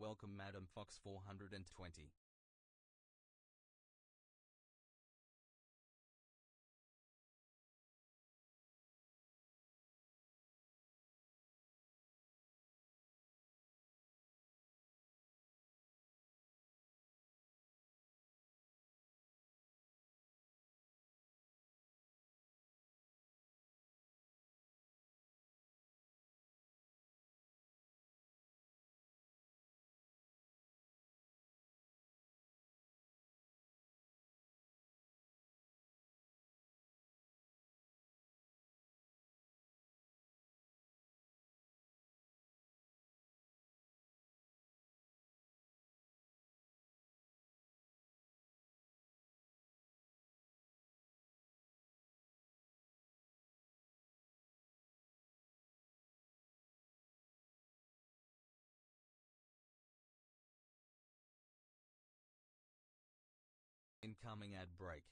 Welcome Madam Fox 420. Incoming ad break.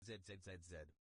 ZZZZ.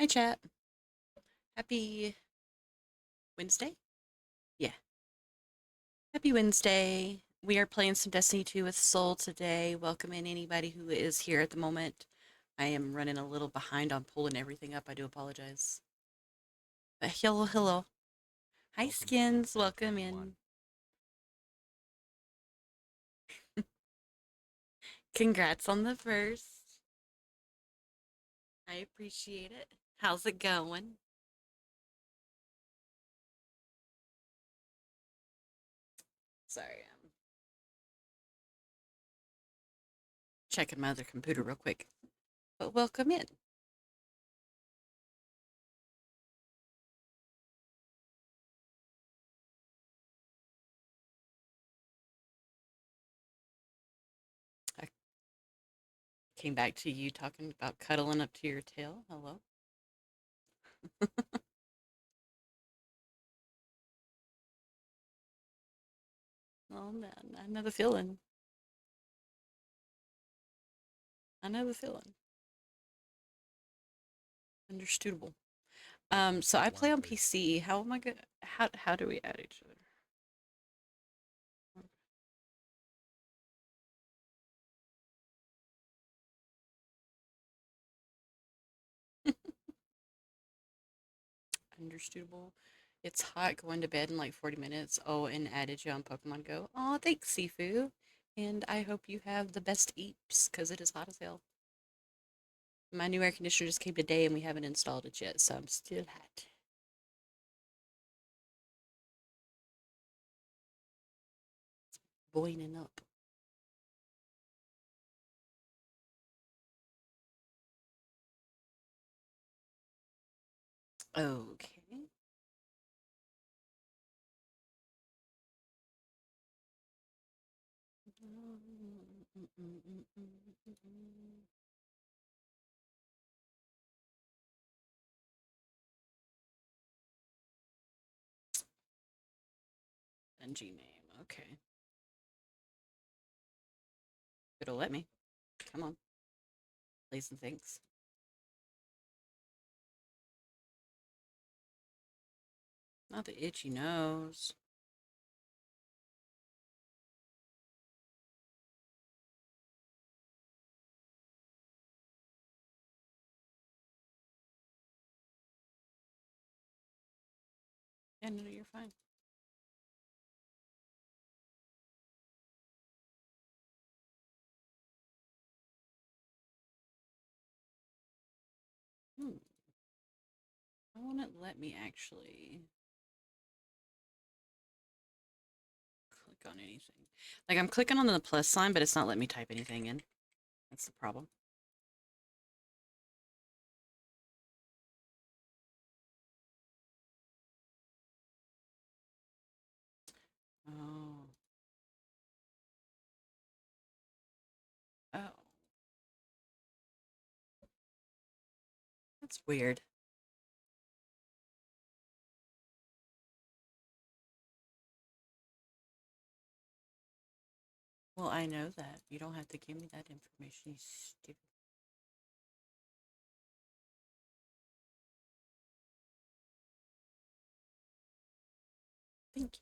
Hi, chat. Happy Wednesday? Yeah. Happy Wednesday. We are playing some Destiny 2 with Soul today. Welcome in anybody who is here at the moment. I am running a little behind on pulling everything up. I do apologize. But hello, hello. Hi, Welcome to Skins. episode Welcome 21. in. Congrats on the first. I appreciate it. How's it going? Sorry, I'm checking my other computer real quick. But welcome in. I came back to you talking about cuddling up to your tail. Hello. Oh man, I know the feeling. I know the feeling. Understandable. So I play on One, two. PC. How am I gonna? How do we add each other? Understandable. It's hot. Going to bed in like 40 minutes. Oh, and added you on Pokemon Go. Oh, thanks, Sifu. And I hope you have the best eeps because it is hot as hell. My new air conditioner just came today and we haven't installed it yet, so I'm still hot. Boiling up. Okay. Dungeon name. Okay. It'll let me. Come on. Play some things. Not the itchy nose. Yeah, no, you're fine. Hmm. Why won't it let me actually click on anything? Like I'm clicking on the plus sign, but it's not letting me type anything in. That's the problem. Oh. Oh. That's weird. Well, I know that. You don't have to give me that information, you stupid. Thank you.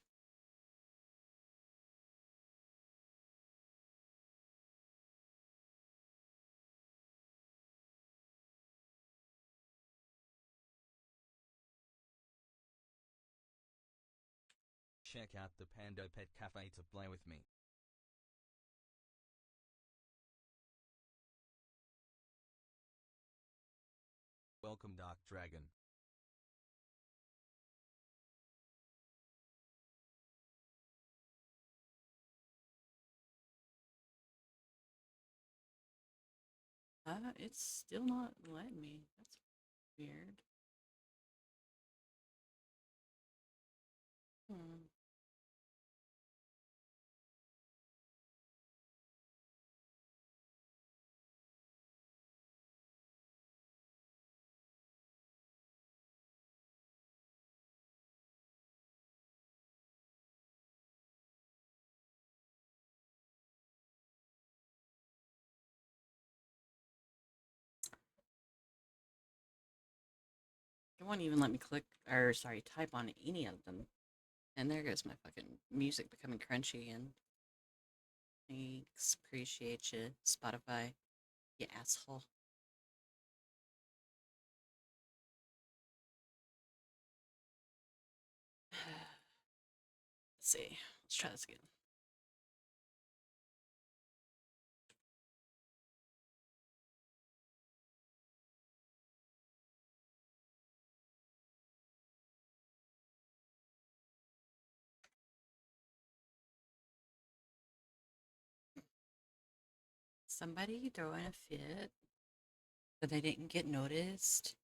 Check out the Pando Pet Cafe to play with me. Welcome, Dark Dragon. It's still not letting me. That's weird. Hmm. won't even let me click or sorry, type on any of them. And there goes my fucking music becoming crunchy and thanks, appreciate you, Spotify, you asshole. Let's see. Let's try this again. Somebody throwing a fit, but they didn't get noticed.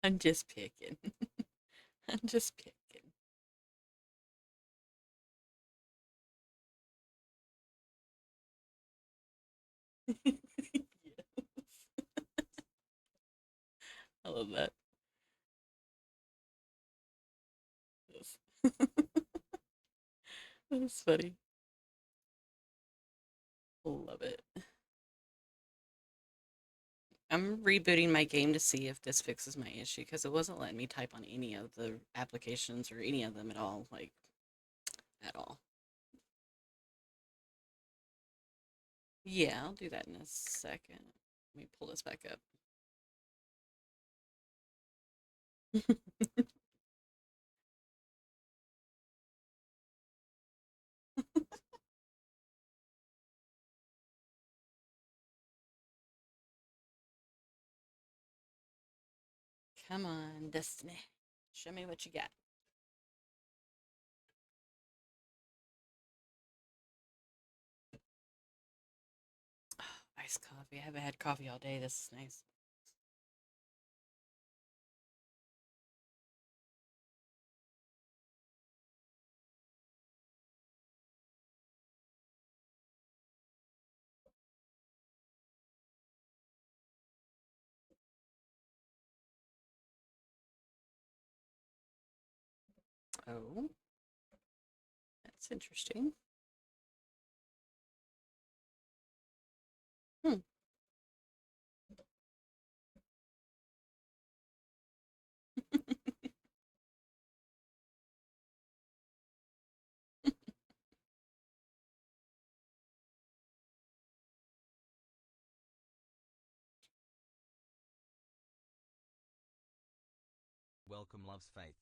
I'm just picking. I'm just picking. Yes. I love that. Yes. That's funny. Love it. I'm rebooting my game to see if this fixes my issue because it wasn't letting me type on any of the applications or any of them at all, like at all. Yeah, I'll do that in a second. Let me pull this back up. Come on, Destiny. Show me what you got. Oh, iced coffee. I haven't had coffee all day. This is nice. Oh, that's interesting. Hmm. Welcome, love's faith.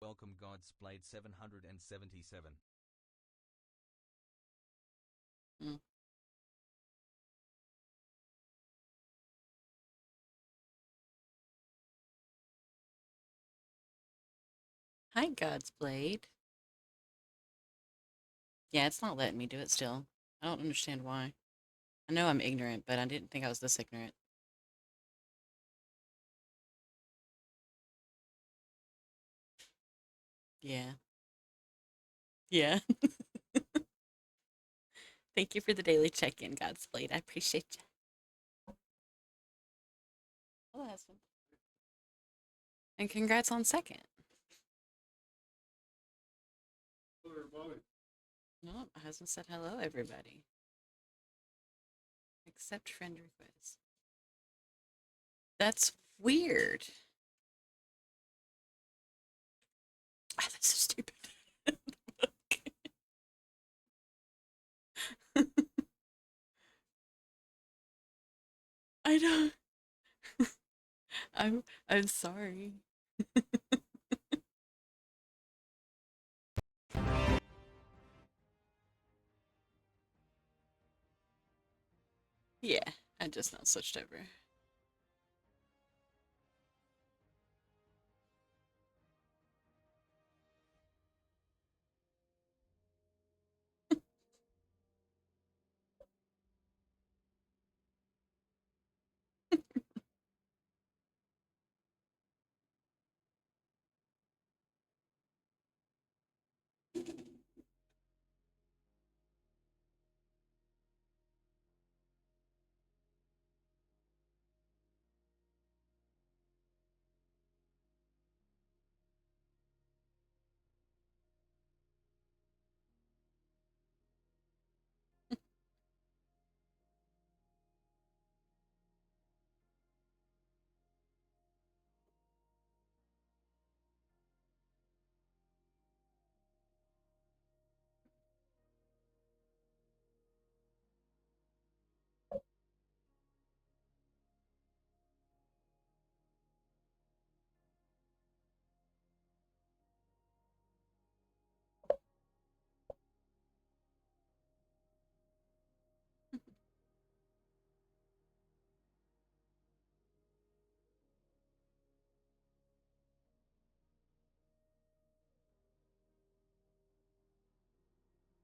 Welcome, God's Blade 777. Mm. Hi, God's Blade. Yeah, it's not letting me do it still. I don't understand why. I know I'm ignorant, but I didn't think I was this ignorant. Yeah. Yeah. Thank you for the daily check-in, God's Blade. I appreciate you. Hello, husband. And congrats on second. No, my husband said hello, everybody. Accept friend request. That's weird. Ah, that's so stupid. I know. I'm sorry. Yeah, I just not switched over.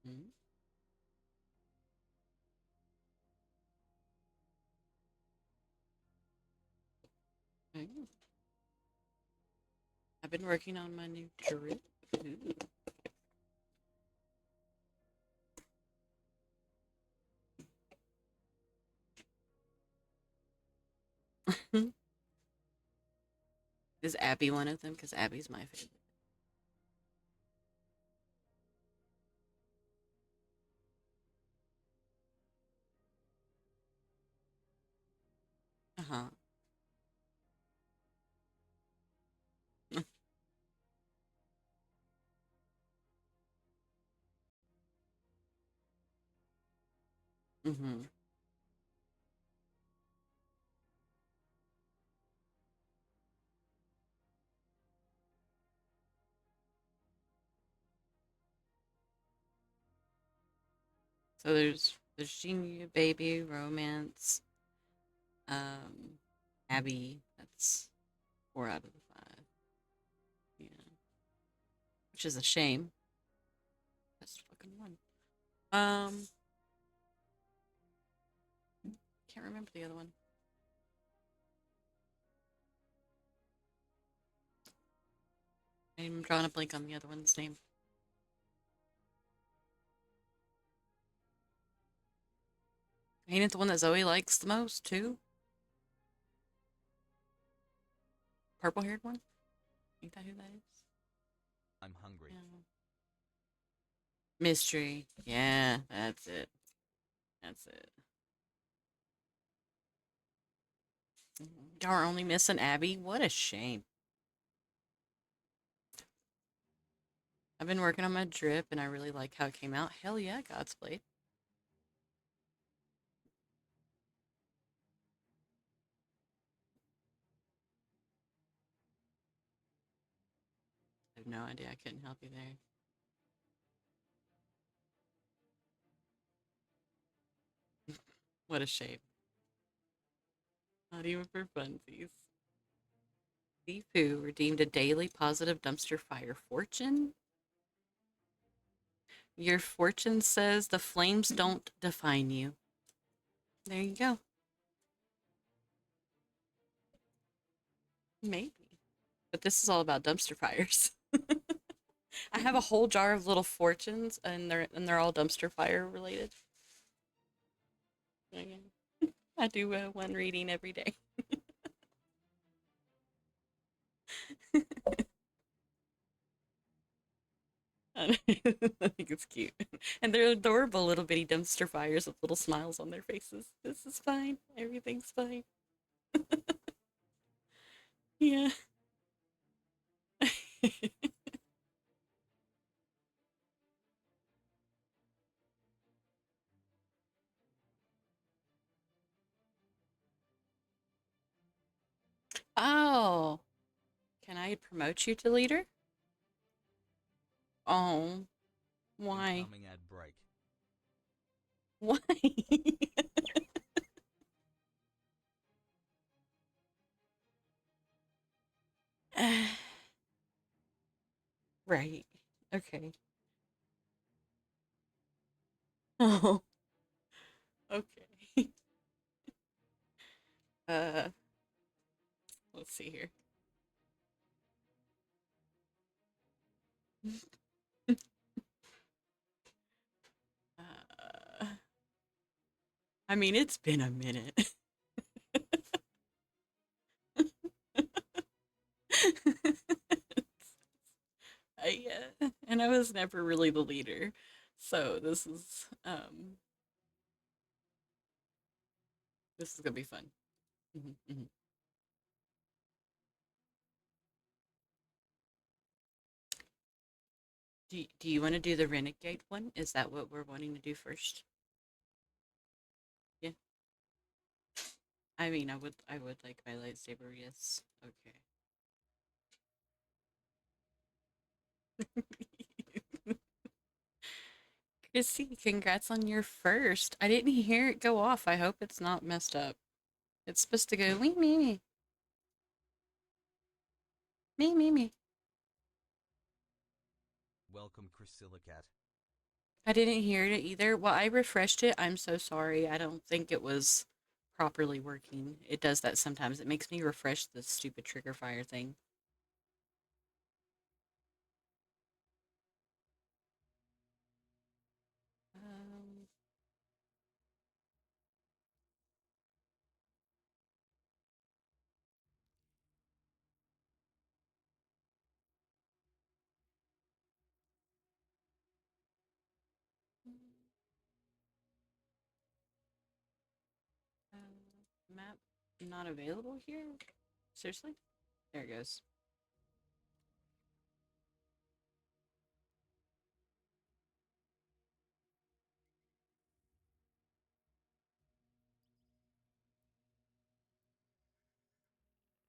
Mm, okay. I've been working on my new drip. Ooh. Is Abby one of them? Because Abby's my favorite. Uh huh. Mm-hmm. So there's Genie, Baby, Romance, um, Abby. That's 4 out of the 5. Yeah, which is a shame. Best fucking one. Um, can't remember the other one. I'm drawing a blank on the other one's name. Ain't it the one that Zoe likes the most too? Purple haired one? Ain't that who that is? I'm hungry. Yeah. Mystery. Yeah, that's it. That's it. Y'all are only missing Abby. What a shame. I've been working on my drip and I really like how it came out. Hell yeah, God's Blade. I have no idea. I couldn't help you there. What a shame. Not even for funsies. Sifu redeemed a daily positive dumpster fire fortune. Your fortune says the flames don't define you. There you go. Maybe. But this is all about dumpster fires. I have a whole jar of little fortunes and they're all dumpster fire related. Okay. I do one reading every day. I think it's cute. And they're adorable little bitty dumpster fires with little smiles on their faces. This is fine. Everything's fine. Yeah. Oh, can I promote you to leader? Oh, why? Incoming ad break. Why? Right. Okay. Oh, okay. Uh, let's see here. Uh, I mean, it's been a minute. And I was never really the leader, so this is gonna be fun. Mhm, mhm. Do you want to do the renegade one? Is that what we're wanting to do first? Yeah. I mean, I would like my lightsaber. Yes. Okay. Chrissy, congrats on your first. I didn't hear it go off. I hope it's not messed up. It's supposed to go me. Welcome, Chrysilia Cat. I didn't hear it either. Well, I refreshed it. I'm so sorry. I don't think it was properly working. It does that sometimes. It makes me refresh the stupid trigger fire thing. Um, map not available here? Seriously? There it goes.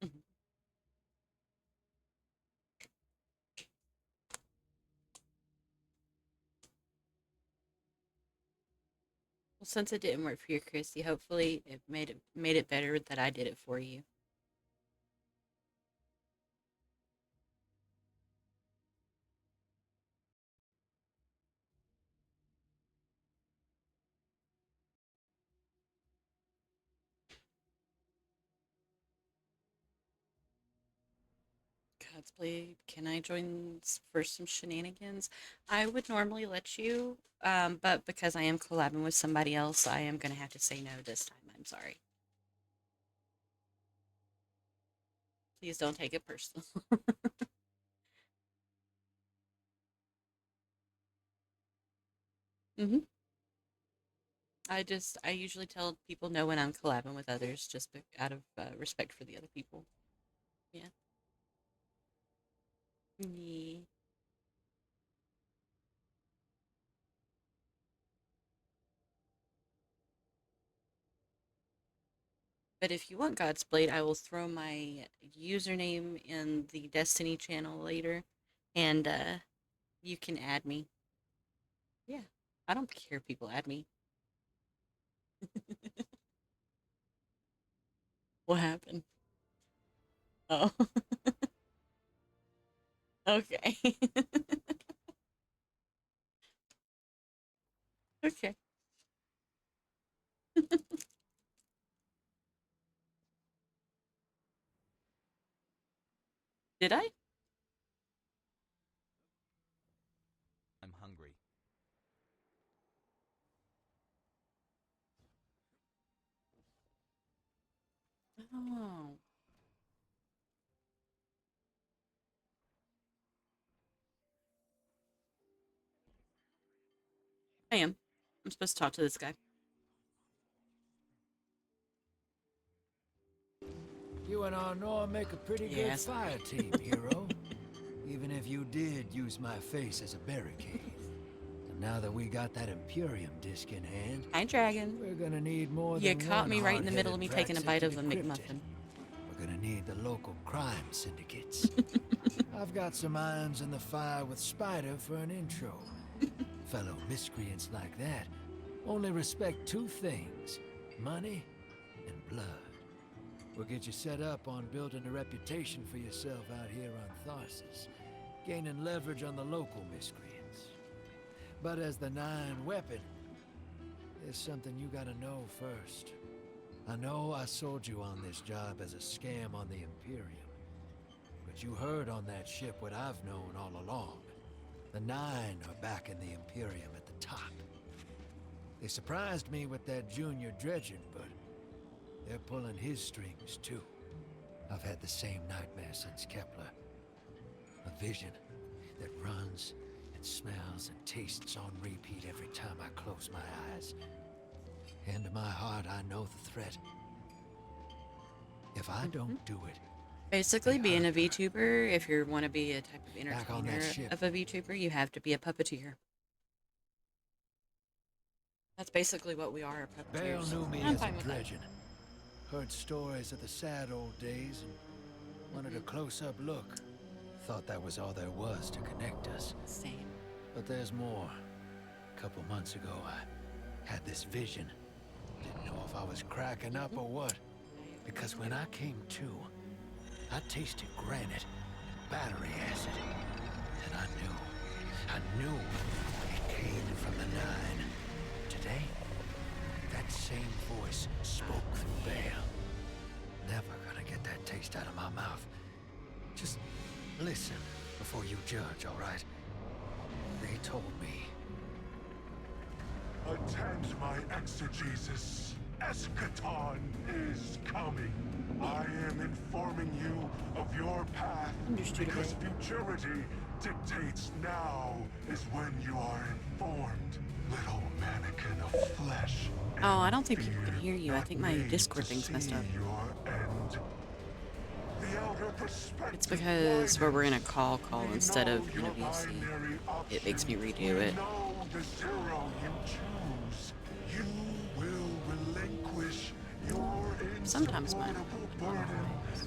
Mhm. Well, since it didn't work for you, Christy, hopefully it made it better that I did it for you. God's Blade, can I join for some shenanigans? I would normally let you, but because I am collabing with somebody else, I am going to have to say no this time. I'm sorry. Please don't take it personal. hmm I usually tell people no when I'm collabing with others, just out of respect for the other people. Yeah. Yeah. But if you want God's Blade, I will throw my username in the Destiny channel later, and you can add me. Yeah, I don't care if people add me. What happened? Oh, okay. Okay. Did I? I'm hungry. Oh, I am. I'm supposed to talk to this guy. You and Arnor make a pretty good Yes. fire team, hero. Even if you did use my face as a barricade. And now that we got that Imperium disc in hand, Hi, Dragon. we're gonna need more You than caught one me right in the middle of hard-headed me taking a Praxis bite to of a decrypt it. McMuffin. We're gonna need the local crime syndicates. I've got some irons in the fire with Spider for an intro. Fellow miscreants like that only respect two things: money and blood. We'll get you set up on building a reputation for yourself out here on Tharsis, gaining leverage on the local miscreants. But as the Nine weapon, there's something you gotta know first. I know I sold you on this job as a scam on the Imperium, but you heard on that ship what I've known all along. The Nine are back in the Imperium at the top. They surprised me with that junior dredging, but they're pulling his strings too. I've had the same nightmare since Kepler. A vision that runs and smells and tastes on repeat every time I close my eyes. And in my heart, I know the threat. If I don't do it, Basically, they being a hurt her. VTuber, if you want to be a type of Back on that entertainer ship. of a VTuber, you have to be a puppeteer. That's basically what we are, Bale puppeteers. knew me I'm as a fine with that. dredgen. Heard stories of the sad old days and wanted a close-up look. Thought that was all there was to connect us. Same. But there's more. A couple months ago, I had this vision. Didn't know if I was cracking up or what. Because when I came to, I tasted granite and battery acid. And I knew it came from the Nine. Today, that same voice spoke through Bale. Never gonna get that taste out of my mouth. Just listen before you judge, all right? They told me. Attend my exegesis. Eschaton is coming. I am informing you of your path because futurity dictates now is when you are informed. Little mannequin of flesh. Oh, I don't think people can hear you. I think my Discord thing's messed up. It's because we're in a call instead of UWC. It makes me redo it. Sometimes mine.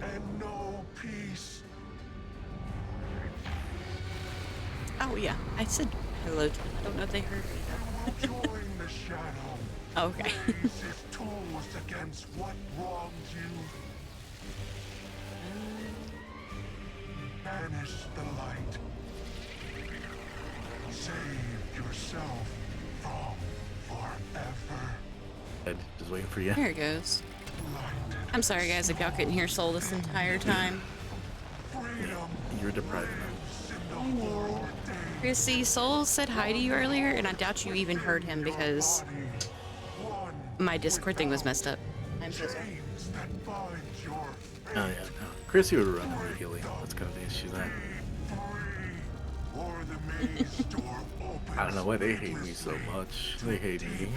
And no peace. Oh yeah, I said hello to them. I don't know if they heard me though. Join the shadow. Okay. Raise his tools against what wronged you. Banish the light. Save yourself from forever. Ed, just waiting for you. There it goes. I'm sorry guys if y'all couldn't hear Soul this entire time. You're depriving them. I know. Chrissy, Soul said hi to you earlier, and I doubt you even heard him because my Discord thing was messed up. I'm so sorry. Oh yeah, no. Chrissy would run immediately. That's kind of the issue there. I don't know why they hate me so much. They hate me.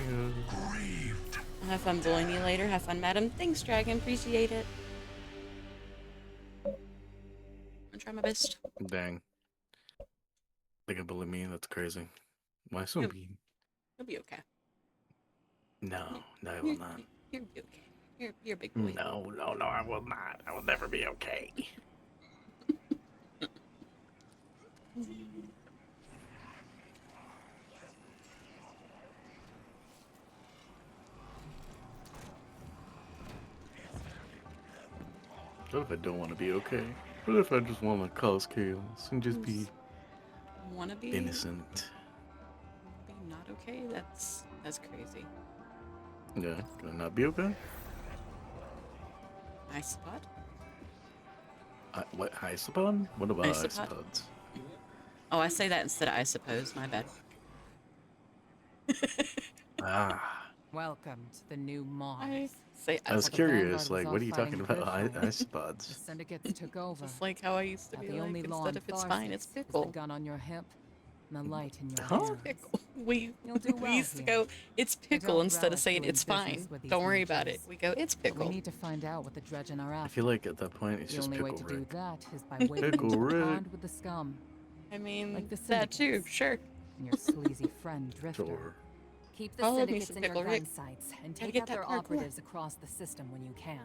Have fun bullying you later. Have fun, madam. Thanks, Dragon. Appreciate it. I'll try my best. Dang. They can bully me? That's crazy. Why so mean? You'll be okay. No, I will not. You'll be okay. You're a big boy. No, I will not. I will never be okay. What if I don't want to be okay? What if I just want to cause chaos and just be Wanna be innocent? Be not okay? That's crazy. Yeah, can I not be okay? Isopod? What, isopod? What about Isopod? isopods? Oh, I say that instead of I suppose. My bad. Ah, Welcome to the new Mars. I was curious, like, what are you talking about? The Isopods? syndicates took over. Just like how I used to Now be the like, only law instead in of it's fine, it's Tharsis is the pickle. gun on your hip and the light in your Huh? hands. Pickle. We You'll do well used to here. go, it's I pickle don't instead of relish saying doing it's business fine. with these Don't worry about it. leeches. We go, it's But we pickle. need to find out what the Dredgen are I after. feel like at that point it's The just only way Pickle to do Rick. that is by wading Pickle into the Rick. pond with the scum I mean, like the that too, syndicates. sure. and your sleazy friend Drifter. Sure. Keep the I love me syndicates some in your Pickle gun Rick. sights and Gotta take get out that their parkour. operatives across the system when you can.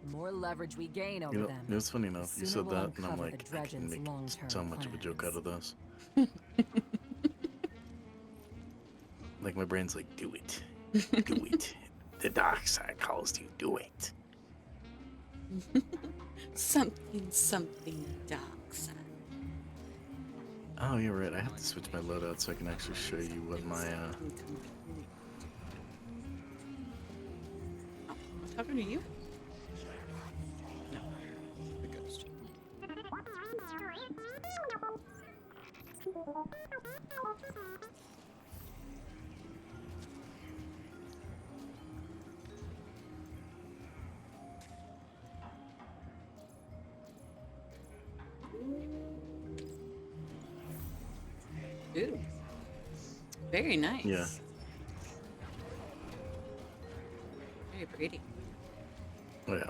The more leverage we gain over You know, them, it was funny enough. the You sooner said we'll that, and I'm uncover like, the I can Dredgen's make long-term so much of a joke out of plans. this. Like, my brain's like, do it. Do it. The dark side calls you, do it. Something dark side. Oh, you're right. I have to switch my loadout so I can actually show you what my, Oh, I'm talking to you? No. The ghost. Ooh. Very nice. Yeah. Very pretty. Oh, yeah.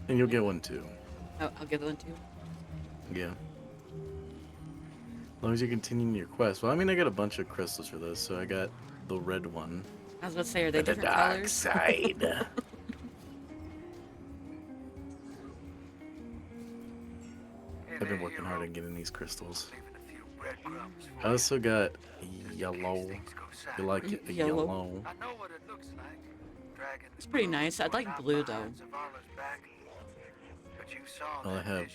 And you'll get one, too. Oh, I'll get one too. Yeah. As long as you continue your quest. Well, I mean, I got a bunch of crystals for this, so I got the red one. I was about to say, are they The different dark colors? side. I've been working hard on getting these crystals. I also got yellow. You like it? Yellow. Yellow. It's pretty nice. I'd like blue though. Well, I have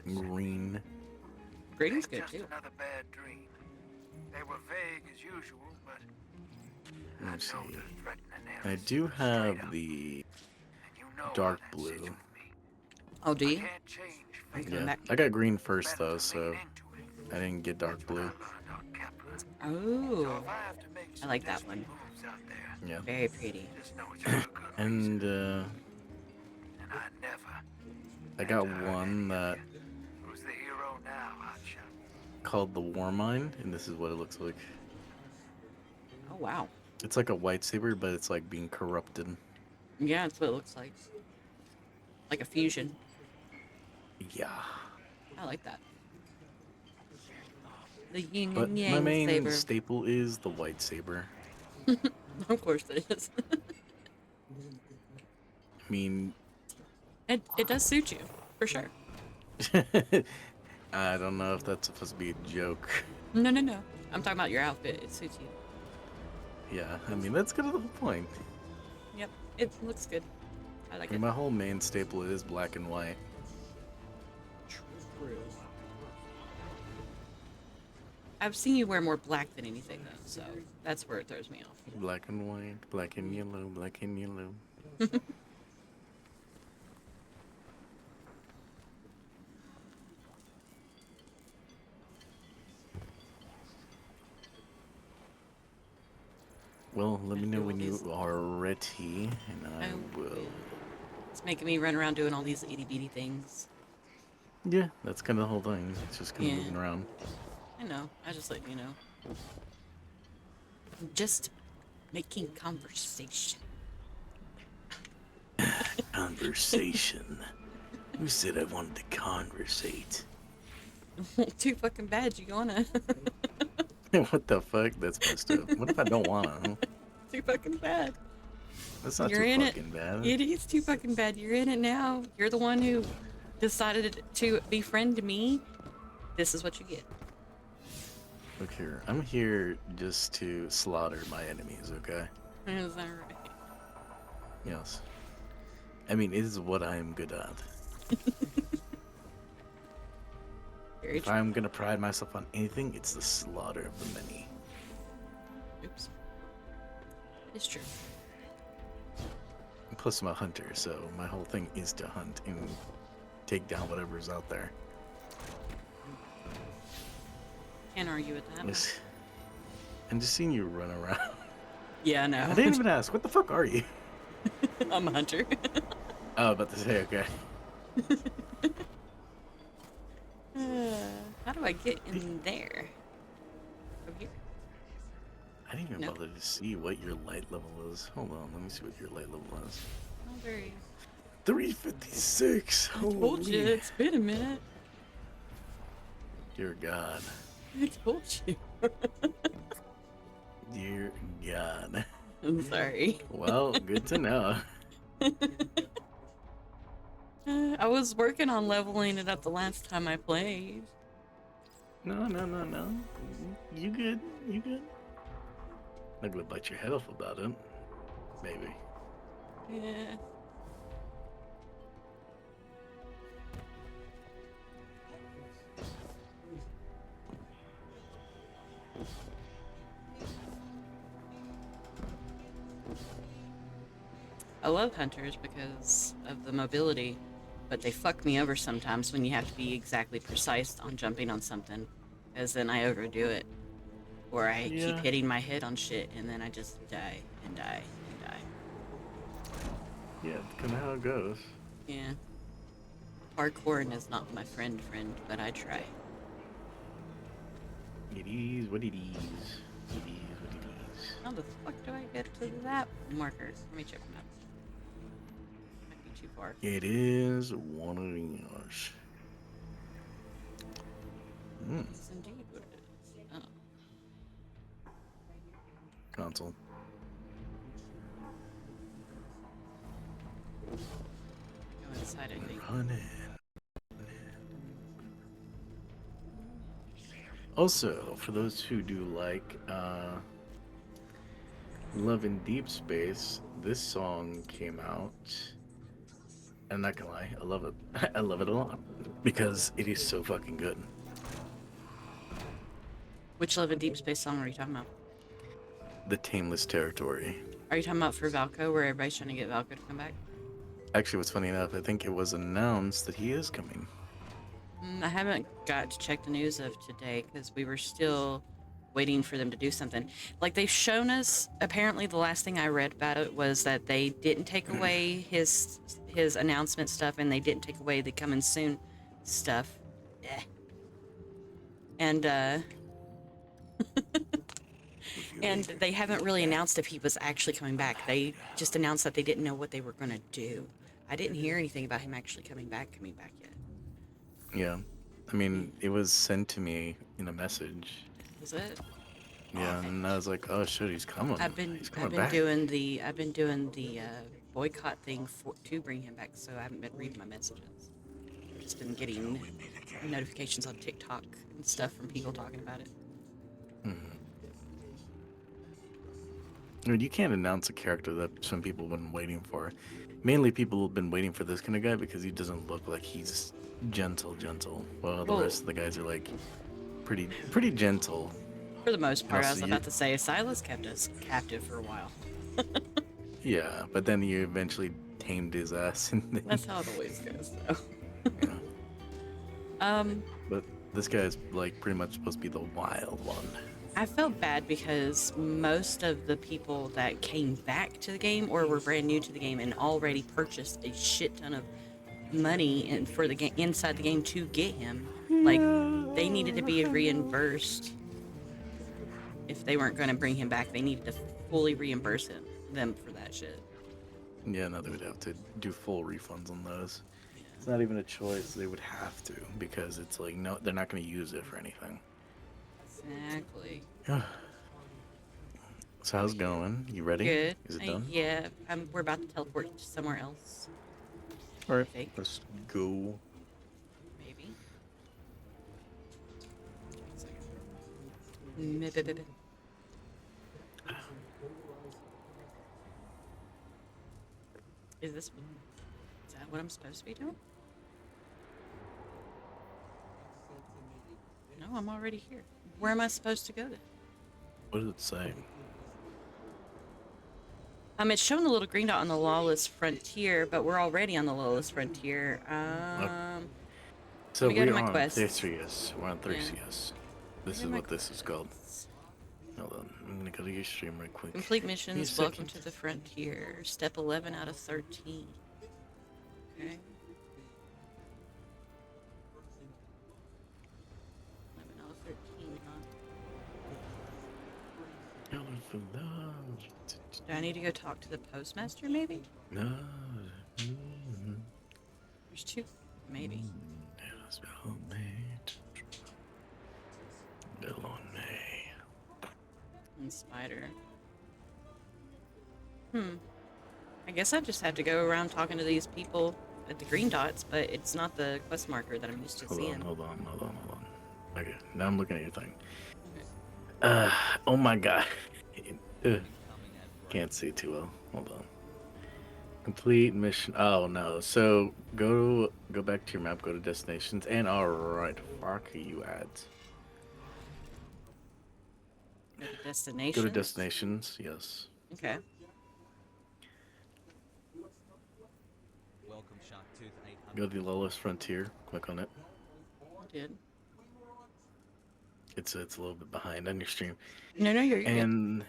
green. Green's good too. They were vague as usual, but Let me see. know to threaten an I heiress do straight have up, the and you know how dark that sits blue. with me. Oh, do I you? can't change I'm fate. coming Yeah, back. I got green first Better though, to so lean into it. I didn't get dark That's what I blue. learned on Kepler. So Oh, if I have to make I some like that desperate one. moves out there, Yeah. Very pretty. just know it's for a good reason. And And I never I meant got to hurt one any of that you. Who's the hero now, Hotshot? called the War Mind, and this is what it looks like. Oh, wow. It's like a white saber, but it's like being corrupted. Yeah, that's what it looks like. Like a fusion. Yeah. I like that. The yin But and my yang main saber. staple is the white saber. Of course it is. I mean, It does suit you, for sure. I don't know if that's supposed to be a joke. No, no, no. I'm talking about your outfit. It suits you. Yeah, I mean, that's kind of the whole point. Yep, it looks good. I like I mean, it. my whole main staple is black and white. True. I've seen you wear more black than anything, though, so that's where it throws me off. Black and white, black and yellow, black and yellow. Well, let me know when you are ready, and I will. It's making me run around doing all these itty bitty things. Yeah, that's kind of the whole thing. It's just kind of Yeah. moving around. I know. I just let you know. I'm just making conversation. Conversation. Who said I wanted to conversate? Too fucking bad. You gonna? What the fuck? That's messed up. What if I don't wanna? Too fucking bad. That's not You're too in it. fucking bad. It is too fucking bad. You're in it now. You're the one who decided to befriend me. This is what you get. Look here. I'm here just to slaughter my enemies, okay? Is that right? Yes. I mean, it is what I am good at. Very If true. I'm gonna pride myself on anything, it's the slaughter of the many. Oops. It's true. Plus, I'm a hunter, so my whole thing is to hunt and take down whatever's out there. Can't argue with that. Yes. And just seeing you run around. Yeah, no. I didn't even ask, what the fuck are you? I'm a hunter. Oh, about to say, okay. How do I get in there? Over here? I didn't even No. bother to see what your light level is. Hold on, let me see what your light level is. Oh, very. 356. I told you, Holy. it's been a minute. Dear God. I told you. Dear God. I'm sorry. Well, good to know. I was working on leveling it up the last time I played. No. You good. You good. Not gonna bite your head off about it. Maybe. Yeah. I love hunters because of the mobility, but they fuck me over sometimes when you have to be exactly precise on jumping on something, because then I overdo it. Or I keep Yeah. hitting my head on shit, and then I just die and die and die. Yeah, it's kind of how it goes. Yeah. Parkouring is not my friend, but I try. It is what it is. It is what it is. How the fuck do I get to that marker? Let me check the map. Might be too far. It is one of yours. This is indeed what it is. Oh. Console. Go inside, I think. Running. Also, for those who do like Love in Deep Space, this song came out. I'm not gonna lie, I love it. I love it a lot because it is so fucking good. Which Love and Deep Space song are you talking about? The Tameless Territory. Are you talking about for Valko, where everybody's trying to get Valko to come back? Actually, what's funny enough, I think it was announced that he is coming. I haven't got to check the news of today because we were still waiting for them to do something. Like they've shown us. Apparently, the last thing I read about it was that they didn't take away his announcement stuff, and they didn't take away the coming soon stuff. Eh. And and they haven't really announced if he was actually coming back. They just announced that they didn't know what they were going to do. I didn't hear anything about him actually coming back yet. Yeah. I mean, it was sent to me in a message. Was it? Yeah, and I was like, oh shit, he's coming. I've been back. doing the boycott thing to bring him back, so I haven't been reading my messages. I've just been getting notifications on TikTok and stuff from people talking about it. I mean, you can't announce a character that some people have been waiting for. Mainly people have been waiting for this kind of guy because he doesn't look like he's gentle. Well, the rest of the guys are like pretty gentle. For the most part, I was Also, about to say Silas kept us captive for a while. Yeah, but then you eventually tamed his ass. And then, That's how it always goes, though. yeah. But this guy's like pretty much supposed to be the wild one. I felt bad because most of the people that came back to the game or were brand new to the game and already purchased a shit ton of money for the game inside the game to get him, like they needed to be reimbursed. If they weren't going to bring him back, they needed to fully reimburse them for that shit. Yeah, no, they would have to do full refunds on those. It's not even a choice; they would have to because it's like no, they're not going to use it for anything. Exactly. So how's it going? You ready? Good. Is it done? Yeah, we're about to teleport to somewhere else. All right, Fake. let's go. Maybe. Maybe. Is that what I'm supposed to be doing? No, I'm already here. Where am I supposed to go then? What does it say? It's showing the little green dot on the Lawless Frontier, but we're already on the Lawless Frontier. So let me go to we're my on quest. Theseus. We're on Theseus. This Where is are my what this is called. quests? Hold on, I'm gonna go to your stream right quick. Complete Give me a missions. Welcome second. to the Frontier. Step 11 out of 13. Okay. 11 out of 13, huh? Do I need to go talk to the postmaster, maybe? No. There's two. Maybe. Bill on me. And Spider. I guess I just have to go around talking to these people at the green dots, but it's not the quest marker that I'm used to seeing. Hold on. Okay, now I'm looking at your thing. Oh my god. Can't see too well. Hold on. Complete mission. Oh no. So go back to your map. Go to destinations. And all right, fuck you ads. Go to destinations. Go to destinations. Yes. Okay. Welcome, Sharktooth 800. Go to the Lawless Frontier. Click on it. I did. It's a little bit behind on your stream. No, you're good. And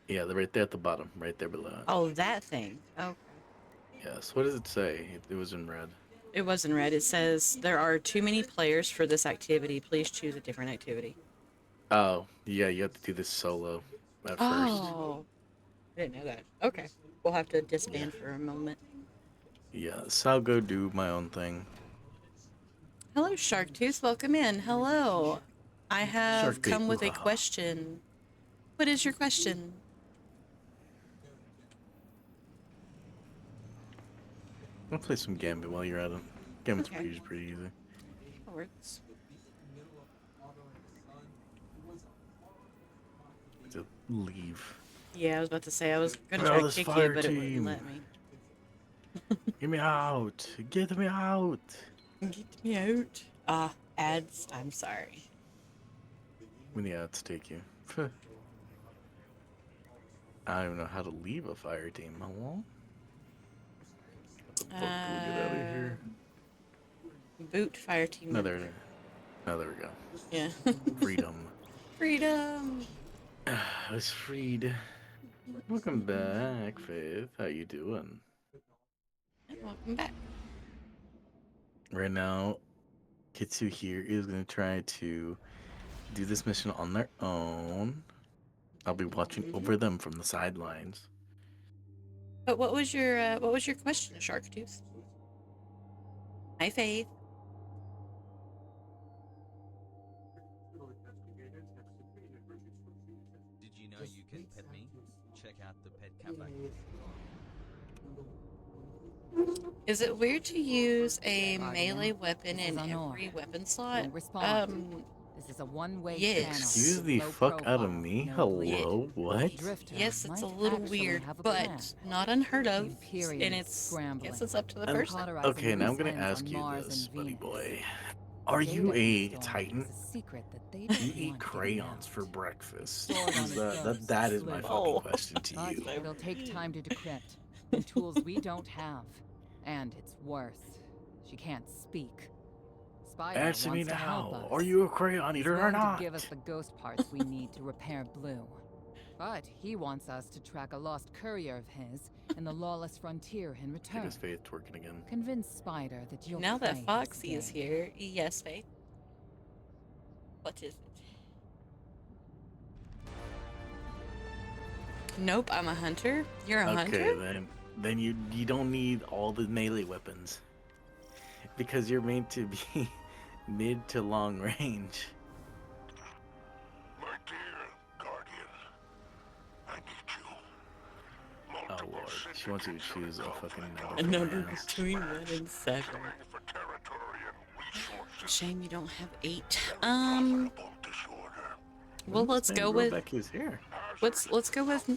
yeah, they're right there at the bottom, right there below. Oh, that thing. Okay. Yes. What does it say? It was in red. It was in red. It says there are too many players for this activity. Please choose a different activity. Oh, yeah, you have to do this solo at first. Oh, I didn't know that. Okay, we'll have to disband for a moment. Yeah, so I'll go do my own thing. Hello, Sharktooth. Welcome in. Hello. I have Sharktooth, come with a hoo-ha. question. What is your question? I'll play some Gambit while you're at it. Gambit's Okay. pretty easy. That works. To leave. Yeah, I was about to say I was gonna Well, try to this kick you, fire but it wouldn't team. let me. Get me out! Get me out! Get me out. Ads. I'm sorry. Yeah, let's take you. I don't even know how to leave a fire team. Hello? What the fuck do we get out of here? Boot fire team No, member. there we go. Yeah. Freedom. Freedom. I was freed. Welcome back, Faith. How you doing? And welcome back. Right now, Kitsu here is going to try to do this mission on their own. I'll be watching over them from the sidelines. But what was your question, Sharktooth? Hi, Faith. Did you know you can pet me? Check out the pet cafe. Is it weird to use a Guardian, melee weapon this in is Honor. every weapon slot? Don't respond. This is a one-way yes. channel. Excuse the Low fuck out of profile, me? no Hello? What? Drifter Yes, it's a might little actually weird, have a but plan. not unheard of. Imperium And it's scrambling. guess it's up to the Um, person. Cauterizing Okay, now I'm loose gonna ends ask on you Mars this, and buddy Venus. boy. Are you Data a storm Titan? is a secret that they Do don't you eat want getting crayons out. for breakfast? Sword on Is his that ghost, that is my sleuth. fucking Oh. question to But you. it'll take time to decrypt, and tools we don't have. And it's worse. She can't speak. Spider Answer me wants to help now. us. Are you a crayon He's eater or willing not? to give us the ghost parts we need to repair Blue. But he wants us to track a lost courier of his in the lawless frontier in Look at return. his face twerking again. Convince Spider that you'll Now play that his Foxy is game. here, yes, Faith. What is it? Nope, I'm a hunter. You're a Okay, hunter? then you don't need all the melee weapons. Because you're made to be mid to long range. My dear Guardian, I need you. Oh Multiple lord, she wants you to syndicates choose a are fucking involved A number in from number her ass. between 1 and 7. killing for territory and resources. Shame you don't have 8. Profitable disorder. Well, let's Man, go grow with back his hair. let's go with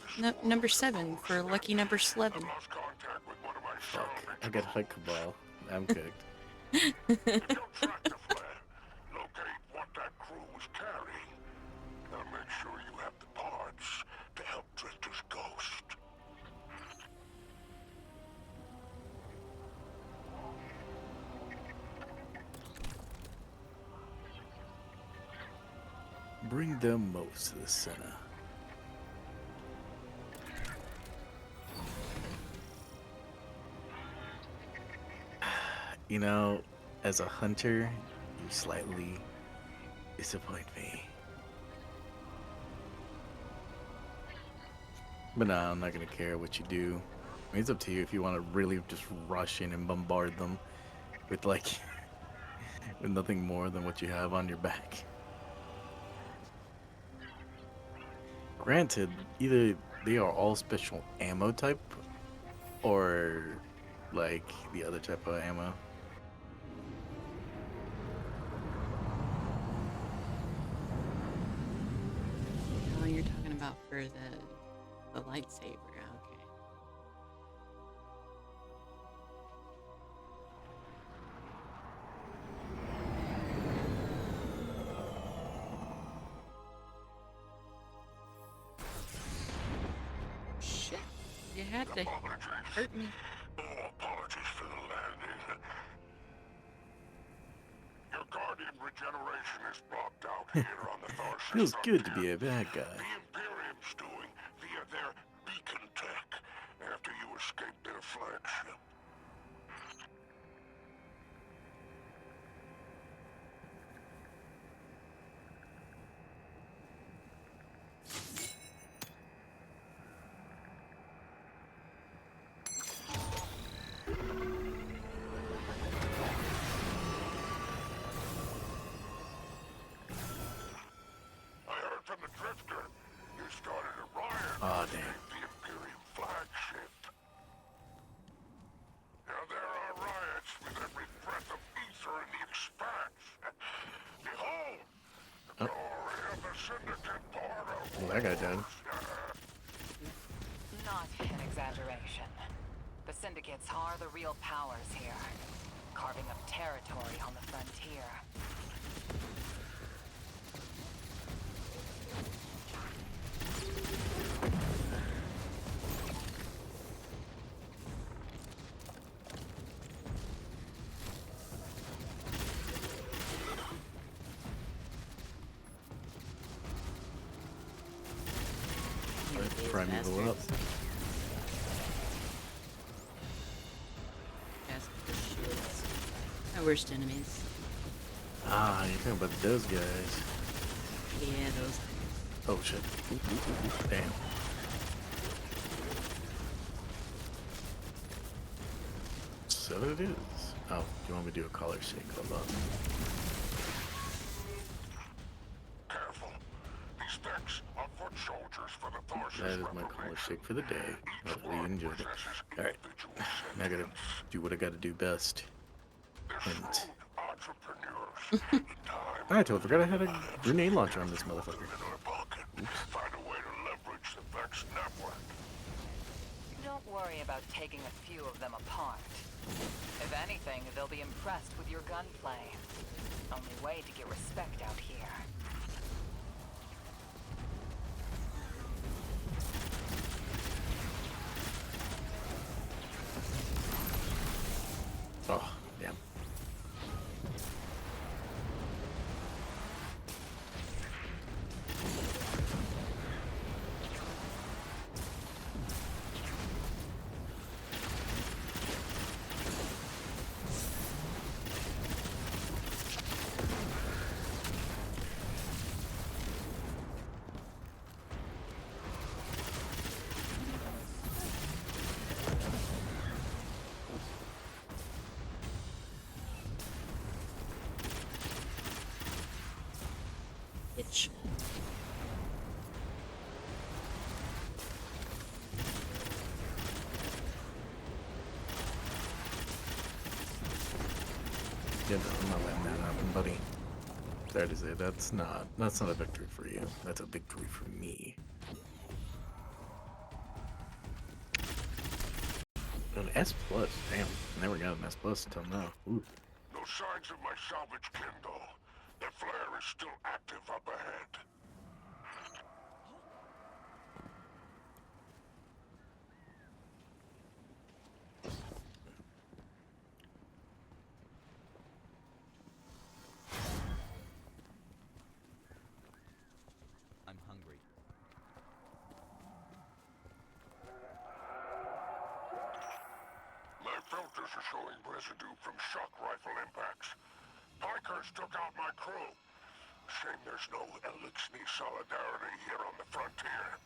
number 7 for lucky number 11. I've lost contact with one of my Fuck, salvage I got like Cabal. I'm cooked. If you'll track the flare, locate what that crew was carrying, I'll make sure you have the parts to help Drifter's ghost. Bring them most to the center. You know, as a hunter, you slightly disappoint me. But no, I'm not gonna care what you do. I mean, it's up to you if you want to really just rush in and bombard them with like with nothing more than what you have on your back. Granted, either they are all special ammo type or like the other type of ammo. Oh, you're talking about for the lightsaber. Okay. Shit. You had to hurt me. Oh, apologies for the landing. Your Guardian regeneration is blocked out here on the Tharsis Feels good to frontier. be a bad guy. The Imperium's doing via their beacon tech after you escaped their flagship. I heard from the Drifter. You started a riot. Aw, damn. The Imperium flagship. Now there are riots with every breath of ether in the expanse. Behold, the glory of the Syndicate part of Well, that guy died. Not an exaggeration. The syndicates are the real powers here, carving up territory on the frontier. Primeval up. My worst enemies. Ah, you're talking about those guys. Yeah, those. Oh shit. Damn. So it is. Oh, you want me to do a collar shake? Hold on. Careful. These decks are foot soldiers for the forces. That is my collar shake for the day. Hopefully you enjoyed it. Alright. Now I gotta do what I gotta do best. And I totally forgot I had a grenade launcher on this motherfucker. Find a way to leverage the Vex network. Don't worry about taking a few of them apart. If anything, they'll be impressed with your gunplay. Only way to get respect out here. Oh, damn. Bitch. Yeah, no, I'm not letting that happen, buddy. There to say, that's not a victory for you. That's a victory for me. An S plus, damn. Never got an S plus until now. Ooh. No signs of my salvage Kindle. The flare is still active up ahead. I'm hungry. My filters are showing residue from shock rifle impacts. Pikers took out my crew. Shame there's no Elixir solidarity here on the frontier.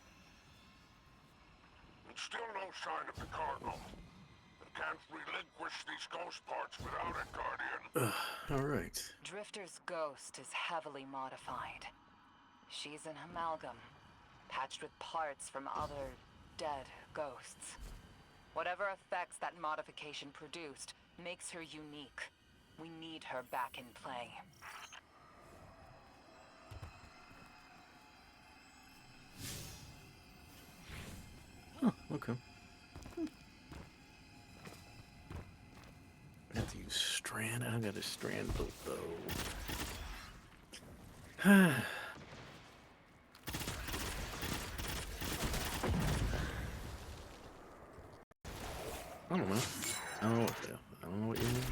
And still no sign of the cargo. I can't relinquish these ghost parts without it, Guardian. Alright. Drifter's ghost is heavily modified. She's an amalgam, patched with parts from other dead ghosts. Whatever effects that modification produced makes her unique. We need her back in play. Oh, okay. I have to use strand. I got a strand built though. I don't know. I don't know what to do. I don't know what you mean.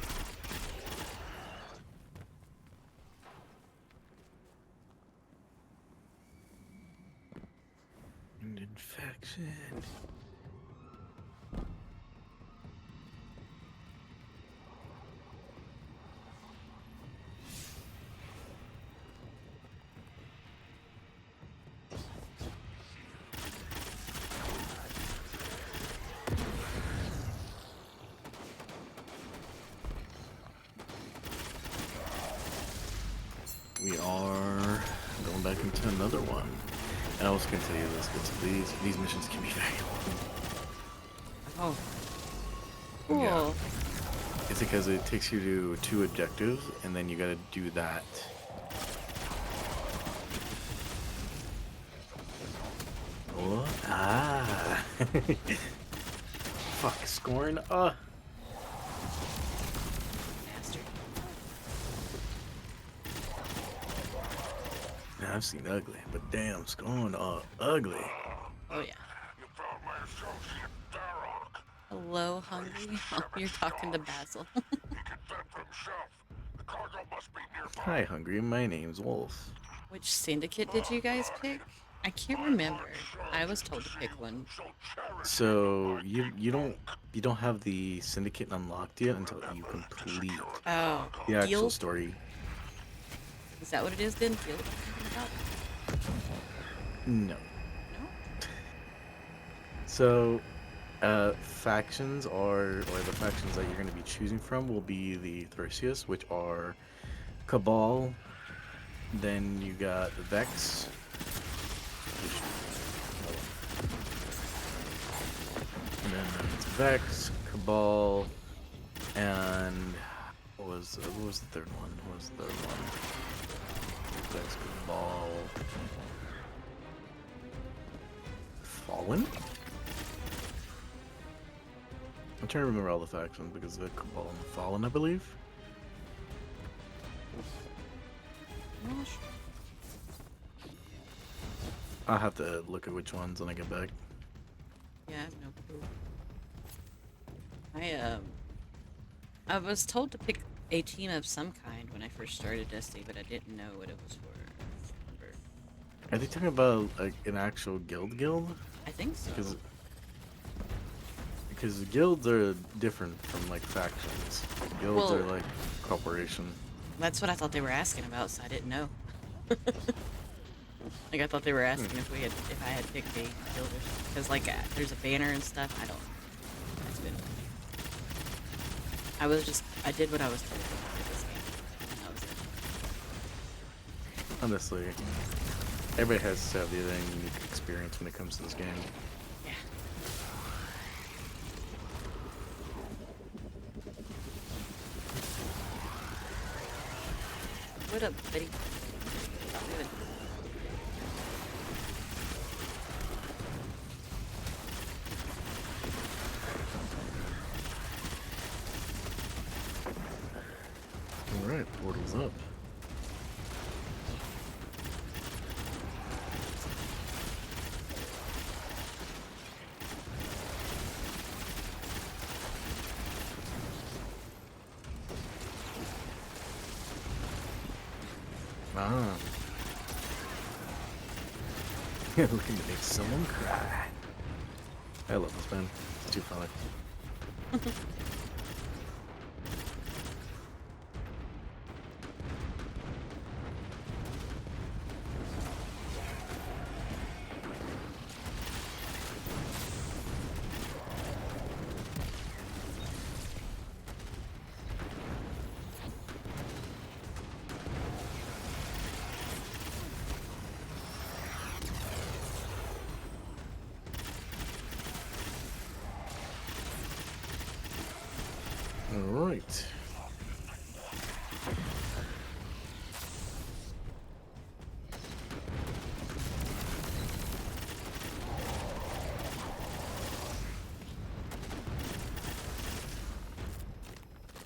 And infection. We are going back into another one. And I was gonna tell you this, but these missions can be very long. Oh. Cool. Yeah. It's because it takes you to 2 objectives, and then you gotta do that. Oh, ah. Fuck, scorn. Bastard. Now, I've seen ugly, but damn, scorn ugly. Oh, yeah. You found my associate, Darrock. Hello, hungry? Oh, you're talking to Basil. He can fend for himself. The cargo must be nearby. Hi, hungry. My name's Wolf. Which syndicate did you guys pick? I can't remember. I was told to pick one. So you don't have the syndicate unlocked yet until you complete Oh, the actual guild? story. Is that what it is then? Guild? About? No. No? So factions or the factions that you're going to be choosing from will be the Thracias, which are Cabal. Then you got Vex. And then it's Vex, Cabal, and what was the third one? What was the third one? Vex, Cabal, Fallen. I'm trying to remember all the factions because the Cabal and the Fallen, I believe. Gosh. I'll have to look at which ones when I get back. Yeah, I have no clue. I was told to pick a team of some kind when I first started Destiny, but I didn't know what it was for. I don't remember. Are they talking about like an actual guild? I think so. Because guilds are different from like factions. Guilds are Well- like corporation. That's what I thought they were asking about, so I didn't know. Like I thought they were asking if I had picked a guild or something. Because like there's a banner and stuff. I don't. That's been. I did what I was told for this game. And that was it. Honestly, everybody has to have their own unique experience when it comes to this game. Yeah. What up, buddy? Stop moving. Alright, portal's up. Ah. Looking to make someone cry. I love this man. It's too funny. Alright.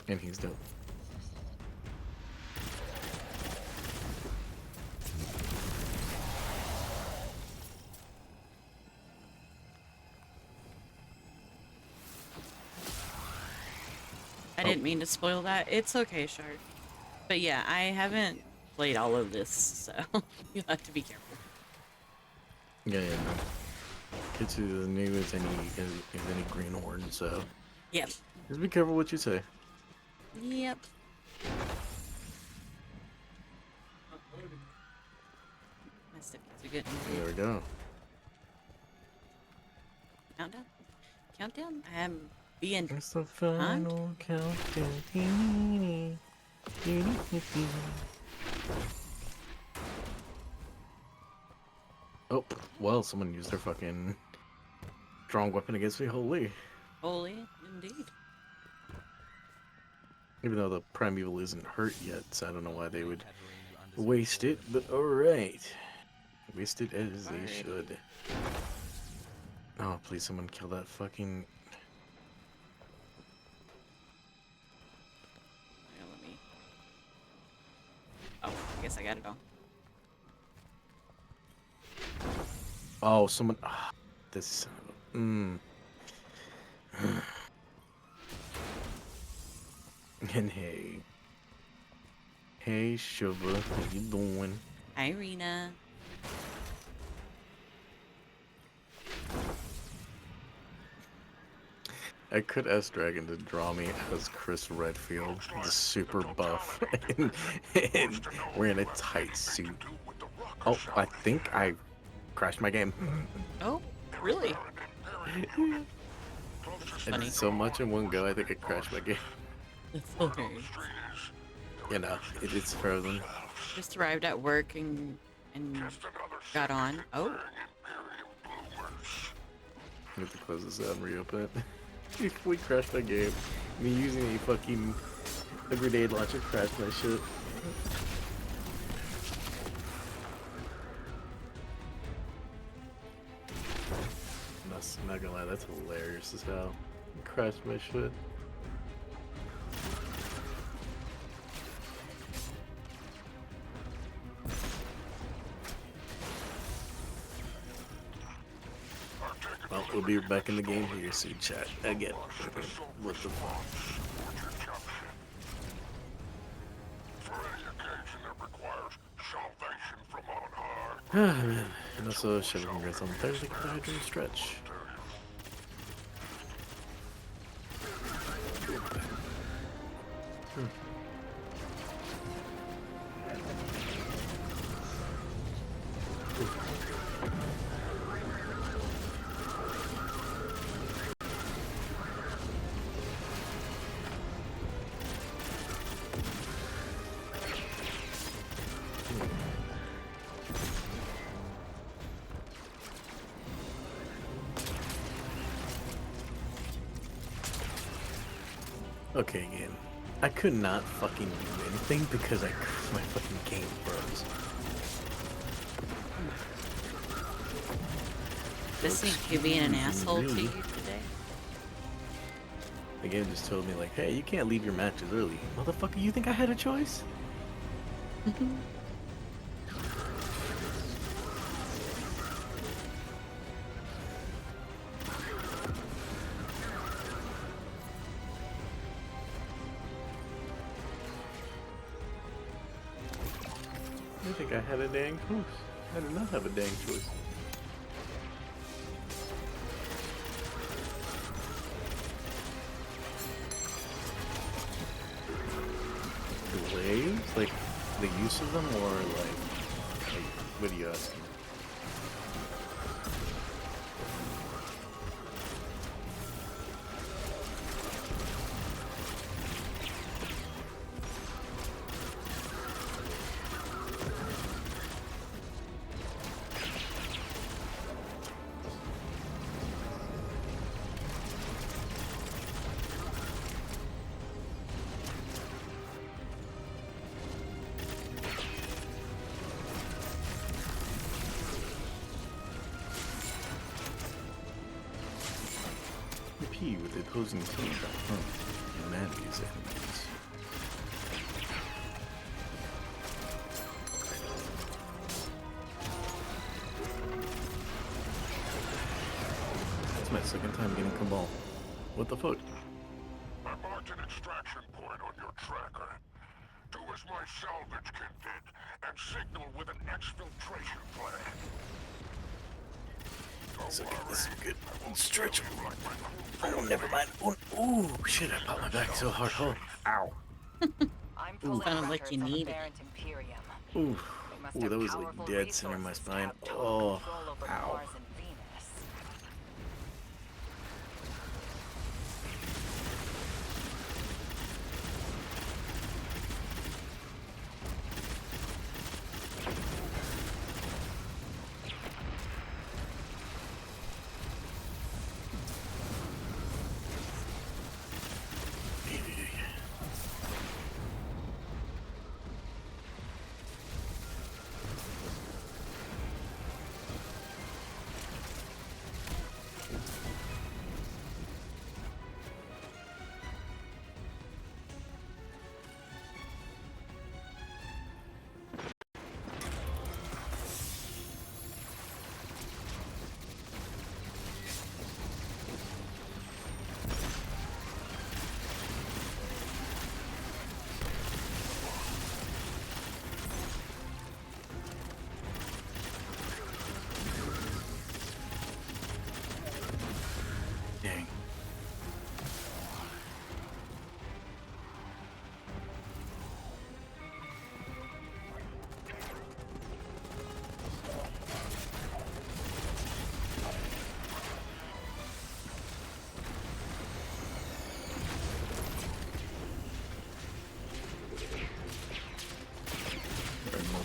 And he's dope. I didn't mean to spoil that. It's okay, Shark. But yeah, I haven't played all of this, so you'll have to be careful. Yeah, yeah, no. Kitsu doesn't need any greenhorn, so Yep. just be careful what you say. Yep. My stickers are getting There we go. countdown. Countdown. I'm being. It's the final countdown. Oh, well, someone used their fucking strong weapon against me. Holy. Holy, indeed. Even though the primeval isn't hurt yet, so I don't know why they would waste it, but alright. Waste it as they should. Oh, please, someone kill that fucking... Yeah, let me. Oh, I guess I got it all. Oh, someone... Ah, this son of a... And hey. Hey, Shiva, how you doing? Hi, Rena. I could ask Dragon to draw me as Chris Redfield, the super buff, and wearing a tight suit. Oh, I think I crashed my game. Oh, really? I did so much in one go, I think I crashed my game. That's hilarious. You know, it's frozen. Just arrived at work and got on. Oh. I have to close this out and reopen it. If we crashed my game, me using a fucking grenade launcher crashed my shit. I'm not gonna lie, that's hilarious as hell. Crashed my shit. Well, we'll be back in the game here soon, chat. Again. What the fuck? Ah, man. And also, Chevy congrats on the 30 hydrate stretch. Okay, game. I could not fucking do anything because my fucking game froze. This is you being an asshole to you today? The game just told me like, hey, you can't leave your matches early. Motherfucker, you think I had a choice? I think I had a dang choice. I did not have a dang choice. The waves? Like, the use of them, or like what are you asking? P with the opposing team. Man, these enemies. That's my second time getting Cabal. What the fuck? I marked an extraction point on your tracker. Do as my salvage kit did, and signal with an exfiltration plan. So this is good. Stretch. Oh, never mind. Oh, ooh, shit! I popped my back so hard. Oh, ow. I'm Sounded like you need it. Imperium. Ooh, They must ooh, have that was like powerful dead center in my resources to spine. have total Oh, control over ow. Mars and Venus.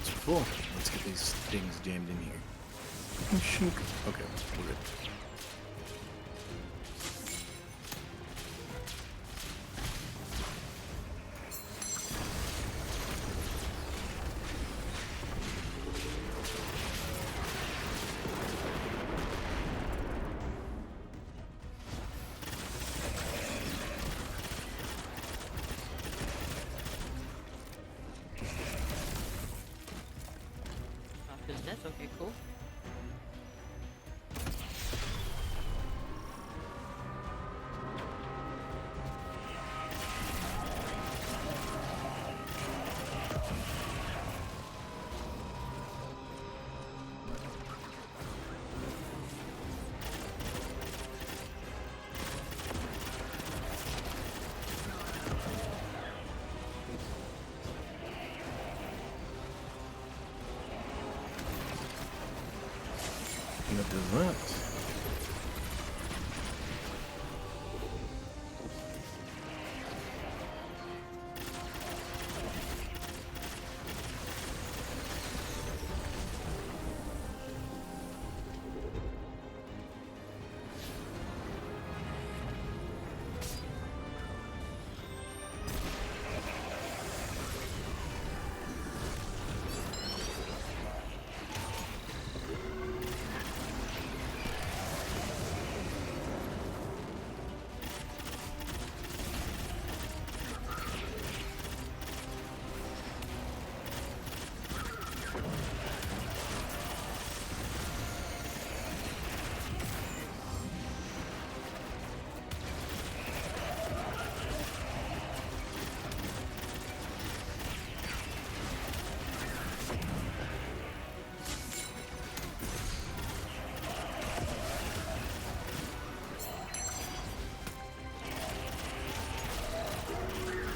It's full. Let's get these things jammed in here. Oh, shoot. Okay, we're good. Off his death. Okay, cool. What does that?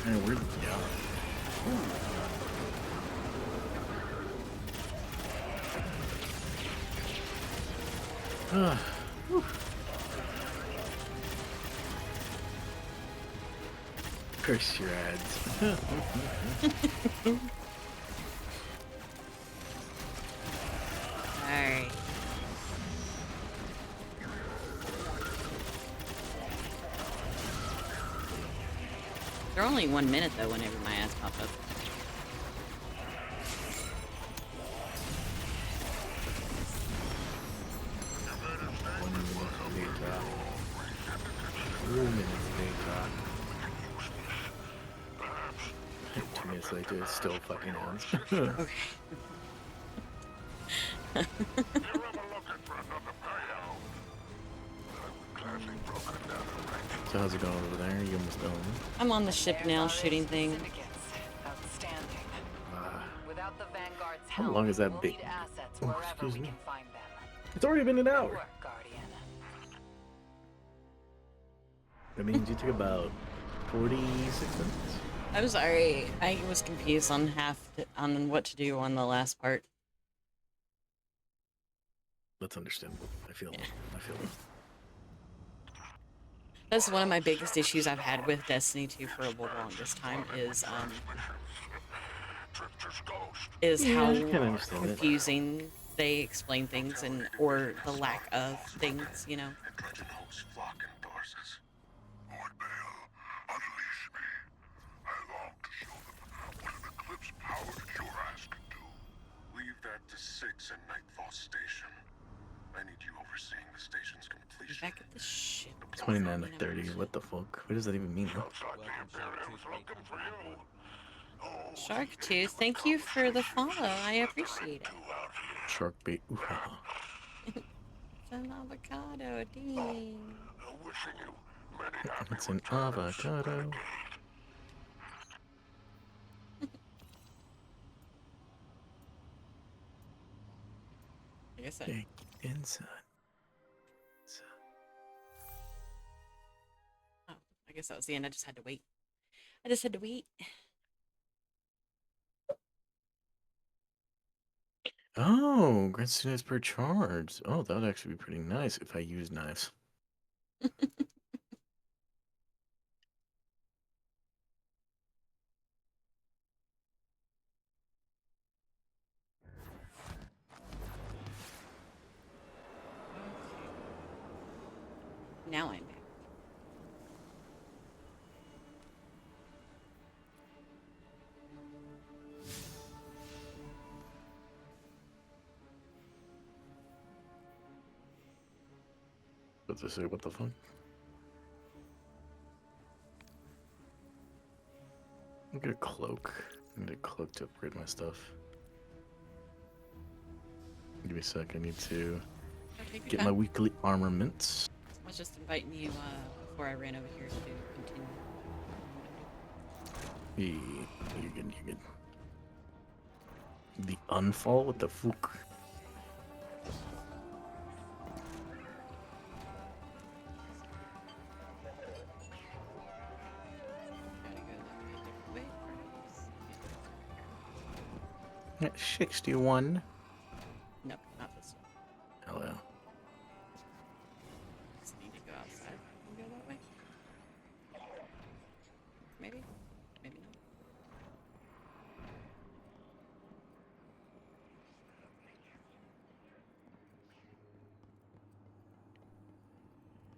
Man, we're down. Curse your ads. Alright. They're only 1 minute though whenever my ass pop up. Two minutes later, it's still fucking ends. Okay. So how's it going over there? You almost done? I'm on the ship now shooting things. Outstanding. Without the Vanguard's How help, long is that we'll big? need assets Oh, wherever excuse we me. can find them. It's already been an Good hour. work, Guardian. That means you took about 46 minutes. I'm sorry. I was confused on on what to do on the last part. That's understandable. I feel it. I feel it. That's one of my biggest issues I've had with Destiny 2 for the longest time is Yeah, how I can understand it. confusing they explain things and or the lack of things, you know. Leave that to 6 and Nightfall Station. I need you overseeing the station's completion. Back at the ship. 29 to 30. What the fuck? What does that even mean? Shark Tooth, thank you for the follow. I appreciate it. Shark bait. Ooh, haha. It's an avocado, dang. It's an avocado. I guess Okay, inside. oh, I guess that was the end. I just had to wait. I just had to wait. Oh, grants 2 knives per charge. Oh, that would actually be pretty nice if I use knives. Now I'm back. What to say? What the fuck? I get a cloak. I need a cloak to upgrade my stuff. Give me a sec. I need to Take your get time. my weekly armaments. I was just inviting you before I ran over here to continue. Yeah, you're good. You're good. The unfall with the fuck. Gotta go that different way. At 61. Nope, not this one. Hell yeah. Just need to go outside and go that way. Maybe? Maybe not.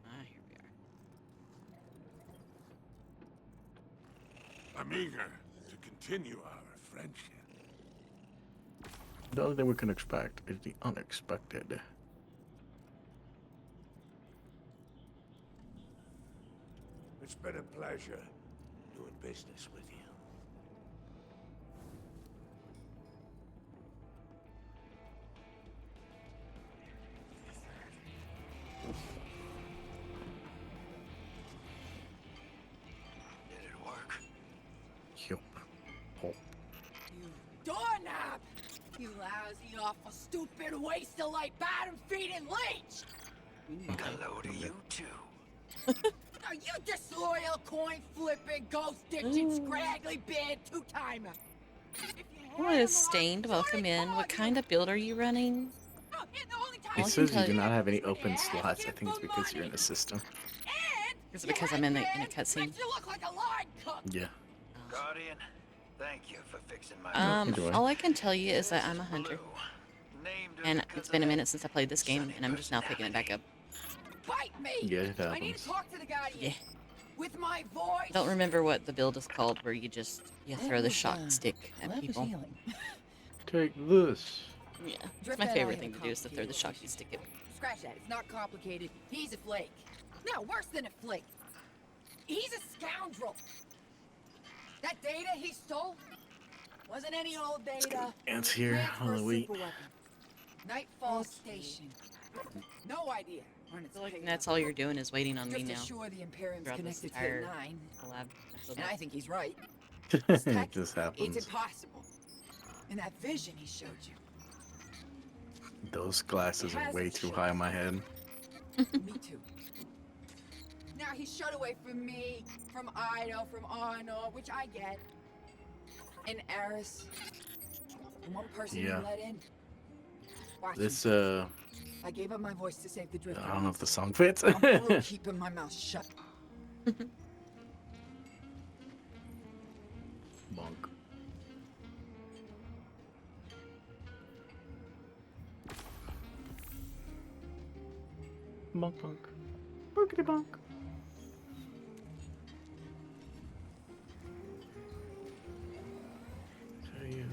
Ah, here we are. I'm eager to continue our friendship. The only thing we can expect is the unexpected. It's been a pleasure doing business with you. Did it work? Yup. Oh. You doorknob! You lousy, awful, stupid, waste of light, bottom-feeding leech! Hello to you too. Are you disloyal, coin-flipping, ghost-ditching, scraggly beard two-timer? Hello, Stained. Welcome in. What kind of build are you running? It All I can says you tell do you- not have any open slots. I think it's because you're in the system. Is it because I'm in a cutscene? You look like a line cook! Yeah. Guardian, thank you for fixing my Enjoy. All I can tell you is that I'm a hunter, Named her and because it's been a of minute since I played this game, and I'm just now picking it back up. Bite me! Yeah, it I need happens. to talk to the Guardian. Yeah. With my voice! I don't remember what the build is called, where you throw the shock stick at people. Take this. Yeah, it's Drift my that favorite I thing have to do is to throw the shock complicated stick at. Scratch that. It's not complicated. He's a flake. No, worse than a flake. He's a scoundrel. That data he stole wasn't any old data. Ants here. Transfer While I wait. superweapon. Nightfall Station. No idea. When it's I feel like picked that's up. all you're doing is waiting on me Just now. assure the Imperium's Throughout this connected to entire the 9, collab. and I think he's right. It just It's happens. impossible. In that vision he showed you. Those glasses are way too high in my head. Me too. Now he's shut away from me, from Ido, from Arno, which I get. And Eris. And one person Yeah. he let in. Watch This, him. I gave up my voice to save the Drift. I don't know if the song fits. I'm fully keeping my mouth shut. Bonk. Bonk, bonk. Bonkity bonk. So you...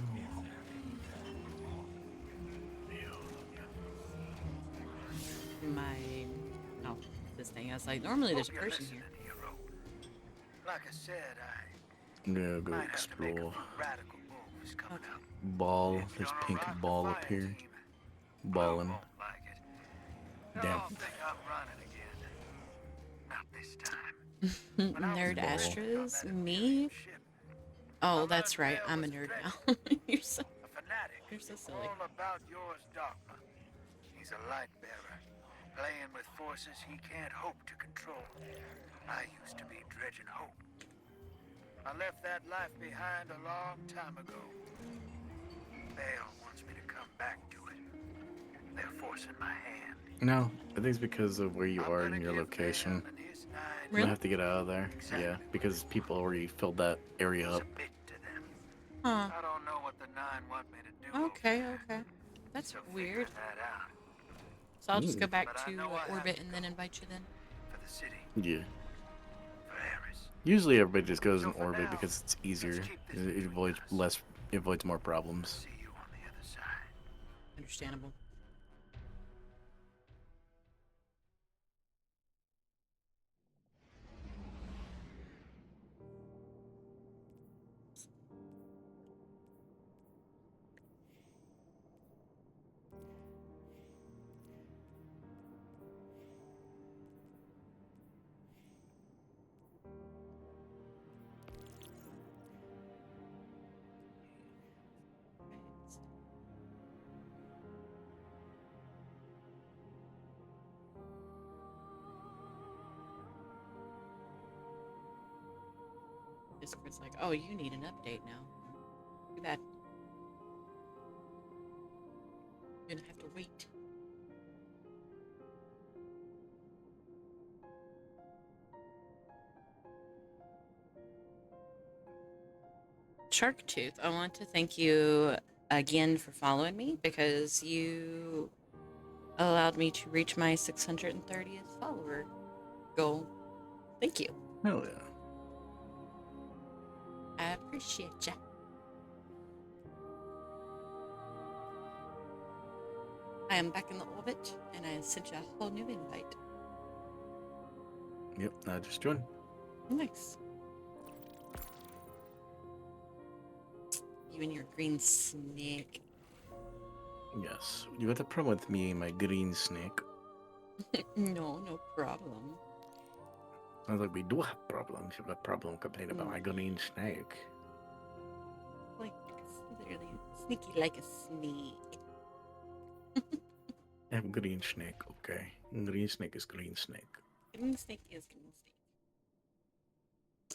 Oh, this thing. I was like, normally there's a person here. Like I said, I'm gonna go I might have to make a few explore. radical moves coming up. Ball. If There's you're pink around ball the up fire here. team, I Ballin'. won't like it. Damn. Y'all think I'm running again. Not this time. When I was Nerd born on Astros? that Me? Imperial ship, Oh, that's right. I'm a nerd now. You're so. a fanatic, You're so silly. all about yours dogma. He's a light bearer, playing with forces he can't hope to control. I used to be dredging hope. I left that life behind a long time ago. Bale wants me to come back to it. They're forcing my hand. No, I think it's because of where you I'm are gonna in your give location. Bale and his 9 You Really? have to get out of there. Yeah, because people already filled that area up. submit to them. Huh. I don't know what the 9 want me to do. Okay, over there, okay. That's so weird. figure that out. So I'll just go back But I to know I have orbit to and then invite you then. For the the city. Yeah. For Harris. Usually everybody just goes in So for orbit now, because it's easier. let's keep this It avoids between us. it avoids more problems. See you on the other side. Understandable. Discord's like, oh, you need an update now. Too bad. You're gonna have to wait. Sharktooth, I want to thank you again for following me because you allowed me to reach my 630th follower goal. Thank you. Hell yeah. I appreciate ya. I am back in the orbit, and I sent you a whole new invite. Yep, I just joined. Nice. You and your green snake. Yes. You got a problem with me, my green snake? No problem. Sounds like we do have problems. You have a problem complaining about my green snake. Like, literally sneaky like a snake. I have green snake, okay. Green snake is green snake. Green snake is green snake.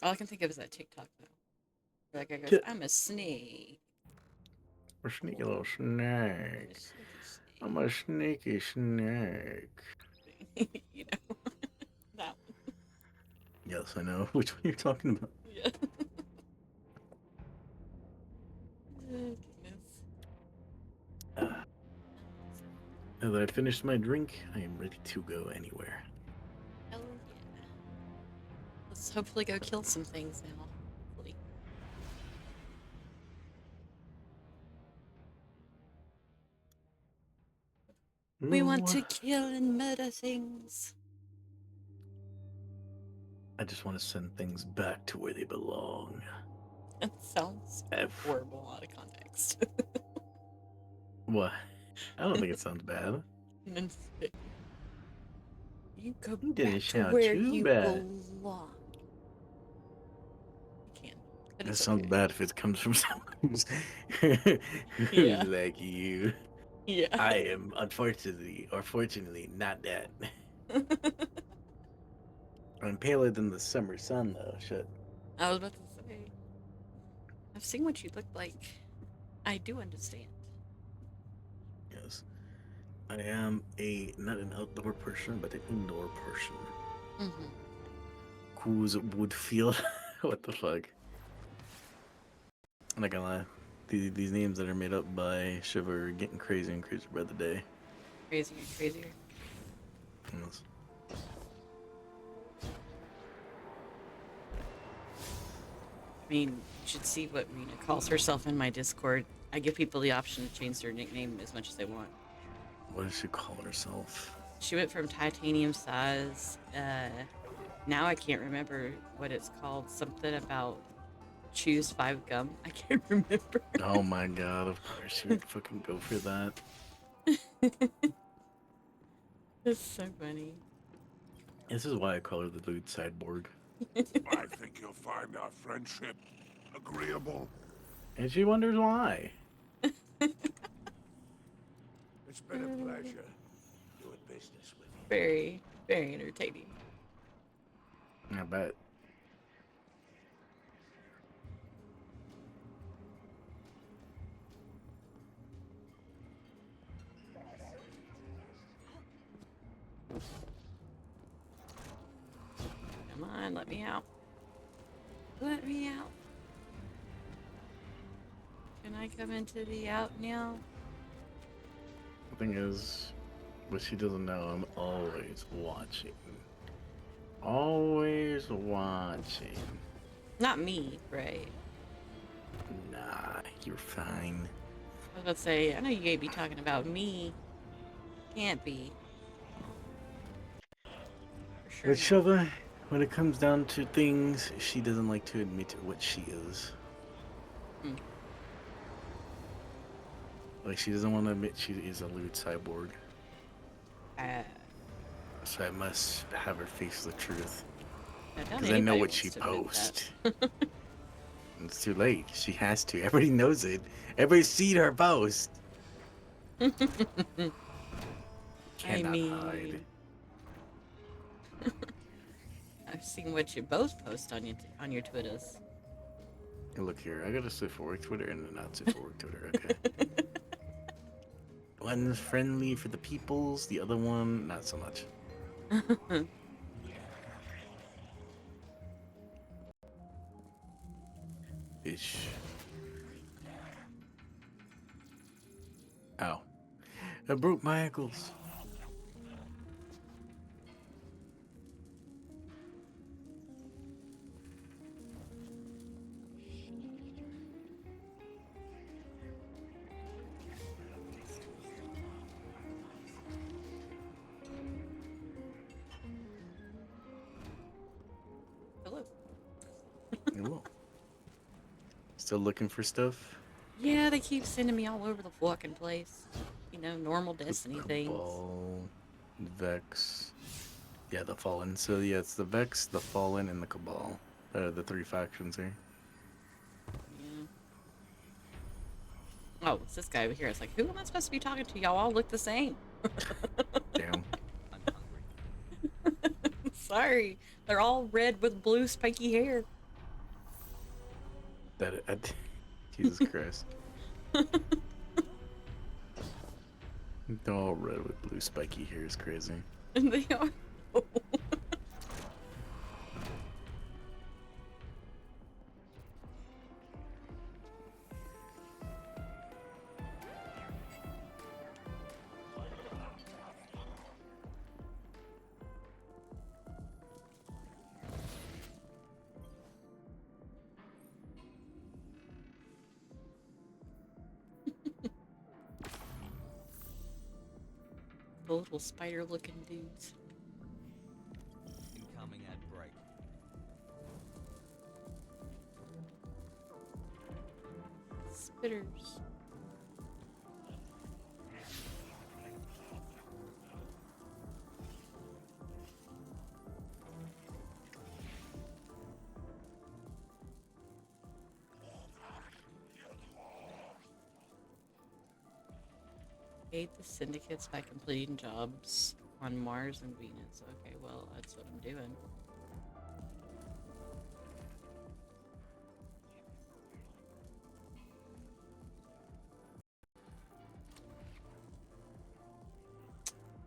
All I can think of is that TikTok, though. Where that guy goes, I'm a snake. A sneaky little snake. I'm a sneaky snake. You know, that one. Yes, I know which one you're talking about. Yeah. Oh, goodness. Now that I've finished my drink, I am ready to go anywhere. Hell yeah. Let's hopefully go kill some things now. Hopefully. We want to kill and murder things. I just want to send things back to where they belong. That sounds horrible out of context. What? I don't think it sounds bad. You go Didn't back to sound where too you bad. belong. You can. But That it's sounds okay. bad if it comes from someone who's Yeah. like you. Yeah. I am unfortunately or fortunately not that. I'm paler than the summer sun though, shit. I was about to say. I've seen what you look like. I do understand. Yes. I am not an outdoor person, but an indoor person. Mm-hmm. Who would feel what the fuck? I'm not gonna lie. These names that are made up by Shiver are getting crazier and crazier by the day. Crazier and crazier. Yes. I mean, you should see what Rena calls herself in my Discord. I give people the option to change their nickname as much as they want. What does she call herself? She went from titanium size. Now I can't remember what it's called. Something about choose 5 gum. I can't remember. Oh my god, of course you would fucking go for that. It's so funny. This is why I call her the lewd cyborg. I think you'll find our friendship agreeable. And she wonders why. It's been a pleasure doing business with you. Very, very entertaining. I bet. Come on, let me out. Let me out. Can I come into the out now? The thing is, what she doesn't know, I'm always watching. always watching. Not me, right? Nah, you're fine. I was about to say, I know you may be talking about me. Can't be. For sure. But Shova, when it comes down to things, she doesn't like to admit what she is. Like, she doesn't want to admit she is a lewd cyborg. So I must have her face the truth. Because I know what she posts. It's too late. She has to. Everybody knows it. Everybody's seen her post. Cannot hide. I've seen what you both post on your Twitters. Hey, look here, I got a safe for work Twitter and a not safe for work Twitter. Okay. One's friendly for the peoples, the other one not so much. Bitch. Ow. I broke my ankles. Hello. Hello. Still looking for stuff? Yeah, they keep sending me all over the fucking place. You know, normal Destiny things. Cabal, Vex. Yeah, the Fallen. So yeah, it's the Vex, the Fallen, and the Cabal. The three factions here. Yeah. Oh, it's this guy over here. It's like, who am I supposed to be talking to? Y'all all look the same. Damn. I'm hungry. Sorry. They're all red with blue spiky hair. Jesus Christ. They're all red with blue spiky hair is crazy. And they are. The little spider-looking dudes. Incoming ad break. Spitters. Aid the syndicates by completing jobs on Mars and Venus. Okay, well, that's what I'm doing.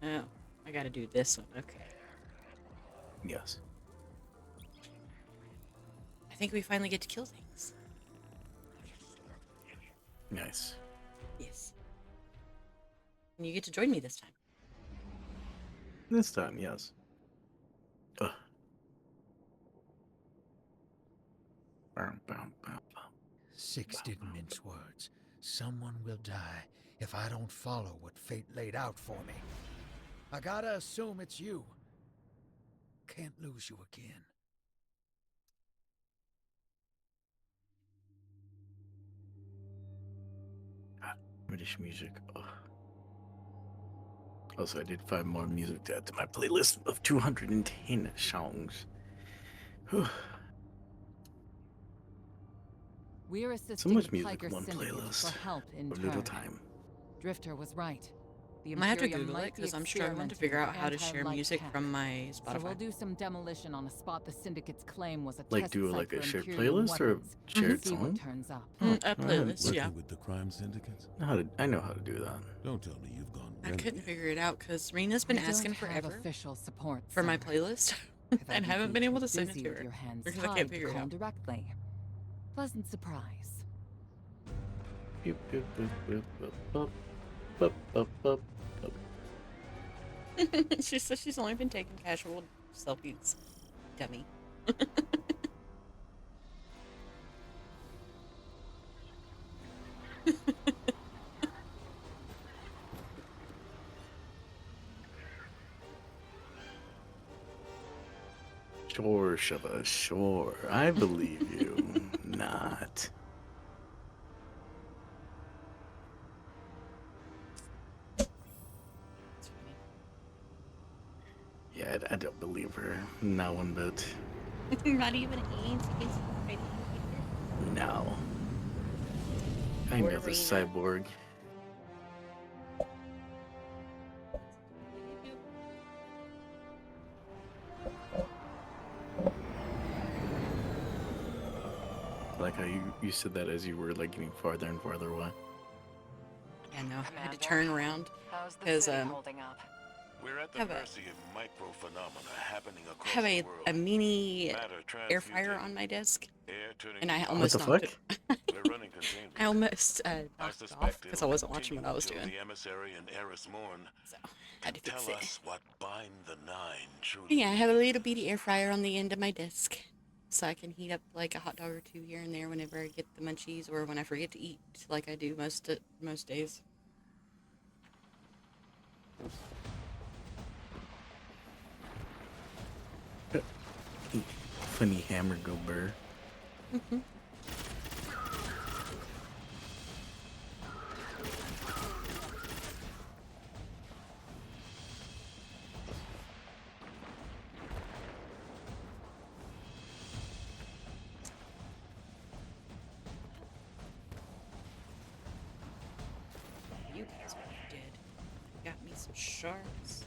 Oh, I gotta do this one. Okay. Yes. I think we finally get to kill things. Nice. Yes. And you get to join me this time. This time, yes. Ugh. 6 didn't mince words. Someone will die if I don't follow what fate laid out for me. I gotta assume it's you. Can't lose you again. British music. Ugh. Also, I did 5 more music to add to my playlist of 210 songs. We're So assisting much the music Piker in one Syndicate playlist. for help in For little turn. time. Drifter was right. The I might have to Imperium Google it might be because I'm struggling to experimenting figure with out how to share anti-light music tech. from my So Spotify. we'll do some demolition on a spot the Syndicate's claim was a Like test do site like a for shared Imperium playlist or a weapons. shared See what song? turns up. A playlist, Working yeah. with the crime syndicates? I know how to do that. Don't tell me you've gone I couldn't renegade. figure it out because Rena's been We don't asking have forever official support, for my sir. playlist If and I'd haven't be been able too to send it busy to with her your hands because I tied can't to figure it call out. directly. Pleasant surprise. Boop, boop, boop, boop, boop, boop, boop, boop, boop. She says she's only been taking casual selfies. dummy. Sure, Shiva, sure. I believe you. Not. It's funny. Yeah, I don't believe her. Not one bit. Not even Ains. No. I Or know the Rena. cyborg. I like how you said that as you were like getting farther and farther away. I know. I had to Commander, turn around. How's the 'Cause, city holding up? We're at the Have a- mercy of microphenomena happening I across have the a world. mini Matter air fryer transmutating, on my desk, air turning and I to almost the knocked fuck? it. We're running containment. I almost I knocked it off suspect because I it'll wasn't watching what I was continue doing. till the emissary and heiress mourn So had to fix tell it. us what bind the nine truly Yeah, I have a means. little bitty air fryer on the end of my desk, so I can heat up like a hot dog or two here and there whenever I get the munchies or when I forget to eat, like I do most days. Funny hammer go burr. You guys are dead. Got me some sharks.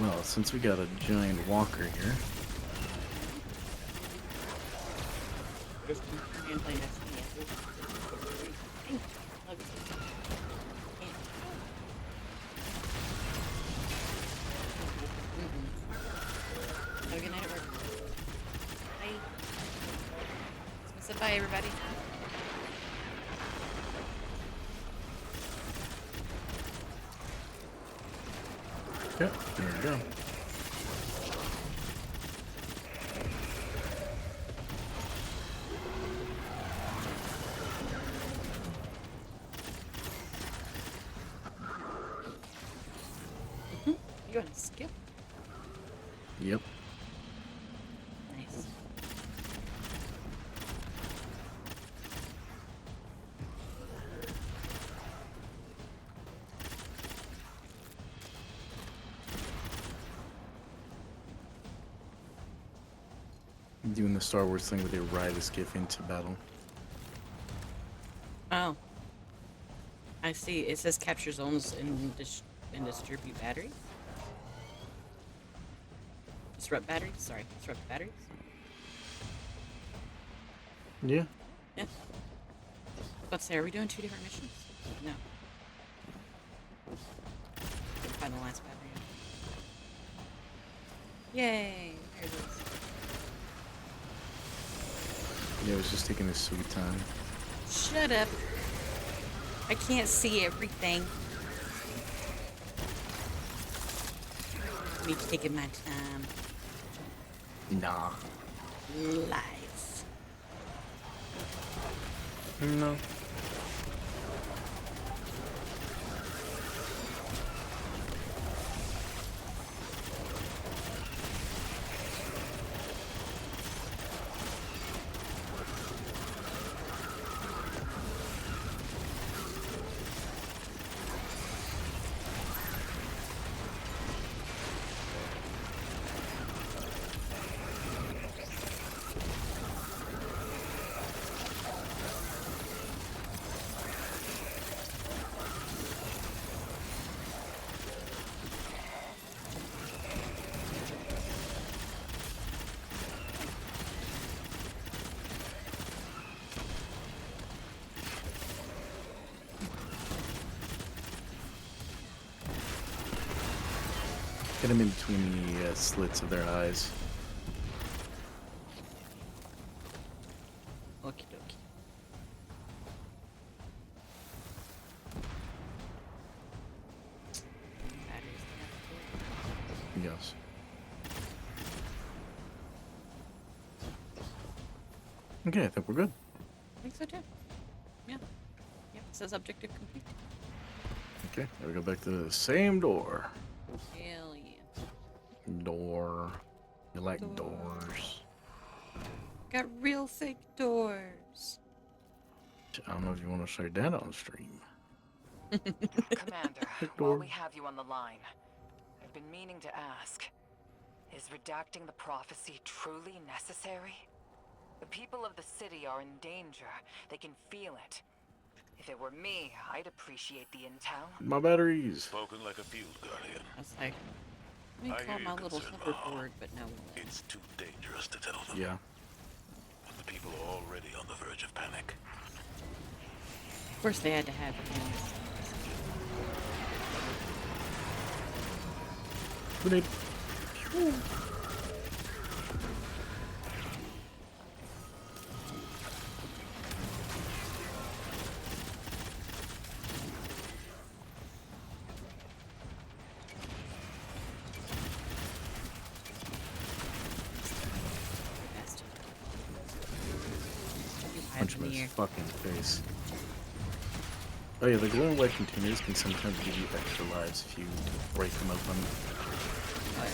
Well, since we got a giant walker here, Have a good night at work. Bye. So bye, everybody. yeah, there we go. You want to skip? Yep. Nice. Doing the Star Wars thing where they ride a skiff into battle. Oh. I see. It says capture zones and distribute batteries. Disrupt batteries? Sorry. Disrupt batteries? Yeah. Yeah. Let's say, are we doing 2 different missions? No. Find the last battery. Yay! There it is. Yeah, it was just taking his sweet time. Shut up. I can't see everything. Me taking my time. Nah. Lies. No. Hit them in between the slits of their eyes. Okie dokie. Yes. Okay, I think we're good. I think so too. Yeah. Yep. It says objective complete. Okay, gotta go back to the same door. Hell yeah. Door. You like Door. doors? Got real thick doors. I don't know if you want to say that on stream. Commander, while we have you on the line, I've been meaning to ask, is redacting the prophecy truly necessary? The people of the city are in danger. They can feel it. If it were me, I'd appreciate the intel. My batteries. Spoken like a field guardian. I was like, let me I call hear my your little concern, hoverboard, Mahal. but no. It's too dangerous to tell them. Yeah. But the people are already on the verge of panic. Of course, they had to have hands. Grenade. Bastard. Punch him in Here. his fucking face. Oh yeah, the glowing light containers can sometimes give you extra lives if you break them open. Oh, yeah.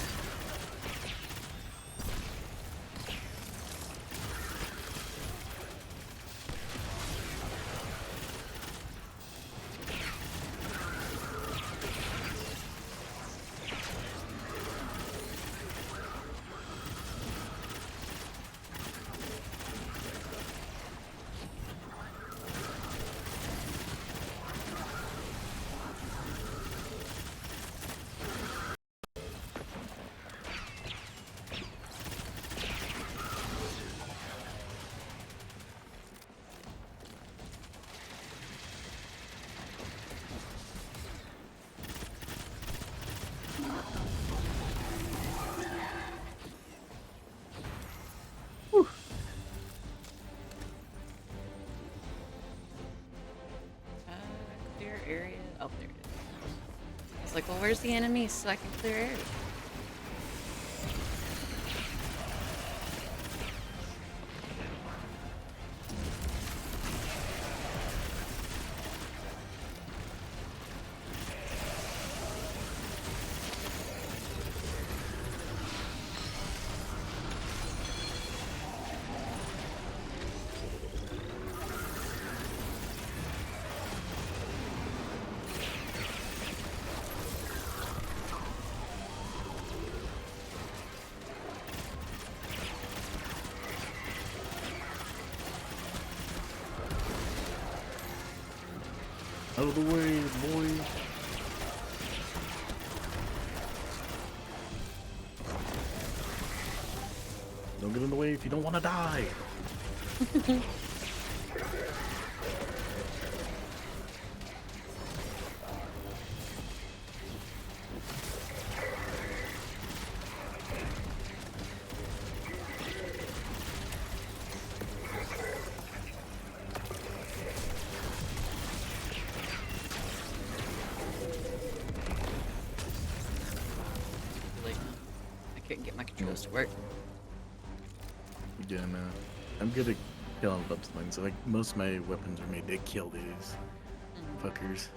Clear area. Oh, there it is. I was like, well, where's the enemy so I can clear area? Out of the way, boy. Don't get in the way if you don't want to die. Really, I couldn't get my controls to work. Yeah, no. I'm good at killing up things. Like, most of my weapons are made to kill these fuckers.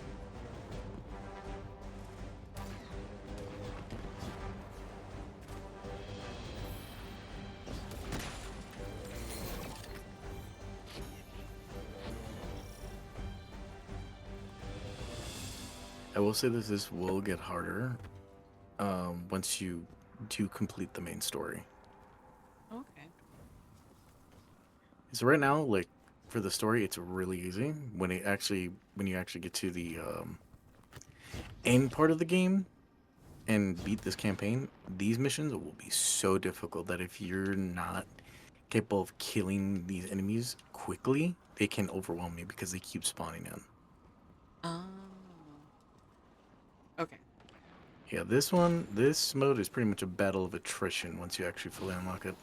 I will say this will get harder once you do complete the main story. Okay. So right now, like, for the story, it's really easy. When you actually get to the end part of the game and beat this campaign, these missions will be so difficult that if you're not capable of killing these enemies quickly, they can overwhelm you because they keep spawning in. Oh. Okay. Yeah, this mode is pretty much a battle of attrition once you actually fully unlock it.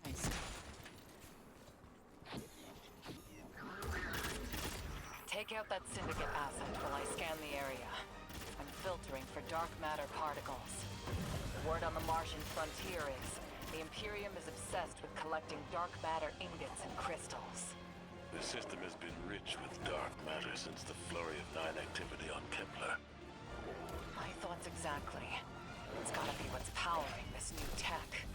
Nice. Take out that syndicate asset while I scan the area. I'm filtering for dark matter particles. The word on the Martian frontier is the Imperium is obsessed with collecting dark matter ingots and crystals. The system has been rich with dark matter since the Flurry of 9 activity on Kepler. My thoughts exactly. It's gotta be what's powering this new tech.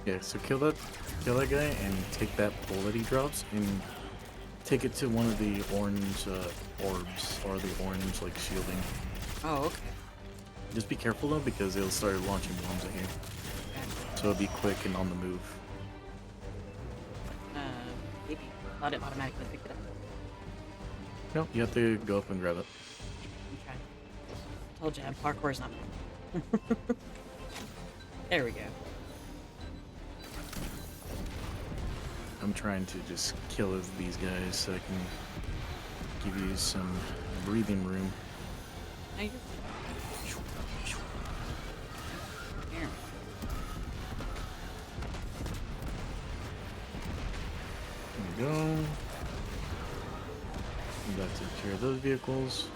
Yeah, so kill that guy and take that pole that he drops and take it to one of the orange orbs or the orange like shielding. Oh, okay. Just be careful though because it'll start launching bombs at you. So it'll be quick and on the move. Maybe. Thought it automatically picked it up. No, you have to go up and grab it. Okay. Told you, parkour's not mine. There we go. I'm trying to just kill these guys so I can give you some breathing room. Now you're... Here. There we go. We got to take care of those vehicles.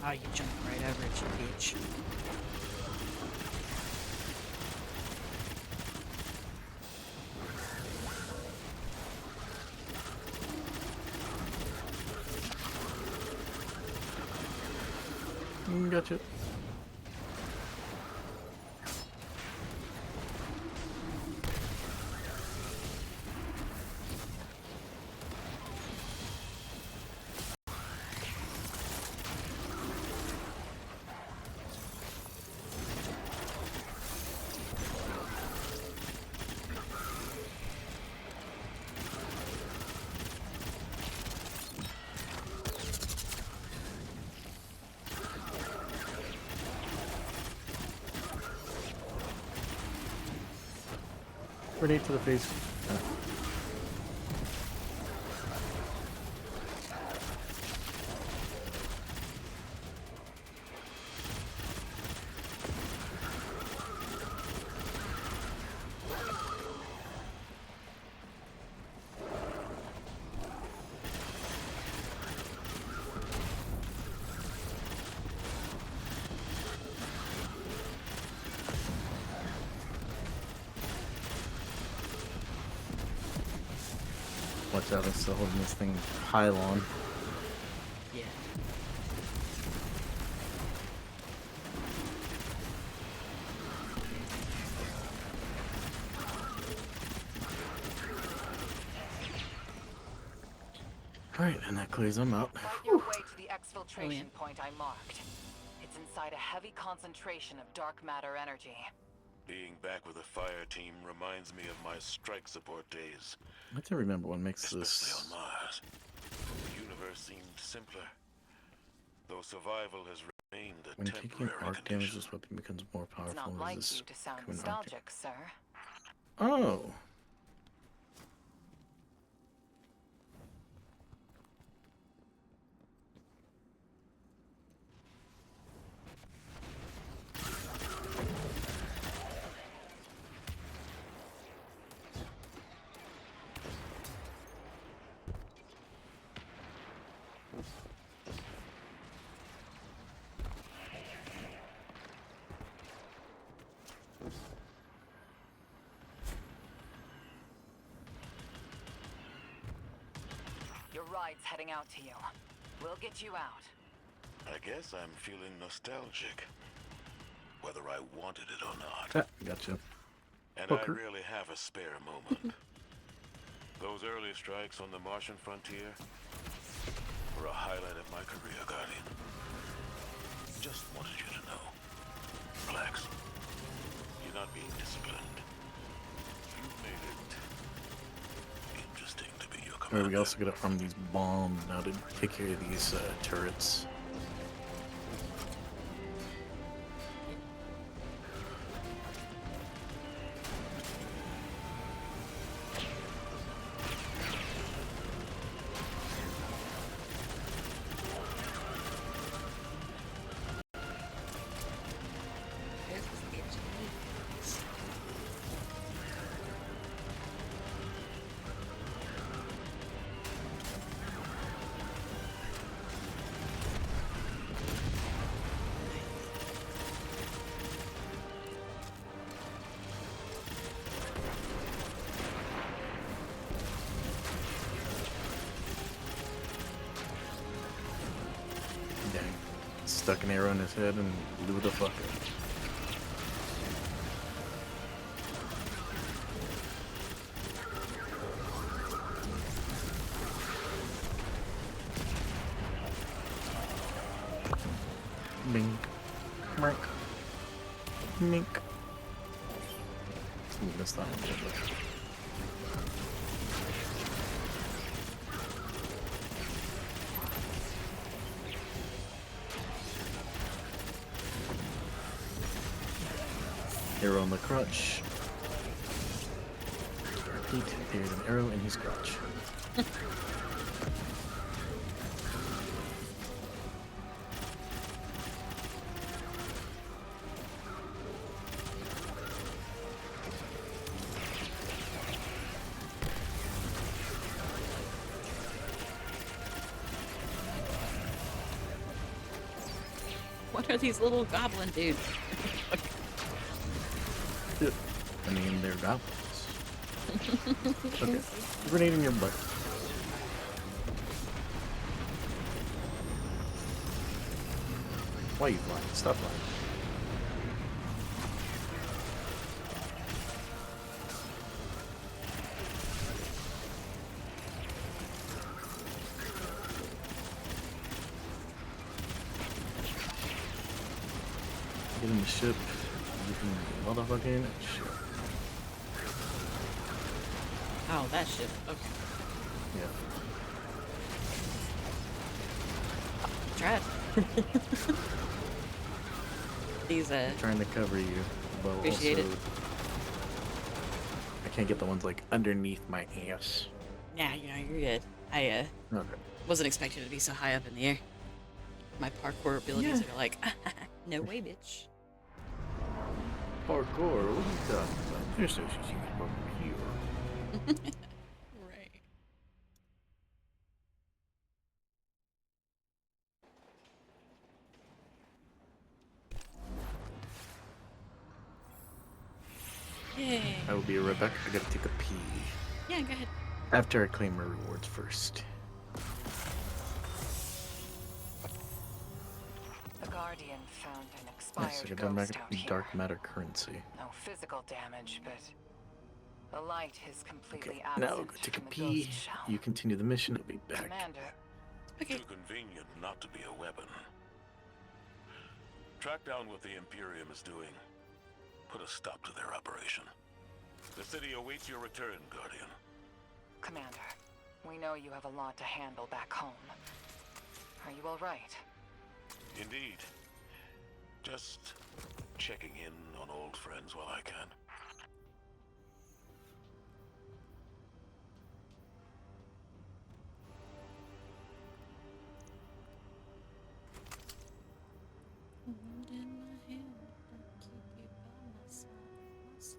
Oh, you jumped right over it, you bitch. Gotcha. Grenade to the face. Watch out, I'm still holding this thing pylon. Yeah. Alright, in that case, I'm out. Fight your way to the exfiltration point I marked. It's inside a heavy concentration of dark matter energy. Being back with the fire team reminds me of my strike support days, I have to remember what makes especially this. on Mars. The universe seemed simpler, though survival has remained a When taking temporary arc damage, condition. this weapon becomes more It's powerful. not like Resist you to sound common arc nostalgic, sir. damage. Oh. Your ride's heading out to you. We'll get you out. I guess I'm feeling nostalgic, whether I wanted it or not. Ah, gotcha. And Hooker. I really have a spare moment. Those early strikes on the Martian frontier were a highlight of my career, Guardian. Just wanted you to know. Relax. You're not being disciplined. You've made it interesting to be your commander. Alright, we also gotta arm these bombs now to take care of these turrets. Dang. Stuck an arrow in his head and blew the fuck up. Mink. Mink. Mink. Ooh, that's not one. Arrow in the crotch. Repeat, there's an arrow in his crotch. What are these little goblin dudes? I mean, they're goblins. Okay. Grenade in your butt. Why are you flying? Stop flying. Get in the ship. You can motherfucking ship. Oh, that shit. Okay. Yeah. Tried. These Trying to cover you, but Appreciate also it. I can't get the ones like underneath my ass. Nah, you're good. I Okay. wasn't expecting it to be so high up in the air. My parkour abilities are like, no way, bitch. Parkour? What are you talking about? There's no such thing as parkour here. Right. Yay. I will be right back. I gotta take a pee. Yeah, go ahead. After I claim my rewards first. The Guardian found an expired Yes, I got ghost out here. dark matter currency. No physical damage, but The light is completely Okay, now absent go take a from the pee. ghost shell. You continue the mission. I'll be back. Commander, Okay. Too convenient not to be a weapon. Track down what the Imperium is doing. Put a stop to their operation. The city awaits your return, Guardian. Commander, we know you have a lot to handle back home. Are you all right? Indeed. Just checking in on old friends while I can. Hold in my hand, I'll keep you by my side.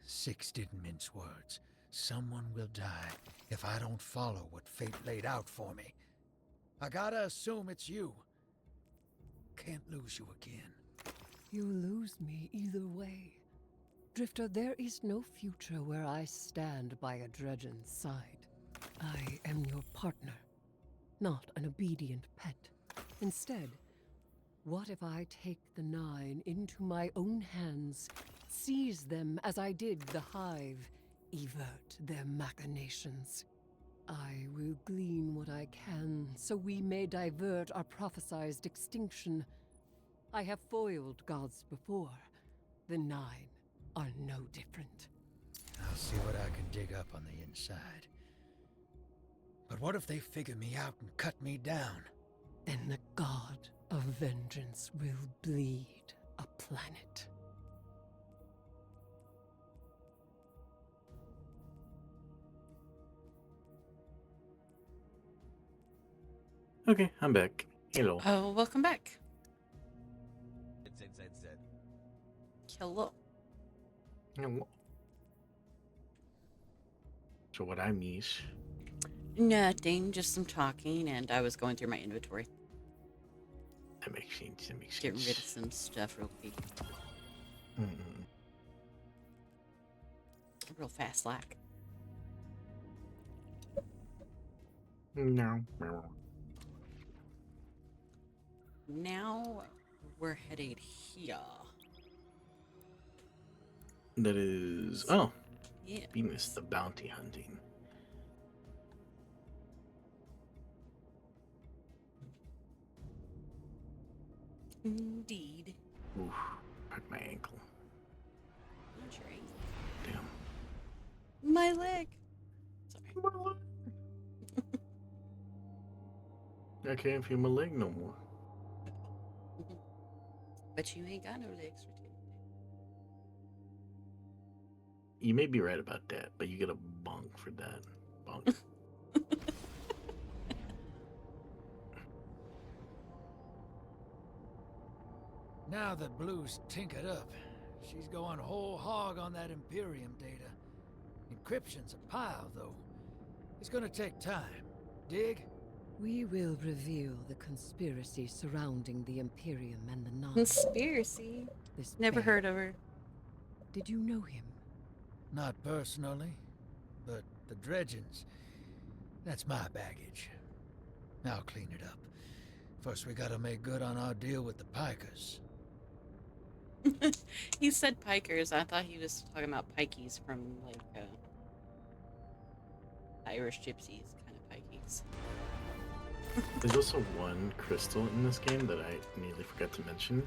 Six didn't mince words. Someone will die if I don't follow what fate laid out for me. I gotta assume it's you. Can't lose you again. You lose me either way. Drifter, there is no future where I stand by a Dredgen's side. I am your partner, not an obedient pet. Instead, what if I take the Nine into my own hands, seize them as I did the Hive, evert their machinations? I will glean what I can, so we may divert our prophesized extinction. I have foiled gods before. The Nine are no different. I'll see what I can dig up on the inside. But what if they figure me out and cut me down? Then the god of vengeance will bleed a planet. Okay, I'm back. Hello. Oh, welcome back. Z. Hello. Hello. So what I miss? Nothing, just some talking, and I was going through my inventory, That makes sense. That makes sense. getting rid of some stuff real quick, Mm-mm. real fast, like. No. Now we're headed here. That is. Oh, Yeah. Venus, the bounty hunting. Indeed. Oof, hurt my ankle. Not your ankle. Damn. My leg. Sorry. I can't feel my leg no more. But you ain't got no legs for two. You may be right about that, but you get a bonk for that. Bonk. Now that Blue's tinkered up, she's going whole hog on that Imperium data. Encryption's a pile, though. It's gonna take time. Dig? We will reveal the conspiracy surrounding the Imperium and the Nine. Conspiracy. This Never bear. heard of her. Did you know him? Not personally, but the Dredgens, that's my baggage. I'll clean it up. First, we gotta make good on our deal with the Pikers. He said pikers. I thought he was talking about pikeys from, like, Irish gypsies kind of pikeys. There's also one crystal in this game that I nearly forgot to mention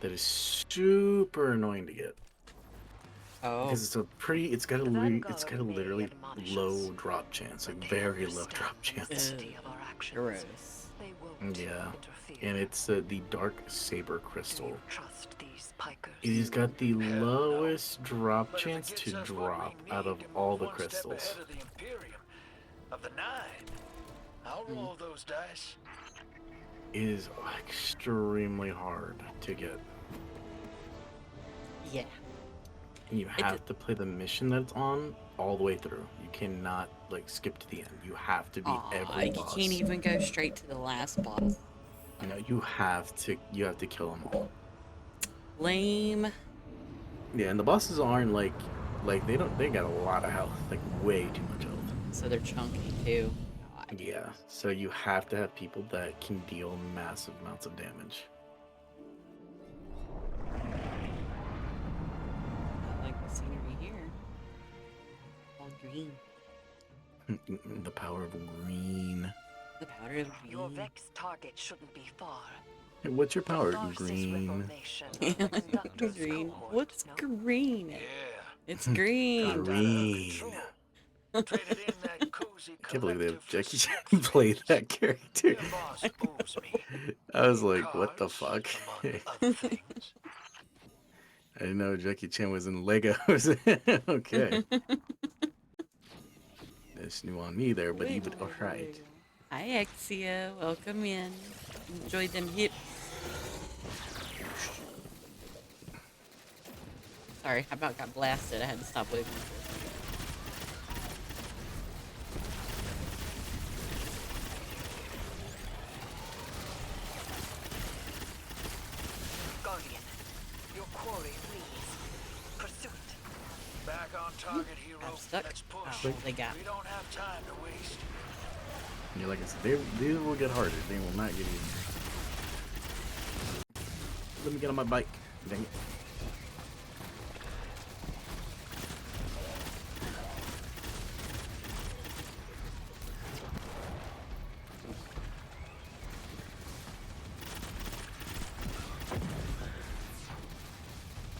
that is super annoying to get. Oh. Because it's a pretty, it's got a literally low drop chance, like very low drop chance. Gross. Yeah, and it's the dark saber crystal. It has got the lowest drop chance to drop out of all the crystals. of the 9. I'll roll those dice. It is extremely hard to get. Yeah. And you have to play the mission that it's on all the way through. You cannot like skip to the end. You have to beat every You boss. can't even go straight to the last boss. No, you have to kill them all. Lame. Yeah, and the bosses aren't like they got a lot of health, like way too much health. So they're chunky too. God. Yeah, so you have to have people that can deal massive amounts of damage. I like the scenery here. All green. The power of green. The powder of Your green. Vex target shouldn't be far. Hey, what's your power? Narcissus Green. Reformation of the conductor's Green. cohort, What's no? green? Yeah. It's green. Green. Traded in that cozy I can't believe they have collective Jackie for Chan play that character. Your boss owes me. I was like, what the Cards, fuck? among other things. I didn't know Jackie Chan was in Legos. Okay. That's new on me there, but he would alright. Hi, Exia. Welcome in. Enjoy them hips. Sorry, I about got blasted. I had to stop waving for a second. Guardian, your quarry flees. Pursuit. Back on target, hero. I'm stuck. Let's push. Oh, they got me. We don't have time to waste. Yeah, like I said, they will get harder. They will not get easier. Let me get on my bike. Dang it.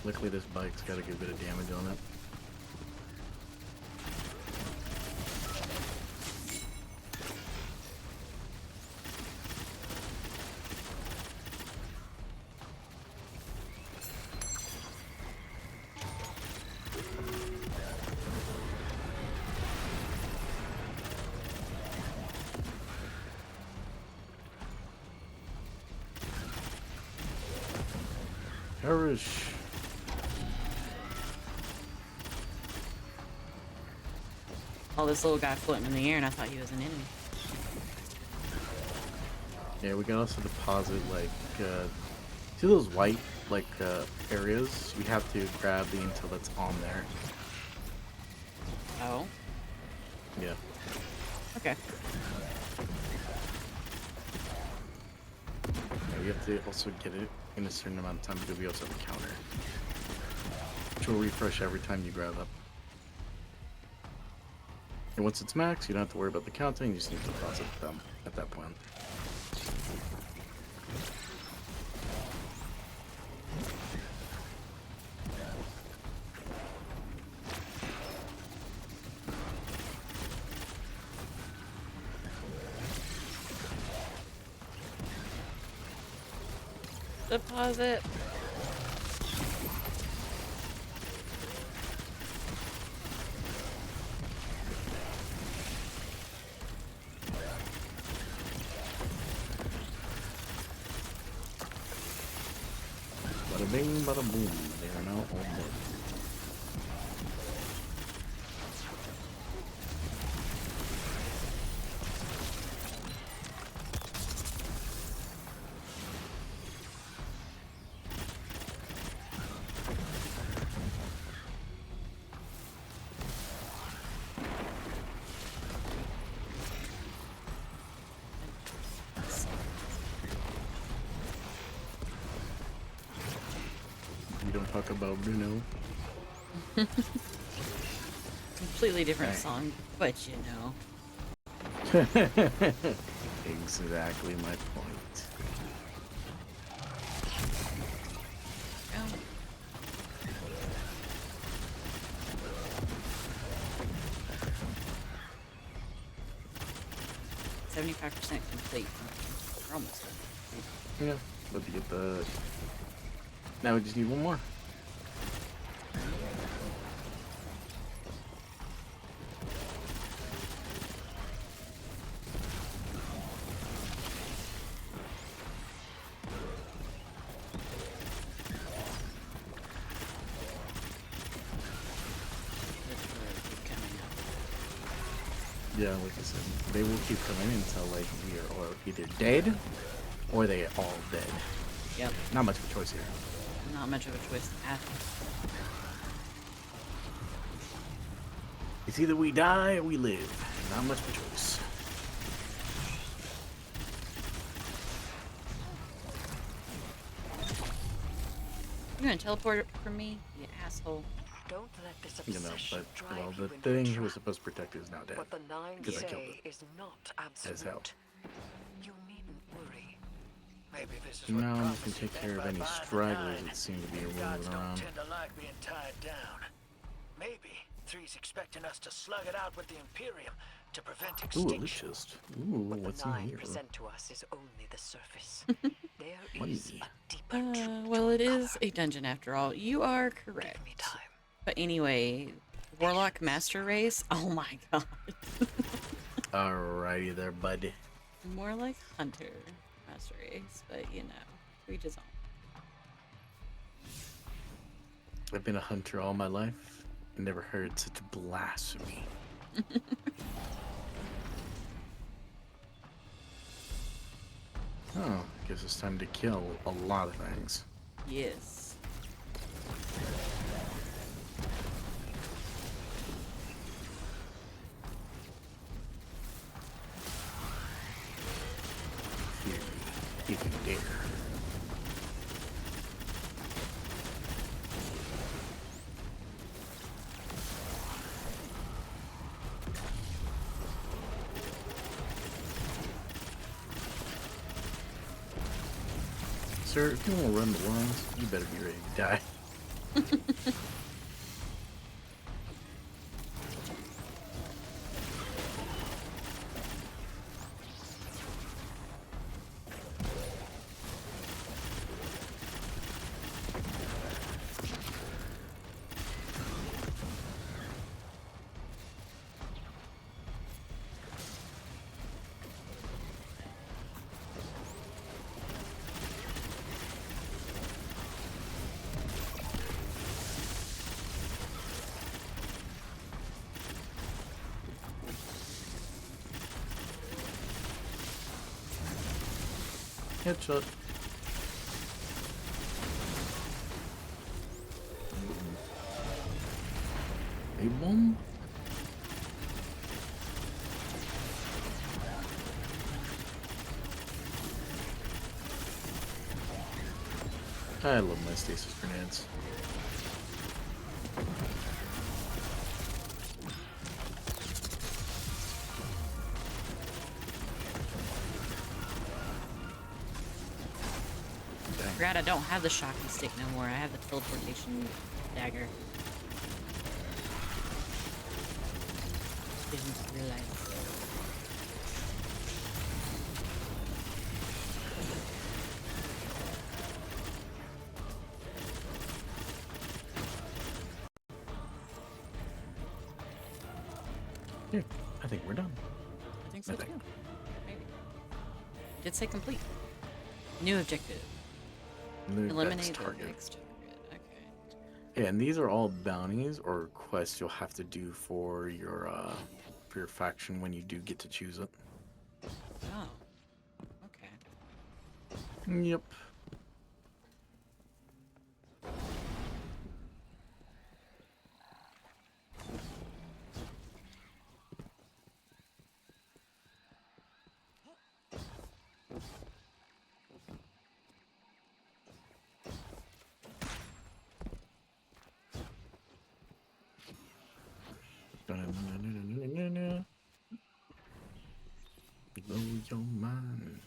Luckily this bike's got a good bit of damage on it. Perish. Oh, this little guy floating in the air, and I thought he was an enemy. Yeah, we can also deposit like see those white like areas? We have to grab the intel that's on there. Oh, Yeah. okay. Yeah, we have to also get it in a certain amount of time because we also have a counter. Which will refresh every time you grab up. And once it's max, you don't have to worry about the counting, you just need to deposit them at that point. Deposit. Bada bing, bada boom. They are now all dead. We don't talk about Bruno. Completely different Right. song, but you know. Exactly my point. Oh. $75% complete. We're almost done. Yeah, let me get the. Now we just need one more. Yeah, like I said, they will keep coming until like we are all either dead or they are all dead. Yep. Not much of a choice here. Not much of a choice at all. It's either we die or we live. Not much of a choice. You gonna teleport from me, you asshole? Don't let this You know, obsession but drive well, you the into a thing who trap. was supposed to protect you is now dead. What the Nine Because I killed say it. is not As hell. absolute. You needn't worry. Maybe this is Now what I'm just gonna prophecy take meant care of by any buying the stragglers Nine. that seem to be You rolling gods don't around. tend to like being tied down. Maybe Three's expecting us to slug it out with the Imperium to prevent Ooh, a loot extinction. chest. Ooh, What what's the in Nine here? present to us is only the surface. There is Money. a deeper truth Well, to it is uncover. a dungeon after all. You are Give correct. me time. But anyway, Warlock Master Race. Oh my god. Alrighty there, bud. More like Hunter Master Race, but you know, each his own. I've been a hunter all my life and never heard such blasphemy. Oh, guess it's time to kill a lot of things. Yes. Fear me, if you dare. Sir, if you want to run the lines, you better be ready to die. Headshot. A bomb? I love my stasis grenades. I forgot I don't have the shocking stick no more. I have the teleportation dagger. Didn't realize. Yeah, I think we're done. I think so I think. too. Maybe. Did say complete. New objective. Eliminate the target. next target. Okay. Yeah, and these are all bounties or quests you'll have to do for your faction when you do get to choose it. Oh. Okay. Yep. Blow your mind.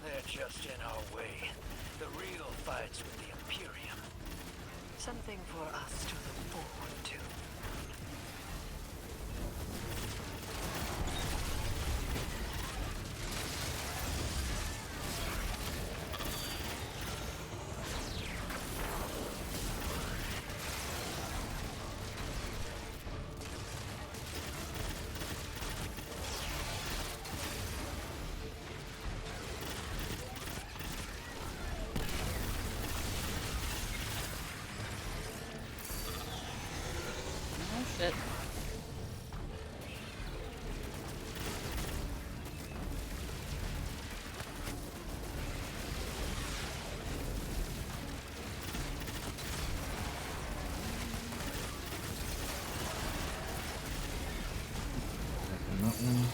They're just in our way. The real fight's with the Imperium. Something for us to look forward to. bit. And that one.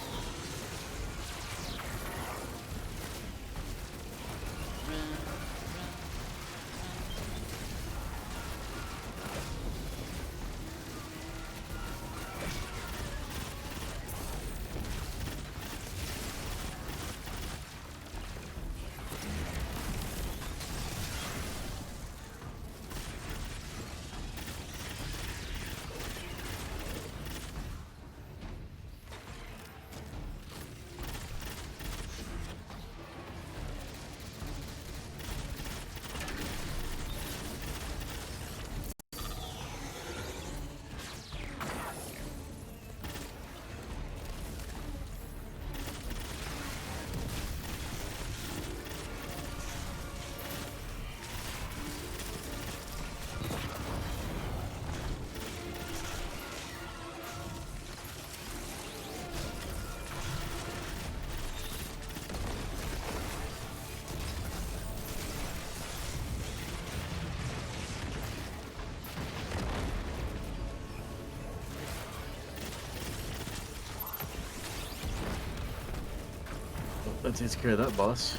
That takes care of that boss.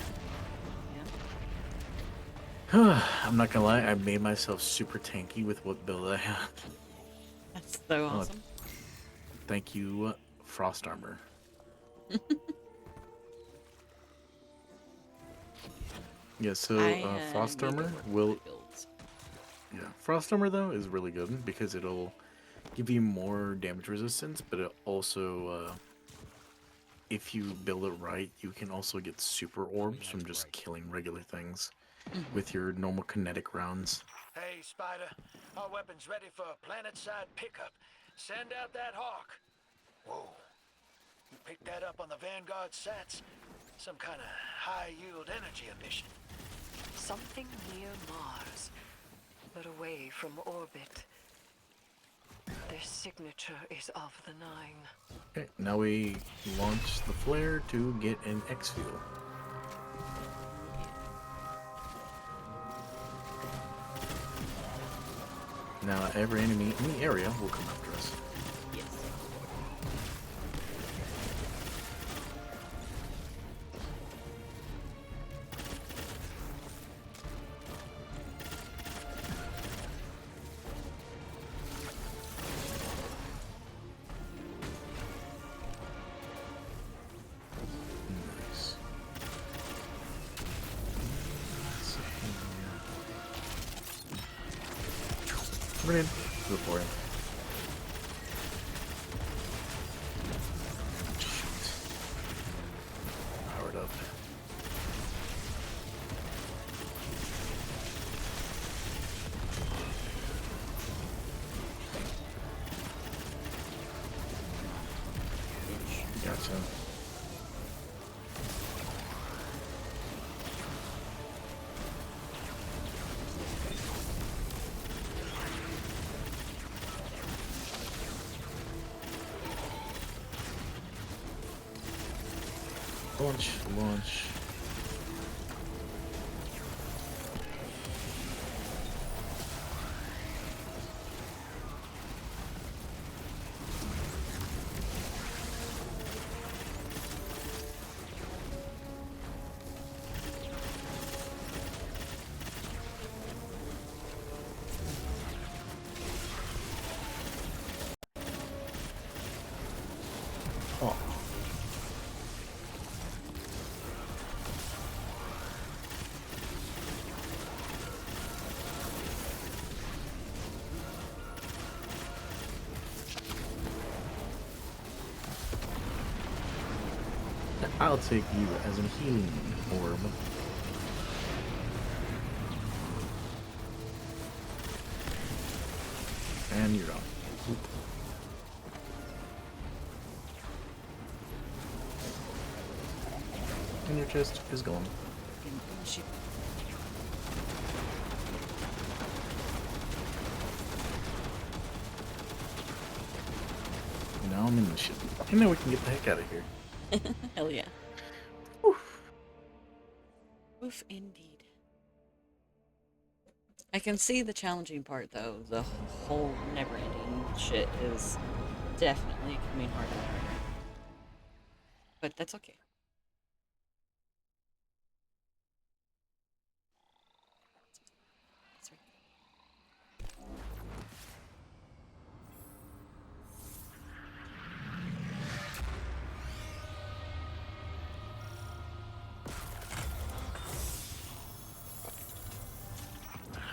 I'm not gonna lie, I made myself super tanky with what build I have. That's so awesome. Thank you, Frost Armor. Yeah, so Frost Armor will... Yeah, Frost Armor though is really good because it'll give you more damage resistance, but it also, if you build it right, you can also get super orbs from just killing regular things with your normal kinetic rounds. Hey, Spider. Our weapon's ready for a planet-side pickup. Send out that hawk. Whoa. You picked that up on the Vanguard sats? Some kind of high-yield energy emission. Something near Mars, but away from orbit. Their signature is of the Nine. Okay, now we launch the flare to get an X-Fuel. Now every enemy in the area will come after us. Yes. Nice. Come in. Go for him. Powered up. Gotcha. Launch, launch. Oh. I'll take you as a healing orb. And you're up. Oop. And your chest is gone. now I'm in the ship. And now we can get the heck out of here. Hell yeah. Oof, indeed. I can see the challenging part, though. The whole never-ending shit is definitely coming harder. But that's okay. That's right.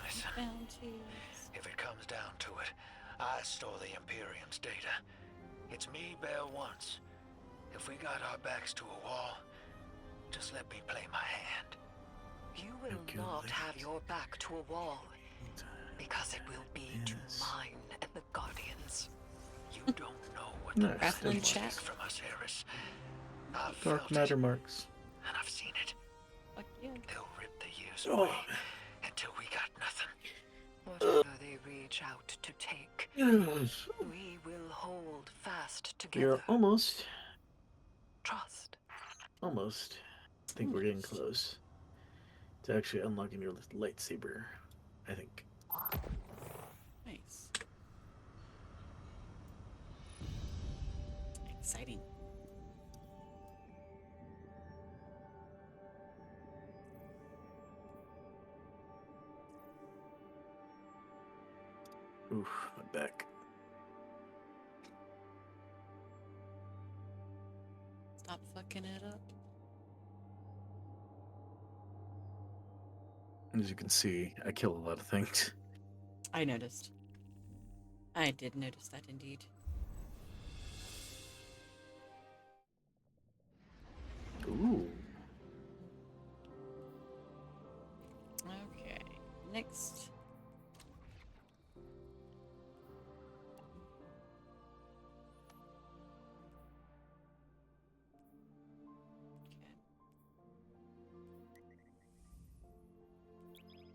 Listen, Bounties. if it comes down to it, I stole the Imperium's data. It's me, Bear, once. If we got our backs to a wall, just let me play my hand. You will not have your back to a wall, because it will be to mine and the Guardians. You don't know what the Rattling Guardians chat. take from us, Harris. I've Dark felt matter it, marks. and I've seen it. Fuck yeah. They'll rip the years Oh, away until we got nothing. Whatever they reach out to take, yes. we will hold fast We are together. almost. Trust. Almost. I think we're getting close to actually unlocking your lightsaber. I think. Nice. Exciting. Oof, my back. Stop fucking it up. As you can see, I kill a lot of things. I noticed. I did notice that indeed. Ooh. Okay, next. Okay.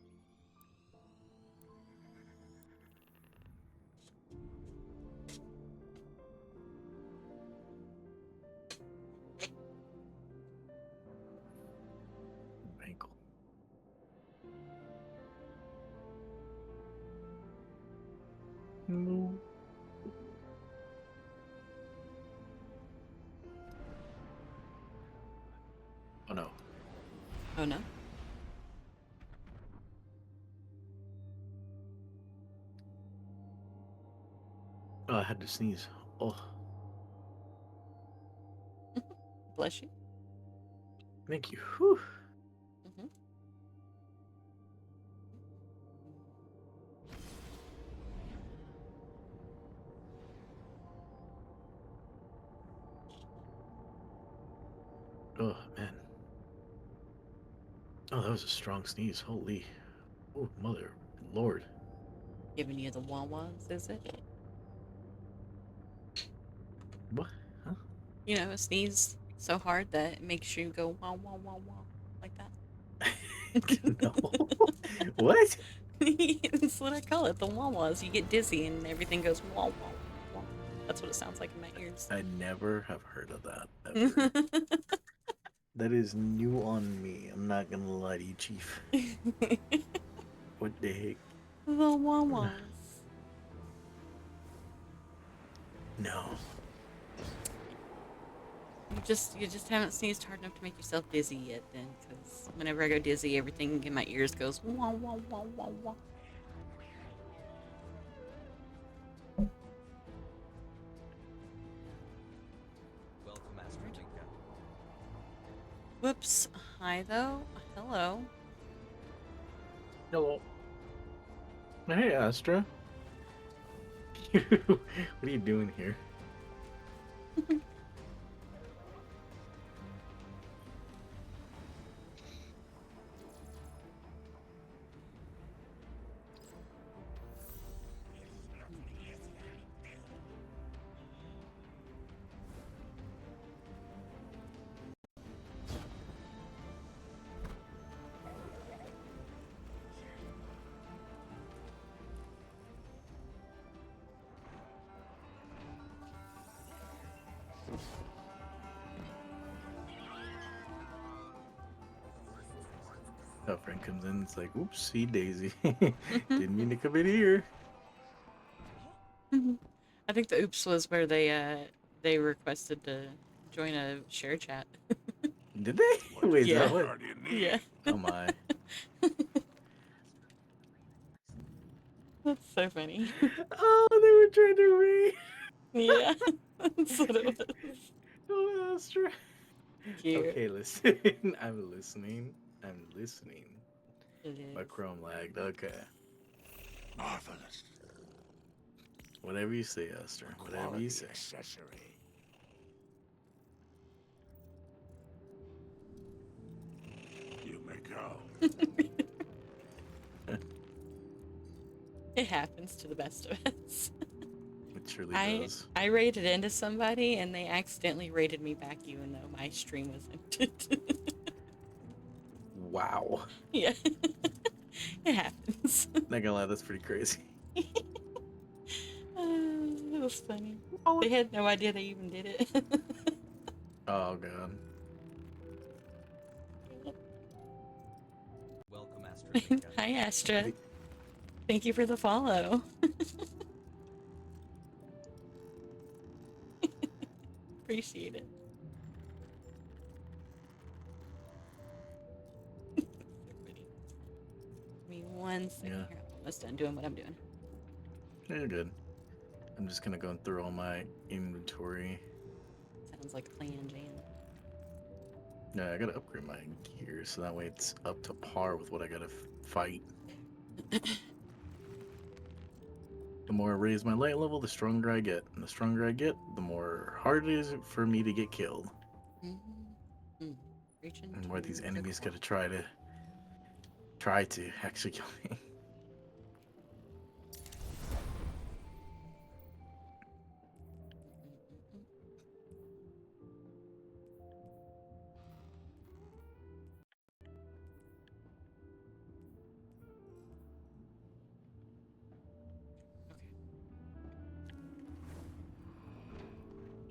Ankle. No. Oh no. Oh no. Oh, I had to sneeze. Oh, Bless you. thank you. Whew. Mm-hmm. Oh man. Oh, that was a strong sneeze. Holy. Oh, mother lord. Giving you the wah-wahs, is it? What? Huh? You know, a sneeze so hard that it makes you go wah wah wah wah like that. No. What? That's what I call it. The wah-wahs. You get dizzy and everything goes wah wah wah. That's what it sounds like in my ears. I never have heard of that ever. That is new on me. I'm not gonna lie to you, Chief. What the heck? The wah-wahs. No. You just haven't sneezed hard enough to make yourself dizzy yet, then, because whenever I go dizzy, everything in my ears goes wah wah wah wah wah. Welcome, Master Tinka. Whoops. Hi, though. Hello. Hello. Hey, Astra. What are you doing here? A friend comes in, it's like, oopsie daisy. Didn't mean to come in here. I think the oops was where they requested to join a share chat. Did they? Wait, is Yeah. that what? Yeah. Oh my. That's so funny. Oh, they were trying to read. Yeah. That's what it was. Oh, that's true. Cute. Okay, listen. I'm listening. I'm listening. It My is. Chrome lagged. Okay. Marvelous. Whatever you say, Esther. Whatever you say. Accessory. You may go. It happens to the best of us. It truly does. I raided into somebody and they accidentally raided me back even though my stream was ended. Wow. Yeah. It happens. Not gonna lie, that's pretty crazy. It was funny. They had no idea they even did it. Oh god. Welcome, Astra. Hi, Astra. Thank you for the follow. Appreciate it. So funny. Give me 1 second Yeah. here. I'm almost done doing what I'm doing. You're good. I'm just gonna go through all my inventory. Sounds like a plan, Jan. Yeah, I gotta upgrade my gear so that way it's up to par with what I gotta fight. The more I raise my light level, the stronger I get. And the stronger I get, the more hard it is for me to get killed. Reaching And where these to the enemies core. gotta try to actually kill me.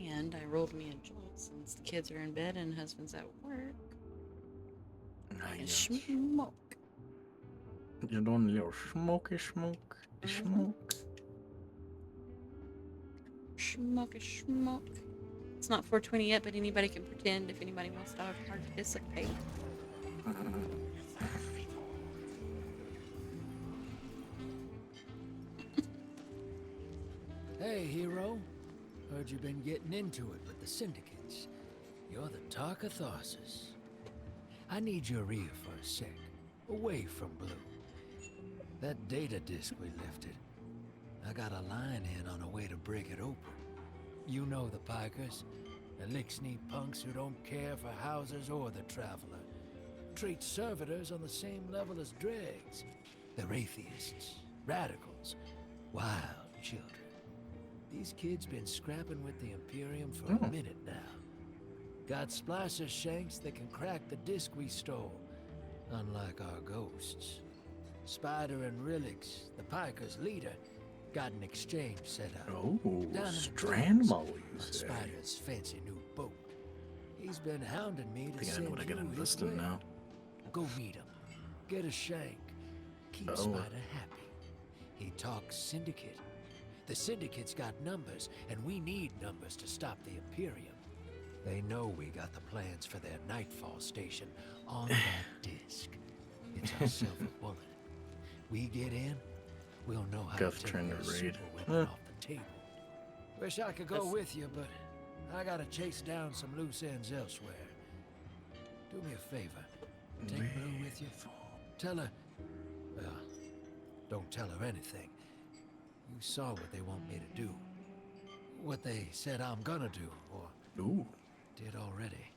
And I rolled me a joint since the kids are in bed and husband's at work. And smoke. You don't little smoke. Smoke. Smoke. It's not 420 yet, but anybody can pretend if anybody wants to participate. Hey, hero. Heard you've been getting into it with the syndicates. You're the talk of Tharsis. I need your ear for a sec, away from Blue. That data disk we lifted, I got a line in on a way to break it open. You know the Pikers, the lick-sneak punks who don't care for houses or the traveler. Treat servitors on the same level as dregs. They're atheists, radicals, wild children. These kids been scrapping with the Imperium for a minute now. Got splicer shanks that can crack the disc we stole, unlike our ghosts. Spider and Rilix, the Pikers' leader, got an exchange set up. Oh, down in the Strandmo, dunes you on say? Spider's fancy new boat. He's been hounding me I to think I send know what I gotta you his invest in way. now. Go meet him. Get a shank. Keep Oh. Spider happy. He talks syndicate. The syndicate's got numbers, and we need numbers to stop the Imperium. They know we got the plans for their Nightfall station on that disc. It's our silver bullet. We get in, we'll know how Guff to take trying to their raid. super weapon off the table. Wish I could go with you, but I gotta chase down some loose ends elsewhere. Do me a favor. Take Blue with you. Tell her... Well, don't tell her anything. You saw what they want me to do. What they said I'm gonna do, or Ooh. did already.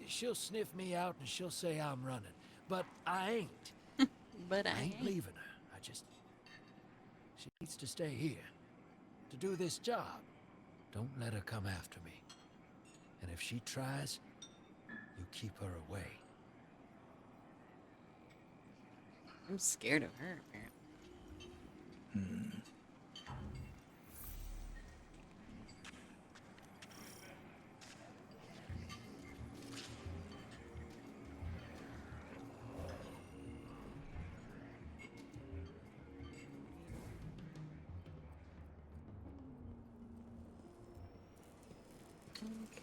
She'll sniff me out and she'll say I'm running. But I ain't. But I ain't leaving her. She needs to stay here. To do this job. Don't let her come after me. And if she tries, you keep her away. I'm scared of her, apparently. Okay.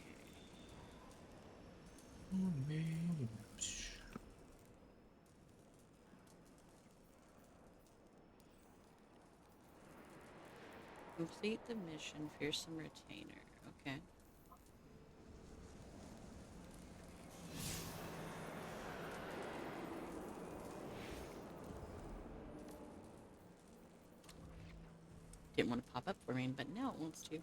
Complete the mission, fearsome retainer. Okay. Didn't want to pop up for me, but now it wants to.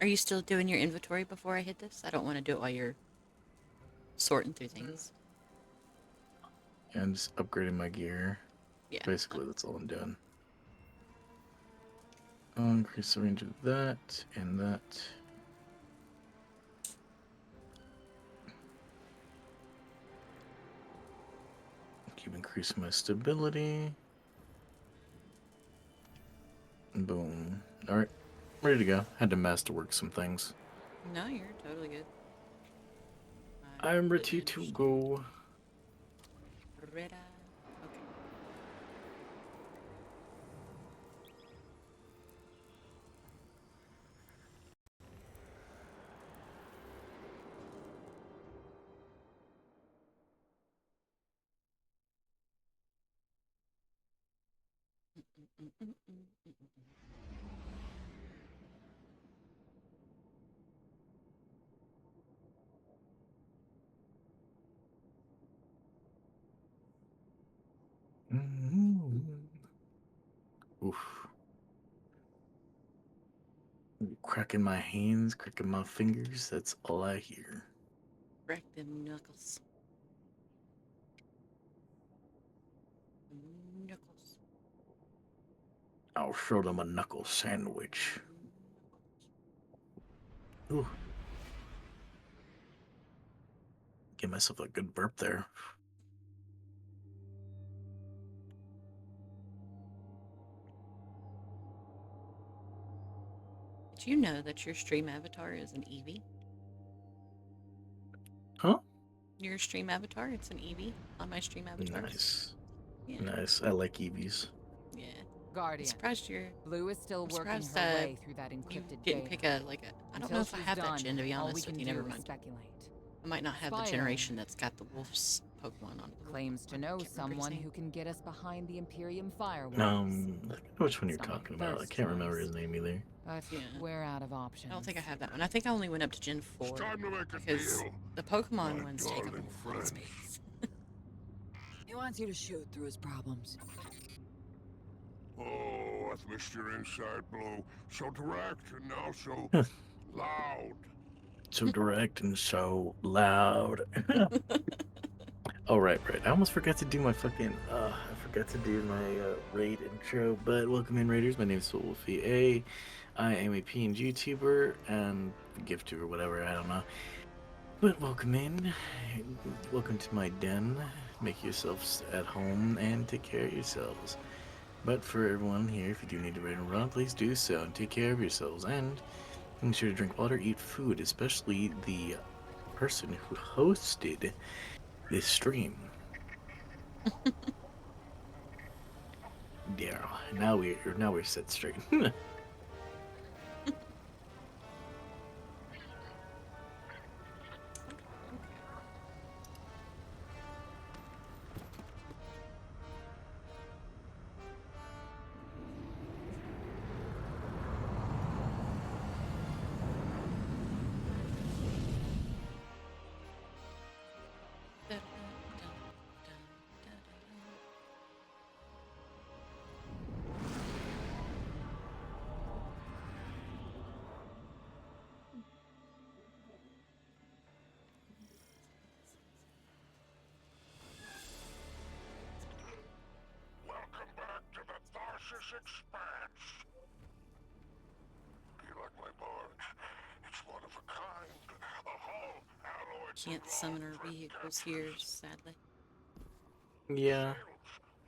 Are you still doing your inventory before I hit this? I don't want to do it while you're sorting through things. Yeah, I'm just upgrading my gear. Yeah. Basically, that's all I'm doing. I'll increase the range of that and that. Keep increasing my stability. Boom. Alright. Ready to go. Had to masterwork some things. No, you're totally good. I'm ready to go. Ready. Okay. Oof. Cracking my hands, cracking my fingers, that's all I hear. Crack them knuckles. Knuckles. I'll show them a knuckle sandwich. Ooh. Give myself a good burp there. Did you know that your stream avatar is an Eevee? Huh? Your stream avatar, it's an Eevee on my stream avatar. Nice. Yeah. Nice. I like Eevees. Yeah. Guardian. I'm surprised you're. Blue is still working surprised her way through that you encrypted didn't data. pick a like a. I don't know if I have that gen, to be all we honest can with you. do Never is mind. speculate. I might not have the Spire generation that's got the wolf's Pokemon on it. claims to know Can't remember his someone name. who can get us behind the Imperium firewalls. I know which one you're Someone talking about. I first can't remember his choice. name either. But Yeah. we're out of options. I don't think I have that one. I think I only went up to Gen 4 It's time to make a because deal, the Pokemon my ones take up darling a lot of friend. space. He wants you to shoot through his problems. Oh, I've missed your inside blow. So direct and now so loud. So direct and so loud. Oh, right. I almost forgot to do my fucking, I forgot to do my raid intro, but welcome in, Raiders. My name is Wolfie A. I am a PNG YouTuber and gift or whatever, I don't know. But welcome in. Welcome to my den. Make yourselves at home and take care of yourselves. But for everyone here, if you do need to raid and run, please do so and take care of yourselves. And make sure to drink water, eat food, especially the person who hosted this stream. Yeah, now we're set straight. Welcome back to the Tharsis Expanse. Do you like my barge? It's one of a kind. A hull alloyed. Can't summon our vehicles here, sadly. Yeah.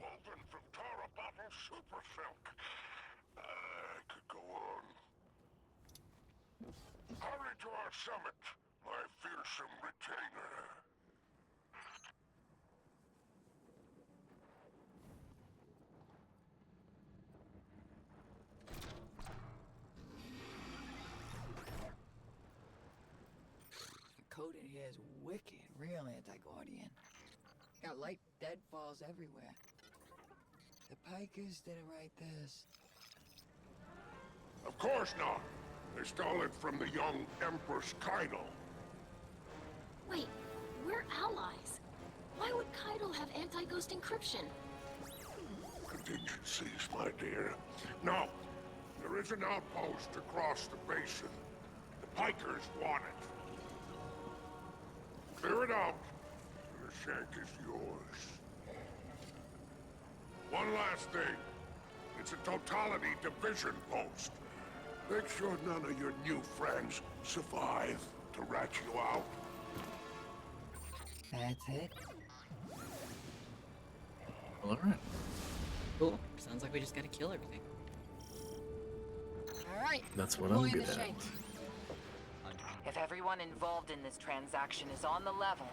Woven from Tara bottle super silk. I could go on. Hurry to our summit, my fearsome retainer. here is wicked, real anti-Guardian. Got light deadfalls everywhere. The Pikers didn't write this. Of course not. They stole it from the young Empress Keitel. Wait, we're allies. Why would Keitel have anti-ghost encryption? Contingencies, my dear. No, there is an outpost across the basin. The Pikers want it. Clear it out, and the shank is yours. One last thing. It's a totality division post. Make sure none of your new friends survive to rat you out. That's it. All right. Cool. Sounds like we just gotta kill everything. All right. That's what I'm deploying good the at. shank. If everyone involved in this transaction is on the level,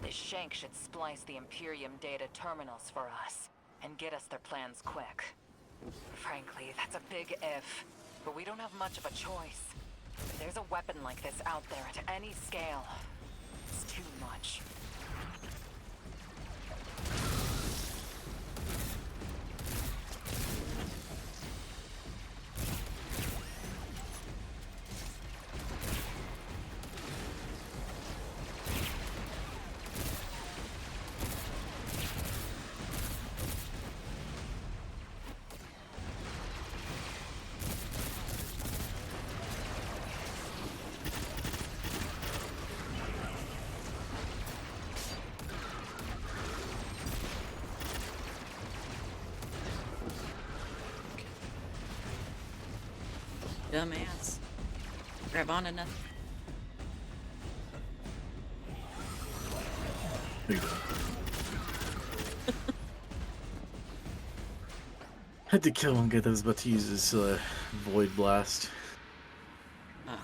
this shank should splice the Imperium data terminals for us and get us their plans quick. Frankly, that's a big if, but we don't have much of a choice. If there's a weapon like this out there at any scale, it's too much. Dumbass. Grab on to nothing. There you go. Had to kill one guy that was about to use his void blast. Ah.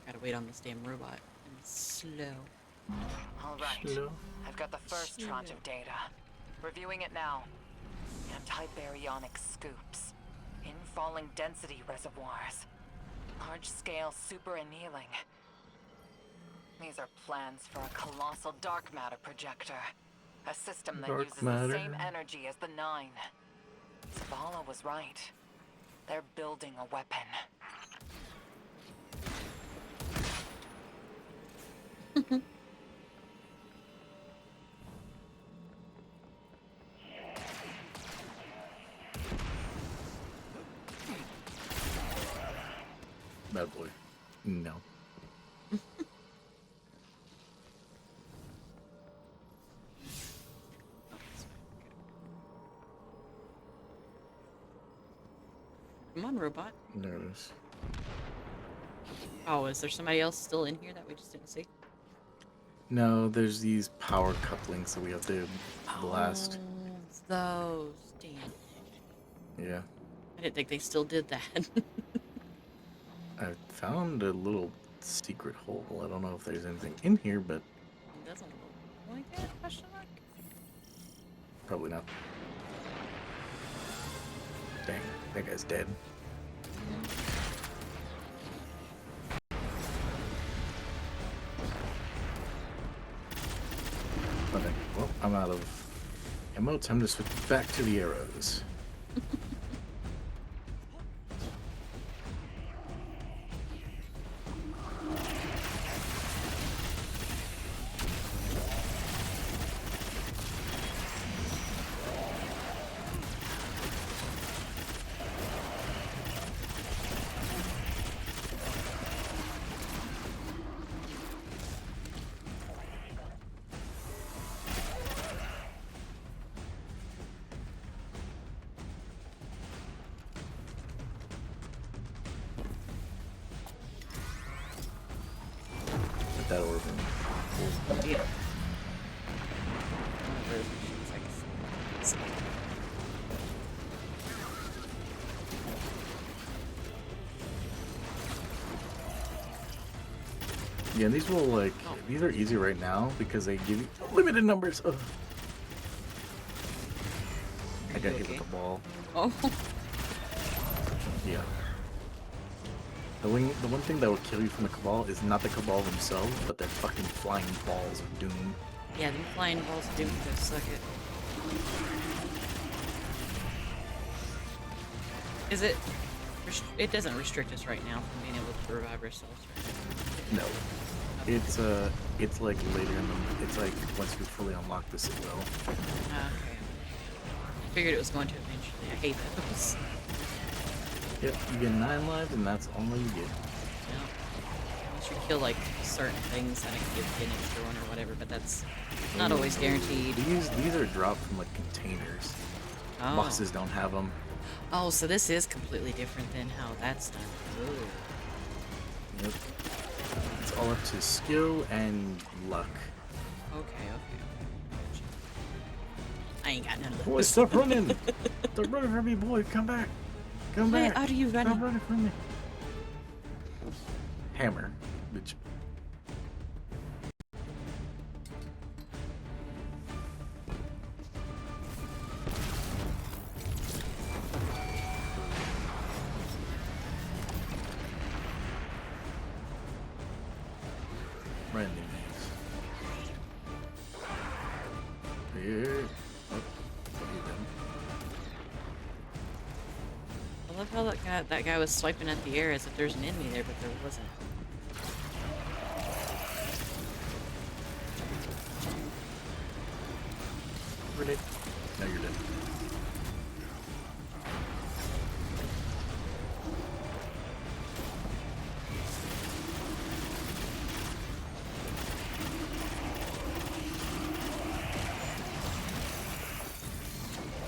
Gotta wait on this damn robot. And it's slow. All right. Slow. I've got the first tranche of data. Reviewing it now. Anti-baryonic scoops. In-falling density reservoirs. Large-scale super annealing. These are plans for a colossal dark matter projector. A system that Dark uses matter. the same energy as the Nine. Zavala was right. They're building a weapon. Bad boy. No. Come on, robot. There it is. Oh, is there somebody else still in here that we just didn't see? No, there's these power couplings that we have to blast. Oh, it's those. Damn. Yeah. I didn't think they still did that. I found a little secret hole. I don't know if there's anything in here, but It doesn't look like it? Question mark? probably not. Dang, that guy's dead. Okay, well, I'm out of ammo. Time to switch back to the arrows. Get that orb in. Yeah. One of those machines, I guess. Yeah, these will like these are easy right now because they give you limited numbers of. I got hit with the ball. Oh. Yeah. The one thing that will kill you from the Cabal is not the Cabal themselves, but their fucking flying balls of doom. Yeah, them flying balls of doom go suck it. Is it? It doesn't restrict us right now from being able to revive ourselves, right? No. It's like later in the... It's like once we fully unlock the Citadel. Okay. I figured it was going to eventually. I hate those. Yep, you get 9 lives, and that's all you get. Yeah. Once you kill, like, certain things, then it can give an extra one or whatever, but that's not always guaranteed. These are dropped from, like, containers. Oh. Bosses don't have them. Oh, so this is completely different than how that's done. Ooh. Yep. It's all up to skill and luck. Okay. I ain't got none of those. Boy, stop running! Stop running from me, boy! Come back! Come back! How do you run? Stop running from me! Hammer, bitch. Right in the knees. Here. Oh, you done. I love how that guy was swiping at the air as if there's an enemy there, but there wasn't. We're dead. No, you're dead.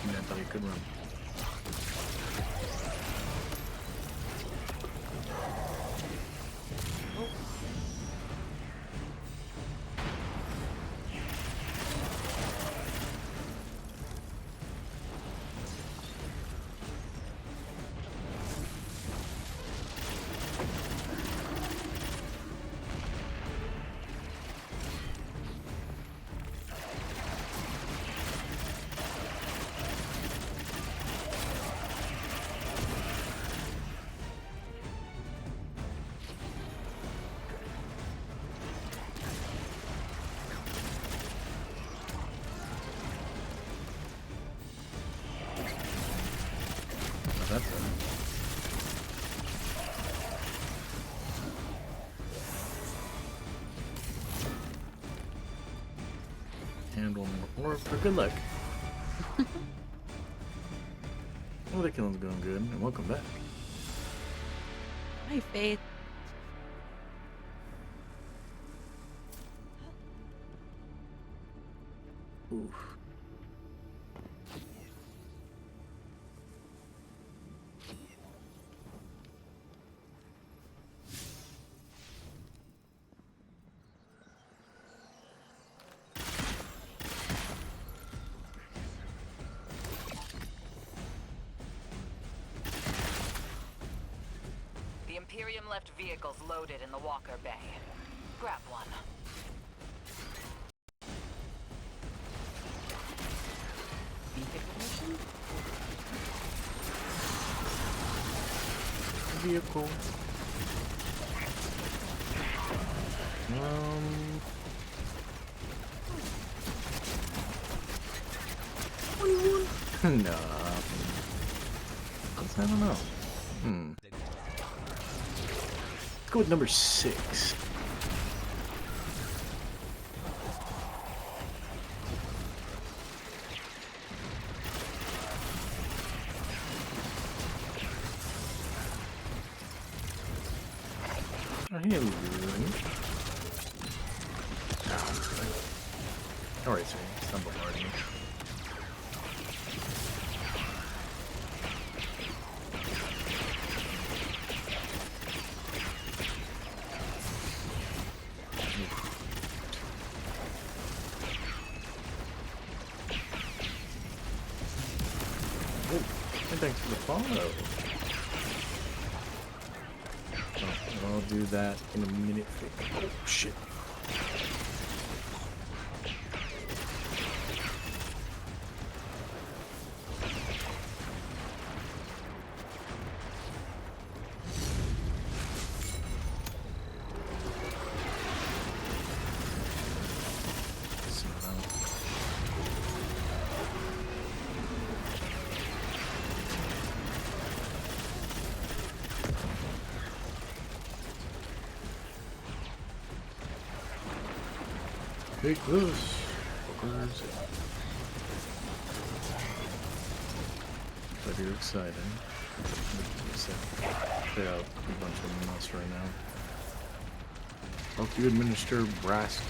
Man, I thought you could run. That's it. And one more orb for good luck. Well, the killing's going good, and welcome back. Hi, Faith. Oof. The Imperium left vehicles loaded in the Walker Bay. Grab one. Vehicle. No. I don't know. Let's go with number 6. Hello. Alright, so stumble hard. Oh, and thanks for the follow. I'll do that in a minute. Oh, shit. Take this. Fuckers. But you're excited. Put out a bunch of mess right now. Help you administer Brask.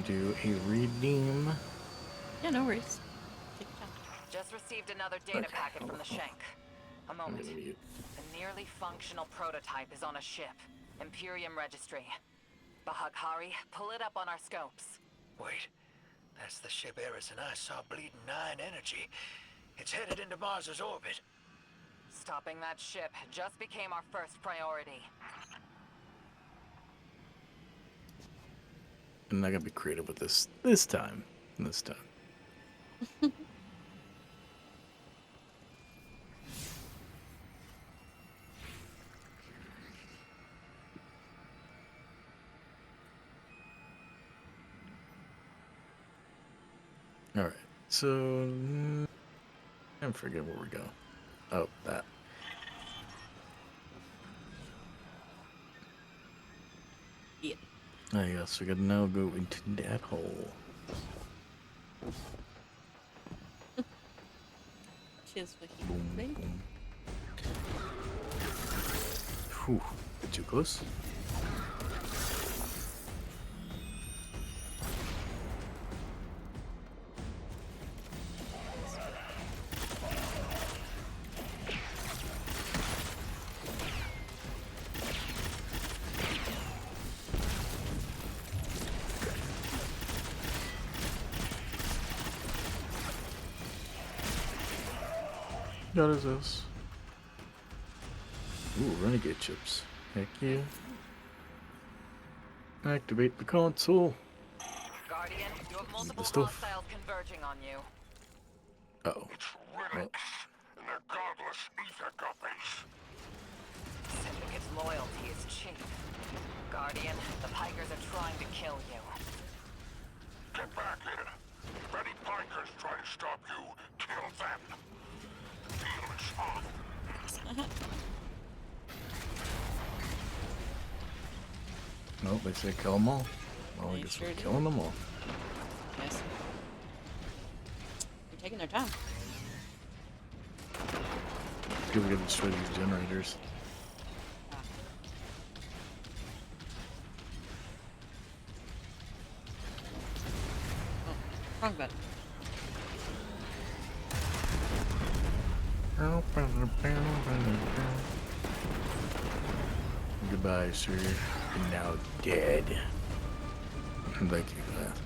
Do a redeem. Yeah, no worries. Take your time. Just received another data packet from the Shank. A moment. A nearly functional prototype is on a ship. Imperium Registry. Bahaghari, pull it up on our scopes. Wait, that's the ship Eris and I saw bleeding 9 energy. It's headed into Mars's orbit. Stopping that ship just became our first priority. I'm not gonna be creative with this time. All right. So I forget where we go. Oh, that. Yeah. I guess we gotta now go into that hole. Cheers for you. Boom, boom. Whew, bit too close. What is this? Ooh, renegade chips. Heck yeah. Activate the console. Guardian, you have multiple stuff. hostiles converging on you. Uh-oh. It's relics, and they're godless ether guppies. Syndicate's loyalty is cheap. Guardian, the Pikers are trying to kill you. Get back here. If any Pikers try to stop you, kill them. The deal is off. Nope, they say kill them all. Well, I They guess sure we're do. killing them all. Yes. They're taking their time. Good, we gotta destroy these generators. Oh, wrong button. Goodbye, sir. You're now dead. Thank you for that.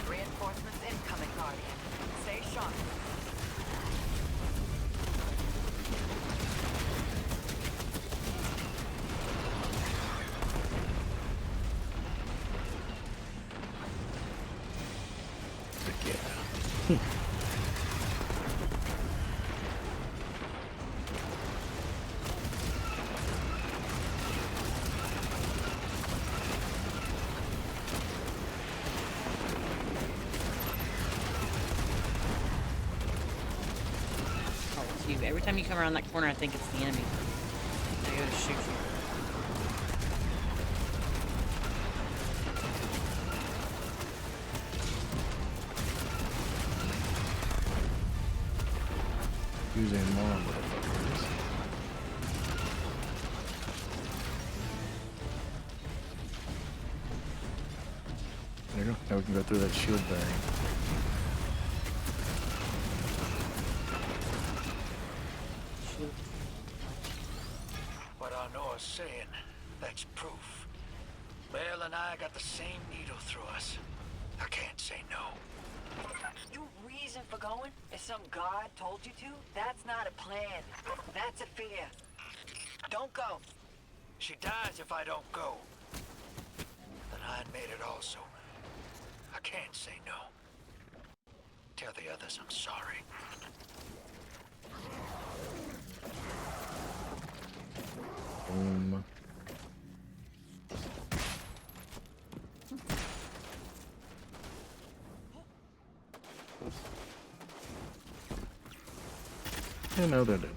Reinforcements incoming, Guardian. Stay sharp. Heck yeah. Oh, it's you. Every time you come around that corner, I think it's the enemy. I go to shoot you. Using more motherfuckers. Now we can go through that shield bearing. What I know is saying, that's proof. Belle and I got the same needle through us. I can't say no. Your reason for going is some god told you to? That's not a plan. That's a fear. Don't go. She dies if I don't go. Then I made it also. I can't say no. Tell the others I'm sorry. Boom. And now they're dead.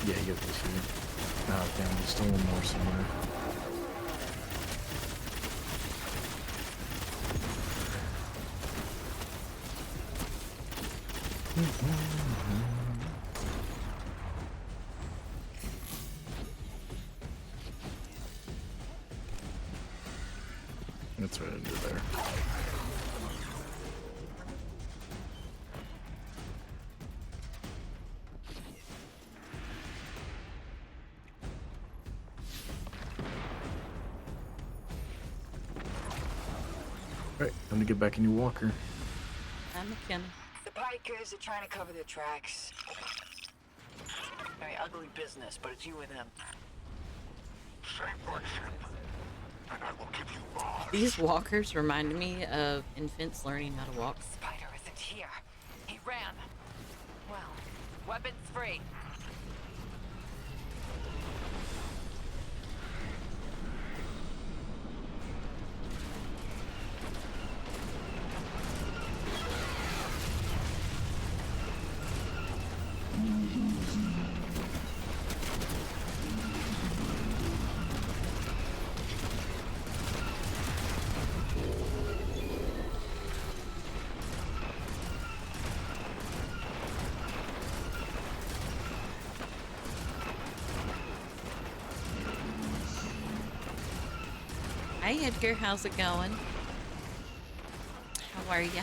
Yeah, you get this here. Oh, damn, there's still one more somewhere. That's right under there. Right, time to get back in your walker. I'm McKenna. The Pikers are trying to cover their tracks. Very ugly business, but it's you and them. Save my ship, and I will give you Mars. These walkers remind me of infants learning how to walk. Spider isn't here. He ran. Well, weapons free. Hi Edgar, how's it going? How are ya?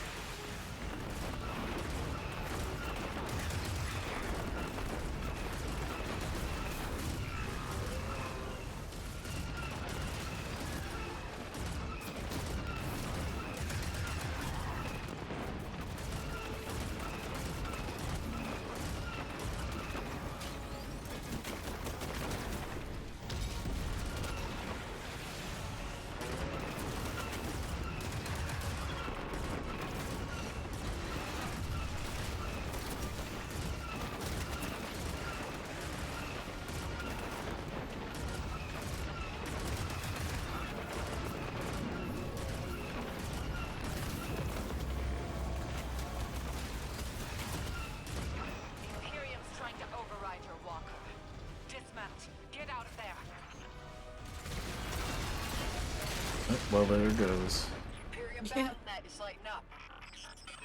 Well, there it goes. Imperium Yeah. Battle.net is lighting up.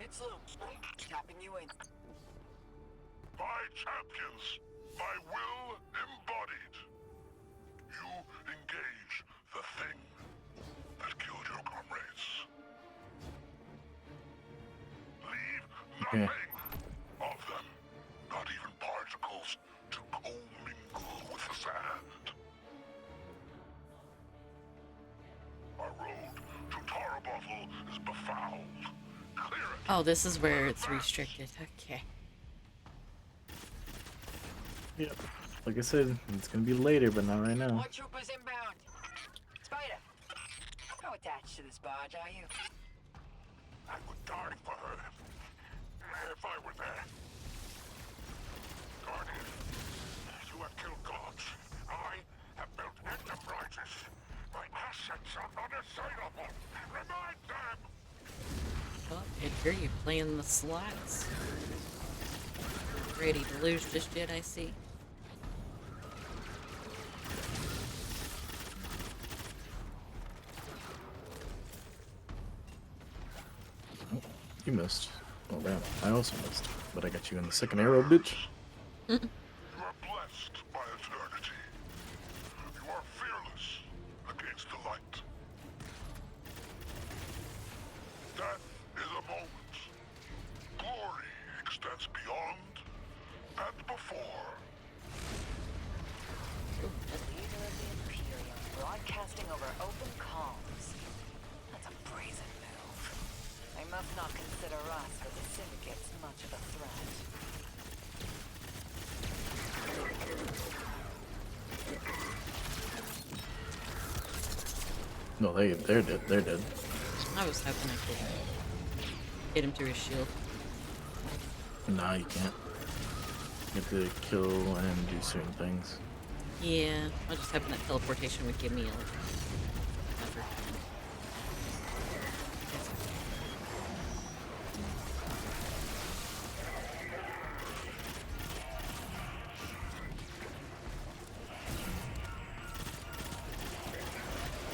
It's Loom. Tapping you in. My champions, my will embodied. You engage the thing that killed your comrades. Leave Okay. nothing of them, not even particles, to commingle with the sand. Our road to Tarabottle is befouled. Clear it. Oh, this is where it's restricted. Okay. Yep. Like I said, it's gonna be later, but not right now. More troopers inbound. Spider, how attached to this barge are you? I would die for her. If I were there. Guardian, you have killed gods. I have built enterprises. My assets are unassailable. Remind them! Oh, I hear you playing the slots. Not ready to lose just yet, I see. Oh, you missed. Oh damn, I also missed. But I got you in the second arrow, bitch. You are blessed by eternity. You are fearless against the light. Death is a moment. Glory extends beyond and before. The leader of the Imperium broadcasting over open comms. That's a brazen move. They must not consider us or the Syndicates much of a threat. No, they're dead. They're dead. I was hoping I could hit him through his shield. Nah, you can't. You have to kill and do certain things. Yeah, I was just hoping that teleportation would give me a effort.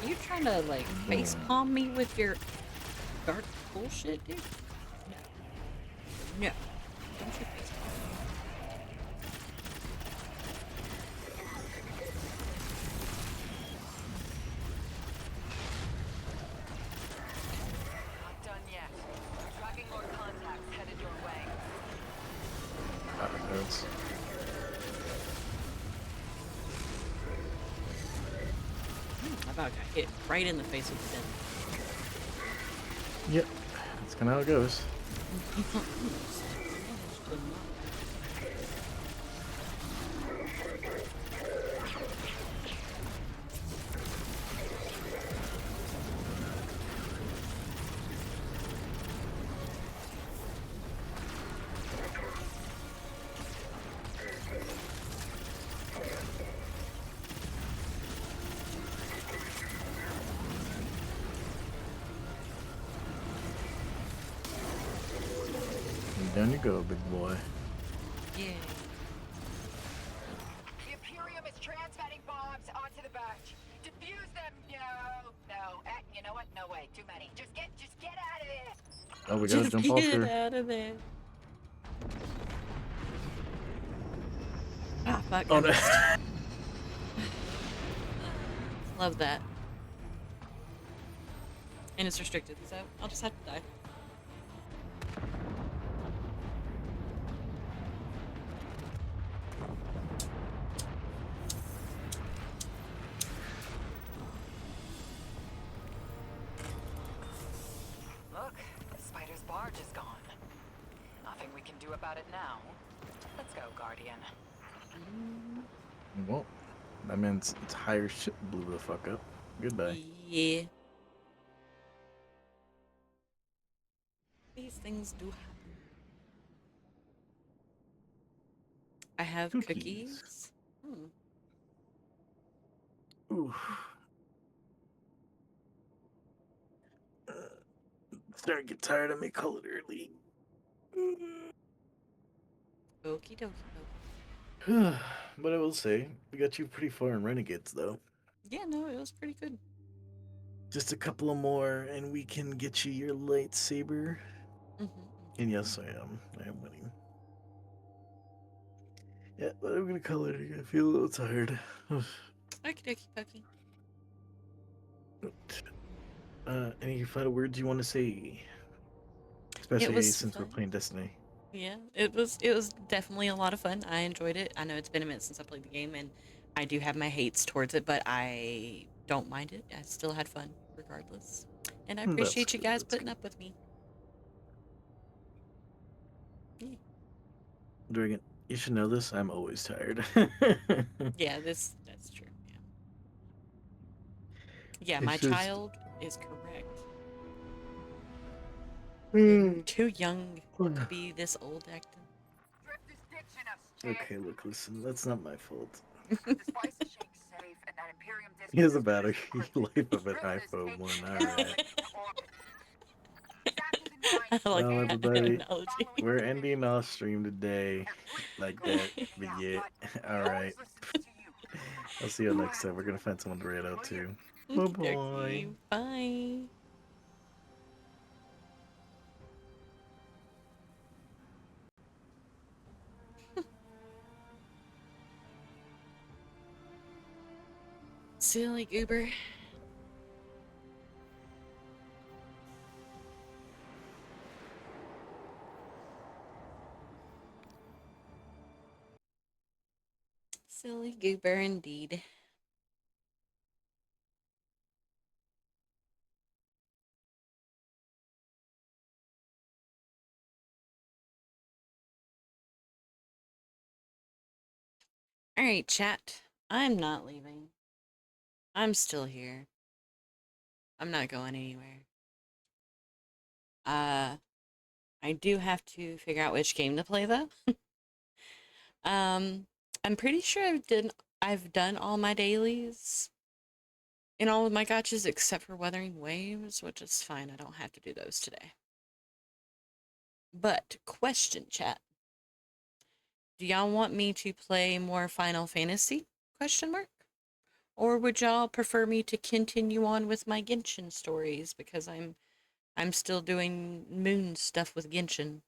Are you trying to like face palm me with your dark bullshit, dude? No. No. Don't you face palm me. Not done yet. Tracking more contacts headed your way. That hurts. I about got hit right in the face with the gun. Yep, that's kind of how it goes. Down you go, big boy. Yeah. The Imperium is transmitting bombs onto the barge. Defuse them. No. You know what? No way. Too many. Just get out of there. Oh, we gotta jump off Get here. out of there. Ah, fuck. Oh, no. Love that. And it's restricted, so I'll just have to die. Look, the spider's barge is gone. Nothing we can do about it now. Let's go, Guardian. Well, that means its higher ship blew the fuck up. Goodbye. Yeah. These things do happen. I have cookies. Ooh. Starting to get tired of me calling early. Okie dokie. But I will say, we got you pretty far in Renegades, though. Yeah, no, it was pretty good. Just a couple of more, and we can get you your lightsaber. And yes, I am winning. Yeah, but I'm gonna call it. I feel a little tired. Okie dokie pokey. Any final words you want to say? Especially since we're playing Destiny. Yeah, it was definitely a lot of fun. I enjoyed it. I know it's been a minute since I played the game, and I do have my hates towards it, but I don't mind it. I still had fun regardless. And I appreciate you guys putting up with me. Very good. You should know this. I'm always tired. Yeah, that's true. Yeah. Yeah, my It's just. child is correct. You're Mm. too young to be this old acting. Drift is ditching us, Okay, look, listen. That's not my fault. The spice shake's safe, and that Imperium disk He has a is battery encrypted. life of an Drift is iPhone taking 1. care of Alright. it to orbit. Zapdos in mind. I like Well, that everybody, analogy. we're ending our stream today like that. But yeah, alright. I'll see you next time. We're gonna find someone to raid out too. Bye bye. Bye. Silly goober. Silly goober indeed. Alright, chat. I'm not leaving. I'm still here. I'm not going anywhere. I do have to figure out which game to play though. I'm pretty sure I've done all my dailies in all of my gotchas except for Weathering Waves, which is fine. I don't have to do those today. But question, chat. Do y'all want me to play more Final Fantasy? Question mark. Or would y'all prefer me to continue on with my Genshin stories because I'm still doing moon stuff with Genshin?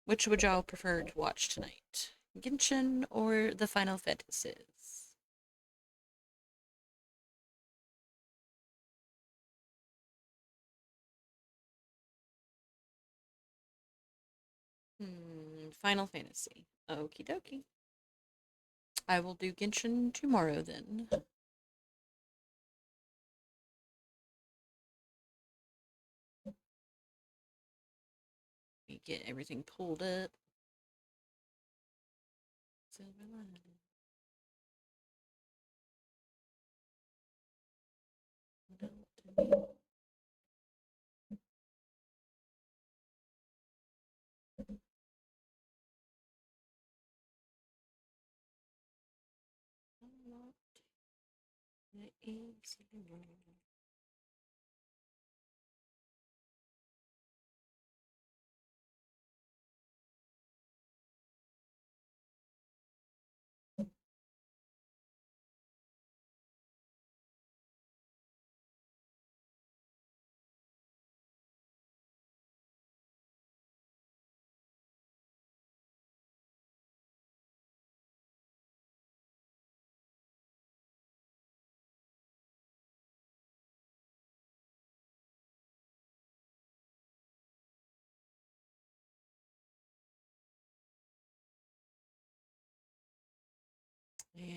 Which would y'all prefer to watch tonight? Genshin or the Final Fantasies? Final Fantasy. Okie dokie. I will do Genshin tomorrow then. Let me get everything pulled up. Silver lining. And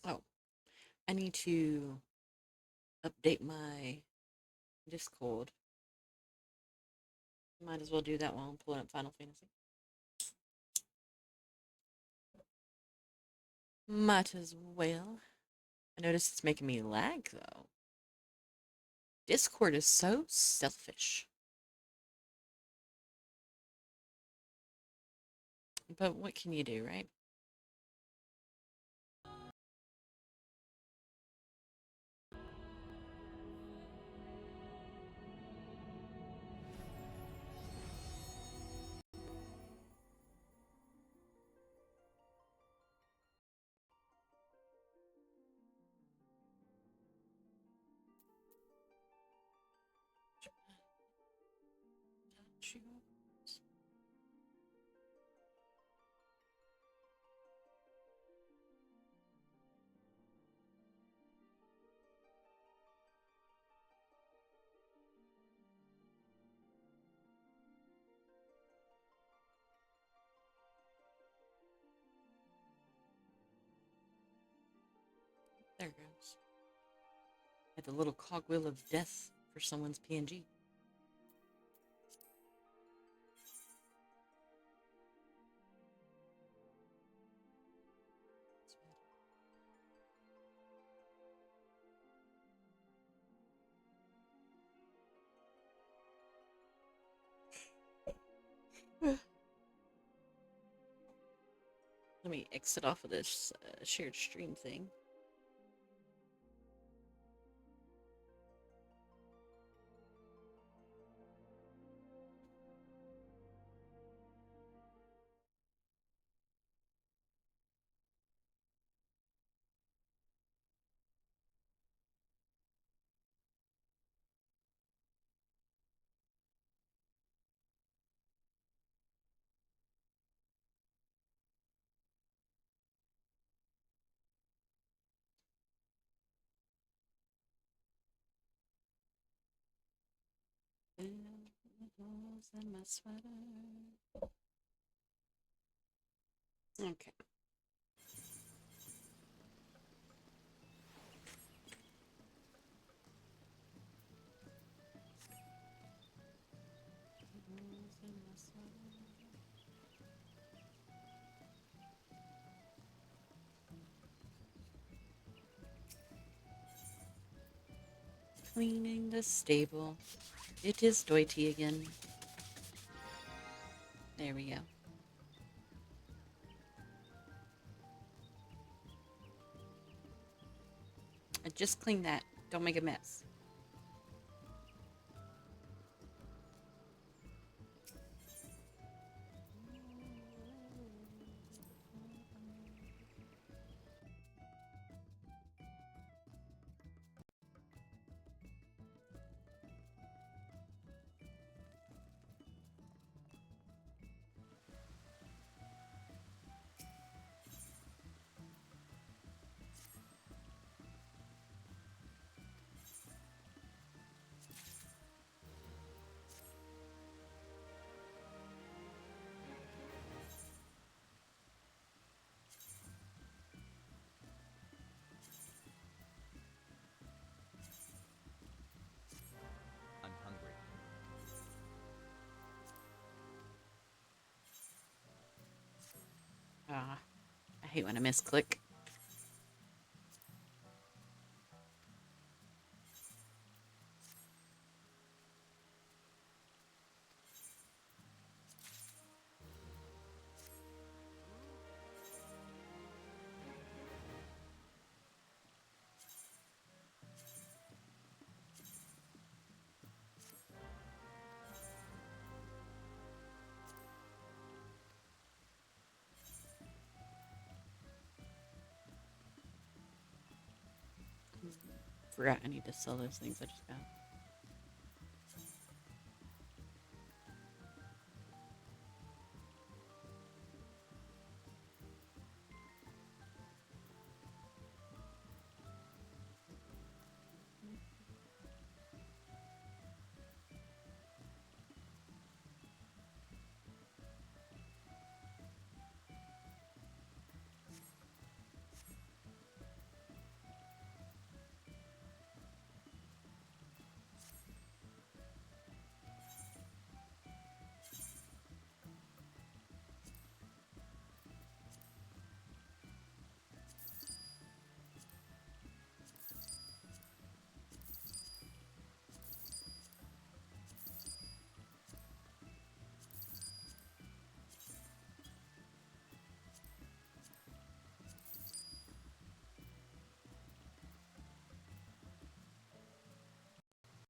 oh, I need to update my Discord. Might as well do that while I'm pulling up Final Fantasy. Might as well. I notice it's making me lag though. Discord is so selfish. But what can you do, right? Had the little cogwheel of death for someone's PNG. Let me exit off of this shared stream thing. Holes in my sweater. Okay. Holes in my sweater. Cleaning the stable. It is Doity again. There we go. I just cleaned that. Don't make a mess. I'm hungry. Ah, I hate when I misclick. Forgot I need to sell those things I just got.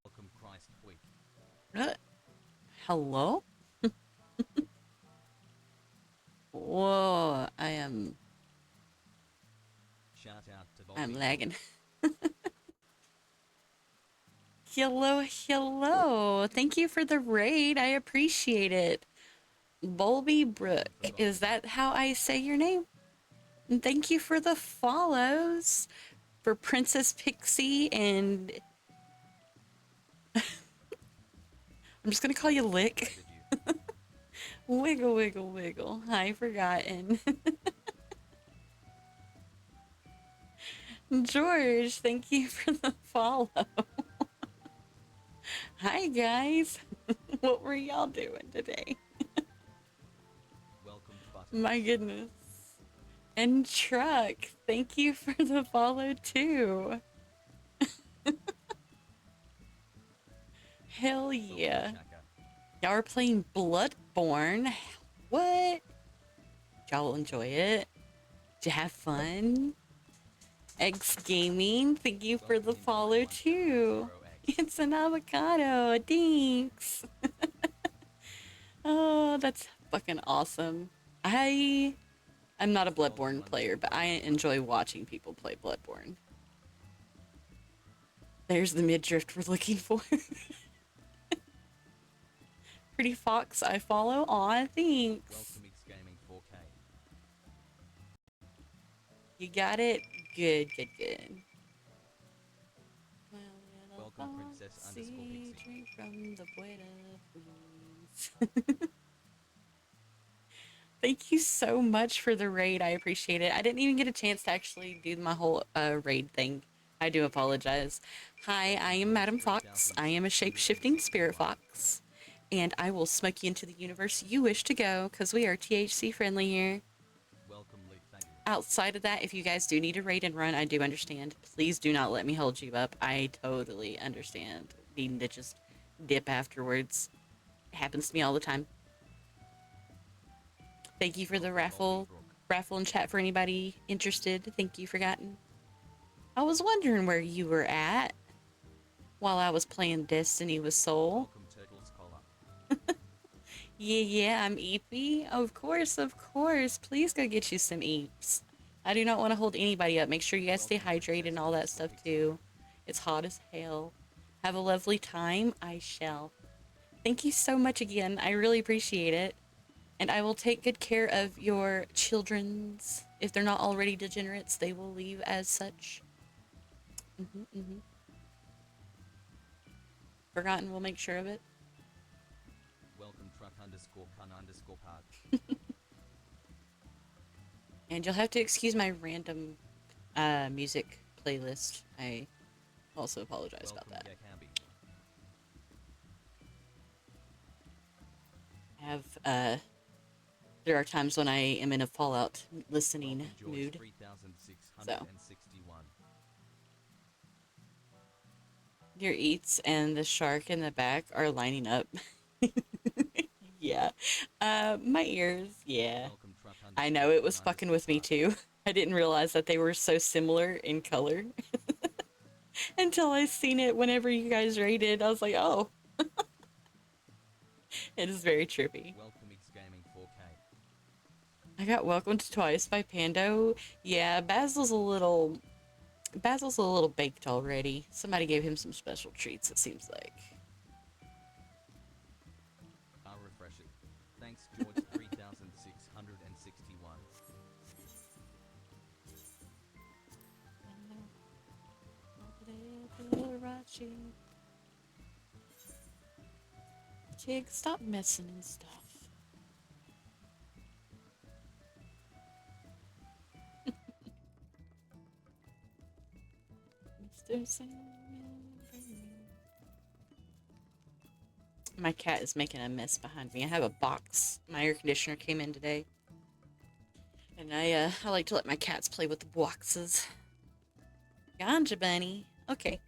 Welcome Christ week. Hello? Whoa, I am... Shout out to I'm Volbeat. lagging. Hello, hello. Thank you for the raid. I appreciate it. Bolby Brook. Is that how I say your name? And thank you for the follows. For Princess Pixie and... I'm just gonna call you Lick. Wiggle, wiggle, wiggle. I forgotten. George, thank you for the follow. Hi, guys. What were y'all doing today? Welcome to Button. My goodness. And Truck, thank you for the follow, too. Hell yeah. Y'all are playing Bloodborne. What? Y'all enjoy it? Did you have fun? X Gaming, thank you for the follow too. It's an avocado. Thanks. Oh, that's fucking awesome. I'm not a Bloodborne player, but I enjoy watching people play Bloodborne. There's the midriff we're looking for. Pretty Fox, I follow. Aw, thanks. Welcome X Gaming 4K. You got it? Good, good, good. Welcome Princess underscore Pixie. Drink from the please. Thank you so much for the raid. I appreciate it. I didn't even get a chance to actually do my whole raid thing. I do apologize. Hi, I am Madam Fox. I am a shape-shifting spirit fox. And I will smoke you into the universe you wish to go, because we are THC friendly here. Welcome, Lee. Thank you. Outside of that, if you guys do need a raid and run, I do understand. Please do not let me hold you up. I totally understand needing to just dip afterwards. It happens to me all the time. Thank you for the raffle in chat for anybody interested. Thank you, Forgotten. I was wondering where you were at while I was playing Destiny with Soul. Welcome, Turtle's Collar. Yeah, I'm Eepy. Of course. Please go get you some Eeps. I do not want to hold anybody up. Make sure you guys stay hydrated and all that stuff too. It's hot as hell. Have a lovely time. I shall. Thank you so much again. I really appreciate it. And I will take good care of your children's. If they're not already degenerates, they will leave as such. Forgotten, we'll make sure of it. Welcome Truck underscore Pun underscore Park. And you'll have to excuse my random music playlist. I also apologize about that. I have, there are times when I am in a Fallout listening mood. So. Your eats and the shark in the back are lining up. Yeah. My ears, yeah. I know, it was fucking with me too. I didn't realize that they were so similar in color. Until I seen it whenever you guys raided. I was like, oh. It is very trippy. Welcome X Gaming 4K. I got welcomed twice by Pando. Yeah, Basil's a little baked already. Somebody gave him some special treats, it seems like. I'll refresh it. Thanks, George 3661. Tig, stop messing and stuff. My cat is making a mess behind me. I have a box. My air conditioner came in today. And I like to let my cats play with the boxes. Ganja bunny. Okay.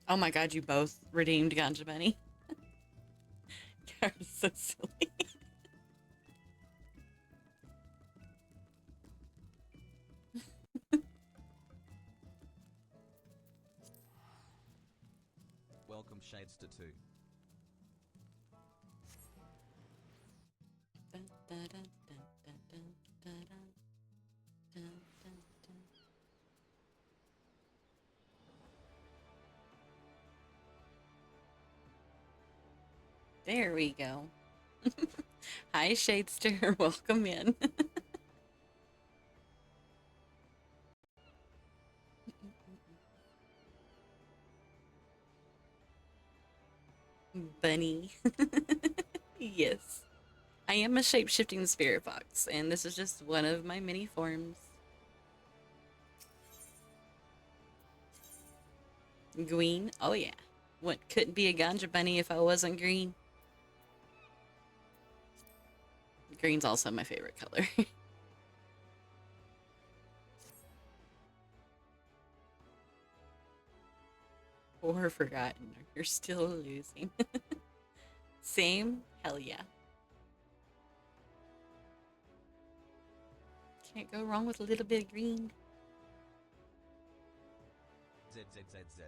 Oh my god, you both redeemed Ganja bunny. You're so silly. Welcome Shades to 2. There we go. Hi, Shadester. Welcome in. Bunny. Yes. I am a shape-shifting spirit fox, and this is just one of my many forms. Green? Oh yeah. What couldn't be a ganja bunny if I wasn't green? Green's also my favorite color. Or forgotten. You're still losing. Same? Hell yeah. Can't go wrong with a little bit of green. ZZZZ.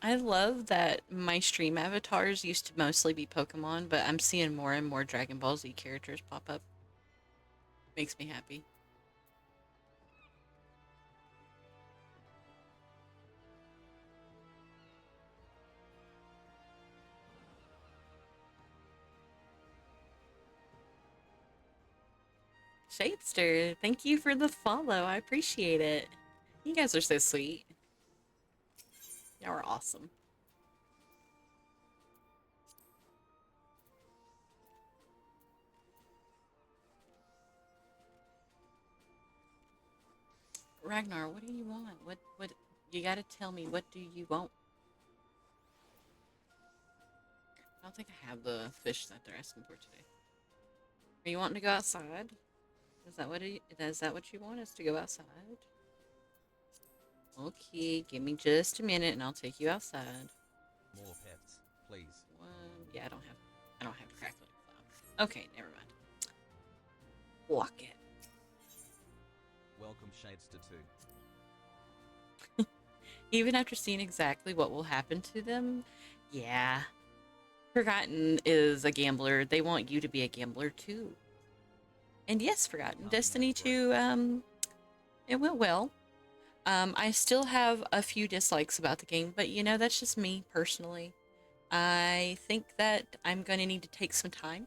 I love that my stream avatars used to mostly be Pokemon, but I'm seeing more and more Dragon Ball Z characters pop up. Makes me happy. Shadester, thank you for the follow. I appreciate it. You guys are so sweet. Y'all are awesome. Ragnar, what do you want? What you gotta tell me, what do you want? I don't think I have the fish that they're asking for today. Are you wanting to go outside? Is that what you want us to go outside? Okay, give me just a minute and I'll take you outside. More pets, please. Yeah, I don't have crackling flour. Okay, never mind. Walk it. Welcome Shadester too. Even after seeing exactly what will happen to them, yeah. Forgotten is a gambler. They want you to be a gambler too. And yes, Forgotten, Destiny 2, it went well. I still have a few dislikes about the game, but you know, that's just me personally. I think that I'm going to need to take some time.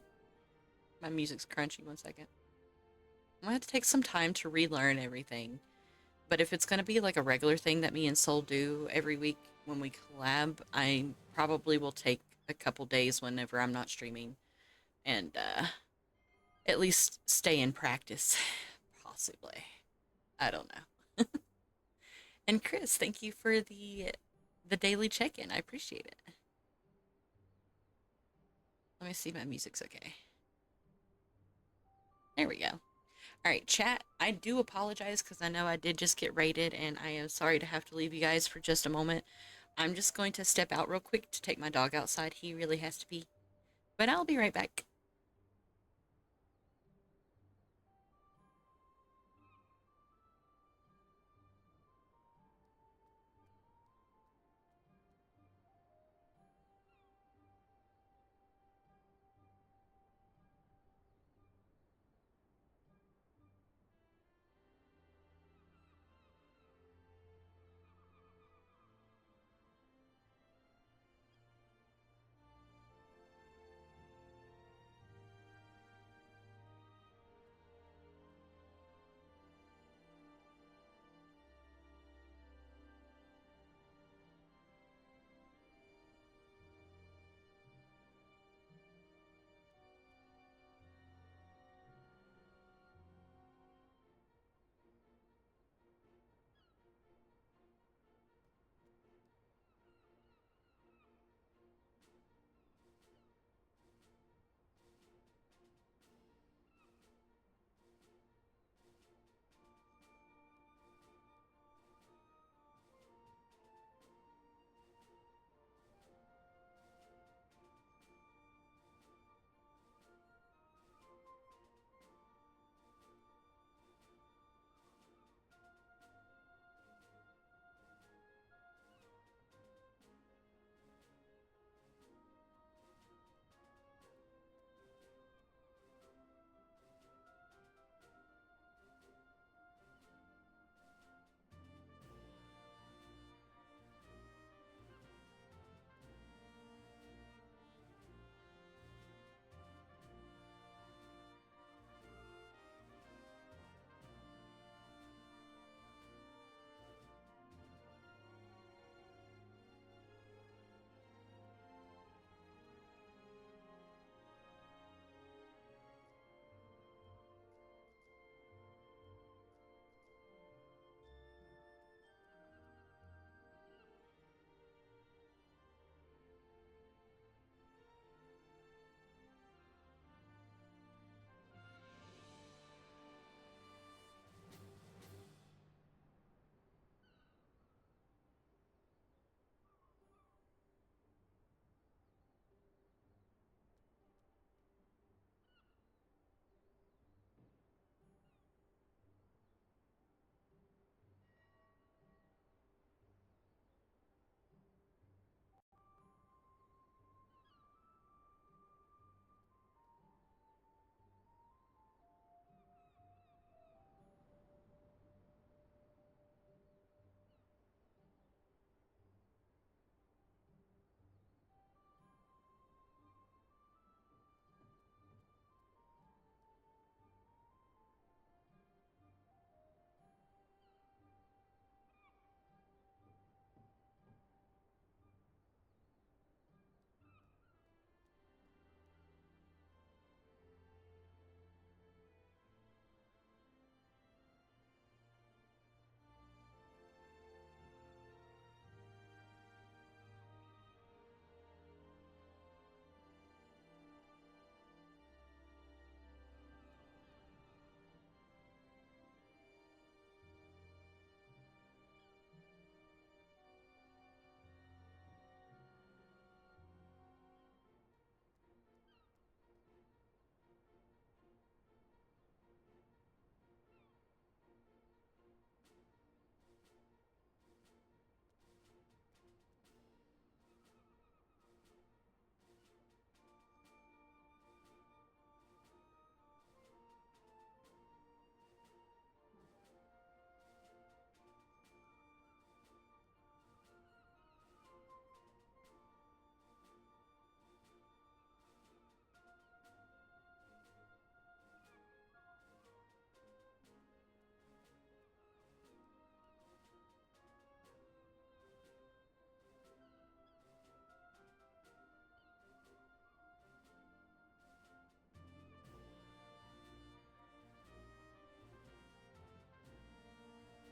My music's crunchy, 1 second. I'm going to have to take some time to relearn everything. But if it's going to be like a regular thing that me and Soul do every week when we collab, I probably will take a couple days whenever I'm not streaming and at least stay in practice. Possibly. I don't know. And Chris, thank you for the daily check-in. I appreciate it. Let me see if my music's okay. There we go. All right, chat, I do apologize because I know I did just get raided, and I am sorry to have to leave you guys for just a moment. I'm just going to step out real quick to take my dog outside. He really has to pee. But I'll be right back.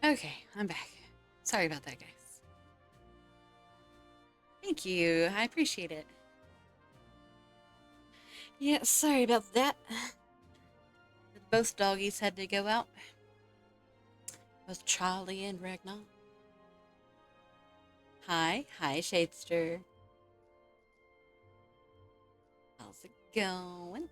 Okay, I'm back. Sorry about that, guys. Thank you. I appreciate it. Yeah, sorry about that. Both doggies had to go out. Both Charlie and Ragnar. Hi. Hi, Shadester. How's it going?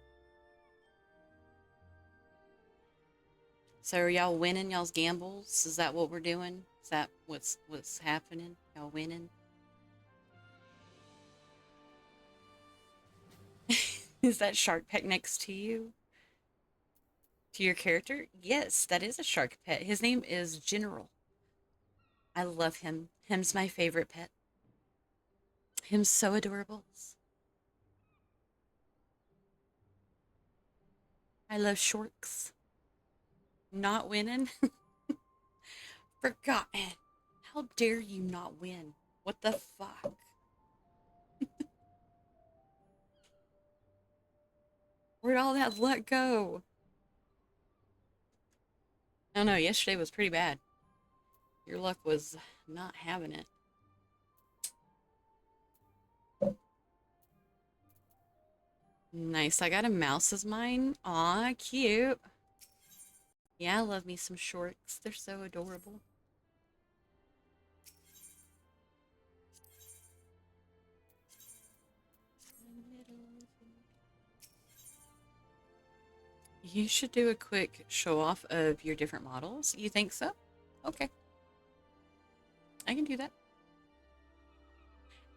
So are y'all winning y'all's gambles? Is that what we're doing? Is that what's happening? Y'all winning? Is that shark pet next to you? To your character? Yes, that is a shark pet. His name is General. I love him. Him's my favorite pet. Him's so adorable. I love sharks. Not winning? Forgotten. How dare you not win? What the fuck? Where'd all that luck go? I don't know, yesterday was pretty bad. Your luck was not having it. Nice, I got a mouse as mine. Aw, cute. Yeah, I love me some shorts. They're so adorable. You should do a quick show off of your different models. You think so? Okay. I can do that.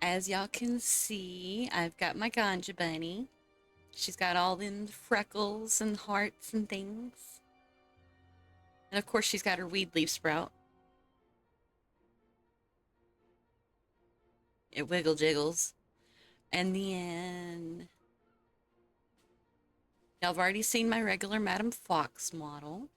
As y'all can see, I've got my ganja bunny. She's got all them freckles and hearts and things. And of course she's got her weed leaf sprout. It wiggle jiggles. And then y'all have already seen my regular Madam Fox model.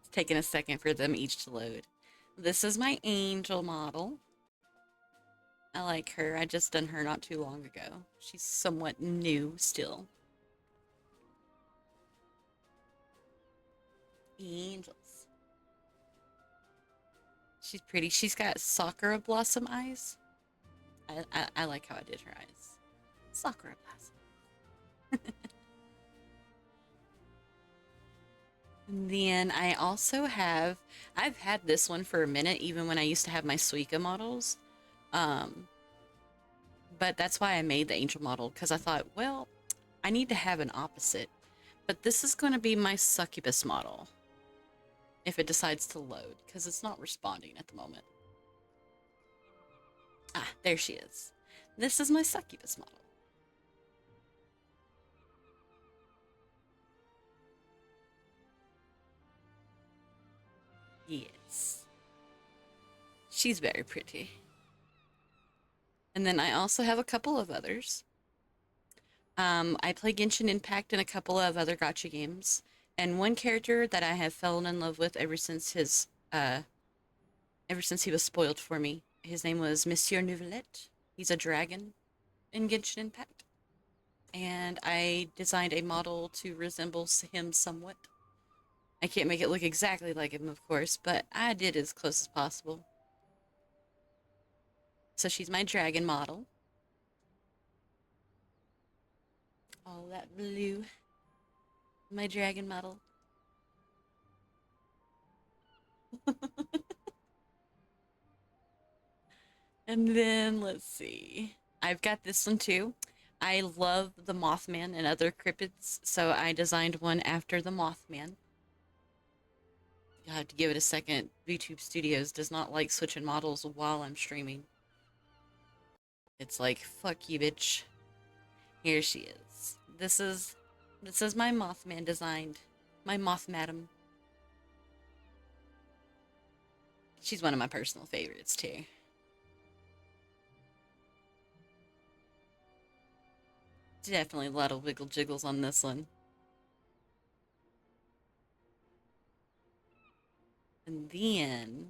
It's taking a second for them each to load. This is my angel model. I like her. I just done her not too long ago. She's somewhat new still. Angels. She's pretty. She's got Sakura Blossom eyes. I like how I did her eyes. Sakura Blossom. And then I also have, I've had this one for a minute, even when I used to have my Suica models. But that's why I made the angel model, because I thought, well, I need to have an opposite. But this is going to be my succubus model. If it decides to load, because it's not responding at the moment. Ah, there she is. This is my succubus model. Yes. She's very pretty. And then I also have a couple of others. I play Genshin Impact and a couple of other gacha games. And one character that I have fallen in love with ever since he was spoiled for me. His name was Monsieur Nouvelette. He's a dragon in Genshin Impact. And I designed a model to resemble him somewhat. I can't make it look exactly like him, of course, but I did as close as possible. So she's my dragon model. All that blue. My dragon model. And then, let's see. I've got this one too. I love the Mothman and other cryptids, so I designed one after the Mothman. You have to give it a second. YouTube Studios does not like switching models while I'm streaming. It's like, fuck you, bitch. Here she is. This is my Mothman designed. My Moth Madam. She's one of my personal favorites too. Definitely a lot of wiggle jiggles on this one. And then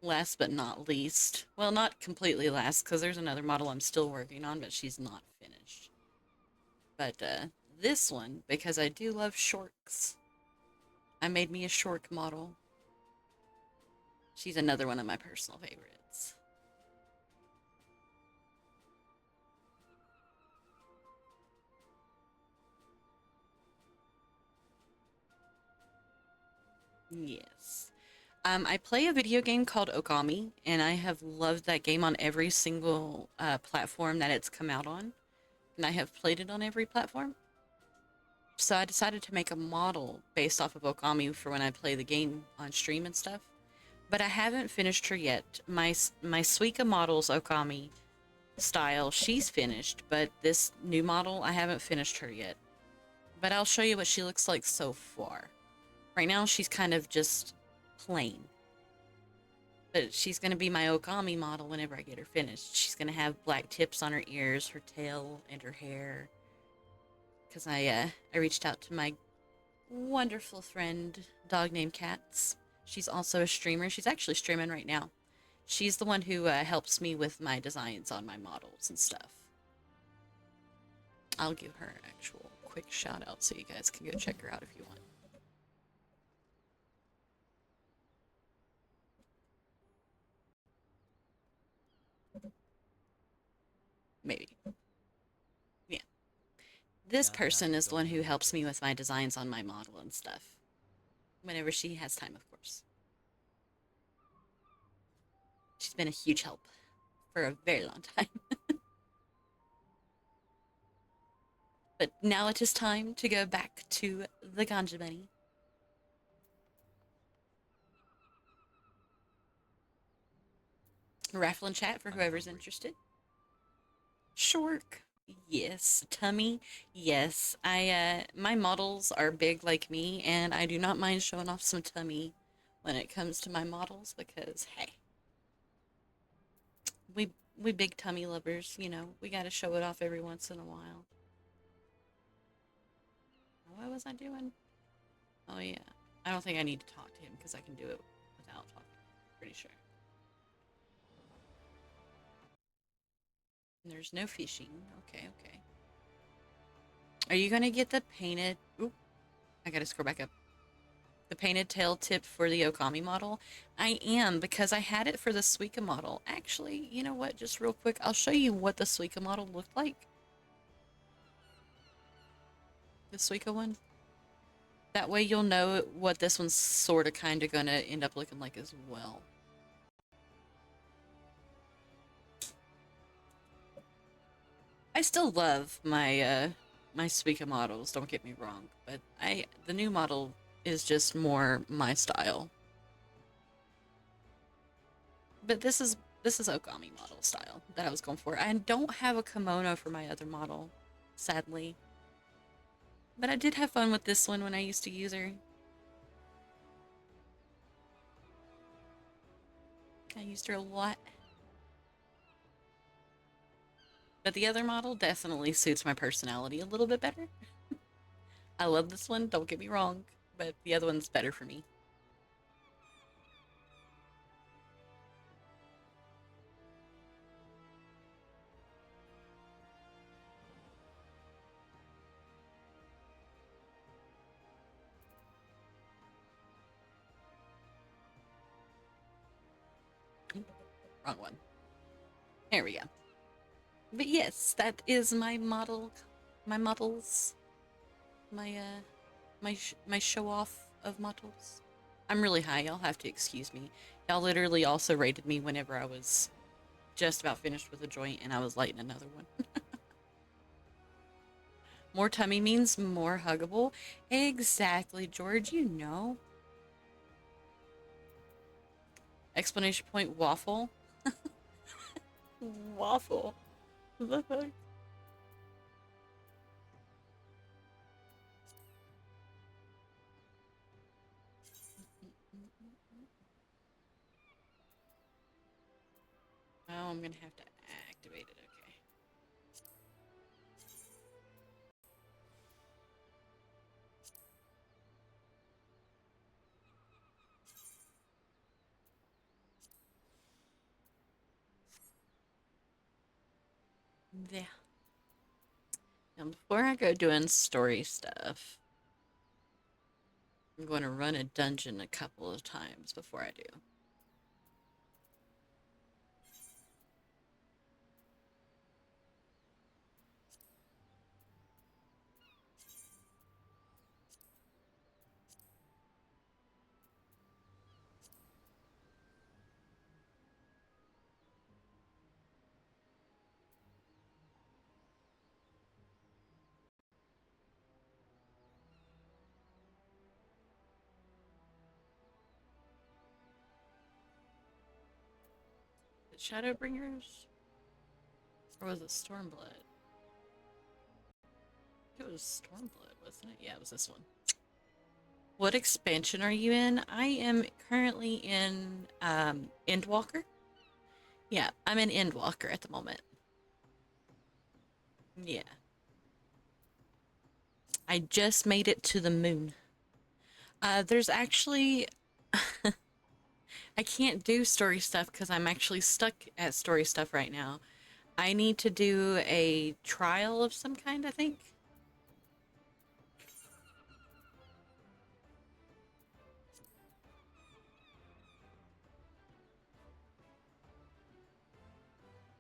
last but not least, well, not completely last, because there's another model I'm still working on, but she's not finished. But this one, because I do love shorks, I made me a shork model. She's another one of my personal favorites. Yes. I play a video game called Okami, and I have loved that game on every single platform that it's come out on. And I have played it on every platform. So I decided to make a model based off of Okami for when I play the game on stream and stuff. But I haven't finished her yet. My Suika model's Okami style, she's finished, but this new model, I haven't finished her yet. But I'll show you what she looks like so far. Right now, she's kind of just plain. But she's going to be my Okami model whenever I get her finished. She's going to have black tips on her ears, her tail, and her hair. Because I reached out to my wonderful friend, dog named Cats. She's also a streamer. She's actually streaming right now. She's the one who helps me with my designs on my models and stuff. I'll give her an actual quick shout out so you guys can go check her out if you want. Maybe. Yeah. This person is the one who helps me with my designs on my model and stuff. Whenever she has time, of course. She's been a huge help for a very long time. But now it is time to go back to the Ganja Bunny. Raffle and chat for whoever's interested. Shork. Yes. Tummy. Yes. My models are big like me, and I do not mind showing off some tummy when it comes to my models because, hey, we big tummy lovers, you know, we gotta show it off every once in a while. What was I doing? Oh, yeah. I don't think I need to talk to him because I can do it without talking. Pretty sure. And there's no fishing. Okay, okay. Are you gonna get the painted... Oop. I gotta scroll back up. The painted tail tip for the Okami model? I am, because I had it for the Suika model. Actually, you know what? Just real quick, I'll show you what the Suika model looked like. The Suika one. That way you'll know what this one's sort of kind of gonna end up looking like as well. I still love my my Suika models, don't get me wrong, but the new model is just more my style. But this is Okami model style that I was going for. I don't have a kimono for my other model, sadly. But I did have fun with this one when I used to use her. I used her a lot. But the other model definitely suits my personality a little bit better. I love this one, don't get me wrong, but the other one's better for me. Wrong one. There we go. But yes, that is my model, my models, my show off of models. I'm really high, y'all have to excuse me. Y'all literally also rated me whenever I was just about finished with a joint and I was lighting another one. More tummy means more huggable. Exactly, George, you know. Explanation point, waffle. Waffle. What the heck? Oh, I'm gonna have to activate it, okay. Yeah. Now, before I go doing story stuff, I'm going to run a dungeon a couple of times before I do. Shadowbringers? Or was it Stormblood? It was Stormblood, wasn't it? Yeah, it was this one. What expansion are you in? I am currently in Endwalker. Yeah, I'm in Endwalker at the moment. Yeah. I just made it to the moon. There's actually... I can't do story stuff because I'm actually stuck at story stuff right now. I need to do a trial of some kind, I think.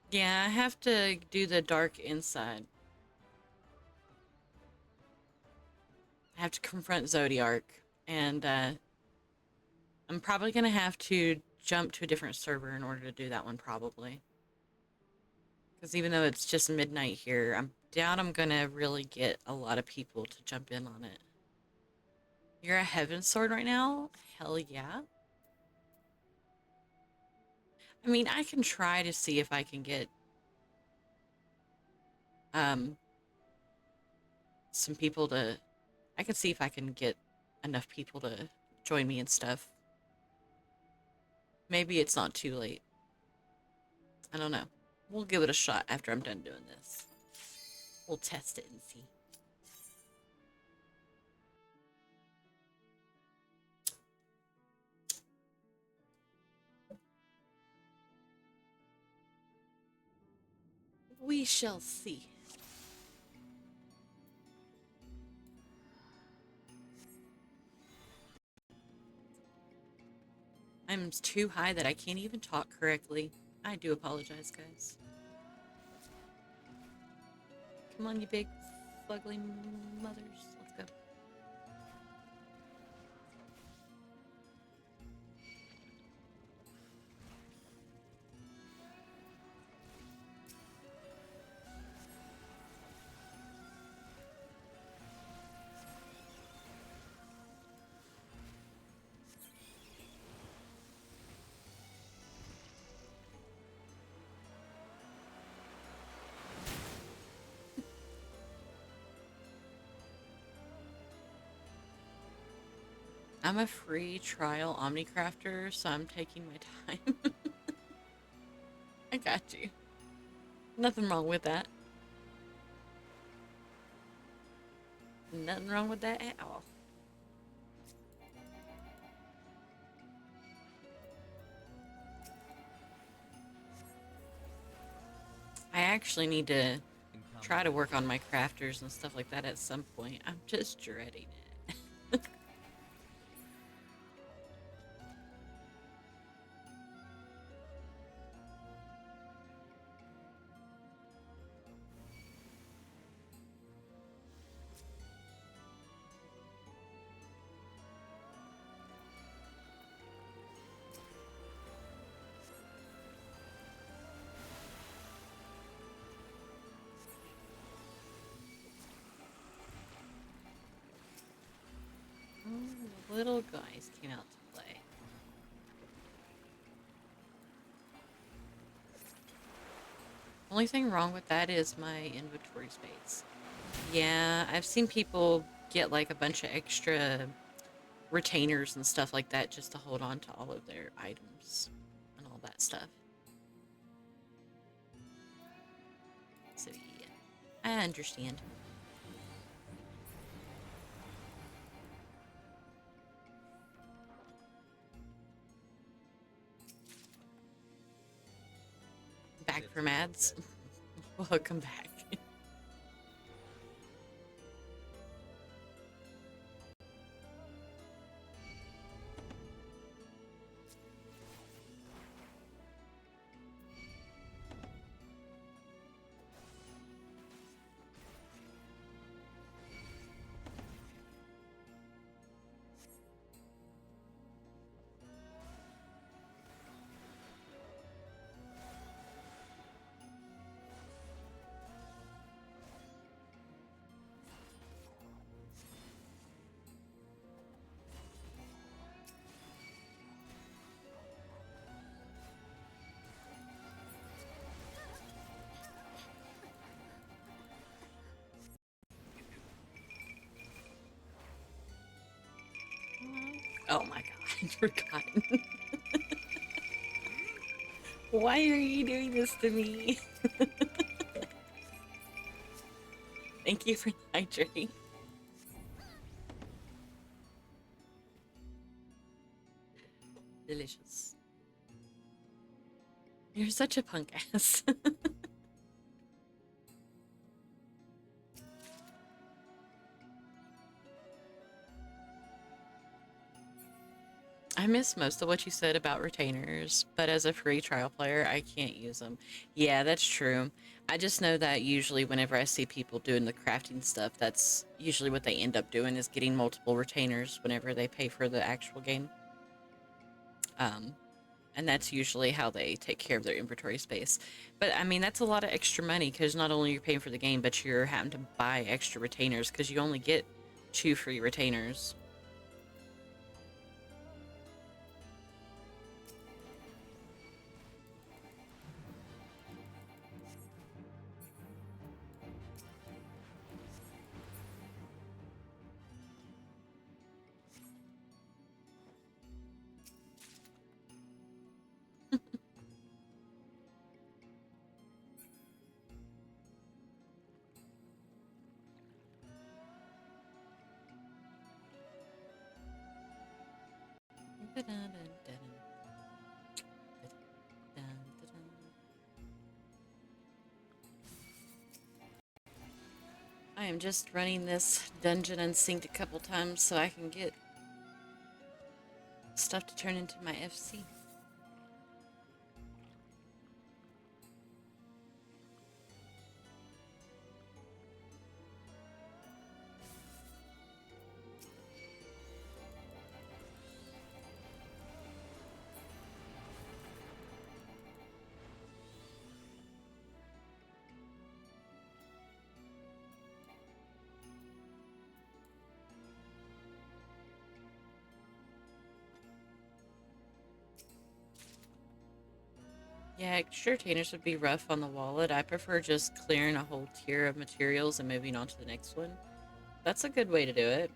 Yeah, I have to do the dark inside. I have to confront Zodiark, and I'm probably gonna have to jump to a different server in order to do that one, probably. Because even though it's just midnight here, I doubt I'm gonna really get a lot of people to jump in on it. You're a Heaven Sword right now? Hell yeah. I mean, I can try to see if I can get some people to... I can see if I can get enough people to join me and stuff. Maybe it's not too late. I don't know. We'll give it a shot after I'm done doing this. We'll test it and see. We shall see. I'm too high that I can't even talk correctly. I do apologize, guys. Come on, you big, fugly mothers. Let's go. I'm a free trial Omnicrafter, so I'm taking my time. I got you. Nothing wrong with that. Nothing wrong with that at all. I actually need to try to work on my crafters and stuff like that at some point. I'm just dreading it. The little guys came out to play. Only thing wrong with that is my inventory space. Yeah, I've seen people get like a bunch of extra retainers and stuff like that just to hold on to all of their items and all that stuff. So yeah, I understand. Back from ads. Welcome back. Oh my god, I'd forgotten. Why are you doing this to me? Thank you for the hydrate. Delicious. You're such a punk ass. I miss most of what you said about retainers, but as a free trial player, I can't use them. Yeah, that's true. I just know that usually whenever I see people doing the crafting stuff, that's usually what they end up doing is getting multiple retainers whenever they pay for the actual game. And that's usually how they take care of their inventory space. But I mean, that's a lot of extra money because not only you're paying for the game, but you're having to buy extra retainers because you only get 2 free retainers. I am just running this dungeon unsynced a couple times so I can get stuff to turn into my FC. Yeah, extra retainers would be rough on the wallet. I prefer just clearing a whole tier of materials and moving on to the next one. That's a good way to do it.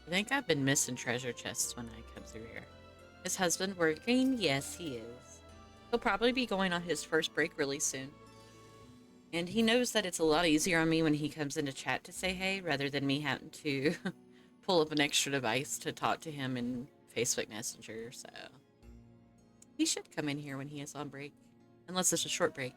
I think I've been missing treasure chests when I come through here. His husband working? Yes, he is. He'll probably be going on his first break really soon. And he knows that it's a lot easier on me when he comes into chat to say hey, rather than me having to pull up an extra device to talk to him in Facebook Messenger, so... He should come in here when he is on break. Unless it's a short break.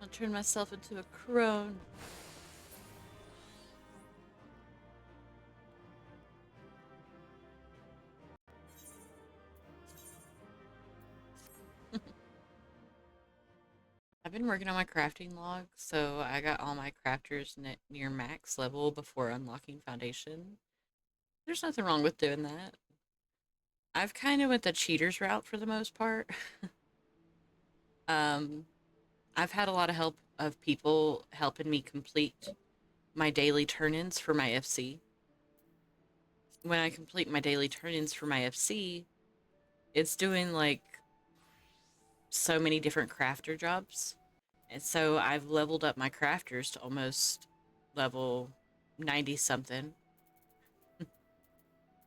I'll turn myself into a crone. I've been working on my crafting log, so I got all my crafters near max level before unlocking foundation. There's nothing wrong with doing that. I've kind of went the cheaters route for the most part. I've had a lot of help of people helping me complete my daily turn-ins for my FC. When I complete my daily turn-ins for my FC, it's doing like so many different crafter jobs. And so I've leveled up my crafters to almost level 90 something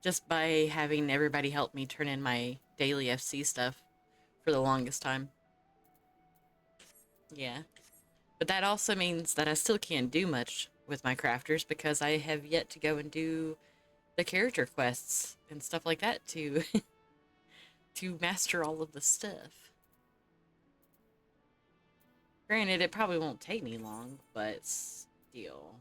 just by having everybody help me turn in my daily FC stuff for the longest time. Yeah. But that also means that I still can't do much with my crafters because I have yet to go and do the character quests and stuff like that to to master all of the stuff. Granted, it probably won't take me long, but still.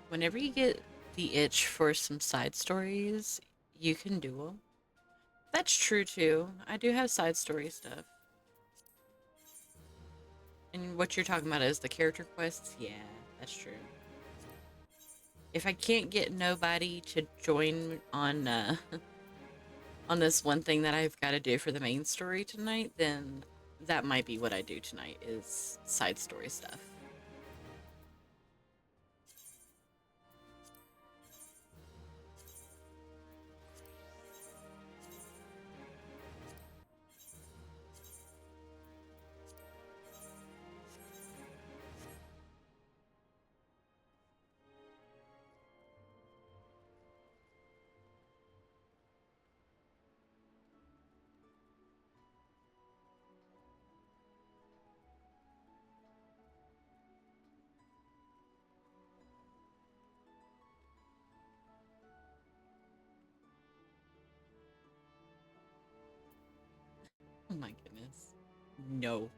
Whenever you get the itch for some side stories, you can do them. That's true too. I do have side story stuff. And what you're talking about is the character quests? Yeah, that's true. If I can't get nobody to join on on this one thing that I've got to do for the main story tonight, then that might be what I do tonight, is side story stuff. Oh my goodness. No.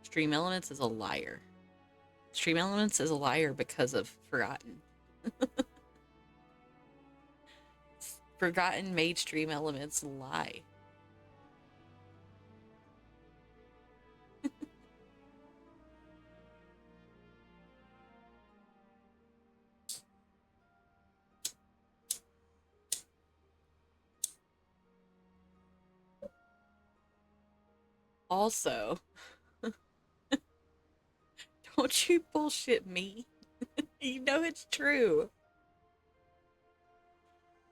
Stream Elements is a liar. Stream Elements is a liar because of Forgotten. Forgotten made Stream Elements lie. Also, don't you bullshit me. You know it's true.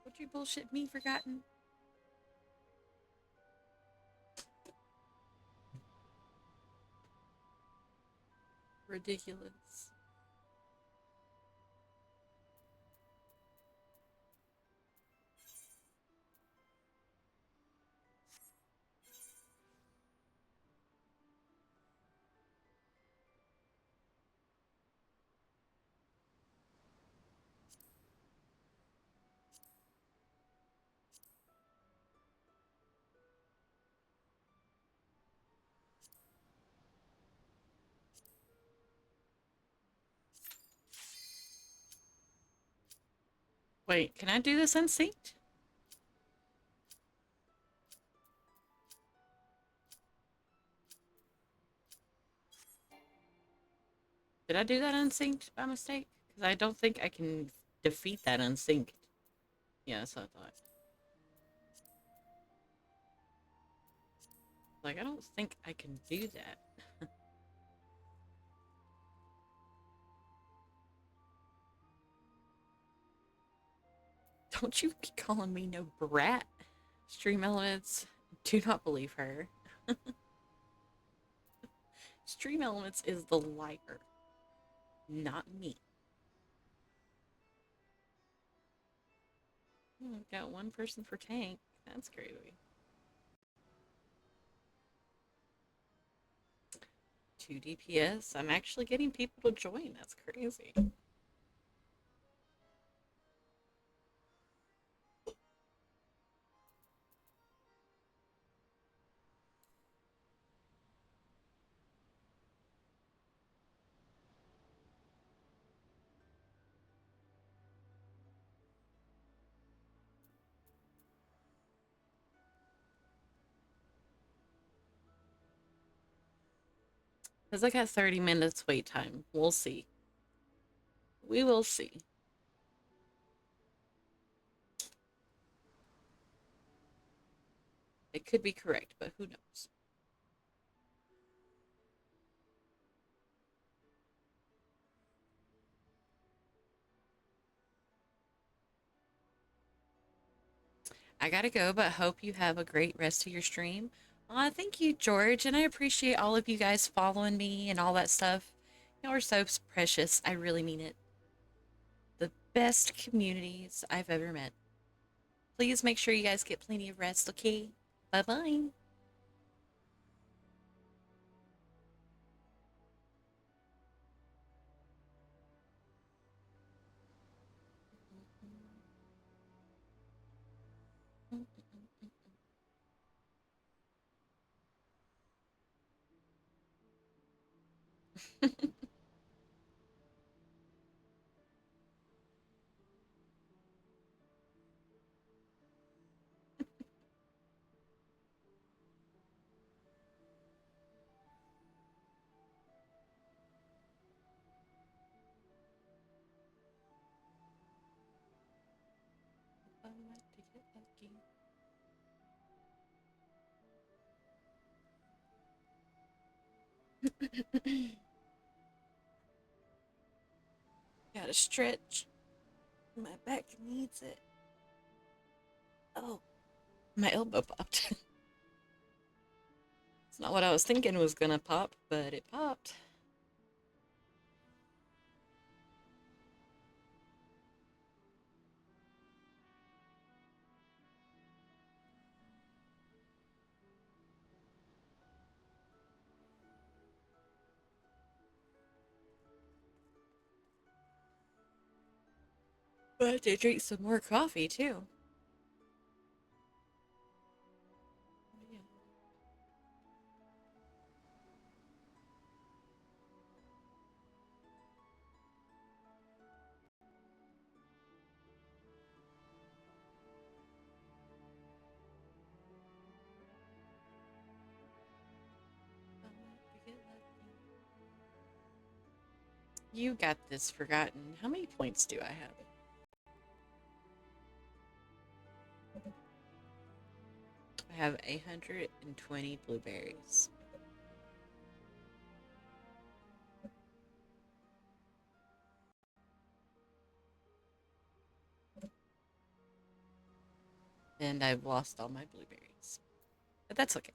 Don't you bullshit me, Forgotten? Ridiculous. Wait, can I do this unsynced? Did I do that unsynced by mistake? Because I don't think I can defeat that unsynced. Yeah, that's what I thought. Like, I don't think I can do that. Don't you be calling me no brat. Stream Elements, do not believe her. Stream Elements is the liar, not me. Got one person for tank. That's crazy. 2 DPS. I'm actually getting people to join. That's crazy. Because I got 30 minutes wait time. We'll see. We will see. It could be correct, but who knows? I gotta go, but hope you have a great rest of your stream. Thank you, George, and I appreciate all of you guys following me and all that stuff. Y'all are so precious. I really mean it. The best communities I've ever met. Please make sure you guys get plenty of rest, okay? Bye-bye. Gotta stretch. My back needs it. Oh, my elbow popped. It's not what I was thinking was gonna pop, but it popped. But to drink some more coffee too. Yeah. You got this, Forgotten. How many points do I have? I have 120 blueberries. And I've lost all my blueberries. But that's okay.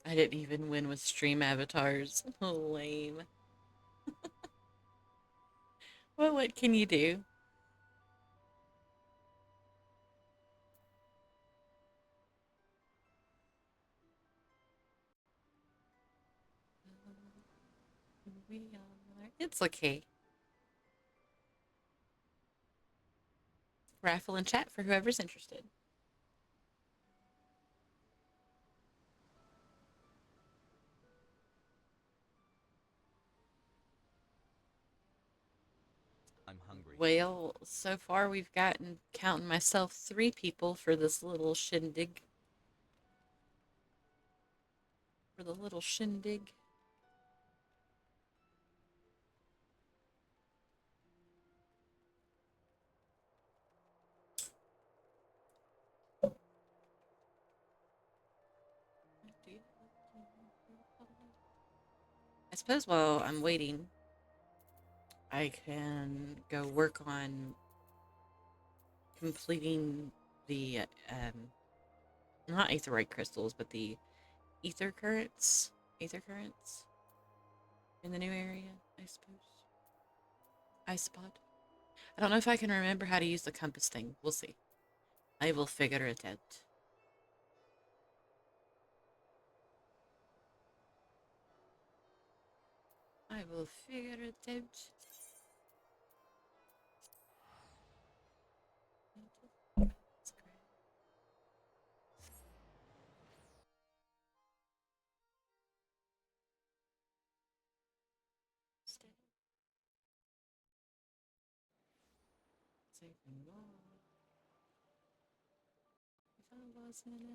I didn't even win with stream avatars. Lame. Well, what can you do? It's okay. Raffle and chat for whoever's interested. I'm hungry. Well, so far we've gotten, counting myself, 3 people for this little shindig. For the little shindig. I suppose while I'm waiting, I can go work on completing the, not aetherite crystals, but the ether currents in the new area, I suppose. Ice spot. I don't know if I can remember how to use the compass thing. We'll see. I will figure it out. I will figure it out. saving all. If I was in LA.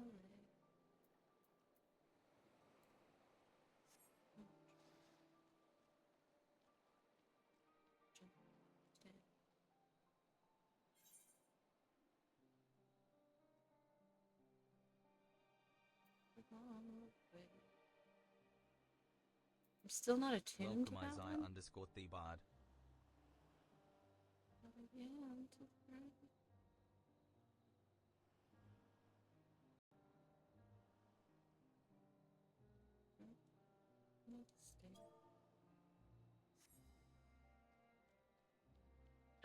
I'm still not attuned to Welcome that Isaiah one. underscore Thebard.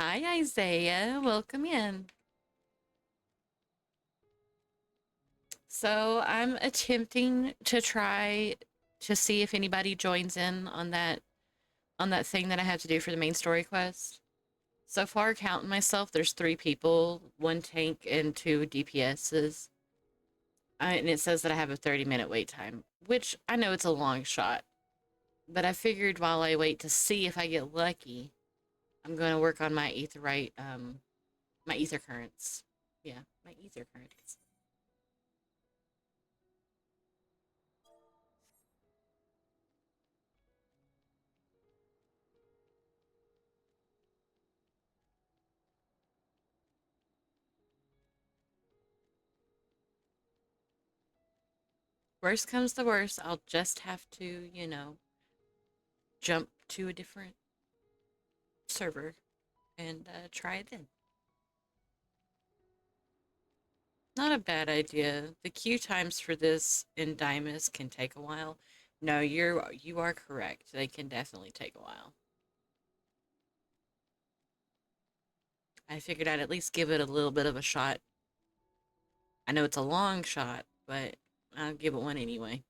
Hi, Isaiah. Welcome in. So I'm attempting to try to see if anybody joins in on that thing that I have to do for the main story quest. So far, counting myself, there's 3 people, 1 tank and 2 DPSs. And it says that I have a 30-minute wait time, which I know it's a long shot. But I figured while I wait to see if I get lucky, I'm going to work on my aetherite, my ether currents. Yeah, my ether currents. Worst comes to worst, I'll just have to, you know, jump to a different server and try it then. Not a bad idea. The queue times for this in Dimas can take a while. No, you are correct. They can definitely take a while. I figured I'd at least give it a little bit of a shot. I know it's a long shot, but I'll give it one anyway.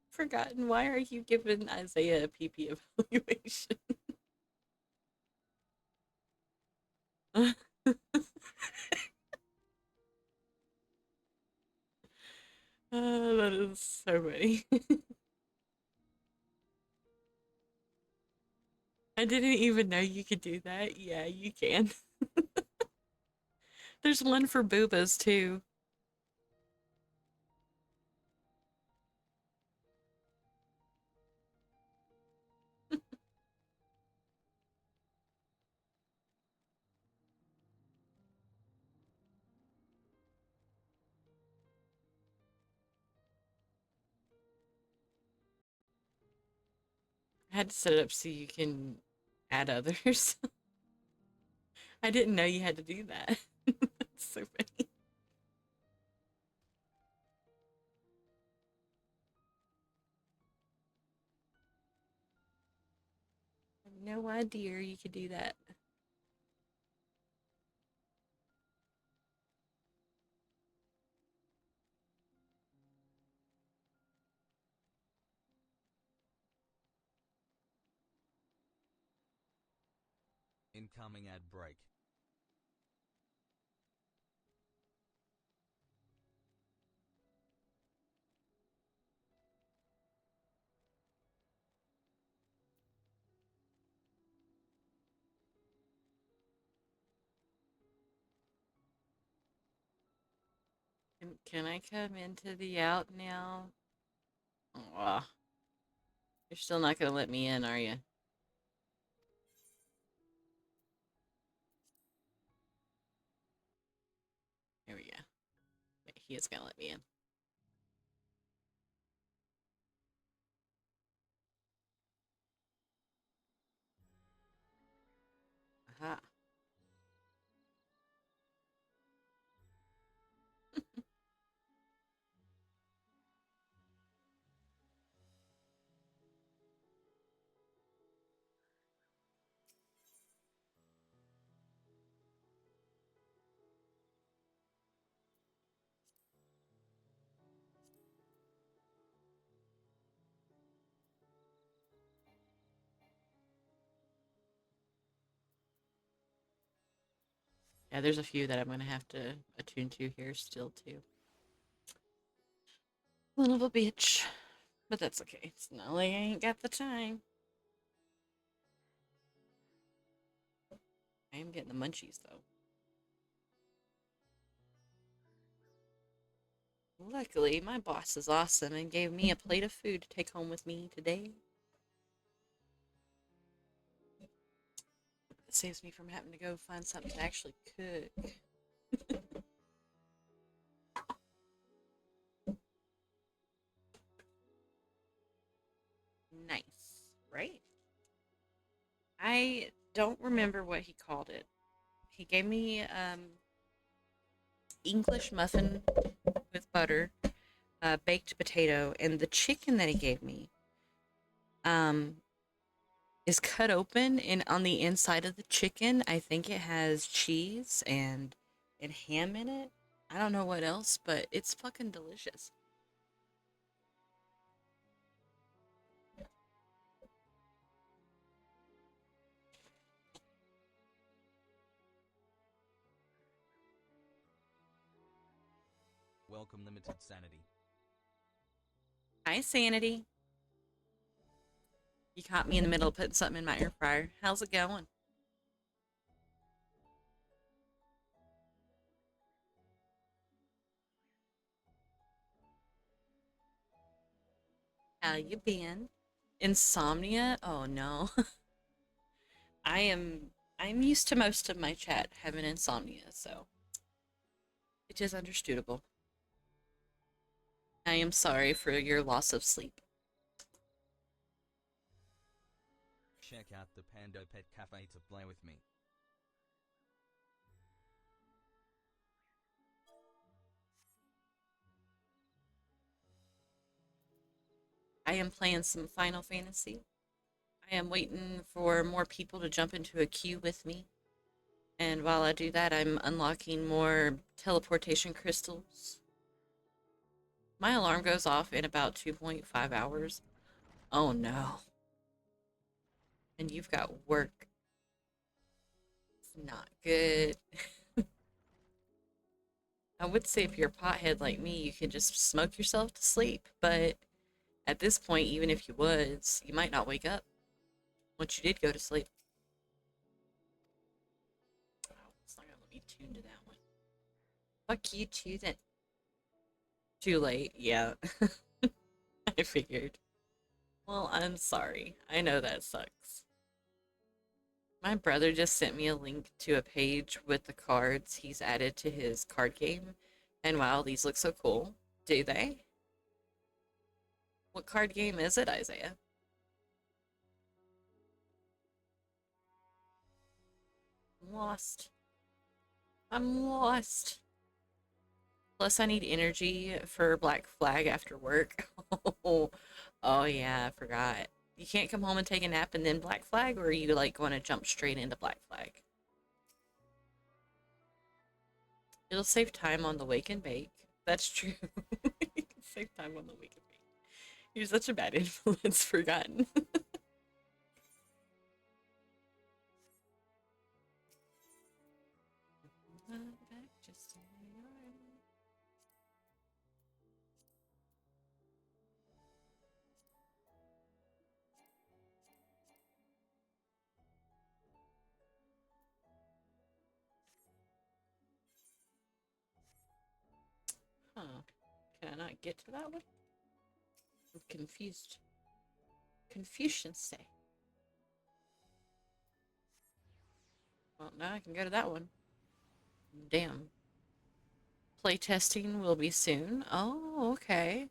Forgotten, why are you giving Isaiah a PP evaluation? That is so funny. I didn't even know you could do that. Yeah, you can. There's one for boobas too. I had to set it up so you can add others. I didn't know you had to do that. That's so funny. I had no idea you could do that. Incoming ad break. Can I come into the out now? Oh, you're still not gonna let me in, are you? Here we go. Wait, he is gonna let me in. Aha. Yeah, there's a few that I'm gonna have to attune to here still too. Son of a bitch. But that's okay. It's not like I ain't got the time. I am getting the munchies, though. Luckily, my boss is awesome and gave me a plate of food to take home with me today. It saves me from having to go find something to actually cook. Nice, right? I don't remember what he called it. He gave me English muffin with butter, baked potato, and the chicken that he gave me um, is cut open, and on the inside of the chicken, I think it has cheese and ham in it. I don't know what else, but it's fucking delicious. Welcome limited sanity. Hi, Sanity. You caught me in the middle of putting something in my air fryer. How's it going? How you been? Insomnia? Oh no. I am I'm used to most of my chat having insomnia, so it is understandable. I am sorry for your loss of sleep. Check out the Panda Pet Cafe to play with me. I am playing some Final Fantasy. I am waiting for more people to jump into a queue with me. And while I do that, I'm unlocking more teleportation crystals. My alarm goes off in about 2.5 hours. Oh no. And you've got work. It's not good. I would say if you're a pothead like me, you can just smoke yourself to sleep, but at this point, even if you was, you might not wake up once you did go to sleep. Oh, it's not gonna let me tune to that one. Fuck you too then. Too late, yeah. I figured. Well, I'm sorry. I know that sucks. My brother just sent me a link to a page with the cards he's added to his card game. And wow, these look so cool. Do they? What card game is it, Isaiah? I'm lost. I'm lost. Plus, I need energy for Black Flag after work. Oh, yeah, I forgot. You can't come home and take a nap and then Black Flag, or are you like going to jump straight into Black Flag? It'll save time on the wake and bake. That's true. You can save time on the wake and bake. You're such a bad influence, forgotten. Huh. Can I not get to that one? I'm confused. Confucian say. Well, now I can go to that one. Damn. Playtesting will be soon. Oh, okay.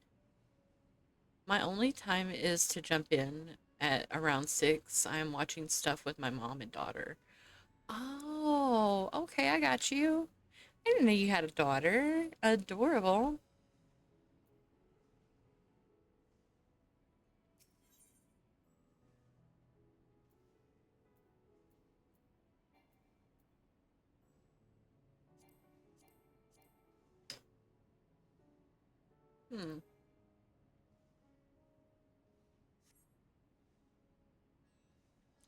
My only time is to jump in at around 6. I'm watching stuff with my mom and daughter. Oh, okay, I got you. I didn't know you had a daughter. Adorable. Hmm.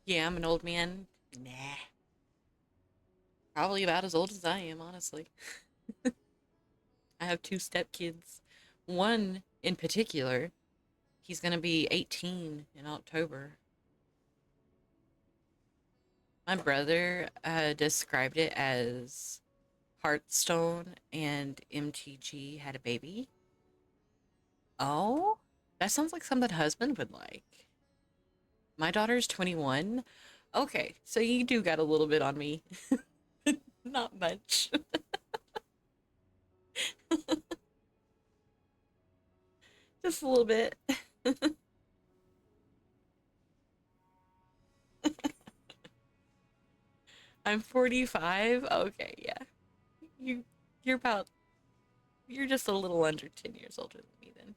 Yeah, I'm an old man. Nah. Probably about as old as I am, honestly. I have 2 stepkids. One in particular, he's gonna be 18 in October. My brother described it as Hearthstone and MTG had a baby. Oh, that sounds like something husband would like. My daughter's 21. Okay, so you do got a little bit on me. Not much. Just a little bit. I'm 45. Okay, yeah. You you're about you're just a little under 10 years older than me then.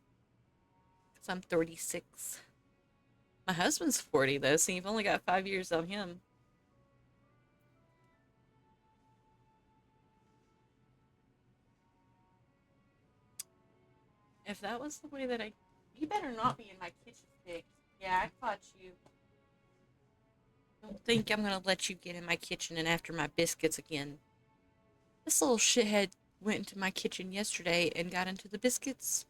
Cuz I'm 36. My husband's 40 though, so you've only got 5 years on him. If that was the way that you better not be in my kitchen sticks. Yeah, I caught you. Don't think I'm gonna let you get in my kitchen and after my biscuits again. This little shithead went into my kitchen yesterday and got into the biscuits.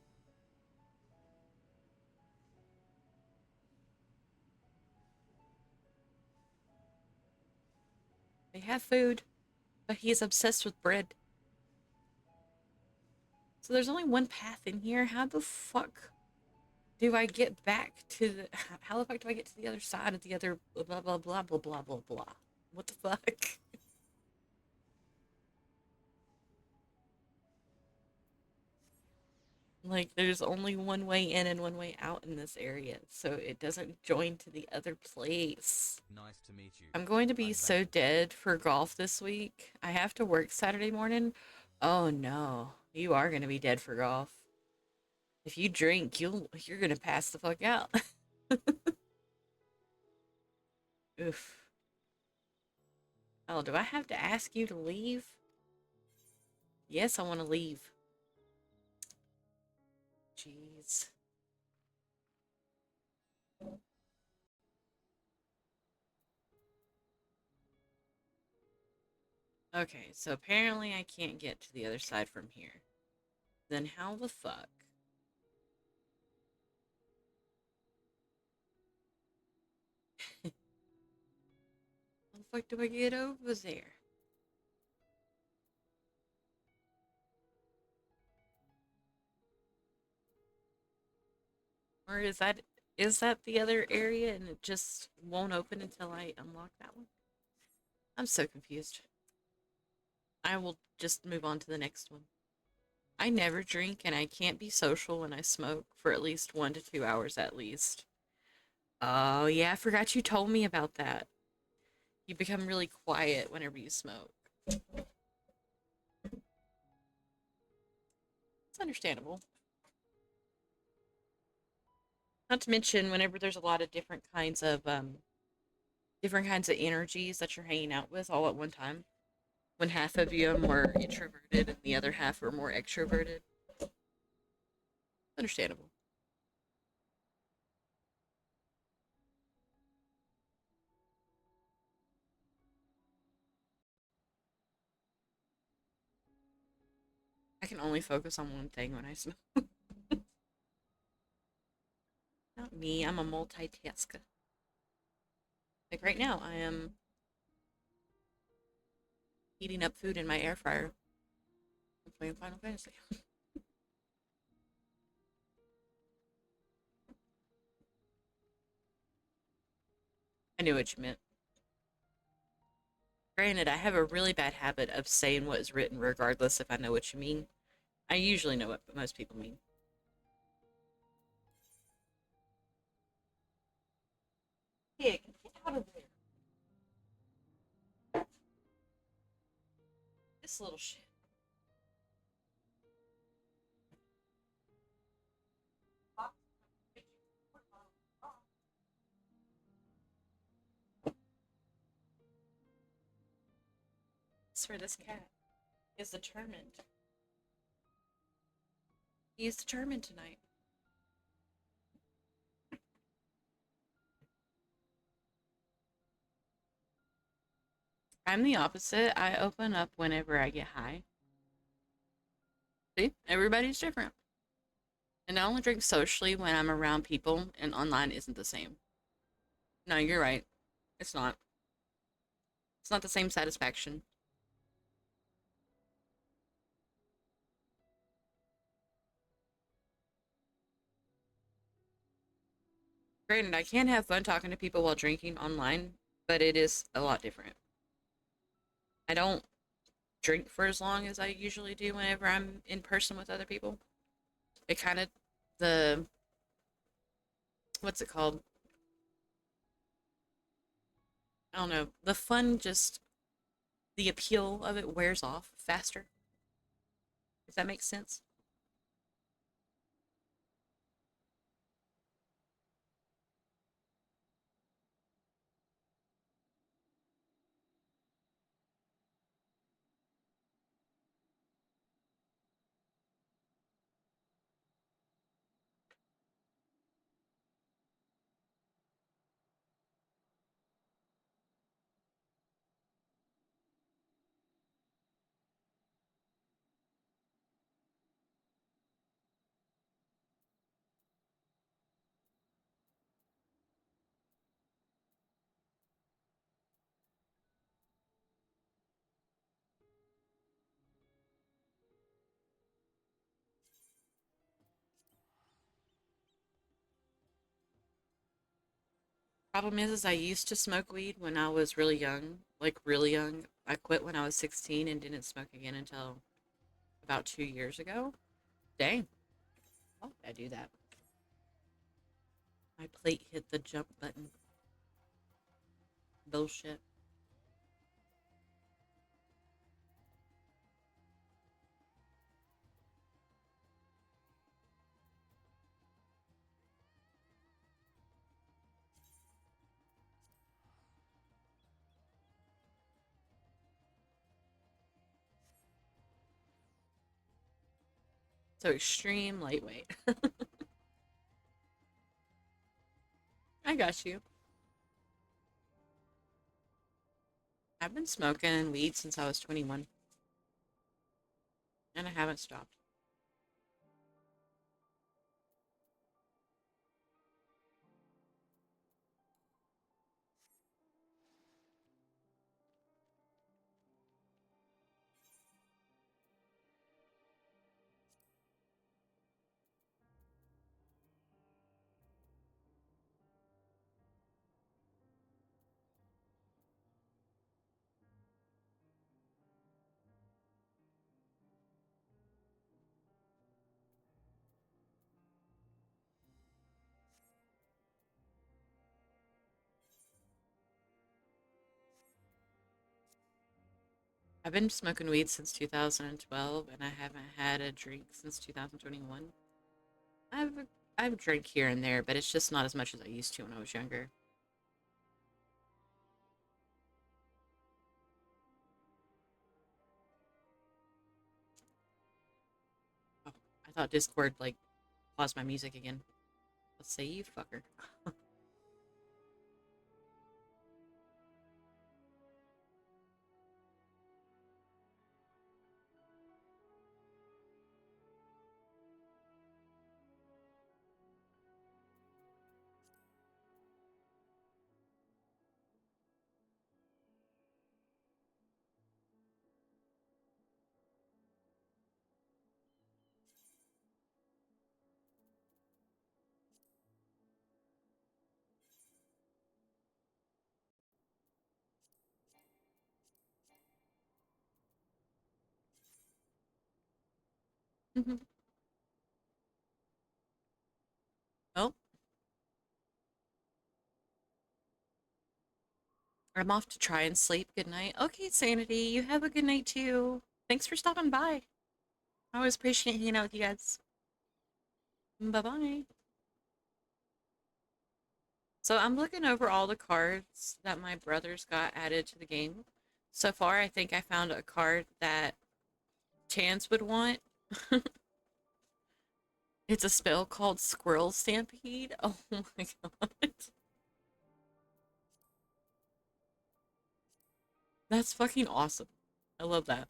They have food, but he is obsessed with bread. So there's only one path in here. How the fuck do I get back to the... How the fuck do I get to the other side of the other blah, blah, blah, blah, blah, blah, blah, blah? What the fuck? Like, there's only one way in and one way out in this area, so it doesn't join to the other place. Nice to meet you. I'm going to be so dead for golf this week. I have to work Saturday morning. Oh no, you are going to be dead for golf. If you drink, you're going to pass the fuck out. Oof. Oh, do I have to ask you to leave? Yes, I want to leave. Jeez. Okay, so apparently I can't get to the other side from here. Then how the fuck? How the fuck do I get over there? Or is that the other area and it just won't open until I unlock that one? I'm so confused. I will just move on to the next one. I never drink and I can't be social when I smoke for at least 1 to 2 hours at least. Oh yeah, I forgot you told me about that. You become really quiet whenever you smoke. It's understandable. Not to mention whenever there's a lot of different kinds of energies that you're hanging out with all at one time. When half of you are more introverted and the other half are more extroverted. Understandable. I can only focus on one thing when I smoke. Not me, I'm a multitasker. Like right now, I am heating up food in my air fryer. I'm playing Final Fantasy. I knew what you meant. Granted, I have a really bad habit of saying what is written regardless if I know what you mean. I usually know what most people mean. Pig, get out of there. This little shit. As for this cat, is determined. He is determined tonight. I'm the opposite. I open up whenever I get high. See, everybody's different. And I only drink socially when I'm around people, and online isn't the same. No, you're right. It's not. It's not the same satisfaction. Granted, I can have fun talking to people while drinking online, but it is a lot different. I don't drink for as long as I usually do whenever I'm in person with other people. It kind of, the, what's it called? I don't know. The fun just, the appeal of it wears off faster. If that makes sense. Problem is I used to smoke weed when I was really young, like really young. I quit when I was 16 and didn't smoke again until about 2 years ago. Dang. Why did I do that? My plate hit the jump button. Bullshit. So extreme lightweight. I got you. I've been smoking weed since I was 21. And I haven't stopped. I've been smoking weed since 2012 and I haven't had a drink since 2021. I've I've drank here and there, but it's just not as much as I used to when I was younger. Oh, I thought Discord like paused my music again. Let's say you fucker. Oh, I'm off to try and sleep. Good night. Okay, Sanity, you have a good night too. Thanks for stopping by. I always appreciate hanging out with you guys. Bye bye. So I'm looking over all the cards that my brothers got added to the game. So far, I think I found a card that Chance would want. It's a spell called Squirrel Stampede. Oh my god. That's fucking awesome. I love that.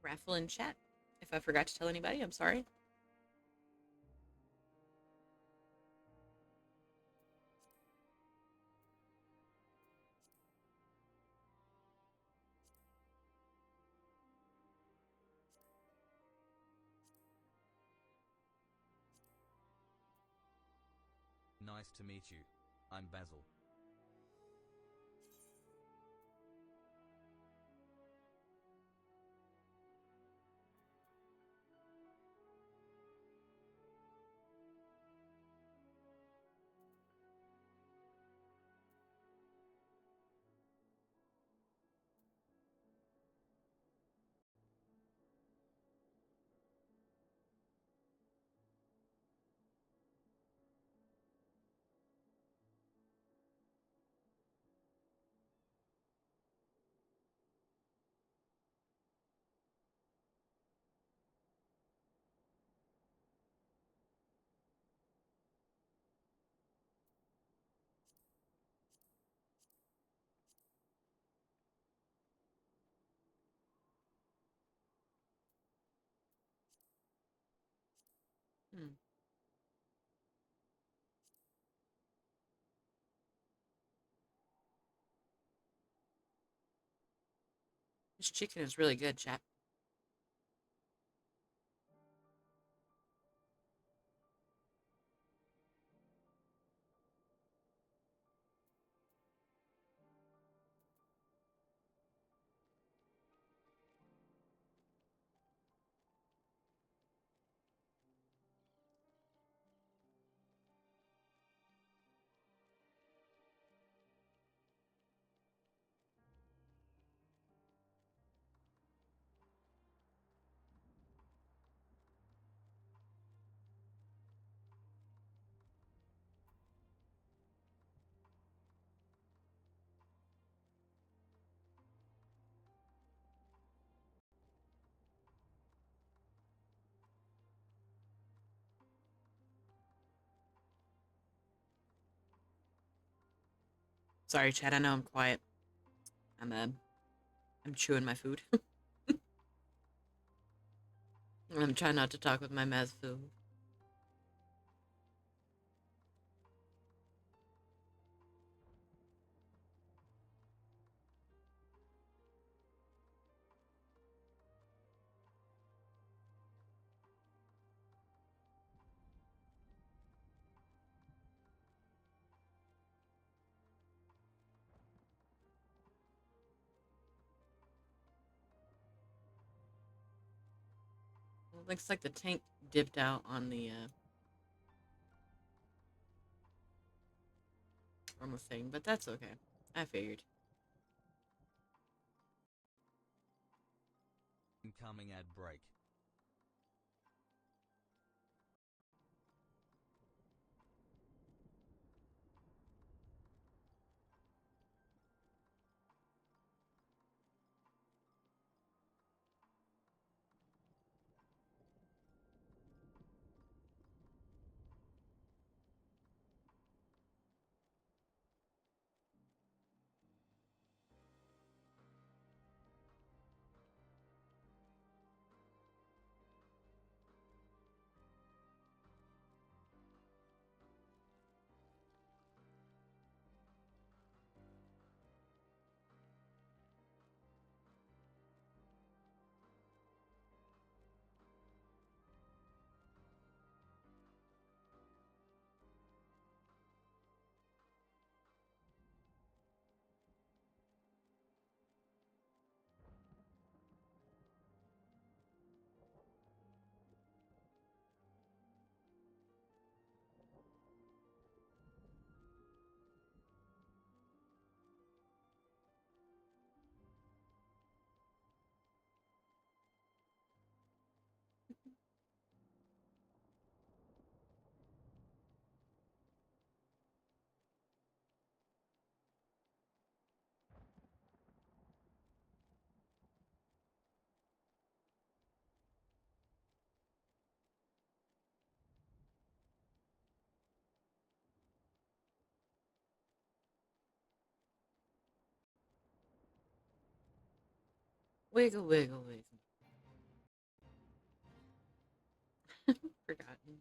raffle in chat. If I forgot to tell anybody, I'm sorry. Nice to meet you. I'm Basil. This chicken is really good, chat. Sorry, chat. I know I'm quiet. I'm chewing my food. I'm trying not to talk with my mouth full. Well, it looks like the tank dipped out on the thing, but that's okay. I figured. Incoming ad break. Wiggle, wiggle, wiggle. Forgotten.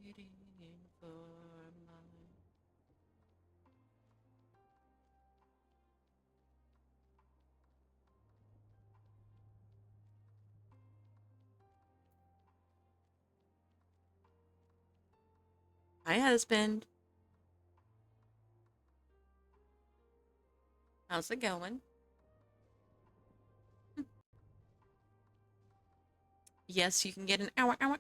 Waiting for my... Hi, husband. How's it going? Yes, you can get an hour. I'm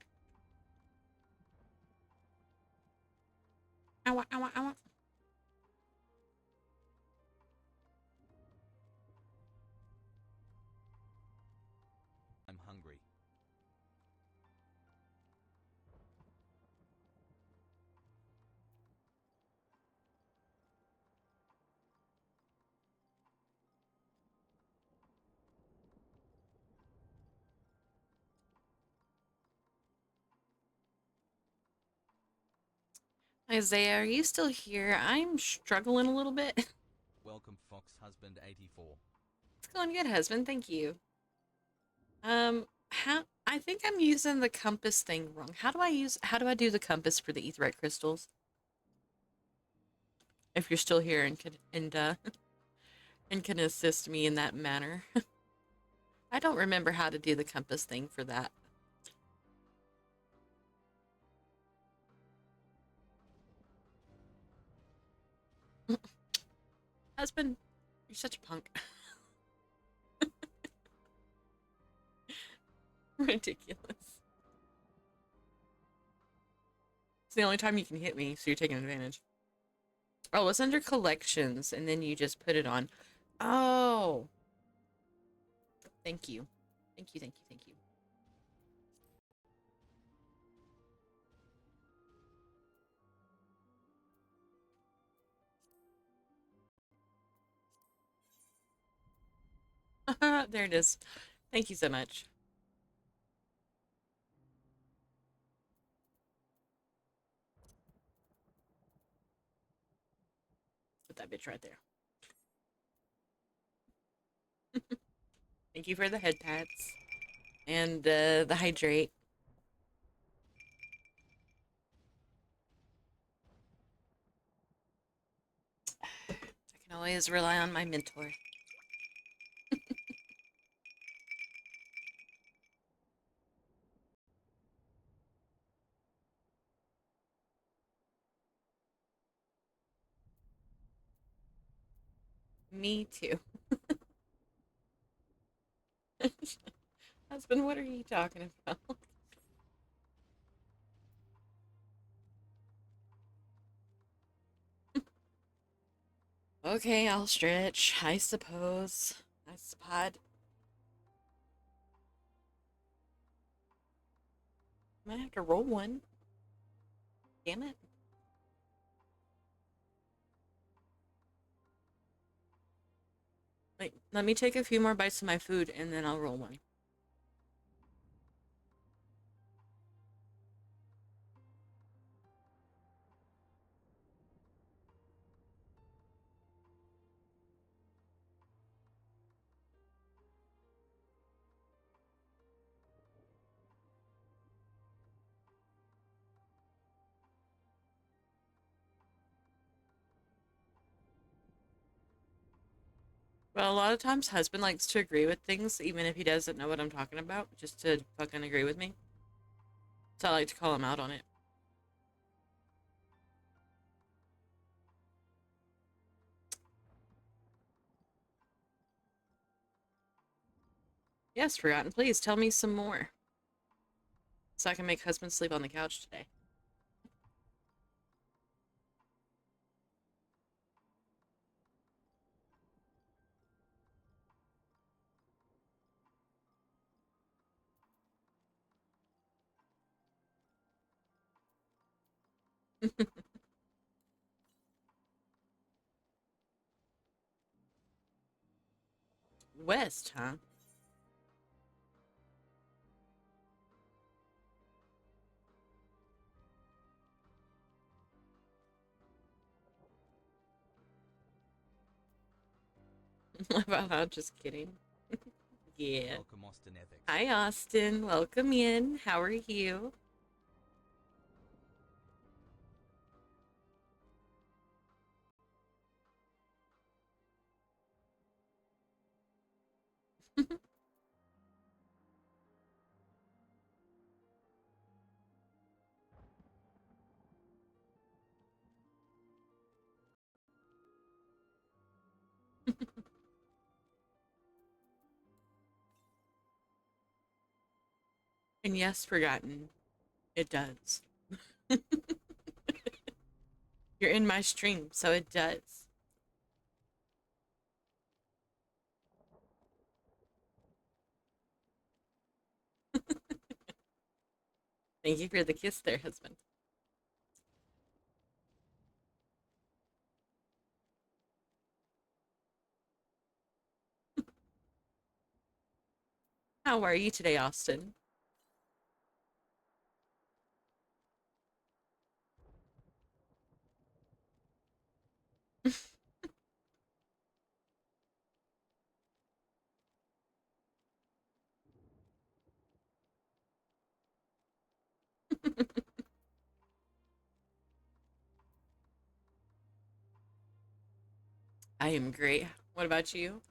hungry. Isaiah, are you still here? I'm struggling a little bit. Welcome, Fox Husband 84. It's going good, husband. Thank you. I think I'm using the compass thing wrong. How do I do the compass for the aetheryte crystals? If you're still here and and can assist me in that manner. I don't remember how to do the compass thing for that. Husband, you're such a punk. Ridiculous. It's the only time you can hit me, so you're taking advantage. Oh, it's under collections, and then you just put it on. Oh. Thank you. Thank you, thank you, thank you. There it is. Thank you so much. Put that bitch right there. Thank you for the head pats. And the hydrate. I can always rely on my mentor. Me too. Husband, what are you talking about? Okay, I'll stretch, I suppose. I suppose. Might have to roll one. Damn it. Wait, let me take a few more bites of my food and then I'll roll one. Well, a lot of times husband likes to agree with things even if he doesn't know what I'm talking about, just to fucking agree with me. So I like to call him out on it. Yes, Forgotten, please tell me some more. So I can make husband sleep on the couch today. West, huh? Just kidding. Yeah. Welcome, Austin Ethics. Hi, Austin. Welcome in. How are you? And yes, forgotten. It does. You're in my stream, so it does. Thank you for the kiss there, husband. How are you today, Austin? I am great. What about you?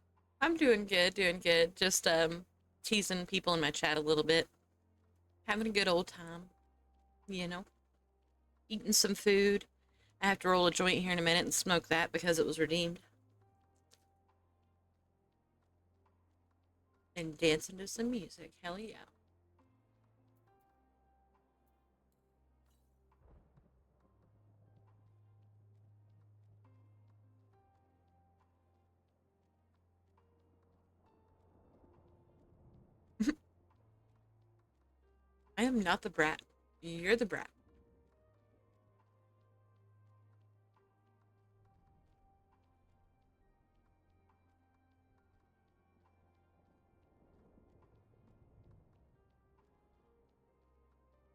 I'm doing good, doing good. Just teasing people in my chat a little bit. Having a good old time, you know. Eating some food. I have to roll a joint here in a minute and smoke that because it was redeemed. And dancing to some music. Hell yeah. I am not the brat. You're the brat.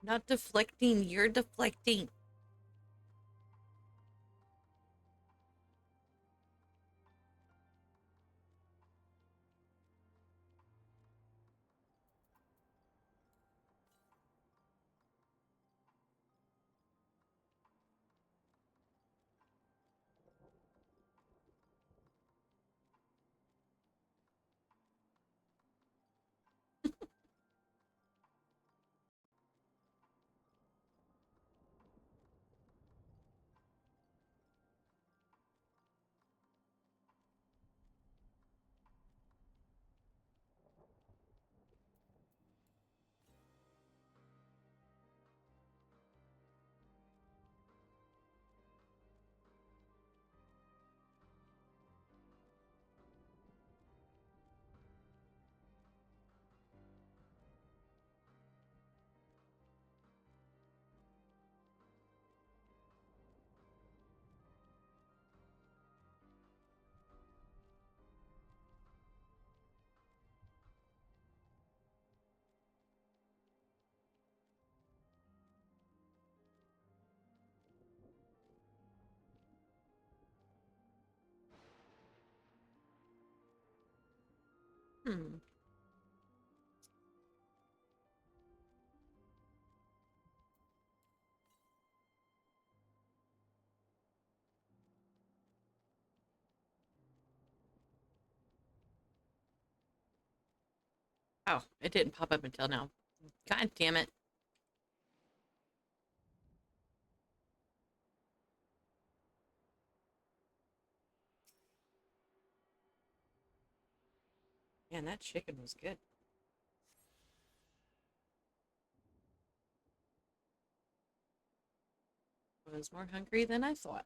Not deflecting, you're deflecting. Hmm. Oh, it didn't pop up until now. God damn it. Man, that chicken was good. I was more hungry than I thought.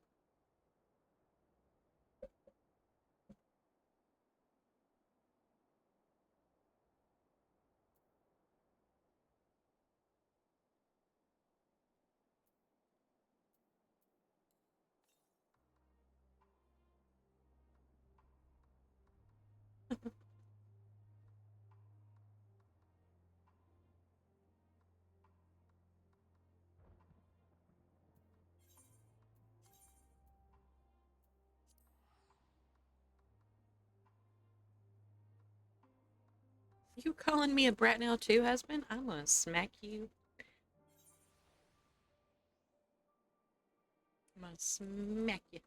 You calling me a brat now too, husband? I'm gonna smack you. I'm gonna smack you.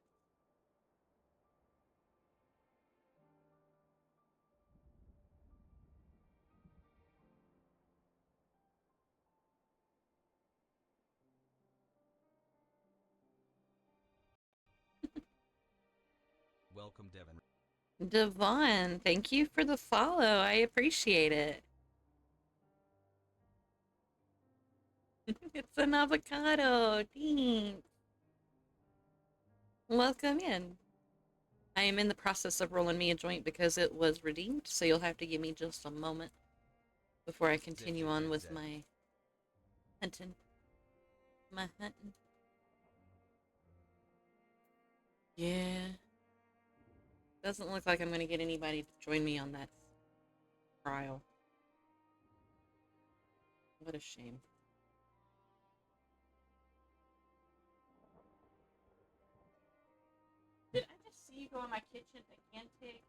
Welcome, Devin. Devon, thank you for the follow. I appreciate it. It's an avocado. Thanks. Welcome in. I am in the process of rolling me a joint because it was redeemed, so you'll have to give me just a moment before I continue on with my hunting. Yeah. Doesn't look like I'm going to get anybody to join me on that trial. What a shame. Did I just see you go in my kitchen again, Pig?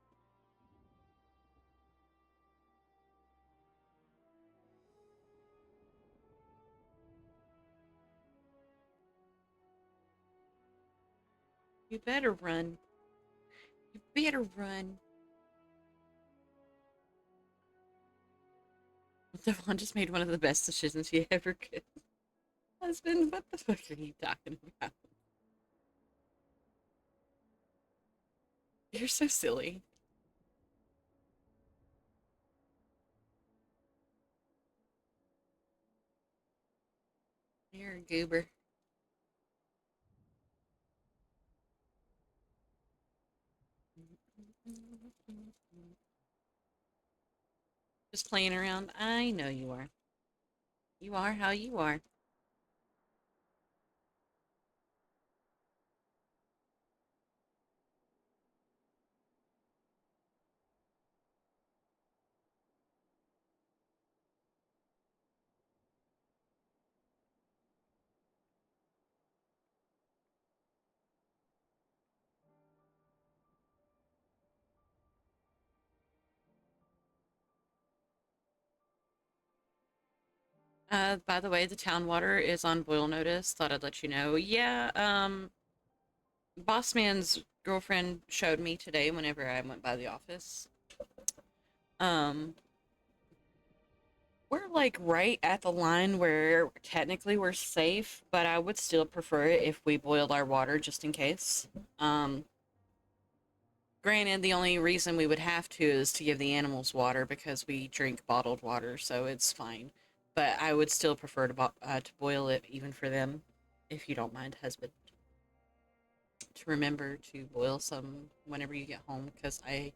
You better run. You better run. Devon just made one of the best decisions he ever could. Husband, what the fuck are you talking about? You're so silly. You're a goober. Just playing around. I know you are. You are how you are. By the way, the town water is on boil notice. Thought I'd let you know. Yeah, Boss Man's girlfriend showed me today whenever I went by the office. Um, we're like right at the line where technically we're safe, but I would still prefer it if we boiled our water just in case. Granted, the only reason we would have to is to give the animals water because we drink bottled water, so it's fine. But I would still prefer to boil it even for them, if you don't mind, husband. To remember to boil some whenever you get home, because I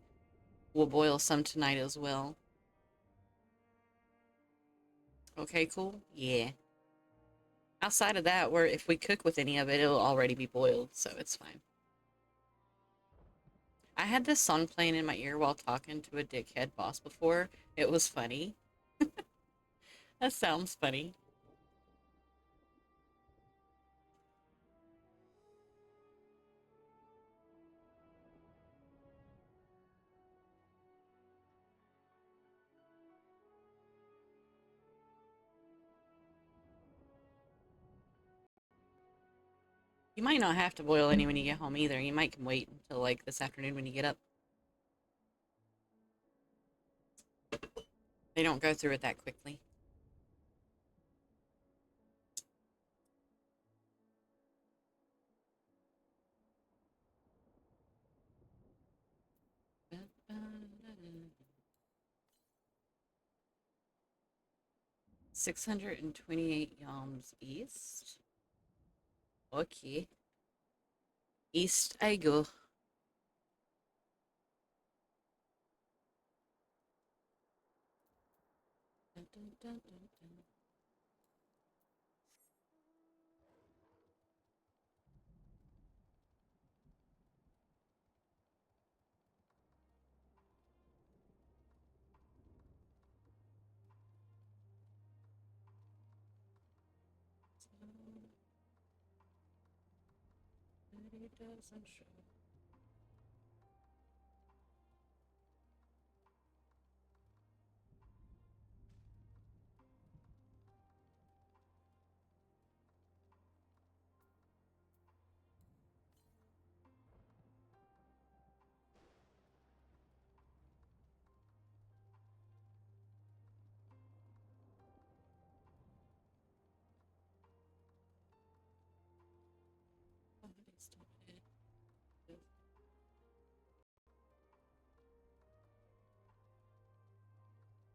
will boil some tonight as well. Okay, cool? Yeah. Outside of that, where if we cook with any of it, it'll already be boiled, so it's fine. I had this song playing in my ear while talking to a dickhead boss before. It was funny. That sounds funny. You might not have to boil any when you get home either. You might can wait until like this afternoon when you get up. They don't go through it that quickly. $628 yalms east. Okay. East I go. Dun, dun, dun, dun, dun. But it doesn't show.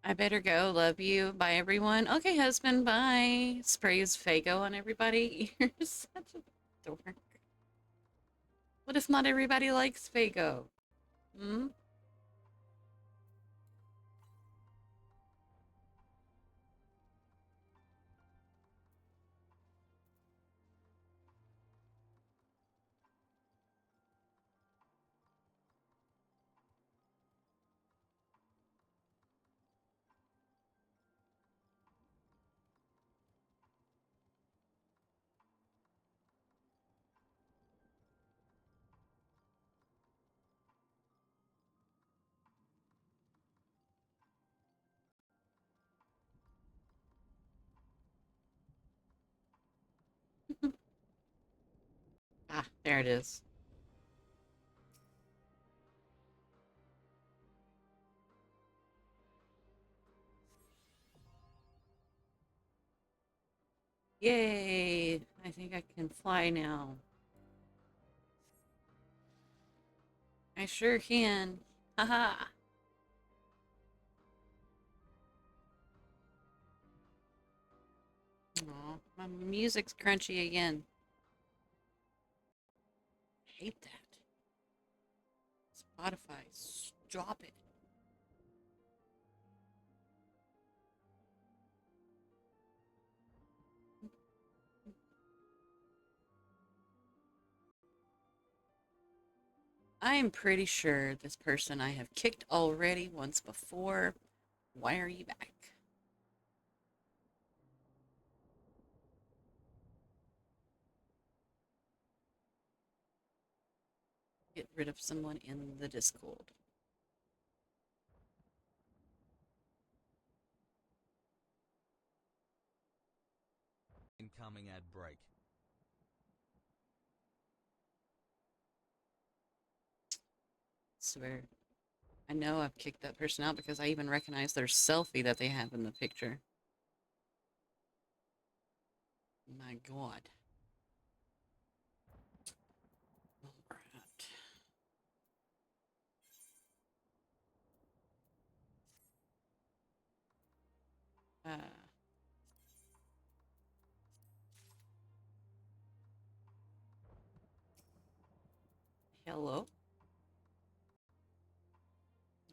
I better go. Love you. Bye, everyone. Okay, husband. Bye. Sprays Fago on everybody. You're such a dork. What if not everybody likes Fago? Hmm? Ah, there it is. Yay! I think I can fly now. I sure can. Haha! Aw, my music's crunchy again. I hate that. Spotify, stop it. I am pretty sure this person I have kicked already once before. Why are you back? Get rid of someone in the Discord. Incoming ad break. Swear. I know I've kicked that person out because I even recognize their selfie that they have in the picture. My God. Alright. Hello?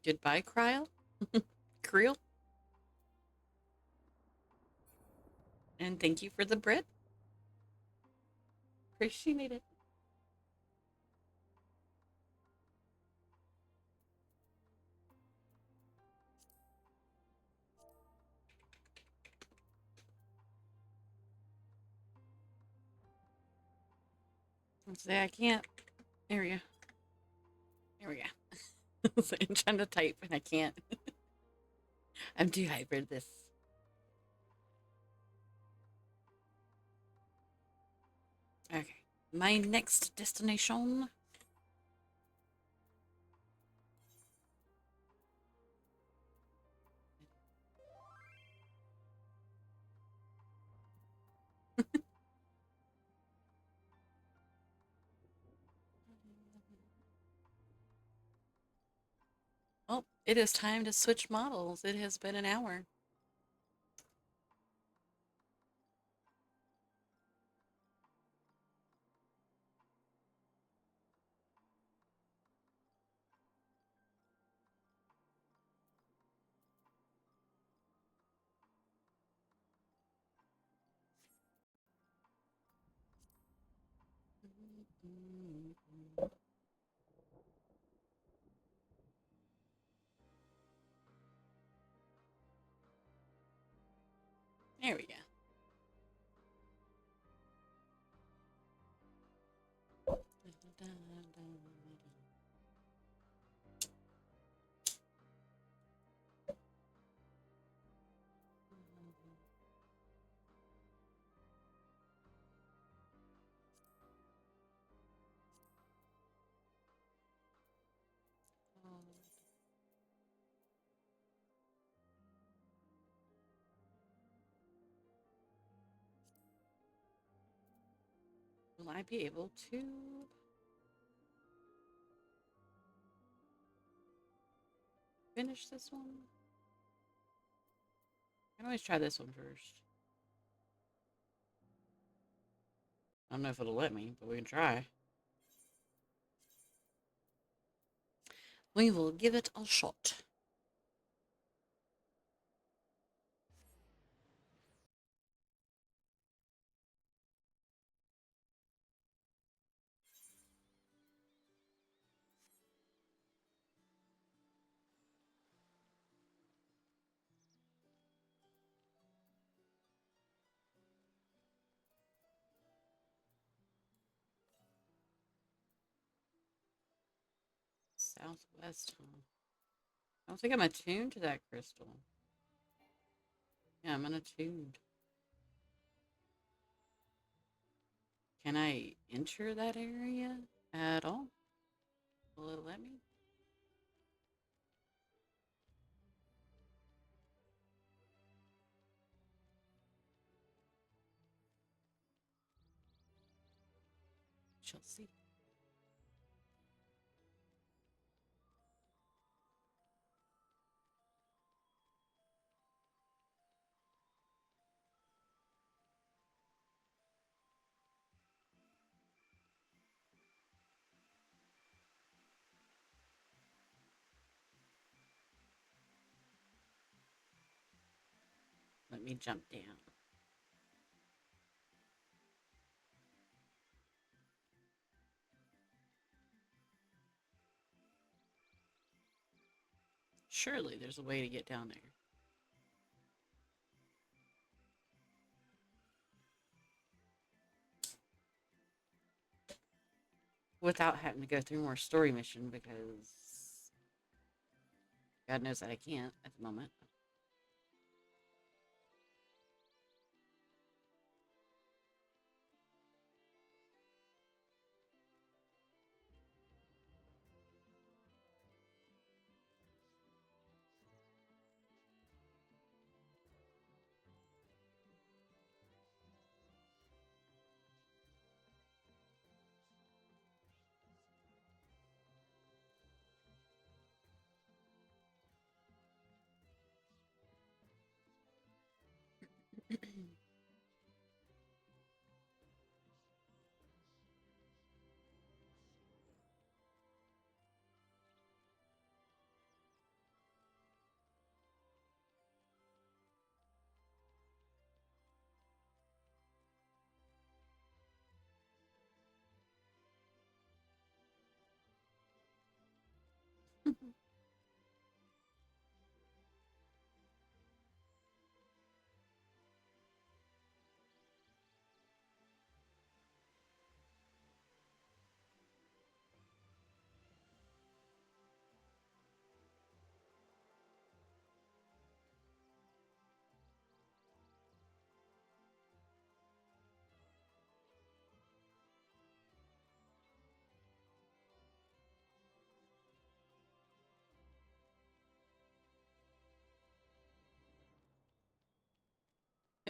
Goodbye, Cryle? Creel? And thank you for the bread. Appreciate it. Say I can't. There we go. There we go. I'm trying to type and I can't. I'm too hyper for this. Okay. My next destination. Oh, it is time to switch models. It has been an hour. There we go. Will I be able to finish this one? can always try this one first. I don't know if it'll let me, but we can try. We will give it a shot. Southwest, huh? I don't think I'm attuned to that crystal. Yeah, I'm unattuned. Can I enter that area at all? Will it let me? Shall see. Let me jump down. Surely there's a way to get down there. Without having to go through more story mission, because God knows that I can't at the moment.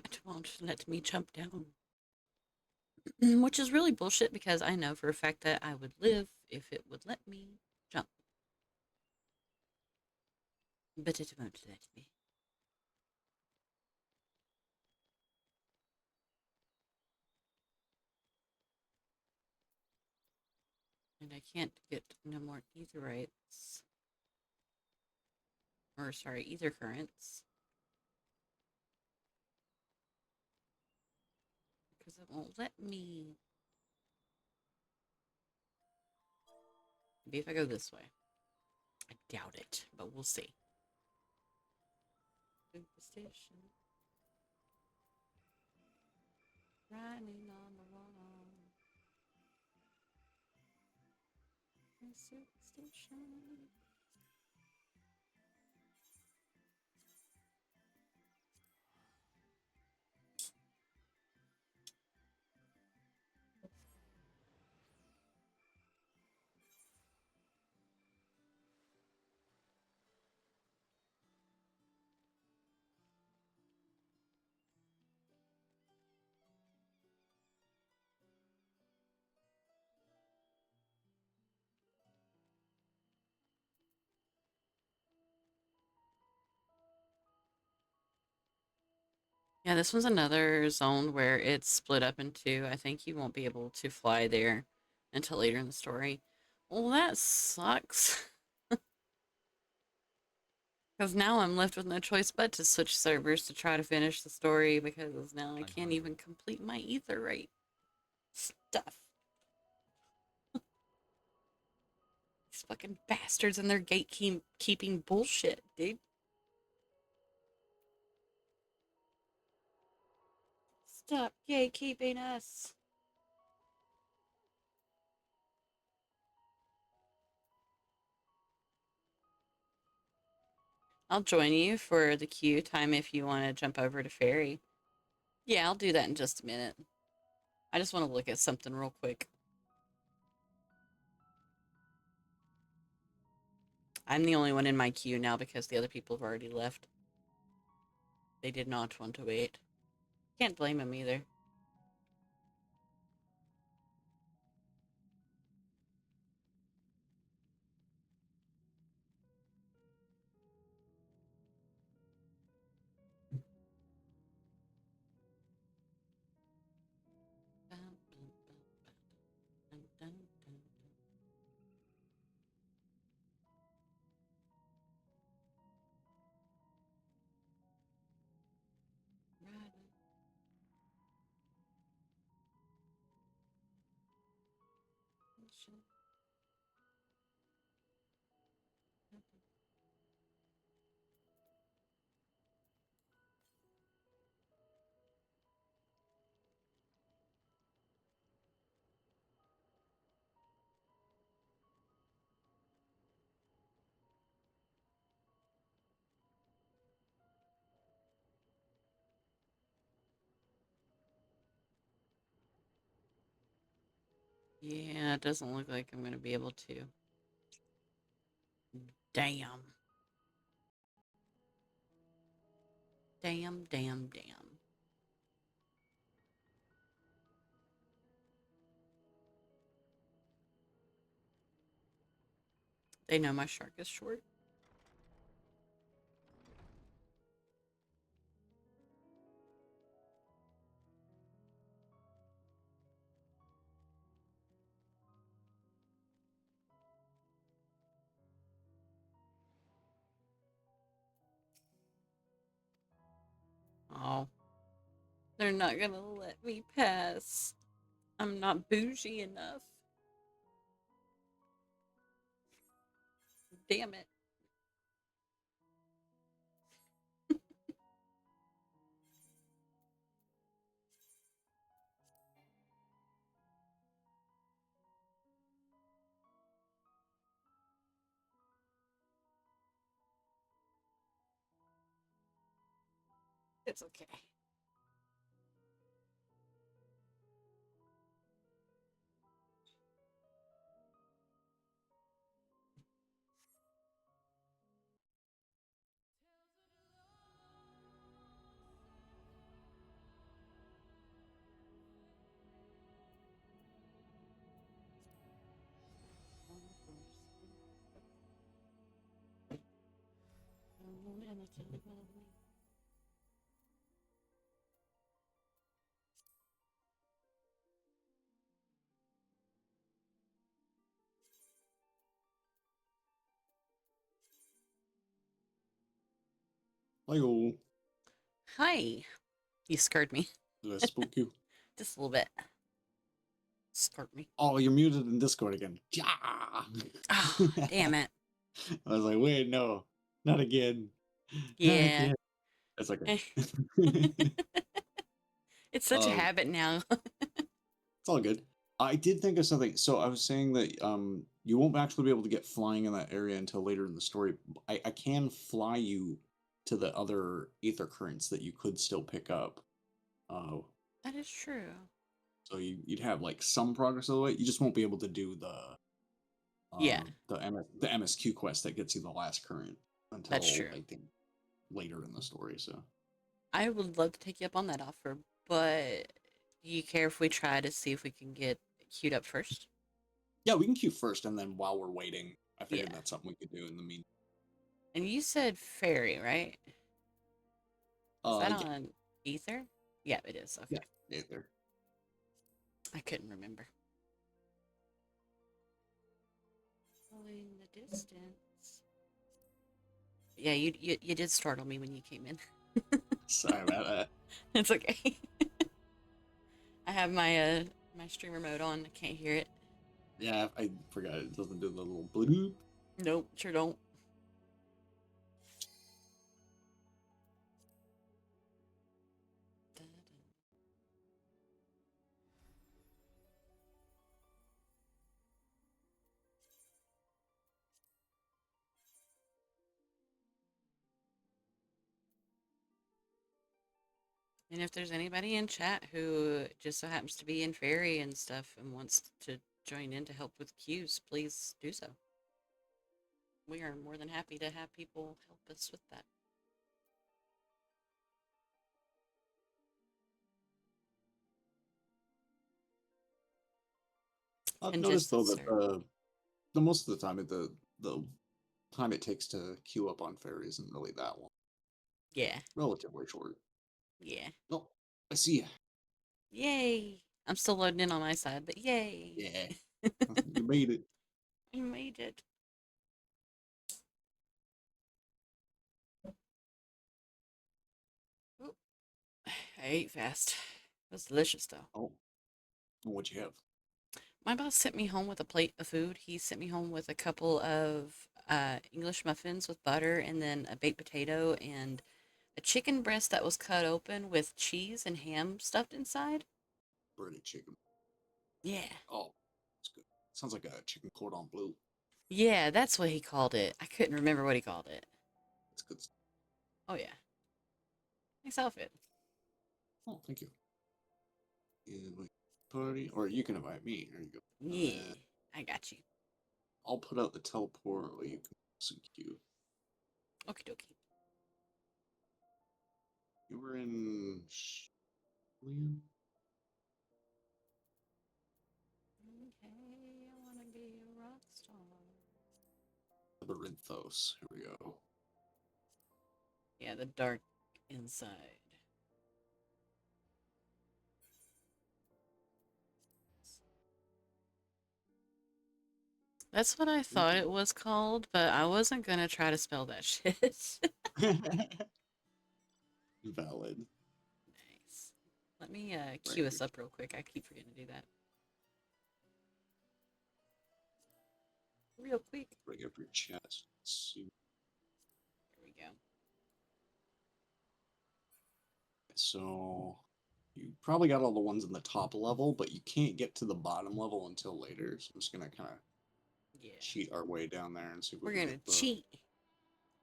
It won't let me jump down. Which is really bullshit because I know for a fact that I would live if it would let me jump. But it won't let me. And I can't get no more etherites. Or, sorry, ether currents. Because it won't let me. Maybe if I go this way. I doubt it, but we'll see. Superstition. Riding on the wall. Superstition. Yeah, this one's another zone where it's split up in two. I think you won't be able to fly there until later in the story. Well, that sucks. Because now I'm left with no choice but to switch servers to try to finish the story because now I can't even complete my ether rate stuff. These fucking bastards and their gatekeeping bullshit, dude. Stop gatekeeping us. I'll join you for the queue time if you want to jump over to Ferry. Yeah, I'll do that in just a minute. I just want to look at something real quick. I'm the only one in my queue now because the other people have already left. They did not want to wait. Can't blame them either. Yeah, it doesn't look like I'm going to be able to. Damn. Damn, damn, damn. They know my shark is short. Oh. They're not going to let me pass. I'm not bougie enough. Damn it. It's okay. Hi-yo. Hi. You scared me. Did I spook you? Just a little bit. Scared me. Oh, you're muted in Discord again. Yeah. Oh, damn it. I was like, wait, no, not again. Not Yeah. again. That's okay. It's such a habit now. It's all good. I did think of something. So I was saying that you won't actually be able to get flying in that area until later in the story. I can fly you to the other ether currents that you could still pick up. That is true. So you'd have like some progress of the way. You just won't be able to do Yeah. the MSQ quest that gets you the last current until That's true. I think later in the story. So I would love to take you up on that offer, but do you care if we try to see if we can get queued up first? yeah, we can queue first, and then while we're waiting, I figured Yeah. that's something we could do in the meantime. And you said ferry, right? Is that Yeah. on? Ether? Yeah, it is. Okay. Yeah, Aether. I couldn't remember. In the distance. Yeah, you did startle me when you came in. Sorry about that. It's okay. I have my my streamer mode on. I can't hear it. Yeah, I forgot it doesn't do the little bloop. Nope, sure don't. And if there's anybody in chat who just so happens to be in fairy and stuff and wants to join in to help with queues, please do so. We are more than happy to have people help us with that. I've noticed though that the most of the time the time it takes to queue up on fairy isn't really that long. Yeah. Relatively short. Yeah. Oh, I see ya. Yay! I'm still loading in on my side, but yay! Yeah. You made it. I made it. Ooh. I ate fast. It was delicious though. Oh. What'd you have? My boss sent me home with a plate of food. He sent me home with a couple of English muffins with butter and then a baked potato and a chicken breast that was cut open with cheese and ham stuffed inside. Breaded chicken. Yeah. Oh, it's good. Sounds like a chicken cordon bleu. Yeah, that's what he called it. I couldn't remember what he called it. It's good. Oh, yeah. Nice outfit. Oh, thank you. Invite party, or you can invite me. There you go. Yeah, I got you. I'll put out the teleport, or you can sync you. Okie dokie. You were in Chillin? Okay, I want to be a rock star. Labyrinthos. Here we go. Yeah, the dark inside. That's what I thought it was called, but I wasn't gonna try to spell that shit. Valid. Nice. Let me queue us up real quick. I keep forgetting to do that. Real quick. Bring up your chat. Let's see. There we go. So you probably got all the ones in the top level, but you can't get to the bottom level until later. So I'm just gonna kind of cheat our way down there and see if We're we can gonna get the, cheat.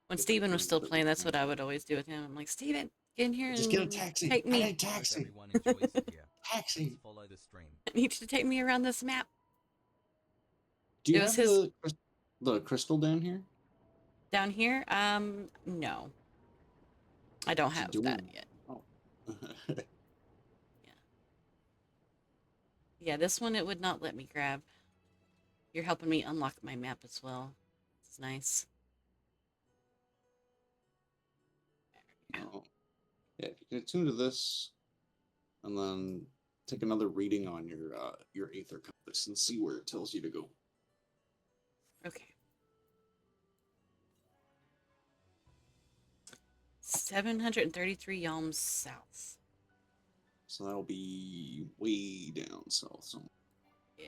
When get Steven was things still that we playing, that's what I can. would always do with him. I'm like, Steven, get in here Just and get a taxi. take I me. need a taxi. Everyone enjoys it here. Taxi. Please follow the stream. I need you to take me around this map. Do you It was have his the crystal down here? down here. No, I don't have that yet. Oh. Yeah, this one it would not let me grab. You're helping me unlock my map as well. It's nice. Oh. Yeah, if you can attune to this, and then take another reading on your Aether compass and see where it tells you to go. Okay. 733 yalms south. So that'll be way down south somewhere. Yeah.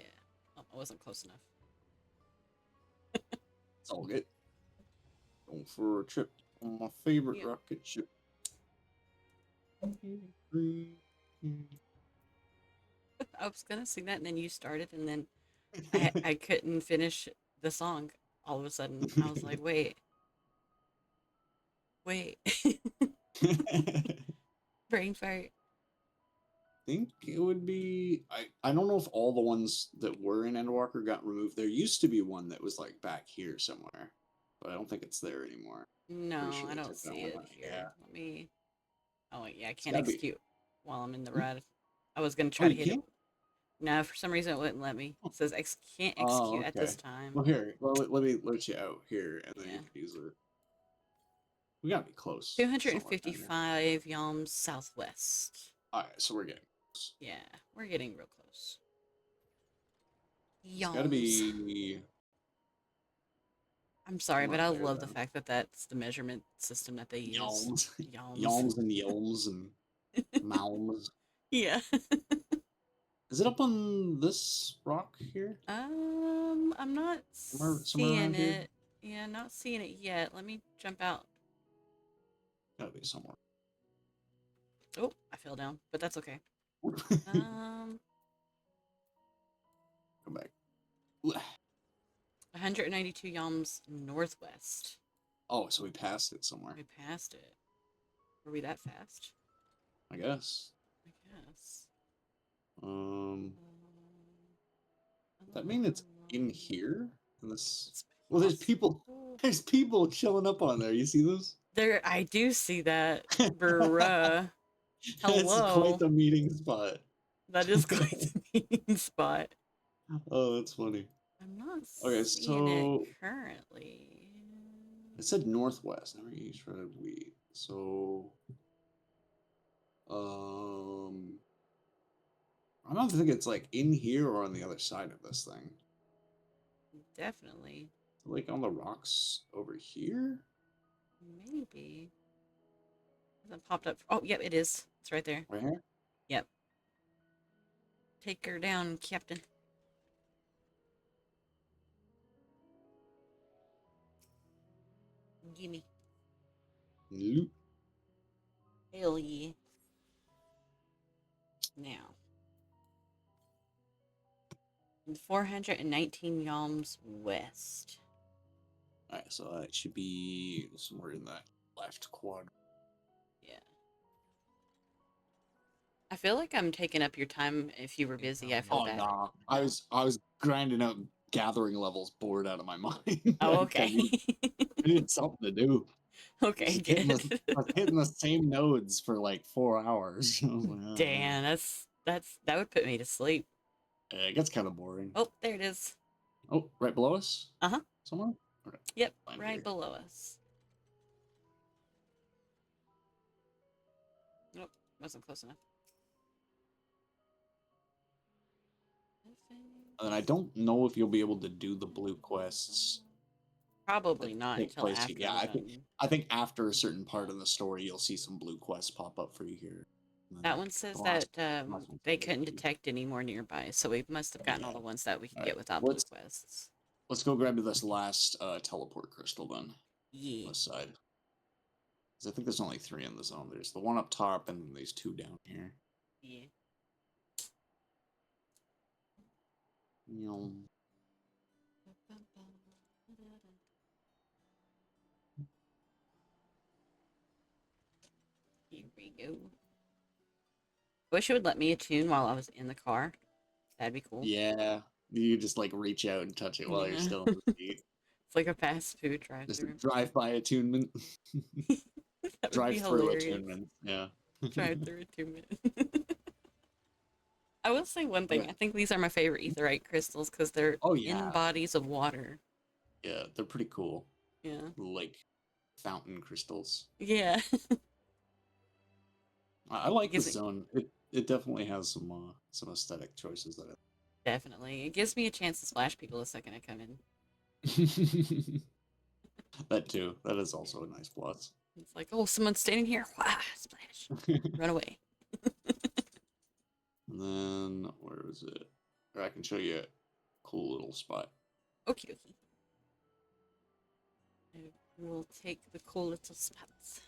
Oh, I wasn't close enough. It's all good. Going for a trip on my favorite rocket ship. I was gonna sing that, and then you started, and then I couldn't finish the song. All of a sudden, I was like, wait. Brain fart. Think it would be I don't know if all the ones that were in Endwalker got removed. There used to be one that was like back here somewhere, but I don't think it's there anymore. No, Sure I don't took that see one it out. here. Yeah. Let me. Oh yeah, I can't gotta be- execute while I'm in the ride. I was gonna try to you hit it. can't? No, for some reason it wouldn't let me. It says can't Oh, execute at this okay. time. Well, here, let me let you out here, and then you can use it. We gotta be close. somewhere down here. 255 yalms southwest. All right, so we're getting close. Yeah, we're getting real close. It's gotta Yalms. be. I'm sorry, but somewhere I up there love the then. fact that that's the measurement system that they use. Yalms, Yalms. yalms and yelms and malms. Yeah. Is it up on this rock here? I'm not Somewhere seeing around here? it. Yeah, not seeing it yet. Let me jump out. Gotta be somewhere. Oh, I fell down, but that's okay. Come back. 192 yalms northwest. Oh, so we passed it somewhere. We passed it. Were we that fast? I guess. I guess. Does that mean it's in here? In this? It's Well, there's people. possible. There's people chilling up on there. You see this? There, I do see that. Bruh. That's Hello. quite the meeting spot. That is quite the meeting spot. Oh, that's funny. I'm not Okay, seeing so it currently. it said northwest. Never east, red wheat. So, I don't think it's like in here or on the other side of this thing. Definitely. Like on the rocks over here. Maybe. Hasn't popped up. Oh, yep, it is. It's right there. Right here. Yep. Take her down, Captain. Gimme. Loot. Hell yeah. Now. 419 yalms west. Alright, so that should be somewhere in that left quadrant. Yeah. I feel like I'm taking up your time. If you were busy, I feel Oh bad. nah. I was grinding out gathering levels, bored out of my mind. Oh, Like, okay. I needed something to do. Okay, Just hitting good. I was hitting the same nodes for like 4 hours. I was like, oh, Damn, that would put me to sleep. yeah, it gets kind of boring. Oh, there it is. Oh, right below us? Uh-huh. Somewhere? Okay. Yep, Find right here. below us. Nope, wasn't close enough. And I don't know if you'll be able to do the blue quests. Probably not take until place. after. Yeah, we're done. I think after a certain part of the story, you'll see some blue quests pop up for you here. And then That one says the that last one's they blue. couldn't detect any more nearby, so we must have gotten all the ones that we can get Alright, without blue let's- quests. Let's go grab this last teleport crystal then. Yeah. This side. 'Cause I think there's only 3 in the zone. There's the one up top and then these 2 down here. Yeah. Yum. Here we go. Wish it would let me attune while I was in the car. That'd be cool. Yeah, you just like reach out and touch it while you're Yeah. still in the seat. It's like a fast food Just a drive-through. drive-by attunement. That would be Drive-through hilarious. attunement. Yeah. Drive-through attunement. I will say one thing. Okay. I think these are my favorite etherite crystals because they're Oh, in yeah. bodies of water. Yeah, they're pretty cool. Yeah. Like fountain crystals. Yeah. I like Gives this me- zone. It definitely has some aesthetic choices that Definitely. It gives me a chance to splash people the second I come in. that too. That is also a nice plus. It's like, oh, someone's standing here. Wah, splash. Run away. And then where is it? Or I can show you a cool little spot. Okie dokie. We'll take the cool little spots.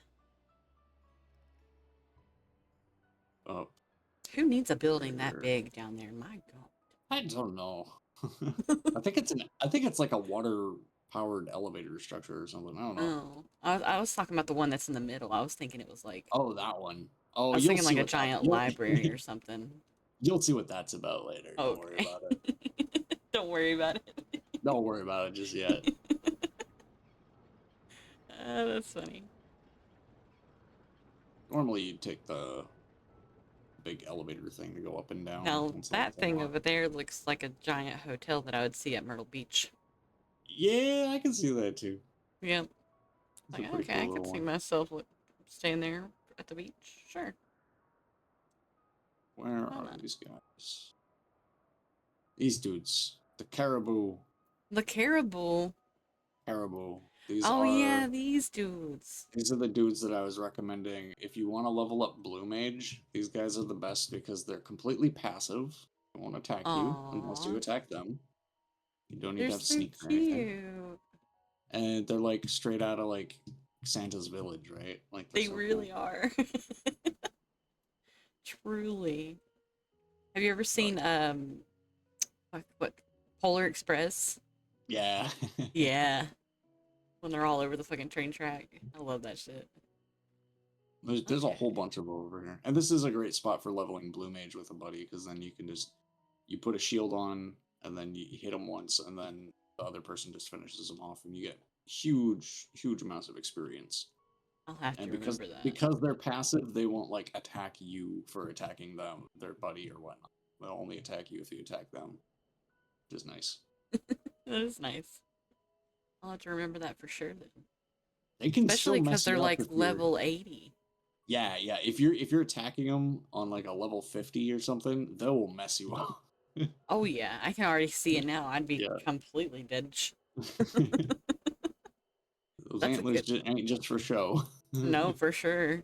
Oh, Who needs a building that There. big down there? My God. I don't know. I think it's like a water powered elevator structure or something. I don't know. Oh, I was talking about the one that's in the middle. I was thinking it was like, Oh, that one. Oh, I was you'll thinking see like a what that- giant you'll- library or something. You'll see what that's about later. Don't worry Okay. about it. Don't worry about it. Don't worry about it just yet. That's funny. Normally, you'd take the big elevator thing to go up and down. Now, and so that it's a thing lot. over there looks like a giant hotel that I would see at Myrtle Beach. Yeah, I can see that too. Yep. It's a Like, pretty okay, cool I could little see one. myself staying there at the beach. Sure. Where Why are not? these guys? These dudes. The caribou. The caribou. Caribou. These Oh yeah, are these dudes. the dudes that I was recommending. If you want to level up Blue Mage, these guys are the best because they're completely passive. They won't attack you unless you Aw, attack them. You don't need they're to have so sneak or anything. cute. And they're like straight out of like Santa's village, right? Like they're They so really cool. are. Truly. Have you ever But seen what Polar Express? yeah. Yeah, when they're all over the fucking train track. I love that shit. There's a Okay. whole bunch of them over here. And this is a great spot for leveling Blue Mage with a buddy, because then you can just you put a shield on and then you hit them once and then the other person just finishes them off and you get huge amounts of experience. I'll have to And remember that. because they're passive, they won't like attack you for attacking them, their buddy or whatnot. They'll only attack you if you attack them. Which is nice. That is nice. I'll have to remember that for sure then. They can Especially still because mess they're you up like if you're level 80. yeah, yeah. If you're attacking them on like a level 50 or something, they will mess you up. Oh yeah, I can already see it now. I'd be Yeah. completely dead. Those That's a antlers good. ain't just for show. No, for sure.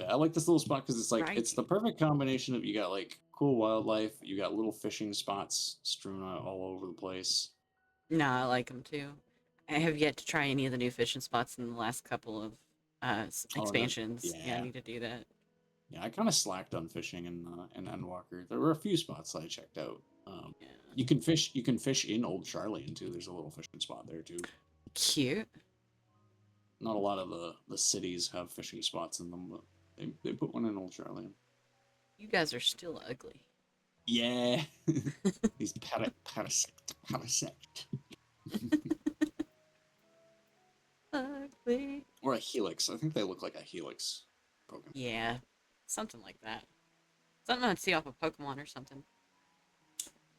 I like this little spot because it's like Right. it's the perfect combination of you got like cool wildlife, you got little fishing spots strewn out all over the place. No, I like them too. I have yet to try any of the new fishing spots in the last couple of Oh, and expansions. Yeah, I yeah, need to do that. yeah. I kind of slacked on fishing in Endwalker. There were a few spots that I checked out. Yeah. You can fish. You can fish in Old Charlian too. There's a little fishing spot there too. Cute. Not a lot of the cities have fishing spots in them, but they put one in Old Charlian. You guys are still ugly. Yeah, these parasect. Ugly. Or a helix. I think they look like a helix Pokemon. Yeah, something like that. Something I'd see off of Pokemon or something.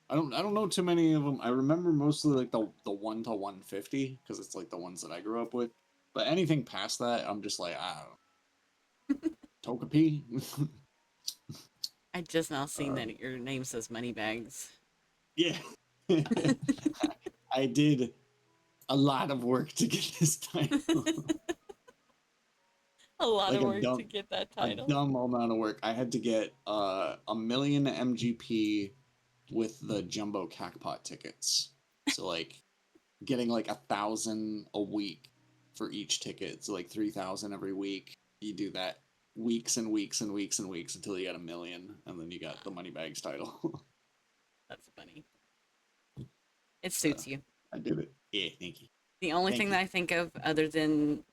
I don't know too many of them. I remember mostly like the 1 to 150 because it's like the ones that I grew up with. But anything past that, I'm just like, I don't know. Togepi? I just now seen that your name says Moneybags. Yeah. I did a lot of work to get this title. A lot Like of work to get that a title. dumb amount of work. I had to get 1,000,000 MGP with the jumbo Cackpot tickets. So like getting like 1,000 a week for each ticket. So like 3,000 every week. You do that weeks and weeks and weeks and weeks until you got 1,000,000, and then you got the Moneybags title. That's funny. It suits you. I did it. Yeah, thank you. The only Thank thing you. that I think of other than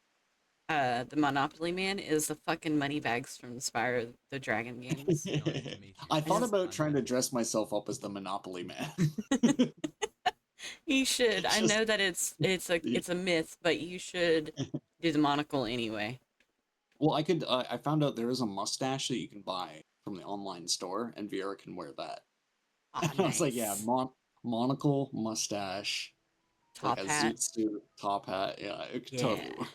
the Monopoly Man is the fucking money bags from the Spyro the Dragon games. I thought about trying to dress myself up as the Monopoly Man. You should. I Just- know that it's a myth, but you should do the monocle anyway. Well, I could. I found out there is a mustache that you can buy from the online store, and Viera can wear that. Oh, And I was like, yeah, nice. monocle, mustache, Top like a hat. zoot suit, top hat. Yeah, it could totally work.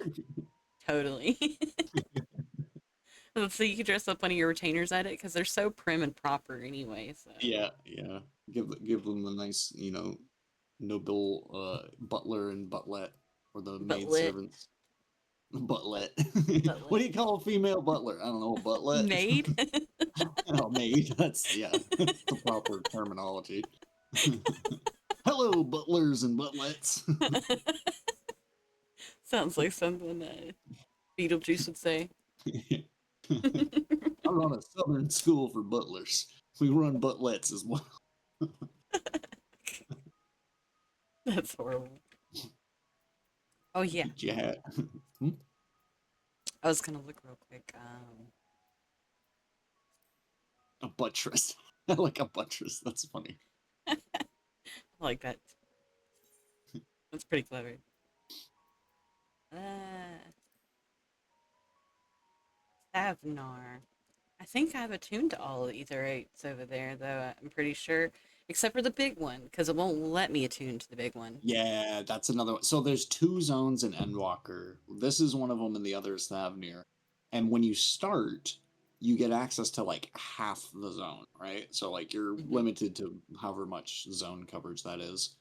Totally. So you could dress up one of your retainers at it because they're so prim and proper anyway. So Yeah, yeah. Give them the nice, noble butler and butlet, or the maid Butlet. servants. Butlet. Butlet. What do you call a female butler? I don't know, a butlet. Maid. Oh, maid. That's the proper terminology. Hello, butlers and butlets. Sounds like something Beetlejuice would say. I run a southern school for butlers. We run butlets as well. That's horrible. Oh yeah. Yeah. I was gonna look real quick. A buttress. I like a buttress. That's funny. I like that. That's pretty clever. Savnar. I think I've attuned to all the Ether 8s over there, though. I'm pretty sure. Except for the big one, because it won't let me attune to the big one. Yeah, that's another one. So there's 2 zones in Endwalker. This is one of them, and the other is Thavnir. And when you start, you get access to like half the zone, right? So like you're limited to however much zone coverage that is.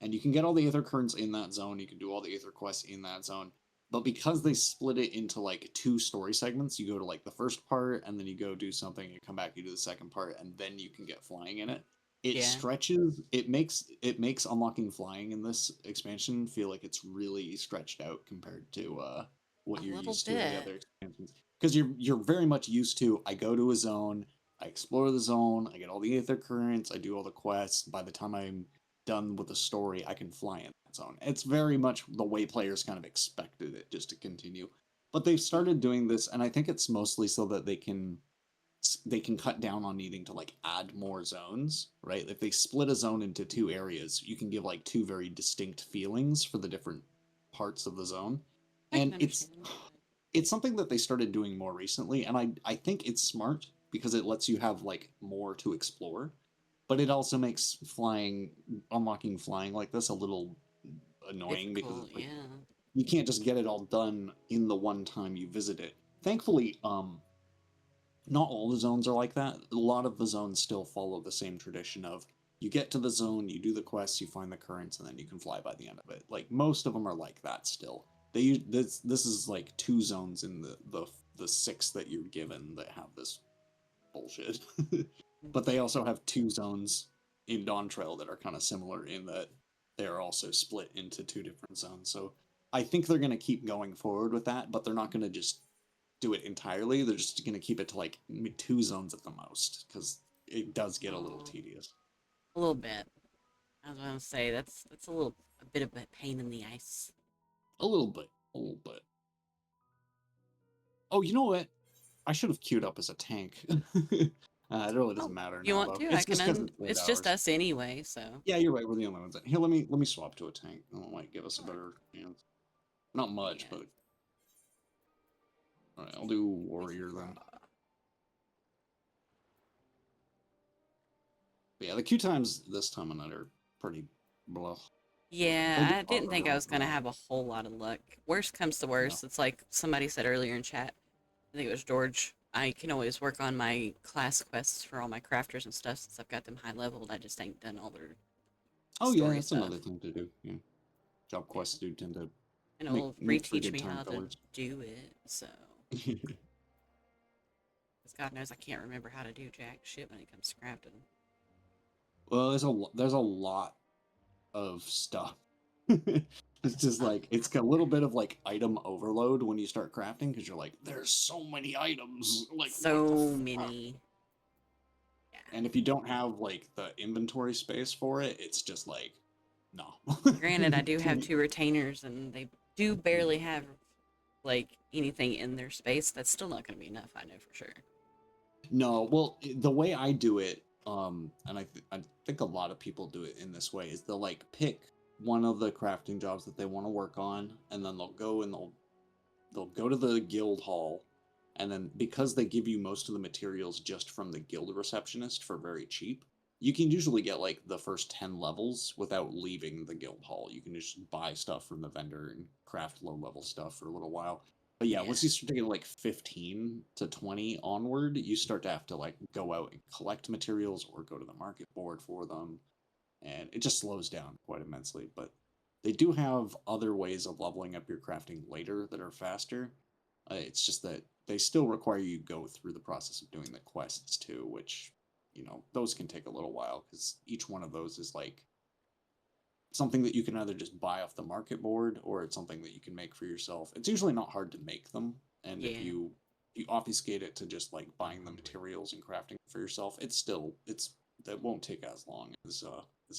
And you can get all the Aether Currents in that zone. You can do all the Aether quests in that zone. But because they split it into like 2 story segments, you go to like the first part, and then you go do something, you come back, you do the second part, and then you can get flying in it. It stretches. It makes unlocking flying in this expansion feel like it's really stretched out compared to what you're used to in the other expansions. Because you're very much used to, I go to a zone, I explore the zone, I get all the Aether Currents, I do all the quests. By the time I'm done with the story, I can fly in that zone. It's very much the way players kind of expected it just to continue. But they've started doing this, and I think it's mostly so that they can cut down on needing to like add more zones, right? If they split a zone into 2 areas, you can give like 2 very distinct feelings for the different parts of the zone. And it's something that they started doing more recently, and I think it's smart because it lets you have like more to explore, but it also makes unlocking flying like this a little annoying because it's like, you can't just get it all done in the one time you visit it. Thankfully, not all the zones are like that. A lot of the zones still follow the same tradition of, you get to the zone, you do the quests, you find the currents, and then you can fly by the end of it. Like most of them are like that still. This is like 2 zones in the 6 that you're given that have this bullshit. But they also have 2 zones in Dawn Trail that are kind of similar in that they are also split into 2 different zones. So I think they're going to keep going forward with that, but they're not going to just do it entirely. They're just going to keep it to like 2 zones at the most, because it does get a little tedious. A little bit. I was gonna say that's a bit of a pain in the ice. A little bit. A little bit. Oh, you know what? I should have queued up as a tank. It really doesn't matter. You now, want though. to? It's just us anyway, so. Yeah, you're right. We're the only ones. Here, let me swap to a tank. That might give us a better chance. Not much, but. All right, I'll do warrior then. But yeah, the queue times this time of night are pretty blah. Yeah, I didn't think I was gonna have a whole lot of luck. Worst comes to worst, it's like somebody said earlier in chat. I think it was George. I can always work on my class quests for all my crafters and stuff since I've got them high leveled. I just ain't done all their yeah, that's another thing to do. Yeah, job quests do tend to and it'll reteach me how to do it. So, because God knows I can't remember how to do jack shit when it comes to crafting. Well, there's a lot of stuff. It's just like, it's a little bit of like item overload when you start crafting, because you're like, there's so many items, like so many. Yeah. And if you don't have like the inventory space for it, it's just like, no. Granted, I do have 2 retainers, and they do barely have like anything in their space. That's still not going to be enough, I know for sure. No, well, the way I do it, and I think a lot of people do it in this way, is they'll like pick one of the crafting jobs that they want to work on, and then they'll go and they'll go to the guild hall, and then because they give you most of the materials just from the guild receptionist for very cheap, you can usually get like the first 10 levels without leaving the guild hall. You can just buy stuff from the vendor and craft low level stuff for a little while. But yeah, once you start to get like 15 to 20 onward, you start to have to like go out and collect materials or go to the market board for them. And it just slows down quite immensely. But they do have other ways of leveling up your crafting later that are faster. It's just that they still require you go through the process of doing the quests too, which, those can take a little while, because each one of those is like something that you can either just buy off the market board, or it's something that you can make for yourself. It's usually not hard to make them, and if you obfuscate it to just like buying the materials and crafting for yourself, that won't take as long as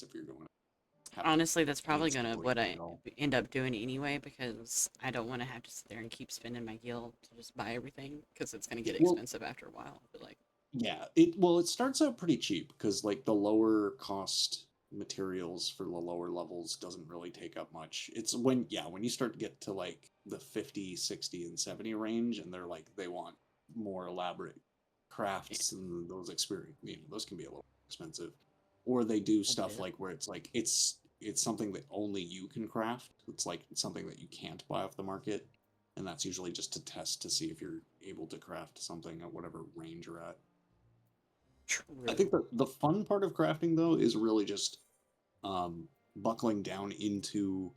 if you're going to. Honestly, that's probably gonna what I end up doing anyway, because I don't want to have to sit there and keep spending my guild to just buy everything, because it's gonna get expensive after a while. But like, yeah, it starts out pretty cheap, because like the lower cost materials for the lower levels doesn't really take up much. It's when you start to get to like the 50, 60, and 70 range, and they want more elaborate crafts, and those can be a little expensive. or they do A stuff bit. like where it's like it's something that only you can craft. It's like something that you can't buy off the market, and that's usually just to test to see if you're able to craft something at whatever range you're at. I True. think the fun part of crafting though is really just buckling down into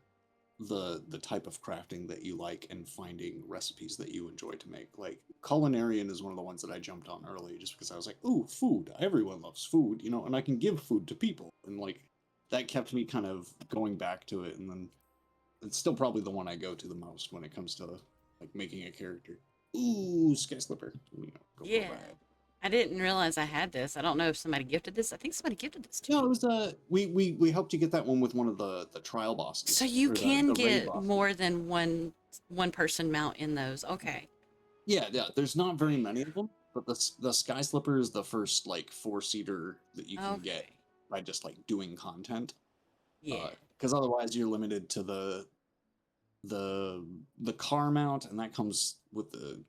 the type of crafting that you like and finding recipes that you enjoy to make. Like culinarian is one of the ones that I jumped on early just because I was like, ooh, food. Everyone loves food, you know, and I can give food to people. And like that kept me kind of going back to it, and then it's still probably the one I go to the most when it comes to like making a character. Ooh, sky slipper. You know, go for a Yeah. ride. I didn't realize I had this. I don't know if somebody gifted this. I think somebody gifted this to No, me. it was we helped you get that one with one of the trial bosses. So you or can the raid get bosses. more than one person mount in those. Okay. Yeah, there's not very many of them, but the sky slipper is the first like 4-seater that you can get Okay. by just like doing content. Yeah. Because otherwise you're limited to the car mount, and that comes with the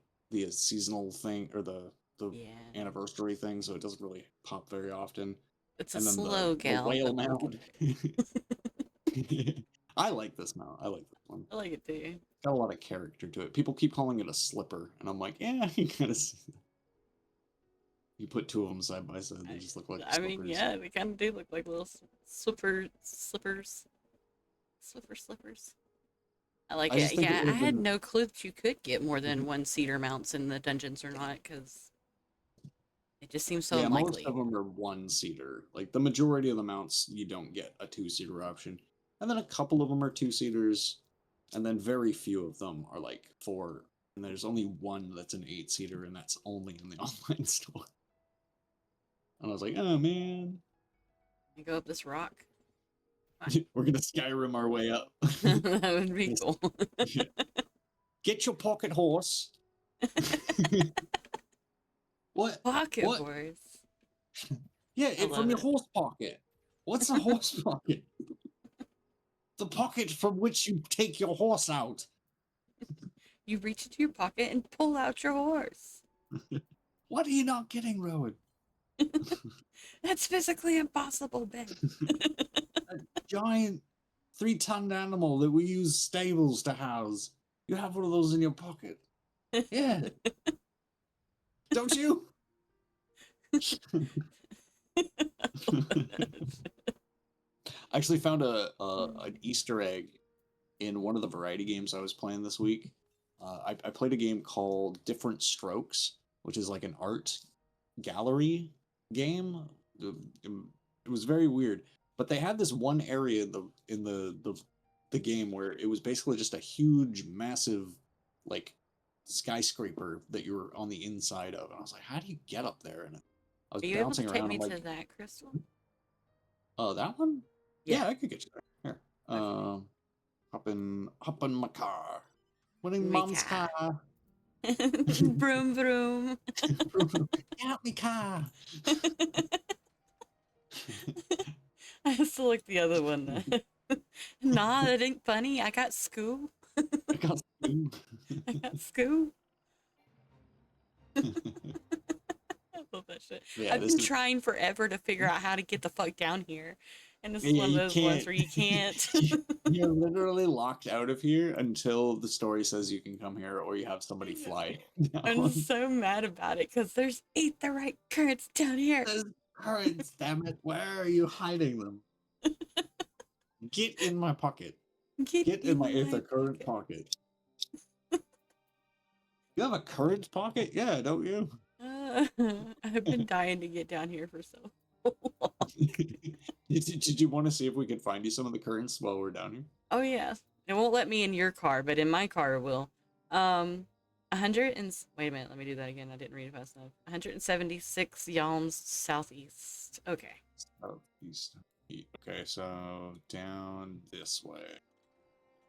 seasonal thing or the Yeah. anniversary thing, so it doesn't really pop very often. It's a And then slow the gal, whale but we'll mount. get there. I like this mount. I like this one. I like it too. Got a lot of character to it. People keep calling it a slipper, and I'm like, yeah, you kind of. You put two of them side by side, they just look like I mean, slippers. yeah, they kind of do look like little slippers. Slippers. I like I just it. think it Yeah, would I have had been. no clue that you could get more than one cedar mounts in the dungeons or not, because it just seems so Yeah, most unlikely. of them are 1-seater. Like the majority of the mounts, you don't get a 2-seater option, and then a couple of them are 2-seaters, and then very few of them are like 4. And there's only one that's an 8-seater, and that's only in the online store. And I was like, oh man, You go up this rock. we're gonna Skyrim our way up. That would be cool. Get your pocket horse. What? Pocket What? horse. Yeah, I from love your it. horse pocket. What's a horse pocket? The pocket from which you take your horse out. You reach into your pocket and pull out your horse. What are you not getting, Rowan? That's physically impossible, Ben. A giant 3-ton animal that we use stables to house. You have one of those in your pocket. Yeah. Don't you? I actually found an Easter egg in one of the variety games I was playing this week. I played a game called Different Strokes, which is like an art gallery game. It was very weird, but they had this one area in the game where it was basically just a huge, massive, like skyscraper that you were on the inside of, and I was like, "How do you get up there?" And I was Are you able to bouncing take around. me I'm to like, that crystal? "Oh, that one? Yeah. Yeah, I could get you there. Here, Okay. hop in my car. Winning Me mom's car. car. Vroom vroom. Get out me car. I still like the other one. Nah, that ain't funny. I got Scoo. I got Scoo. I got Scoo. I love that shit. Yeah, I've this been is. trying forever to figure out how to get the fuck down here. And this is Yeah, one of you those ones can't. where you can't. You're literally locked out of here until the story says you can come here, or you have somebody fly I'm down. so mad about it because there's aetheryte currents down here. There's currents, damn it! Where are you hiding them? Get in my pocket. Get in my aether current pocket. You have a current pocket? Yeah, don't you? I've been dying to get down here for so long. Did you want to see if we could find you some of the currents while we're down here? Oh yeah, it won't let me in your car, but in my car it will. 100 and wait a minute, let me do that again. I didn't read it fast enough. 176 yalms southeast. Okay. Southeast. Okay, so down this way.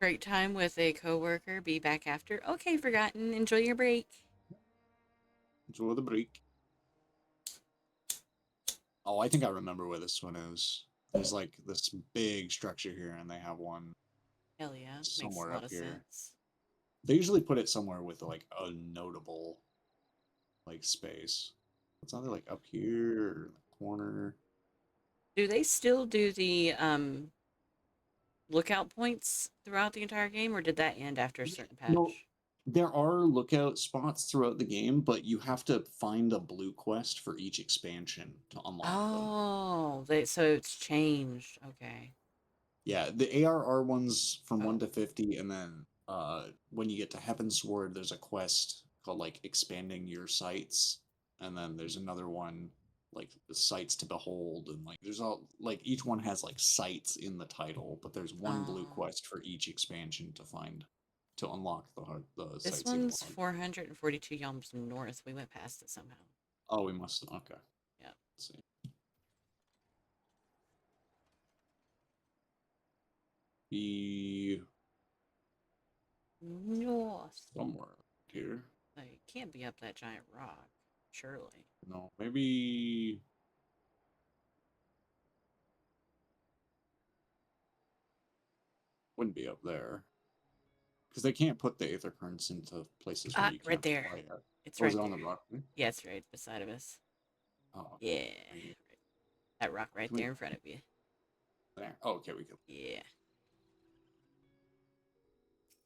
Break time with a coworker. Be back after. Okay, forgotten. Enjoy your break. Enjoy the break. Oh, I think I remember where this one is. There's like this big structure here, and they have one Hell yeah, makes a somewhere lot up of here. sense. They usually put it somewhere with like a notable like space. It's either like up here or in the corner. Do they still do the lookout points throughout the entire game, or did that end after a certain patch? No, there are lookout spots throughout the game, but you have to find a blue quest for each expansion to unlock them. Oh, so it's changed. Okay. Yeah, the ARR ones from Oh. 1 to 50, and then when you get to Heavensward, there's a quest called like expanding your sights, and then there's another one like the sights to behold, and like there's all like each one has like sights in the title, but there's one blue Oh. quest for each expansion to find to unlock the This sightseeing one's log. 442 yalms north. We went past it somehow. Oh, we must. Okay. Yeah. Let's see. Be North. somewhere here. Like, it can't be up that giant rock, surely. No, maybe. Wouldn't be up there. Because they can't put the aether currents into places where you Right can't there. fly at. It's Or is right it on there. the rock? Yeah, it's right beside of us. Oh, Yeah. okay. That rock right Can we- there in front of you. There. Oh, okay, we can. Yeah.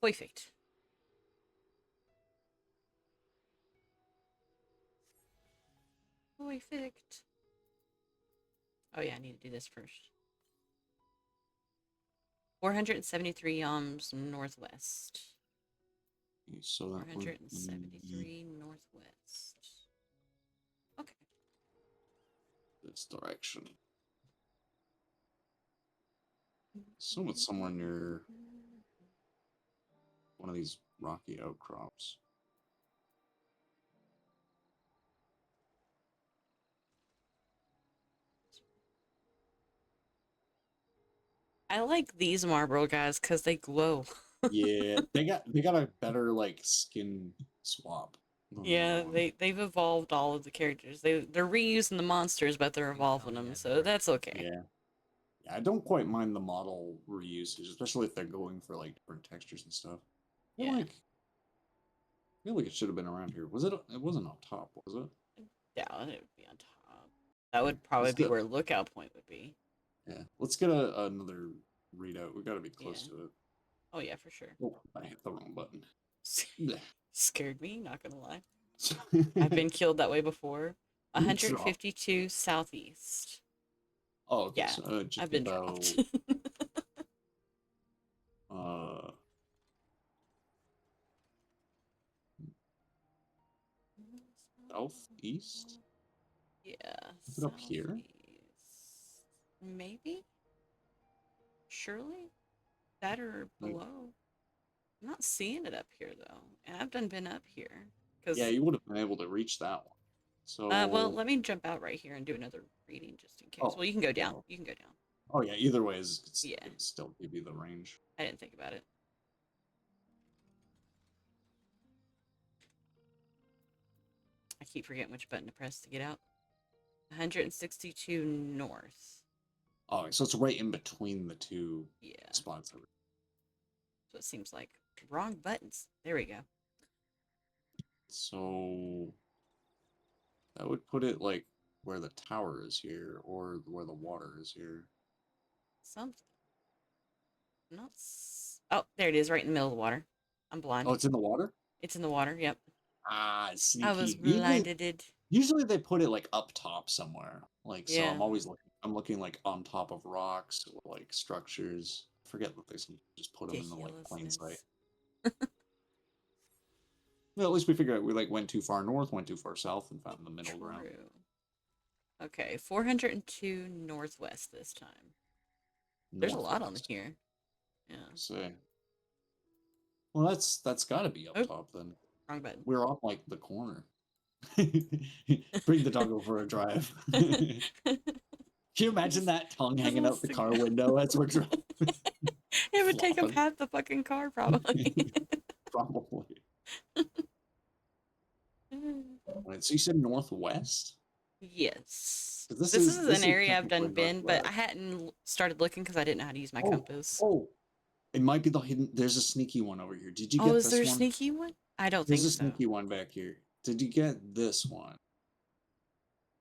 Perfect. Perfect. Oh yeah, I need to do this first. 473 yalms northwest. So that would be 473 northwest. Okay. this direction. Assume it's somewhere near one of these rocky outcrops. I like these Marlboro guys because they glow. Yeah, they got a better like skin swap. than the Yeah, other one. they've evolved all of the characters. They're reusing the monsters, but they're evolving them, so that's okay. Yeah. Yeah, I don't quite mind the model reusage, especially if they're going for like different textures and stuff. I feel Yeah. like it should have been around here. Was it? It wasn't up top, was it? Doubt it would be on top. That would probably Let's be get- where lookout point would be. Yeah, let's get another readout. We got to be close to it. Oh yeah, for sure. Oh, I hit the wrong button. Scared me, not gonna lie. I've been killed that way before. 152 southeast. Oh, okay. Yeah, So, just I've been about, dropped. southeast? Yeah. Is it up here? southeast. Maybe? Surely? That or Like- below? I'm not seeing it up here though. And I've been up here. Cause, Yeah, you would have been able to reach that one. So. well, let me jump out right here and do another reading just in case. Oh, Well, you can go down. oh. You can go down. Oh yeah, either way is Yeah. it'd still give you the range. I didn't think about it. I keep forgetting which button to press to get out. 162 north. Oh, so it's right in between the two Yeah. spots. So it seems like wrong buttons. There we go. So that would put it like where the tower is here, or where the water is here. Something. Not. Oh, there it is, right in the middle of the water. I'm blind. Oh, it's in the water? It's in the water. Yep. Ah, sneaky. I was blinded. Usually they put it like up top somewhere. Like, so Yeah. I'm always looking. I'm looking like on top of rocks or like structures. I forget that they just put them in the like plain sight. Well, at least we figured out we like went too far north, went too far south, and found the middle ground. True. Okay, 402 northwest this time. There's a lot on Northwest. here. Yeah. So, well, that's got to be up top then. Wrong button. We're on like the corner. Bring the dog over a drive. Can you imagine that tongue hanging out the car window as we're driving? It would take up Flopping. half the fucking car, probably. Probably. Wait, so you said northwest? Yes. 'Cause This this is is an area I've done technically been, but I northwest. hadn't started looking because I didn't know how to use my compass. Oh, it might be the hidden. There's a sneaky one over here. Did you get Oh, is this there a one? sneaky one? I don't There's think a so. sneaky one back here. Did you get this one?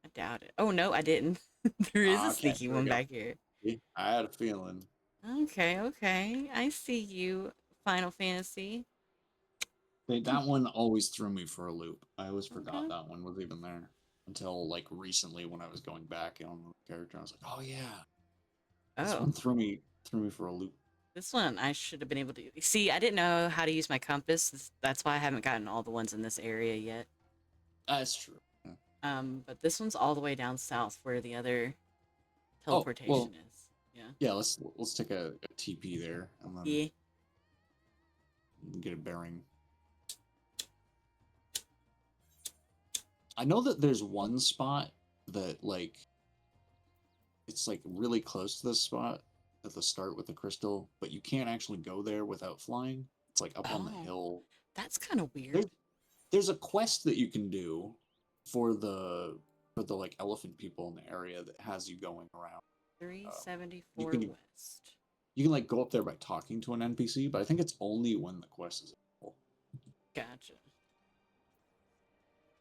I doubt it. Oh, no, I didn't. There is a Okay, sneaky here we one go. back here. See? I had a feeling. Okay, okay. I see you, Final Fantasy. That one always threw me for a loop. I always forgot Okay. that one was even there until like recently when I was going back on the character. I was like, oh yeah, this Oh, one threw me for a loop. this one I should have been able to see. I didn't know how to use my compass. That's why I haven't gotten all the ones in this area yet. That's true. Yeah. But this one's all the way down south where the other Oh teleportation well, is. Yeah. yeah. Let's take a TP there and then Yeah. get a bearing. I know that there's one spot that like it's like really close to this spot at the start with the crystal, but you can't actually go there without flying. It's like up on the Oh, hill. that's kind of There's weird. there's a quest that you can do for the like elephant people in the area that has you going around. You 374 can west. you can like go up there by talking to an NPC, but I think it's only when the quest is available. Gotcha.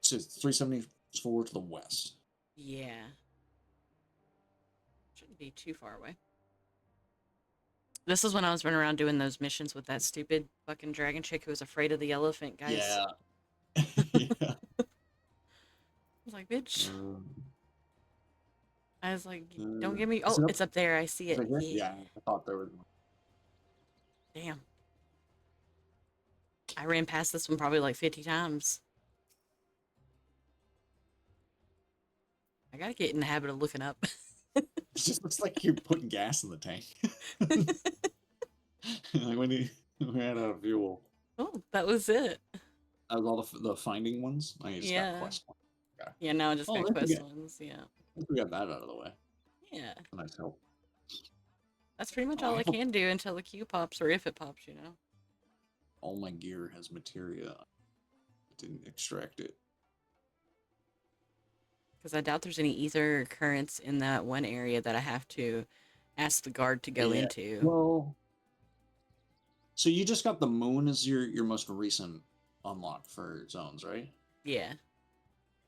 So it's 374 to the west. Yeah. Shouldn't be too far away. This is when I was running around doing those missions with that stupid fucking dragon chick who was afraid of the elephant, guys. Yeah. Yeah. I was like, bitch. I was like, don't give me. Is Oh, it up? it's up there. I see Is it. it here? Yeah. Yeah, I thought there was one. Damn. I ran past this one probably like 50 times. I gotta get in the habit of looking up. It just looks like you're putting gas in the tank. Like when you ran out of fuel. Oh, that was it. That was all the finding ones. I just got Yeah. quest one. Okay. Yeah, now I just Oh, got I think quest ones. Yeah. we got that out of the way. Yeah. Nice help. That's pretty much Oh, all I I hope can do until the queue pops or if it pops, you know. all my gear has materia. I didn't extract it. Because I doubt there's any ether currents in that one area that I have to ask the guard to go Yeah. into. Well, so you just got the moon as your most recent unlock for zones, right? Yeah.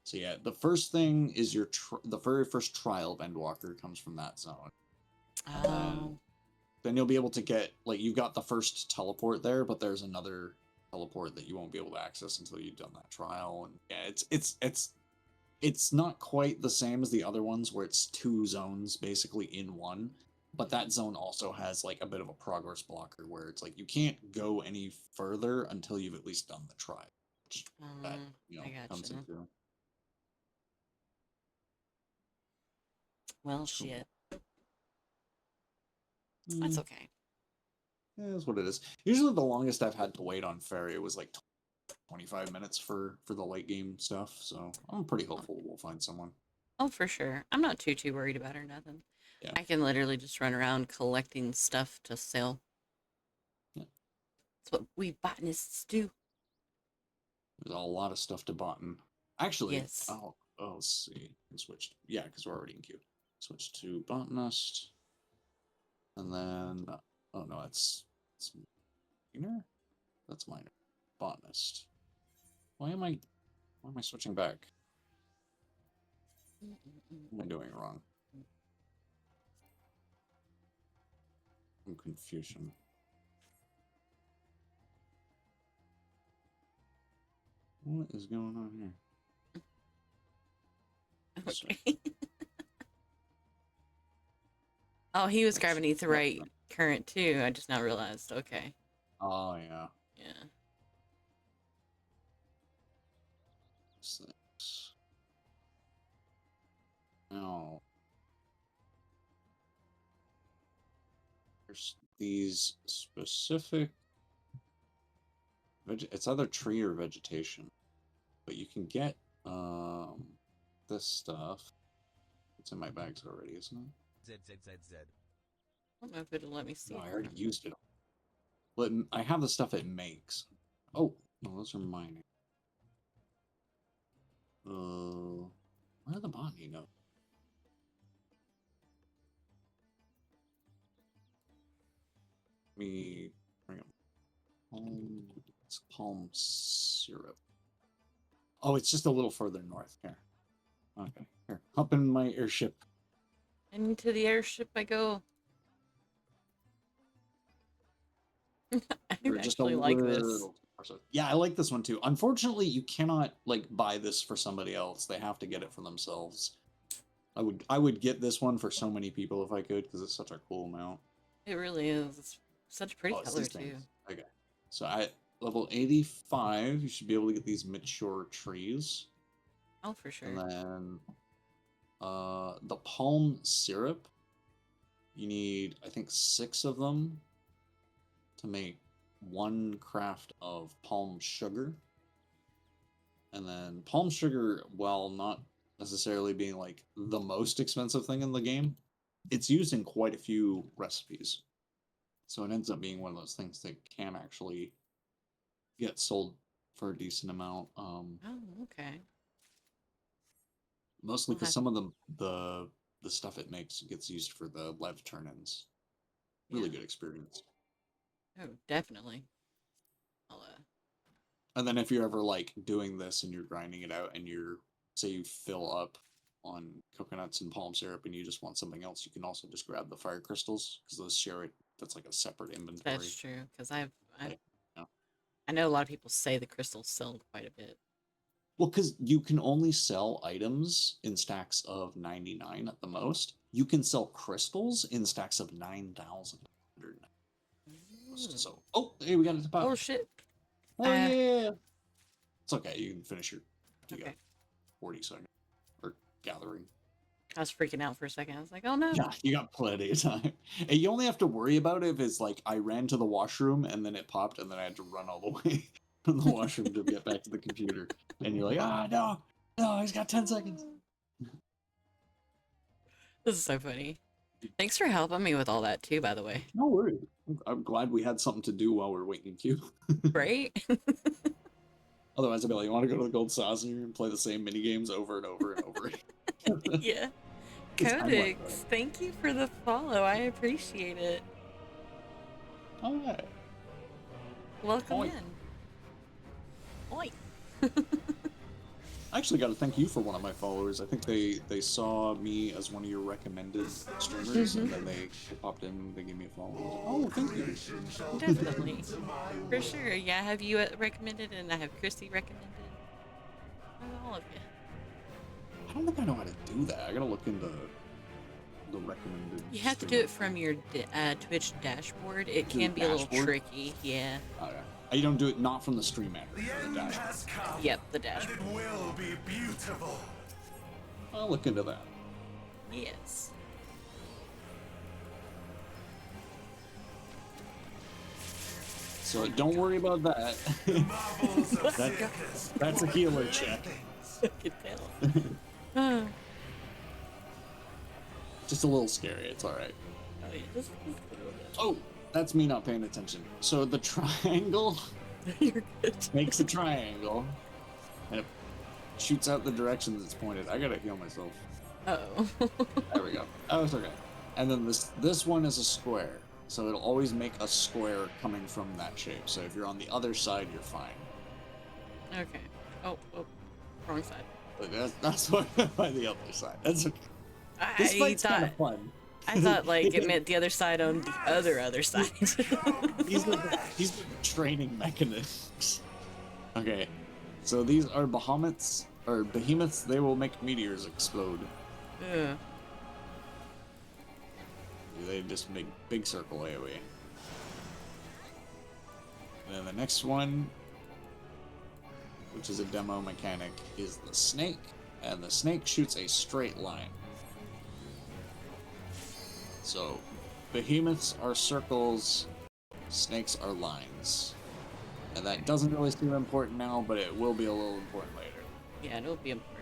So yeah, the first thing is the very first trial of Endwalker comes from that zone. Oh. Then you'll be able to get like you got the first teleport there, but there's another teleport that you won't be able to access until you've done that trial. And yeah, it's not quite the same as the other ones where it's two zones basically in one. But that zone also has like a bit of a progress blocker where it's like you can't go any further until you've at least done the trial. Which that I comes gotcha. into. Well, So, shit. That's okay. Yeah, that's what it is. Usually the longest I've had to wait on ferry was like 25 minutes for the late game stuff, so I'm pretty hopeful we'll find someone. Oh, for sure. I'm not too worried about her, nothing. Yeah. I can literally just run around collecting stuff to sell. Yeah. That's what we botanists do. There's a lot of stuff to button. Actually, Yes. let's see. Switch. Yeah, because we're already in queue. Switch to botanist. And then, oh no, that's minor? That's minor. Botanist. Why am I switching back? What am I doing wrong? I'm confusion. What is going on here? Okay. Oh, he was grabbing etherite current too. I just now realized. Okay. Oh yeah. Yeah. Six. No. There's these specific. It's either tree or vegetation, but you can get this stuff. It's in my bags already, isn't it? ZZZZ. I don't know if it'll let me see. No, I already used it. But I have the stuff it makes. Oh, no, those are mining. Where are the botany notes? Let me bring them. It's palm syrup. Oh, it's just a little further north here. Okay, here, hop in my airship. Into the airship I go. I We're just actually like this. little Yeah, I like this one too. Unfortunately, you cannot like buy this for somebody else. They have to get it for themselves. I would get this one for so many people if I could because it's such a cool mount. It really is. It's such a pretty Oh, it's color these too. things. Okay, so at level 85, you should be able to get these mature trees, Oh, for sure. and then the palm syrup. You need, I think, 6 of them to make 1 craft of palm sugar. And then palm sugar, while not necessarily being like the most expensive thing in the game, it's used in quite a few recipes. So it ends up being one of those things that can actually get sold for a decent amount. Oh, okay. Mostly I'll because have- some of the stuff it makes gets used for the lev turn-ins. Really Yeah. good experience. Oh, definitely. I'll, And then if you're ever like doing this and you're grinding it out and you're, say you fill up on coconuts and palm syrup and you just want something else, you can also just grab the fire crystals because those share it. That's like a separate inventory. That's true. Because I've Like, yeah. I know a lot of people say the crystals sell quite a bit. Well, because you can only sell items in stacks of 99 at the most. You can sell crystals in stacks of 9,000. So, oh, hey, we got it to pop. Oh shit! Oh yeah. It's okay. You can finish your. You Okay. got 40 seconds or gathering. I was freaking out for a second. I was like, "Oh no!" Yeah, you got plenty of time. And you only have to worry about it if it's like I ran to the washroom and then it popped and then I had to run all the way from the washroom to get back to the computer. And you're like, no, he's got 10 seconds. This is so funny. Thanks for helping me with all that too, by the way. No worries. I'm glad we had something to do while we're waiting in queue. Right? Otherwise, I'd be like, you want to go to the Gold Saucer and play the same mini games over and over and over? Yeah. It's time like Codex, thank you for the follow. I appreciate it. All right. Welcome Oi. in. Oi. I actually got to thank you for one of my followers. I think they saw me as one of your recommended streamers, and then they popped in and they gave me a follow. I was like, oh, thank you. Definitely. For sure. Yeah, have you recommended and I have Christy recommended. All of you. I don't think I know how to do that. I gotta look into the recommended. You have to do it from your Twitch dashboard. It To the can be a little dashboard? tricky. Yeah. Okay. You don't do it not from the stream manager. The dashboard. Yep, the dashboard. It will be beautiful. I'll look into that. Yes. So don't worry about that. That's a healer check. I can tell. Just a little scary. It's all right. Oh, yeah, just a little bit. Oh, that's me not paying attention. So the triangle You're good. makes a triangle, and it shoots out the direction that's pointed. I gotta heal myself. Uh-oh. There we go. Oh, it's okay. And then this one is a square, so it'll always make a square coming from that shape. So if you're on the other side, you're fine. Okay. Oh, wrong side. But that's what by the other side. That's okay. This I fight's kind of thought fun. I thought like it meant the other side on the other side. These are the training mechanisms. Okay, so these are behemoths. They will make meteors explode. Yeah. They just make big circle AoE. And then the next one, which is a demo mechanic, is the snake. And the snake shoots a straight line. So, behemoths are circles, snakes are lines. And that doesn't really seem important now, but it will be a little important later. Yeah, it'll be important.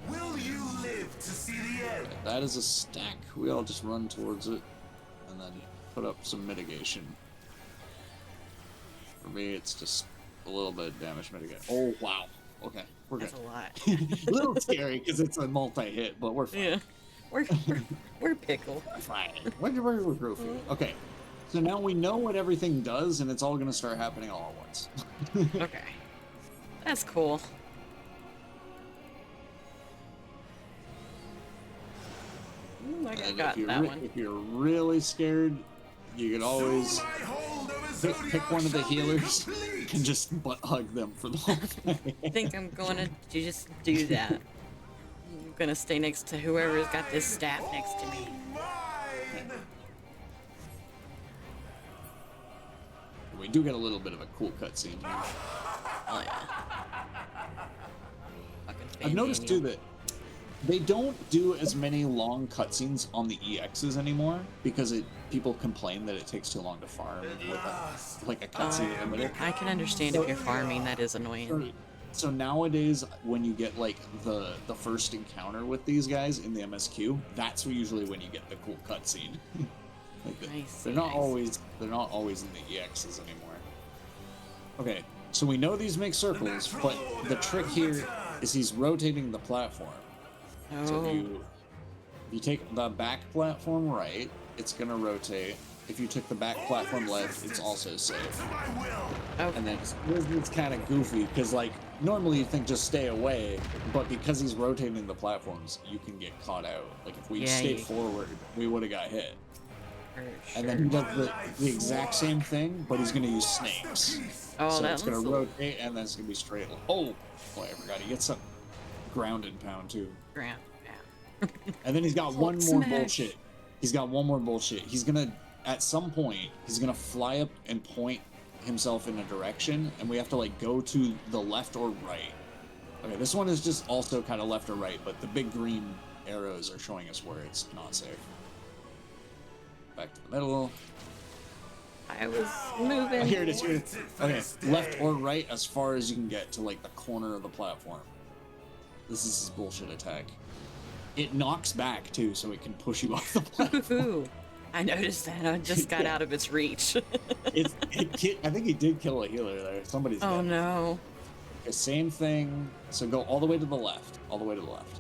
Will you live to see the end? That is a stack. We all just run towards it and then put up some mitigation. For me, it's just a little bit of damage mitigation. Oh, wow. Okay, we're good. That's a lot. A little scary because it's a multi-hit, but we're fine. Yeah. We're pickle. We're fine. We're goofy. Okay, so now we know what everything does, and it's all going to start happening all at once. Okay. That's cool. Ooh, I And got that one. if you're really scared, you can always pick one of the healers and just butt hug them for the whole thing. I think I'm going to just do that. I'm going to stay next to whoever's got this staff next to me. We do get a little bit of a cool cutscene here. Oh, yeah. I've noticed too that they don't do as many long cutscenes on the EXs anymore because people complain that it takes too long to farm with like a cutscene in the middle. I can understand if you're farming, that is annoying. So nowadays, when you get like the first encounter with these guys in the MSQ, that's usually when you get the cool cutscene. Like they're not always in the EXs anymore. Okay, so we know these make circles, but the trick here is he's rotating the platform. Oh. So if you take the back platform right, it's gonna rotate. If you took the back platform left, it's also safe. Okay. And then it's kind of goofy because like normally you think just stay away, but because he's rotating the platforms, you can get caught out. Like if we stayed forward, we would have got hit. And then he does the exact same thing, but he's gonna use snakes. Oh, so that it's gonna rotate, and then it's gonna be straight. Oh, I forgot. He gets some ground and pound too. Ground and pound. And then he's got one more bullshit. He's got one more bullshit. He's gonna, at some point, he's gonna fly up and point himself in a direction, and we have to like go to the left or right. Okay, this one is just also kind of left or right, but the big green arrows are showing us where it's not safe. Back to the middle. I was moving. Oh, here it is. Here it is. Okay, left or right as far as you can get to like the corner of the platform. This is his bullshit attack. It knocks back too, so it can push you off the platform. Ooh, I noticed that. I just got out of its reach. I think he did kill a healer there. Somebody's dead. No. Okay, same thing. So go all the way to the left. All the way to the left.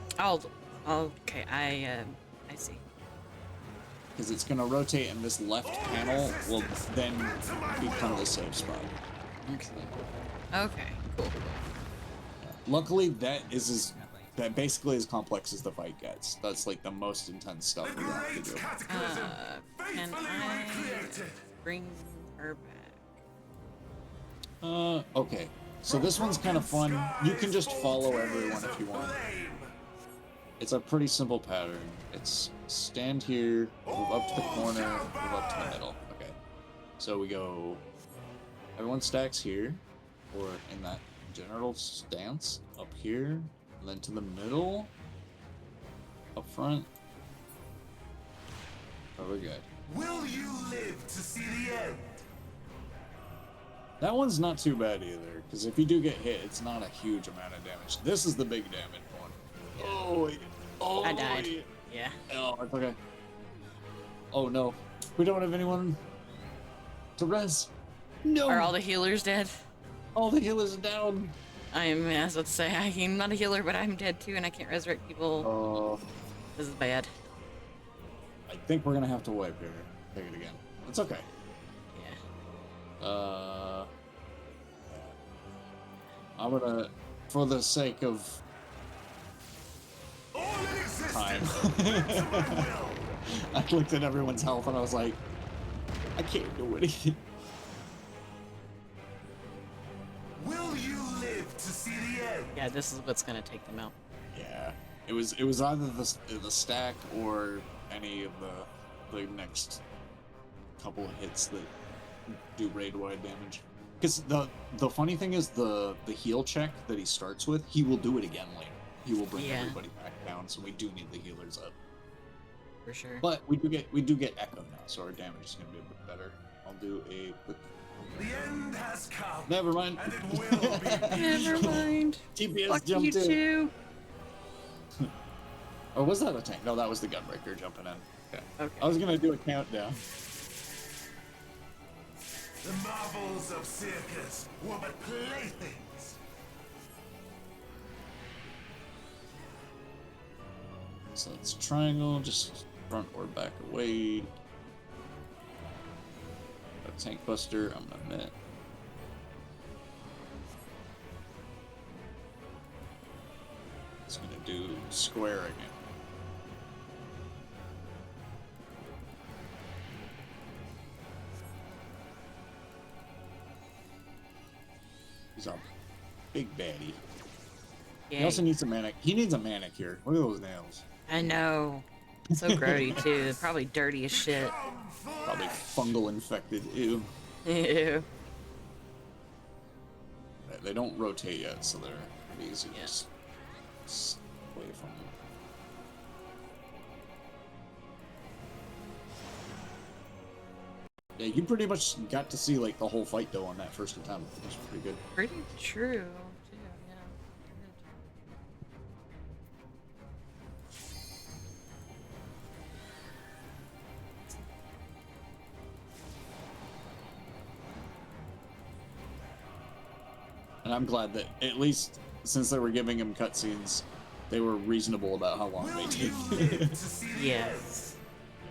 Okay, I see. Because it's going to rotate, and this left panel will then become the safe spot. Okay, cool. Luckily, that basically as complex as the fight gets. That's like the most intense stuff we have to do. Can I bring her back? Okay. So this one's kind of fun. You can just follow everyone if you want. It's a pretty simple pattern. It's stand here, move up to the corner, move up to the middle. Okay. So we go, everyone stacks here, or in that general stance, up here, and then to the middle, up front. Oh, we're good. Will you live to see the end? That one's not too bad either, because if you do get hit, it's not a huge amount of damage. This is the big damage one. Oh, I died. Yeah. Oh, it's okay. Oh no, we don't have anyone to res. No. Are all the healers dead? All the healers are down. As let's say, I'm not a healer, but I'm dead too, and I can't resurrect people. Oh. This is bad. I think we're gonna have to wipe here. Take it again. It's okay. Yeah. I'm gonna, for the sake of time. I looked at everyone's health and I was like, I can't do anything. Will you live to see the end? Yeah, this is what's gonna take them out. Yeah, it was either the stack or any of the next couple of hits that do raid-wide damage. Because the funny thing is the heal check that he starts with, he will do it again later. He will bring everybody back down, so we do need the healers up. For sure. But we do get Echo now, so our damage is gonna be a bit better. I'll do a quick. The end has come. Never mind. And it will be. Never mind. TPS Fuck jumped you in. too. Or was that a tank? No, that was the Gunbreaker jumping in. Okay. I was gonna do a countdown. The marvels of circus were but playthings. So it's triangle, just front or back away. A tank buster, I'm gonna admit. do squaring it. He's a big baddie. Yeah. He also needs a he needs a manicure. Look at those nails. I know. So grody too. Probably dirty as shit. Probably fungal infected. Ew. Ew. They don't rotate yet, so they're easy to just away from them. Yeah, you pretty much got to see like the whole fight though on that first attempt, which was pretty good. Pretty true, too, yeah. And I'm glad that at least since they were giving him cutscenes, they were reasonable about how long they take. Yes.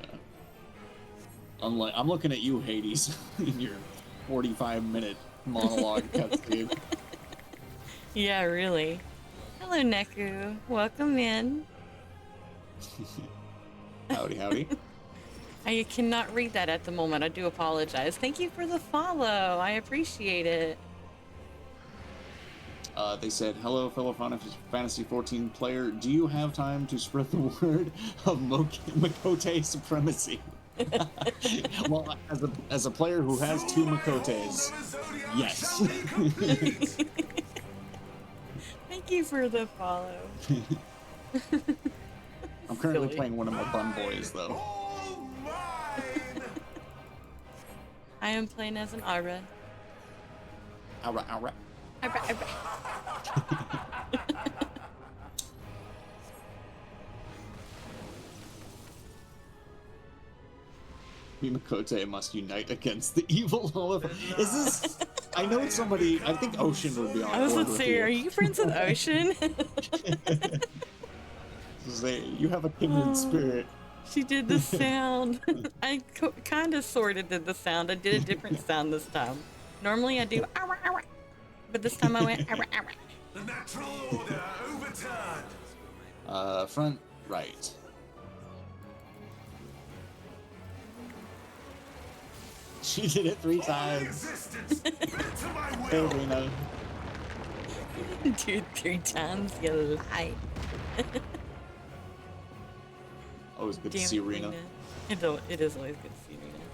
Yeah. Unlike, I'm looking at you, Hades, in your 45-minute monologue cutscene. Yeah, really. Hello, Neku. Welcome in. Howdy, howdy. I cannot read that at the moment. I do apologize. Thank you for the follow. I appreciate it. They said, hello, fellow Final Fantasy 14 player. Do you have time to spread the word of Makote supremacy? Well, as a player who has 2 Makotes, yes. Thank you for the follow. I'm currently Silly. playing one of my bun boys, though. I am playing as an Aura. Aura, aura. Aura, aura. Makote must unite against the evil Oliver. Is this? I know somebody. I think Ocean would be on I was board gonna with say, you. are you friends with Ocean? You have a kindred spirit. She did the sound. I kind of sort of did the sound. I did a different sound this time. Normally I do "Ow, ow," but this time I went "Ow, ow." The natural order overturned. Front right. She did it 3 times. Hey, Reno. Dude, 3 times, you lie. Always good to Damn see it, Reno. It is always good to see Reno.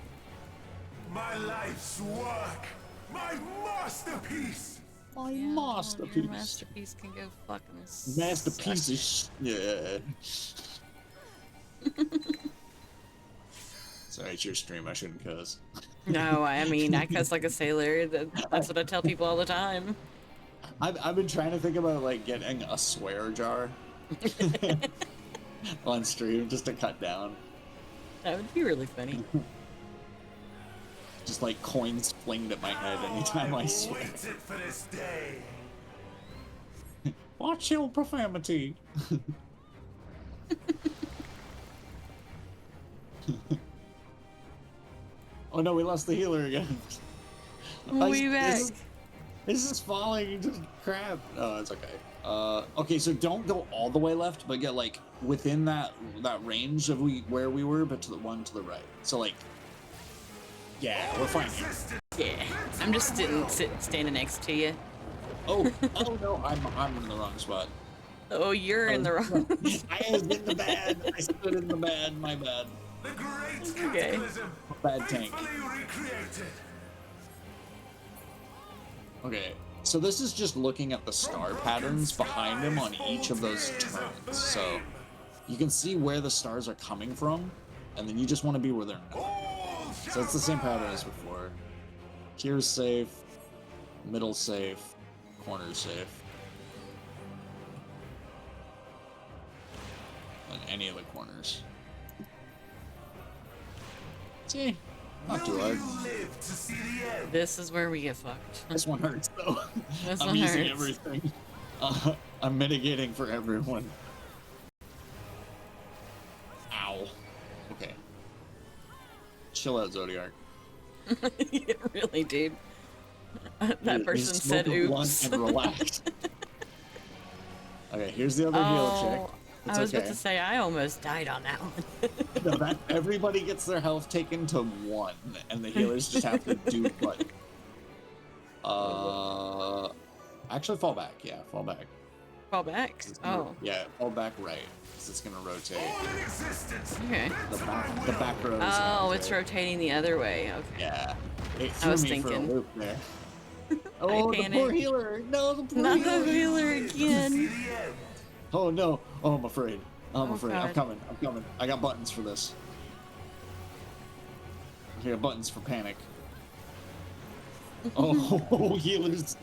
My life's work. My masterpiece. My Yeah, masterpiece. Your masterpiece can go fucking Masterpiece is yeah. Sorry, it's your stream. I shouldn't cuss. No, I mean, I cuss like a sailor. That's what I tell people all the time. I've been trying to think about like getting a swear jar on stream just to cut down. That would be really funny. Just like coins flinged at my head anytime I swear. Waited for this day. Watch your profanity. Oh no, we lost the healer again. We back. This is falling into crap. Oh, it's okay. Okay, so don't go all the way left, but get like within that range of where we were, but to the one to the right. So like, yeah, we're fine here. Yeah, I'm just standing next to you. Oh no, I'm in the wrong spot. Oh, you're in the wrong. I was in the bad. I stood in the bad. My bad. The great Okay. cataclysm. Bad tank. Faithfully recreated. Okay, so this is just looking at the star patterns behind him on each of those turns. So you can see where the stars are coming from, and then you just want to be where they're not. So it's the same pattern as before. Here's safe, middle safe, corner safe. And any of the corners. See? Not too hard. This is where we get fucked. This one hurts though. This I'm one using hurts. everything. I'm mitigating for everyone. Ow. Okay. Chill out, Zodiac. Yeah, really, dude. That Just person smoke said a blunt oops. and relax. Okay, here's the other healer chick. Oh, It's I was about okay. to say I almost died on that one. No, that everybody gets their health taken to 1, and the healers just have to do what? Actually, fall back. Yeah, fall back. Fall back? Oh. Yeah, fall back right, because it's gonna rotate. Okay. The back row. Oh, it's rotating the other way. Okay. Yeah. It I threw was me for a thinking. loop there. Oh, the poor panicked. healer! No, the poor Not healer! the healer again. Oh no! Oh, I'm afraid. I'm afraid. I'm God. coming. I'm coming. I got buttons for this. I got buttons for panic. Oh, healers!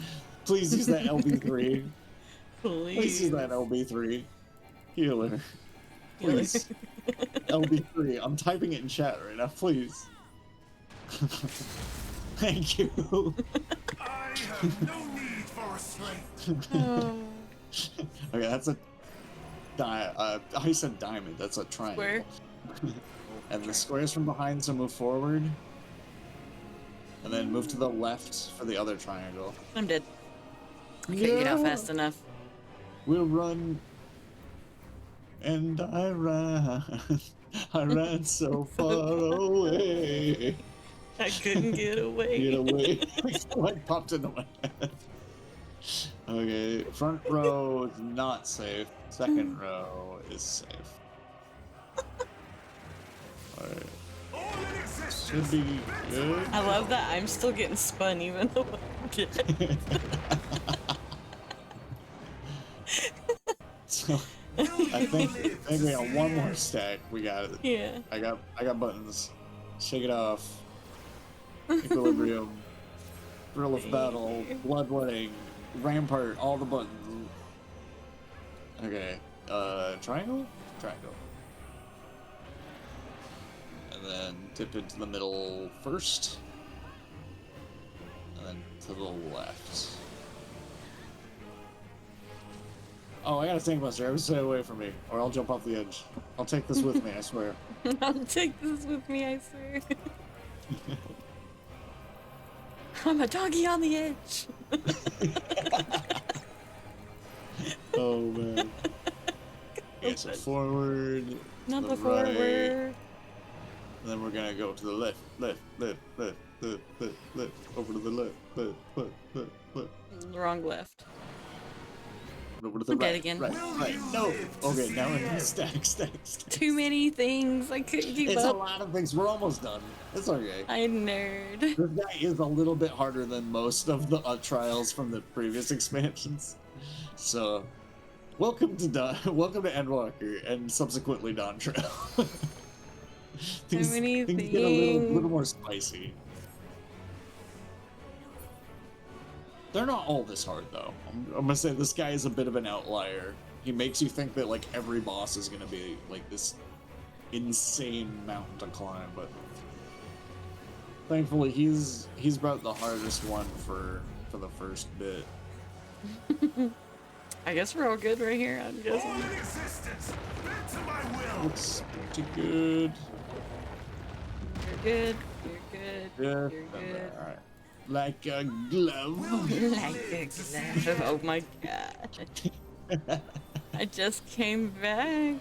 Please use that LB3. Please use that LB3. Healer. Please. LB3. I'm typing it in chat right now. Please. Thank you. I have no need for restraint. Okay, that's a I said diamond. That's a triangle. Square. And the squares from behind, so move forward. And then move to the left for the other triangle. I'm dead. I couldn't get out fast enough. We'll run. And I ran. I ran so far away. I couldn't get away. Get away. What popped into my head? Okay, front row is not safe. Second row is safe. Alright. Should be good. I love that I'm still getting spun even though I'm dead. So I think we got one more stack. We got it. Yeah. I got buttons. Shake it off. Equilibrium. Thrill of battle. Bloodletting. Rampart. All the buttons. Okay. Triangle? Triangle. And then dip into the middle first. And then to the left. Oh, I got a tank buster. Everyone stay away from me, or I'll jump off the edge. I'll take this with me, I swear. I'll take this with me, I swear. I'm a doggy on the edge. Oh man. Okay, so forward. Not the the right, forward. and then we're gonna go to the left, left, over to the left. Wrong left. Over to the I'm right, dead again. right. No. Okay, now we're in stack. Too many things. I couldn't keep It's up. a lot of things. We're almost done. It's okay. I nerd. This guy is a little bit harder than most of the trials from the previous expansions. So, welcome to Endwalker and subsequently Dawn Trail. things many get a little things. more spicy. They're not all this hard though. I'm gonna say this guy is a bit of an outlier. He makes you think that like every boss is gonna be like this insane mountain to climb, but thankfully he's about the hardest one for the first bit. I guess we're all good right here. I'm guessing. Looks pretty good. You're good. You're good. Yeah. You're good. All right. Like a glove. Like a glove. Oh my god. I just came back.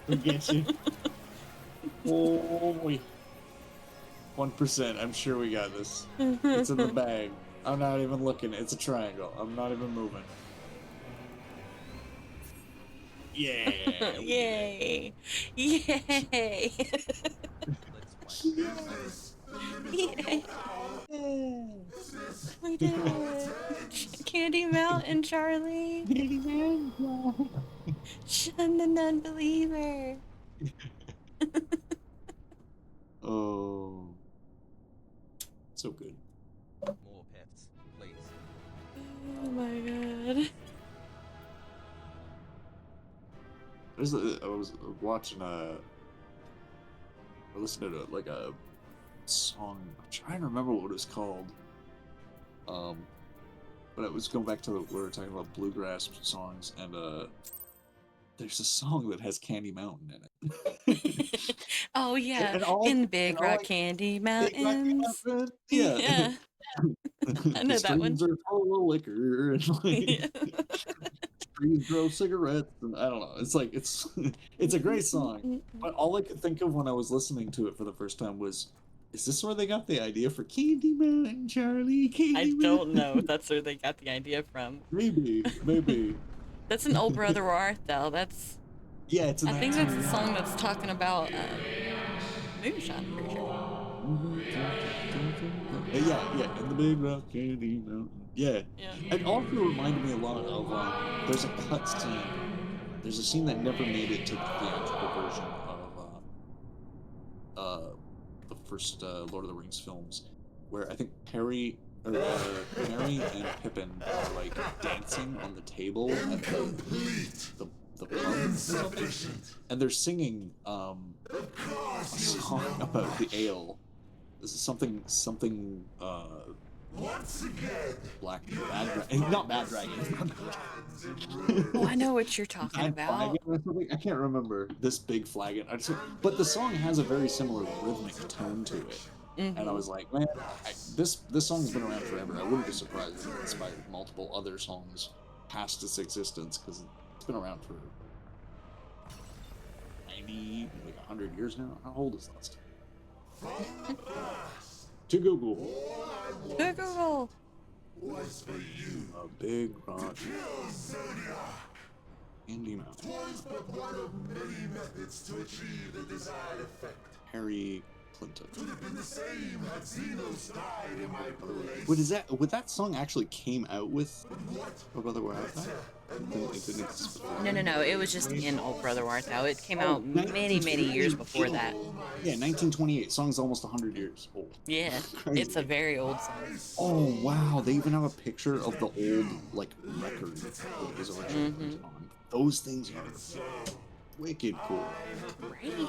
We get you. Oh boy. 1%. I'm sure we got this. It's in the bag. I'm not even looking. It's a triangle. I'm not even moving. Yeah. Yay. Yay. Yay. We did it. Candy Mountain, Charlie. Candy Mountain. Shun the non-believer. Oh. So good. More pets, please. Oh my god. I was watching I listened to like a song. I'm trying to remember what it was called. But it was going back to we were talking about bluegrass songs, and there's a song that has Candy Mountain in it. Oh yeah, And all- in Big and all, Rock like, Candy Big Rock Mountains. Mountain, yeah. I know The that one. streams are full of liquor and Yeah. trees grow cigarettes, and I don't know. It's like it's a great song, but all I could think of when I was listening to it for the first time was, is this where they got the idea for Candyman, Charlie? I Candyman? don't know if that's where they got the idea from. Maybe. That's an old Brother Where Art Thou. That's Yeah, it's in I that think that's too. the song that's talking about moonshine. I'm pretty sure. Yeah, in the big rock candy mountain. Yeah. Yeah. It also reminded me a lot of there's a cut scene. There's a scene that never made it to the theatrical version of the first Lord of the Rings films, where I think Mary and Pippin are like dancing on the table at the pub, and they're singing a song about the ale. This is something Once again, bad dragon, not bad dragon. Oh, I know what you're talking Bad about. flagon or something? I can't remember. This big flagon. But the song has a very similar rhythmic tone to it. And I was like, man, this song's been around forever. I wouldn't be surprised if it inspired multiple other songs past its existence, because it's been around for 90, like 100 years now. How old is that stuff? To Google. To Google. was for you. A big rock. Kill Zodiac. Andy Mountain. Was but one of many methods to achieve the desired effect. Harry Clinton. Could have been the same had Xenos died in my place. Would that song actually came out with Oh Brother Where Art Thou? It didn't exist before. No. It was just in Old Brother Where Art Thou. It came out many years before that. Yeah, 1928. Song's almost 100 years old. Yeah, Crazy. it's a very old song. Oh wow, they even have a picture of the old like record that it was originally on. Those things are wicked cool. Great.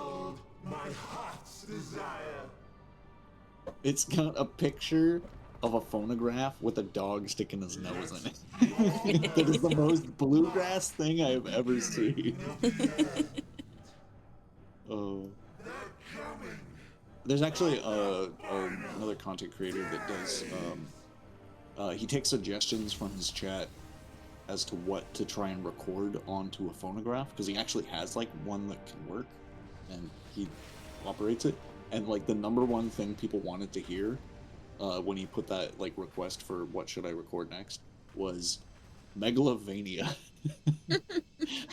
My heart's desire. It's got a picture of a phonograph with a dog sticking his nose in it. That is the most bluegrass thing I've ever seen. Oh. There's actually another content creator that does. He takes suggestions from his chat as to what to try and record onto a phonograph, because he actually has like one that can work, and he operates it. And like the number one thing people wanted to hear when he put that like request for what should I record next was Megalovania.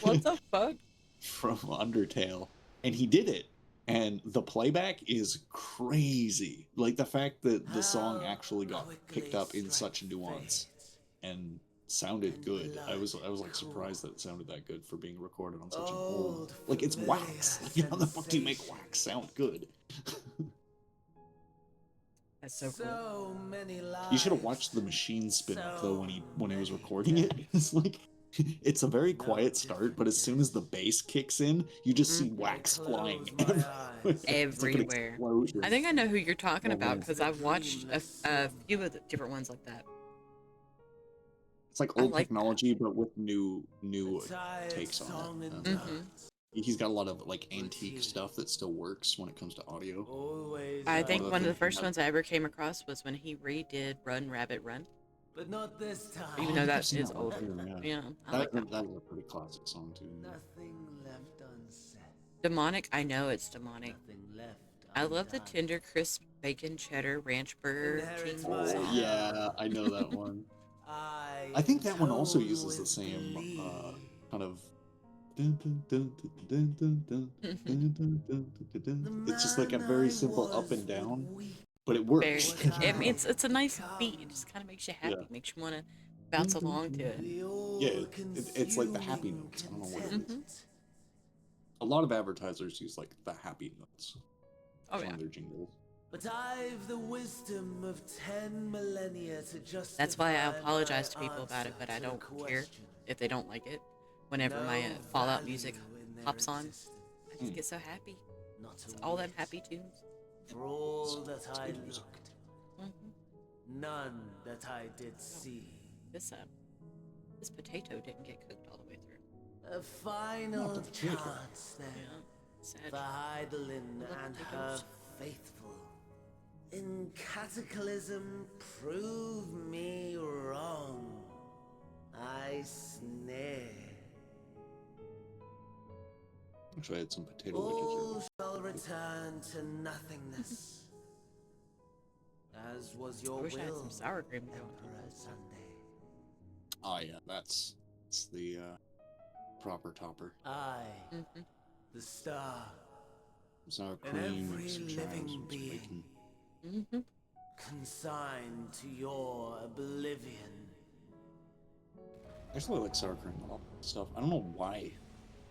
What the fuck? From Undertale. And he did it. And the playback is crazy. Like the fact that the song actually got picked up in such nuance and sounded good. I was like surprised that it sounded that good for being recorded on such an old, like it's wax. Like how the fuck do you make wax sound good? That's so cool. You should have watched the machine spin up though when he was recording it. It's like it's a very quiet start, but as soon as the bass kicks in, you just see wax flying everywhere. Like I think I know who you're talking about because I've watched a few of the different ones like that. It's like old technology, but with new takes on it. He's got a lot of like antique stuff that still works when it comes to audio. I think one of the first ones I ever came across was when he redid Run Rabbit Run. But not this time. Even though that is older. Yeah, I like that. That was a pretty classic song too. Nothing left unsaid. Demonic, I know it's demonic. I love the tender, crisp bacon cheddar ranch burger king song. Oh yeah, I know that one. I think that one also uses the same kind of. It's just like a very simple up and down, but it works. It's a nice beat. It just kind of makes you happy. Yeah. Makes you want to bounce along to it. Yeah, it's like the happy notes. I don't know what it is. A lot of advertisers use like the happy notes on their jingles. But I've the wisdom of 10 millennia to justify. That's why I apologize to people about it, but I don't care if they don't like it. Whenever my Fallout music pops on, I just get so happy. It's all them happy tunes. For all that I looked, none that I did see. This potato didn't get cooked all the way through. A final chance then sad. for Heidelin and her faithful. In Cataclysm, prove me wrong. I sneer. Actually, I had some potato All wedges. shall return to nothingness. As was your I wish I had will, some sour cream going. Emperor Sunday. Oh yeah, that's the proper topper. I, Mm-hmm. the star, Sour and cream every and some chives living and some being, bacon. Mm-hmm. consigned to your oblivion. I actually like sour cream and all that stuff. I don't know why.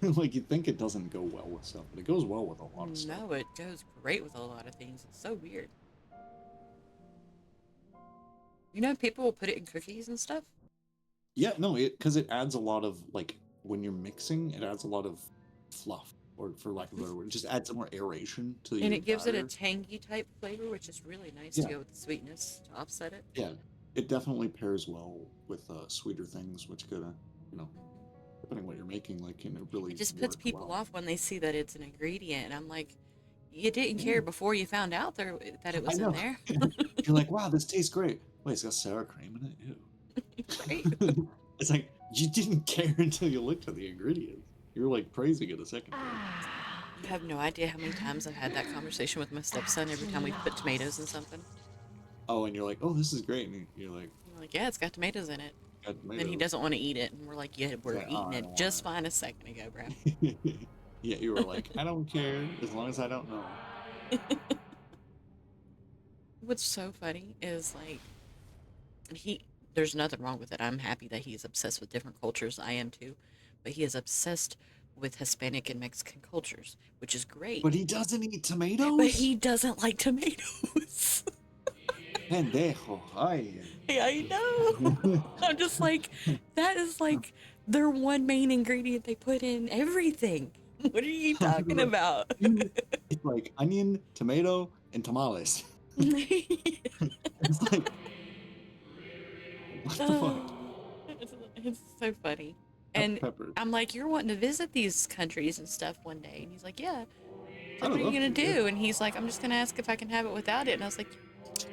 Like, you'd think it doesn't go well with stuff, but it goes well with a lot of stuff. No, it goes great with a lot of things. It's so weird. You know, people will put it in cookies and stuff. Yeah, no, because it adds a lot of, like, when you're mixing, it adds a lot of fluff, or for lack of a better word, it just adds some more aeration to And your it gives it a batter. tangy type flavor, which is really nice Yeah. to go with the sweetness to offset it. Yeah, it definitely pairs well with sweeter things, which could, you know, depending on what you're making, like, can it really It just puts work people well. off when they see that it's an ingredient, and I'm like, you didn't care before you found out that it I was in know. there. You're like, wow, this tastes great. Wait, it's got sour cream in it? Ew. Right? It's like, you didn't care until you looked at the ingredients. You were like praising it a second ago. You have no idea how many times I've had that conversation with my stepson every time we put tomatoes in something. Oh, and you're like, oh, this is great. And you're like, I'm like, yeah, it's got tomatoes in it. got Then he tomatoes. doesn't want to eat it, and we're like, yeah, we're Yeah, oh, eating I it don't just want fine a second ago, bro. it. Yeah, you were like, I don't care as long as I don't know. What's so funny is like there's nothing wrong with it. I'm happy that he's obsessed with different cultures. I am too. But he is obsessed with Hispanic and Mexican cultures, which is great. But he doesn't eat tomatoes? But he doesn't like tomatoes. Pendejo. Ay. Yeah, I know. I'm just like, that is like their one main ingredient they put in everything. What are you talking about? It's like onion, tomato, and tamales. It's like, what the fuck? It's so funny. And Pepper. I'm like, you're wanting to visit these countries and stuff one day. And he's like, yeah. I Like, what would are you love going to to, yeah. do? And he's like, I'm just going to ask if I can have it without it. And I was like,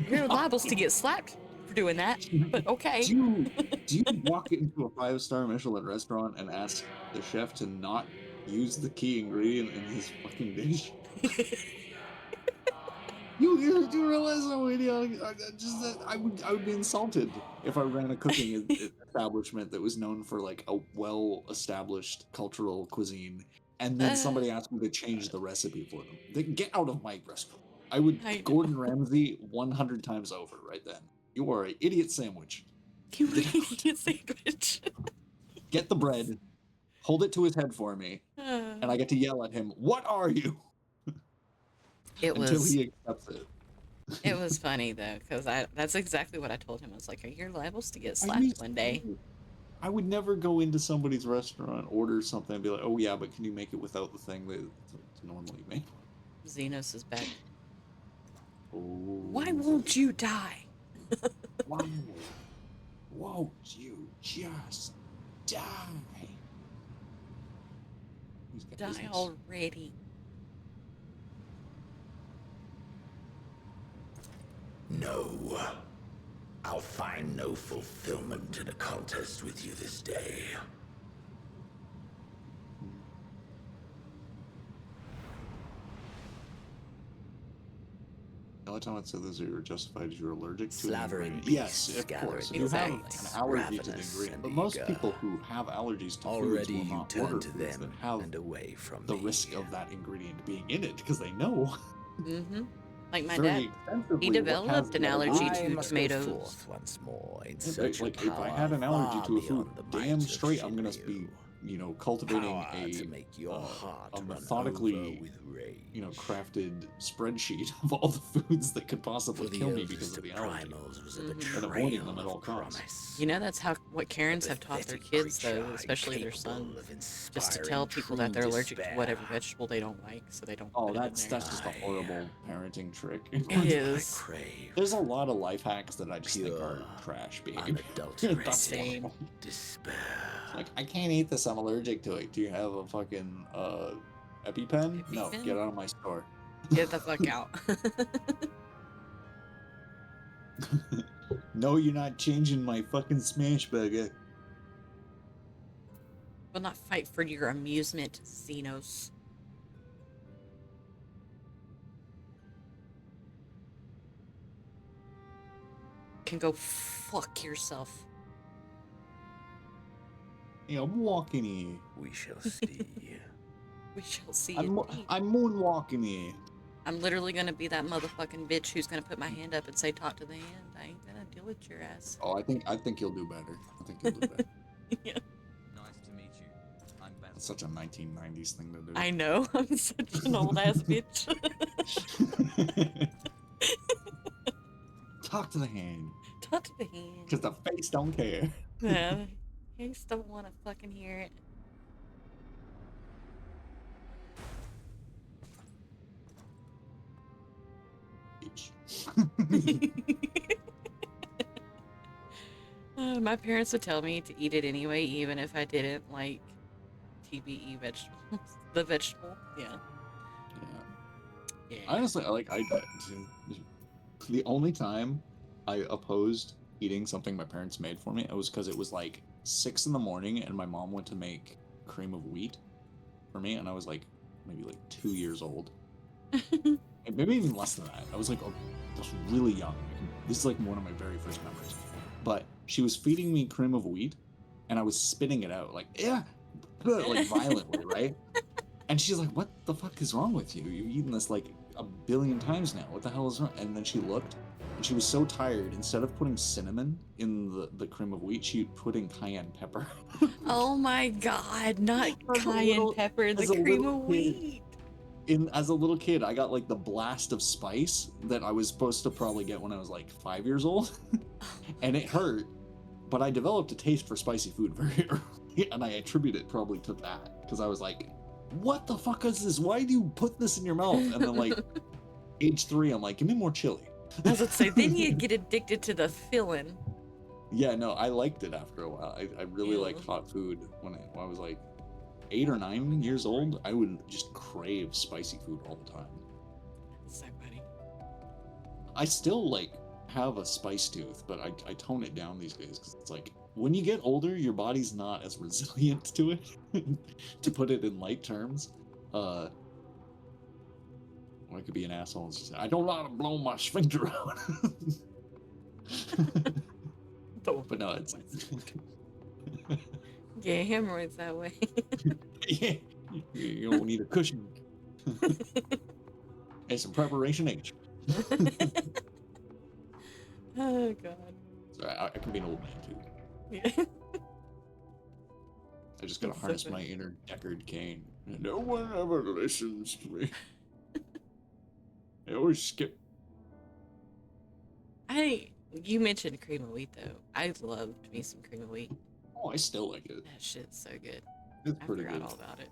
you're liable to get slapped for doing that. But okay. Do you walk into a 5-star Michelin restaurant and ask the chef to not use the key ingredient in his fucking dish? You do realize how idiotic? Just that I would be insulted if I ran a cooking establishment that was known for like a well-established cultural cuisine, and then somebody asked me to change the recipe for them. They can get out of my restaurant. I would Gordon Ramsay 100 times over right then. You are an idiot sandwich. You are an idiot sandwich. Get the bread, hold it to his head for me, and I get to yell at him, "What are you?" Until he accepts it. It was funny though, because that's exactly what I told him. I was like, "Are you liable to get slapped one day?" I would never go into somebody's restaurant, order something, and be like, "Oh yeah, but can you make it without the thing that it's normally made?" Xenos is back. Oh. Why won't you die? Why won't you just die? Die already. No. I'll find no fulfillment in a contest with you this day. The only time I'd say this, you're justified is you're allergic to Slavering an ingredient. Yes, beasts of course. If gathering you have an insects, allergy to the ravenous ingredient, and but most eager. people who have allergies to foods Already will you not turn order to foods them that have and away from the me. risk of that ingredient being in it, because they know. Mm-hmm. Like my Very dad, extensively he what has developed an the allergy I to must go tomatoes. forth once more in Yeah, search like of if I had power an allergy far to a food, beyond the might damn of straight I'm gonna Shinryu. be, cultivating Power to make your heart a run methodically, over with rage. Crafted spreadsheet of all the foods that could possibly For the kill me because oldest of of the allergy, primals was a and betrayal avoiding them at all of costs. promise. You know, that's what Karens have taught their pathetic kids, though, creature especially their incapable son, of just to inspiring tell people true that they're allergic to despair. whatever vegetable they don't like, so they don't Oh, put it in that's there. just a horrible parenting trick. It I is. crave There's a lot of life hacks that I just think are pure, trash behavior. unadulterated That's one of Same. them. despair. It's like, I can't eat this, I'm allergic to it. Do you have a fucking EpiPen? No, EpiPen? get out of my store. Get the fuck out. No, you're not changing my fucking smash burger. Will not fight for your amusement, Xenos. Can go fuck yourself. Yeah, I'm walking here. We shall see. We shall see. I'm moonwalking here. I'm literally gonna be that motherfucking bitch who's gonna put my hand up and say, "Talk to the hand." I ain't gonna deal with your ass. Oh, I think you'll do better. I think you'll do better. Yeah. Nice to meet you. I'm Basil. That's such a 1990s thing to do. I know. I'm such an old ass bitch. Talk to the hand. Talk to the hand. Because the face don't care. Yeah. I just don't want to fucking hear it. My parents would tell me to eat it anyway, even if I didn't like TBE vegetables. The vegetable, yeah. Yeah. Honestly, the only time I opposed eating something my parents made for me, it was because it was like 6 in the morning and my mom went to make cream of wheat for me, and I was like maybe like 2 years old. Maybe even less than that. I was just really young. This is like one of my very first memories. But she was feeding me cream of wheat, and I was spitting it out like violently, right? And she's like, "What the fuck is wrong with you? You've eaten this like a billion times now. What the hell is wrong?" And then she looked, and she was so tired. Instead of putting cinnamon in the cream of wheat, she put in cayenne pepper. Oh my god, not cayenne pepper in the cream of wheat. As a little kid, I got like the blast of spice that I was supposed to probably get when I was like 5 years old. And it hurt, but I developed a taste for spicy food very early, and I attribute it probably to that, because I was like, what the fuck is this? Why do you put this in your mouth? And then like age 3, I'm like, give me more chili. I was gonna say, then you get addicted to the filling. Yeah, no, I liked it after a while. I really liked hot food when I was like 8 or 9 years old. I would just crave spicy food all the time. So funny. I still like have a spice tooth, but I tone it down these days, because it's like when you get older, your body's not as resilient to it. To put it in light terms, I could be an asshole and just say, I don't know how to blow my sphincter out. But no, it's Yeah, hemorrhoids that way. yeah, you don't need a cushion. And some preparation H. Oh god. So I can be an old man too. Yeah. I just gotta harness my inner Deckard Cain. No one ever listens to me. I always skip. You mentioned cream of wheat though. I loved me some cream of wheat. Oh, I still like it. That shit's so good. It's I pretty forgot good. all about it.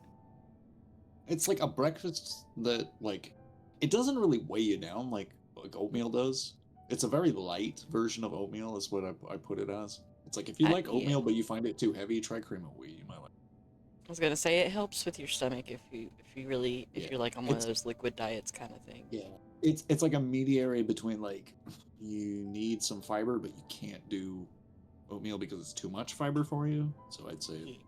It's like a breakfast that like it doesn't really weigh you down like oatmeal does. It's a very light version of oatmeal is what I put it as. It's like if you like oatmeal but you find it too heavy, try cream of wheat. You might like. I was gonna say it helps with your stomach if you're like on one of those liquid diets kind of thing. Yeah, it's like a mediary between like you need some fiber but you can't do oatmeal because it's too much fiber for you. So I'd say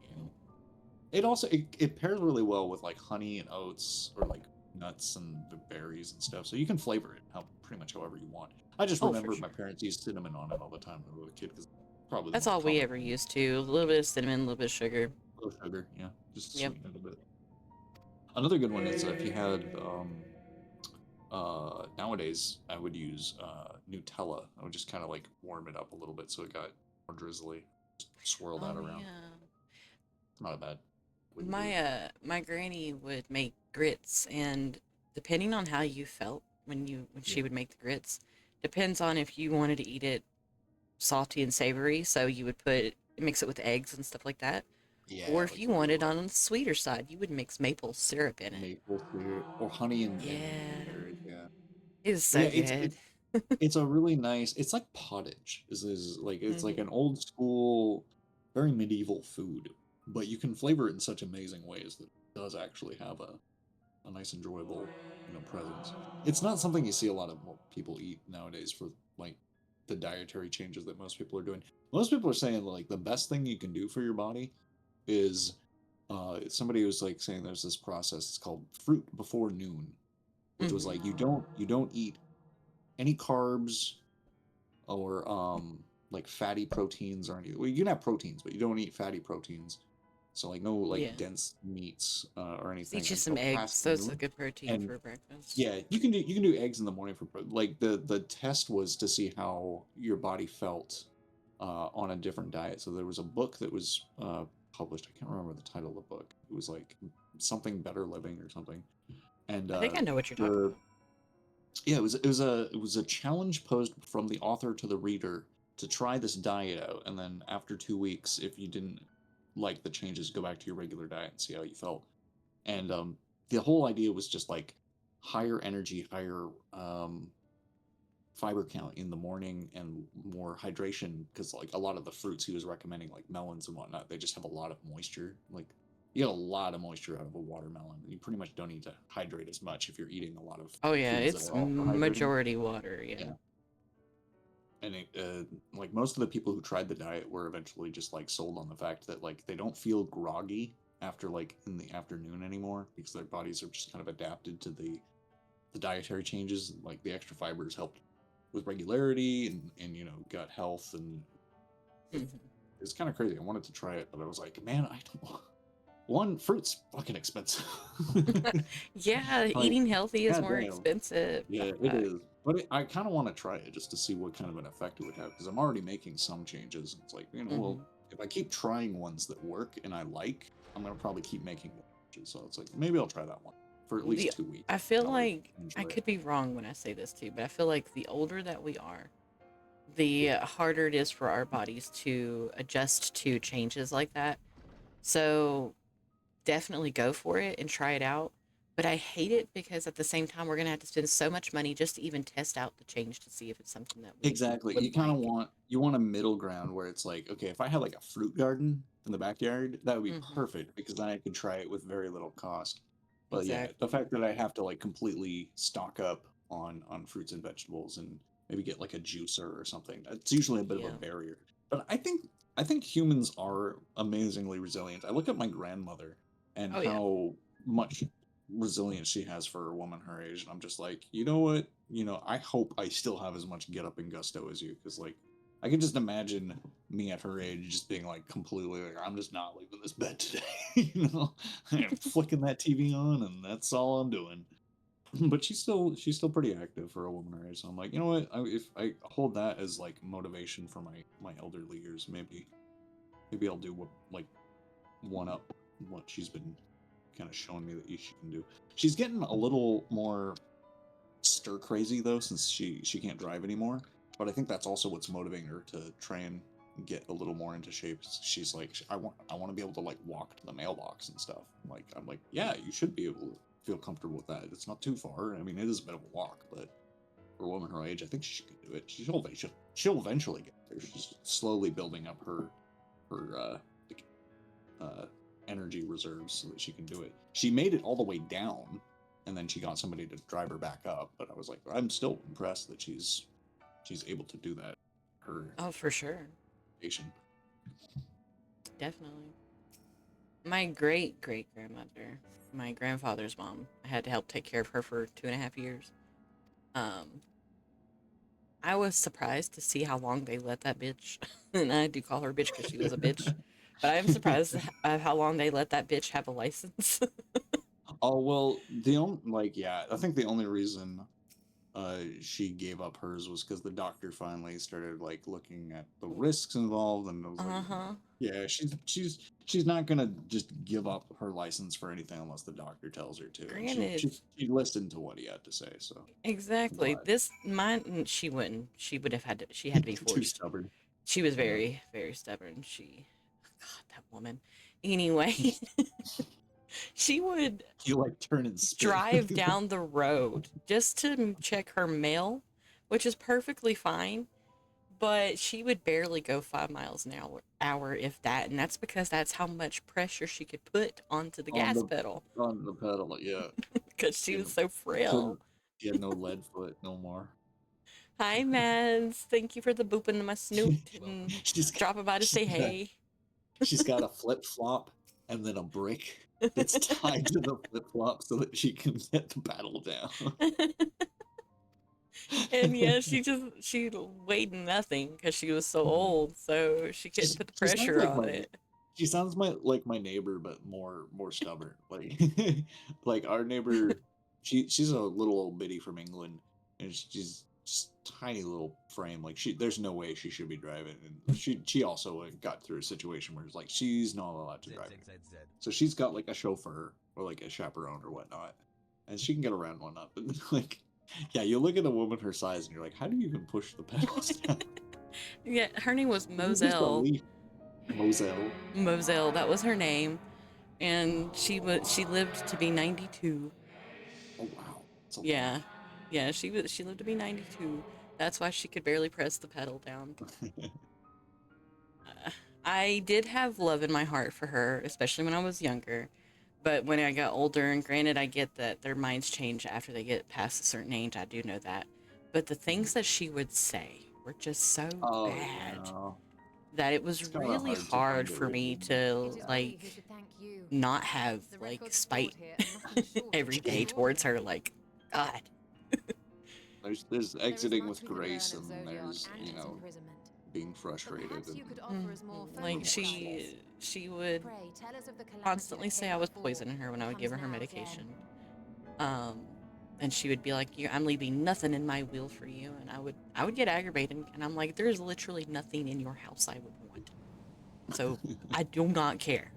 it also it pairs really well with like honey and oats or like nuts and berries and stuff. So you can flavor it pretty much however you want. I just remember my parents used cinnamon on it all the time when I was a kid because probably that's all we ever used to. A little bit of cinnamon, a little bit of sugar. A little sugar, yeah, just sweeten it a bit. Another good one is if you had nowadays I would use Nutella. I would just kind of like warm it up a little bit so it got more drizzly. Just swirl that around. Yeah. Not a bad. My granny would make grits, and depending on how you felt when she would make the grits, depends on if you wanted to eat it salty and savory, so you would mix it with eggs and stuff like that. Yeah, or if you wanted on the sweeter side, you would mix maple syrup in it. Maple syrup or honey and yeah. It's so good. It's a really nice. It's like pottage. Is like it's like an old school, very medieval food, but you can flavor it in such amazing ways that it does actually have a nice, enjoyable, presence. It's not something you see a lot of people eat nowadays for like the dietary changes that most people are doing. Most people are saying like the best thing you can do for your body is somebody was like saying there's this process, it's called fruit before noon, which was like you don't eat any carbs or like fatty proteins or any, well, you can have proteins, but you don't eat fatty proteins. So like no like dense meats or anything Eat you until some eggs. past Those are noon. good protein And for breakfast. yeah, you can do eggs in the morning for like the test was to see how your body felt on a different diet. So there was a book that was published. I can't remember the title of the book. It was like something better living or something. And I think I know what you're talking about. yeah, it was a challenge posed from the author to the reader to try this diet out, and then after 2 weeks, if you didn't like the changes, go back to your regular diet and see how you felt. And the whole idea was just like higher energy, higher fiber count in the morning, and more hydration, because like a lot of the fruits he was recommending, like melons and whatnot, they just have a lot of moisture. Like you get a lot of moisture out of a watermelon. You pretty much don't need to hydrate as much if you're eating a lot of Oh yeah, foods it's that are also hydrating. majority water. Yeah. And it, like most of the people who tried the diet were eventually just like sold on the fact that like they don't feel groggy after like in the afternoon anymore, because their bodies are just kind of adapted to the dietary changes. Like the extra fibers helped with regularity and you know, gut health, and it's kind of crazy. I wanted to try it, but I was like, man, I don't. One, fruit's fucking expensive. Yeah, Like, eating healthy is more goddamn. expensive. Yeah, it is. But I kind of want to try it just to see what kind of an effect it would have, because I'm already making some changes. It's like, you know, well, if I keep trying ones that work and I like, I'm gonna probably keep making more changes. So it's like maybe I'll try that one for at least 2 weeks. I feel I'll like I enjoy it. could be wrong when I say this too, but I feel like the older that we are, the harder it is for our bodies to adjust to changes like that. So definitely go for it and try it out. But I hate it because at the same time, we're going to have to spend so much money just to even test out the change to see if it's something that we Exactly. would You kind of like. want a middle ground where it's like, okay, if I had like a fruit garden in the backyard, that would be perfect, because then I could try it with very little cost. But yeah, the Exactly. fact that I have to like completely stock up on fruits and vegetables and maybe get like a juicer or something, it's usually a bit of a barrier. But I think humans are amazingly resilient. I look at my grandmother and Oh, yeah. how much resilience she has for a woman her age, and I'm just like, you know what? You know, I hope I still have as much get up and gusto as you, because like I can just imagine me at her age just being like completely like, I'm just not leaving this bed today, you know, I'm flicking that TV on and that's all I'm doing. But she's still pretty active for a woman her age. So I'm like, you know what? If I hold that as like motivation for my elderly years, maybe I'll do what like one up what she's been kind of showing me that she can do. She's getting a little more stir crazy though, since she can't drive anymore. But I think that's also what's motivating her to try and get a little more into shape. She's like, I want to be able to like walk to the mailbox and stuff. I'm like, yeah, you should be able to feel comfortable with that. It's not too far. I mean, it is a bit of a walk, but for a woman her age, I think she can do it. She'll eventually get there. She's slowly building up her energy reserves so that she can do it. She made it all the way down, and then she got somebody to drive her back up. But I was like, I'm still impressed that she's able to do that. Oh, for sure. Definitely. My great grandmother, my grandfather's mom, I had to help take care of her for 2.5 years. I was surprised to see how long they let that bitch, and I do call her bitch because she was a bitch, but I'm surprised at how long they let that bitch have a license. Oh well, yeah, I think the only reason she gave up hers was because the doctor finally started like looking at the risks involved, and it was like, yeah, she's not gonna just give up her license for anything unless the doctor tells her to. And Granted, she listened to what he had to say, so exactly. She wouldn't. She would have had to. She had to be too forced. stubborn. She was very, very stubborn. God, that woman. Anyway, she would turn and spit. drive down the road just to check her mail, which is perfectly fine. But she would barely go 5 miles an hour, if that, and that's because that's how much pressure she could put onto the gas pedal. On the pedal, yeah. Because she was so frail. She had no lead foot no more. Hi, Mads. Thank you for the boop into my snoot and She's dropping by to say hey. She's got a flip flop and then a brick that's tied to the flip flop so that she can get the battle down. And yeah, she weighed nothing because she was so old, so she couldn't put the She sounds pressure like on it. she sounds like my neighbor, but more stubborn. Like like our neighbor, she's a little old biddy from England, and she's just tiny little frame. Like there's no way she should be driving. And she also got through a situation where it's like she's not allowed to drive. So she's got like a chauffeur or like a chaperone or whatnot, and she can get around one up. And like, yeah, you look at a woman her size, and you're like, how do you even push the pedals down? Yeah, her name was Just a Moselle. leaf. Moselle. Moselle, that was her name, and she lived to be 92. Oh wow, that's a Yeah, lot. yeah, she lived to be 92. That's why she could barely press the pedal down. I did have love in my heart for her, especially when I was younger. But when I got older, and granted, I get that their minds change after they get past a certain age. I do know that. But the things that she would say were just so bad Yeah. that it was It's kinda really hard to hard find it for me written. to like not have like spite every day towards her. Like, God. There's exiting with grace, and then there's, you know, being frustrated. And Like she would constantly say I was poisoning her when I would give her her medication. And she would be like, I'm leaving nothing in my will for you. And I would get aggravated, and I'm like, there's literally nothing in your house I would want. So I do not care.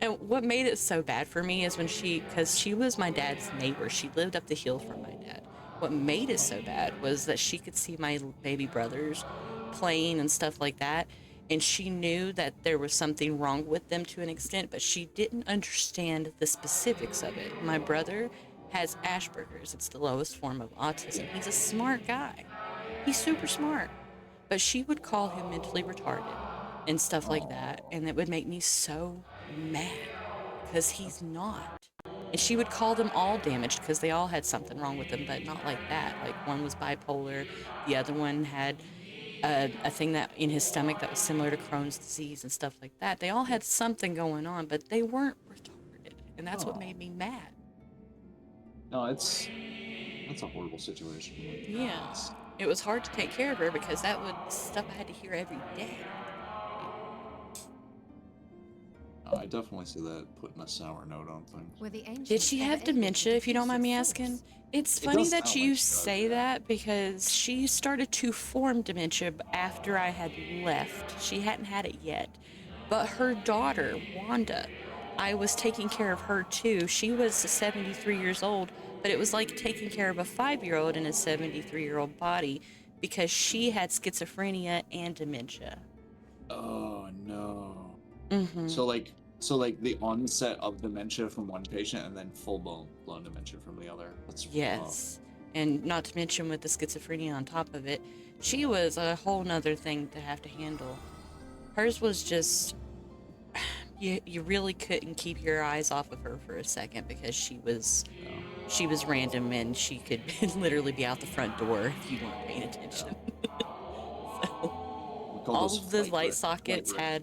And what made it so bad for me is because she was my dad's neighbor. She lived up the hill from my dad. What made it so bad was that she could see my baby brothers playing and stuff like that. And she knew that there was something wrong with them to an extent, but she didn't understand the specifics of it. My brother has Asperger's. It's the lowest form of autism. He's a smart guy. He's super smart. But she would call him mentally retarded and stuff like that. And it would make me so mad because he's not. And she would call them all damaged because they all had something wrong with them, but not like that. Like one was bipolar, the other one had a thing that in his stomach that was similar to Crohn's disease and stuff like that. They all had something going on, but they weren't retarded, and that's what made me mad. No, that's a horrible situation. Yeah, it was hard to take care of her because that was stuff I had to hear every day. I definitely see that putting a sour note on things. Did she have dementia, if you don't mind me asking? It's funny does that sound you like she does, say that because she started to form dementia after I had left. She hadn't had it yet. But her daughter, Wanda, I was taking care of her too. She was 73 years old, but it was like taking care of a 5-year-old in a 73-year-old body because she had schizophrenia and dementia. Oh no. Mm-hmm. So like the onset of dementia from one patient and then full blown dementia from the other. That's Yes. And not to mention with the schizophrenia on top of it, she was a whole nother thing to have to handle. Hers was just, you really couldn't keep your eyes off of her for a second because she was random, and she could literally be out the front door if you weren't paying attention. So all of the light sockets had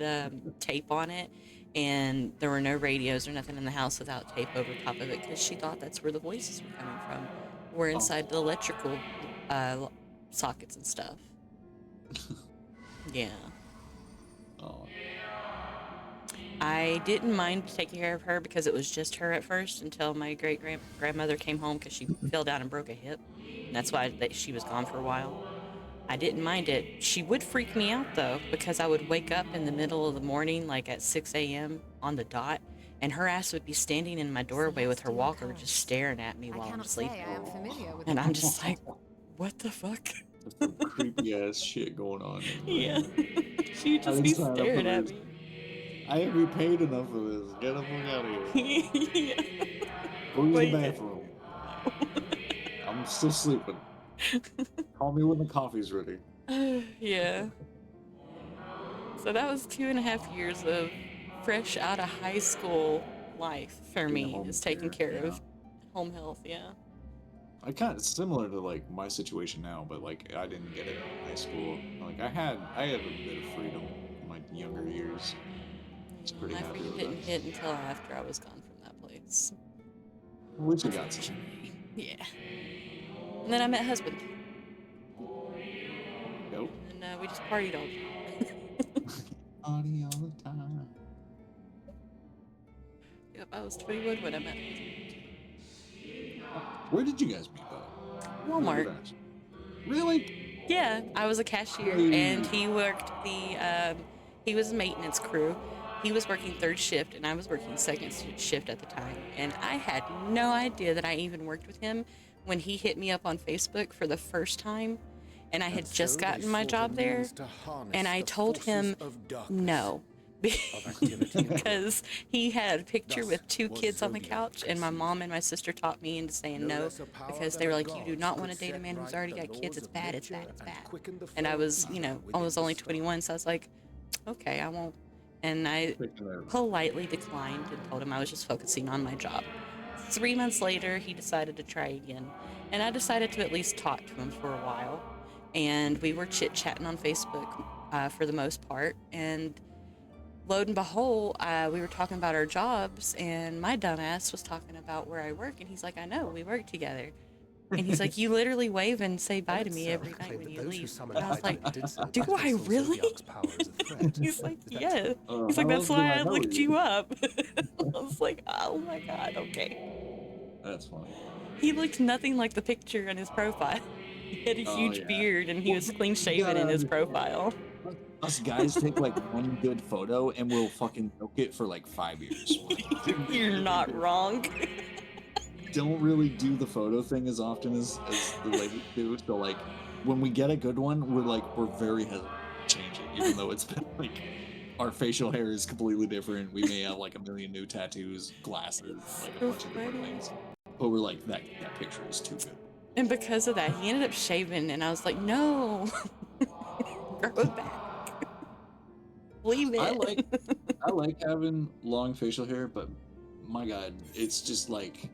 tape on it, and there were no radios or nothing in the house without tape over top of it because she thought that's where the voices were coming from. We're inside the electrical sockets and stuff. Yeah. Oh. I didn't mind taking care of her because it was just her at first until my great-grandmother came home because she fell down and broke a hip. And that's why she was gone for a while. I didn't mind it. She would freak me out, though, because I would wake up in the middle of the morning, like at 6 a.m. on the dot, and her ass would be standing in my doorway with her walker just staring at me while I'm sleeping. And I'm just like, what the fuck? Some creepy ass shit going on. Yeah. She would just be staring at me. I ain't be paid enough for this. Get the fuck out of here. Yeah. Go use the bathroom. I'm still sleeping. Call me when the coffee's ready. Yeah. So that was 2.5 years of fresh out of high school life for me, is taking care of home health. Yeah. I kind of similar to like my situation now, but like I didn't get it in high school. Like I had a bit of freedom in my younger years. I was pretty My happy freedom with didn't it. hit until after I was gone from that place. At least you got some. Yeah. And then I met husband. Go. And we just partied all the time. Party all the time. Yep, I was 21 when I met Where did you guys meet though? Walmart. Really? Yeah, I was a cashier, and he worked he was maintenance crew. He was working third shift, and I was working second shift at the time. And I had no idea that I even worked with him when he hit me up on Facebook for the first time. And I had just gotten my job there, and I told him no. Because he had a picture with 2 kids on the couch, and my mom and my sister taught me into saying no, because they were like, you do not want to date a man who's already got kids. It's bad, it's bad, it's bad. And I was, I was only 21, so I was like, okay, I won't. And I politely declined and told him I was just focusing on my job. 3 months later, he decided to try again, and I decided to at least talk to him for a while. And we were chit-chatting on Facebook for the most part, and lo and behold, we were talking about our jobs, and my dumbass was talking about where I work, and he's like, I know, we work together. And he's like, you literally wave and say bye to me every night when you leave. And I was like, do I really? He's like, yeah. He's like, that's why I looked you up. I was like, oh my God, okay. That's funny. He looked nothing like the picture on his profile. He had a huge beard, and he was clean shaven in his profile. Us guys take like one good photo and we'll fucking milk it for like 5 years. You're not wrong. Don't really do the photo thing as often as the ladies do. So like when we get a good one, we're very hesitant to change it, even though it's been like our facial hair is completely different. We may have like a million new tattoos, glasses, like a bunch of different things. But we're like, that picture is too good. And because of that, he ended up shaving, and I was like, no, grow it back. Leave it. I like having long facial hair, but my God, it's just like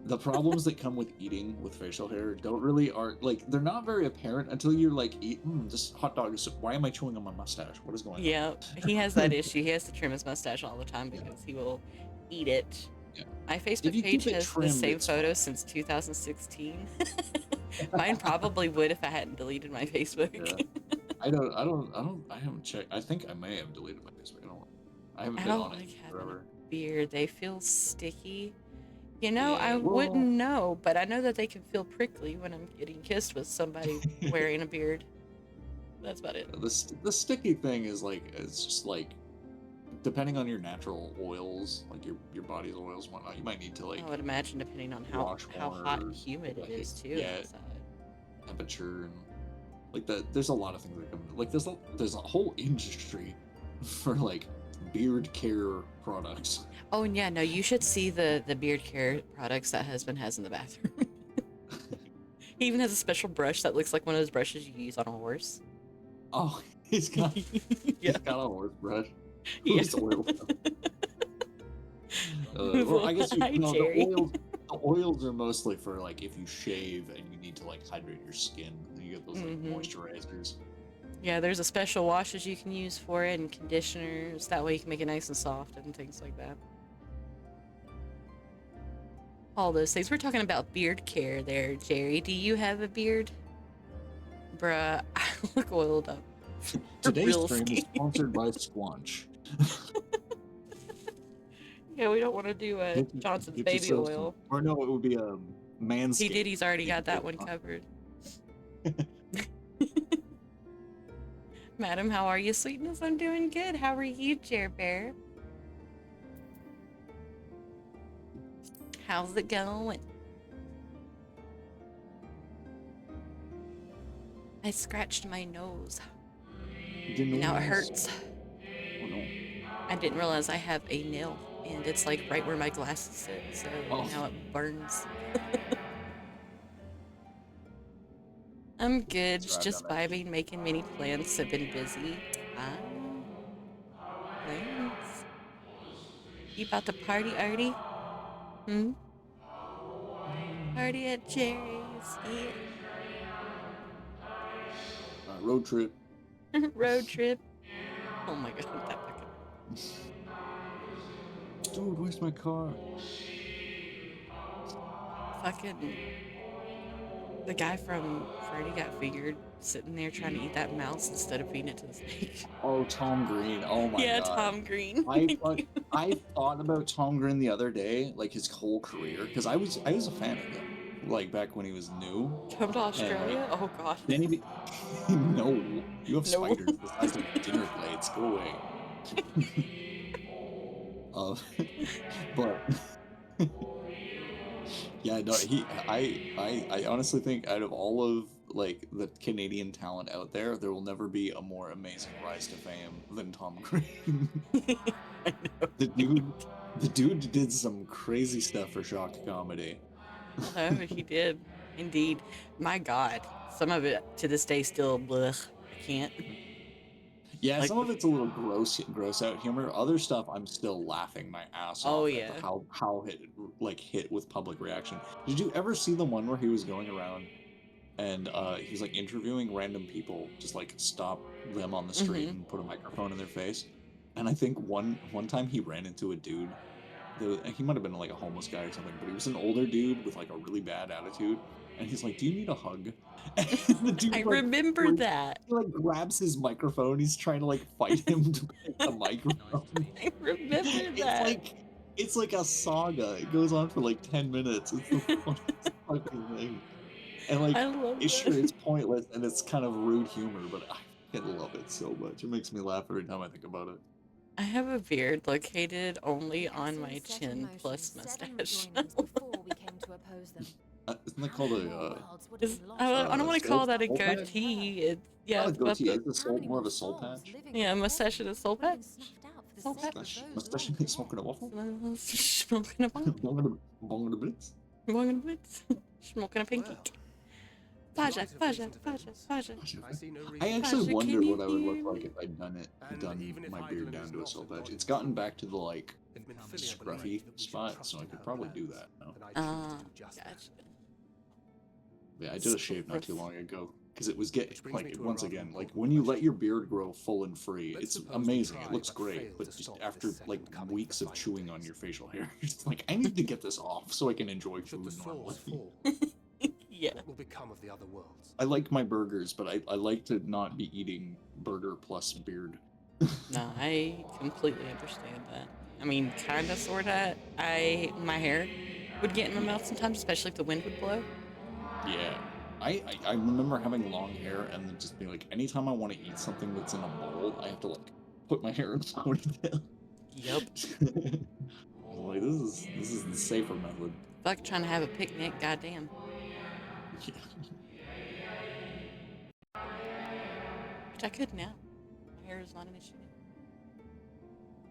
the problems that come with eating with facial hair they're not very apparent until you're like, this hot dog is, why am I chewing on my mustache? What is going on? Yeah, he has that issue. He has to trim his mustache all the time because he will eat it. Yeah. My Facebook page has the same photo since 2016. Mine probably would if I hadn't deleted my Facebook. Yeah. I haven't checked. I think I may have deleted my Facebook. I haven't been on it forever. A beard. They feel sticky. I wouldn't know, but I know that they can feel prickly when I'm getting kissed with somebody wearing a beard. That's about it. The sticky thing is like, it's just like, depending on your natural oils, like your body's oils and whatnot, you might need to like. I would imagine depending on how hot and humid it is too. Yeah, temperature and like that. There's a lot of things that come. Like there's a whole industry for like beard care products. Oh, and yeah, no, you should see the beard care products that husband has in the bathroom. He even has a special brush that looks like one of those brushes you use on a horse. Oh, he's got a horse brush. Yes. Oil. Well, I guess the oils are mostly for like if you shave and you need to like hydrate your skin. You get those like moisturizers. Yeah, there's a special washes you can use for it and conditioners. That way you can make it nice and soft and things like that. All those things. We're talking about beard care there, Jerry. Do you have a beard? Bruh, I look oiled up. Today's stream is sponsored by Squanch. Yeah, we don't want to do Johnson's baby oil. Or no, it would be Manscaped. He did. He's already got that one covered. Madam, how are you, sweetness? I'm doing good. How are you, Jer Bear? How's it going? I scratched my nose. Now it hurts. Oh, no. I didn't realize I have a nail, and it's like right where my glasses sit, so now it burns. I'm good, just vibing, making many plans. I've been busy. Plans? You about to party, Artie? Party at Jerry's. Yeah. Road trip. Road trip. Oh my god, that fucking. Dude, where's my car? Fucking. The guy from Freddy Got Fingered sitting there trying to eat that mouse instead of feeding it to the snake. Oh, Tom Green. Oh my Yeah, god. Tom Green. I thought about Tom Green the other day, like his whole career, because I was a fan of him, like back when he was new. Come to Australia? And Oh god. then he no, you have No. spiders the size of dinner plates. Go away. But yeah, no, I honestly think out of all of like the Canadian talent out there, there will never be a more amazing rise to fame than Tom Green. The dude did some crazy stuff for shock comedy. Oh, he did. Indeed. My god. Some of it to this day still blech. I can't. Yeah, Like some of it's a little gross out humor. Other stuff, I'm still laughing my ass Oh, off yeah. at how it hit with public reaction. Did you ever see the one where he was going around and he was like interviewing random people, just like stop them on the street and put a microphone in their face? And I think one time he ran into a dude. He might have been like a homeless guy or something, but he was an older dude with like a really bad attitude. And he's like, "Do you need a hug?" And the dude, I remember that. He like grabs his microphone. He's trying to like fight him to pick the microphone. I remember that. It's like a saga. It goes on for like 10 minutes. It's the funniest fucking thing. And like, I love it's pointless and it's kind of rude humor, but I fucking love it so much. It makes me laugh every time I think about it. I have a beard located only on my chin plus mustache. Isn't that called a? I don't want to call that a soul patch? goatee. It's yeah, Not a it's about goatee. the, It's more of a soul patch. yeah, mustache and a soul patch. Soul patch. Mustache smoking a waffle. Smoking a bong. Bong the blitz. Bong and blitz. Smoking a pancake. Faja. I actually Faja, wonder can you what I would hear look like if I'd done my beard down to a soul patch. It's gotten back to the like scruffy spot, so I could probably do that now. Gotcha. Yeah, I did a shave not too long ago because it was like once again, like when you let your beard grow full and free, it's amazing. It looks great, but just after like weeks of chewing on your facial hair, you're just like, I need to get this off so I can enjoy food normally. Yeah. What will become of the other worlds? I like my burgers, but I like to not be eating burger plus beard. No, I completely understand that. I mean, kinda, sorta. My hair would get in my mouth sometimes, especially if the wind would blow. Yeah. I remember having long hair and then just being like, anytime I want to eat something that's in a bowl, I have to like put my hair in a ponytail. Yep. Like this is the safer method. Fuck trying to have a picnic, goddamn. Yeah. Which I could now. My hair is not an issue.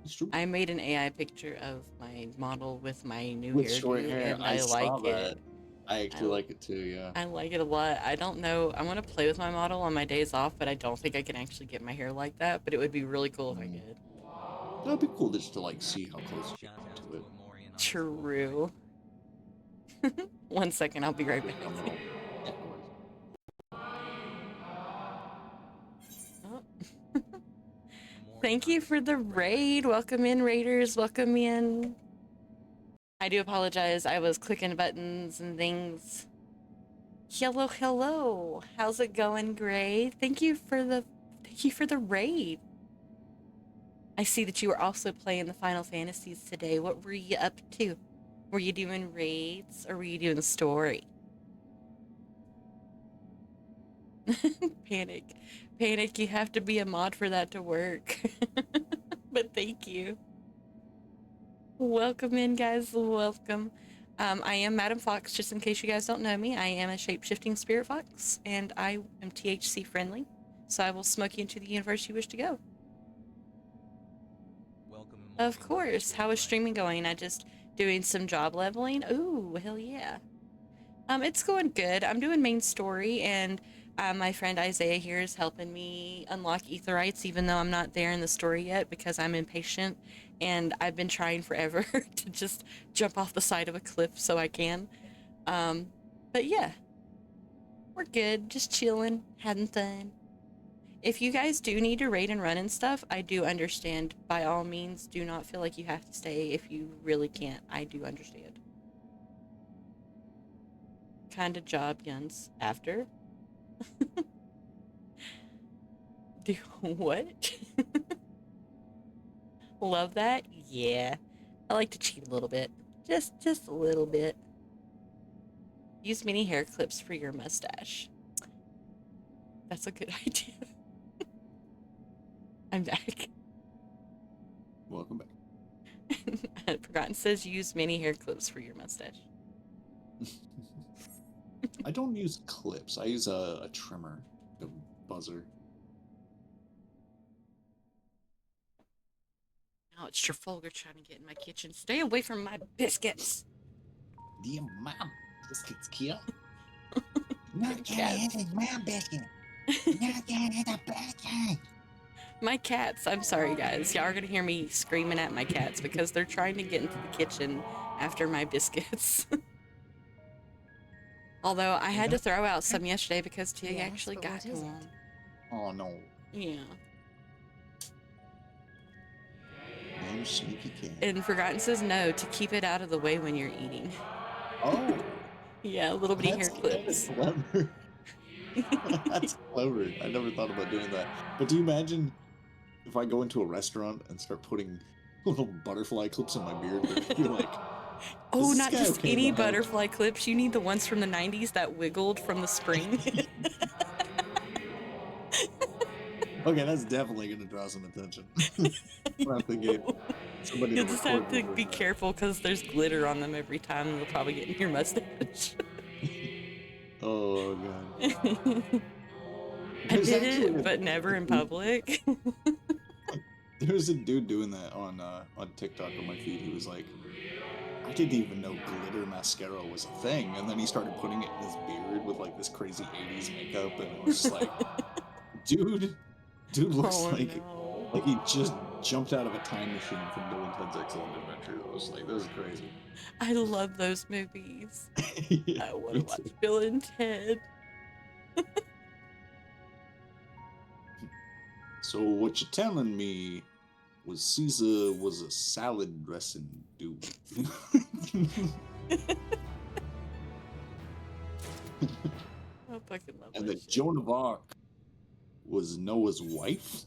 It's true. I made an AI picture of my model with my new With short hairdo, hair, and I I saw like that. it. I actually like it too, yeah. I like it a lot. I don't know. I want to play with my model on my days off, but I don't think I can actually get my hair like that. But it would be really cool if I could. That'd be cool just to like see how close you get to it. True. 1 second, I'll be right back. Thank you for the raid. Welcome in, raiders. Welcome in. I do apologize. I was clicking buttons and things. Hello. How's it going, Gray? Thank you for the raid. I see that you were also playing the Final Fantasies today. What were you up to? Were you doing raids or were you doing story? Panic, you have to be a mod for that to work. But thank you. Welcome in, guys. Welcome. I am Madam Fox, just in case you guys don't know me. I am a shape-shifting spirit fox, and I am THC friendly, so I will smoke you into the universe you wish to go. Of course. How is streaming going? I just doing some job leveling. Ooh, hell yeah. It's going good. I'm doing main story, and my friend Isaiah here is helping me unlock Aetherites, even though I'm not there in the story yet because I'm impatient, and I've been trying forever to just jump off the side of a cliff so I can. But yeah, we're good. Just chilling, having fun. If you guys do need to raid and run and stuff, I do understand. By all means, do not feel like you have to stay if you really can't. I do understand. Kind of job, Yuns. After? Do what? Love that? Yeah. I like to cheat a little bit. Just a little bit. Use mini hair clips for your mustache. That's a good idea. I'm back. Welcome back. Forgotten says use mini hair clips for your mustache. I don't use clips. I use a trimmer, a buzzer. Now it's Trafalgar trying to get in my kitchen. Stay away from my biscuits. Dear mom, biscuits, Kia. Not getting my biscuit. Not getting the biscuit. My cats, I'm sorry guys. Y'all are gonna hear me screaming at my cats because they're trying to get into the kitchen after my biscuits. Although I had to throw out some yesterday because Tig actually got to one. Oh no. Yeah. Damn sneaky cat. And Forgotten says no, to keep it out of the way when you're eating. Oh. Yeah, little bitty hair clips. Clever. That's clever. I never thought about doing that. But do you imagine if I go into a restaurant and start putting little butterfly clips in my beard? You're like, oh, not just any butterfly clips. You need the ones from the 90s that wiggled from the spring. Okay, that's definitely going to draw some attention. I'll have to get somebody You'll to just record have to me be with that. careful because there's glitter on them every time and they'll probably get in your mustache. Oh, God. I did it, but never in public. There's a dude doing that on TikTok on my feed. He was like, I didn't even know glitter mascara was a thing. And then he started putting it in his beard with like this crazy 80s makeup. And it was just like, dude looks like he just jumped out of a time machine from Bill and Ted's Excellent Adventure. It was like, this is crazy. I love those movies. Yeah, I want to watch Bill and Ted. So what you're telling me was Caesar was a salad dressing dude. I fucking love And that that Joan of Arc was Noah's wife?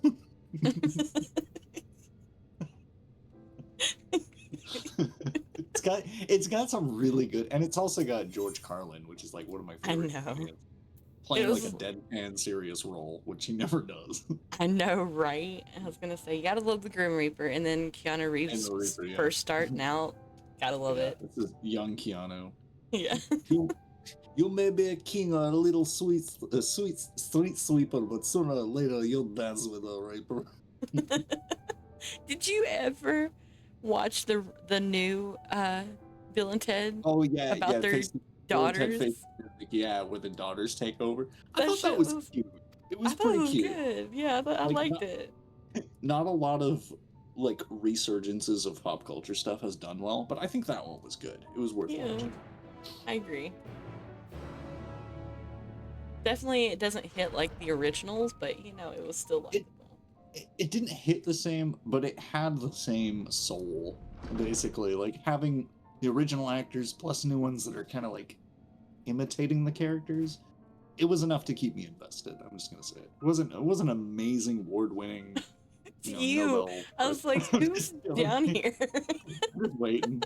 It's got some really good, and it's also got George Carlin, which is like one of my favorite comedians, playing like a deadpan serious role, which he never does. I know, right? I was gonna say you gotta love the Grim Reaper, and then Keanu Reeves first starting out. Gotta love it. This is young Keanu. Yeah. You may be a king or a little sweet street sweeper, but sooner or later you'll dance with a raper. Did you ever watch the new Bill and Ted? Oh yeah, about their daughters. Yeah, where the daughters take over. I thought that was cute. It was pretty cute. Good. Yeah, I liked it. Not a lot of like resurgences of pop culture stuff has done well, but I think that one was good. It was worth watching. I agree. Definitely, it doesn't hit like the originals, but you know, it was still likable. It didn't hit the same, but it had the same soul, basically. Like having the original actors plus new ones that are kind of like imitating the characters. It was enough to keep me invested. I'm just gonna say it. It wasn't amazing, award-winning. You, I was like, who's down here? Just waiting.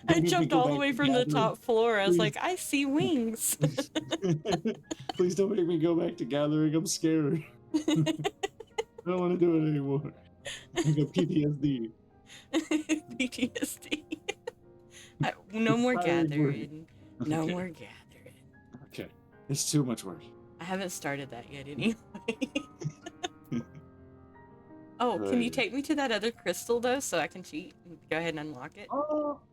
I jumped all the way from the top floor. I was like, I see wings. Please don't make me go back to gathering. I'm scared. I don't want to do it anymore. I got PTSD. PTSD. No more gathering. No more gathering. Okay. It's too much work. I haven't started that yet anyway. Oh, can you take me to that other crystal though, so I can cheat and go ahead and unlock it?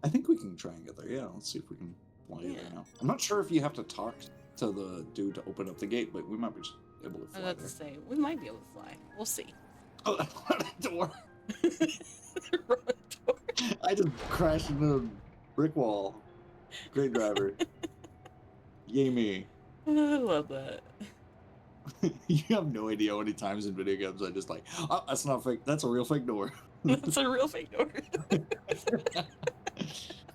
I think we can try and get there. Yeah, let's see if we can fly there now. I'm not sure if you have to talk to the dude to open up the gate, but we might be just able to fly. I was about to say, we might be able to fly. We'll see. Oh, door. I just crashed into a brick wall. Great driver. Yay me. I love that. You have no idea how many times in video games I just like, oh, that's not fake. That's a real fake door. That's a real fake door.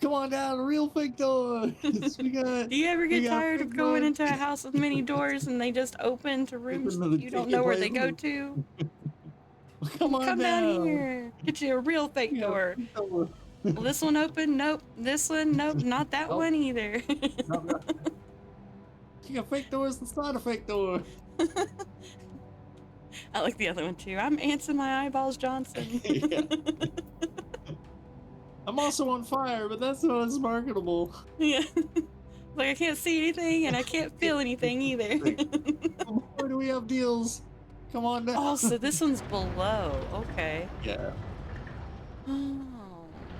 Come on down, a real fake door. Do you ever get tired of going into a house with many doors and they just open to rooms you don't know where they go to? Come on Come down here. Get you a real fake door. Will this one open? Nope. This one? Nope. Not that one either. You got fake doors. That's not a fake door. I like the other one too. I'm Ants in my eyeballs, Johnson. I'm also on fire, but that's not as marketable. Yeah. Like I can't see anything and I can't feel anything either. Where do we have deals? Come on down. Oh, so this one's below. Okay. Yeah. Oh,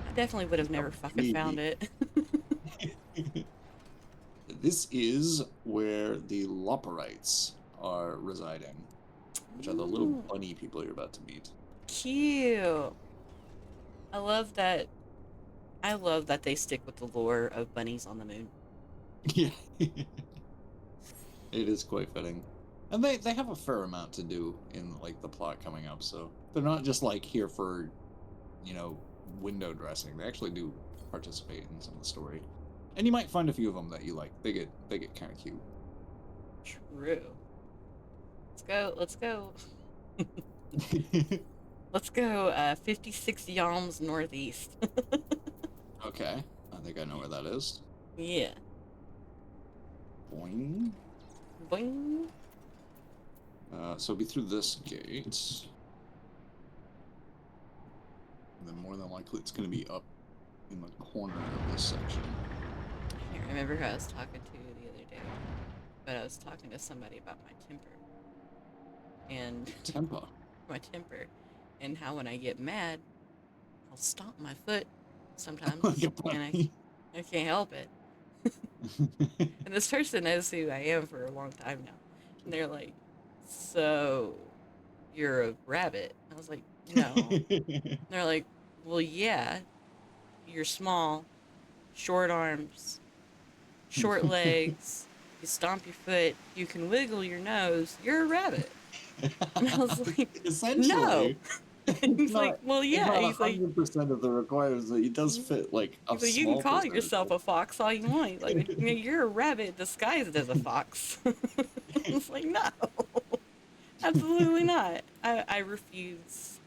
I definitely would have never fucking found it. This is where the Loperites are residing, which are the little bunny people you're about to meet. Cute. I love that. I love that they stick with the lore of bunnies on the moon. Yeah. It is quite fitting. And they have a fair amount to do in like the plot coming up, so they're not just like here for, you know, window dressing. They actually do participate in some of the story. And you might find a few of them that you like. They get kind of cute. True. Let's go. Let's go 56 Yalms northeast. Okay. I think I know where that is. Yeah. Boing. Boing. So it'll be through this gate. And then more than likely it's going to be up in the corner of this section. I can't remember who I was talking to the other day, but I was talking to somebody about my temper. And my temper. And how when I get mad, I'll stomp my foot sometimes. And I can't help it. And this person knows who I am for a long time now. And they're like, so you're a rabbit? I was like, no. And they're like, well, yeah, you're small, short arms, short legs, you stomp your foot, you can wiggle your nose, you're a rabbit. And I was like, essentially, no. And he's like, well, yeah. He's like 100% of the requirements. He does fit like a he's like, you small can call percentage. yourself a fox all you want. He's like, you're a rabbit disguised as a fox. I was like, no, absolutely not. I refuse.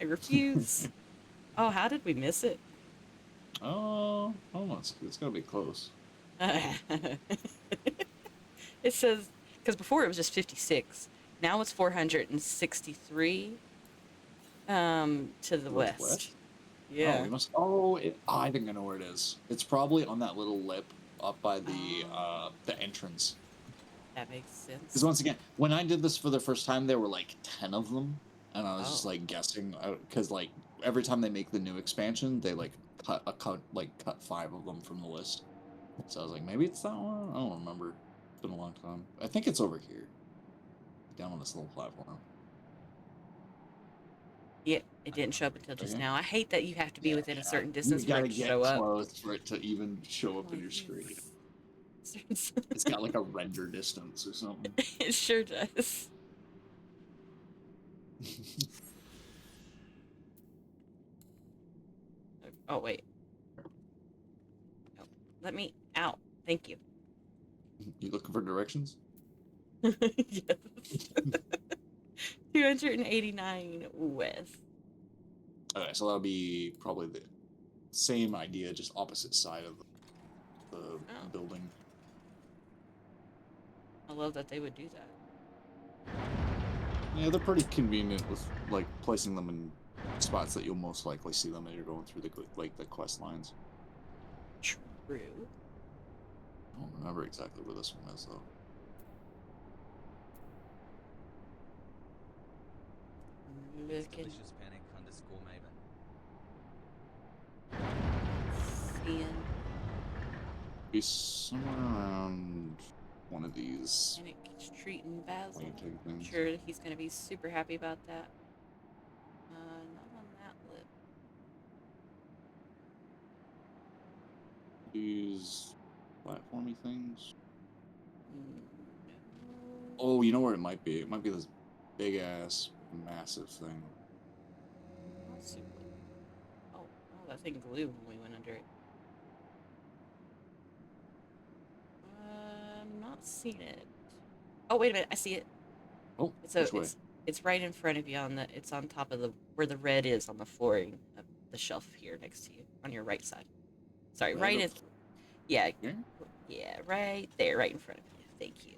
I refuse. Oh, how did we miss it? Oh, almost. It's gonna be close. It says, because before it was just 56. Now it's 463 to the west. Yeah. Oh, we must. I think I know where it is. It's probably on that little lip up by the entrance. That makes sense. Because once again, when I did this for the first time, there were like 10 of them, and I was just like guessing. Because like every time they make the new expansion, they like cut 5 of them from the list. So I was like, maybe it's that one. I don't remember. It's been a long time. I think it's over here, down on this little platform. Yeah, it didn't show up until just now. I hate that you have to be within a certain distance for it to show up. You gotta get close for it to even show up in your screen. It's got like a render distance or something. It sure does. Oh, wait. No, let me out. Thank you. You looking for directions? Yes. 289 west. Okay, so that'll be probably the same idea, just opposite side of the building. I love that they would do that. Yeah, they're pretty convenient with like placing them in spots that you'll most likely see them as you're going through the quest lines. True. I don't remember exactly where this one is though. Delicious panic _Maven. Seeing. Be somewhere around one of these. And it keeps treating Basil. Things. I'm sure he's going to be super happy about that. Not on that lip. These platformy things. Mm, Oh, you know where it might be? It might be this big ass, massive thing. let's see. Oh, that thing glowed when we went under it. I'm not seeing it. Oh, wait a minute. I see it. Oh, which way? It's right in front of you it's on top of where the red is on the flooring of the shelf here next to you on your right side. Sorry, right in. Yeah. Yeah, right there, right in front of you. Thank you.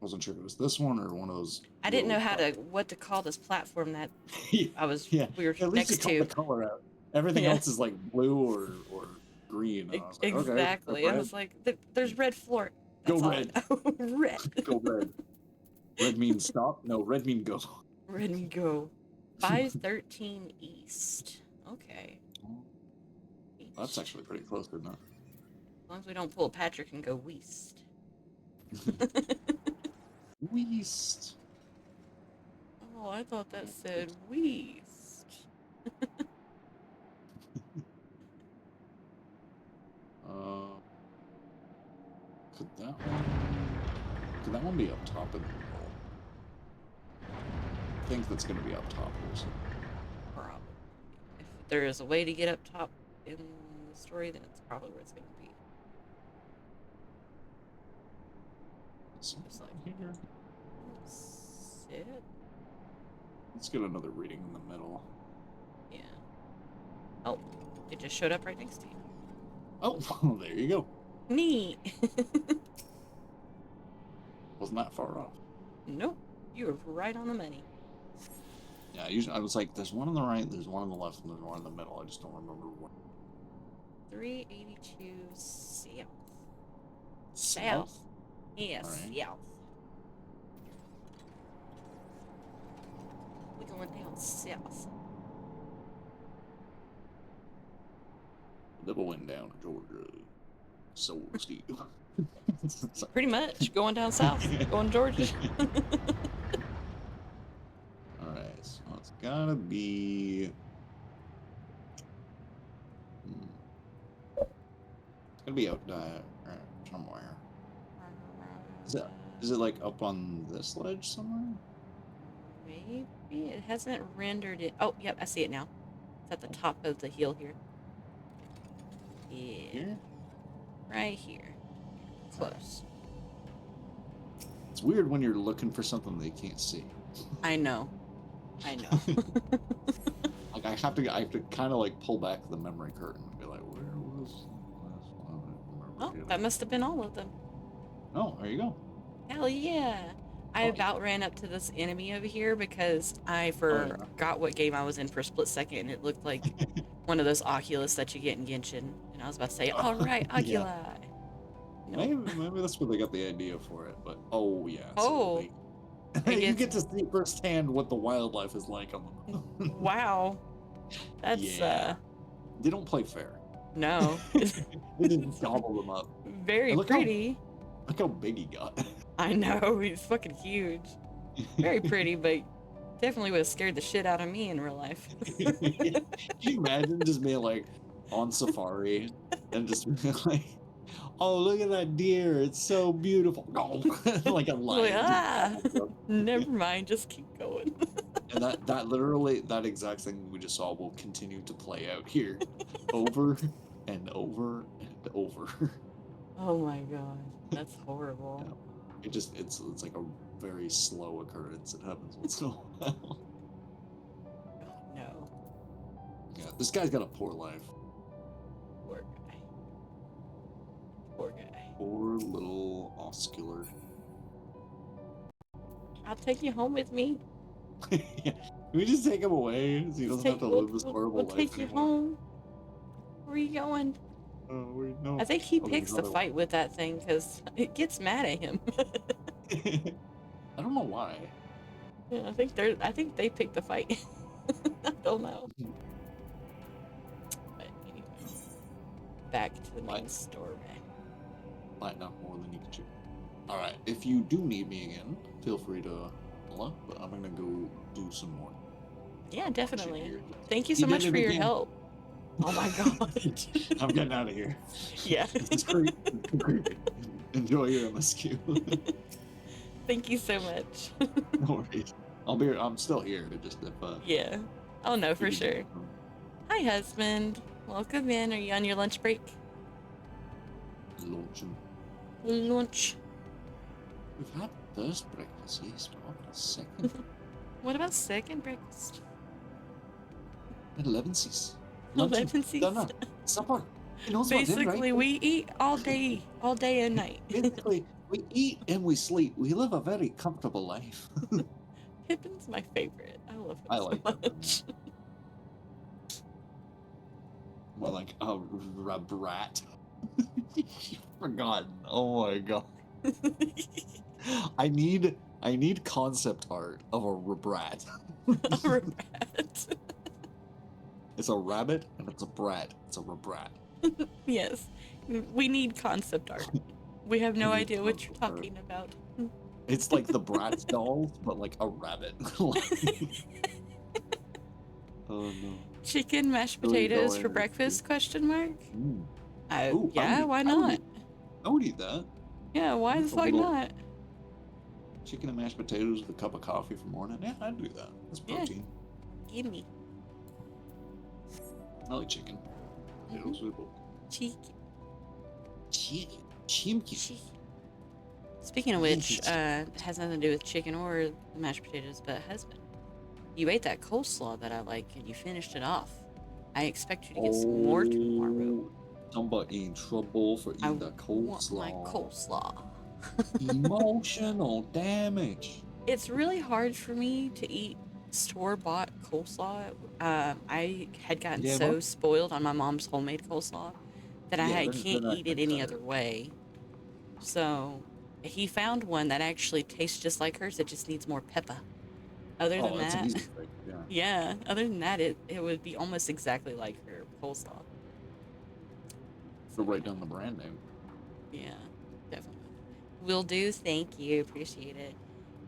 Wasn't sure if it was this one or one of those. I didn't know what to call this platform that we were At least next you to. called the color out. Everything else is like blue or green. And I was like, exactly. okay, I was like, there's red floor. That's go red. Red. Go red. Red means stop. No, red means go. Red means go. 513 East. Okay. That's actually pretty close, isn't it? As long as we don't pull a Patrick and go west. West. Oh, I thought that said west. Could that one be up top in the middle? I think that's going to be up top also. Probably. If there is a way to get up top in the story, then it's probably where it's going to be. Just like here. Sit. Let's get another reading in the middle. Yeah. Oh, it just showed up right next to you. Oh, well, there you go. Neat. Wasn't that far off. Nope. You were right on the money. Yeah, usually I was like, there's one on the right, there's one on the left, and there's one in the middle. I just don't remember what. 382 south. South? Yes, right. south. We're going down south. Never went down to Georgia. Soul Steel. Pretty much going down south, going to Georgia. Alright, so it's gotta be. It's gotta be out somewhere. Is it like up on this ledge somewhere? Maybe it hasn't rendered it. Oh, yep, I see it now. It's at the top of the hill here. Yeah. Here? Right here. Close. It's weird when you're looking for something that you can't see. I know. Like I have to kind of like pull back the memory curtain and be like, where was this one? Oh, that must have been all of them. Oh, there you go. Hell yeah. I about ran up to this enemy over here because I forgot what game I was in for a split second, and it looked like one of those Oculus that you get in Genshin. And I was about to say, all right, Oculi. Yeah. Nope. Maybe that's where they got the idea for it, but yeah. Oh. So you get to see firsthand what the wildlife is like on the Wow. That's They don't play fair. No. They didn't gobble them up. Very pretty. Look how big he got. I know, he's fucking huge. Very pretty, but definitely would have scared the shit out of me in real life. Can you imagine just being like on safari and just being like, oh, look at that deer, it's so beautiful. Like a lion. Never mind, just keep going. And that exact thing we just saw will continue to play out here over and over and over. Oh my god, that's horrible. Yeah. It's like a very slow occurrence. It happens once in a while. Oh no. Yeah, this guy's got a poor life. Poor guy. Poor guy. Poor little Oscular. I'll take you home with me. Yeah. Can we just take him away so he doesn't have to live this horrible life? We'll take you home. Where are you going? No. I think he picks the fight with that thing because it gets mad at him. I don't know why. Yeah, I think they pick the fight. I don't know. But anyway, back to the main story. Lighten up more than you can chew. All right, if you do need me again, feel free to pull up. But I'm gonna go do some more. Yeah, definitely. Thank you so much for your help. Oh my god. I'm getting out of here. Yeah. This is creepy. Creepy. Enjoy your MSQ. Thank you so much. No worries. I'm still here. Just if Yeah. Oh no, for if you sure. do- Hi, husband. Welcome in. Are you on your lunch break? Lunch. We've had first breakfast, yes, but what about second? What about second breakfast? At 11:06. 11:06. Dinner. Supper. You know what's about dinner, Basically, right? we eat all day and night. Basically, we eat and we sleep. We live a very comfortable life. Pippin's my favorite. I love him I so like much. More like a brat. Forgotten. Oh my god. I need concept art of a brat. A rat. It's a rabbit and it's a brat. It's a brat. Yes. We need concept art. We have no We need idea what you're concept art. talking about. It's like the Bratz dolls, but like a rabbit. Oh no. Chicken, mashed There we go, potatoes for Andrew. breakfast? Question mark. Ooh, I Yeah, would why eat- I would not? eat- I would eat that. Yeah, why the That's a fuck little- not? Chicken and mashed potatoes with a cup of coffee for morning. Yeah, I'd do that. That's Yeah. protein. Give me I like chicken. Potatoes with cheeky. Chimkey. Speaking of which, it has nothing to do with chicken or the mashed potatoes, but husband, you ate that coleslaw that I like and you finished it off. I expect you to get some more tomorrow. Somebody in trouble for eating the Want coleslaw. my coleslaw. Emotional damage. It's really hard for me to eat store-bought coleslaw. I had gotten Yeah, so Mom? spoiled on my mom's homemade coleslaw that Yeah, I they're can't not eat it good any better. other way. So he found one that actually tastes just like hers. It just needs more pepper. Other than That's an that, easy thing. Yeah. yeah. Other than that, it would be almost exactly like her coleslaw. So write down the brand name. Yeah, definitely. Will do. Thank you. Appreciate it.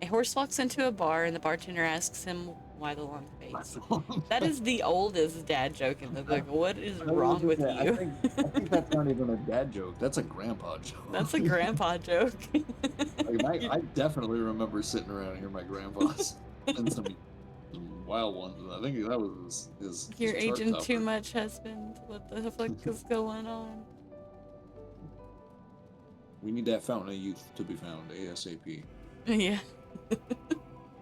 A horse walks into a bar and the bartender asks him why the long face. That is the oldest dad joke in the book. What is wrong with you? I think that's not even a dad joke. That's a grandpa joke. That's a grandpa joke. Like, I definitely remember sitting around here, my grandpa's, and some wild ones. And I think that was his You're chart aging topper. too much, husband. What the fuck is going on? We need that fountain of youth to be found ASAP. Yeah.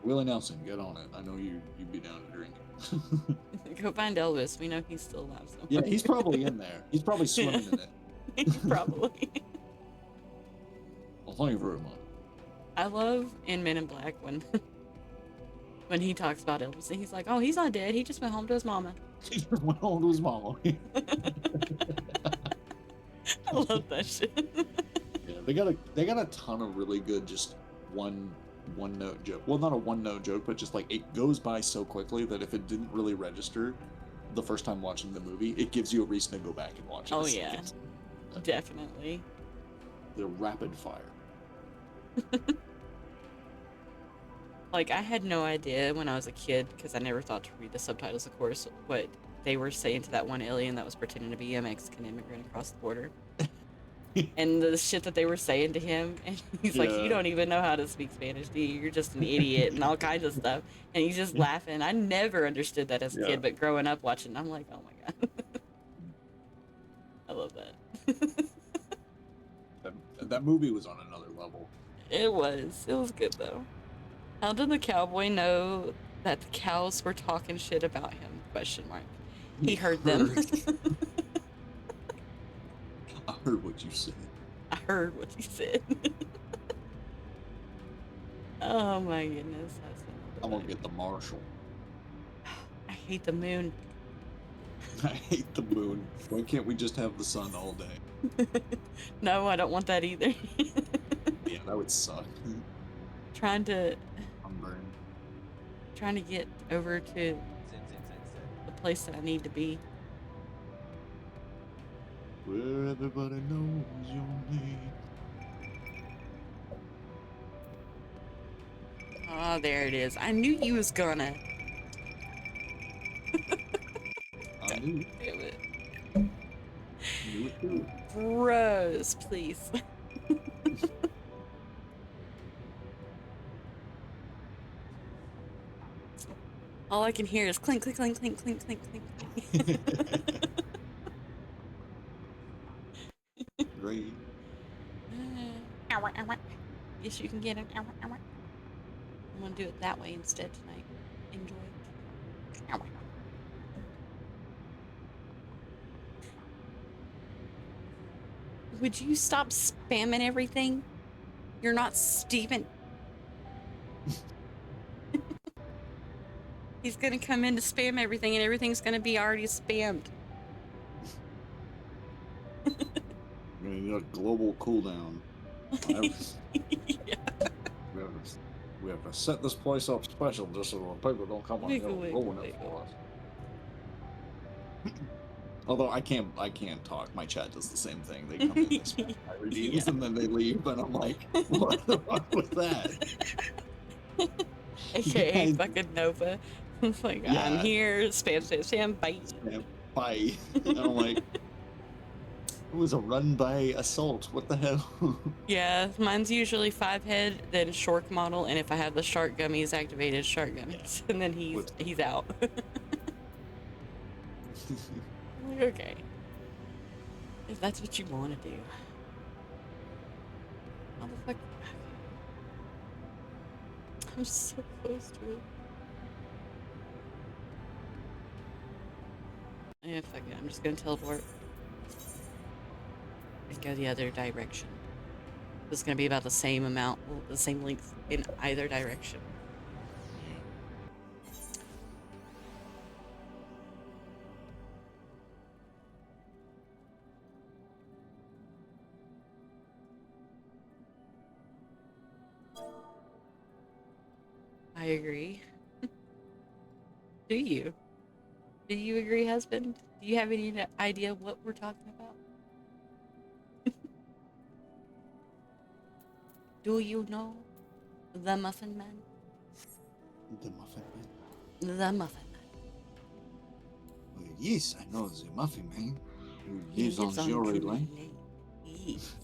Willie Nelson, get on it. I know you'd be down to drink. Go find Elvis. We know he's still alive somewhere. Yeah, he's probably in there. He's probably swimming in it. Probably. Well, thank you very much. I love in Men in Black when he talks about Elvis and he's like, "Oh, he's not dead. He just went home to his mama." He just went home to his mama. I love that shit. Yeah, they got a ton of really good just one note joke. Well, not a one note joke, but just like it goes by so quickly that if it didn't really register the first time watching the movie, it gives you a reason to go back and watch it. Oh yeah, definitely. They're rapid fire. Like I had no idea when I was a kid because I never thought to read the subtitles, of course, what they were saying to that one alien that was pretending to be a Mexican immigrant across the border. And the shit that they were saying to him, and he's like, Yeah. "You don't even know how to speak Spanish, do you? You're just an idiot," and all kinds of stuff. And he's just laughing. I never understood that as a Yeah. kid, but growing up watching, I'm like, "Oh my god." I love that. That movie was on another level. It was good though. How did the cowboy know that the cows were talking shit about him? Question mark. He heard them. I heard what you said. I heard what you said. Oh my goodness. I'm gonna get the Marshall. I hate the moon. I hate the moon. Why can't we just have the sun all day? No, I don't want that either. Yeah, that would suck. Trying to Sunburn. get over to the place that I need to be. Where everybody knows your name. Oh, there it is. I knew you was gonna. I knew. Damn it. Bros, please. All I can hear is clink, clink, clink, clink, clink, clink, clink, clink. Great. Yes, you can get it. I'm gonna do it that way instead tonight. Enjoy. Would you stop spamming everything? You're not Steven. He's gonna come in to spam everything and everything's gonna be already spammed. We need a global cooldown. Yeah. We have to set this place up special just so the people don't come on here and ruin it for us. Although I can't talk. My chat does the same thing. They come in, they spam my reviews, and then they leave, and I'm like, what the fuck was that? AKA fucking Nova. It's like, Yeah. I'm here, spam, bye. Spam, bye. And I'm like, it was a run by assault. What the hell? Yeah, mine's usually 5-head, then shark model, and if I have the shark gummies activated, shark gummies, and then he's out. I'm like, okay, if that's what you want to do. Motherfucker. I'm so close to it. Yeah, fuck it. I'm just gonna teleport and go the other direction. It's gonna be about the same amount, the same length in either direction. I agree. Do you? Do you agree, husband? Do you have any idea what we're talking about? Do you know the Muffin Man? The Muffin Man? The Muffin Man. Well, yes, I know the Muffin Man who He lives on Jewelry Lane. Yes.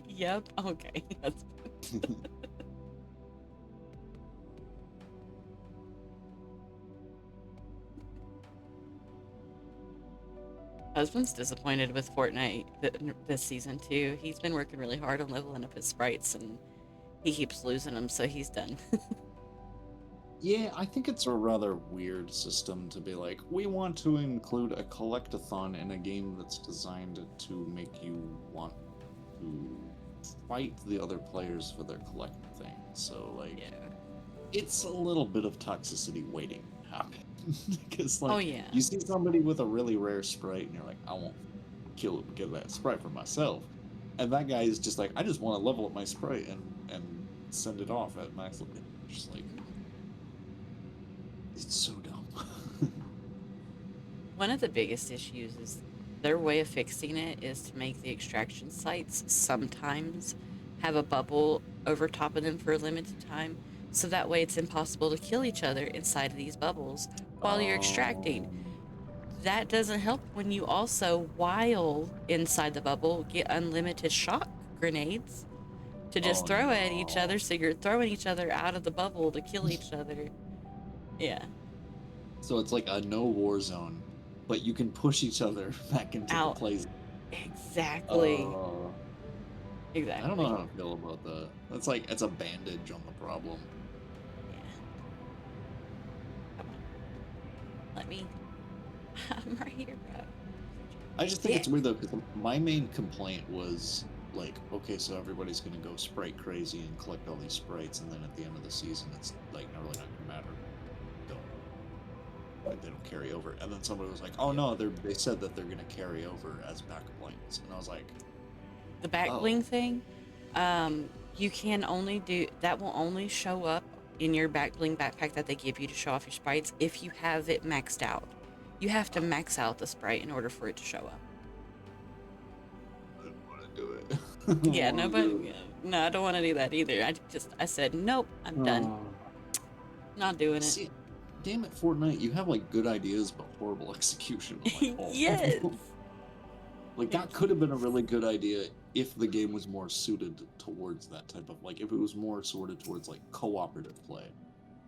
Yep. Okay. That's Husband's disappointed with Fortnite this season too. He's been working really hard on leveling up his sprites and he keeps losing them, so he's done. Yeah, I think it's a rather weird system to be like, we want to include a collectathon in a game that's designed to make you want to fight the other players for their collected things. So, like, yeah. It's a little bit of toxicity waiting to happen. Because, like, Oh, yeah. you see somebody with a really rare sprite, and you're like, I won't get that sprite for myself. And that guy is just like, I just want to level up my sprite and send it off at max level. Just like, it's so dumb. One of the biggest issues is their way of fixing it is to make the extraction sites sometimes have a bubble over top of them for a limited time, so that way it's impossible to kill each other inside of these bubbles while you're extracting. That doesn't help when you also, while inside the bubble, get unlimited shock grenades to just throw at each other, so you're throwing each other out of the bubble to kill each other. Yeah. So it's like a no war zone, but you can push each other back into the place. Exactly. Exactly. I don't know how to feel about that. That's like, it's a bandage on the problem. Yeah. Come on. Let me. I'm right here, bro. I just think it's weird though, because my main complaint was like, okay, so everybody's gonna go sprite crazy and collect all these sprites, and then at the end of the season, it's like really not gonna matter. Like, they don't carry over. And then somebody was like, oh no, they said that they're gonna carry over as back blings, and I was like, the back bling thing, you can only do that. Will only show up in your back bling backpack that they give you to show off your sprites if you have it maxed out. You have to max out the sprite in order for it to show up. I don't want to do it. Yeah, no, I don't want to do that either. I said, nope, I'm done. Not doing it. See, damn it, Fortnite, you have like good ideas but horrible execution on like all Yes. of them. Like that could have been a really good idea if the game was more suited towards that type of like if it was more sorted towards like cooperative play.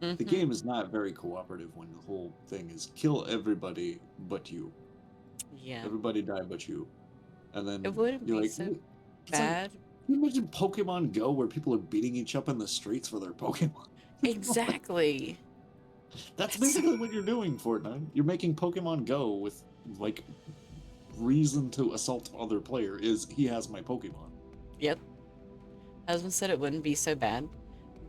The game is not very cooperative when the whole thing is kill everybody but you. Yeah. Everybody die but you. And then It wouldn't you're be like, so it's bad. Like, can you imagine Pokemon Go where people are beating each up in the streets for their Pokemon? Exactly. That's basically what you're doing, Fortnite. You're making Pokemon Go with like reason to assault other player is he has my Pokemon. Yep. Husband said it wouldn't be so bad,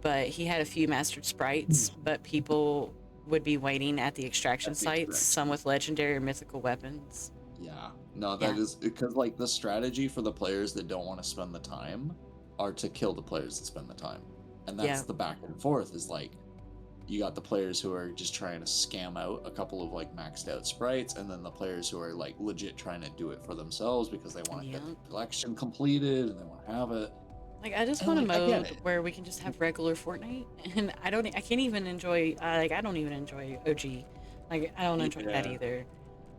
but he had a few mastered sprites, but people would be waiting at the extraction sites, some with legendary or mythical weapons. Yeah. No, that is because like the strategy for the players that don't want to spend the time are to kill the players that spend the time. And that's the back and forth is like you got the players who are just trying to scam out a couple of like maxed out sprites, and then the players who are like legit trying to do it for themselves because they want to get the collection completed and they want to have it. Like I just want a mode where we can just have regular Fortnite, and I can't even enjoy I don't even enjoy OG. Like I don't enjoy that either.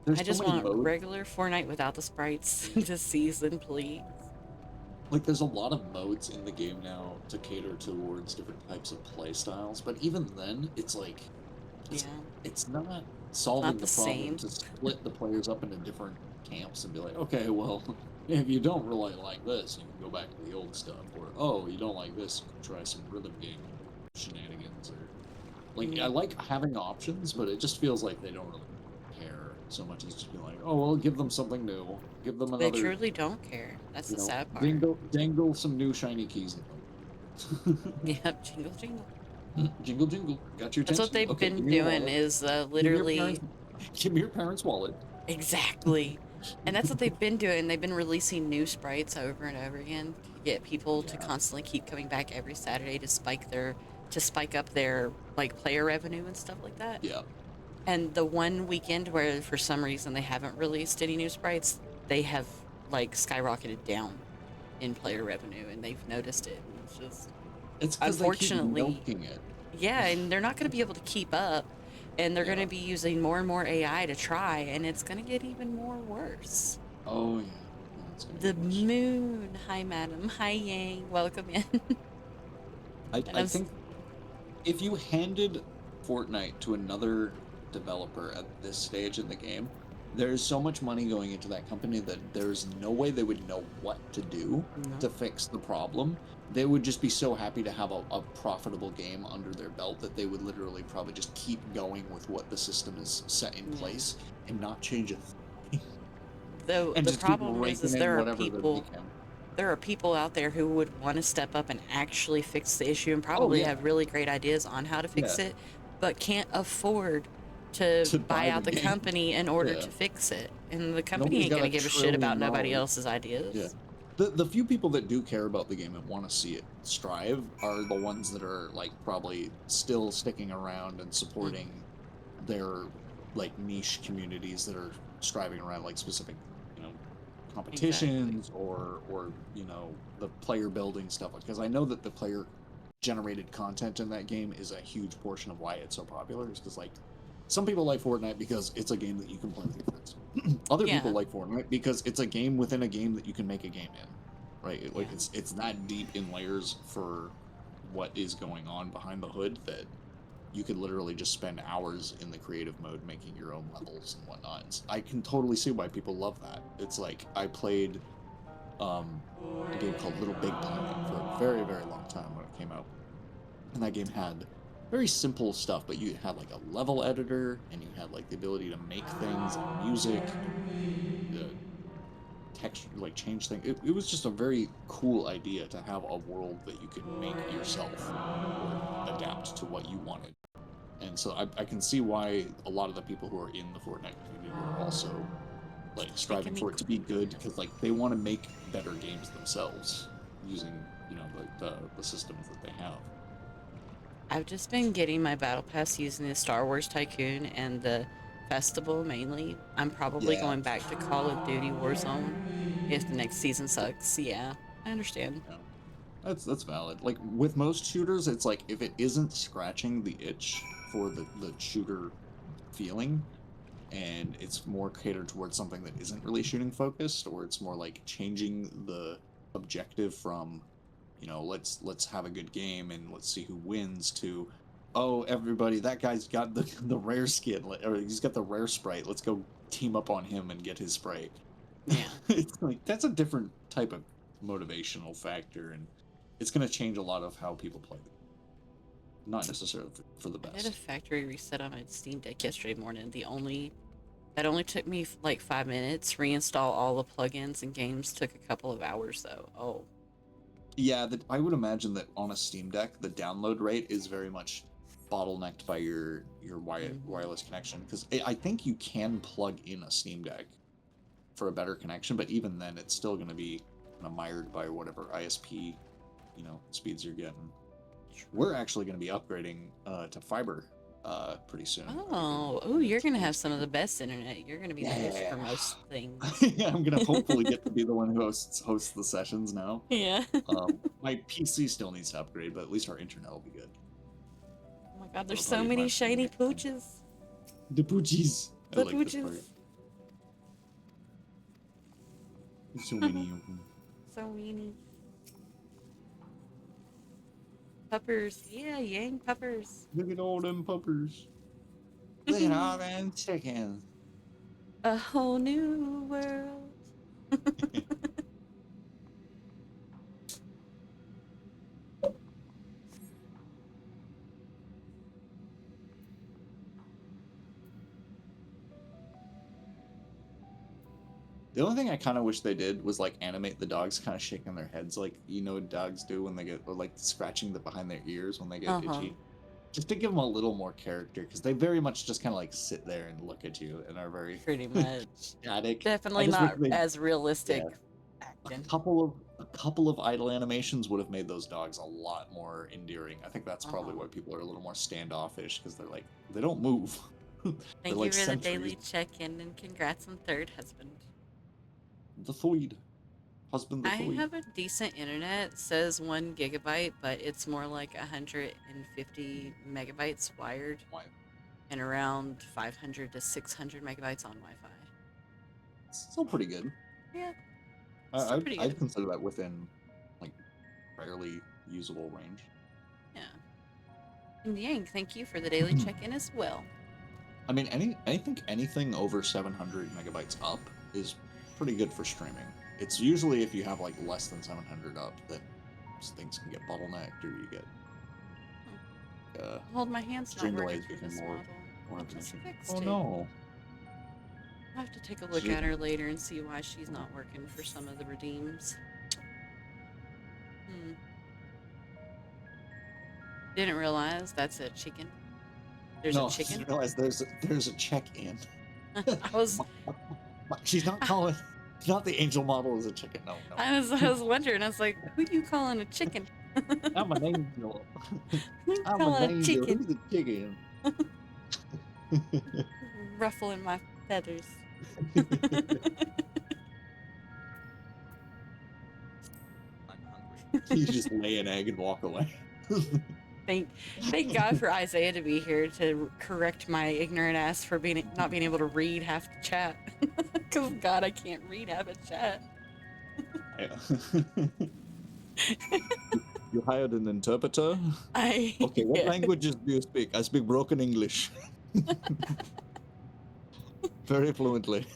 There's I just so many want modes. regular Fortnite without the sprites this season, please. Like there's a lot of modes in the game now to cater towards different types of play styles, but even then it's like it's not solving the problem to split the players up into different camps and be like, okay, well, if you don't really like this, you can go back to the old stuff, or oh, you don't like this, you can try some rhythm game shenanigans, or like I like having options, but it just feels like they don't really care so much as just be like, oh, well, give them something new, give them another. They truly don't care. That's the sad part. Dangle some new shiny keys in them. Yep, jingle jingle. Jingle jingle. Got your attention. That's what they've been doing is literally give me your parents' wallet. Exactly. And that's what they've been doing. They've been releasing new sprites over and over again to get people to constantly keep coming back every Saturday to spike up their like player revenue and stuff like that. Yeah. And the one weekend where for some reason they haven't released any new sprites, they have like skyrocketed down in player revenue, and they've noticed it. It's just unfortunately they keep milking it. Yeah, and they're not going to be able to keep up, and they're going to be using more and more AI to try, and it's going to get even more worse. Oh yeah. The moon. Hi, madam. Hi, Yang. Welcome in. I think if you handed Fortnite to another developer at this stage in the game, there's so much money going into that company that there's no way they would know what to do to fix the problem. They would just be so happy to have a profitable game under their belt that they would literally probably just keep going with what the system is set in place and not change a thing. The problem is there are people out there who would want to step up and actually fix the issue and probably have really great ideas on how to fix it, but can't afford to buy out the company in order to fix it. And the company ain't going to give a shit about nobody else's ideas. Yeah. The few people that do care about the game and want to see it strive are the ones that are like probably still sticking around and supporting their like niche communities that are striving around like specific, competitions or the player building stuff, because I know that the player generated content in that game is a huge portion of why it's so popular, is because like some people like Fortnite because it's a game that you can play with your friends. Other people like Fortnite because it's a game within a game that you can make a game in, right? Like it's that deep in layers for what is going on behind the hood that you could literally just spend hours in the creative mode making your own levels and whatnot. I can totally see why people love that. It's like I played a game called Little Big Planet for a very, very long time when it came out, and that game had very simple stuff, but you had like a level editor and you had like the ability to make things and music and texture, like change things. It was just a very cool idea to have a world that you could make yourself or adapt to what you wanted. And so I can see why a lot of the people who are in the Fortnite community are also like striving for it to be good, because like they want to make better games themselves using the systems that they have. I've just been getting my battle pass using the Star Wars Tycoon and the festival mainly. I'm probably going back to Call of Duty Warzone if the next season sucks. Yeah, I understand. Yeah. That's valid. Like with most shooters, it's like if it isn't scratching the itch for the shooter feeling, and it's more catered towards something that isn't really shooting focused, or it's more like changing the objective from, you know, let's have a good game and let's see who wins, to, oh, everybody, that guy's got the rare skin, or he's got the rare sprite, let's go team up on him and get his sprite. Yeah. It's like, that's a different type of motivational factor, and it's going to change a lot of how people play the game. Not necessarily for the I did a best. factory reset on my Steam Deck yesterday morning. That only took me like 5 minutes. Reinstall all the plugins and games took a couple of hours though. Oh. Yeah, I would imagine that on a Steam Deck, the download rate is very much bottlenecked by your wireless connection, because I think you can plug in a Steam Deck for a better connection, but even then, it's still going to be kind of mired by whatever ISP, speeds you're getting. We're actually going to be upgrading to fiber pretty soon. Oh, you're gonna have some of the best internet. You're gonna be the host for most things. Yeah, I'm gonna hopefully get to be the one who hosts the sessions now. Yeah. My PC still needs to upgrade, but at least our internet will be good. Oh my god, there's so many shiny pooches. The poochies. I The like this part. pooches. There's so many of them. So many. Puppers. Yeah, yang puppers. Look at all them puppers. Look at all them chickens. A whole new world. The only thing I kind of wish they did was like animate the dogs kind of shaking their heads, like what dogs do when they get, or like scratching behind their ears when they get itchy. Just to give them a little more character, because they very much just kind of like sit there and look at you and are very pretty much static. Definitely not as realistic acting. A couple of idle animations would have made those dogs a lot more endearing. I think that's probably why people are a little more standoffish, because they're like, they don't move. Thank you for the daily check-in, and congrats on third husband. The Thoid. Husband the Thoid. I have a decent internet. It says 1 gigabyte, but it's more like 150 megabytes wired. And around 500 to 600 megabytes on Wi-Fi. Still pretty good. Yeah. I'd consider that within, like, fairly usable range. Yeah. And Yang, thank you for the daily check-in as well. I mean, I think anything over 700 megabytes up is pretty good for streaming. It's usually if you have like less than 700 up that things can get bottlenecked, or you get hold my hands stream not delays working become this more model. attention. Fixed Oh it. no. I'll have to take a look at her later and see why she's not working for some of the redeems. Didn't realize that's a chicken. There's a chicken? I didn't realize there's a check-in. I was... She's not calling... Not the angel model is a chicken, no. I was wondering, I was like, who you calling a chicken? I'm an angel. I'm an angel. Who's a chicken? Ruffling my feathers. You just lay an egg and walk away. Thank God for Isaiah to be here to correct my ignorant ass for not being able to read half the chat. Because God, I can't read half the chat. You hired an interpreter? Okay, what languages do you speak? I speak broken English. Very fluently.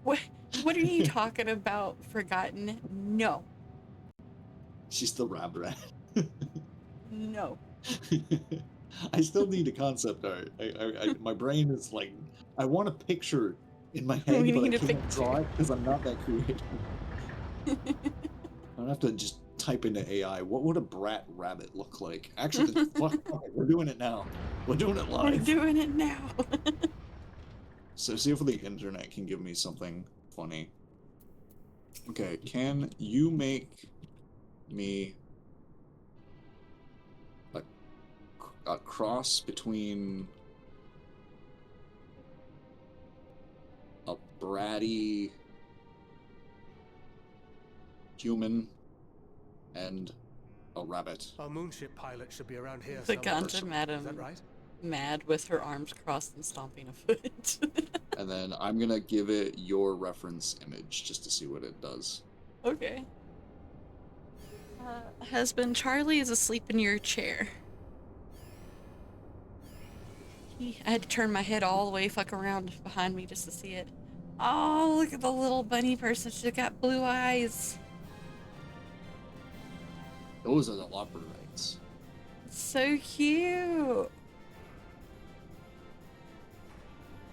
What are you talking about, Forgotten? No. She's the rab rat. No. I still need a concept art. My brain is like, I want a picture in my head, but I can't draw it because I'm not that creative. I have to just type into AI, what would a brat rabbit look like? Actually, fuck, we're doing it now. We're doing it live. We're doing it now. So see if the internet can give me something funny. Okay, can you make me a cross between a bratty human and a rabbit? Our moonship pilot should be around here The somewhere. ganja madam. Is that right? mad with her arms crossed and stomping a foot. And then I'm gonna give it your reference image just to see what it does. Okay. Husband, Charlie is asleep in your chair. I had to turn my head all the way fuck around behind me just to see it. Oh, look at the little bunny person. She's got blue eyes. Those are the Loperites. So cute.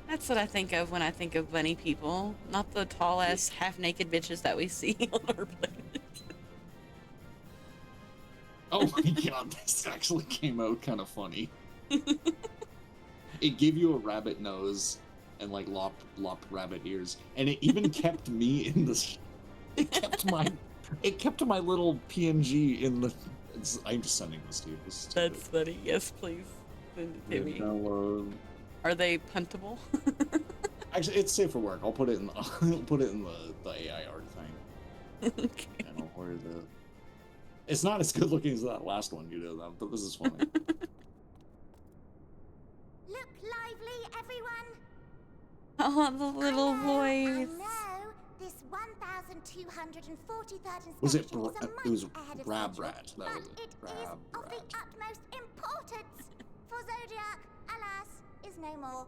That's what I think of when I think of bunny people. Not the tall ass half naked bitches that we see on our planet. Oh my god, this actually came out kind of funny. It gave you a rabbit nose and like lop rabbit ears, and it even kept me in the. It kept my little PNG in the. I'm just sending this to you. That's funny. Yes, please send it to me. Are they puntable? Actually, it's safe for work. I'll put it in. I'll put it in the AI art thing. Okay. And I'll wear the. It's not as good looking as that last one you did, though, but this is funny. Look lively, everyone! Oh, the little voice. I know. This 1,243rd Was it? inspection is a It was month ahead of Rab schedule, Rat. That was it. but it is of the utmost importance. For Zodiac, alas, is no more.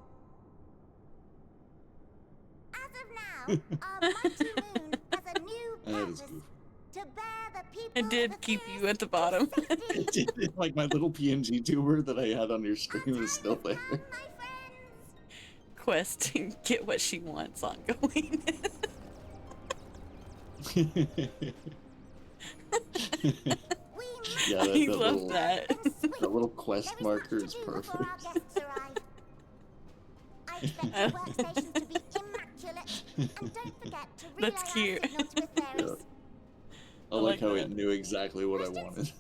As of now, our mighty moon has a new purpose. To bear the people. It did keep you at the bottom. It did. Like my little PNG tuber that I had on your stream is still there. Quest to get what she wants ongoing. Yeah, I love little, that. That little quest marker is perfect. I expect the workstations to be immaculate, and don't forget to relay That's cute. our signals with fairies. I like how it knew exactly what I wanted.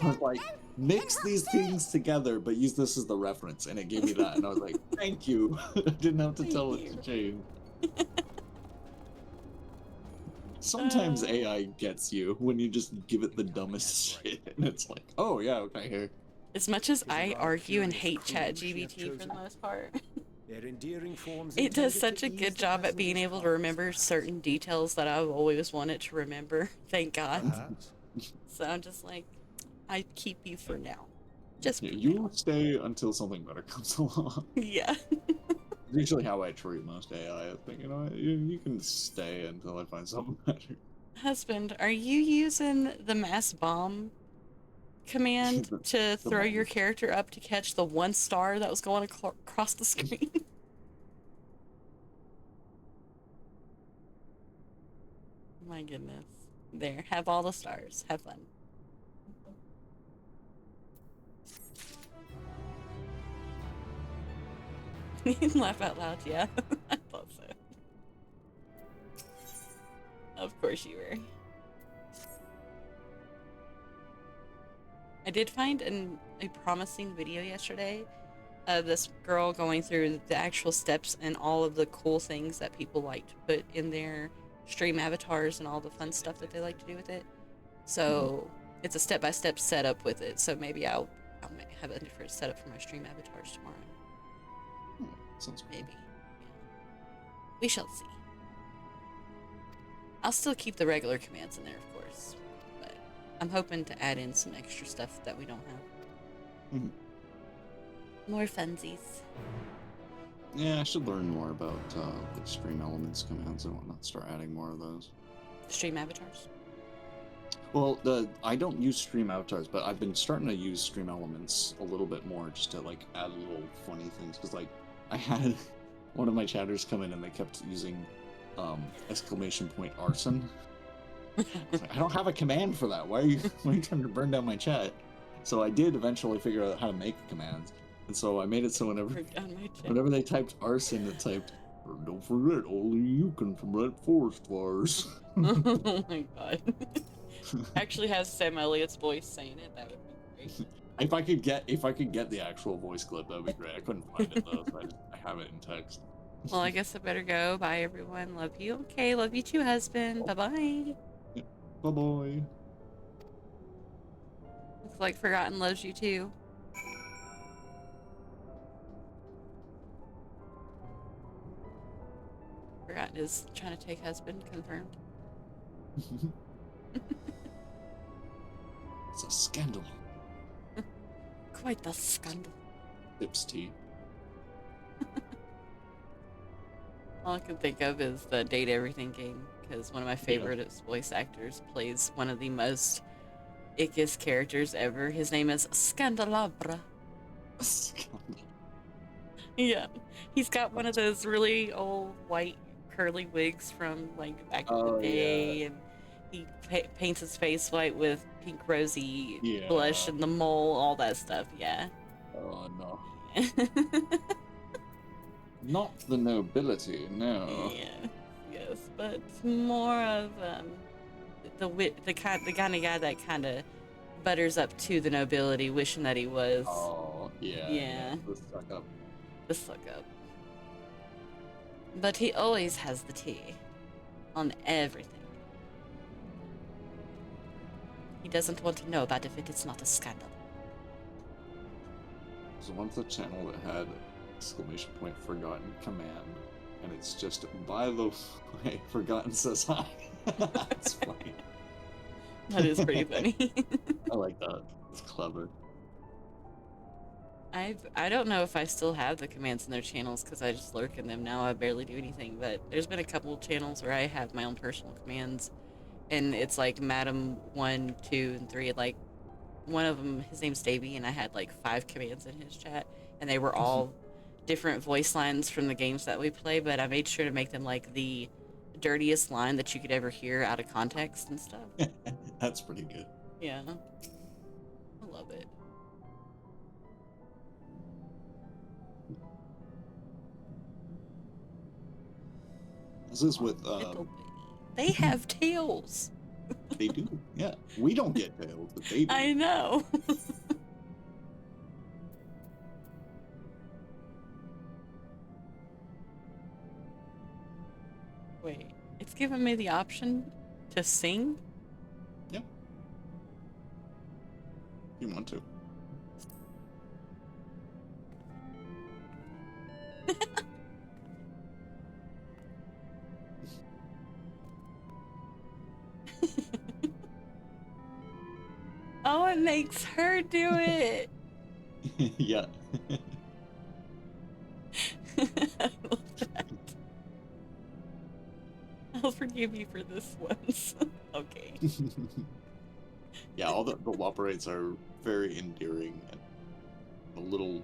I was like, mix these things together, but use this as the reference, and it gave me that, and I was like, thank you. I didn't have to tell it to change. Sometimes AI gets you when you just give it the dumbest shit, and it's like, oh yeah, okay, here. As much as I argue and hate ChatGPT for the most part, it does such a good job at being able to remember certain details that I've always wanted to remember. Thank God. So I'm just like, I keep you for now. Just Yeah, you stay until something better comes along. Yeah. Usually how I treat most AI. I think, you know what, you can stay until I find something better. Husband, are you using the mass bomb command to throw your character up to catch the one star that was going across the screen? My goodness. There, have all the stars. Have fun. You can laugh out loud, yeah. I thought so. Of course you were. I did find a promising video yesterday of this girl going through the actual steps and all of the cool things that people like to put in their stream avatars and all the fun stuff that they like to do with it. So it's a step-by-step setup with it. So maybe I'll have a different setup for my stream avatars tomorrow. Sounds cool. Maybe. Yeah. We shall see. I'll still keep the regular commands in there, of course. But I'm hoping to add in some extra stuff that we don't have. More funsies. Yeah, I should learn more about like stream elements commands and whatnot. Start adding more of those. Stream avatars? Well, I don't use stream avatars, but I've been starting to use stream elements a little bit more just to like add little funny things. Because like I had one of my chatters come in and they kept using exclamation point arson. I was like, I don't have a command for that. Why are you trying to burn down my chat? So I did eventually figure out how to make commands. And so I made it so whenever they typed arson, it typed, don't forget, only you can prevent forest fires. Oh my god. Actually has Sam Elliott's voice saying it, that would be great. If I could get the actual voice clip, that would be great. I couldn't find it though, so I have it in text. Well, I guess I better go. Bye, everyone. Love you. Okay, love you too, husband. Bye-bye. Bye-bye. Looks like Forgotten loves you too. Forgot his trying to take husband confirmed. It's a scandal. Quite the scandal. Sips tea. All I can think of is the Date Everything game, because one of my favorite voice actors plays one of the most ickest characters ever. His name is Scandelabra. Yeah, he's got one of those really old white curly wigs from like back in the day, and he paints his face white with pink rosy blush and the mole, all that stuff. Yeah. Oh no. Not the nobility, no. Yeah. Yes, but more of the kind of guy that kind of butters up to the nobility, wishing that he was. Oh yeah. Yeah. The suck up. The suck up. But he always has the tea on everything. He doesn't want to know about if it is not a scandal. There's once a channel that had exclamation point forgotten command, and it's just, by the way, forgotten says hi. That's funny. That is pretty funny. I like that. It's clever. I don't know if I still have the commands in their channels because I just lurk in them now. I barely do anything, but there's been a couple of channels where I have my own personal commands, and it's like Madam 1, 2, and 3. Like one of them, his name's Davey, and I had like 5 commands in his chat, and they were all different voice lines from the games that we play, but I made sure to make them like the dirtiest line that you could ever hear out of context and stuff. That's pretty good. Yeah. I love it. This is with they have tails. They do, yeah. We don't get tails, but they do. I know. Wait, it's giving me the option to sing? Yeah. You want to. Oh, it makes her do it. Yeah. I love that. I'll forgive you for this once. Okay. Yeah, all the Whopperites are very endearing and a little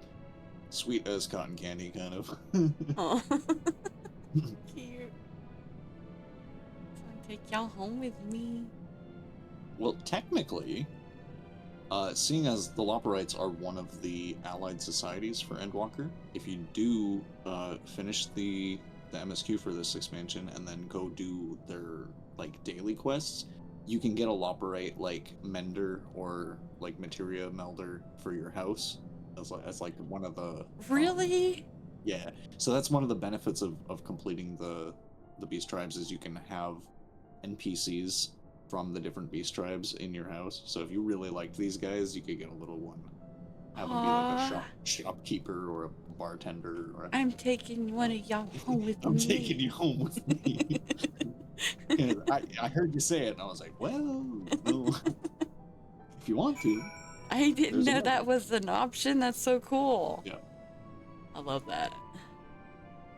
sweet as cotton candy, kind of. Oh. Cute. So I take y'all home with me. Well, technically, seeing as the Lopperites are one of the allied societies for Endwalker, if you do finish the MSQ for this expansion and then go do their like daily quests, you can get a Lopperite like Mender or like Materia Melder for your house as like one of the Really? yeah. So that's one of the benefits of completing the beast tribes is you can have NPCs from the different beast tribes in your house. So if you really liked these guys, you could get a little one. Have them be like a shopkeeper or a bartender. Or I'm taking one of y'all home with me. I'm taking you home with me. I heard you say it, and I was like, well, no. If you want to. I didn't know that was an option. That's so cool. Yeah. I love that.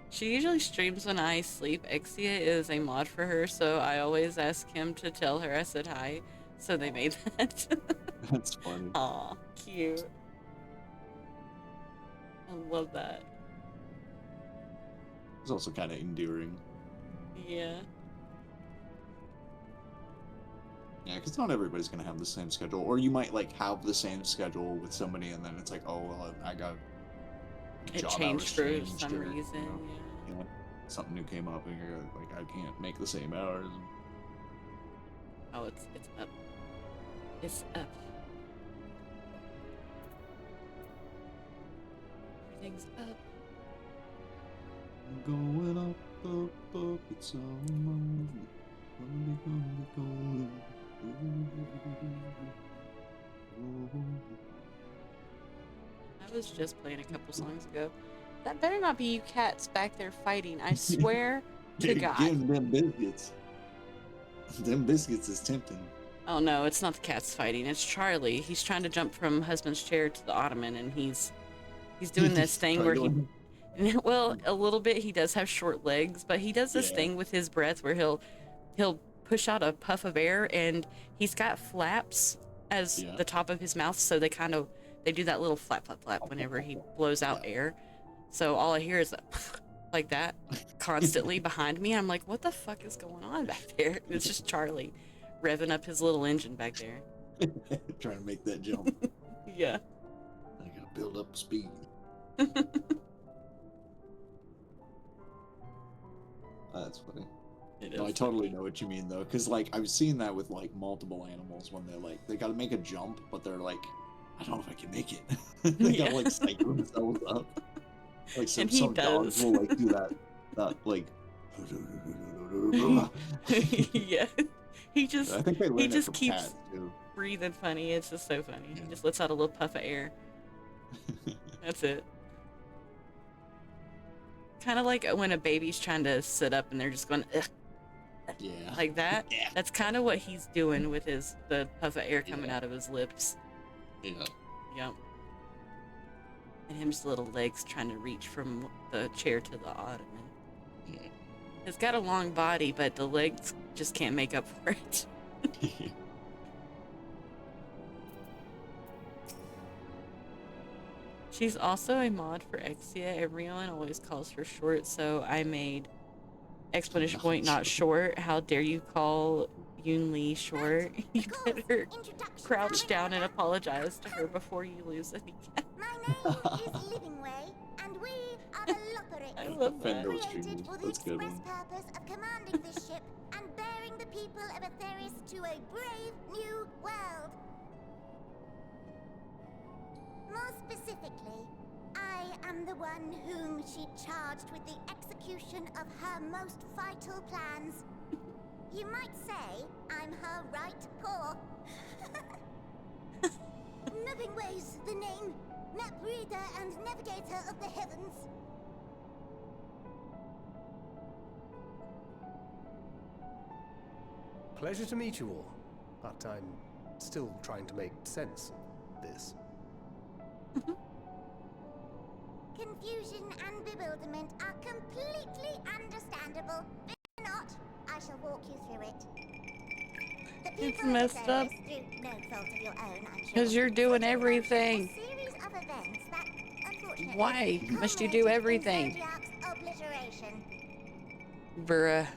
She usually streams when I sleep. Exia is a mod for her, so I always ask him to tell her I said hi. So they made that. That's funny. Aw, cute. I love that. It's also kind of endearing. Yeah. Yeah, because not everybody's going to have the same schedule. Or you might, like, have the same schedule with somebody, and then it's like, oh, well, I got It job changed hours for changed some or, reason, you know, yeah, something new came up, and you're like, I can't make the same hours. Oh, it's up. It's up. Everything's up. Going up, up, up, it's on I was just playing a couple songs ago. That better not be you cats back there fighting. I swear to God. Give him them biscuits. Them biscuits is tempting. Oh no, it's not the cats fighting. It's Charlie. He's trying to jump from husband's chair to the ottoman, and he's doing this thing where he, well, a little bit. He does have short legs, but he does this thing with his breath where he'll push out a puff of air, and he's got flaps as the top of his mouth, so they do that little flap flap flap whenever he blows out air. So all I hear is that like that constantly behind me. I'm like, what the fuck is going on back there? And it's just Charlie revving up his little engine back there. Trying to make that jump. Yeah. I gotta build up speed. That's funny. No, I totally know what you mean though, because like I've seen that with like multiple animals when they're like they gotta make a jump, but they're like, I don't know if I can make it. They gotta like psych themselves up. Like some dogs will like do that like. Yeah, he just keeps cats, breathing funny. It's just so funny. He just lets out a little puff of air. That's it. Kind of like when a baby's trying to sit up and they're just going, ugh, like that. Yeah. That's kind of what he's doing with the puff of air coming out of his lips. Yeah. Yep. And him's little legs trying to reach from the chair to the ottoman. Yeah. It's got a long body, but the legs just can't make up for it. She's also a mod for Exia. Everyone always calls her short, so I made explanation point not short. How dare you call Yoon Lee short? You better crouch down and apologize to her before you lose any cat. My name is Living Way, and we are the I Lopperites, love that. created for the express purpose of commanding this ship and bearing the people of Atheris to a brave new world. More specifically, I am the one whom she charged with the execution of her most vital plans. You might say I'm her right paw. Living Way's the name, map reader and navigator of the heavens. Pleasure to meet you all, but I'm still trying to make sense of this. Confusion and bewilderment are completely understandable. Fear not, I shall walk you through it. The It's people of messed up. Atheris, through no fault of your own, I'm sure, Because you're doing everything. a series of events that, unfortunately, Why must you do culminated in everything? Zodiac's obliteration. Bruh.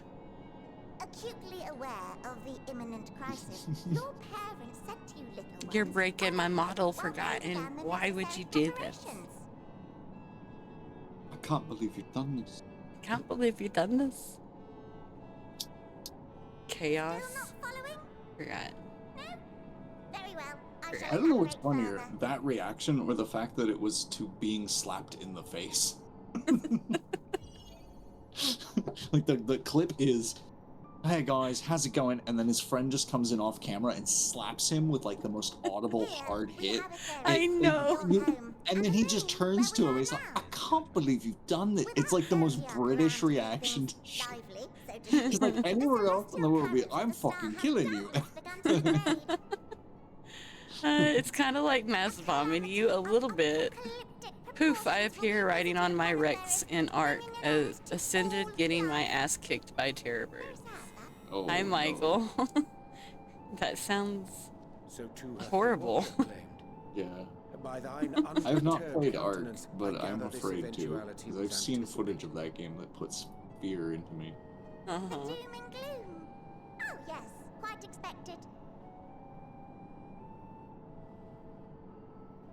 Acutely aware of the imminent crisis, your parents said to you, little ones, You're breaking my model, forgotten. Why would you do this? I can't believe you've done this. Can't believe you've done this. Chaos. Forgot. Very well. I don't know what's funnier, that reaction or the fact that it was to being slapped in the face. Like the clip is, hey guys, how's it going? And then his friend just comes in off camera and slaps him with like the most audible hard hit. I know. And then he just turns to him. He's like, I can't believe you've done this. It's like the most British reaction to shit. It's like anywhere else in the world, would be, I'm fucking killing you. It's kind of like mass bombing you a little bit. Poof, I appear riding on my Rex in Ark, ascended getting my ass kicked by terror birds. Oh, Hi, Michael. No. That sounds horrible. Yeah. I have not played Ark, but I'm afraid to, because I've seen footage of that game that puts fear into me. Uh-huh. Doom and gloom. Oh yes, quite expected.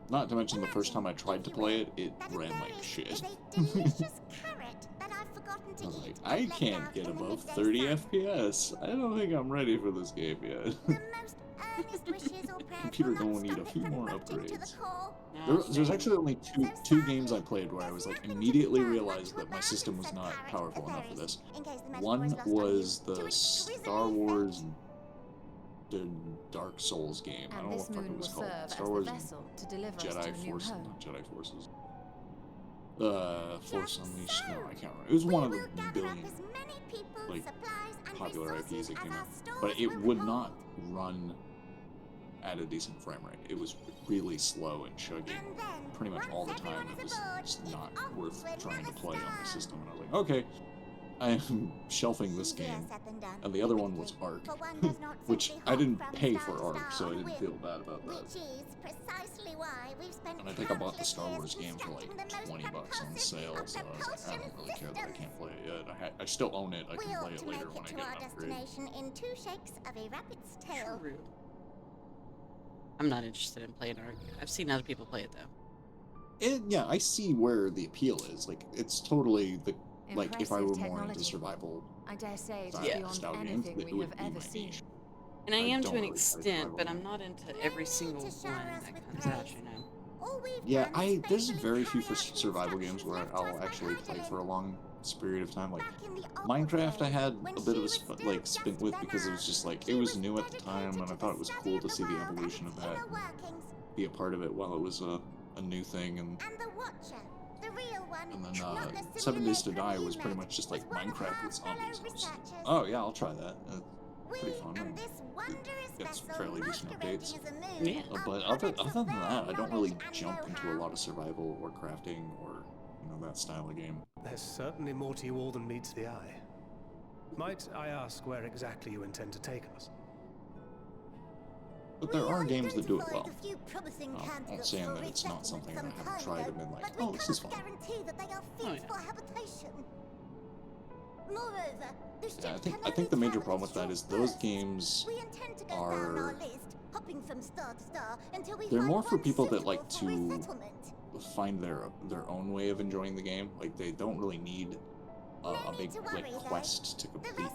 Not to mention the first time I tried to play it, it ran like shit. Delicious carrot that I've forgotten to I was like, eat. I can't get above 30 FPS. I don't think I'm ready for this game yet. The most earnest wishes or prayers Computer will not gonna need a stop few it from more rotting to the upgrades. core. There's actually only two games I played where I was like immediately realized that my system was not powerful enough for this. One was the Star Wars the Dark Souls game. I don't know what the fuck it was called. Star Wars Jedi Force, not Jedi Forces. Force Unleashed. No, I can't remember. It was one of the billion like popular IPs that came out, but it would not run at a decent frame rate. It was really slow and chugging pretty much all the time. It was just not worth trying to play on the system. And I was like, okay, I'm shelving this game. And the other one was Ark, which I didn't pay for Ark, so I didn't feel bad about that. And I think I bought the Star Wars game for like $20 on sale, so I was like, I don't really care that I can't play it yet. I still own it. I can play it later when I get an upgrade. In 2 shakes of a rabbit's tail. True. I'm not interested in playing Ark. I've seen other people play it though. Yeah, I see where the appeal is. Like, it's totally the like if I were more into survival, I dare say it's style beyond games, anything it we would have be ever my seen. niche. And I am to don't an really play extent, survival but I'm games. not into every single one that comes out, you know. Yeah, there's very few survival games where I'll actually play for a long period of time. Like Minecraft, I had a bit of a spin with because it was just like it was new at the time, and I thought it was cool to see the evolution of that, and be a part of it while it was a new thing. And then 7 Days to Die was pretty much just like Minecraft with zombies. I was like, oh yeah, I'll try that. Pretty fun. And it gets fairly decent updates. Yeah. But other than that, I don't really jump into a lot of survival or crafting or that style of game. There's certainly more to you all than meets the eye. Might I ask where exactly you intend to take us? But there are games that do it well. I'm not saying that it's not something that I haven't tried and been like, oh, this is fun. Yeah, I think the major problem with that is those games are they're more for people that like to find their own way of enjoying the game. Like they don't really need a big like quest to complete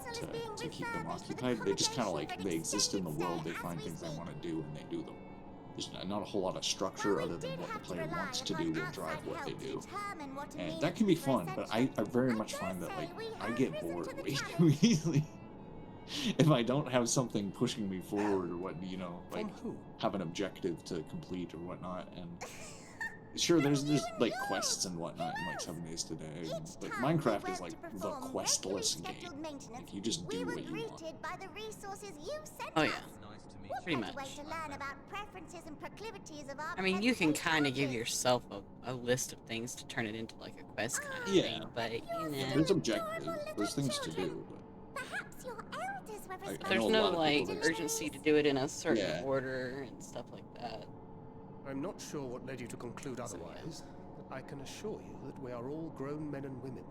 to keep them occupied. They just kind of like they exist in the world. They find things they want to do and they do them. There's not a whole lot of structure other than what the player wants to do will drive what they do. And that can be fun, but I very much find that like I get bored way too easily. If I don't have something pushing me forward or what, like have an objective to complete or whatnot. And sure, there's like quests and whatnot in like 7 Days to Die, but Minecraft is like the questless game. Like you just do what you want. Oh yeah. Pretty much. I mean, you can kind of give yourself a list of things to turn it into like a quest kind of thing, but there's objectives, there's things to do. But there's no like urgency to do it in a certain order and stuff like that. I'm not sure what led you to conclude otherwise, but I can assure you that we are all grown men and women.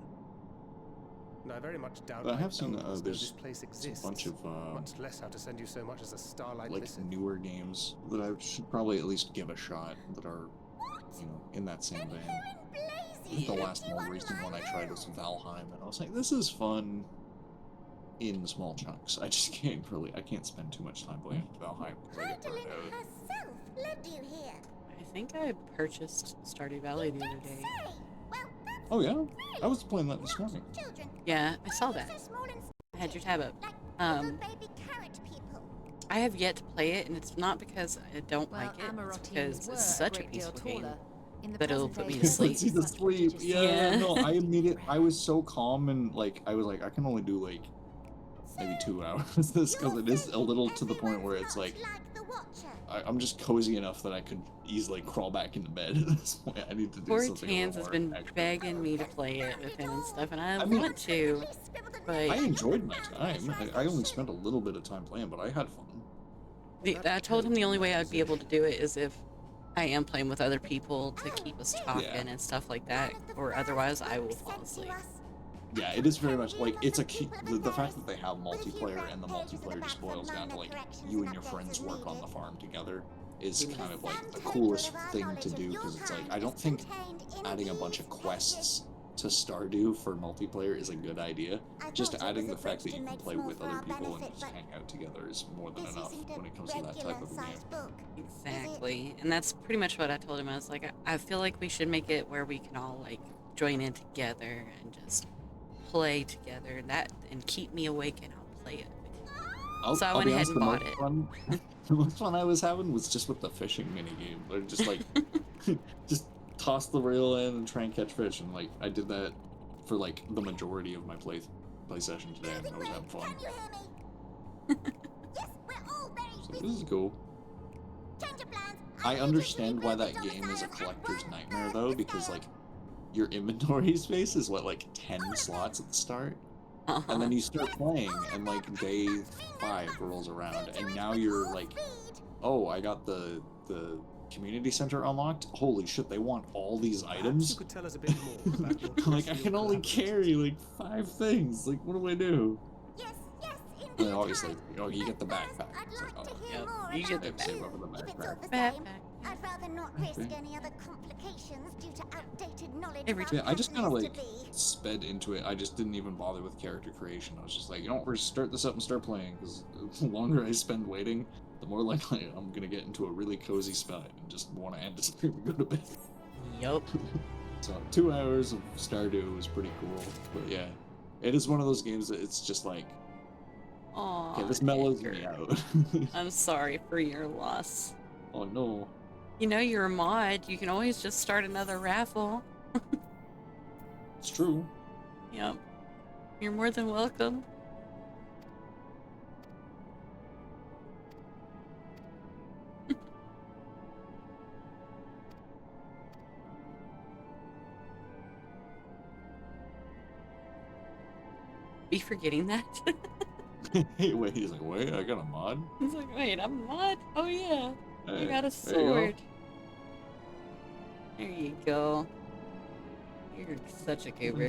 And I very much doubt I have seen this there's place exists, a bunch of much less how to send you so much as a starlight like listen. newer games that I should probably at least give a shot that are in that same vein. The last more recent one I tried was Valheim, and I was like, this is fun in small chunks. I just can't spend too much time playing Valheim because I get burned out. I think I purchased Stardew Valley the other day. Oh yeah? I was playing that this morning. Yeah, I saw that. I had your tab up. I have yet to play it, and it's not because I don't like it, it's because it's such a peaceful game that it'll put me to sleep. Puts you to sleep. Yeah. No, I was so calm, and like I was like, I can only do like maybe 2 hours this because it is a little to the point where it's like I'm just cozy enough that I could easily crawl back into bed at this point. I need to do Poor something. Tans has been begging me to play it with him and stuff, and I want to, but I enjoyed my time. I only spent a little bit of time playing, but I had fun. I told him the only way I'd be able to do it is if I am playing with other people to keep us talking and stuff like that, or otherwise I will fall asleep. Yeah, it is very much like it's a key. The fact that they have multiplayer and the multiplayer just boils down to like you and your friends work on the farm together is kind of like the coolest thing to do because it's like I don't think adding a bunch of quests to Stardew for multiplayer is a good idea. Just adding the fact that you can play with other people and just hang out together is more than enough when it comes to that type of game. Exactly, and that's pretty much what I told him. I was like, I feel like we should make it where we can all like join in together and just play together and keep me awake and I'll play it. So I went ahead and bought it. The most fun I was having was just with the fishing minigame. They're just like just toss the reel in and try and catch fish, and like I did that for like the majority of my playthrough. play session today, and I was having fun. Can you hear me? Yes, we're all very So busy. this is cool. Change of plans. I understand why that game is a collector's nightmare, though, because, like, your inventory space is, what, like, 10 slots at the start? And then you start playing, and, like, day 5 rolls around, and now you're, like, oh, I got the community center unlocked? Holy shit, they want all these items? You could tell us a bit more about your Like, I can only carry, like, 5 things. Like, what do I do? Yes, And then obviously, oh, you get the backpack. It's like, oh, You get the save up for the backpack. I'd rather not risk any other complications due to outdated knowledge. Yeah, I just kind of, like, sped into it. I just didn't even bother with character creation. I was just like, you know what, we're gonna start this up and start playing, because the longer I spend waiting, the more likely I'm gonna get into a really cozy spot and just want to end the stream and go to bed. Yup. So 2 hours of Stardew was pretty cool, but yeah, it is one of those games that it's just like, Aw, okay, this mellows me out. I'm sorry for your loss. Oh no. You know you're a mod. You can always just start another raffle. It's true. Yep. You're more than welcome. Be forgetting that? Hey, wait, he's like, wait, I got a mod? He's like, wait, I'm a mod? Oh yeah. Hey, I got a there you go. sword. There you go. You're such a goober.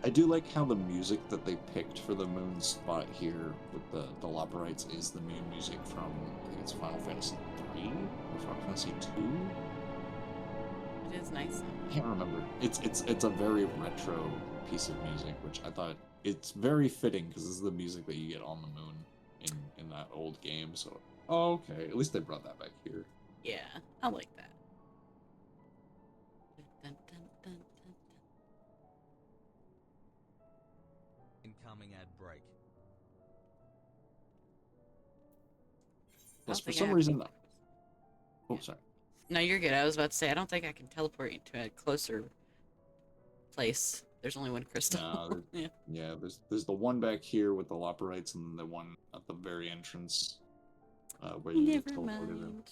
I do like how the music that they picked for the moon spot here with the Loperites is the moon music from, I think it's Final Fantasy 3 or Final Fantasy 2? It is nice. I can't remember. It's a very retro piece of music, which I thought it's very fitting because this is the music that you get on the moon in that old game. So, oh, okay, at least they brought that back here. Yeah, I like that. Dun, dun, dun, dun, Incoming ad break. Plus, don't for think I some have reason, any- oh, sorry. No, you're good. I was about to say, I don't think I can teleport you to a closer place. There's only one crystal. No, Yeah. yeah. There's the one back here with the Loperites, and then the one at the very entrance where you get Never teleported in. mind.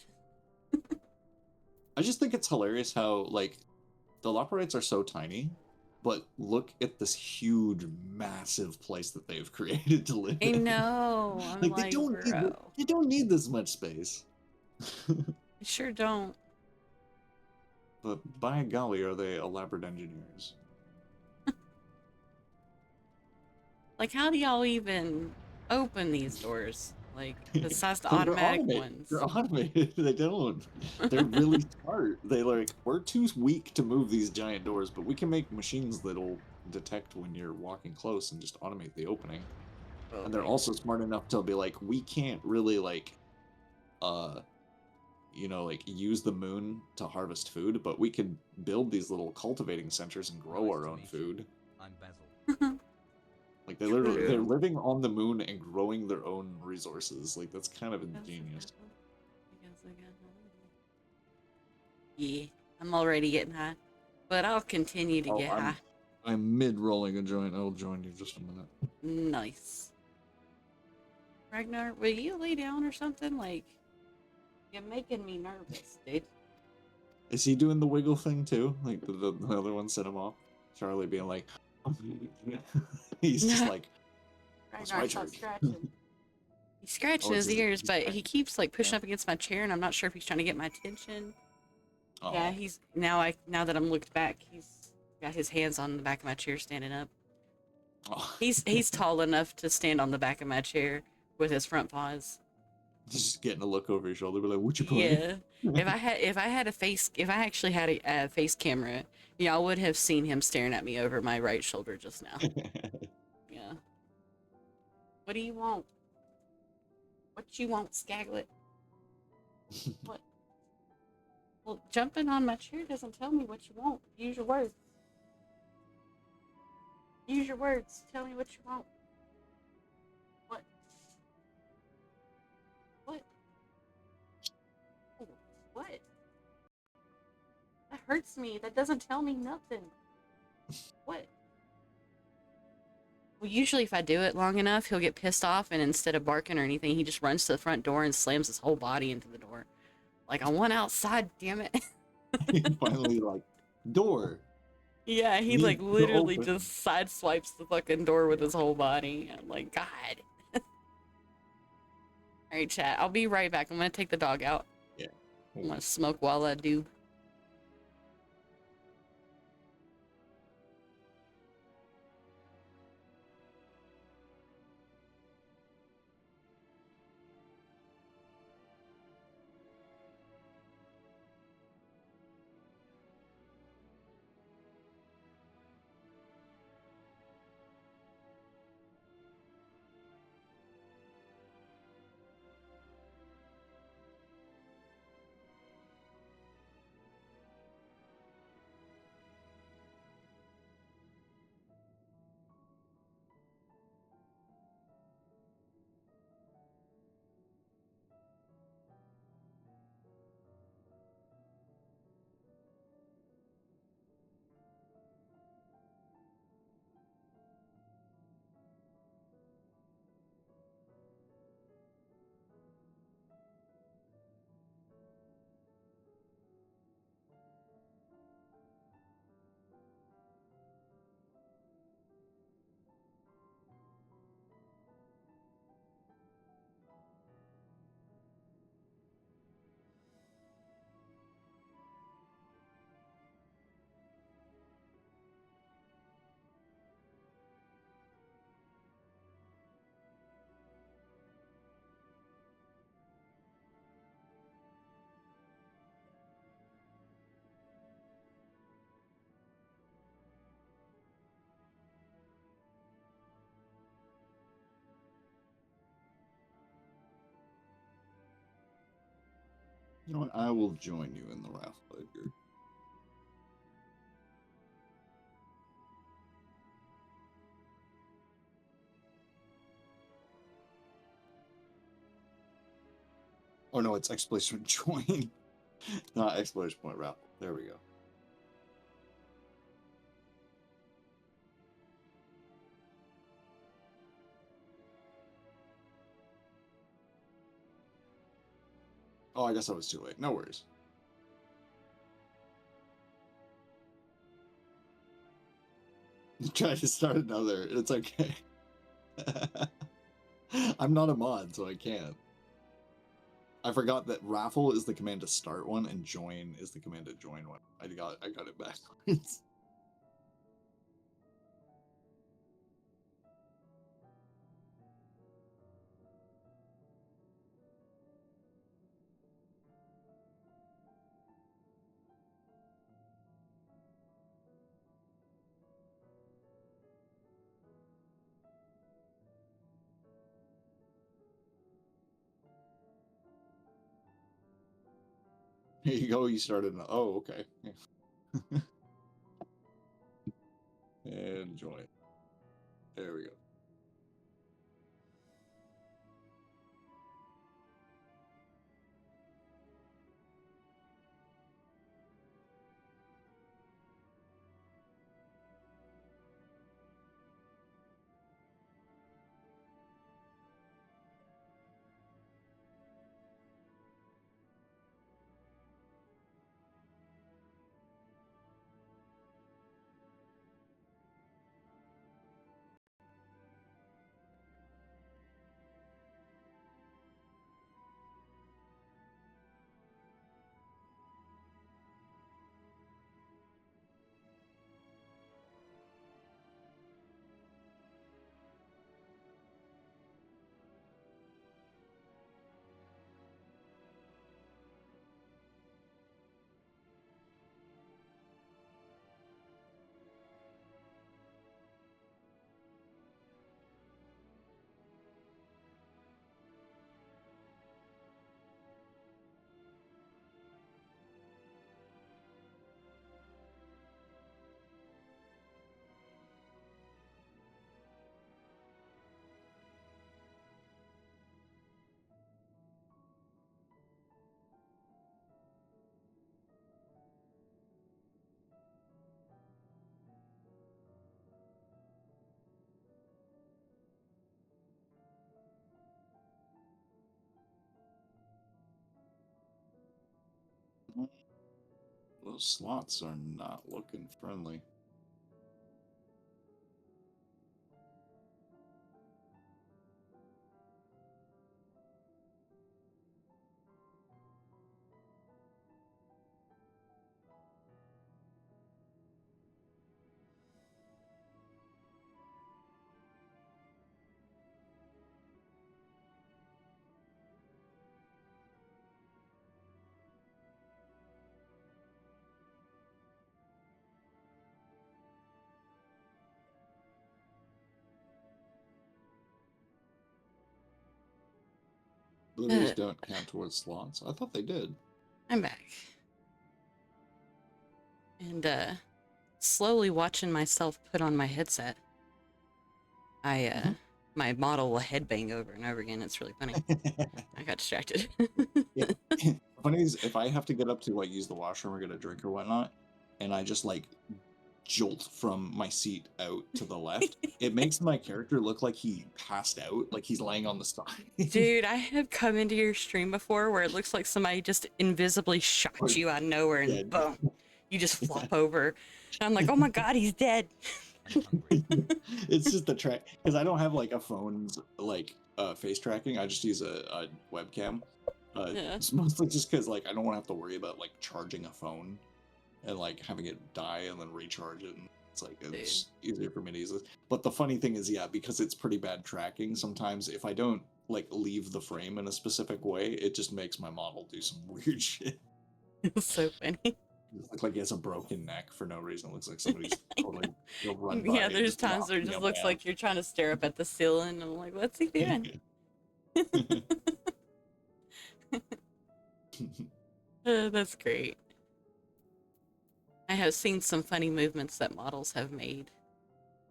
I just think it's hilarious how, like, the Loperites are so tiny, but look at this huge, massive place that they've created to live I in. know. I'm like, they don't need bro. they don't need this much space. I sure don't. But by golly, are they elaborate engineers? Like, how do y'all even open these doors? Like, besides the They're automatic automated. ones. They're automated. They don't. They're really smart. They like, we're too weak to move these giant doors, but we can make machines that'll detect when you're walking close and just automate the opening. And they're also smart enough to be like, we can't really like, you know, like use the moon to harvest food, but we could build these little cultivating centers and grow our own food. I'm Basil. Like they're living on the moon and growing their own resources. Like that's kind of ingenious. Yeah, I'm already getting high, but I'll continue to get high. I'm mid rolling a joint. I'll join you just a minute. Nice. Ragnar, will you lay down or something? Like, you're making me nervous, dude. Is he doing the wiggle thing too? Like the other one set him off. Charlie being like, he's just like, that's my Ragnar, turn. stop scratching. He's scratching Oh, his it's- ears, he's but back. he keeps like pushing up against my chair, and I'm not sure if he's trying to get my attention. Oh. Yeah, he's now that I'm looked back, he's got his hands on the back of my chair, standing up. Oh. He's tall enough to stand on the back of my chair with his front paws. Just getting a look over his shoulder, be like, "What you playing?" Yeah. if I actually had a face camera, y'all would have seen him staring at me over my right shoulder just now. Yeah. What do you want? What you want, Skaglet? What? Well, jumping on my chair doesn't tell me what you want. Use your words. Use your words. Tell me what you want. What? What? Oh, what? hurts me. That doesn't tell me nothing. What? Well, usually if I do it long enough, he'll get pissed off, and instead of barking or anything, he just runs to the front door and slams his whole body into the door. Like, I want outside, damn it. Finally, like, door. Yeah, he like Needs to literally open. just sideswipes the fucking door with his whole body. I'm like, God. Alright, chat. I'll be right back. I'm gonna take the dog out. Yeah. I'm gonna smoke while I do. You know what? I will join you in the raffle, Edgar. Oh no, it's exclamation join, not exclamation point raffle. There we go. Oh, I guess I was too late. No worries. Try to start another. It's okay. I'm not a mod, so I can't. I forgot that raffle is the command to start one, and join is the command to join one. I got it backwards. Here you go. You started. Oh, okay. And join. There we go. Those slots are not looking friendly. Blueberries don't count towards slots. I thought they did. I'm back. And slowly watching myself put on my headset. My model will headbang over and over again. It's really funny. I got distracted. Yeah. Funny is, if I have to get up to like use the washroom or get a drink or whatnot, and I just like jolt from my seat out to the left, it makes my character look like he passed out, like he's laying on the side. Dude, I have come into your stream before where it looks like somebody just invisibly shot you out of nowhere and boom, you just flop over. And I'm like, oh my god, he's dead. It's just the track, because I don't have like a phone's like face tracking. I just use a webcam. It's mostly just because like I don't want to have to worry about like charging a phone and like having it die and then recharge it. And it's like it's easier for me to use it. But the funny thing is, yeah, because it's pretty bad tracking, sometimes if I don't like leave the frame in a specific way, it just makes my model do some weird shit. It's so funny. It looks like he has a broken neck for no reason. It looks like somebody's totally run by. Yeah, there's times where it just looks like you're trying to stare up at the ceiling and I'm like, what's he doing? That's great. I have seen some funny movements that models have made.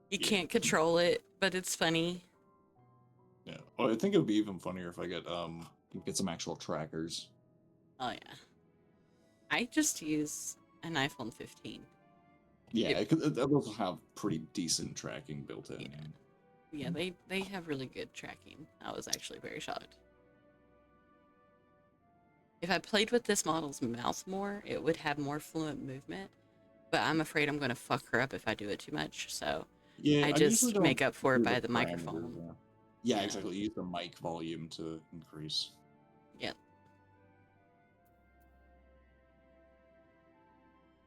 You can't control it, but it's funny. Yeah. Well, I think it would be even funnier if I get some actual trackers. Oh yeah. I just use an iPhone 15. Yeah, those have pretty decent tracking built in. Yeah, they have really good tracking. I was actually very shocked. If I played with this model's mouth more, it would have more fluent movement. But I'm afraid I'm going to fuck her up if I do it too much. So Yeah, I just make up for it by the parameters, microphone. Yeah, exactly. Use the mic volume to increase. Yep.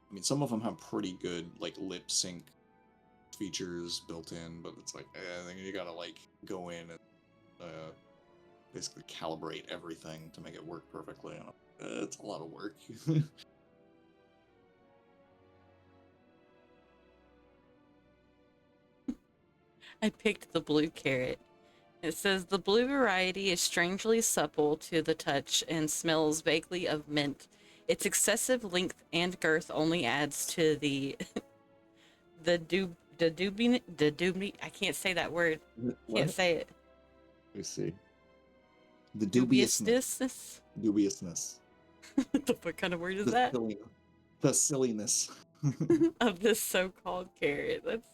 I mean, some of them have pretty good like lip sync features built in, but it's like I think you gotta like go in and basically calibrate everything to make it work perfectly. And it's a lot of work. I picked the blue carrot. It says the blue variety is strangely supple to the touch and smells vaguely of mint. Its excessive length and girth only adds to the I can't say that word. Can't say it. Let me see. The dubiousness. What kind of word is that? The silliness of this so-called carrot. That's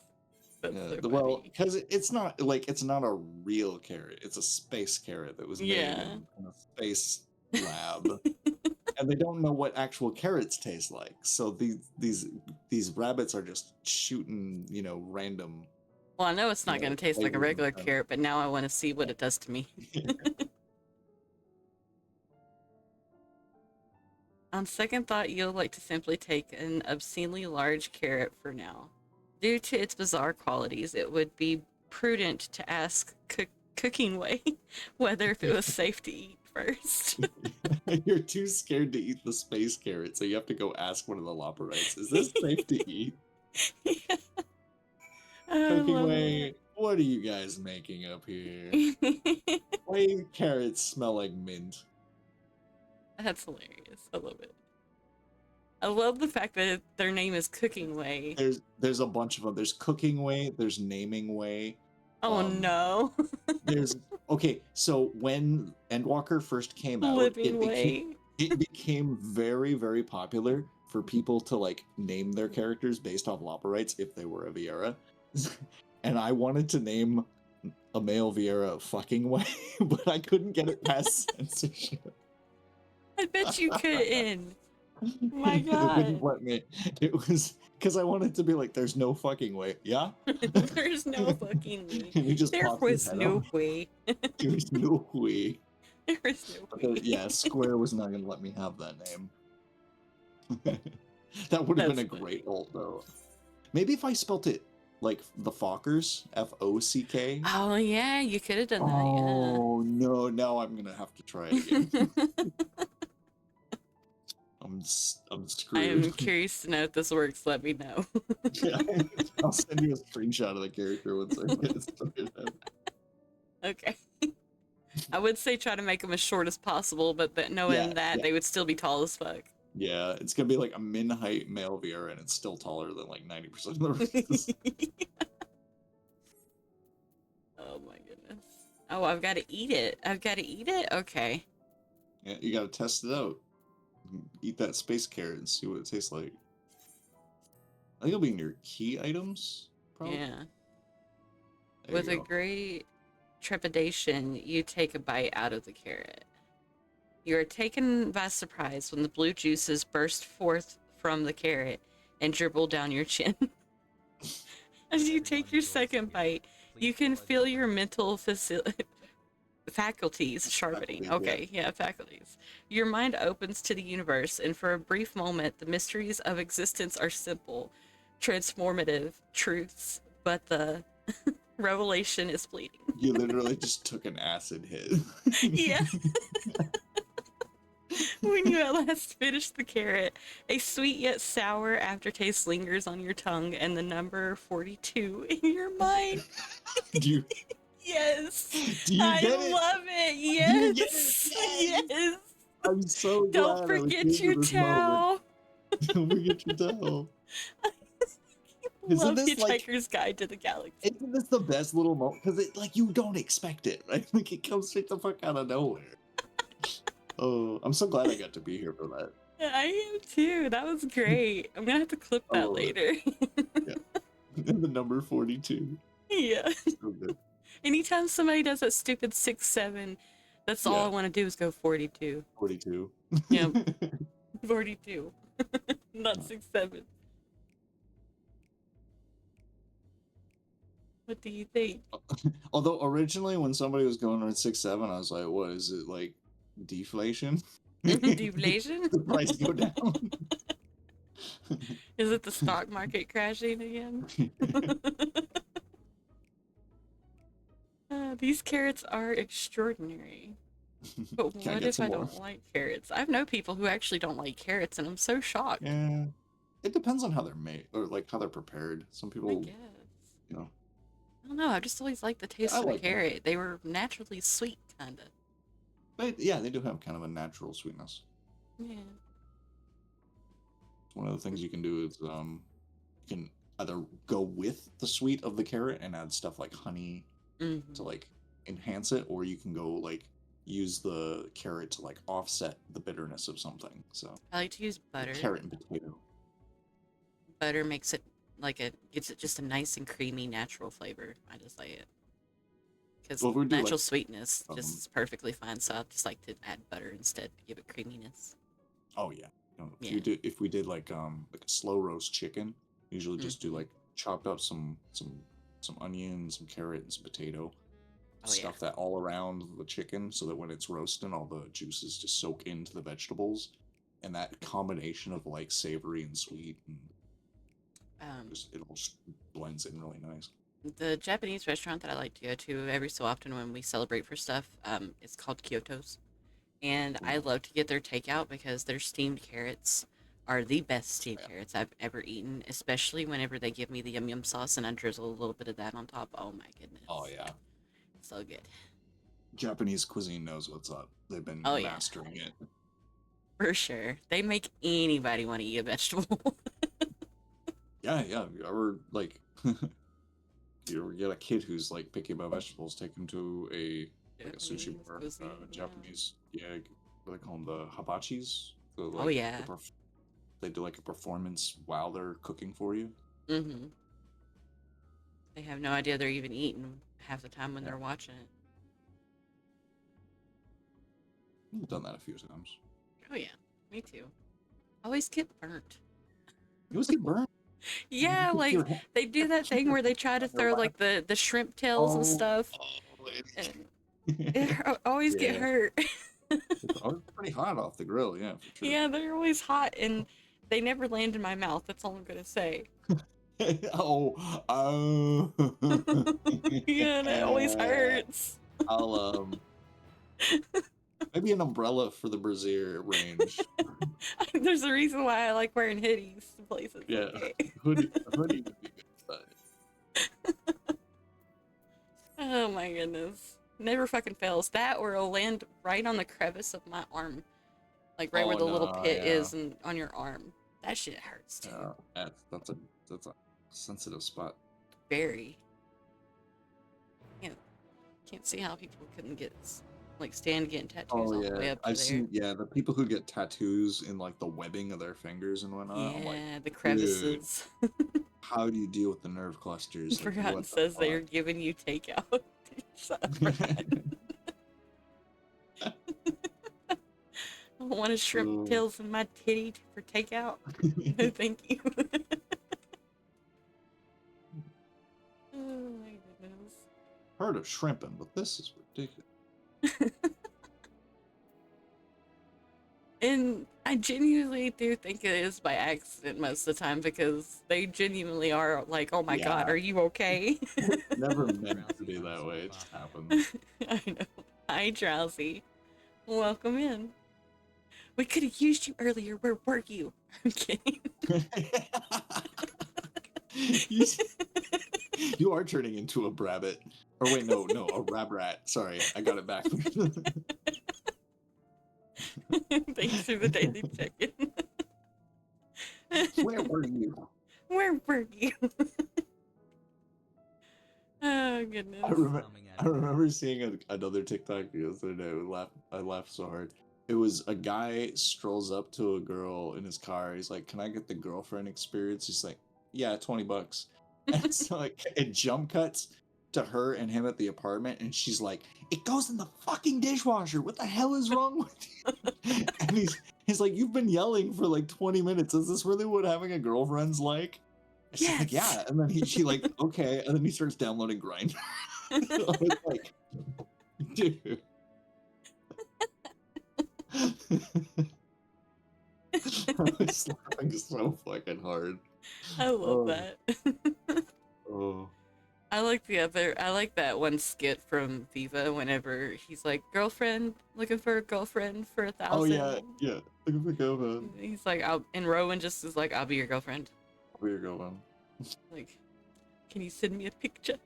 so well, because it's not a real carrot. It's a space carrot that was made in a space lab, and they don't know what actual carrots taste like. So these rabbits are just shooting, random. Well, I know it's not going to taste like a regular carrot, but now I want to see what it does to me. On second thought, you'll like to simply take an obscenely large carrot for now. Due to its bizarre qualities, it would be prudent to ask Cooking Way whether if it was safe to eat first. You're too scared to eat the space carrot, so you have to go ask one of the Loperites, is this safe to eat? Yeah. Cooking Way, what are you guys making up here? Why carrots smell like mint? That's hilarious. I love it. I love the fact that their name is Cooking Way. There's a bunch of them. There's Cooking Way. There's Naming Way. Oh no. Okay. So when Endwalker first came out, it became very, very popular for people to like name their characters based off Loperites if they were a Viera. And I wanted to name a male Viera Fucking Way, but I couldn't get it past censorship. I bet you couldn't. My It wouldn't God. let me. It was because I wanted to be like, "There's no fucking way." Yeah. There's no fucking way. And he just There popped his was head no out. way. There's no way. There was no But way. yeah, Square was not gonna let me have that name. That would have been That's a great ult though. Maybe if I spelt it like the Fockers, Fock. Oh yeah, you could have done Oh no! Now I'm gonna have to try it again. that. Yeah. I'm I screwed. am curious to know if this works. Let me know. Yeah, I'll send you a screenshot of the character once I get it started. Okay. I would say try to make them as short as possible, but knowing that they would still be tall as fuck. Yeah, it's gonna be like a min height male VR, and it's still taller than like 90% of the races. Oh my goodness. Oh, I've got to eat it. I've got to eat it? Okay. Yeah, you gotta test it out. Eat that space carrot and see what it tastes like. I think it'll be in your key items, probably. Yeah. There With you a go. great trepidation, you take a bite out of the carrot. You are taken by surprise when the blue juices burst forth from the carrot and dribble down your chin. As you take your second bite, you can feel your mental faculties sharpening. Okay, yeah, faculties. Your mind opens to the universe, and for a brief moment, the mysteries of existence are simple, transformative truths, but the revelation is fleeting. You literally just took an acid hit. Yeah. When you at last finish the carrot, a sweet yet sour aftertaste lingers on your tongue, and the number 42 in your mind. Do you? Yes. Do you I get it? love it. Yes. Do you get it? Yes. I'm so glad Don't I was forget here your for this towel. moment. Don't forget your towel. Isn't Love this like Hitchhiker's Guide to the Galaxy. Isn't this the best little moment? Because it like you don't expect it, right? Like it comes straight the fuck out of nowhere. Oh, I'm so glad I got to be here for that. I am too. That was great. I'm gonna have to clip that later. Yeah. And the number 42. Yeah. So good. Anytime somebody does that stupid 6-7, that's all I want to do is go 42. 42. Yeah. 42. Not 6-7. What do you think? Although originally when somebody was going on 6-7, I was like, what is it, like deflation? Deflation? The price go down. Is it the stock market crashing again? These carrots are extraordinary. But Can I what get if some I more? don't like carrots? I've known people who actually don't like carrots, and I'm so shocked. Yeah. It depends on how they're made or like how they're prepared. Some I people, guess. you know. I don't know. I just always liked the taste I of a like them. carrot. They were naturally sweet, kind of. But yeah, they do have kind of a natural sweetness. Yeah. One of the things you can do is you can either go with the sweet of the carrot and add stuff like honey to like enhance it, or you can go like use the carrot to like offset the bitterness of something. So I like to use butter. carrot and potato. Butter makes it gives it just a nice and creamy natural flavor. I just like it. Because Well, if we do, natural like, sweetness just is perfectly fine. So I just like to add butter instead to give it creaminess. Oh yeah. You know, Yeah. if we did like a slow roast chicken, usually just do like chopped up some onion, some carrot, and some potato. Stuff that all around the chicken so that when it's roasting, all the juices just soak into the vegetables, and that combination of like savory and sweet, and it all just blends in really nice. The Japanese restaurant that I like to go to every so often when we celebrate for stuff, it's called Kyoto's. And I love to get their takeout because their steamed carrots are the best steamed carrots I've ever eaten, especially whenever they give me the yum yum sauce and I drizzle a little bit of that on top. Oh my goodness. Oh yeah. So good. Japanese cuisine knows what's up. They've been Oh, yeah. mastering it. For sure. They make anybody want to eat a vegetable. Yeah. You ever like you ever get a kid who's like picky about vegetables, take him to a sushi bar, Japanese, what do they call them, the hibachis? Oh, yeah. They do like a performance while they're cooking for you. Mm-hmm. They have no idea they're even eating half the time when they're watching it. I've done that a few times. Oh yeah, me too. always get burnt. You always get burnt. Yeah, Keep like your- they do that thing where they try to on your throw lap. like the shrimp tails and stuff. And always get Yeah. hurt. It's always pretty hot off the grill, yeah, for sure. Yeah, they're always hot and they never land in my mouth. That's all I'm gonna say. Oh, Yeah, and it always hurts. I'll maybe an umbrella for the brassiere range. There's a reason why I like wearing hoodies to places. Yeah, Okay. hoodie would be good. But Oh my goodness. Never fucking fails. That or it'll land right on the crevice of my arm. Like right where Oh, the little no, pit yeah. is and on your arm. That shit hurts too. that's a sensitive spot. Very. Can't see how people couldn't get stand getting tattoos Oh all the way yeah, up to I've there. seen the people who get tattoos in like the webbing of their fingers and whatnot. I'm like, Yeah, the dude, crevices. how do you deal with the nerve clusters? Like, Forgotten what the says they're fuck? giving you takeout. Shut up, Brad. I want a shrimp tails in my titty for takeout. No, thank you. Oh my goodness. Heard of shrimping, but this is ridiculous. And I genuinely do think it is by accident most of the time because they genuinely are like, oh my god, Yeah. are you okay? Never meant to be that way. It just happened. I know. Hi, Drowsy. Welcome in. We could have used you earlier. Where were you? I'm kidding. You are turning into a brabbit. Or wait, no, a rabrat. Sorry, I got it backwards. Thanks for the daily check-in. Where were you? Where were you? Oh, goodness. I remember seeing another TikTok the other day. I laughed so hard. It was a guy strolls up to a girl in his car. He's like, "Can I get the girlfriend experience?" He's like, "Yeah, $20." And so like it jump cuts to her and him at the apartment, and she's like, "It goes in the fucking dishwasher. What the hell is wrong with you?" And he's like, "You've been yelling for like 20 minutes. Is this really what having a girlfriend's like?" And she's like, "Yeah." And then she like, "Okay." And then he starts downloading Grindr. I was like, dude. I was laughing so fucking hard. I love that. Oh. I like that one skit from Viva whenever he's like, girlfriend, looking for a girlfriend for 1,000. Oh yeah. Looking for a girlfriend. He's like, and Rowan just is like, I'll be your girlfriend. I'll be your girlfriend. Like, can you send me a picture?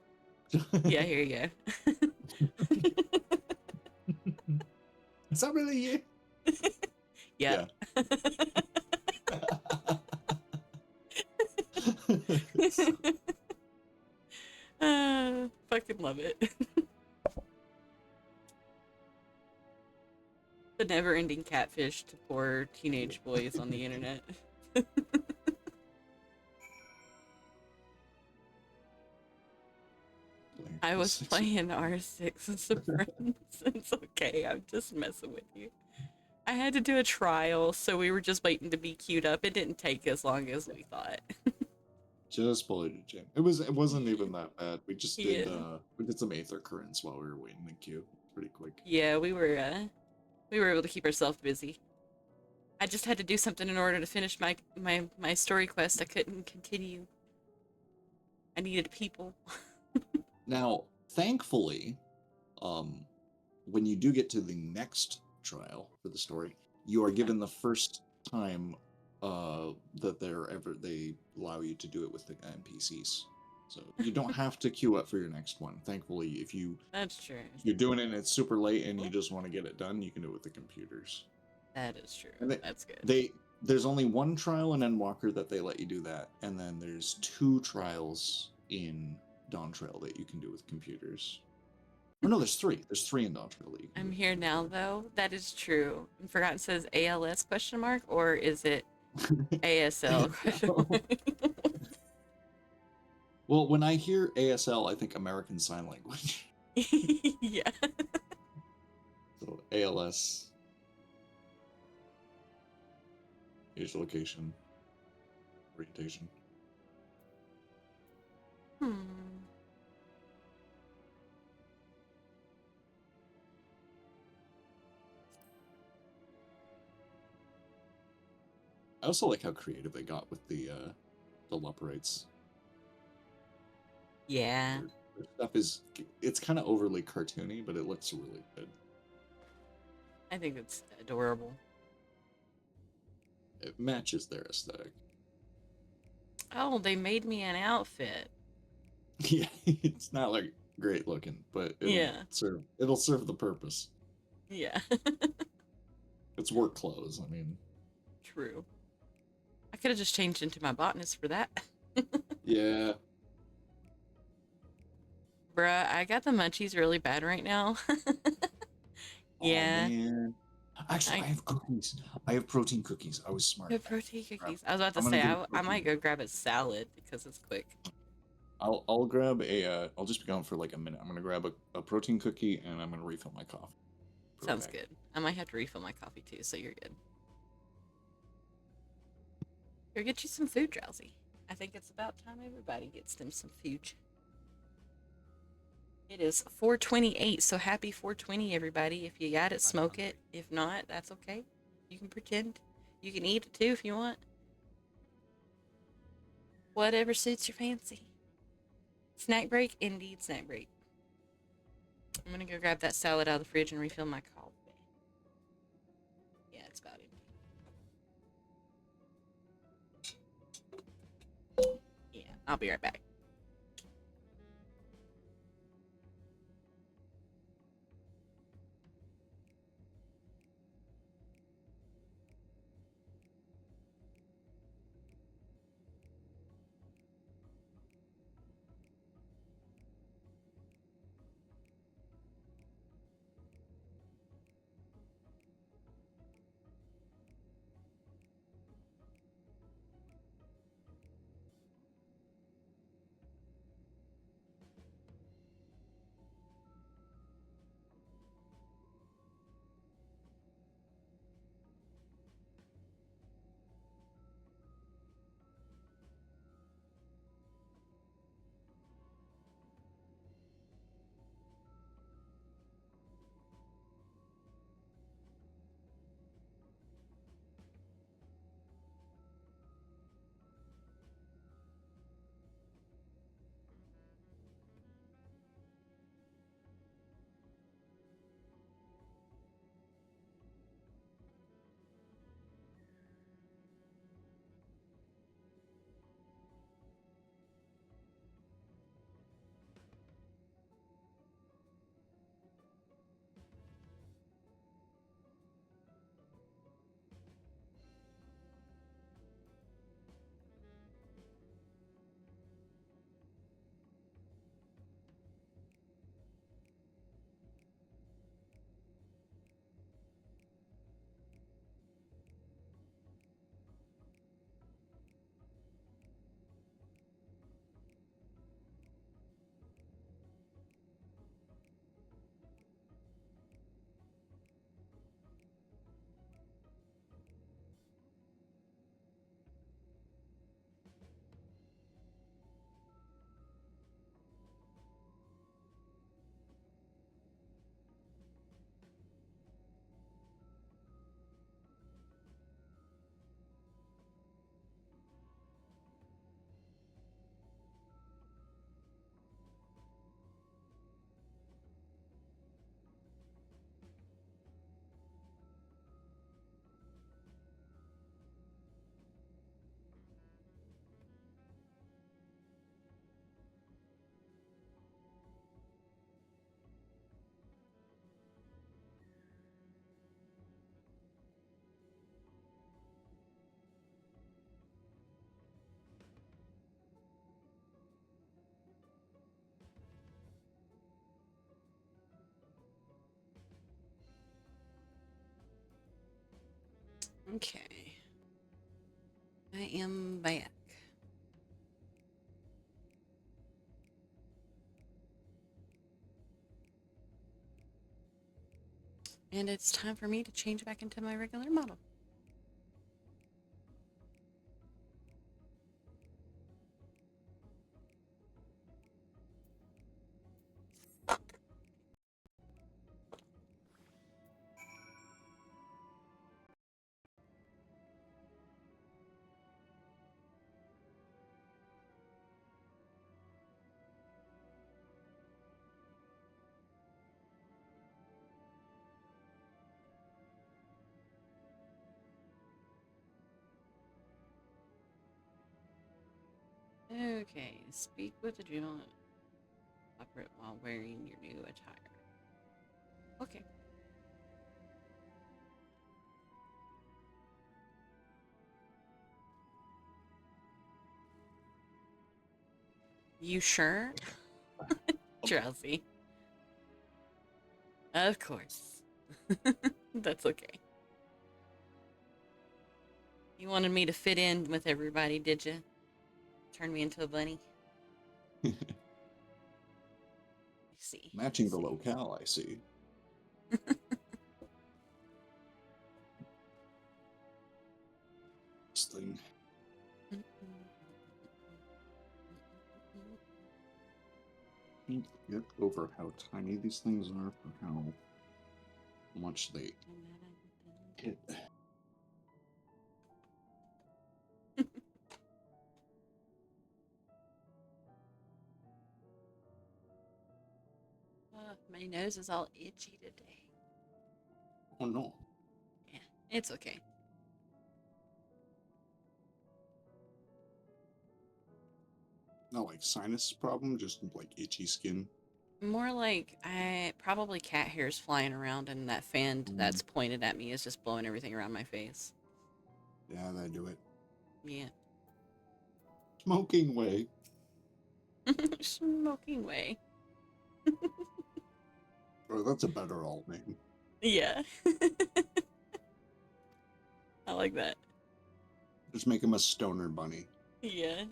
Yeah, here you go. Is that really you? Yeah. Fucking love it. The never-ending catfish to poor teenage boys on the internet. I was playing R6 as a friend. It's okay, I'm just messing with you. I had to do a trial, so we were just waiting to be queued up. It didn't take as long as we thought. Just bullied it, Jim. It wasn't even that bad. We just did some Aether currents while we were waiting in queue. Pretty quick. Yeah, we were able to keep ourselves busy. I just had to do something in order to finish my story quest. I couldn't continue. I needed people. Now, thankfully, when you do get to the next trial for the story, you are given the first time that they allow you to do it with the NPCs. So you don't have to queue up for your next one. Thankfully, if That's true. you're doing it and it's super late and you just want to get it done, you can do it with the computers. That is true. That's good. There's only one trial in Endwalker that they let you do that, and then there's 2 trials in Dawn Trail that you can do with computers. Oh no, there's 3. There's 3 in Dawn Trail that you can I'm here now, though. That is true. Forgotten says ALS question mark, or is it ASL question mark? Well, when I hear ASL, I think American Sign Language. Yeah. So ALS. age, location, orientation. I also like how creative they got with the Leporites. Yeah. Their stuff it's kind of overly cartoony, but it looks really good. I think it's adorable. It matches their aesthetic. Oh, they made me an outfit. Yeah, it's not like great looking, but it'll serve the purpose. Yeah. It's work clothes. I mean, True. I could have just changed into my botanist for that. Yeah. Bruh, I got the munchies really bad right now. Yeah. Oh, man. Actually, I have cookies. I have protein cookies. I was smart. Good protein cookies. I was about to say I might go grab a salad because it's quick. I'll grab a. I'll just be gone for like a minute. I'm gonna grab a protein cookie and I'm gonna refill my coffee. Sounds good. I might have to refill my coffee too, so you're good. Go get you some food, Drowsy. I think it's about time everybody gets them some food. It is 4:28, so happy 420, everybody. If you got it, smoke it. If not, that's okay. You can pretend. You can eat it too if you want. Whatever suits your fancy. Snack break? Indeed, snack break. I'm gonna go grab that salad out of the fridge and refill my coffee. Yeah, it's about empty. Yeah, I'll be right back. Okay. I am back. And it's time for me to change back into my regular model. Okay, speak with the jubilant operate while wearing your new attire. Okay. You sure? Drowsy. Of course. That's okay. You wanted me to fit in with everybody, did you? Turn me into a bunny? I see. Matching the locale, I see. This thing. Can't get over how tiny these things are for how much they hit. My nose is all itchy today. Oh no. Yeah, it's okay. Not like sinus problem, just like itchy skin. More like probably cat hairs flying around, and that fan that's pointed at me is just blowing everything around my face. Yeah, that do it. Yeah. Smoking way. Smoking way. Oh, that's a better alt name. Yeah. I like that. Just make him a stoner bunny. Yeah.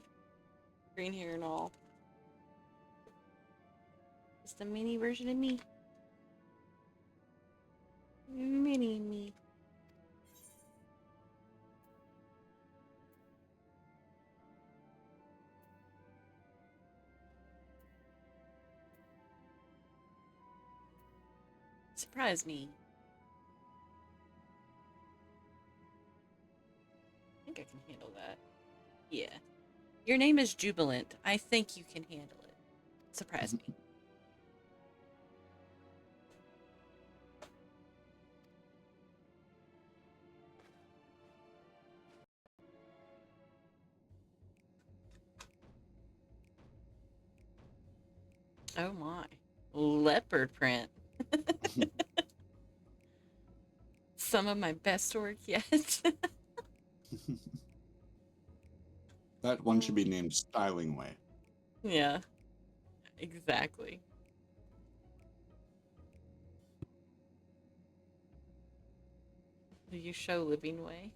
Green hair and all. Just a mini version of me. Mini me. Surprise me. I think I can handle that. Yeah. Your name is Jubilant. I think you can handle it. Surprise me. Oh my. Leopard print. Some of my best work yet. That one should be named Styling Way. Yeah. Exactly. Do you show living way?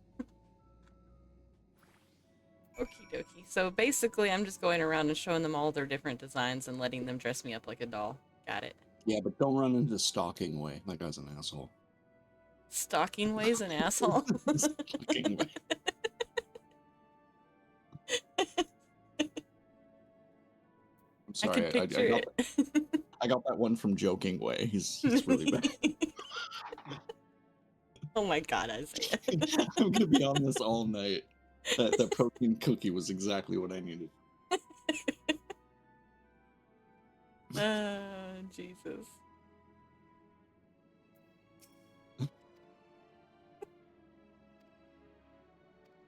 Okie dokie. So basically, I'm just going around and showing them all their different designs and letting them dress me up like a doll. Got it. Yeah, but don't run into Stalking Way. That guy's an asshole. Stalking Way's an asshole. Stalking Way. I'm sorry, I got that one from Joking Way. He's really bad. Oh my god, Isaiah. I'm gonna be on this all night. That protein cookie was exactly what I needed. Jesus.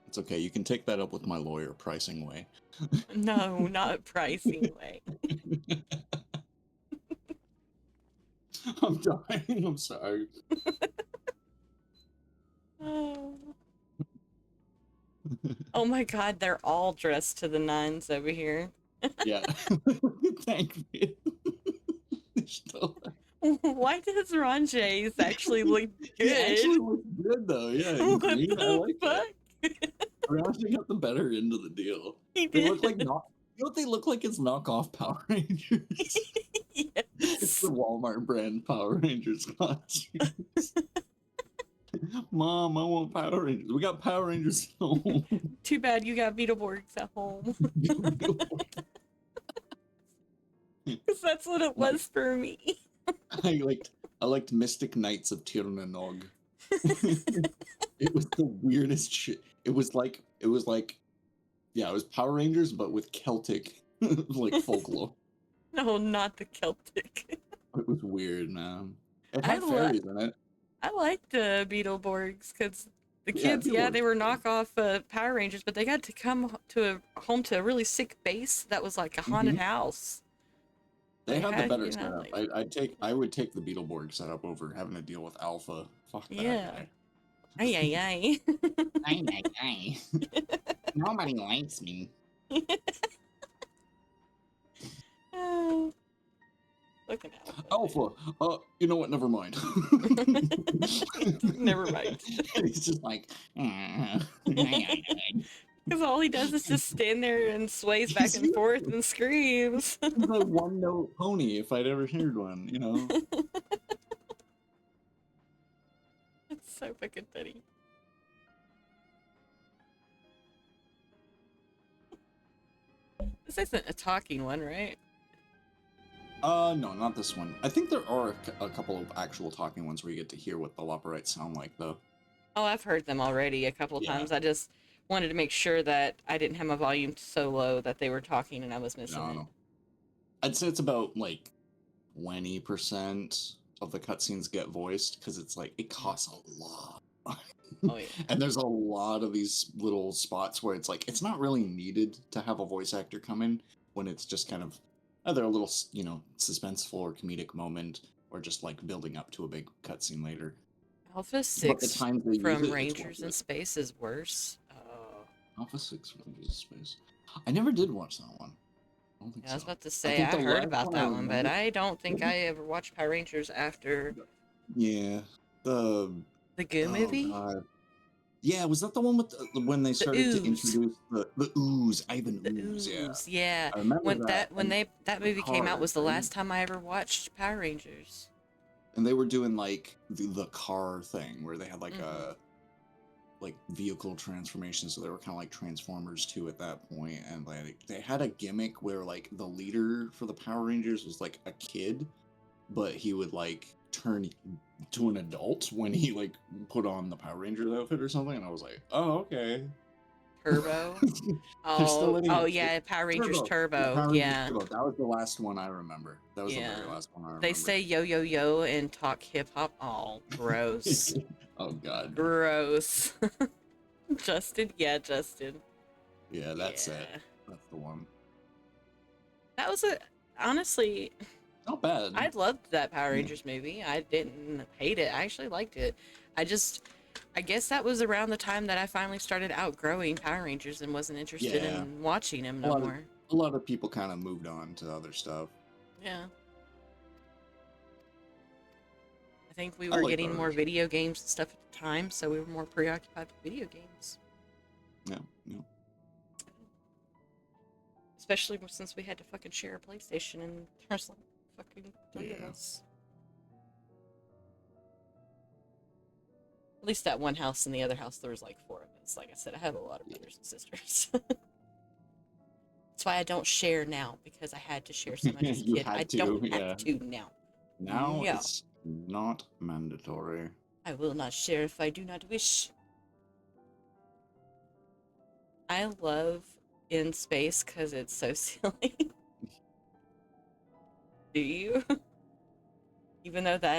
It's okay, you can take that up with my lawyer, Pricing Way. No, not Pricing Way. I'm dying, I'm sorry. Oh my god, they're all dressed to the nines over here. Yeah. Thank you. Why does Ranjay's actually look good? He actually looks good though, yeah. In What green, I the like fuck? that. Ranjay got the better end of the deal. He They did. look like you know what they look like? It's knockoff Power Rangers. Yes. It's the Walmart brand Power Rangers costumes. Mom, I want Power Rangers. We got Power Rangers at home. Too bad you got Beetleborgs at home. Because that's what it was for me. I liked Mystic Knights of Tirnanog. It was the weirdest shit. It was like yeah, it was Power Rangers but with Celtic like folklore. No, not the Celtic. It was weird, man. It had fairies in it. I liked the Beetleborgs because The Yeah, kids, it yeah, works. they were knockoff Power Rangers, but they got to come to home to a really sick base that was like a haunted house. They had the better you know, setup. I would take the Beetleborg setup over having to deal with Alpha. Fuck that Yeah. guy. Ay, ay, ay. Ay, ay, ay. Nobody likes me. Oh, fucking Alpha. You know what? Never mind. Never mind. And he's just like, Because all he does is just stand there and sways back and forth and screams. He's a one-note pony, if I'd ever heard one, you know. It's so fucking funny. This isn't a talking one, right? No, not this one. I think there are a couple of actual talking ones where you get to hear what the Loperites sound like, though. Oh, I've heard them already a couple of times. I just wanted to make sure that I didn't have my volume so low that they were talking and I was missing it. No. I'd say it's about, like, 20% of the cutscenes get voiced, because it's like, it costs a lot. Oh, yeah. And there's a lot of these little spots where it's like, it's not really needed to have a voice actor come in, when it's just kind of either a little, you know, suspenseful or comedic moment, or just like building up to a big cutscene later. Alpha 6 from Rangers in Space is worse. Alpha 6 from Rangers in Space. I never did watch that one. I don't think I was so. about to say, I heard about that one, but I don't think I ever watched Power Rangers after. Yeah. The Goo movie? God. Yeah, was that the one with when they started to introduce the ooze, Ivan Ooze? Yeah. I remember that movie came out was the last time I ever watched Power Rangers. And they were doing like the car thing where they had like a like vehicle transformation, so they were kind of like Transformers 2 at that point, and like they had a gimmick where like the leader for the Power Rangers was like a kid, but he would like turn to an adult when he like put on the Power Rangers outfit or something, and I was like, oh, okay. Turbo. Yeah, Power Rangers Turbo. Power Rangers Yeah. Turbo. That was the last one I remember. That was the very last one I remember. They say yo yo yo and talk hip hop. Oh, gross. Oh god. Gross. Justin. Yeah, that's it. That's the one. That was honestly not bad. I loved that Power Rangers movie. I didn't hate it. I actually liked it. I guess that was around the time that I finally started outgrowing Power Rangers and wasn't interested in watching them no more. A lot of people kind of moved on to other stuff. Yeah. I think we were getting more video games and stuff at the time, so we were more preoccupied with video games. Yeah. Especially since we had to fucking share a PlayStation and there's like fucking 3 of us. At least that one house, in the other house there was like 4 of us. Like I said, I have a lot of brothers and sisters. That's why I don't share now, because I had to share so much as a kid. I don't have to now. Now it's not mandatory. I will not share if I do not wish. I love In Space because it's so silly. Do you? Even though that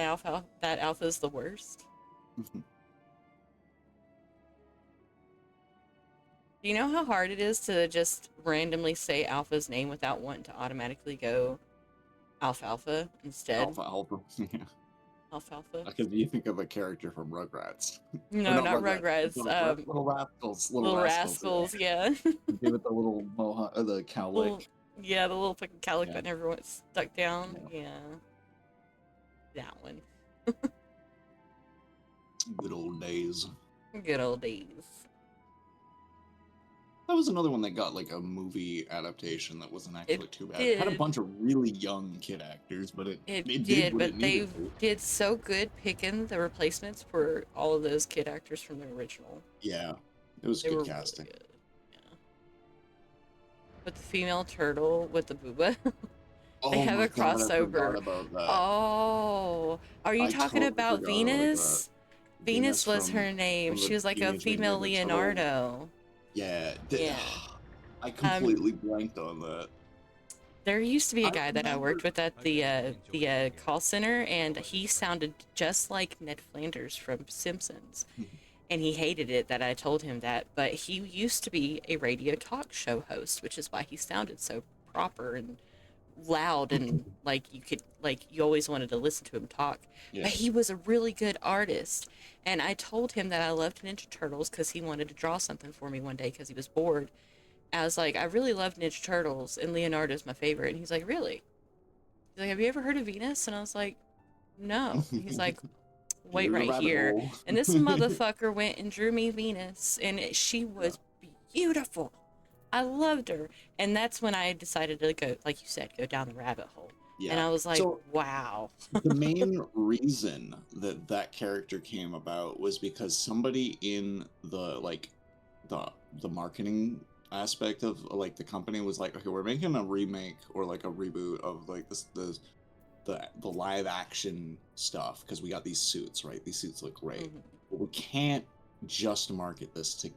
alpha is the worst. Do you know how hard it is to just randomly say Alpha's name without wanting to automatically go Alfalfa instead? Alfalfa, yeah. Alfalfa? Because you think of a character from Rugrats. No, not Rugrats. Little Rascals. Little Rascals, yeah. With the little mohawk, the cowlick. Yeah, the little fucking cowlick that never went stuck down. Yeah. That one. Good old days. Good old days. That was another one that got like a movie adaptation that wasn't actually too bad. Did. It had a bunch of really young kid actors, but it did what but it they needed to. did so good picking the replacements for all of those kid actors from the original. Yeah, it was good casting. Really good. Yeah. With the female turtle with the booba. They have a crossover. Oh, are you talking about Venus? Venus was her name. She was like a female Leonardo. Yeah. I completely blanked on that. There used to be a guy that I worked with at the call center, and he sounded just like Ned Flanders from Simpsons. and he hated it that I told him that. But he used to be a radio talk show host, which is why he sounded so proper and loud and like you always wanted to listen to him talk. Yeah. But he was a really good artist, and I told him that I loved Ninja Turtles because he wanted to draw something for me one day because he was bored. I was like, I really love Ninja Turtles, and Leonardo's my favorite. And he's like, really? He's like, have you ever heard of Venus? And I was like, no. He's like, wait You're in a right rabbit here. hole. And this motherfucker went and drew me Venus, and she was beautiful. I loved her. And that's when I decided to go, like you said, go down the rabbit hole. Yeah. And I was like, So, wow. the main reason that that character came about was because somebody in the the marketing aspect of like the company was like, okay, we're making a remake or like a reboot of like the live action stuff because we got these suits, right? These suits look great. But we can't just market this to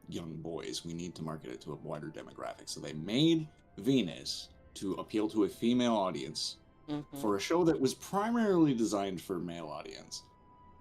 young boys. We need to market it to a wider demographic. So they made Venus to appeal to a female audience for a show that was primarily designed for male audience.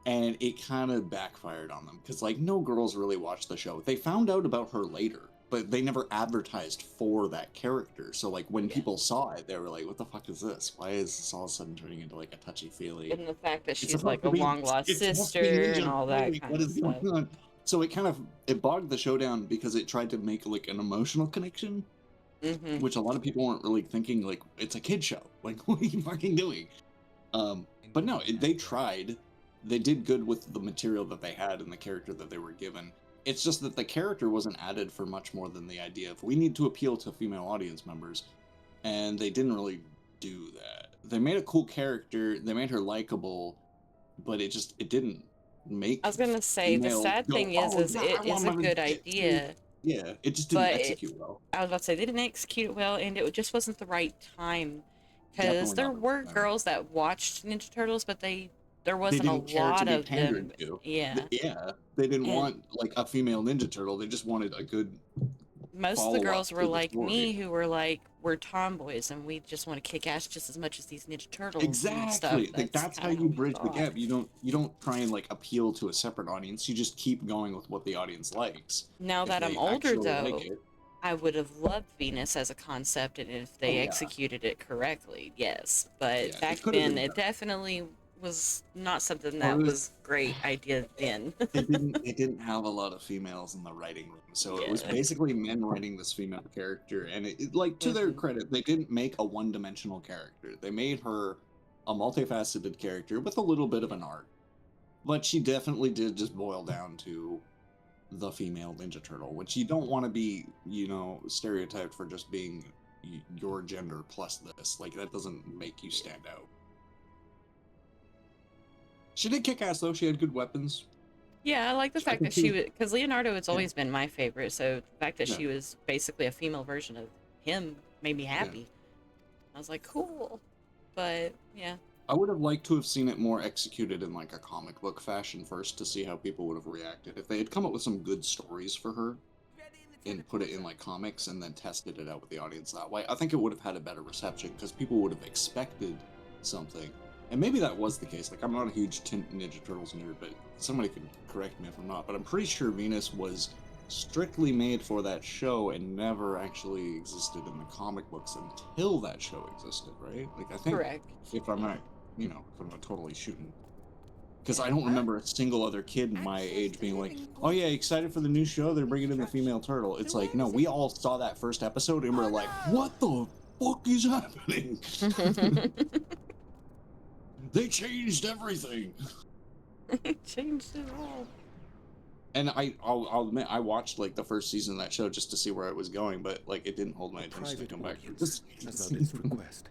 And it kind of backfired on them because like no girls really watched the show. They found out about her later, but they never advertised for that character. So like when people saw it, they were like, what the fuck is this? Why is this all of a sudden turning into like a touchy-feely? And the fact that It's she's supposed like to a be- long-lost it's supposed to sister be Ninja and all that Turtles. kind What of is stuff. going on? So it bogged the show down because it tried to make like an emotional connection, which a lot of people weren't really thinking like it's a kid show. Like what are you fucking doing? But no, they tried. They did good with the material that they had and the character that they were given. It's just that the character wasn't added for much more than the idea of we need to appeal to female audience members, and they didn't really do that. They made a cool character, they made her likable, but it didn't make. I was gonna say the female sad go, thing is, "Oh, is yeah, I it want is a my good kid too." idea. Yeah, it just didn't But execute well. I was about to say they didn't execute it well, and it just wasn't the right time. Because Definitely there not the were right time. girls that watched Ninja Turtles, but there wasn't They a didn't care to lot be of them. pandered to. Yeah. Yeah, they didn't And- want like a female Ninja Turtle. They just wanted a good. Most of the follow-up girls to were the like story. me, who were like, we're tomboys, and we just want to kick ass just as much as these Ninja Turtles and stuff. Exactly. Like that's how kinda you we bridge the thought. gap. You don't try and like appeal to a separate audience. You just keep going with what the audience likes. Now If that I'm they older, actually though, like it. I would have loved Venus as a concept, and if they Oh, yeah. executed it correctly, yes. But Yeah, it back could have then, been it better. definitely was not something that Or it was great idea then. it didn't have a lot of females in the writing room, so it was Yeah. basically men writing this female character. And like to their credit, they didn't make a one-dimensional character. They made her a multifaceted character with a little bit of an arc, but she definitely did just boil down to the female Ninja Turtle, which you don't want to be, stereotyped for just being your gender plus this. Like that doesn't make you stand out. She did kick ass though. She had good weapons. Yeah, I like the fact can that she see- was, because Leonardo has always been my favorite, so the fact that Yeah. she was basically a female version of him made me happy. I was like, cool. But, yeah. I would have liked to have seen it more executed in like a comic book fashion first to see how people would have reacted. If they had come up with some good stories for her and put it in like comics and then tested it out with the audience that way, I think it would have had a better reception because people would have expected something. And maybe that was the case. Like, I'm not a huge Ninja Turtles nerd, but somebody could correct me if I'm not. But I'm pretty sure Venus was strictly made for that show and never actually existed in the comic books until that show existed, right? Like, I think Correct. if I'm not, if I'm not totally shooting. Because I don't remember a single other kid my age being like, oh yeah, excited for the new show, they're bringing in the female turtle. It's like, no, we all saw that first episode and we're like, what the fuck is happening? They changed everything. Changed it all. And I'll admit, I watched like the first season of that show just to see where it was going, but like it didn't hold my attention to come back. As thou didst request.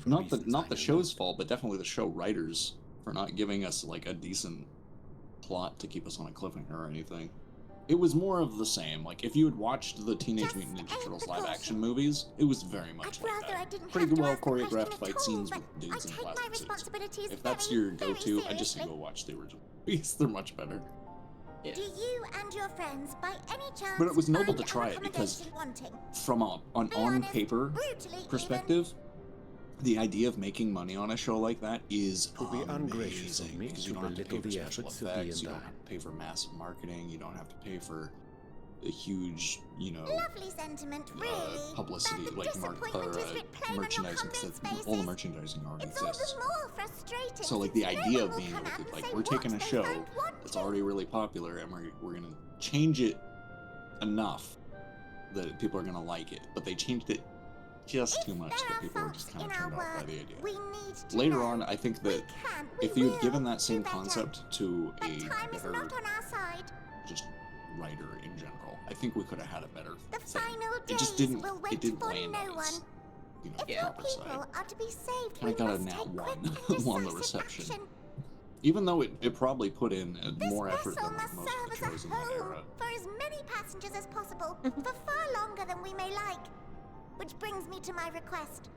Not the show's fault, but definitely the show writers for not giving us like a decent plot to keep us on a cliffhanger or anything. It was more of the same. Like if you had watched the Teenage Mutant Ninja Turtles live action movies, it was very much like that. Pretty well choreographed fight scenes with dudes in plastic suits. If that's your go-to, I just say go watch the original movies. They're much better. Yeah. Do you and your friends, by any chance, But it was noble to find try it because accommodation wanting? from an on-paper perspective, the idea of making money on a show like that is It would be ungracious of amazing me because to you don't have to pay belittle for the special efforts of effects, you don't D&I. have to pay for massive marketing, you don't have to pay for a huge, Lovely sentiment, really. publicity, but the like disappointment is writ plain on your merchandising, comments' because all the faces. merchandising already It's all exists. the more frustrating. So like since the no idea one of will being come able out to, and like, say we're taking a what they show found that's already really popular and we're gonna change it enough that people are gonna like it, but they changed it just too much that people were just kind of turned off by the idea. We need to Later know. on, I think that if you had given that same concept to a Time is better not on our side. just writer in general, I think we could have had a better The thing. final It just days didn't. will It wait didn't for land no on one. its, If your proper people side. are to be saved, Kind we of got a must nat take one quick and on the decisive reception. action. Even though it probably put in more effort Vessel than like must most serve of as the a shows in that home era. for as many passengers as possible, for far longer than we may like. Which brings me to my request.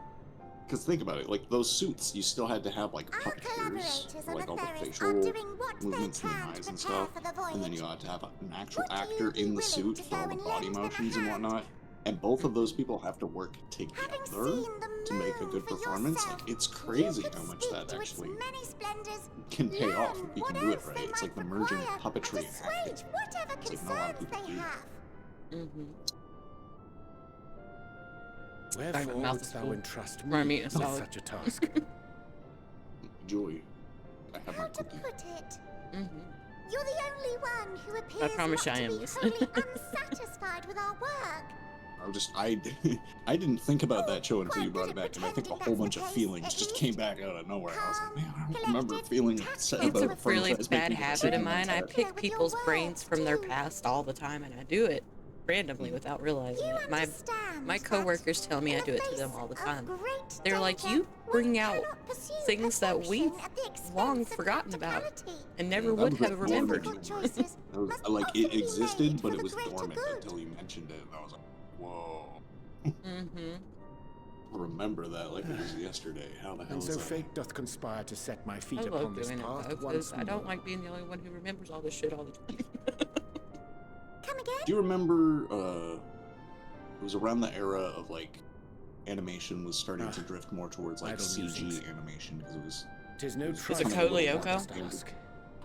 Because think about it, like those suits, you still had to have like puppeteers Collaborators for on like the all the Ferris are facial doing what they movements and the can eyes to and prepare stuff, for the and then voyage. you had to have an actual Would you actor be in the willing suit to for go all the and body lend them a motions and hand? whatnot. And both of those people have to work together seen the to make a good for performance. yourself, Like it's crazy could how much speak that to its actually many splendors, can pay off learn if you what can do it else right. they It's like might the merging of require, puppetry and and acting. assuage whatever It's like not a lot of concerns people they do. have. Wherefore mouth wouldst is thou full. entrust Or I me mean, with solid. such a task? Joy, I have my How to cookie. put it? You're the only one who appears promise not I to am be listening. wholly unsatisfied with our work. I didn't think about that show until you brought it back, and I think a whole bunch of feelings just came back out of nowhere. I was like, man, I don't remember feeling upset It's about a a really franchise bad making a habit chicken of mine. I attack. pick people's brains from their past all the time, and I do it randomly without realizing it. My coworkers tell me I do it to them all the time. They're like, you bring out things that we've long forgotten about and never would have remembered. Like it existed, but it was dormant until you mentioned it, and I was like, whoa. Remember that like it was yesterday. How the hell And is so that? fate doth conspire to set my I feet love upon this doing it path though, once because I don't more. like being the only one who remembers all this shit all the time. Do you remember it was around the era of like animation was starting to drift more towards like idle CG musings. animation because it was 'Tis no it was trifle becoming a little Coleoco? more standard.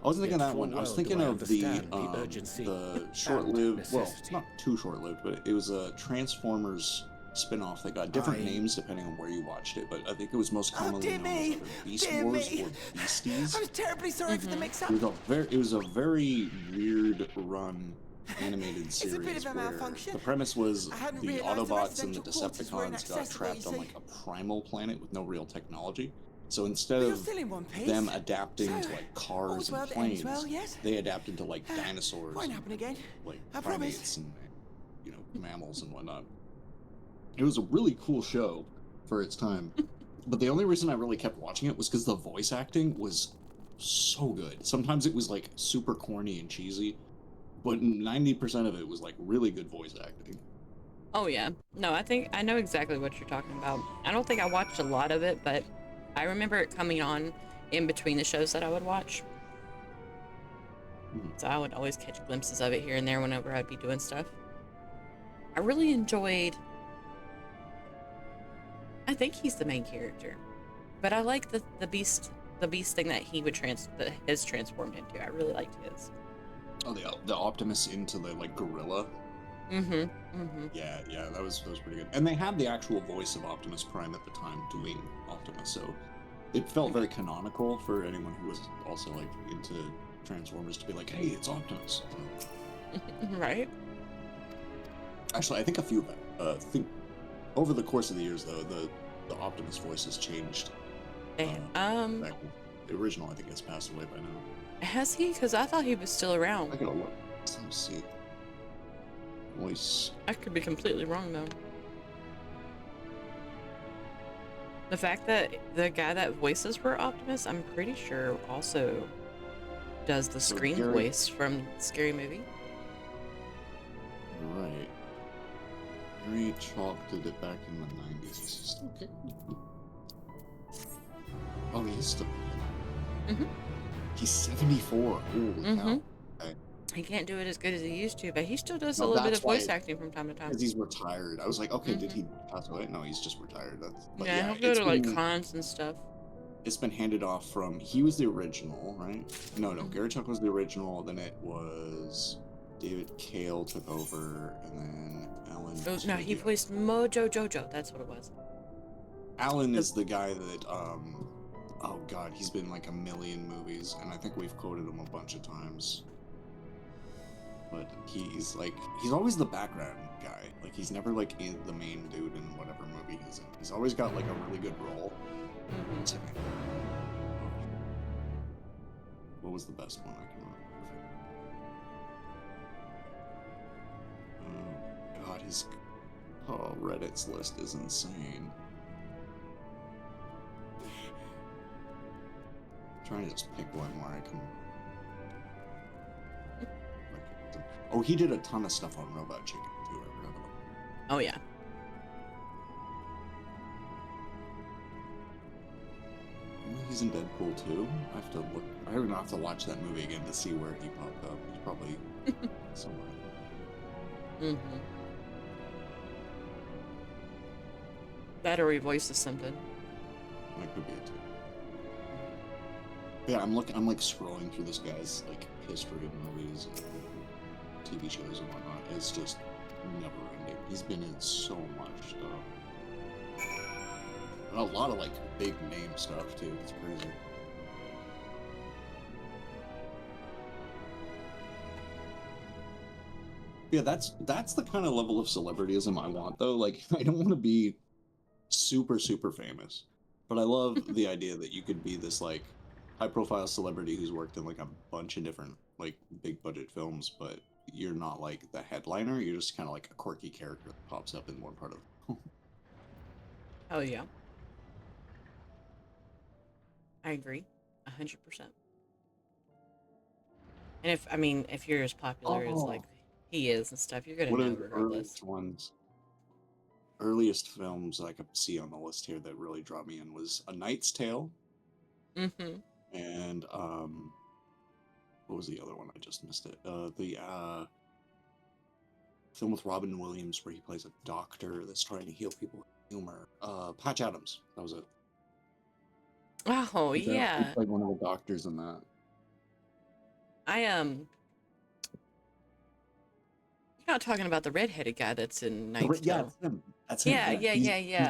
I wasn't thinking Yet that one. I was full thinking well do I of the understand the urgency the and short-lived, well, necessity. not too short-lived, but it was a Transformers spin-off that got different I- names depending on where you watched it. But I think it was most commonly dear known as me! either Beast Dear Wars me! or Beasties. I was terribly sorry for the mix-up. It was a very weird run animated It's a series bit of a where malfunction. the premise was I hadn't the realised the Autobots and the residential quarters were Decepticons got inaccessible, trapped you on see. like a primal planet with no real technology. So instead But you're of still in one piece. them adapting to So, like cars all's well and that ends planes, well, yes? they adapted to like dinosaurs, Won't and, happen again. like I promise. primates and mammals and whatnot. It was a really cool show for its time, but the only reason I really kept watching it was because the voice acting was so good. Sometimes it was like super corny and cheesy, but 90% of it was like really good voice acting. Oh yeah. No, I think I know exactly what you're talking about. I don't think I watched a lot of it, but I remember it coming on in between the shows that I would watch. So I would always catch glimpses of it here and there whenever I'd be doing stuff. I really enjoyed... I think he's the main character, but I like the beast thing that he would that is transformed into. I really liked his. Oh, the Optimus into the like gorilla. Yeah, that was pretty good. And they had the actual voice of Optimus Prime at the time doing Optimus, so it felt very canonical for anyone who was also like into Transformers to be like, hey, it's Optimus. Right. Actually, I think a few of them. Think over the course of the years, though, the Optimus voice has changed. And, The original, I think, has passed away by now. has he? Because I thought he was still around. I gotta look. Let's see. Voice. I could be completely wrong though. The fact that the guy that voices for Optimus, I'm pretty sure also does the screen Gary- voice from Scary Movie. Right. Gary Chalk did it back in the 90s. Is he still kicking? Oh, he is still kicking. He's 74. Holy cow. Okay. He can't do it as good as he used to, but he still does a No, little bit that's of why, voice acting from time to time. because he's retired. I was like, okay, did Mm-hmm. he pass away? No, he's just retired. But Yeah, yeah, he'll go to like cons and stuff. it's been handed off from, he was the original, right? No, Gary Chuck was the original, then it was David Cale took over, and then Alan. Oh, no, he voiced Mojo Jojo. That's what it was. Alan is the guy that, oh god, he's been in like a million movies, and I think we've quoted him a bunch of times. But he's always the background guy. Like, he's never like the main dude in whatever movie he's in. He's always got like a really good role. What was the best one I can remember? Oh god, his Reddit's list is insane. I'm trying to just pick one where I can. Oh, he did a ton of stuff on Robot Chicken too. I forgot about that. Oh yeah. He's in Deadpool too. I have to look. I don't have to watch that movie again to see where he popped up. He's probably somewhere. Mm-hmm. That or he voices something. That could be it too. Yeah, I'm like scrolling through this guy's like history of movies and TV shows and whatnot. It's just never ending. He's been in so much stuff. And a lot of like big name stuff too. It's crazy. Yeah, that's the kind of level of celebrityism I want though. Like, I don't want to be super famous, but I love the idea that you could be this like high profile celebrity who's worked in like a bunch of different like big budget films, but you're not like the headliner. You're just kind of like a quirky character that pops up in one part of the film. Oh yeah. I agree, 100%. And if you're as popular as like he is and stuff, you're gonna know regardless. Earliest films I could see on the list here that really draw me in was A Knight's Tale. Mm-hmm. And what was the other one? I just missed it. The film with Robin Williams where he plays a doctor that's trying to heal people with humor. Patch Adams. That was it. Oh yeah. He played one of the doctors in that. You're not talking about the redheaded guy that's in Knight's Yeah, Tale. it's him. That's Yeah, him. yeah.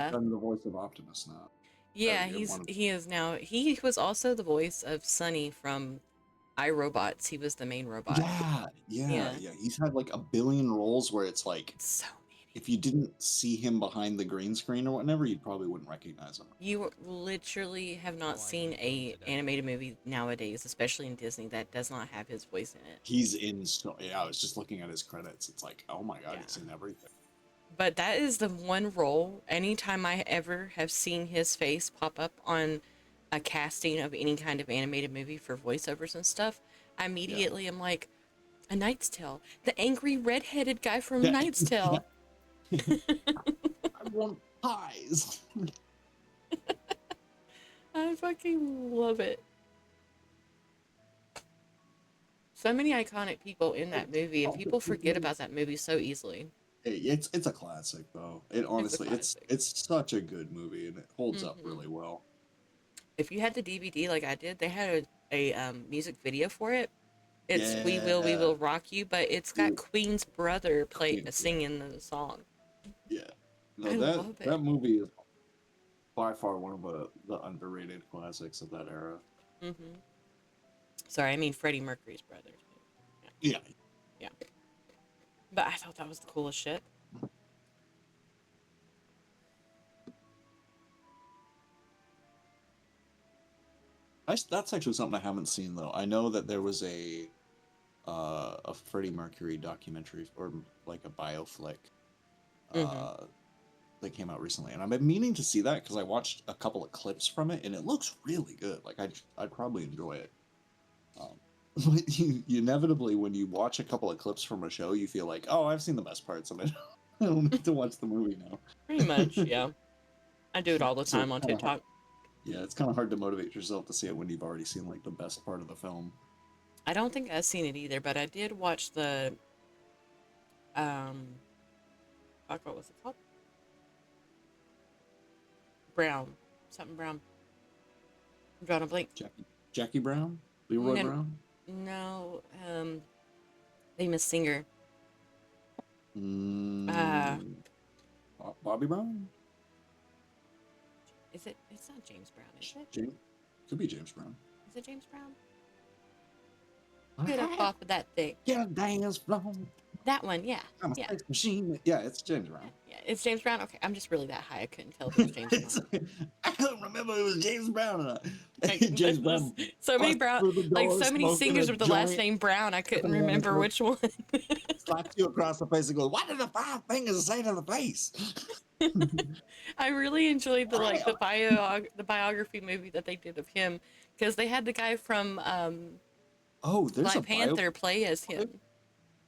He's done the voice of Optimus now. Yeah, he is now. He was also the voice of Sonny from iRobots. He was the main robot. Yeah. He's had like a billion roles where it's like so many. If you didn't see him behind the green screen or whatever, you probably wouldn't recognize him. You literally have not seen a animated movie nowadays, especially in Disney, that does not have his voice in it. He's in I was just looking at his credits. It's like, oh my god, he's in everything. But that is the one role, anytime I ever have seen his face pop up on a casting of any kind of animated movie for voiceovers and stuff, I immediately am like, A Knight's Tale. The angry redheaded guy from Knight's Tale. I want pies. I fucking love it. So many iconic people in that movie, and people forget about that movie so easily. It's a classic though. It honestly, it's such a good movie, and it holds up really well. If you had the DVD like I did, they had a music video for it. It's We Will Rock You, but it's got Queen's brother singing the song. Yeah, no, that movie is by far one of the underrated classics of that era. Mm-hmm. Sorry, I mean Freddie Mercury's brother. Yeah. But I thought that was the coolest shit. That's actually something I haven't seen though. I know that there was a Freddie Mercury documentary or like a bioflick that came out recently, and I've been meaning to see that because I watched a couple of clips from it, and it looks really good. Like I'd probably enjoy it. But you inevitably, when you watch a couple of clips from a show, you feel like, oh, I've seen the best parts of it. I don't need to watch the movie now. Pretty much, yeah. I do it all the time on TikTok. Yeah, it's kind of hard to motivate yourself to see it when you've already seen like the best part of the film. I don't think I've seen it either, but I did watch the fuck, what was it called? Brown. Something Brown. I'm drawing a blank. Jackie Brown? Leroy No, Brown? no, famous singer. Bobby Brown? Is it? It's not James Brown, is it? Could be James Brown. Is it James Brown? Get up off of that thing. Yeah, dance floor. That one, yeah. I'm a Yeah. sex machine. Yeah, it's James Brown. Yeah, it's James Brown. Okay, I'm just really that high. I couldn't tell if it was James Brown. I don't remember if it was James Brown or not. Like, James Brown. So many busts Brown, through the like door, so many smoking singers a with the last joint, name Brown. I couldn't sipping on a remember Coke, which one. slaps you across the face and goes, "What did the five fingers say to the face?" I really enjoyed the biography movie that they did of him, because they had the guy from Oh, there's Black a Panther play as him.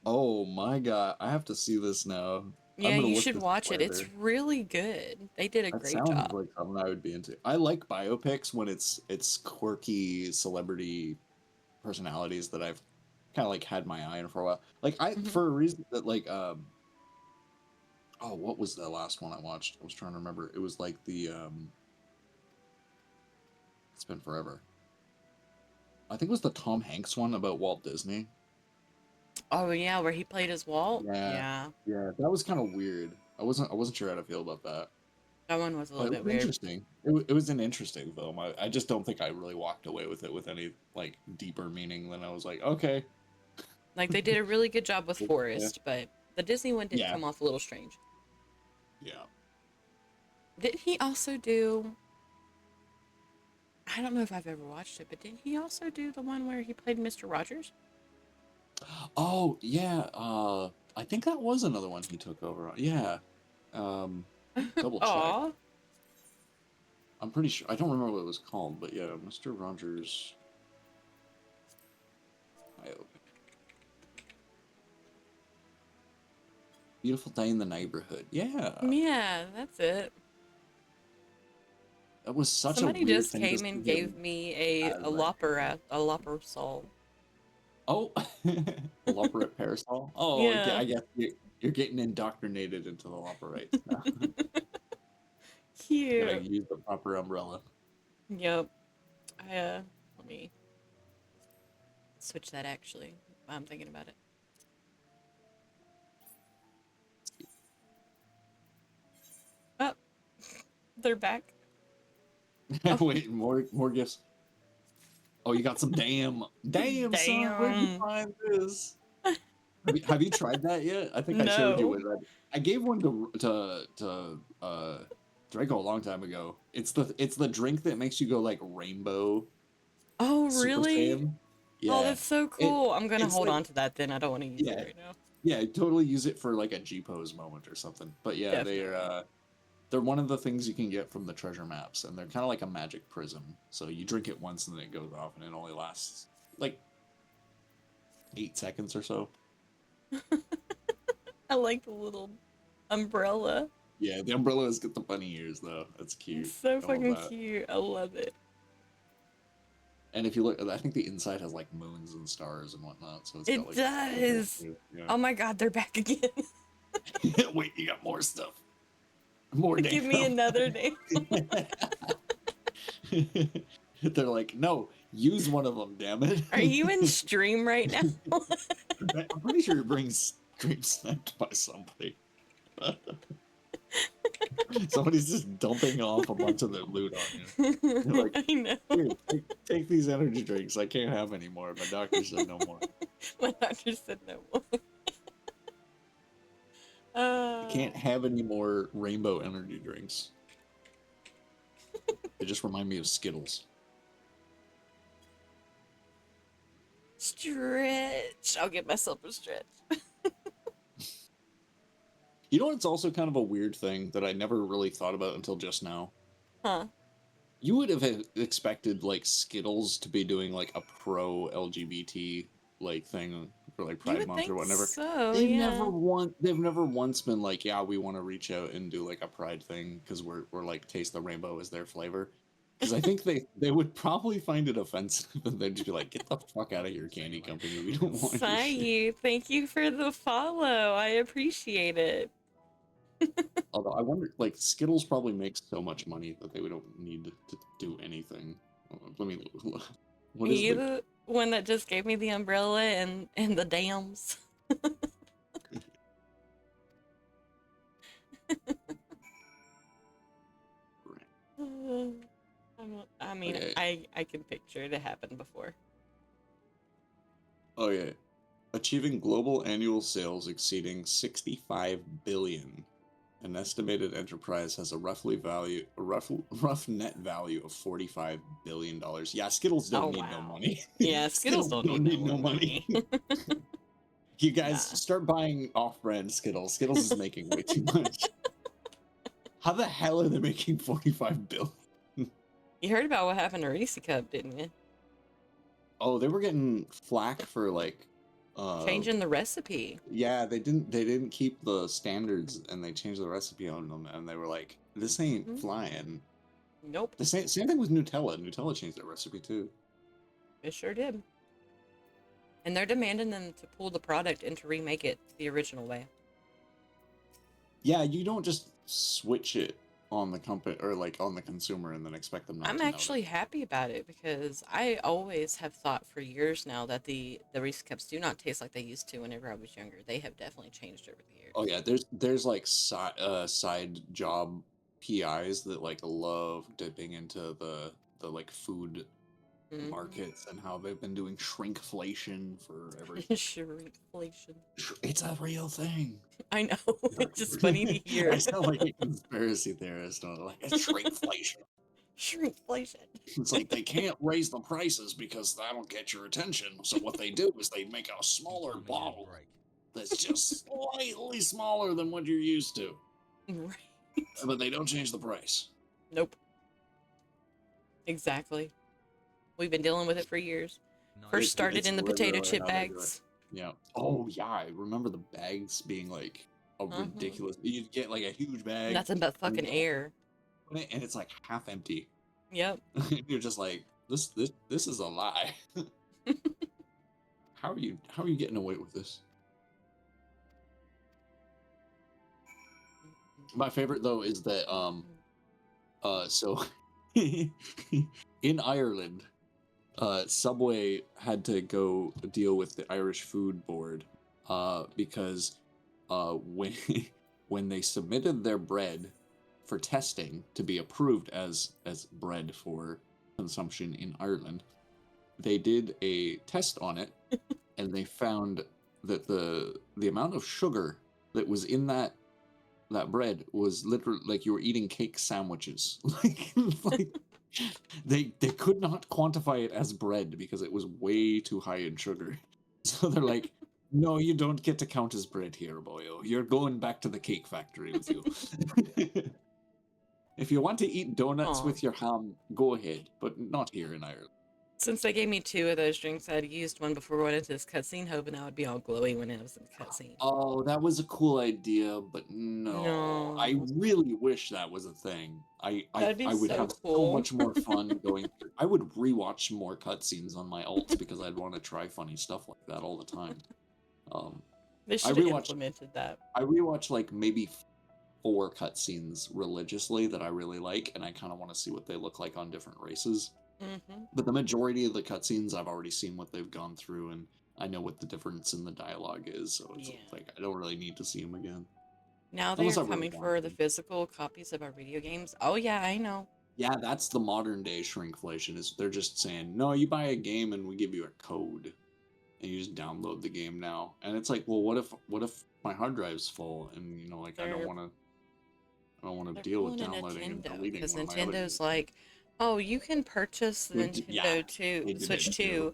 Oh my god, I have to see this now. Yeah, I'm gonna you look should this watch up it. It's later. really good. They did a That great sounds job. like something I would be into. I like biopics when it's quirky celebrity personalities that I've kind of like had my eye on for a while. Like for a reason that like oh, what was the last one I watched? I was trying to remember. It was like the it's been forever. I think it was the Tom Hanks one about Walt Disney. Oh yeah, where he played as Walt. Yeah, Yeah, that was kind of weird. I wasn't sure how to feel about that. that one was a But little it bit was weird. interesting. It was an interesting film. I just don't think I really walked away with it with any like deeper meaning than I was like, okay. Like they did a really good job with Yeah. Forrest, but the Disney one did Yeah. come off a little strange. Yeah. Didn't he also do? I don't know if I've ever watched it, but didn't he also do the one where he played Mr. Rogers? Oh yeah. I think that was another one he took over on. Yeah. Double check. Aw. I'm pretty sure. I don't remember what it was called, but yeah, Mr. Rogers. Beautiful Day in the Neighborhood. Yeah. Yeah, that's it. That was such Somebody a weird just thing came to and see gave him me a as, like- lopper soul. Oh, Loperite parasol. Oh, Yeah. I guess you're getting indoctrinated into the Loperites now. Cute. Gotta use the proper umbrella. Yep. Let me switch that actually. While I'm thinking about it. Oh, they're back. Wait, more gifts. Oh, you got some damn, son. Where'd you Damn. find this? Have you tried that yet? I think I showed you No. with that. I gave one to Draco a long time ago. It's the drink that makes you go like rainbow. Oh, Super really? Saiyan. Yeah. Oh, that's so cool. I'm gonna it's hold like- on to that then. I don't want to use Yeah. it right now. Yeah, totally use it for like a G pose moment or something. But yeah, they're one of the things you can get from the treasure maps, and they're kind of like a magic prism. So you drink it once and then it goes off, and it only lasts like 8 seconds or so. I like the little umbrella. Yeah, the umbrellas get the bunny ears though. That's cute. It's so I love fucking that. cute. I love it. And if you look, I think the inside has like moons and stars and whatnot. So it's It got, like, does. Yeah. Oh my god, they're back again. Wait, you got more stuff. More Give me damn. another name. They're like, no, use one of them, damn it. Are you in stream right now? I'm pretty sure you're being stream sniped by somebody. Somebody's just dumping off a bunch of their loot on you. They're like, I know. "Here, take these energy drinks. I can't have any more. My doctor said no more. My doctor said no more. I can't have any more rainbow energy drinks. They just remind me of Skittles. Stretch. I'll get myself a stretch. You know what's also kind of a weird thing that I never really thought about until just now? Huh. You would have expected like Skittles to be doing like a pro LGBT like thing for like Pride would Month or think whatever. so, they've yeah. never once been like, yeah, we want to reach out and do like a Pride thing because we're like taste the rainbow as their flavor. Because I think they would probably find it offensive, and they'd just be like, "Get the fuck out of here, candy company. We don't want your shit." Sayu, thank you for the follow. I appreciate it. Although I wonder, like, Skittles probably makes so much money that they don't need to do anything. Let me. What is You the? the one that just gave me the umbrella and the dams. I mean, Okay. I can picture it happened before. Oh yeah, achieving global annual sales exceeding 65 billion. An estimated enterprise has a rough net value of $45 billion. Yeah, Skittles don't need no money. Yeah, Skittles don't need no money. You guys start buying off-brand Skittles. Skittles is making way too much. How the hell are they making 45 billion? You heard about what happened to Reese Cup, didn't you? Oh, they were getting flack for like changing the recipe. Yeah, they didn't keep the standards, and they changed the recipe on them, and they were like, "This ain't flying." Nope. The same thing with Nutella. Nutella changed their recipe too. It sure did. And they're demanding them to pull the product and to remake it the original way. Yeah, you don't just switch it on the company or like on the consumer and then expect them not I'm to know. actually happy about it because I always have thought for years now that the Reese Cups do not taste like they used to whenever I was younger. They have definitely changed over the years. Oh yeah, there's like side job PIs that like love dipping into the like food markets and how they've been doing shrinkflation forever. Shrinkflation. It's a real thing. I know. It's just funny to hear. I sound like a conspiracy theorist. I'm like, it's shrinkflation. Shrinkflation. It's like they can't raise the prices because that'll get your attention. So what they do is they make a smaller bottle that's just slightly smaller than what you're used to. Right. But they don't change the price. Nope. Exactly. We've been dealing with it for years. First started in the potato chip bags. Yeah. Oh yeah, I remember the bags being like a ridiculous. You'd get like a huge bag. Nothing but fucking air. And it's like half empty. Yep. You're just like, this is a lie. How are you getting away with this? My favorite though is that so in Ireland, Subway had to go deal with the Irish Food Board because when they submitted their bread for testing to be approved as bread for consumption in Ireland, they did a test on it and they found that the amount of sugar that was in that bread was literally like you were eating cake sandwiches. like they could not quantify it as bread because it was way too high in sugar. So they're like, no, you don't get to count as bread here, boyo. You're going back to the cake factory with you. If you want to eat donuts with your ham, go ahead, but not here in Ireland. Since they gave me 2 of those drinks, I had used one before we went into this cutscene, hoping I would be all glowy when it was in the cutscene. Oh, that was a cool idea, but no. I really wish that was a thing. I would so have so much more fun going through. I would rewatch more cutscenes on my alts because I'd want to try funny stuff like that all the time. They should have implemented that. I rewatch like maybe 4 cutscenes religiously that I really like, and I kind of want to see what they look like on different races. But the majority of the cutscenes, I've already seen what they've gone through, and I know what the difference in the dialogue is, so it's like I don't really need to see them again. Now they're coming for the physical copies of our video games. Oh yeah, I know. Yeah, that's the modern day shrinkflation. Is they're just saying, no, you buy a game and we give you a code, and you just download the game now. And it's like, well, what if my hard drive's full, and you know, like I don't want to deal with downloading and deleting. Because Nintendo's like, oh, you can purchase the Nintendo Switch 2,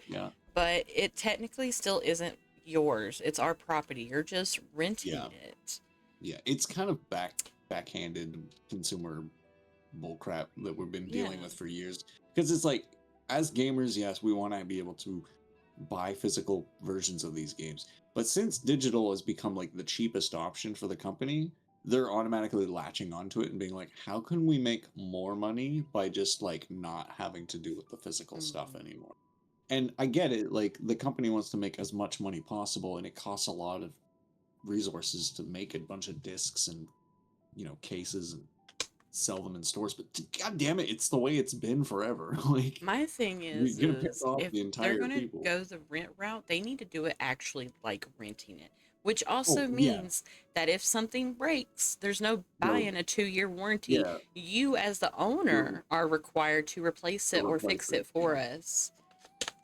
but it technically still isn't yours. It's our property. You're just renting it. Yeah, it's kind of backhanded consumer bullcrap that we've been dealing with for years. Because it's like, as gamers, yes, we want to be able to buy physical versions of these games. But since digital has become like the cheapest option for the company, they're automatically latching onto it and being like, how can we make more money by just like not having to do with the physical stuff anymore? And I get it, like the company wants to make as much money possible, and it costs a lot of resources to make a bunch of discs and cases and sell them in stores. But god damn it, it's the way it's been forever. Like My thing you're is, gonna piss off if the they're entire gonna people. go the rent route, they need to do it actually like renting it. Which Oh also yeah, means that if something breaks, there's no they're buying a 2-year warranty. yeah, You, as the you're owner, are required to replace to it or replace fix it. it for Yeah. us.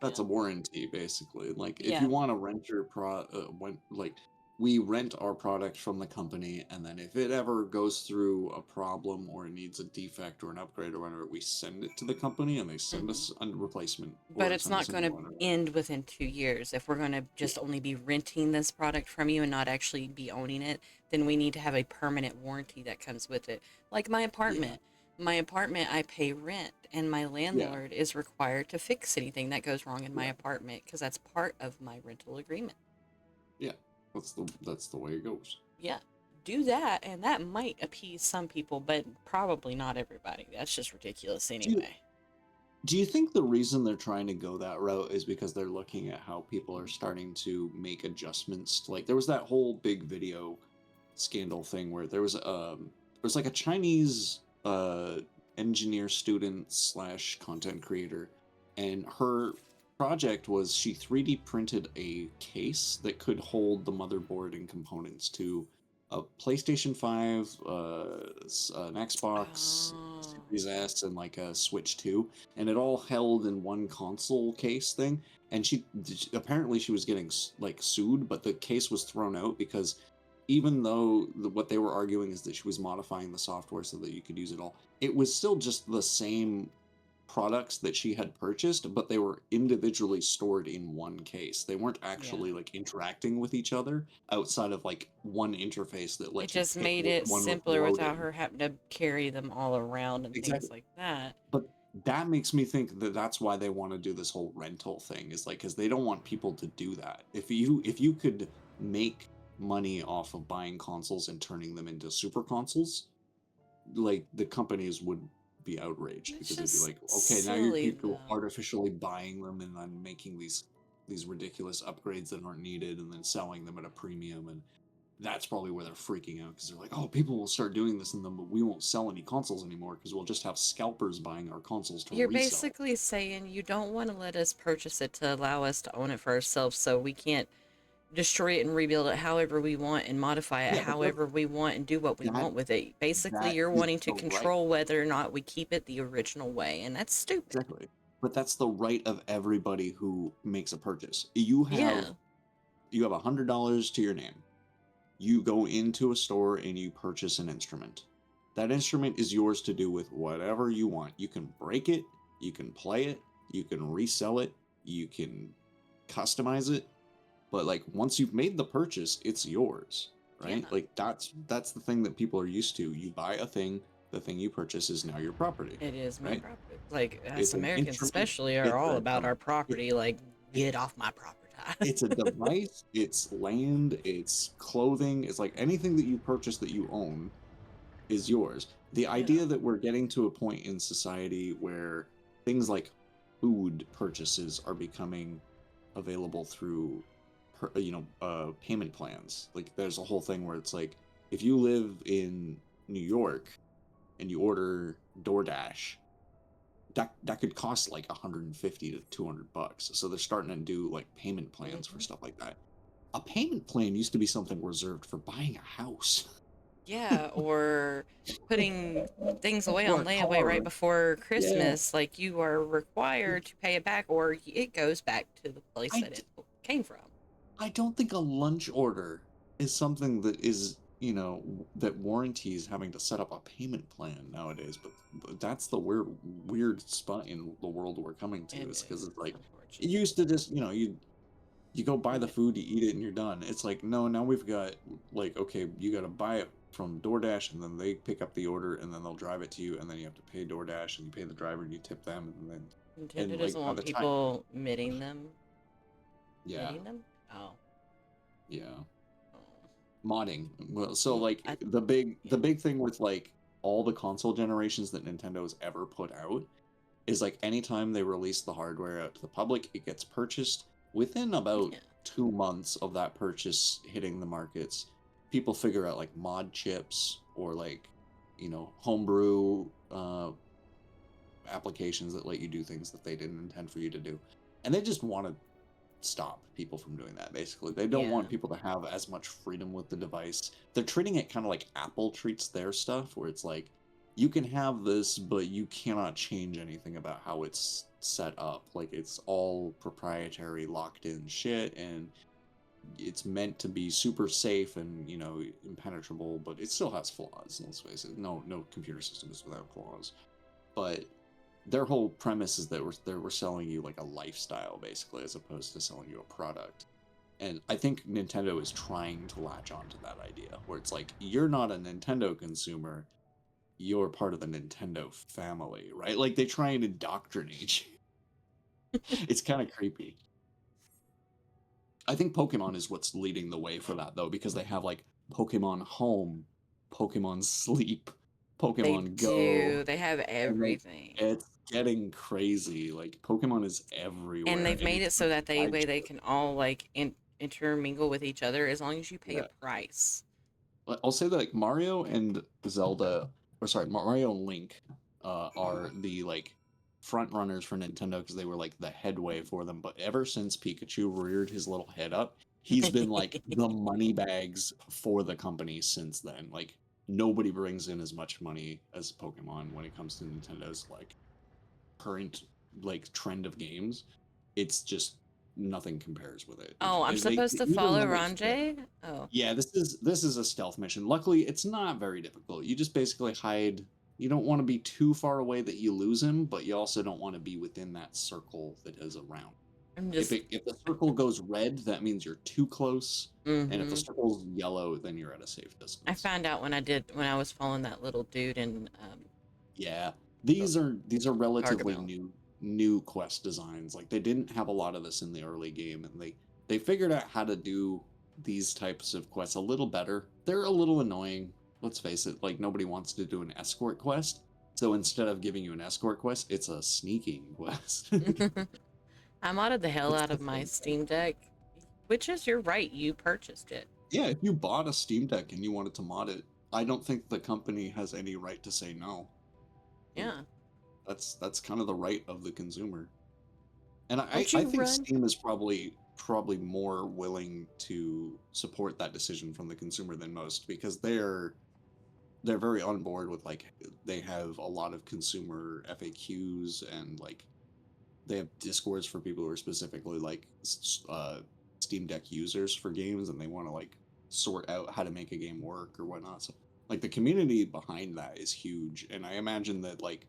That's a warranty, basically. Like, if Yeah. you want to rent your we rent our product from the company, and then if it ever goes through a problem or it needs a defect or an upgrade or whatever, we send it to the company and they send us a replacement But or it's send not us a going new to one. end within 2 years. If we're going to just only be renting this product from you and not actually be owning it, then we need to have a permanent warranty that comes with it. Like my apartment. My apartment, I pay rent, and my landlord is required to fix anything that goes wrong in my apartment because that's part of my rental agreement. Yeah, that's the way it goes. Yeah, do that, and that might appease some people, but probably not everybody. That's just ridiculous anyway. Do you think the reason they're trying to go that route is because they're looking at how people are starting to make adjustments? Like there was that whole big video scandal thing where there was like a Chinese engineer student / content creator, and her project was she 3D printed a case that could hold the motherboard and components to a PlayStation 5, an Xbox Series S, and like a Switch 2, and it all held in one console case thing. And she apparently she was getting like sued, but the case was thrown out because even though what they were arguing is that she was modifying the software so that you could use it all, it was still just the same products that she had purchased, but they were individually stored in one case. They weren't actually like interacting with each other outside of like one interface that It let you just pick made which it one was simpler without loading. her having to carry them all around and Exactly. things like that. But that makes me think that that's why they want to do this whole rental thing, is like because they don't want people to do that. If you could make money off of buying consoles and turning them into super consoles, like the companies would be outraged It's because they'd be just like, okay, now you're silly, people though. artificially buying them and then making these ridiculous upgrades that aren't needed and then selling them at a premium. And that's probably where they're freaking out because they're like, oh, people will start doing this and then we won't sell any consoles anymore because we'll just have scalpers buying our consoles to You're resell. basically saying you don't want to let us purchase it to allow us to own it for ourselves, so we can't destroy it and rebuild it however we want and modify it Yeah, but however we want and do what we want with it. Basically, that you're is wanting to the right. control whether or not we keep it the original way, and that's stupid. Exactly. But that's the right of everybody who makes a purchase. You have $100 to your name. You go into a store and you purchase an instrument. That instrument is yours to do with whatever you want. You can break it, you can play it, you can resell it, you can customize it. But like once you've made the purchase, it's yours, right? Like that's the thing that people are used to. You buy a thing, the thing you purchase is now your property. It is my right? property. Like It's us an Americans instrument, especially are it's all a about our property. Like, get off my property. it's a device, it's land, it's clothing, it's like anything that you purchase that you own is yours. The idea that we're getting to a point in society where things like food purchases are becoming available through payment plans. Like there's a whole thing where it's like if you live in New York and you order DoorDash, that could cost like 150 to 200 bucks. So they're starting to do like payment plans for stuff like that. A payment plan used to be something reserved for buying a house. Yeah, or putting things away Or on a layaway car. right before Yeah. Christmas. Like, you are required to pay it back, or it goes back to the place that it came from. I don't think a lunch order is something that is, that warranties having to set up a payment plan nowadays. But that's the weird spot in the world we're coming to. Is because it's like it used to just, you go buy the food, you eat it, and you're done. It's like, no, now we've got like, okay, you got to buy it from DoorDash, and then they pick up the order, and then they'll drive it to you, and then you have to pay DoorDash, and you pay the driver, and you tip them, and then Nintendo doesn't by want the time, people mitting them. yeah, Mitting them? Oh. yeah. Modding. Well, so like the big thing with like all the console generations that Nintendo's ever put out is like anytime they release the hardware out to the public, it gets purchased within about 2 months of that purchase hitting the markets. People figure out like mod chips or like, you know, homebrew applications that let you do things that they didn't intend for you to do. And they just want to stop people from doing that, basically. They don't want people to have as much freedom with the device. They're treating it kind of like Apple treats their stuff, where it's like, you can have this, but you cannot change anything about how it's set up. Like, it's all proprietary, locked-in shit, and it's meant to be super safe and, you know, impenetrable, but it still has flaws, let's face it. No computer system is without flaws. But their whole premise is that we're selling you like a lifestyle, basically, as opposed to selling you a product. And I think Nintendo is trying to latch onto that idea, where it's like, you're not a Nintendo consumer, you're part of the Nintendo family, right? Like, they try and indoctrinate you. It's kind of creepy. I think Pokemon is what's leading the way for that, though, because they have like Pokemon Home, Pokemon Sleep, Pokemon Go. They have everything. It's getting crazy. Like, Pokemon is everywhere. And they've made it it's so that like they can all like intermingle with each other as long as you pay a price. I'll say that like Mario and Zelda, or sorry, Mario and Link are the like front runners for Nintendo because they were like the headway for them. But ever since Pikachu reared his little head up, he's been like the money bags for the company since then. Like, nobody brings in as much money as Pokemon when it comes to Nintendo's like current like trend of games. It's just nothing compares with it. Oh, I'm supposed to follow Ranjay? Oh. Yeah, this is a stealth mission. Luckily, it's not very difficult. You just basically hide. You don't want to be too far away that you lose him, but you also don't want to be within that circle that is around. If the circle goes red, that means you're too close, and if the circle's yellow, then you're at a safe distance. I found out when I was following that little dude in yeah, these are relatively new quest designs. Like, they didn't have a lot of this in the early game, and they figured out how to do these types of quests a little better. They're a little annoying, let's face it. Like, nobody wants to do an escort quest, so instead of giving you an escort quest, it's a sneaking quest. I modded the hell out of my Steam Deck, which is, you're right, you purchased it. Yeah, if you bought a Steam Deck and you wanted to mod it, I don't think the company has any right to say no. Yeah. That's kind of the right of the consumer. And I think Steam is probably more willing to support that decision from the consumer than most, because they're very on board with, like, they have a lot of consumer FAQs, and like they have Discords for people who are specifically like Steam Deck users for games, and they want to like sort out how to make a game work or whatnot. So like the community behind that is huge, and I imagine that like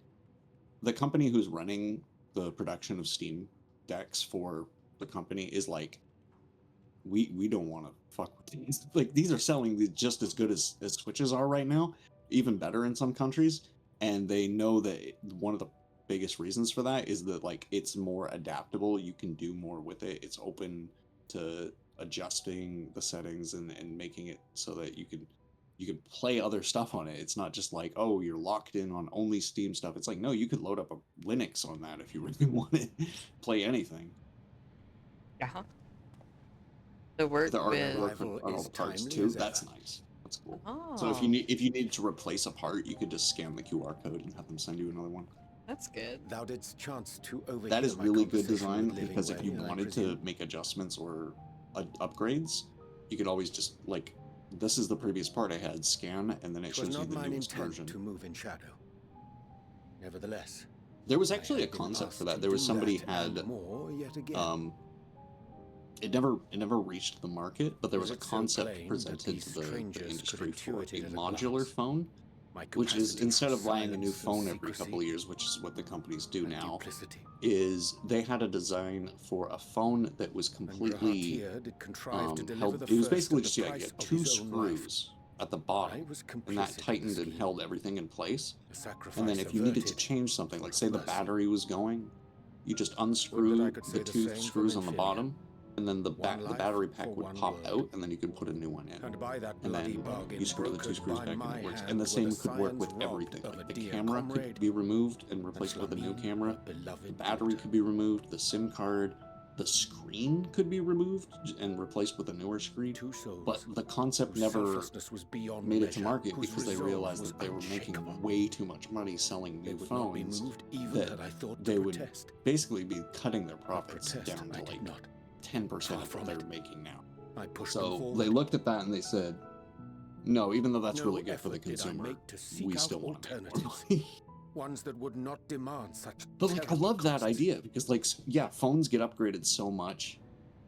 the company who's running the production of Steam decks for the company is like, we don't want to fuck with these. Like, these are selling just as good as Switches are right now, even better in some countries, and they know that one of the biggest reasons for that is that like it's more adaptable. You can do more with it. It's open to adjusting the settings and making it so that you can play other stuff on it. It's not just like, oh, you're locked in on only Steam stuff. It's like, no, you could load up a Linux on that if you really want to play anything. Yeah. The work there with are on all the parts too. That's nice. That's cool. Oh. So if you need to replace a part, you could just scan the QR code and have them send you another one. That's good. Thou didst chance to overhear that is my really good conversation design, because if you wanted to make adjustments or upgrades, you could always just like, this is the previous part I had, scan, and then it shows you the newest version. To move in shadow. Nevertheless, there was actually a concept for that. There was somebody had it never reached the market, but there was a concept presented to the industry for a modular phone, which is, instead of buying a new phone every couple of years, which is what the companies do now, is they had a design for a phone that was completely held. It was basically just like you had two screws at the bottom, and that tightened and held everything in place. And then if you needed to change something, like say the battery was going, you just unscrew the two screws on the bottom, and then the One battery life pack for would one pop word. out, and then you could put a new one in. And by that And bloody then bargain, you screw the 2 brokered screws by back my and it works. hand And the were same could work scions with robbed everything. of a Like the dear camera comrade, could be removed and replaced with a new Slamine, camera. her beloved The battery daughter. could be removed. The SIM card, the screen could be removed and replaced with a newer screen. Two souls, But the concept whose never selflessness was beyond made it to measure, market whose because they resolve realized was that they were making unshakable. way too much money selling They new would not be phones moved even that had I thought to they would protest. basically be cutting their profits protest down to I did like not. 10% Far of what from they're it. making now. I pushed them So forward. they looked at that and they said, no, even though that's No really good for the effort did I consumer, make to seek we out still want to make more alternatives. money. Ones that would not demand such But like, I terrible love that costs. idea because like, yeah, phones get upgraded so much.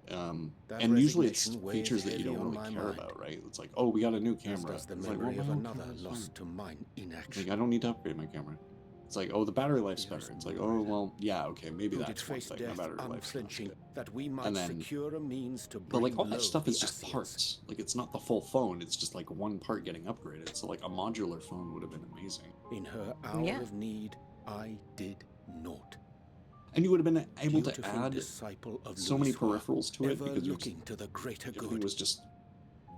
That And usually it's resignation weighs features that you heavy don't on really my care mind. about, right? It's like, oh, we got a new As camera. does the It's like, memory well, of my old another camera's lost fine. to mine inaction. Like, I don't need to upgrade my camera. It's like, oh, the battery life's better. It's like, oh, well, yeah, okay, maybe Who did that's one face thing. My death battery life's not unflinching, good. that we might And then, secure a means to but bring like all that low stuff the is just Ascians. parts. Like, it's not the full phone. It's just like one part getting upgraded. So like a modular phone would have been amazing. In her hour Yeah. of need, I did naught. And you would have been able to Beautiful add disciple of so many Louis Soir, peripherals to it ever because you looking to the greater everything good. was just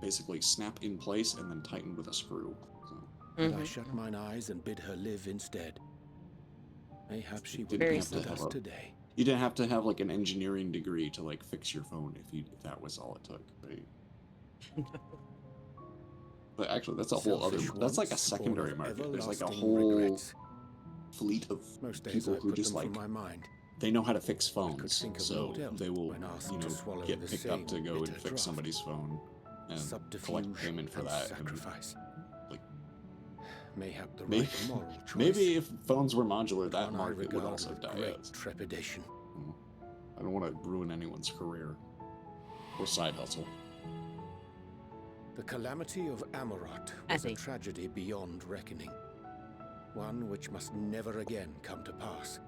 basically snap in place and then tightened with a screw. So And I shut mine eyes and bid her live instead. Mayhap she would didn't be have to with have us a, today. you didn't have to have like an engineering degree to like fix your phone if that was all it took, right? But actually, that's a whole other. Selfish That's like a wants, secondary born of market. There's like a everlasting whole regrets. fleet of Most days people I who put just them like from my mind. they know how to fix Could phones, think of so naught else they will when asked you to know swallow get the picked up to same go and bitter fix draught. somebody's phone and collect Subterfuge payment for and that. sacrifice. Like Mayhap the maybe, right moral choice. maybe if phones were modular, that one I market would regard also with die great out. trepidation. I don't want to ruin anyone's career or side hustle. The calamity of Amarat was a tragedy beyond reckoning. One which must never again come to pass.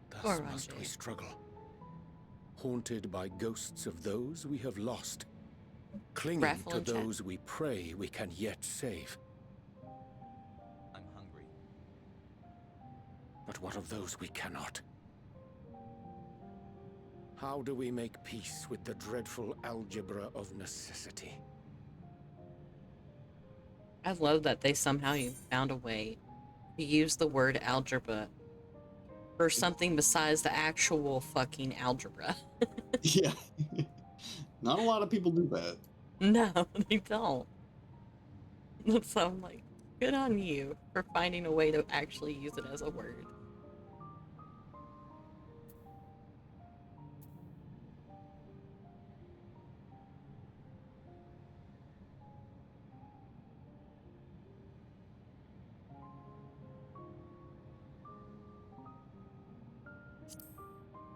Thus must we struggle, haunted by ghosts of those we have lost, clinging Raffle to in chat. those we pray we can yet save. I'm hungry. But what of those we cannot? How do we make peace with the dreadful algebra of necessity? I love that they somehow found a way to use the word algebra for something besides the actual fucking algebra. Yeah. Not a lot of people do that. No, they don't. So I'm like, good on you for finding a way to actually use it as a word.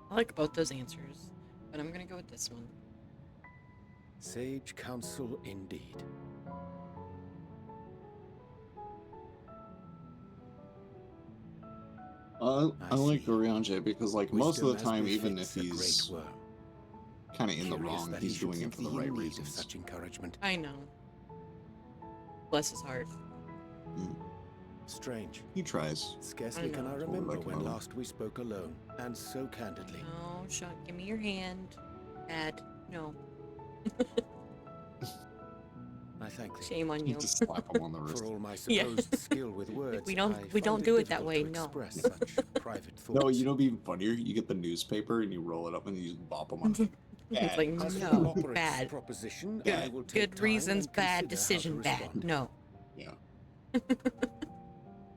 I like both those answers, but I'm gonna go with this one. Sage counsel indeed. I like Oriange because like most of the Wisdom as time, even if befits a great he's worm. kind of in the Curious wrong, that he he's should doing it think for the thee right in need of reasons. such encouragement. I know. Bless his heart. Strange. He tries. Scarcely I can I know. remember Like when him. last we spoke alone, and so candidly. No, Sean, give me your hand. Dad, no. I thank thee. Shame on you. Just slap him on the wrist. For all my Yeah. supposed skill with words, we I don't find do it that difficult way. to No. express such private thoughts. No, you know, what'd be even funnier. You get the newspaper and you roll it up and you just bop him on. It's Bad. like As for the no, operate's bad. proposition, Yeah. I will take Good time reasons, and bad consider how to decision, bad. respond. No. Yeah.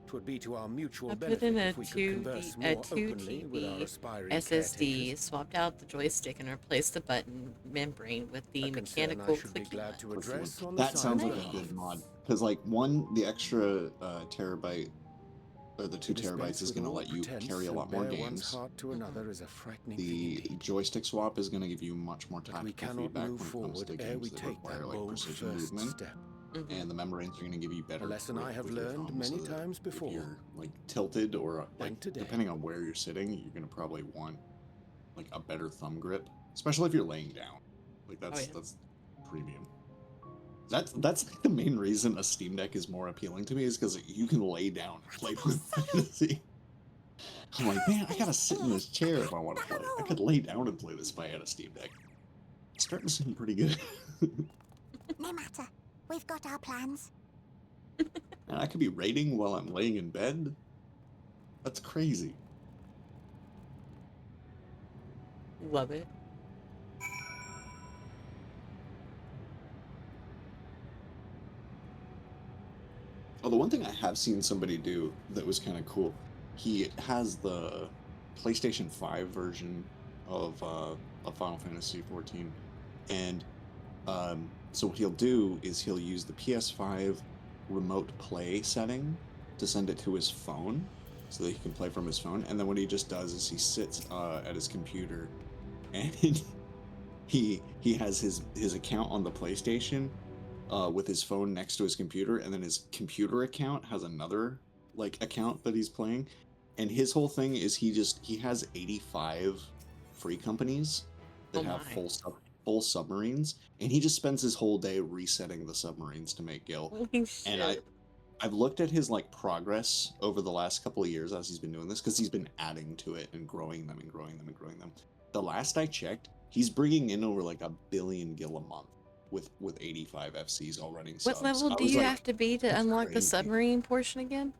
'Twould be to our mutual I put benefit in a if we could converse more openly with our 2 aspiring SSD, caretakers. swapped out the joystick, and replaced the button membrane with the A concern I mechanical should be clicky glad to one. address on the That sounds like side a of good the mod because like the extra terabyte or the 2 Dispense terabytes is with going to all let you pretense carry a and lot more bear one's games. heart to another is a frightening thing The indeed. joystick swap is going to give you much more But we tactical cannot feedback move when it comes forward to ere we games that take that require like bold precision first movement. step. And the membranes are going to give you better. A lesson grip I have with your learned phone, many so that times before. If you're like tilted or like And today. depending on where you're sitting, you're going to probably want like a better thumb grip, especially if you're laying down. Like that's premium. That's like the main reason a Steam Deck is more appealing to me is because you can lay down and play Final Fantasy. I'm like, man, I gotta sit in this chair if I want to play. I could lay down and play this if I had a Steam Deck. It's starting to seem pretty good. No matter. We've got our plans. And I could be raiding while I'm laying in bed. That's crazy. Love it. Oh, the one thing I have seen somebody do that was kind of cool, he has the PlayStation 5 version of Final Fantasy 14, and so what he'll do is he'll use the PS5 remote play setting to send it to his phone so that he can play from his phone, and then what he just does is he sits at his computer and he has his account on the PlayStation with his phone next to his computer, and then his computer account has another like account that he's playing, and his whole thing is he has 85 free companies that have full submarines, and he just spends his whole day resetting the submarines to make gil. Holy shit. And I've looked at his like progress over the last couple of years as he's been doing this, because he's been adding to it and growing them and growing them and growing them. The last I checked, he's bringing in over like 1 billion gil a month with 85 FCs all running subs. What level do you have to be to unlock the submarine portion again?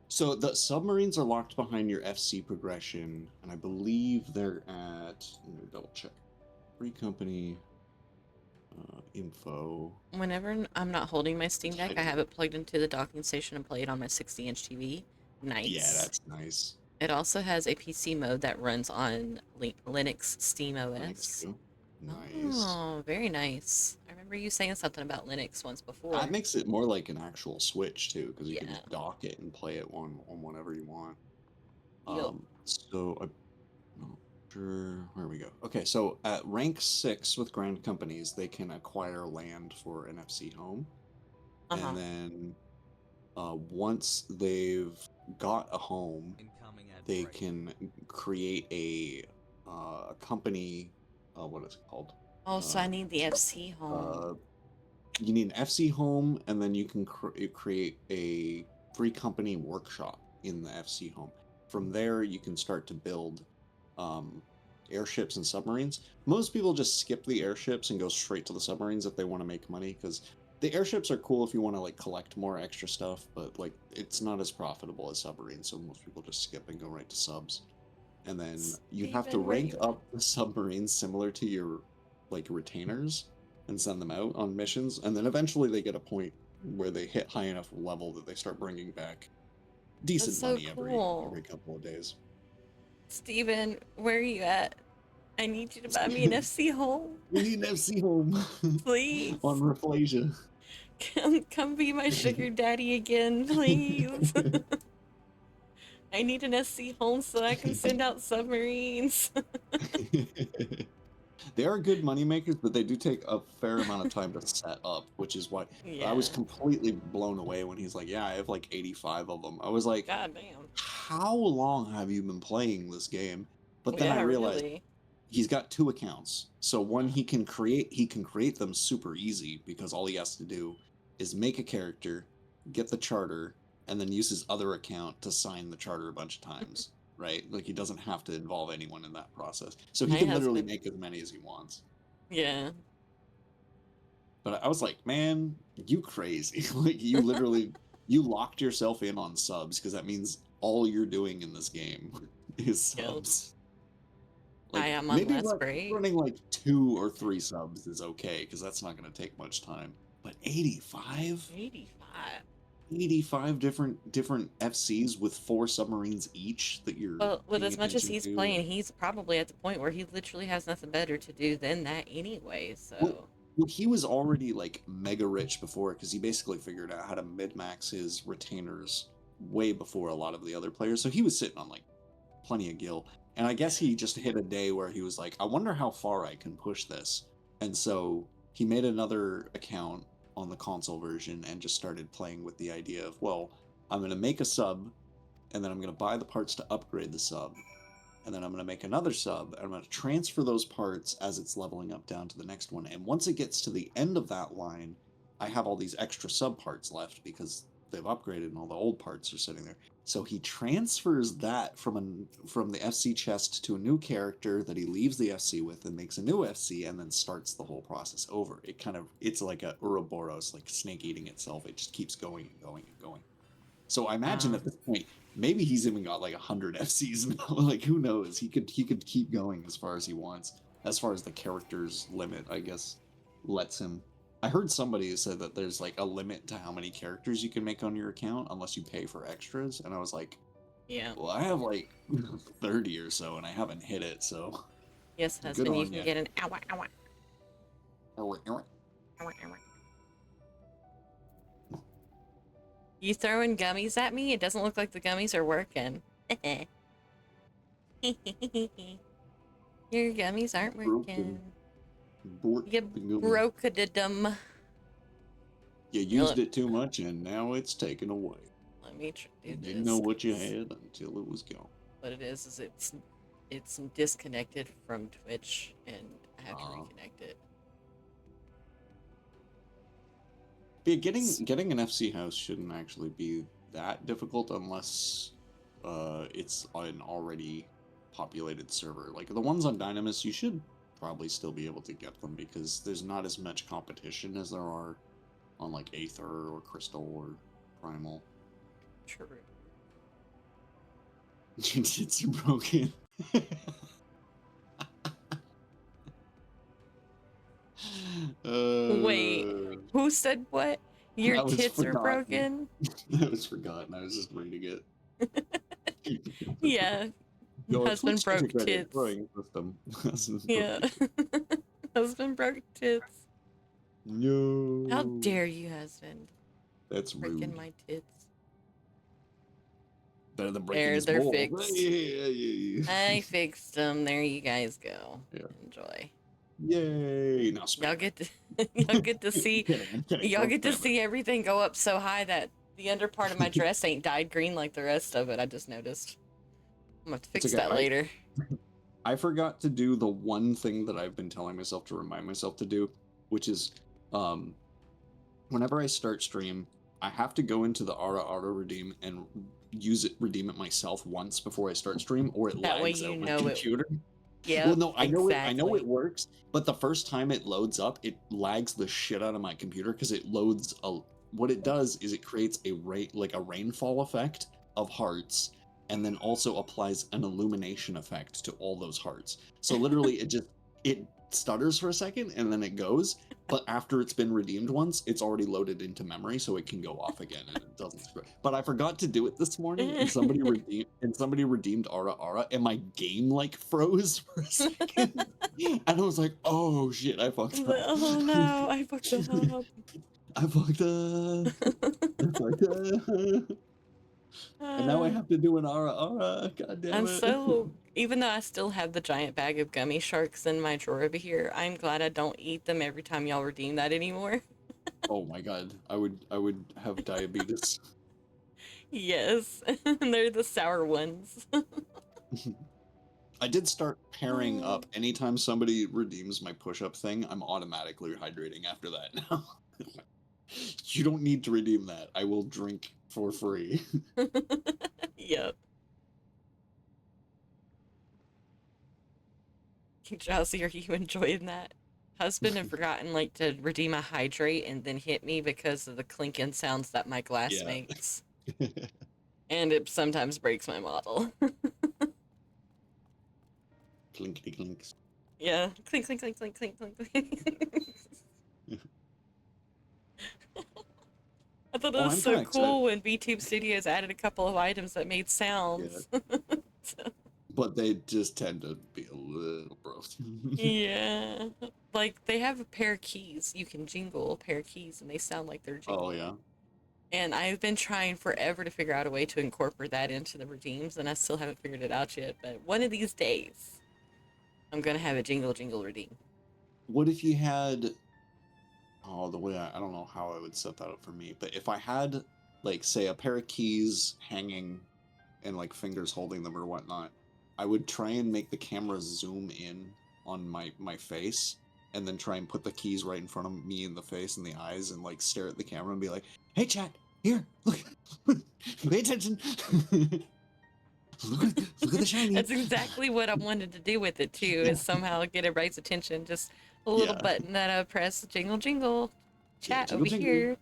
So the submarines are locked behind your FC progression, and I believe they're at, let me double check, free company info. Whenever I'm not holding my Steam Deck, I have it plugged into the docking station and play it on my 60-inch TV. Nice. Yeah, that's nice. It also has a PC mode that runs on Linux Steam OS. Nice. Oh, very nice. I remember you saying something about Linux once before. That makes it more like an actual Switch too, because you can just dock it and play it on whatever you want. So I'm not sure where we go. Okay, so at rank 6 with Grand Companies, they can acquire land for an FC home, and then once they've got a home, they can create a company. What is it called? Oh, so I need the FC home. You need an FC home, and then you can create a free company workshop in the FC home. From there, you can start to build airships and submarines. Most people just skip the airships and go straight to the submarines if they want to make money, because the airships are cool if you want to like collect more extra stuff, but like it's not as profitable as submarines, so most people just skip and go right to subs. And then you have to rank up the submarines similar to your like retainers and send them out on missions, and then eventually they get a point where they hit high enough level that they start bringing back decent money every couple of days. Steven, where are you at? I need you to buy me an FC home. We need an FC home. Please. On Rafflesia. Come be my sugar daddy again, please. I need an SC home so I can send out submarines. They are good money makers, but they do take a fair amount of time to set up, which is why I was completely blown away when he's like, yeah, I have like 85 of them. I was like, God damn. How long have you been playing this game? But then I realized he's got 2 accounts. So one, he can create them super easy, because all he has to do is make a character, get the charter, and then use his other account to sign the charter a bunch of times. Right? Like, he doesn't have to involve anyone in that process. So he can literally make as many as he wants. Yeah. But I was like, man, you crazy. Like, you literally, you locked yourself in on subs, because that means all you're doing in this game is subs. Like, I am on maybe Let's Break. running like 2 or 3 subs is okay, because that's not going to take much time. But 85? 85 different FCs with 4 submarines each that you're. Well, with as much as he's playing, he's probably at the point where he literally has nothing better to do than that anyway. So. Well, he was already like mega rich before, because he basically figured out how to mid-max his retainers way before a lot of the other players. So he was sitting on like plenty of gil. And I guess he just hit a day where he was like, I wonder how far I can push this. And so he made another account on the console version and just started playing with the idea of, well, I'm going to make a sub, and then I'm going to buy the parts to upgrade the sub, and then I'm going to make another sub, and I'm going to transfer those parts as it's leveling up down to the next one. And once it gets to the end of that line, I have all these extra sub parts left because they've upgraded and all the old parts are sitting there. So he transfers that from the FC chest to a new character that he leaves the FC with and makes a new FC and then starts the whole process over. It's like a Ouroboros, like snake eating itself. It just keeps going and going and going. So I imagine at this point, maybe he's even got like 100 FCs now. Like who knows? He could keep going as far as he wants, as far as the character's limit, I guess, lets him. I heard somebody said that there's like a limit to how many characters you can make on your account unless you pay for extras, and I was like, yeah. Well, I have like 30 or so, and I haven't hit it, so. Yes, husband, you can get an ow. You throwing gummies at me? It doesn't look like the gummies are working. Your gummies aren't working. You broke them. You used it too much, and now it's taken away. Let me do this. You didn't know what you had until it was gone. What it is it's disconnected from Twitch, and I have to reconnect it. Yeah, getting an FC house shouldn't actually be that difficult unless it's an already populated server. Like the ones on Dynamis, you should probably still be able to get them because there's not as much competition as there are on like Aether or Crystal or Primal. True. It's broken. Wait, who said what? Your tits are broken? That was forgotten. I was just reading it. Yeah. Husband broke tits. Yeah. Husband broke tits. No. How dare you, husband? That's rude. Breaking my tits. Better than breaking his they're balls. fixed. Yeah. I fixed them. There you guys go. Yeah. Enjoy. Yay! Now y'all get to see y'all get to see everything go up so high that the under part of my dress ain't dyed green like the rest of it. I just noticed. I'm gonna have to fix that later. I forgot to do the one thing that I've been telling myself to remind myself to do, which is whenever I start stream, I have to go into the Aura Auto Redeem and redeem it myself once before I start stream, or it lags out my computer. Yeah. Well, no, I know it works, but the first time it loads up, it lags the shit out of my computer because it loads what it does is it creates a rainfall effect of hearts, and then also applies an illumination effect to all those hearts. So literally, it stutters for a second and then it goes, but after it's been redeemed once, it's already loaded into memory, so it can go off again and it doesn't spread. But I forgot to do it this morning, and somebody redeemed Aura, and my game like froze for a second, and I was like, "Oh shit, I fucked up." Oh no, I fucked up. I fucked up. And now I have to do an Aura. God damn it. Even though I still have the giant bag of gummy sharks in my drawer over here, I'm glad I don't eat them every time y'all redeem that anymore. Oh my god, I would have diabetes. Yes, they're the sour ones. I did start pairing up. Anytime somebody redeems my push-up thing, I'm automatically hydrating after that now. You don't need to redeem that. I will drink for free. Yep. Josie, are you enjoying that? Husband had forgotten to redeem a hydrate and then hit me because of the clinking sounds that my glass makes. And it sometimes breaks my model. Clinkety clinks. Yeah. Clink, clink, clink, clink, clink, clink, clink. I thought it was so cool when BTube Studios added a couple of items that made sounds. Yeah. But they just tend to be a little gross. Yeah. They have a pair of keys. You can jingle a pair of keys and they sound like they're jingling. Oh, yeah. And I've been trying forever to figure out a way to incorporate that into the redeems, and I still haven't figured it out yet. But one of these days, I'm going to have a jingle redeem. What if you had... Oh, the way I don't know how I would set that up for me, but if I had, say, a pair of keys hanging and, fingers holding them or whatnot, I would try and make the camera zoom in on my face, and then try and put the keys right in front of me in the face and the eyes, and, stare at the camera and be like, "Hey, chat, Here, look. Pay attention. look at the shiny. That's exactly what I wanted to do with it too, is somehow get everybody's attention. Just a little button that I press, jingle jingle, chat jingle, over jingle. here.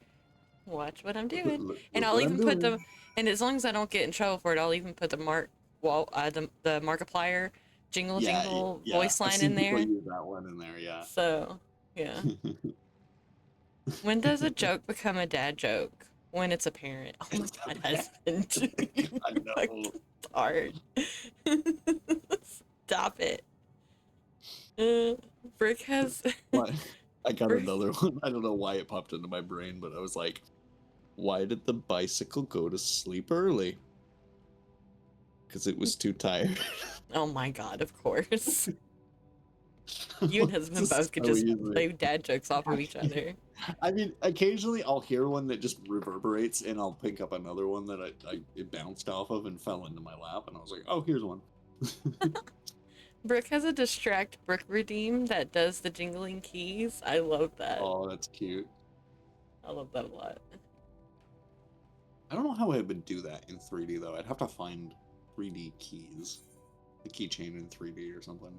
Watch what I'm doing. And Look I'll what even I'm put doing. the, and as long as I don't get in trouble for it, I'll even put the the Markiplier jingle jingle voice I've line seen in people there. use that one in there, yeah. So, yeah. When does a joke become a dad joke? When it's apparent. Oh my god, husband. I know. Hard. Stop it. Brick has. What? I got another one. I don't know why it popped into my brain, but I was like, why did the bicycle go to sleep early? Because it was too tired. Oh my god, of course. You and husband both could just play dad jokes off of each other. I mean, occasionally I'll hear one that just reverberates, and I'll pick up another one that it bounced off of and fell into my lap, and I was like, oh, here's one. Brooke has a distract Brooke redeem that does the jingling keys. I love that. Oh, that's cute. I love that a lot. I don't know how I would do that in 3D, though. I'd have to find 3D keys. The keychain in 3D or something.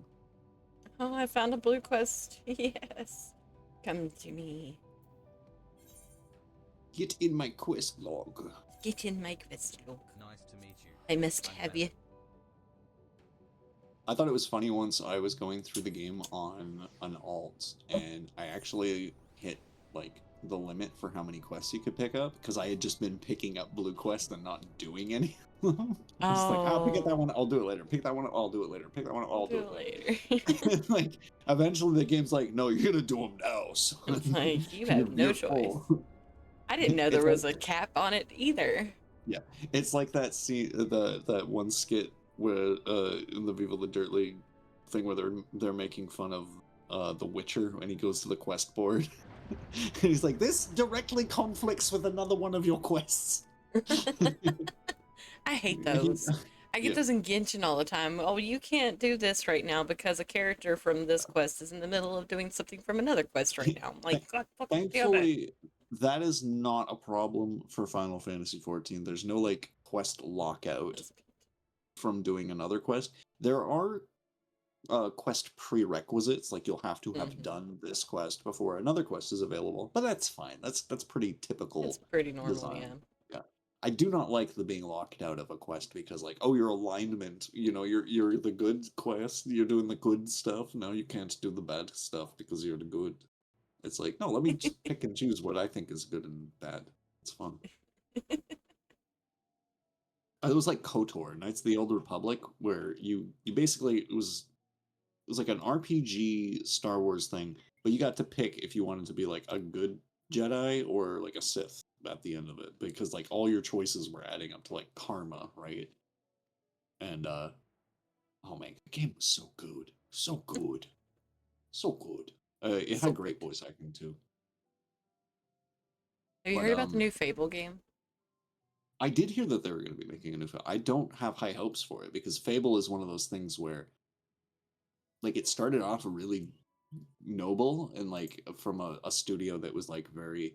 Oh, I found a blue quest. Yes. Come to me. Get in my quest log. Get in my quest log. Nice to meet you. I must have you. I thought it was funny once I was going through the game on an alt, and I actually hit, like, the limit for how many quests you could pick up, because I had just been picking up blue quests and not doing any of them. I was like, I'll pick up that one, I'll do it later. Pick that one up, I'll do it later. Pick that one up, I'll do it later. Like, eventually the game's like, no, you're gonna do them now, son. It's like, you have no choice. I didn't know there was a cap on it either. Yeah, it's like that scene, that one skit where in the Viva the Dirt League thing where they're making fun of The Witcher when he goes to the quest board. And he's like, this directly conflicts with another one of your quests. I hate those. I get those in Genshin all the time. Oh, you can't do this right now because a character from this quest is in the middle of doing something from another quest right now. I'm like, God fucking damn it. Thankfully, that is not a problem for Final Fantasy XIV. There's no, like, quest lockout from doing another quest. There are quest prerequisites, like you'll have to have done this quest before another quest is available, but that's fine. That's pretty typical. It's pretty normal, design. Yeah. I do not like the being locked out of a quest because, like, oh, your alignment, you know, you're the good quest, you're doing the good stuff. Now you can't do the bad stuff because you're the good. It's like, no, let me just pick and choose what I think is good and bad. It's fun. It was like KOTOR, Knights of the Old Republic, where you basically it was like an RPG Star Wars thing, but you got to pick if you wanted to be like a good Jedi or like a Sith at the end of it, because like all your choices were adding up to like karma, right? And oh man, the game was so good, so good, so good. It had great voice acting too. Have you heard about the new Fable game? I did hear that they were going to be making a new Fable. I don't have high hopes for it because Fable is one of those things where, like, it started off really noble and like from a studio that was like very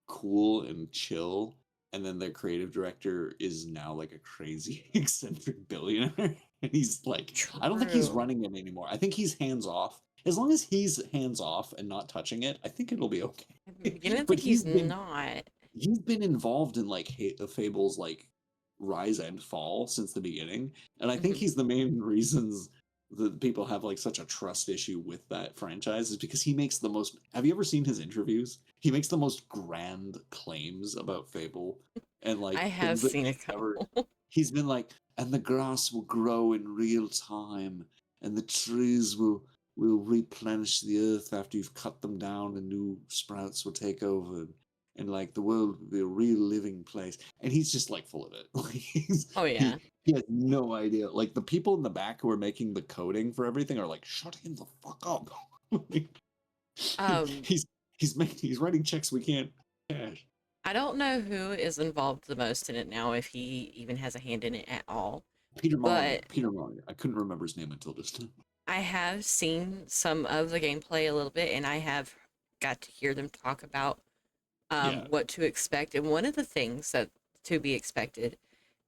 cool and chill, and then their creative director is now like a crazy eccentric billionaire, and he's like, I don't think he's running it anymore. I think he's hands off. As long as he's hands off and not touching it, I think it'll be okay. But he's not. He's been involved in like Fable's like rise and fall since the beginning, and I think he's the main reasons that people have like such a trust issue with that franchise is because he makes the most. Have you ever seen his interviews? He makes the most grand claims about Fable, and like I have seen a couple. He's been like, and the grass will grow in real time, and the trees will replenish the earth after you've cut them down, and new sprouts will take over. And like the world will be a real living place, and he's just like full of it. Oh yeah, he has no idea. Like the people in the back who are making the coding for everything are like, "Shut him the fuck up." He's writing checks we can't cash. I don't know who is involved the most in it now, if he even has a hand in it at all. Peter Molyneux. I couldn't remember his name until just now. I have seen some of the gameplay a little bit, and I have got to hear them talk about Yeah. what to expect. And one of the things that to be expected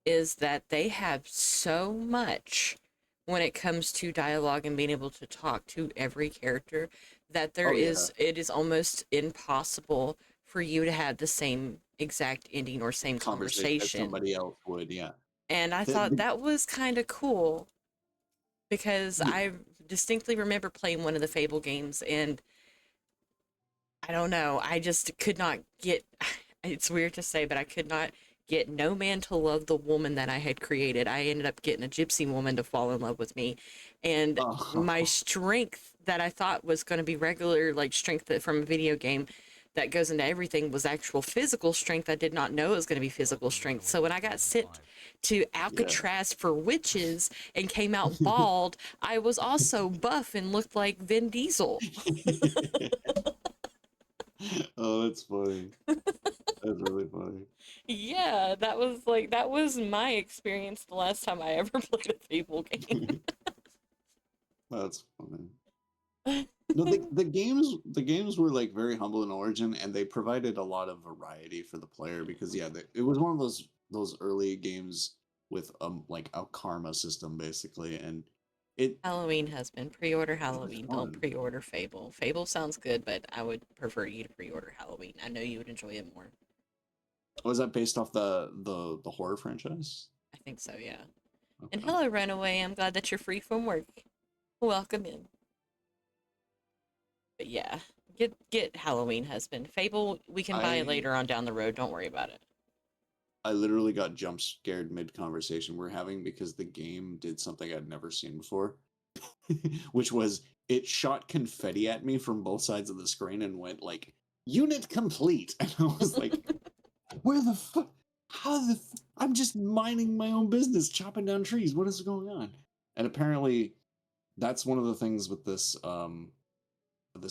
is that they have so much when it comes to dialogue and being able to talk to every character that Oh yeah. it is almost impossible for you to have the same exact ending or same Conversation as conversation. somebody else would, yeah. And I thought that was kind of cool because Yeah. I distinctly remember playing one of the Fable games, and I don't know, I just could not get, it's weird to say, but I could not get no man to love the woman that I had created. I ended up getting a gypsy woman to fall in love with me. And my strength that I thought was going to be regular, like strength from a video game that goes into everything, was actual physical strength. I did not know it was going to be physical strength. So when I got sent to Alcatraz for witches and came out bald, I was also buff and looked like Vin Diesel. Oh, that's funny. That's really funny. Yeah, that was my experience the last time I ever played a Fable game. That's funny. No, the games were like very humble in origin, and they provided a lot of variety for the player because yeah, it was one of those early games with like a karma system basically, and it Halloween husband, pre-order Halloween. Don't fun. pre-order Fable. Fable sounds good, but I would prefer you to pre-order Halloween. I know you would enjoy it more. Was that based off the horror franchise? I think so, yeah. Okay. And hello, Runaway. I'm glad that you're free from work. Welcome in. But yeah, get Halloween husband. Fable, we can buy it later on down the road. Don't worry about it. I literally got jump scared mid conversation we're having because the game did something I'd never seen before, which was it shot confetti at me from both sides of the screen and went like unit complete, and I was like, where the fuck? How the? I'm just minding my own business, chopping down trees. What is going on? And apparently, that's one of the things with this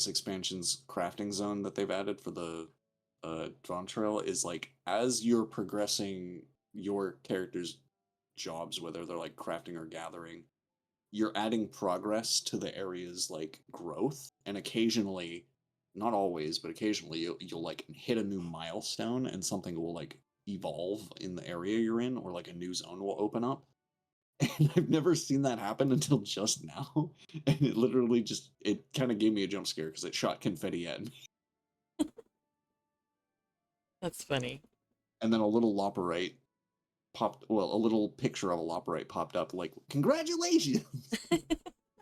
expansion's crafting zone that they've added for the Dawn Trail is like as you're progressing your character's jobs, whether they're like crafting or gathering, you're adding progress to the area's like growth, and occasionally, not always, but occasionally you'll like hit a new milestone and something will like evolve in the area you're in, or like a new zone will open up. And I've never seen that happen until just now. And it literally just, it kind of gave me a jump scare because it shot confetti at me. That's funny. And then a little loperite popped, well, a little picture of a loperite popped up like, congratulations.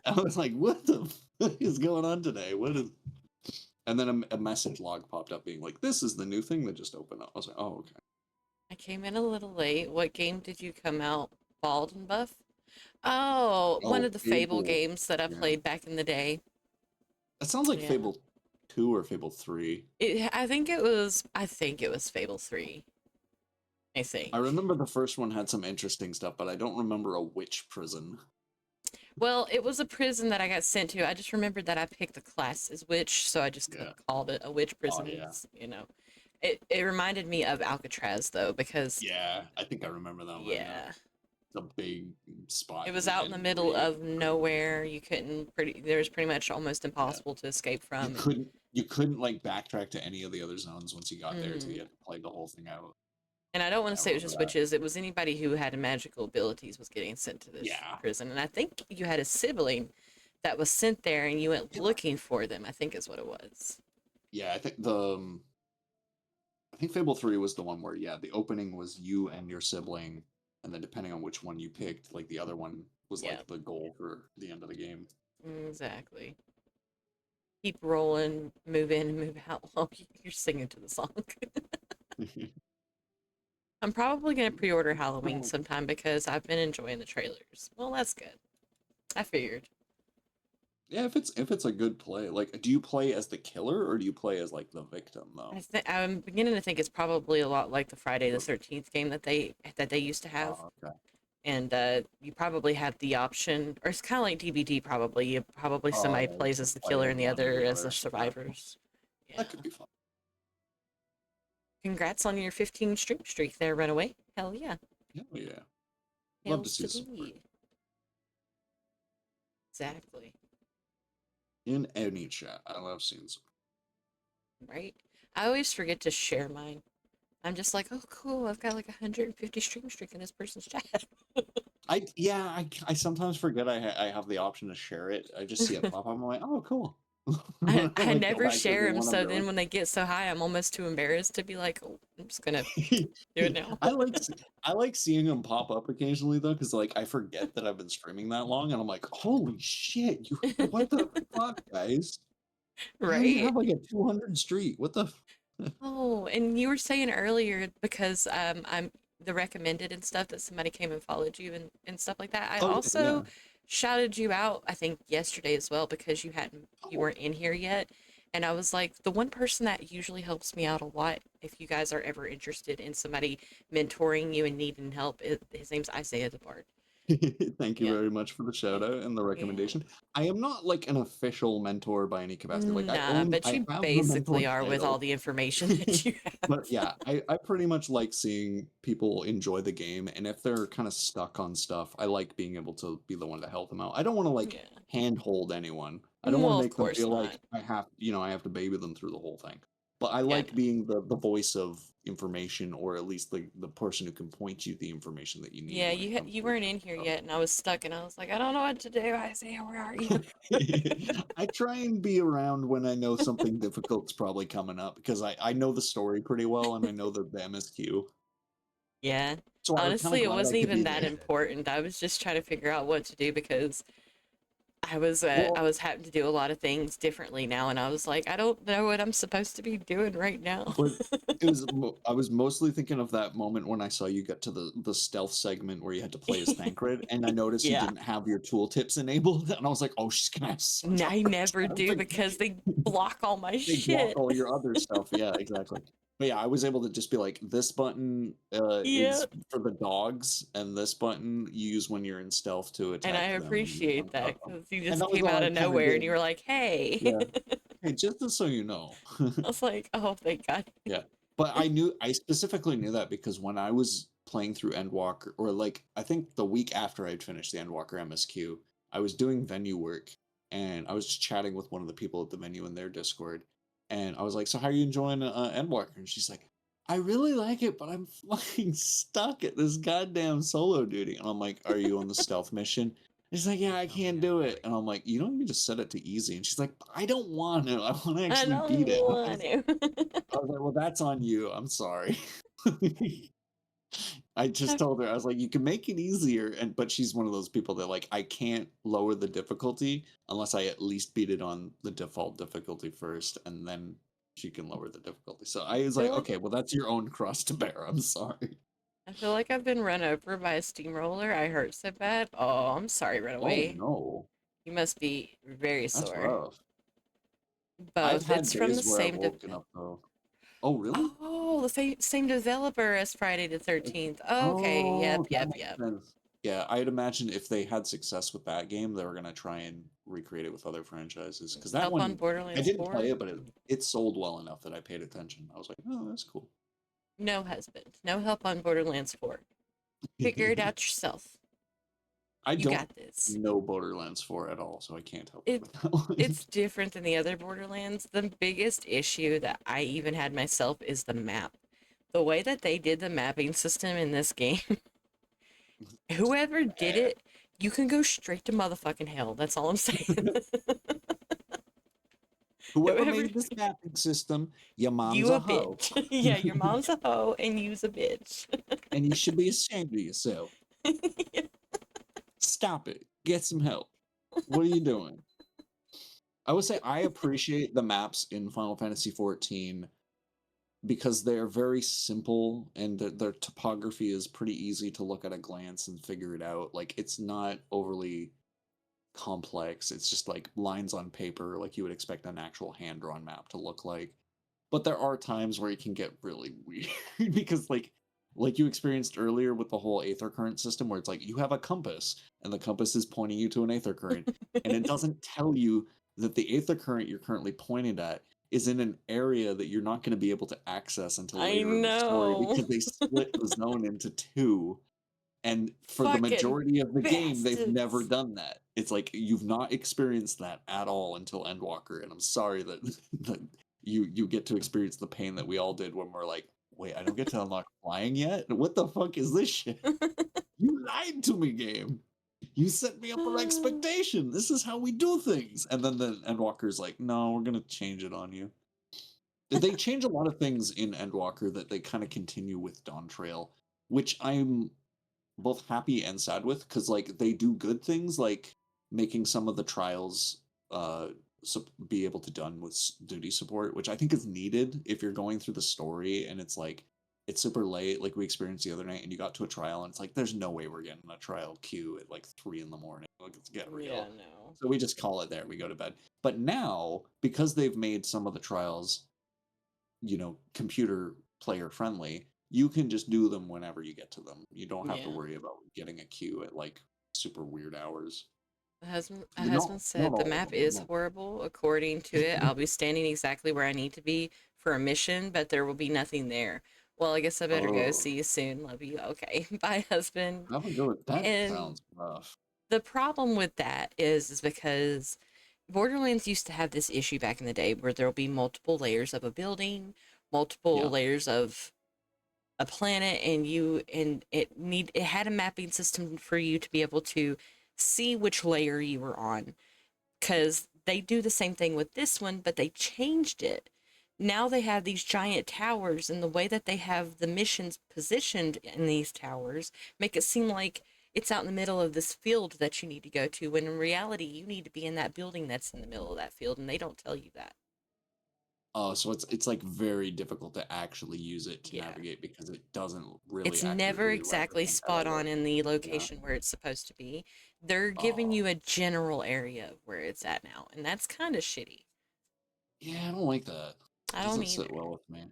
I was like, what the fuck is going on today? What is. And then a message log popped up being like, this is the new thing that just opened up. I was like, oh, okay. I came in a little late. What game did you come out bald and buff? Oh, one of the Fable games that I played back in the day. It sounds like Fable 2 or Fable 3. I think it was Fable 3. I think. I remember the first one had some interesting stuff, but I don't remember a witch prison. Well, it was a prison that I got sent to. I just remembered that I picked the class as witch, so I just called it a witch prison. You know, it reminded me of Alcatraz though, because I think I remember that one. Yeah, it's a big spot. It was out in the middle of nowhere. You couldn't there was pretty much almost impossible to escape from. You couldn't like backtrack to any of the other zones once you got there, so you had to play the whole thing out. And I don't want to say it was just witches. It was anybody who had magical abilities was getting sent to this prison. And I think you had a sibling that was sent there, and you went looking for them. I think is what it was. Yeah, I think Fable 3 was the one where the opening was you and your sibling, and then depending on which one you picked, like the other one was like the goal for the end of the game. Exactly. Keep rolling, move in, move out. Oh, you're singing to the song. I'm probably going to pre-order Halloween sometime because I've been enjoying the trailers. Well, that's good. I figured. Yeah, if it's a good play, like, do you play as the killer or do you play as like the victim though? I'm beginning to think it's probably a lot like the Friday the 13th game that they used to have. Oh, okay. And you probably have the option, or it's kind of like DBD. Probably somebody plays as the killer and the other as the survivors. Yeah. That could be fun. Congrats on your 15 streak there, Runaway. Hell yeah. Hell yeah. Love to see support. Exactly. In any chat, I love seeing support. Right? I always forget to share mine. I'm just like, oh, cool. I've got like 150 stream streak in this person's chat. I sometimes forget I have the option to share it. I just see it pop up. I'm like, oh, cool. I I like go never back to share the them, one I'm so then doing. when they get so high, I'm almost too embarrassed to be like, oh, I'm just gonna do it now. I like seeing them pop up occasionally though, because like I forget that I've been streaming that long, and I'm like, holy shit, what the fuck, guys? How do you Right? have like a 200 streak? What the? Oh, and you were saying earlier because I'm the recommended and stuff that somebody came and followed you and stuff like that. I Oh yeah, yeah. also shouted you out, I think yesterday as well because you Oh, weren't in here yet. And I was like, the one person that usually helps me out a lot if you guys are ever interested in somebody mentoring you and needing help, his name's Isaiah the Bard. thank you Yeah. very much for the shout out and the Yeah. recommendation. I am not like an official mentor by any capacity. Like Nah, but I you have the mentor basically are with all title. the information that you have. But yeah, I pretty much like seeing people enjoy the game, and if they're kind of stuck on stuff, I like being able to be the one to help them out. I don't want to like Yeah. handhold anyone. I don't want Well, to of make them course feel not. like I have to baby them through the whole thing. But I Yeah, like being the voice of information, or at least the person who can point you the information that you need yeah, when it comes you to the weren't game. in here So. yet, and I was stuck, and I was like, I don't know what to do. Isaiah, where are you? I try and be around when I know something difficult's probably coming up because I know the story pretty well and I know the MSQ. Yeah, So I was kind of honestly, it glad I wasn't could be even that there. important. I was just trying to figure out what to do because I Well, was having to do a lot of things differently now, and I was like, I don't know what I'm supposed to be doing right now. but I was mostly thinking of that moment when I saw you get to the stealth segment where you had to play as Thancred, and I noticed you Yeah, didn't have your tooltips enabled, and I was like, oh, she's gonna have such a I hard never time. do because they block all my They block shit. all your other stuff. Yeah, exactly. But yeah, I was able to just be like, this button Yeah, is for the dogs, and this button you use when you're in stealth to and I attack them. appreciate that because you And just that was came all out I of kind of nowhere and you did. were like, hey. Yeah. Hey, just so you know. I was like, oh, thank God. Yeah. But I specifically knew that because when I was playing through Endwalker, or like I think the week after I'd finished the Endwalker MSQ, I was doing venue work and I was just chatting with one of the people at the venue in their Discord. And I was like, so how are you enjoying Endwalker? And she's like, I really like it, but I'm fucking stuck at this goddamn solo duty. And I'm like, are you on the stealth mission? She's like, yeah, I can't do it. And I'm like, you don't even just set it to easy. And she's like, I don't want to. I want to I actually don't beat it. want to. I was like, well, that's on you. I'm sorry. I just told her, I was like, you can make it easier. But she's one of those people that like, I can't lower the difficulty unless I at least beat it on the default difficulty first, and then she can lower the difficulty. So I was I like, feel like okay, well, that's your own cross to bear. I'm sorry. I feel like I've been run over by a steamroller. I hurt so bad. Oh, I'm sorry, Oh Runaway. no, You must be very that's sore. rough. I've Both. had It's from days the where I've same woken up though. Oh, really? Oh, the same developer as Friday the 13th. Okay, Oh, that makes yep. sense. Yeah, I'd imagine if they had success with that game, they were gonna try and recreate it with other franchises. Because that Help on one, I Borderlands didn't play 4? it, but it sold well enough that I paid attention. I was like, oh, that's cool. No husband. No help on Borderlands 4. Figure it out yourself. I You don't got this. know Borderlands 4 at all, so I can't help you It with that one. it's different than the other Borderlands. The biggest issue that I even had myself is the map. The way that they did the mapping system in this game, whoever did it, you can go straight to motherfucking hell. That's all I'm saying. Whoever Whoever made this mapping system, your mom's you a a hoe. bitch. Yeah, your mom's a hoe and you's a bitch. And you should be ashamed of yourself. Stop it. Get some help. What are you doing? I would say I appreciate the maps in Final Fantasy XIV because they're very simple and their topography is pretty easy to look at a glance and figure it out. Like, it's not overly complex. It's just like lines on paper, like you would expect an actual hand-drawn map to look like. But there are times where it can get really weird because like you experienced earlier with the whole aether current system where it's like you have a compass and the compass is pointing you to an aether current and it doesn't tell you that the aether current you're currently pointed at is in an area that you're not going to be able to access until I later in the story know. because they split the zone into two, and for the Fucking majority of the game they've never bastards. done that. It's like you've not experienced that at all until Endwalker, and I'm sorry that you get to experience the pain that we all did when we're like, wait, I don't get to unlock flying yet? What the fuck is this shit? You lied to me, game. You set me up an expectation. This is how we do things. And then the Endwalker's like, no, we're gonna change it on you. They change a lot of things in Endwalker that they kind of continue with Dawn Trail, which I'm both happy and sad with, because like they do good things like making some of the trials be able to done with duty support, which I think is needed if you're going through the story and it's like it's super late, like we experienced the other night, and you got to a trial and it's like there's no way we're getting a trial queue at like 3 in the morning. Like, let's get real. Yeah, no. So we just call it there. We go to bed. But now, because they've made some of the trials, computer player friendly, you can just do them whenever you get to them. You don't have to Yeah. worry about getting a queue at like super weird hours. My husband Not said the all of map them, is not- horrible. According to it, I'll be standing exactly where I need to be for a mission, but there will be nothing there. Well, I guess I better go. Oh, See you soon. Love you. Okay. Bye, husband. have a good. That And sounds rough. the problem with that is because Borderlands used to have this issue back in the day where there'll be multiple layers of a building, multiple Yeah. layers of a planet, and it had a mapping system for you to be able to see which layer you were on, because they do the same thing with this one, but they changed it. Now they have these giant towers, and the way that they have the missions positioned in these towers make it seem like it's out in the middle of this field that you need to go to, when in reality you need to be in that building that's in the middle of that field, and they don't tell you that. Oh, so it's like very difficult to actually use it to Yeah. navigate because it doesn't really It's never accurately exactly represent spot how it on looks. in the Yeah. location where it's supposed to be. They're giving Oh, you a general area of where it's at now, and that's kind of shitty. yeah, I don't like that. It I don't doesn't either. sit well with me.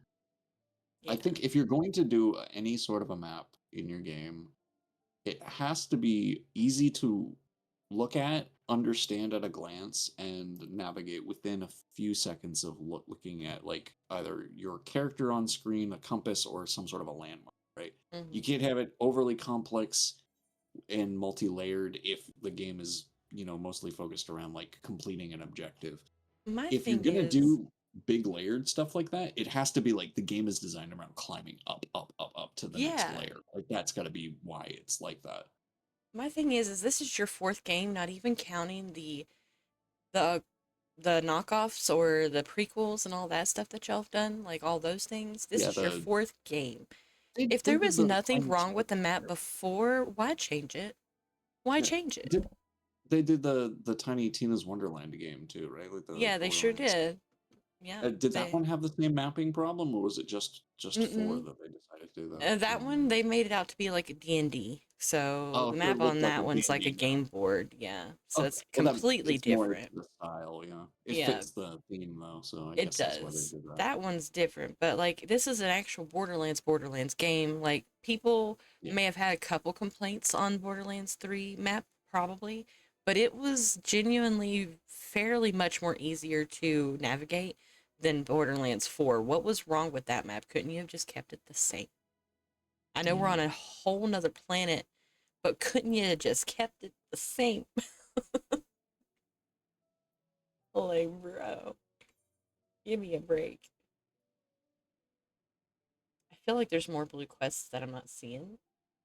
Yeah. I think if you're going to do any sort of a map in your game, it has to be easy to look at, understand at a glance, and navigate within a few seconds of looking at like either your character on screen, a compass, or some sort of a landmark, right? You Mhm. can't have it overly complex and multi-layered if the game is, mostly focused around like completing an objective. My If you're thing gonna is, do big layered stuff like that, it has to be like the game is designed around climbing up, up, up, up to the next yeah. layer. Like that's got to be why it's like that. My thing is this is your fourth game, not even counting the the knockoffs or the prequels and all that stuff that y'all have done, like all those things. This Yeah, is your fourth game. If they there did was the nothing Tiny wrong with the Tina's map before, why change it? Why Yeah, change it? they did the Tiny Tina's Wonderland game too, right? Like the Yeah, they sure Borderlands. did. Yeah, Did that one have the same mapping problem, or was it just four Mm-mm. that they decided to do that? That one, they made it out to be like a D&D. So Oh, the so it map on looked like a that one's like a D&D map. game board. Yeah. So Okay, it's well that completely it's more different. the style, yeah. It Yeah, fits the theme though, so I it guess that's why they does. did that. That one's different, but like this is an actual Borderlands game. Like people Yeah. may have had a couple complaints on Borderlands 3 map, probably, but it was genuinely fairly much more easier to navigate than Borderlands 4. What was wrong with that map? Couldn't you have just kept it the same? I know we're on a whole nother planet, but couldn't you have just kept it the same? Like, bro, give me a break. I feel like there's more blue quests that I'm not seeing,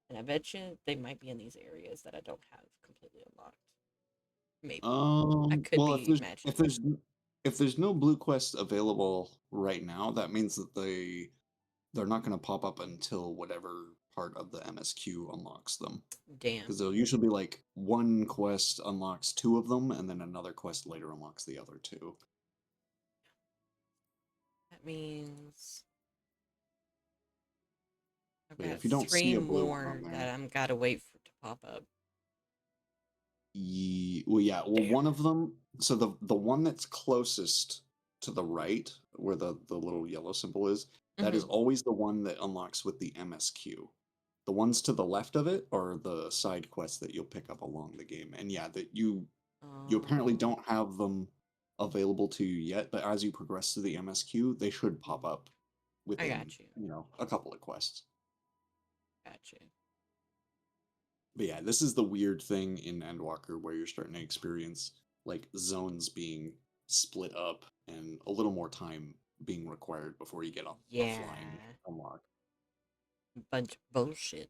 and I bet you they might be in these areas that I don't have completely unlocked. Maybe. I could Well, be imagining. if there's no blue quests available right now, that means that they're not going to pop up until whatever part of the MSQ unlocks them. Damn. Because they'll usually be like one quest unlocks 2 of them, and then another quest later unlocks the other 2. That means I've But yeah, got if you don't see 3 a blue one more on that there, I'm gotta wait for to pop up. one of them. So the one that's closest to the right, where the little yellow symbol is, that is Mhm. always the one that unlocks with the MSQ. The ones to the left of it are the side quests that you'll pick up along the game. And yeah, that you apparently Oh, don't have them available to you yet, but as you progress to the MSQ, they should pop up I within, got you. a couple of quests. Got you. But yeah, this is the weird thing in Endwalker where you're starting to experience like zones being split up and a little more time being required before you get a Yeah. flying unlock. Bunch of bullshit.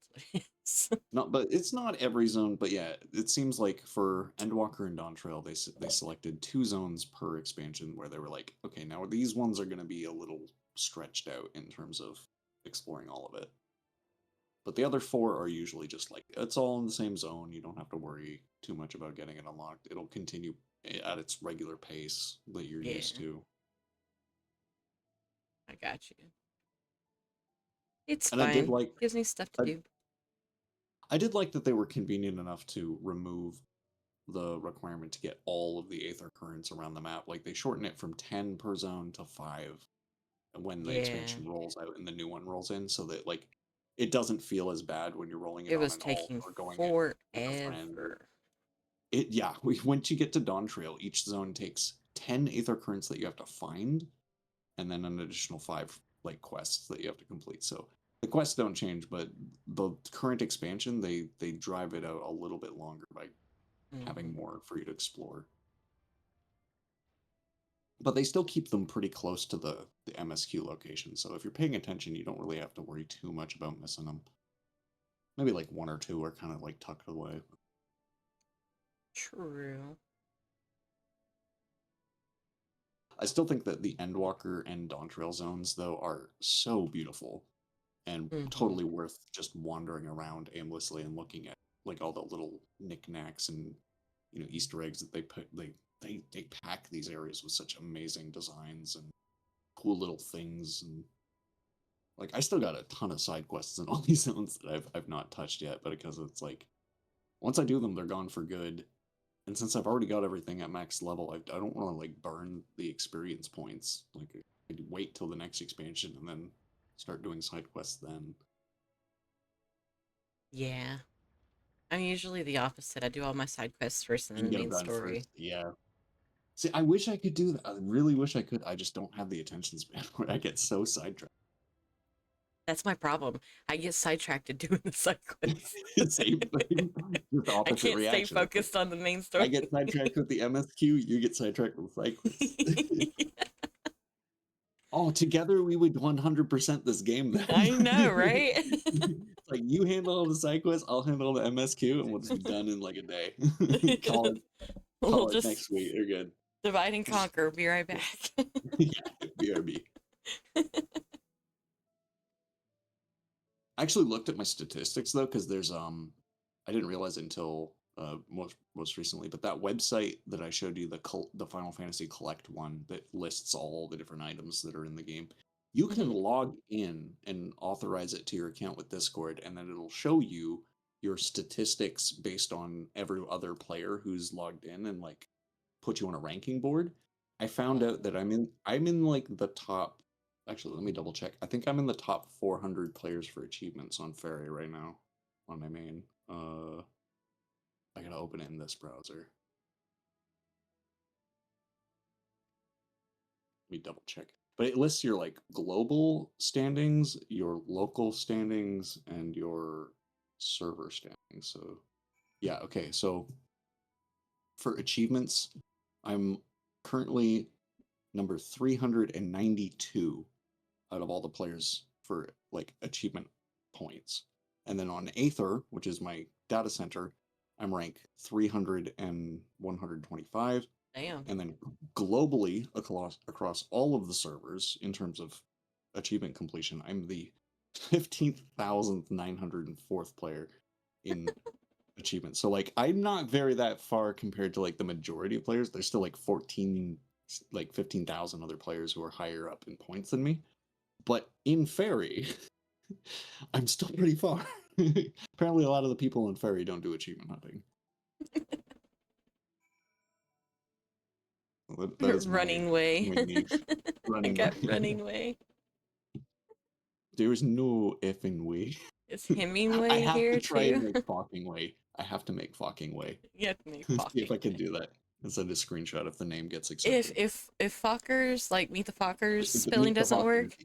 No, but it's not every zone. But yeah, it seems like for Endwalker and Dawn Trail, they selected 2 zones per expansion where they were like, okay, now these ones are going to be a little stretched out in terms of exploring all of it. But the other 4 are usually just like, it's all in the same zone. You don't have to worry too much about getting it unlocked. It'll continue at its regular pace that you're used to. I got you. It's And fine. I did like, Gives me stuff to do. I did like that they were convenient enough to remove the requirement to get all of the Aether currents around the map. Like they shorten it from 10 per zone to 5 when the expansion rolls out and the new one rolls in, so that like it doesn't feel as bad when you're rolling it It on was an alt taking or going in with a friend. forever. Once you get to Dawn Trail, each zone takes 10 Aether currents that you have to find, and then an additional 5 like quests that you have to complete. So the quests don't change, but the current expansion they drive it out a little bit longer by having more for you to explore. But they still keep them pretty close to the MSQ location, so if you're paying attention, you don't really have to worry too much about missing them. Maybe like 1 or 2 are kind of like tucked away. True. I still think that the Endwalker and Dawn Trail zones, though, are so beautiful and totally worth just wandering around aimlessly and looking at, like all the little knickknacks and Easter eggs that they put. They pack these areas with such amazing designs and cool little things, and like I still got a ton of side quests in all these zones that I've not touched yet, but because it's like once I do them, they're gone for good. And since I've already got everything at max level, I don't want to like burn the experience points. Like I'd wait till the next expansion and then start doing side quests then. Yeah. I'm usually the opposite. I do all my side quests first and then the main story. First. Yeah. See, I wish I could do that. I really wish I could. I just don't have the attention span where I get so sidetracked. That's my problem. I get sidetracked doing the side quests. Same thing. With opposite I can't reaction. stay focused on the main story. I get sidetracked with the MSQ, you get sidetracked with side quests. Oh, together we would 100% this game then. I know, right? It's like you handle all the side quests, I'll handle the MSQ, and we'll just be done in like a day. Call it just next week. You're good. Divide and conquer. Be right back. Yeah, BRB. I actually looked at my statistics though, because there's I didn't realize it until most recently, but that website that I showed you, the Final Fantasy Collect one that lists all the different items that are in the game, you can log in and authorize it to your account with Discord, and then it'll show you your statistics based on every other player who's logged in and like put you on a ranking board. I found out that I'm in like the top. Actually, let me double check. I think I'm in the top 400 players for achievements on Fairy right now on my main. I gotta open it in this browser. Let me double check. But it lists your like global standings, your local standings, and your server standings. So yeah, okay. So for achievements, I'm currently number 392 out of all the players for like achievement points. And then on Aether, which is my data center, I'm ranked 300 and 125. Damn. And then globally across all of the servers in terms of achievement completion, I'm the 15,904th player in achievement. So like I'm not that far compared to like the majority of players. There's still like 15,000 other players who are higher up in points than me. But in Fairy, I'm still pretty far. Apparently a lot of the people in Fairy don't do achievement hunting. That is running way. Running way. There's no effing way. Is Hemingway I have here to try too? and make fucking way. I have to make fucking way. You have to make See fucking if I can do that. And send a screenshot if the name gets accepted. If Fockers, like Meet the Fockers spelling doesn't work,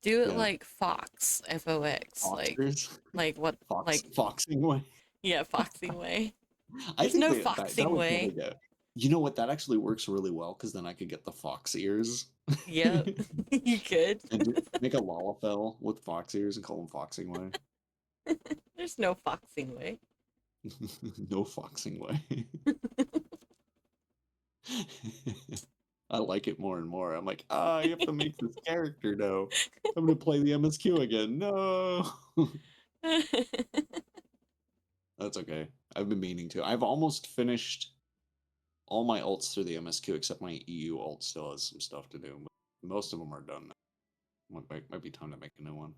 do it like Fox, F-O-X. Like what? Like Foxing way? Yeah, Foxing way. I There's think no that Foxing would way. totally You know what? That actually works really well because then I could get the fox ears. Yep, you could. And make a Lalafell with fox ears and call him Foxing Way. There's no foxing way. No foxing way. I like it more and more. I'm like, you have to make this character now. I'm gonna play the MSQ again. No. That's okay. I've been meaning to. I've almost finished all my alts through the MSQ except my EU alt still has some stuff to do. But most of them are done now. Might be time to make a new one.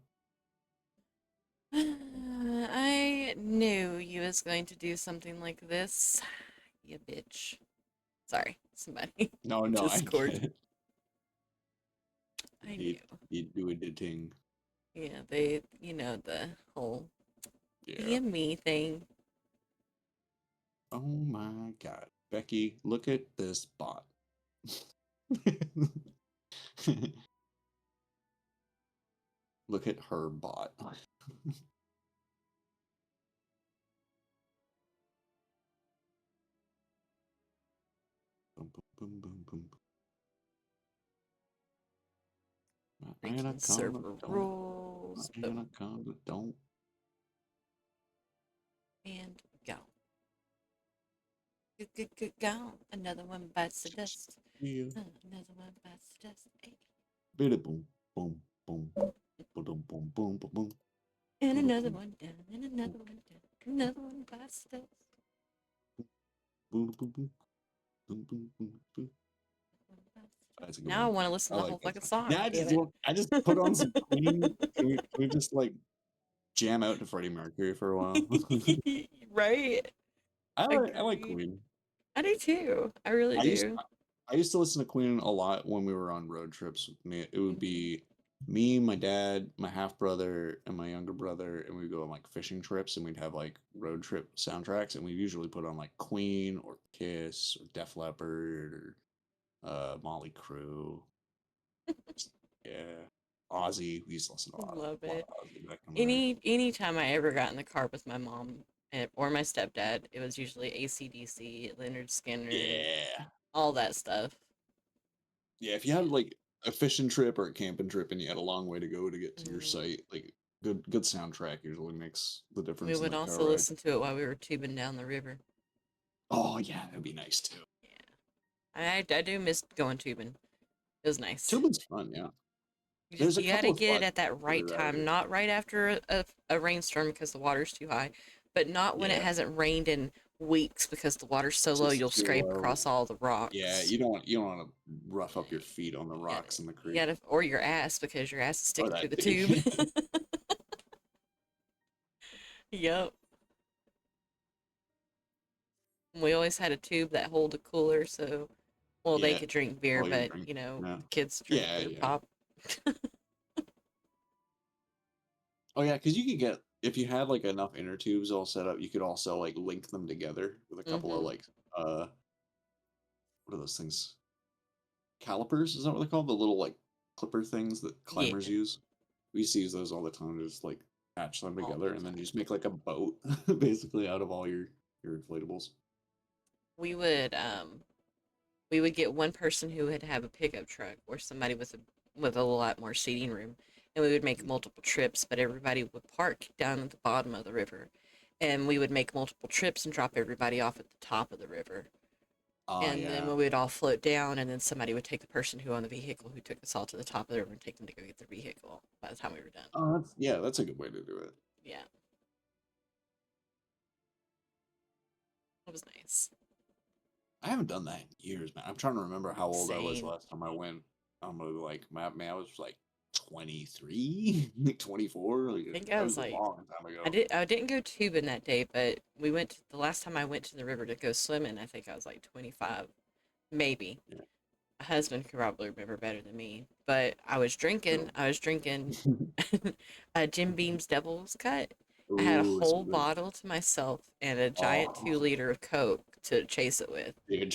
I knew you was going to do something like this. You bitch. Sorry, somebody. No, I Discord. get it. I knew. You do a thing. Yeah, they, the whole Yeah. me thing. Oh my god. Becky, look at this bot. Look at her bot. Boom, boom, boom, boom, boom. Breaking server rules. Boom. Don't. And go. Go. Another one bites the dust. Yeah. Another one bites the dust. Hey. Boom, boom, boom, boom, boom, boom, boom, boom. And another one down. And another one down. Another one bites the dust. Boom, boom, boom, boom, boom, boom, boom. Now I want to listen to the whole fucking song. Yeah, I just put on some Queen. Can we just like jam out to Freddie Mercury for a while? Right? I like Queen. I do too. I really do. I used to listen to Queen a lot when we were on road trips with me. It would be me, my dad, my half brother, and my younger brother, and we'd go on like fishing trips, and we'd have like road trip soundtracks, and we usually put on like Queen or Kiss or Def Leppard or Molly Crew. Yeah, Ozzy. We used to listen to I love a lot it. of Ozzy back in the day. Anytime I ever got in the car with my mom or my stepdad, it was usually AC/DC, Leonard Skinner, Yeah, all that stuff. yeah. If you had like a fishing trip or a camping trip, and you had a long way to go to get to your site, like good soundtrack usually makes the difference. We would also listen to it while we were tubing down the river. Oh yeah, that'd be nice too. Yeah, I do miss going tubing. It was nice. Tubing's fun, yeah. You gotta get it at that right time, not right after a rainstorm because the water's too high, but not when it hasn't rained in weeks because the water's so low you'll scrape across all the rocks. Yeah, you don't want to rough up your feet on the rocks in the creek. Or your ass because your ass is sticking through the tube. Yep. We always had a tube that held a cooler, so they could drink beer, but kids drink pop. Oh yeah, because you could get, if you had like enough inner tubes all set up, you could also like link them together with a couple of like what are those things? Calipers? Is that what they're called? The little like clipper things that climbers use. We used to use those all the time to just like patch them together, and then you just make like a boat basically out of all your inflatables. We would get one person who would have a pickup truck or somebody with a lot more seating room, and we would make multiple trips, but everybody would park down at the bottom of the river, and we would make multiple trips and drop everybody off at the top of the river. Then we would all float down, and then somebody would take the person who owned the vehicle who took us all to the top of the river and take them to go get their vehicle by the time we were done. Oh, that's a good way to do it. Yeah. It was nice. I haven't done that in years, man. I'm trying to remember how old I was last time I went. I'm like, I was like 23, 24. Like, I think I was like, a long time ago. I didn't go tubing that day, but the last time I went to the river to go swimming, I think I was like 25, maybe. Yeah. My husband could probably remember better than me, but I was drinking. I was drinking Jim Beam's Devil's Cut. I had a whole bottle to myself and a giant 2-liter of Coke to chase it with. You're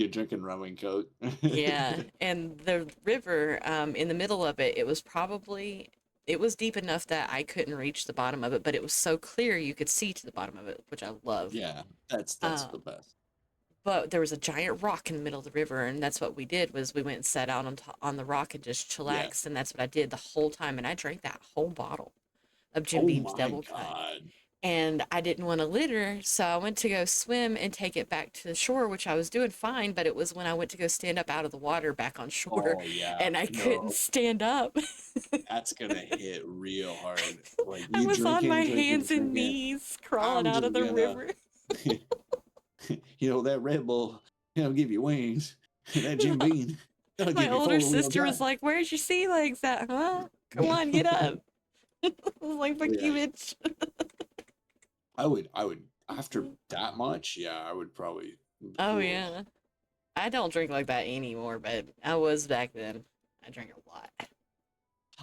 drinking rum and Coke. Yeah, and the river, in the middle of it, it was deep enough that I couldn't reach the bottom of it, but it was so clear you could see to the bottom of it, which I love. Yeah, that's the best. but there was a giant rock in the middle of the river, and that's what we did was we went and sat out on the rock and just chillaxed, and that's what I did the whole time, and I drank that whole bottle of Jim Oh Beam's my Devil Cut. god. And I didn't want to litter, so I went to go swim and take it back to the shore, which I was doing fine, but it was when I went to go stand up out of the water back on shore, Oh yeah. and I couldn't No. stand up. That's gonna hit real hard. Like I you was on my drinking, hands and drinking. knees crawling I'm out just of the gonna, river. you know, that Red Bull, it'll give you wings. That Jim Beam, that'll My give you older 4-wheel sister drive. was like, "Where's your sea legs at, huh? Come on, get up." I was like, "Fuck you, Yeah. bitch." I would after that much, yeah, I would probably. Oh Ugh. yeah. I don't drink like that anymore, but I was back then. I drank a lot.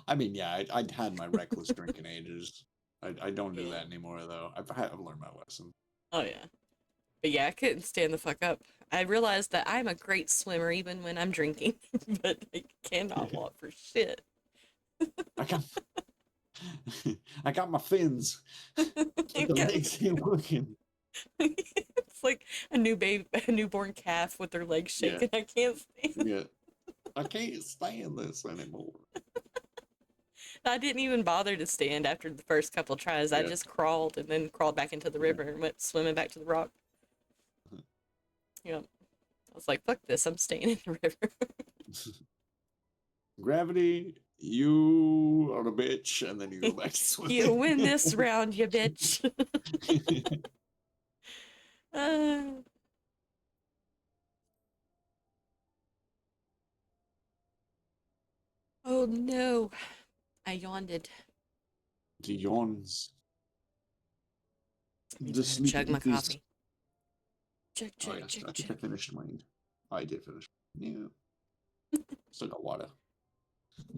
I mean, yeah, I'd had my reckless drinking ages. I don't do Yeah. that anymore though. I've learned my lesson. Oh yeah. But yeah, I couldn't stand the fuck up. I realized that I'm a great swimmer even when I'm drinking, but I cannot walk for shit. I got I got my fins. But the legs ain't working. It's like a newborn calf with their legs Yeah. shaking. I can't stand. Yeah. I can't stand this anymore. I didn't even bother to stand after the first couple tries. I Yeah. just crawled and then crawled back into the river and went swimming back to the rock. Yep. I was like, fuck this, I'm staying in the river. Gravity, you are a bitch, and then you go back to swimming. You win this round, you bitch. Oh no. I yawned. The yawns. Means The I'm gonna chug my sleepy coffee. Chug, Oh, chug, yes, chug, I think I chug. finished mine. I did finish. Yeah. Still got water.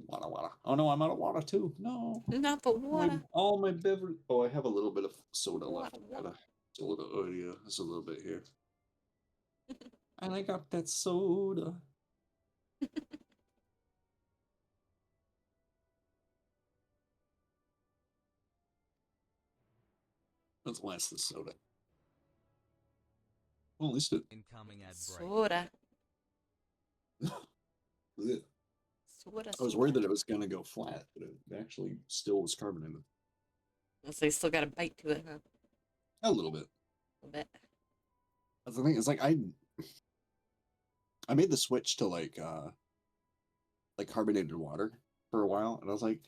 Water. Oh no, I'm out of water too. No. Not the water. All my beverage. Oh, I have a little bit of soda Water, left. water. Soda. Oh yeah, there's a little bit here. And I got that soda. Let's blast this soda. Well, at least it. Incoming ad break. Soda. Ugh. Soda. I was worried that it was gonna go flat, but it actually still was carbonated. So you still got a bite to it, huh? A little bit. A bit. That's the thing. It's like I made the switch to like carbonated water for a while, and I was like,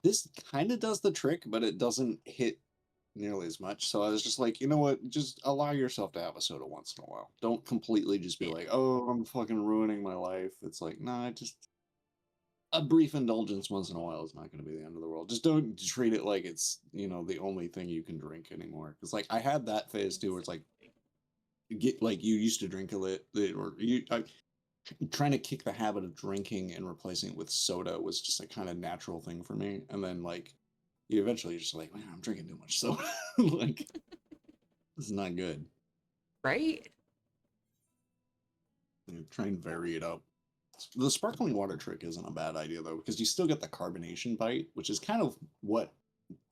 this kind of does the trick, but it doesn't hit nearly as much. So I was just like, you know what? Just allow yourself to have a soda once in a while. Don't completely just be like, oh, I'm fucking ruining my life. It's like, nah, just a brief indulgence once in a while is not going to be the end of the world. Just don't treat it like it's, the only thing you can drink anymore. Because like I had that phase too, where it's like, you used to drink a lit, or trying to kick the habit of drinking and replacing it with soda was just a kind of natural thing for me. And then like you eventually just like, man, I'm drinking too much soda. Like this is not good. Right? Try and vary it up. The sparkling water trick isn't a bad idea though, because you still get the carbonation bite, which is kind of what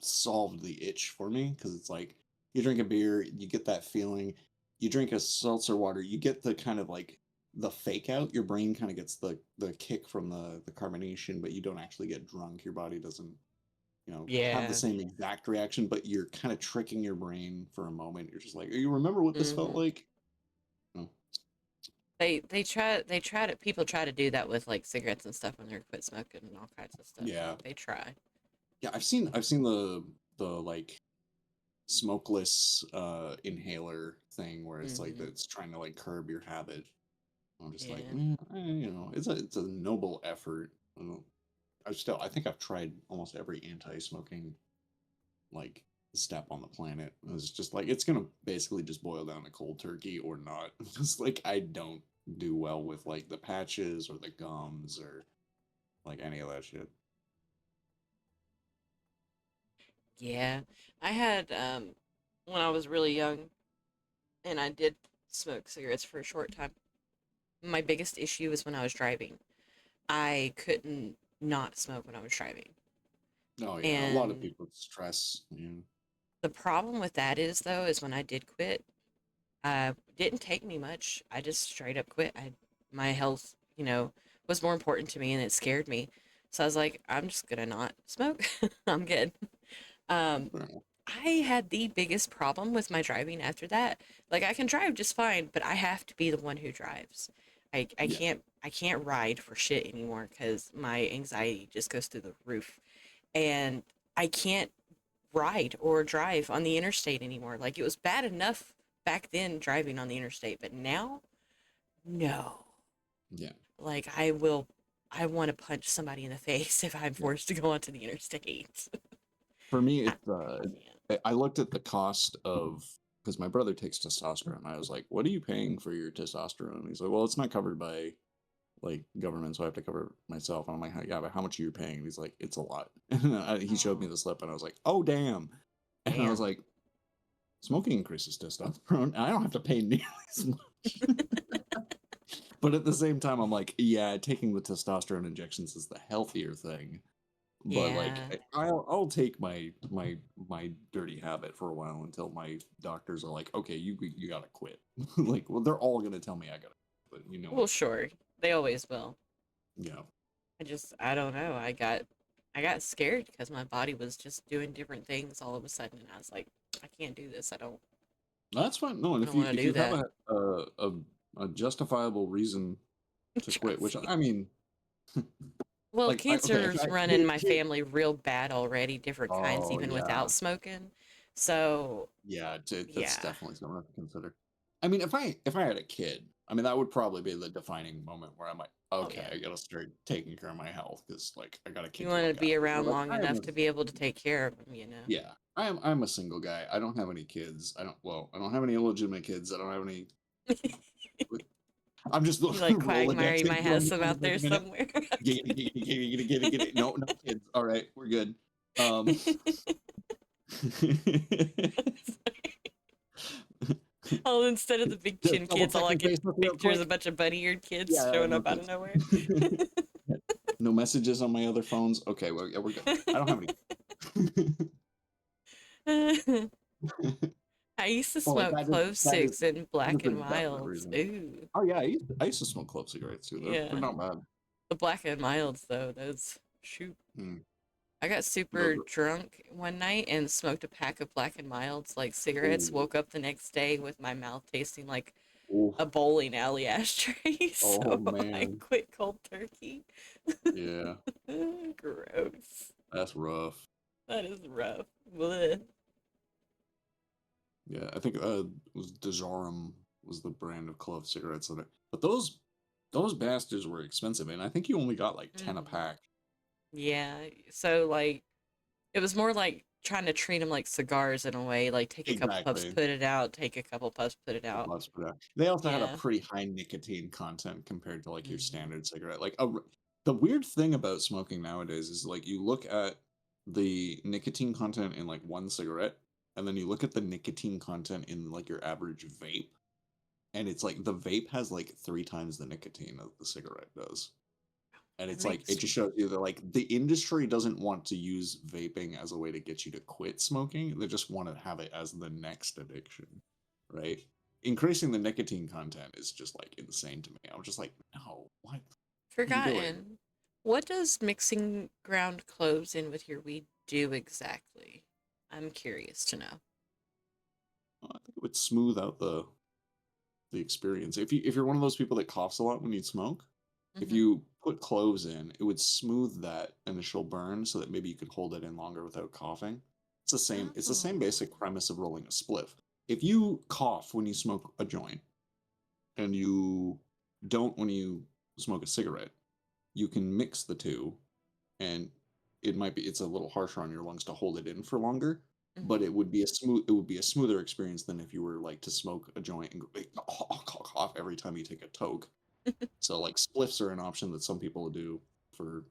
solved the itch for me. Because it's like you drink a beer, you get that feeling. You drink a seltzer water, you get the kind of like the fake out. Your brain kind of gets the kick from the carbonation, but you don't actually get drunk. Your body doesn't, have Yeah. the same exact reaction, but you're kind of tricking your brain for a moment. You're just like, you remember what this felt like? No. They try to people try to do that with like cigarettes and stuff when they're quit smoking and all kinds of stuff. Yeah. They try. Yeah, I've seen the like smokeless inhaler thing where it's like it's trying to like curb your habit. I'm just like, it's a noble effort. I think I've tried almost every anti-smoking like step on the planet. It's just like it's gonna basically just boil down to cold turkey or not. Just like I don't do well with like the patches or the gums or like any of that shit. Yeah. I had when I was really young and I did smoke cigarettes for a short time. My biggest issue was when I was driving. I couldn't not smoke when I was driving. Oh yeah, a lot of people stress. The problem with that is though, is when I did quit, Didn't take me much. I just straight up quit. My health, was more important to me, and it scared me. So I was like, I'm just gonna not smoke. I'm good. Um, I had the biggest problem with my driving after that. Like I can drive just fine, but I have to be the one who drives. I Yeah. can't ride for shit anymore because my anxiety just goes through the roof, and I can't ride or drive on the interstate anymore. Like it was bad enough back then driving on the interstate, but now, no. Yeah. Like I want to punch somebody in the face if I'm forced to go onto the interstate. For me, it's I looked at the cost of, because my brother takes testosterone. I was like, "What are you paying for your testosterone?" He's like, "Well, it's not covered by like government, so I have to cover it myself." And I'm like, "Yeah, but how much are you paying?" And he's like, "It's a lot." And he showed me the slip, and I was like, "Oh, damn!" And I was Damn. like, "Smoking increases testosterone. I don't have to pay nearly as much." But at the same time, I'm like, "Yeah, taking the testosterone injections is the healthier thing." But like Yeah. I'll take my dirty habit for a while until my doctors are like, okay, you gotta quit. Like, well, they're all gonna tell me I gotta, but you know Well, what? sure. They always will. Yeah, I don't know. I got scared because my body was just doing different things all of a sudden, and I was like, I can't do this. that's fine. No, and I don't want to if do you have that. a justifiable reason to quit, which I mean, Well, like okay, cancer's run in my family real bad already, different kinds, oh even yeah, without smoking. So, yeah, that's yeah. definitely something to consider. I mean, if I had a kid, I mean, that would probably be the defining moment where I'm like, Oh, okay, yeah. I gotta start taking care of my health because like I got a You kid to want to look be after. But around like long enough to be able to take care of them. yeah, I'm a single guy. I don't have any kids. I don't have any illegitimate kids. I don't have any. I'm just You like Quagmire, you Rolodexing might have through some them out like there a minute. somewhere. Get it. No, no kids. All right, we're good. Um, Oh, instead of the big chin double kids, all I checking get Facebook real pictures of a quick. bunch of bunny-eared kids Yeah, showing no up out of kids. nowhere. No messages on my other phones. Okay, well, yeah, we're good. I don't have any. I used to Well, like smoke clove sticks and that is Black a and definite Milds. reason. Ooh, Oh yeah, I used to smoke clove cigarettes too. They're yeah. not bad. The Black and Milds, though, those shoot. Mm. I got Those super are, drunk one night and smoked a pack of Black and Milds, like cigarettes. oh, Woke up the next day with my mouth tasting like oof. a bowling alley ashtray. Oh So I man, quit cold turkey. yeah, Gross. that's rough. That is rough. Blech. Yeah, I think was Dejorum was the brand of clove cigarettes that. But those bastards were expensive, and I think you only got like 10 a Mhm. pack. Yeah. So like it was more like trying to treat them like cigars in a way. Like take a couple puffs, Exactly. put it out. Take a couple puffs, put it out. They also had a Yeah. pretty high nicotine content compared to like your Mhm. standard cigarette. The weird thing about smoking nowadays is like you look at the nicotine content in like one cigarette, and then you look at the nicotine content in like your average vape, and it's like the vape has like 3 times the nicotine that the cigarette does. And That it's like it makes just shows you that like the industry doesn't want to use vaping as a way to get you to quit smoking. They just want to have it as the next addiction, right? Increasing the nicotine content is just like insane to me. I'm just like, no, what are you doing? forgotten. What does mixing ground cloves in with your weed do exactly? I'm curious to know. I think it would smooth out the experience. If you're one of those people that coughs a lot when you smoke, if Hmm. you put cloves in, it would smooth that initial burn so that maybe you could hold it in longer without coughing. It's the same Oh. basic premise of rolling a spliff. If you cough when you smoke a joint and you don't when you smoke a cigarette, you can mix the two, and it's a little harsher on your lungs to hold it in for longer, but Hmm. it would be a smoother experience than if you were like to smoke a joint and go cough every time you take a toke. So like spliffs are an option that some people do for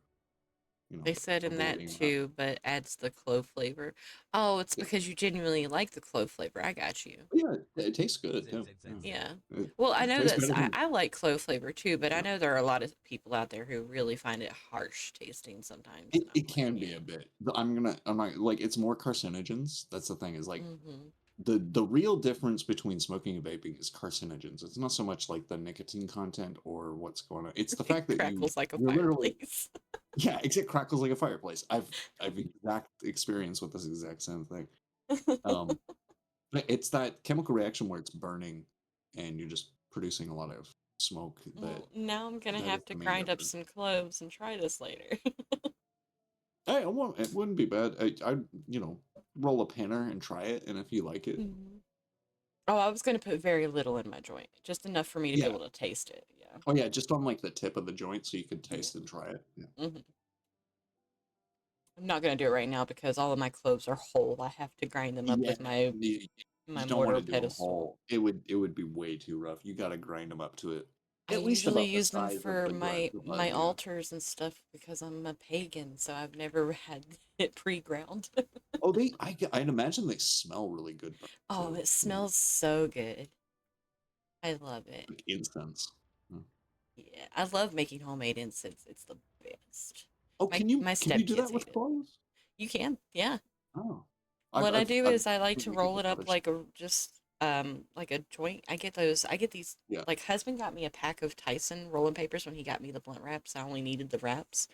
They said in that avoiding that. too, but adds the clove flavor. Oh, it's Yeah, because you genuinely like the clove flavor. I got you. yeah, it tastes good too. Yeah. Yeah. Well, I It know tastes that's better than I like clove flavor too, but I yeah. know there are a lot of people out there who really find it harsh tasting sometimes, It and I'm it like, can be a bit. I'm not like it's more carcinogens. That's the thing is like hmm the real difference between smoking and vaping is carcinogens. It's not so much like the nicotine content or what's going on. It's the fact that Crackles like a you're literally fireplace. yeah, it crackles like a fireplace. I've exact experience with this exact same thing. But it's that chemical reaction where it's burning and you're just producing a lot of smoke. Well, now I'm gonna That is have to the main grind up difference. some cloves and try this later. Hey, it wouldn't be bad. I'd roll a pinner and try it, and if you like it, Mhm. Oh, I was gonna put very little in my joint, just enough for me to be yeah. able to taste it. Yeah. Oh yeah, just on like the tip of the joint, so you could Yeah. taste and try it. Yeah. I'm not gonna do it right now because all of my cloves are whole. I have to grind them up Yeah, with my you don't want mortar to do them pedestal. whole. It would be way too rough. You got to grind them up to it, I at least usually about the use them size of for the grind. my altars and stuff because I'm a pagan, so I've never had it pre-ground. Oh, I'd imagine they smell really good Oh, too. it smells so good. I love it. Like incense. Hmm. Yeah, I love making homemade incense. It's the best. Oh, My can my you do stepkids that hate with it. clothes? You can, yeah. Oh, What I do I've is I like seen to make it roll with it up other like stuff. a just like a joint. I get these Yeah, like husband got me a pack of Tyson rolling papers when he got me the blunt wraps. I only needed the wraps.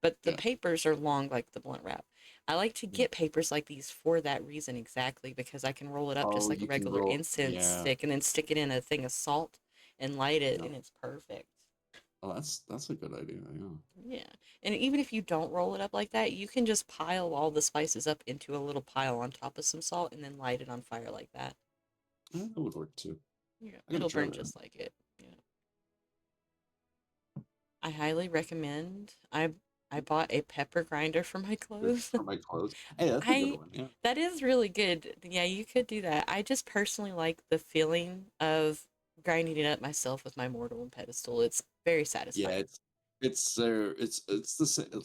But the yeah. papers are long like the blunt wrap. I like to Mm. get papers like these for that reason exactly because I can roll it up just Oh, like a you can regular roll. incense Yeah, stick and then stick it in a thing of salt and light it yeah. and it's perfect. Oh, that's a good idea. Yeah. Yeah. And even if you don't roll it up like that, you can just pile all the spices up into a little pile on top of some salt and then light it on fire like that. That would work too. Yeah. I gotta It'll try burn that. just like it. Yeah. I highly recommend. I bought a pepper grinder for my clothes. For my clothes. Hey, that's a good I one. Yeah. that is really good. Yeah, you could do that. I just personally like the feeling of grinding it up myself with my mortal and pedestal. It's very Yeah, satisfying. it's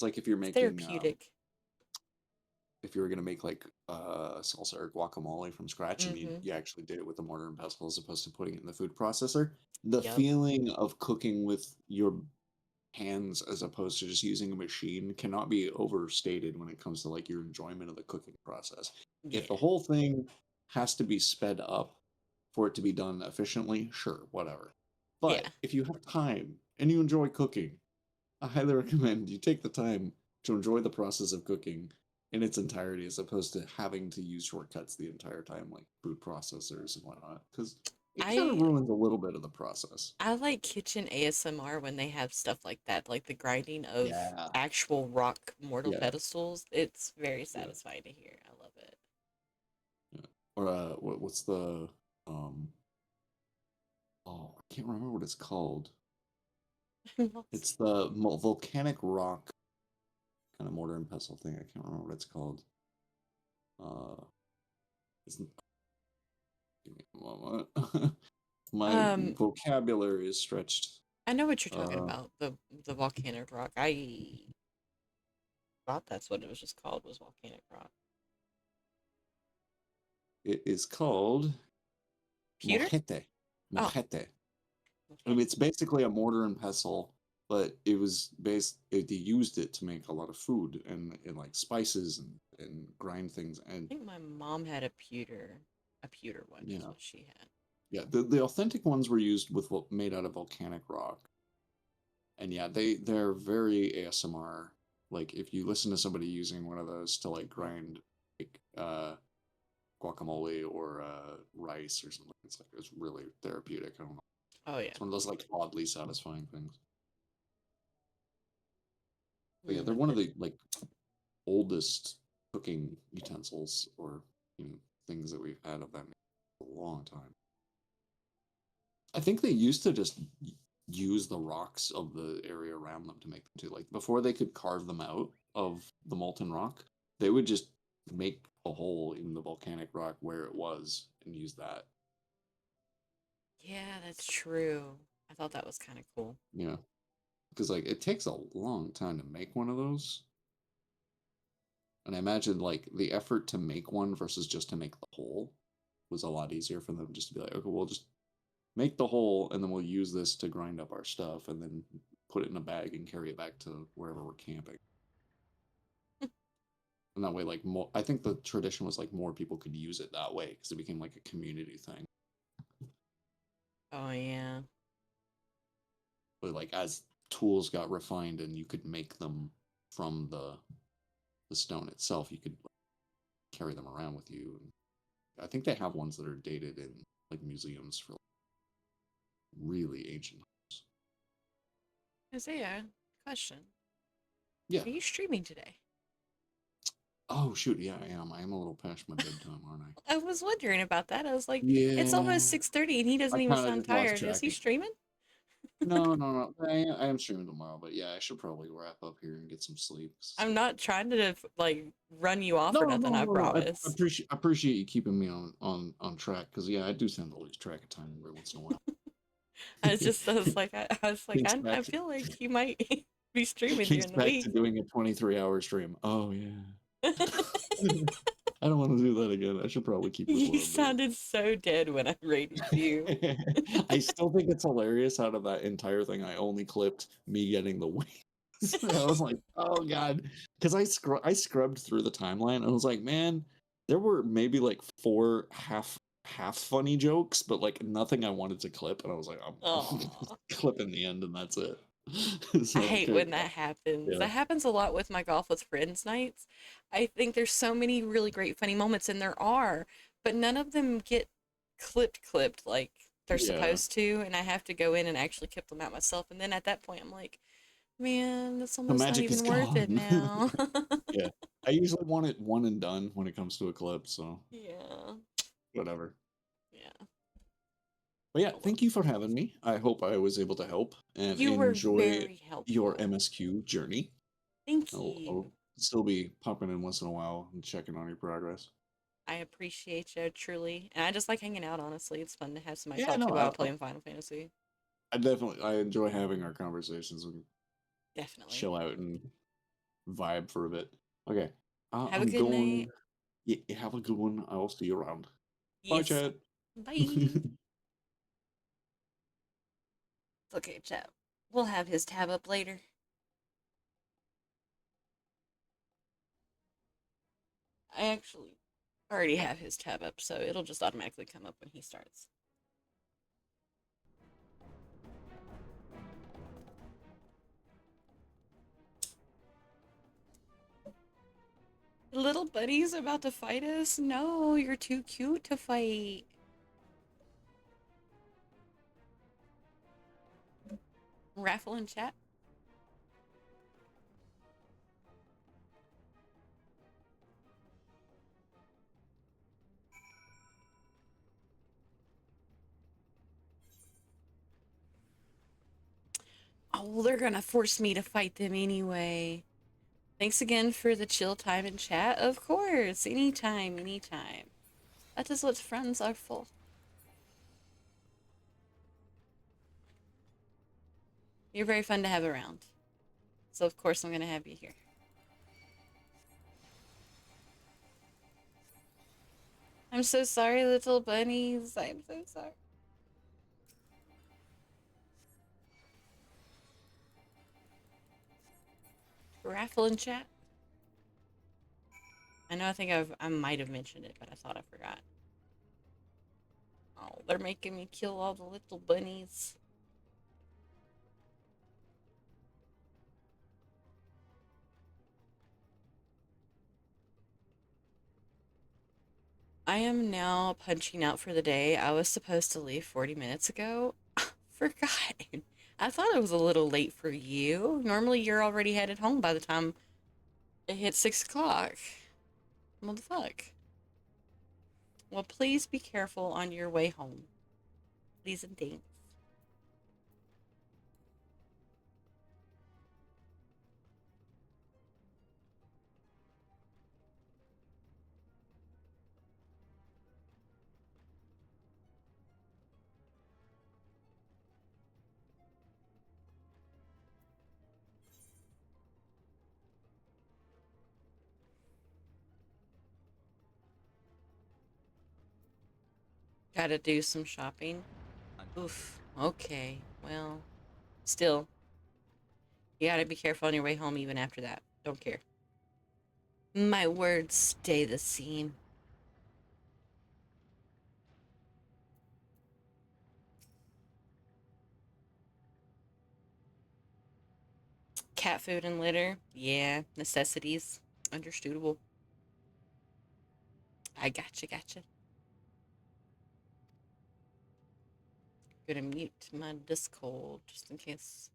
like if you're It's making therapeutic. if you were gonna make like salsa or guacamole from scratch and Mm-hmm. you actually did it with a mortar and pestle as opposed to putting it in the food processor, the Yep. feeling of cooking with your hands as opposed to just using a machine cannot be overstated when it comes to like your enjoyment of the cooking process. If Yeah. the whole thing has to be sped up for it to be done efficiently, sure, whatever. Yeah. But if you have time and you enjoy cooking, I highly recommend you take the time to enjoy the process of cooking in its entirety as opposed to having to use shortcuts the entire time, like food processors and whatnot, because it kind of I ruins a little bit of the process. I like kitchen ASMR when they have stuff like that, like the grinding of Yeah, actual rock mortal yeah, pedestals. It's very yeah, satisfying to hear. I love it. yeah. Or what's the um? Oh, I can't remember what it's called. It's the volcanic rock kind of mortar and pestle thing. I can't remember what it's called. Uh, isn't give me a moment. My Um, vocabulary is stretched. I know what you're talking Uh, about. The volcanic rock. I thought that's what it was just called was volcanic rock. it is called Pewter? mojete. Oh, Mojete. I mean, okay. it's basically a mortar and pestle, but it was based. They used it to make a lot of food and like spices and grind things. I And think my mom had a pewter one is yeah, what she had. yeah. The authentic ones were used with made out of volcanic rock. And yeah, they're very ASMR. Like if you listen to somebody using one of those to like grind like guacamole or rice or something, it's really therapeutic. I don't know. Oh yeah. It's one of those like oddly satisfying things. But yeah, they're But one of the like oldest cooking utensils or things that we've had of that for a long time. I think they used to just use the rocks of the area around them to make them too. Like before they could carve them out of the molten rock, they would just make a hole in the volcanic rock where it was and use that. yeah, that's true. I thought that was kind of cool. Yeah. Because like it takes a long time to make one of those. And I imagine like the effort to make one versus just to make the hole was a lot easier for them just to be like, okay, we'll just make the hole and then we'll use this to grind up our stuff and then put it in a bag and carry it back to wherever we're camping. And that way, like, more, I think the tradition was like more people could use it that way because it became like a community thing. Oh yeah. But like as tools got refined and you could make them from the stone itself, you could like, carry them around with you. And I think they have ones that are dated in like museums for like, really ancient. Isaiah, question. Yeah. Are you streaming today? Oh shoot, yeah, I am. I am a little past my bedtime, aren't I? I was wondering about that. I was like, it's Yeah. almost 6:30 and he doesn't I even kind of sound just lost tired. Is he track. streaming? No. I am streaming tomorrow, but yeah, I should probably wrap up here and get some sleep. I'm not trying to like run you off or nothing, I No. I promise. appreciate you keeping me on track because yeah, I do tend to lose track of time every once in a while. I was like, I Thanks, feel like you might be streaming King's during the back week. to doing a 23-hour stream. Oh yeah. I don't want to do that again. I should probably keep with You what I'm sounded so dead when I rated you. doing. I still think it's hilarious out of that entire thing. I only clipped me getting the wings. I was like, oh god, because I scrubbed through the timeline. And I was like, man, there were maybe like 4 half funny jokes, but like nothing I wanted to clip. And I was like, I'm clipping the end, and that's it. I hate when that happens. Yeah. That happens a lot with my golf with friends nights. I think there's so many really great funny moments, and there are, but none of them get clipped like they're Yeah. supposed to, and I have to go in and actually clip them out myself. And then at that point, I'm like, man, that's almost not magic is even worth it gone. now. Yeah, I usually want it one and done when it comes to a clip, so Yeah. whatever. Yeah. But yeah, thank you for having me. I hope I was able to help and You were enjoy very helpful. your MSQ journey. Thank I'll you. still be popping in once in a while and checking on your progress. I appreciate you truly, and I just like hanging out. Honestly, it's fun to have somebody Yeah, talk no, to while playing Final Fantasy. I enjoy having our conversations. We can Definitely. chill out and vibe for a bit. Okay, Have a I'm good going. night. Yeah, have a good one. I'll see you around. Bye, Yes. chat. Bye. Okay, chat. We'll have his tab up later. I actually already have his tab up, so it'll just automatically come up when he starts. Little buddy's about to fight us? No, you're too cute to fight. Raffle in chat? Oh, they're gonna force me to fight them anyway. Thanks again for the chill time in chat. Of course, anytime, anytime. That is what friends are for. You're very fun to have around. So of course I'm gonna have you here. I'm so sorry, little bunnies. I'm so sorry. Raffle in chat? I know I might have mentioned it, but I thought I forgot. Oh, they're making me kill all the little bunnies. I am now punching out for the day. I was supposed to leave 40 minutes ago. Forgot. I thought it was a little late for you. Normally you're already headed home by the time it hits 6 o'clock. What the fuck? Well, please be careful on your way home. Please and thanks. Gotta do some shopping. Oof. Okay. Well, still. You gotta be careful on your way home even after that. Don't care. My words stay the same. Cat food and litter. Yeah, necessities. Understandable. I gotcha. Gonna mute my Discord just in case.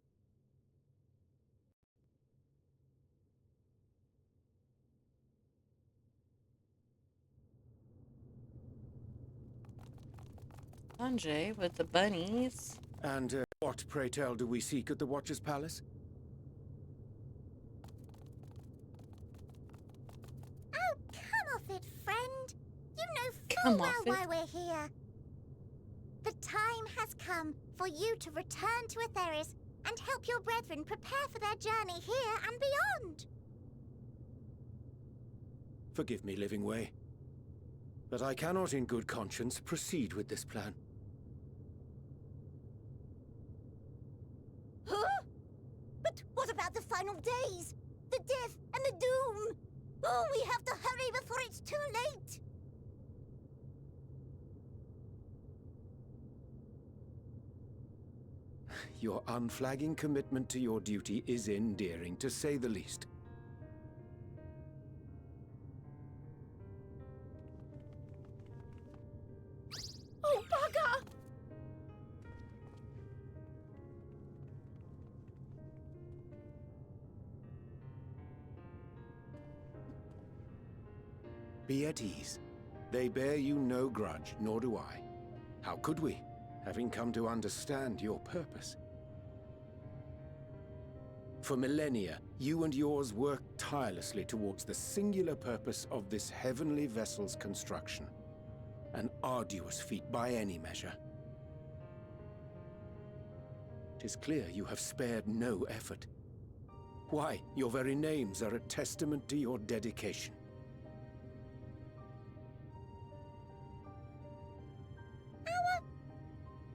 Sanjay with the bunnies. And what, pray tell, do we seek at the Watcher's Palace? Oh, come off it, friend. You know full well why we're here. The time has come for you to return to Atheris and help your brethren prepare for their journey here and beyond. Forgive me, Living Way, but I cannot in good conscience proceed with this plan. Huh? But what about the final days? The death and the doom? Oh, we have to hurry before it's too late. Your unflagging commitment to your duty is endearing, to say the least. Oh, bugger! Be at ease. They bear you no grudge, nor do I. How could we, having come to understand your purpose? For millennia, you and yours worked tirelessly towards the singular purpose of this heavenly vessel's construction. An arduous feat by any measure. It is clear you have spared no effort. Why, your very names are a testament to your dedication.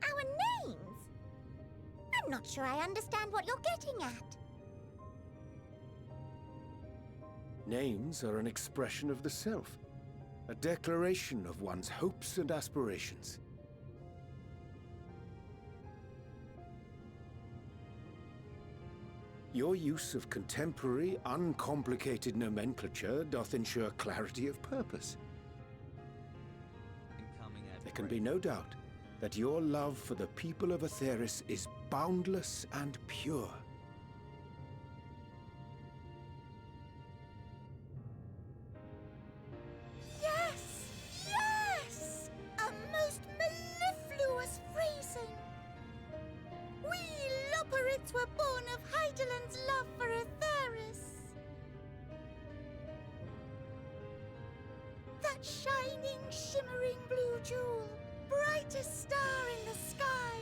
Our names? I'm not sure I understand what you're getting at. Names are an expression of the self, a declaration of one's hopes and aspirations. Your use of contemporary, uncomplicated nomenclature doth ensure clarity of purpose. There can be no doubt that your love for the people of Atheris is boundless and pure. Yes! A most mellifluous phrasing! We Loperids were born of Hydaelyn's love for Atheris. That shining, shimmering blue jewel, brightest star in the sky,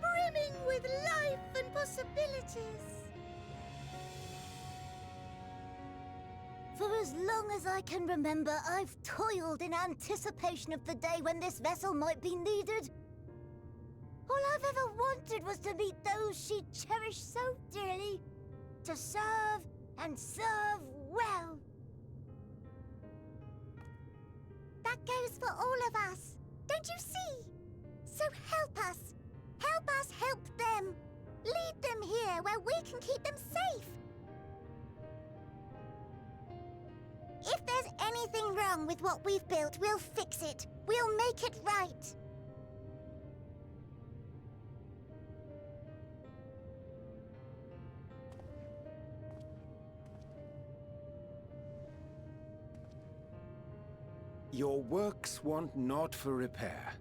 brimming with life and possibilities. For as long as I can remember, I've toiled in anticipation of the day when this vessel might be needed. All I've ever wanted was to meet those she cherished so dearly, to serve and serve well. That goes for all of us, don't you see? So help us help them. Lead them here where we can keep them safe. If there's anything wrong with what we've built, we'll fix it. We'll make it right. Your works want not for repair.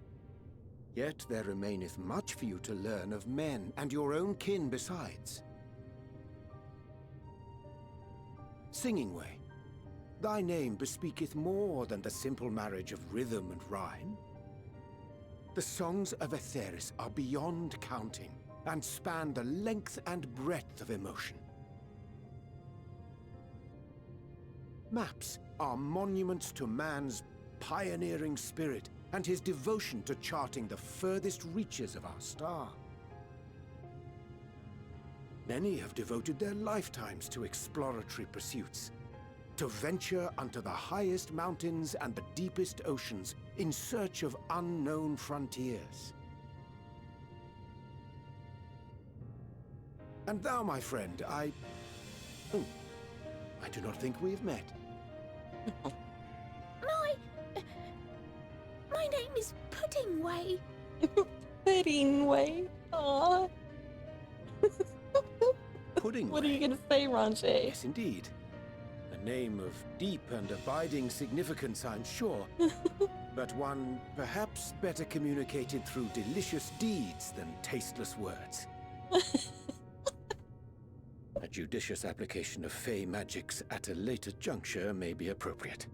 Yet there remaineth much for you to learn of men, and your own kin besides. Singing Way, thy name bespeaketh more than the simple marriage of rhythm and rhyme. The songs of Atheris are beyond counting, and span the length and breadth of emotion. Maps are monuments to man's pioneering spirit and his devotion to charting the furthest reaches of our star. Many have devoted their lifetimes to exploratory pursuits, to venture unto the highest mountains and the deepest oceans in search of unknown frontiers. And thou, my friend, I do not think we've met. My name is Puddingway. Puddingway. Aww. Puddingway. What are you gonna say, Ranjay? Yes, indeed. A name of deep and abiding significance, I'm sure. But one perhaps better communicated through delicious deeds than tasteless words. A judicious application of fey magics at a later juncture may be appropriate.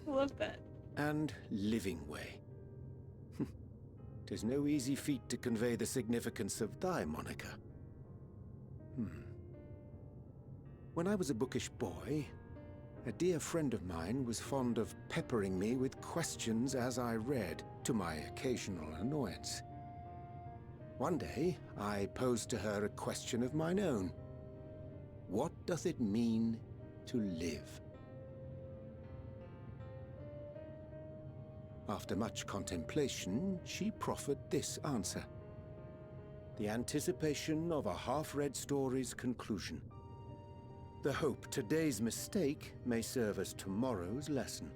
Love that. And Living Way. 'Tis no easy feat to convey the significance of thy moniker. When I was a bookish boy, a dear friend of mine was fond of peppering me with questions as I read, to my occasional annoyance. One day, I posed to her a question of mine own. What doth it mean to live? After much contemplation, she proffered this answer. The anticipation of a half-read story's conclusion. The hope today's mistake may serve as tomorrow's lesson.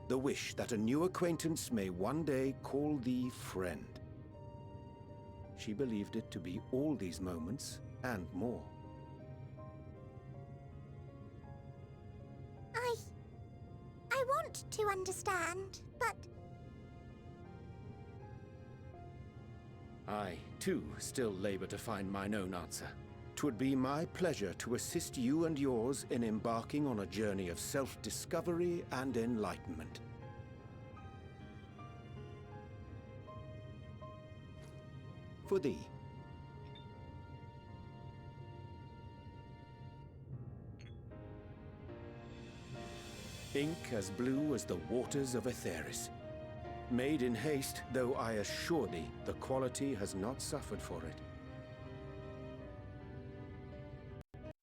The wish that a new acquaintance may one day call thee friend. She believed it to be all these moments and more. I want to understand, but... I, too, still labor to find mine own answer. 'Twould be my pleasure to assist you and yours in embarking on a journey of self-discovery and enlightenment. For thee. Ink as blue as the waters of Aetheris. Made in haste, though I assure thee, the quality has not suffered for it.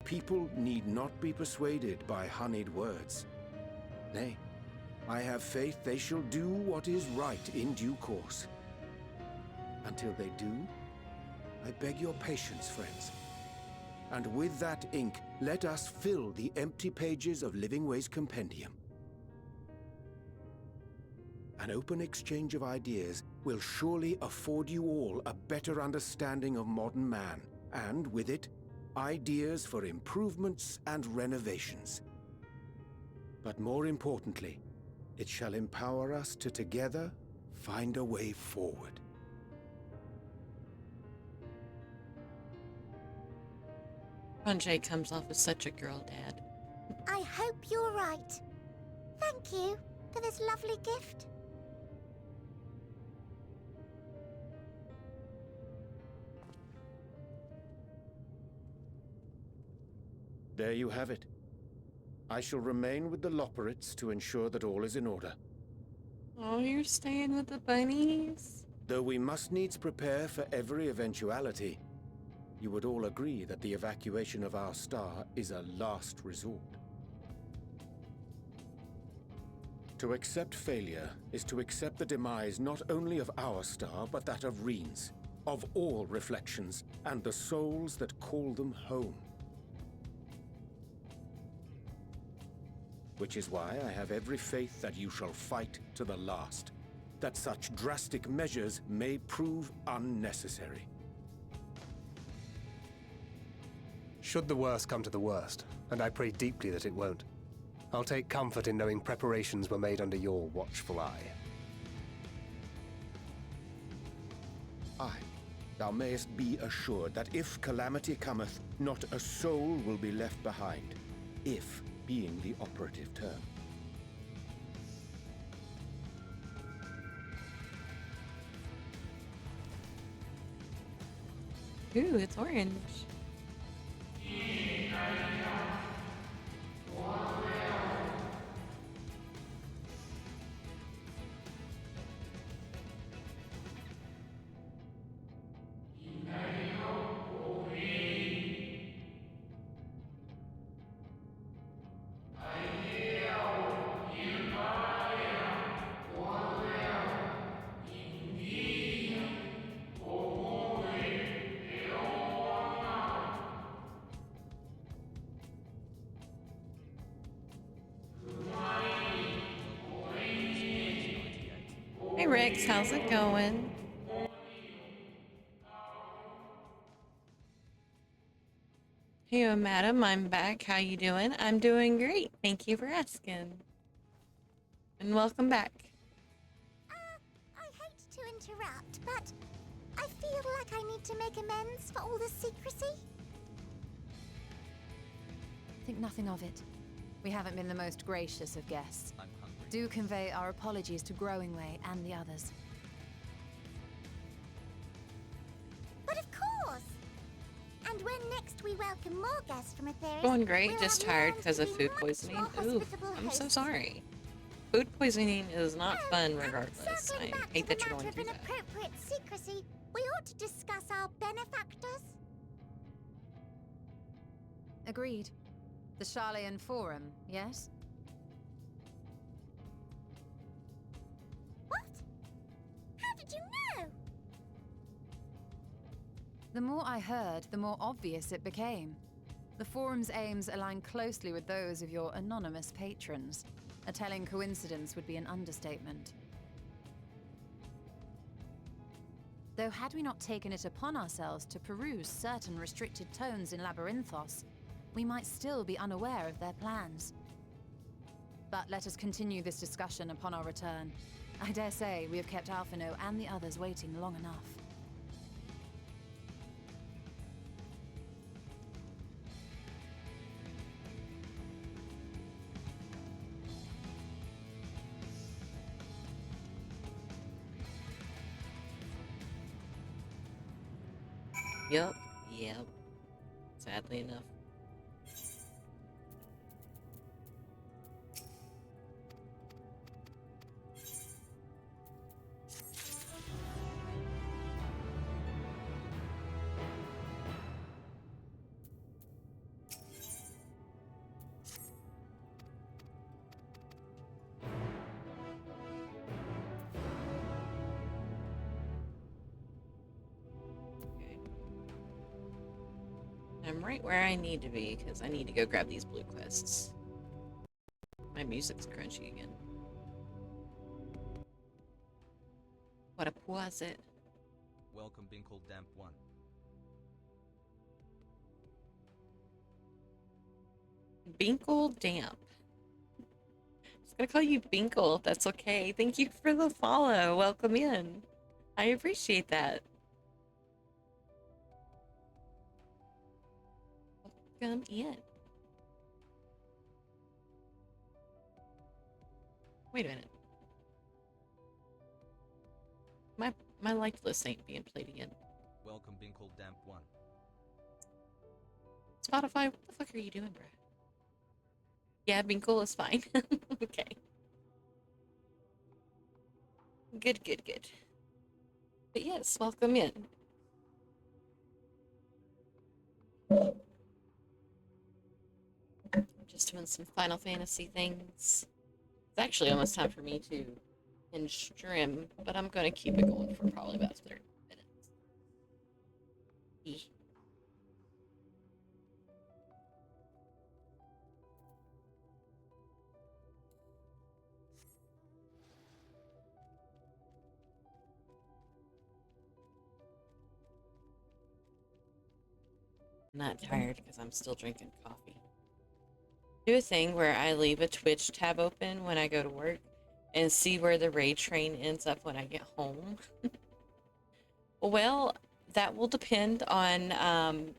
People need not be persuaded by honeyed words. Nay, I have faith they shall do what is right in due course. Until they do, I beg your patience, friends. And with that ink, let us fill the empty pages of Living Way's compendium. An open exchange of ideas will surely afford you all a better understanding of modern man, and with it, ideas for improvements and renovations. But more importantly, it shall empower us to together find a way forward. Ranjay comes off as such a girl dad. I hope you're right. Thank you for this lovely gift. There you have it. I shall remain with the Loporrits to ensure that all is in order. Oh, you're staying with the bunnies? Though we must needs prepare for every eventuality, you would all agree that the evacuation of our star is a last resort. To accept failure is to accept the demise not only of our star, but that of Reen's, of all reflections, and the souls that call them home. Which is why I have every faith that you shall fight to the last, that such drastic measures may prove unnecessary. Should the worst come to the worst, and I pray deeply that it won't, I'll take comfort in knowing preparations were made under your watchful eye. Aye, thou mayest be assured that if calamity cometh, not a soul will be left behind, if being the operative term. Ooh, it's orange. Rex, how's it going? Hey, madam, I'm back. How you doing? I'm doing great. Thank you for asking. And welcome back. I hate to interrupt, but I feel like I need to make amends for all the secrecy. Think nothing of it. We haven't been the most gracious of guests. I'm hungry. Do convey our apologies to Growing Way and the others. But of course! And when next we welcome more guests from Atheris, Going great, we'll just have tired learned because to of be food much poisoning. more Ooh, hospitable I'm so hosts. sorry. Food poisoning is not fun regardless. Circling I back hate to that the you're matter going of through that. inappropriate secrecy, we ought to discuss our benefactors. Agreed. The Charlayan Forum, yes? What? How did you know? The more I heard, the more obvious it became. The Forum's aims align closely with those of your anonymous patrons. A telling coincidence would be an understatement. Though had we not taken it upon ourselves to peruse certain restricted tones in Labyrinthos, we might still be unaware of their plans. But let us continue this discussion upon our return. I dare say we have kept Alphino and the others waiting long enough. Yep, yep. Sadly enough. I'm right where I need to be because I need to go grab these blue quests. My music's crunchy again. What a was it? Welcome, Binkle Damp 1. Binkle Damp. Just gonna call you Binkle if that's okay. Thank you for the follow. Welcome in. I appreciate that. Welcome in. Wait a minute. My liked list ain't being played again. Welcome, Binkle Damp 1. Spotify, what the fuck are you doing, bruh? Yeah, Binkle is fine. Okay. Good, good, good. But yes, welcome in. Just doing some Final Fantasy things. It's actually almost time for me to end stream, but I'm gonna keep it going for probably about 30 minutes. I'm not tired because I'm still drinking coffee. Do a thing where I leave a Twitch tab open when I go to work and see where the raid train ends up when I get home. Well, that will depend on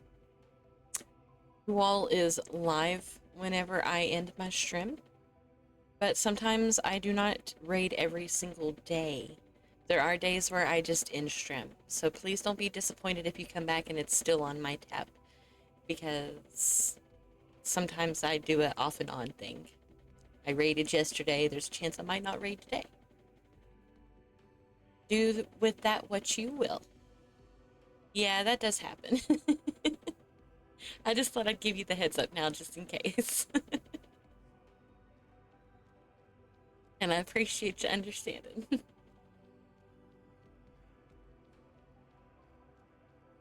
who all is live whenever I end my stream. But sometimes I do not raid every single day. There are days where I just end stream. So please don't be disappointed if you come back and it's still on my tab. Because sometimes I do an off and on thing. I raided yesterday. There's a chance I might not raid today. Do with that what you will. Yeah, that does happen. I just thought I'd give you the heads up now just in case. And I appreciate you understanding.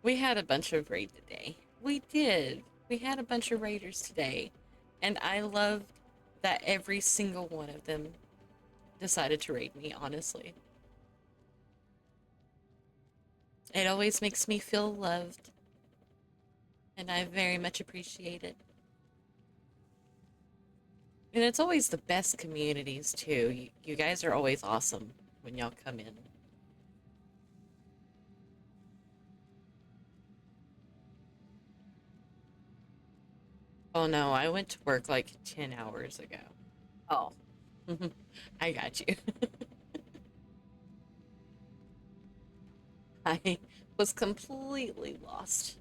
We had a bunch of raid today. We did. We had a bunch of raiders today. And I loved that every single one of them decided to raid me, honestly. It always makes me feel loved, and I very much appreciate it. And it's always the best communities, too. You guys are always awesome when y'all come in. Oh no, I went to work like 10 hours ago. Oh, I got you. I was completely lost.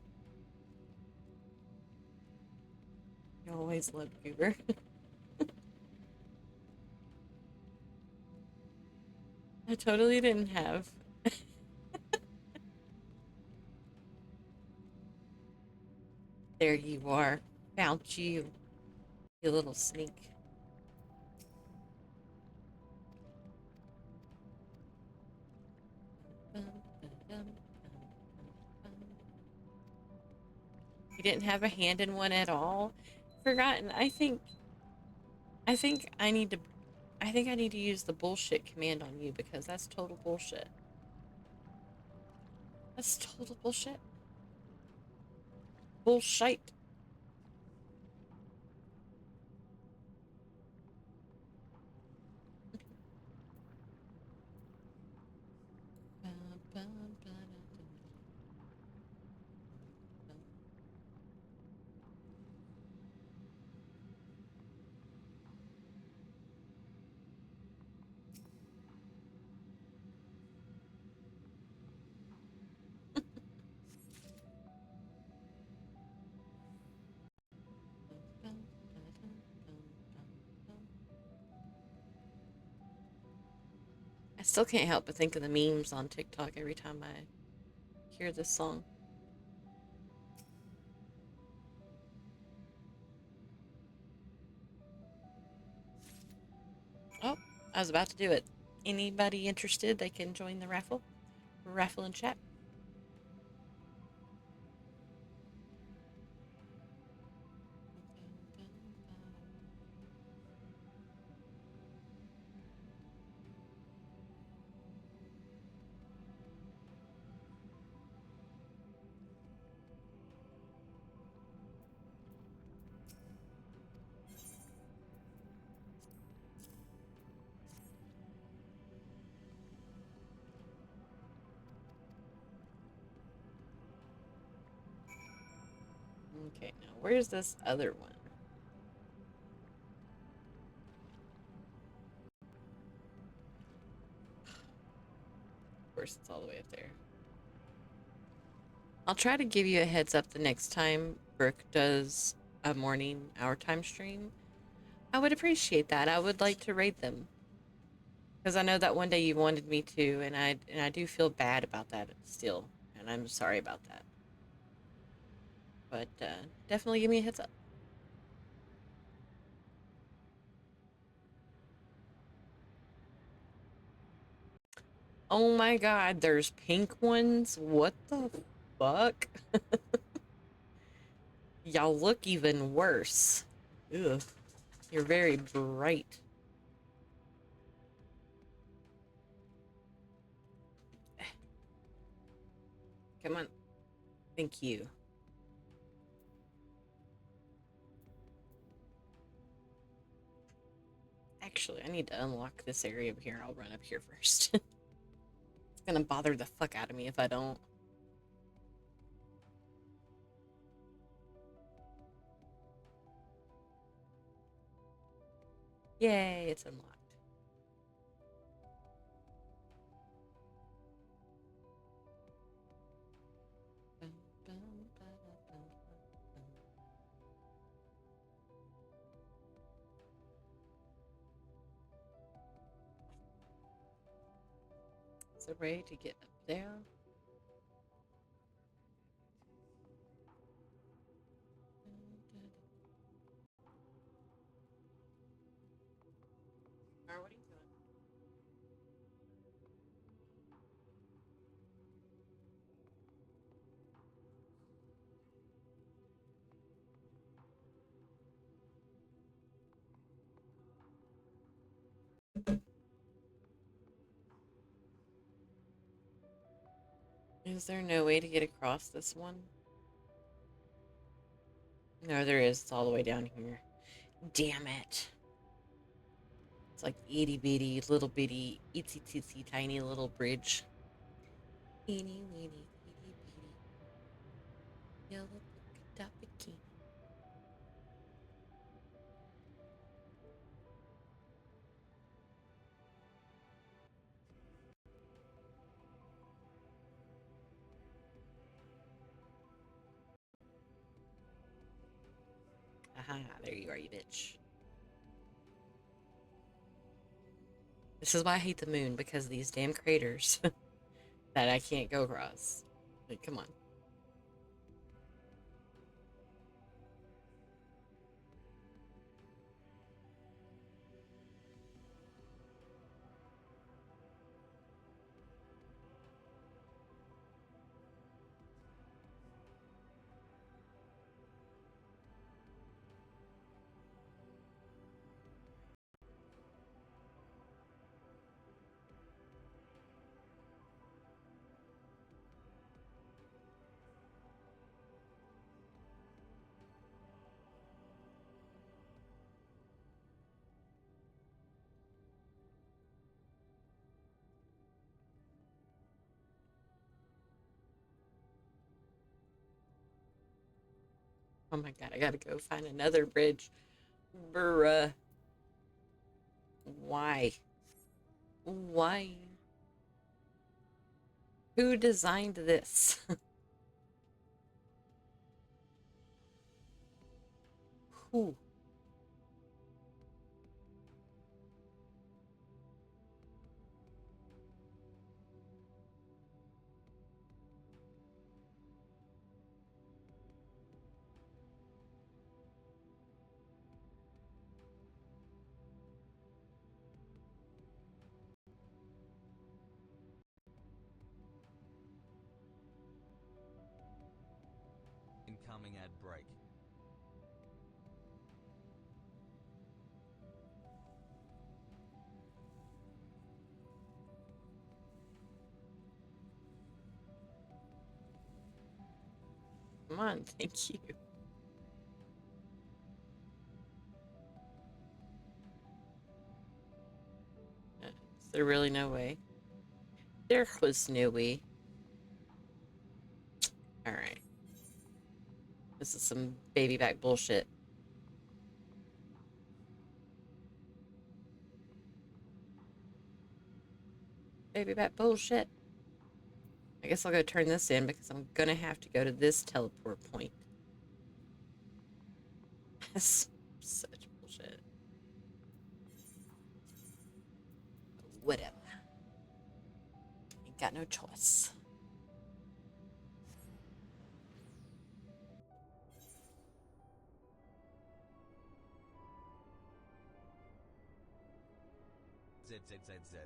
You always love Goober. I totally didn't have. There you are. Found you. You little sneak. You didn't have a hand in one at all? Forgotten. I think I need to use the bullshit command on you because that's total bullshit. That's total bullshit. Bullshit. I still can't help but think of the memes on TikTok every time I hear this song. Oh, I was about to do it. Anybody interested, they can join the raffle. Raffle in chat. Okay, now where's this other one? Of course, it's all the way up there. I'll try to give you a heads up the next time Brooke does a morning hour time stream. I would appreciate that. I would like to rate them. Because I know that one day you wanted me to, and I do feel bad about that still. And I'm sorry about that. But definitely give me a heads up. Oh my god, there's pink ones? What the fuck? Y'all look even worse. Ugh. You're very bright. Come on. Thank you. Actually, I need to unlock this area over here. I'll run up here first. It's gonna bother the fuck out of me if I don't. Yay, it's unlocked. Is there a way to get up there? Or what are you doing? Is there no way to get across this one? No, there is. It's all the way down here. Damn it. It's like itty bitty, little bitty, itsy titsy tiny little bridge. Eeny weeny, itty bitty, yellow polka dot bikini. Aha, there you are, you bitch. This is why I hate the moon, because of these damn craters that I can't go across. Like, come on. Oh my god, I gotta go find another bridge. Bruh. Why? Why? Who designed this? Who? Incoming ad break. Come on, thank you. Is there really no way? There was no way. Alright. This is some baby back bullshit. Baby back bullshit. I guess I'll go turn this in because I'm gonna have to go to this teleport point. That's such bullshit. Whatever. Ain't got no choice. ZZZZ.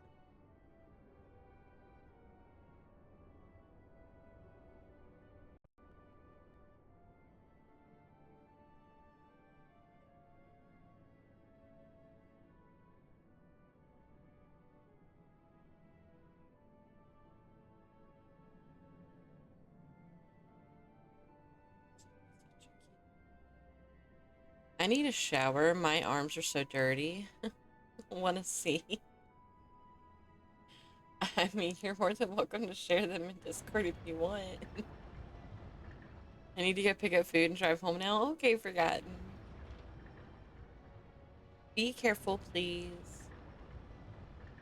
I need a shower. My arms are so dirty. Want to see? I mean, you're more than welcome to share them in Discord if you want. I need to go pick up food and drive home now. Okay, forgotten. Be careful, please.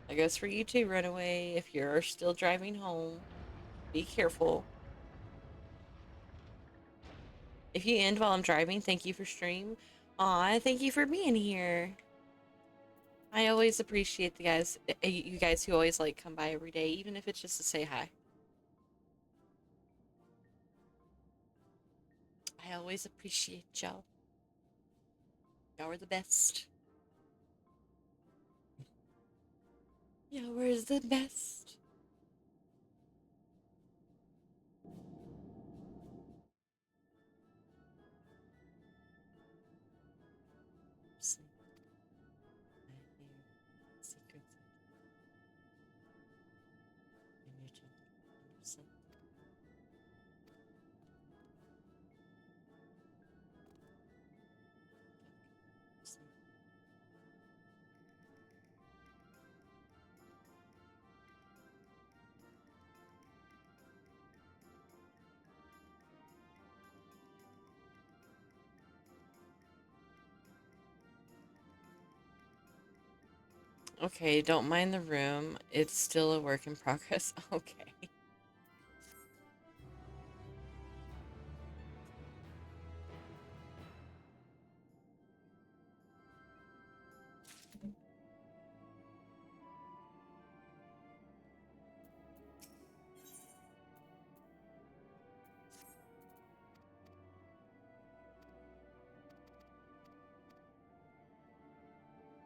That goes for you too, Runaway. If you're still driving home, be careful. If you end while I'm driving, thank you for stream. Aw, thank you for being here. I always appreciate the guys, you guys who always like come by every day, even if it's just to say hi. I always appreciate y'all. Y'all are the best. Y'all are the best. Sleep. I hear secrets in your children. Sleep. Okay, don't mind the room. It's still a work in progress. Okay.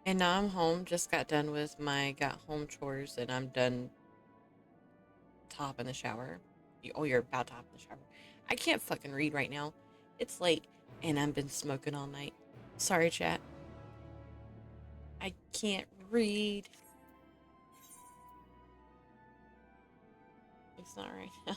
And now I'm home. Just got done with my got home chores, and I'm done top in the shower. Oh, you're about to hop in the shower. I can't fucking read right now. It's late, and I've been smoking all night. Sorry, chat. I can't read. It's not right now.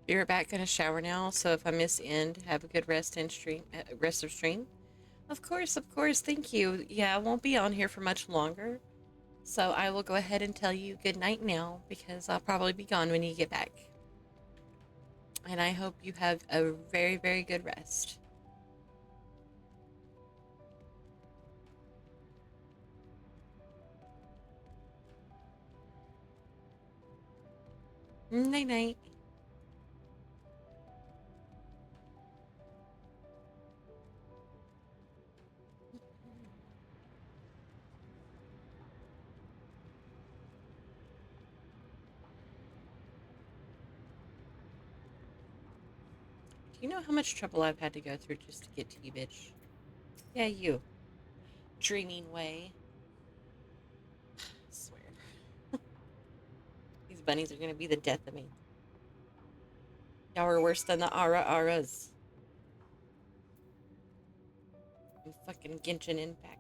You're back in a shower now, so if I miss end, have a good rest in stream, rest of stream. Of course, thank you. Yeah, I won't be on here for much longer, so I will go ahead and tell you good night now because I'll probably be gone when you get back. And I hope you have a very, very good rest. Night night. Do you know how much trouble I've had to go through just to get to you, bitch? Yeah, you. Dreaming way. I swear. These bunnies are gonna be the death of me. Y'all are worse than the Aras. I'm fucking Genshin Impact.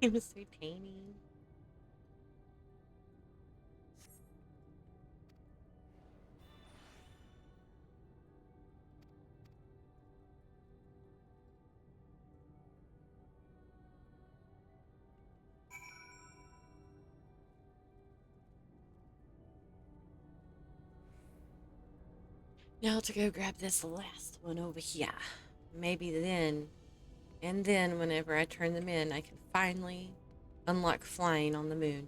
He was so tiny. Now to go grab this last one over here. Maybe then, and then whenever I turn them in, I can finally unlock flying on the moon.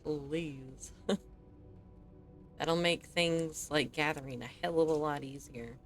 Please. That'll make things like gathering a hell of a lot easier.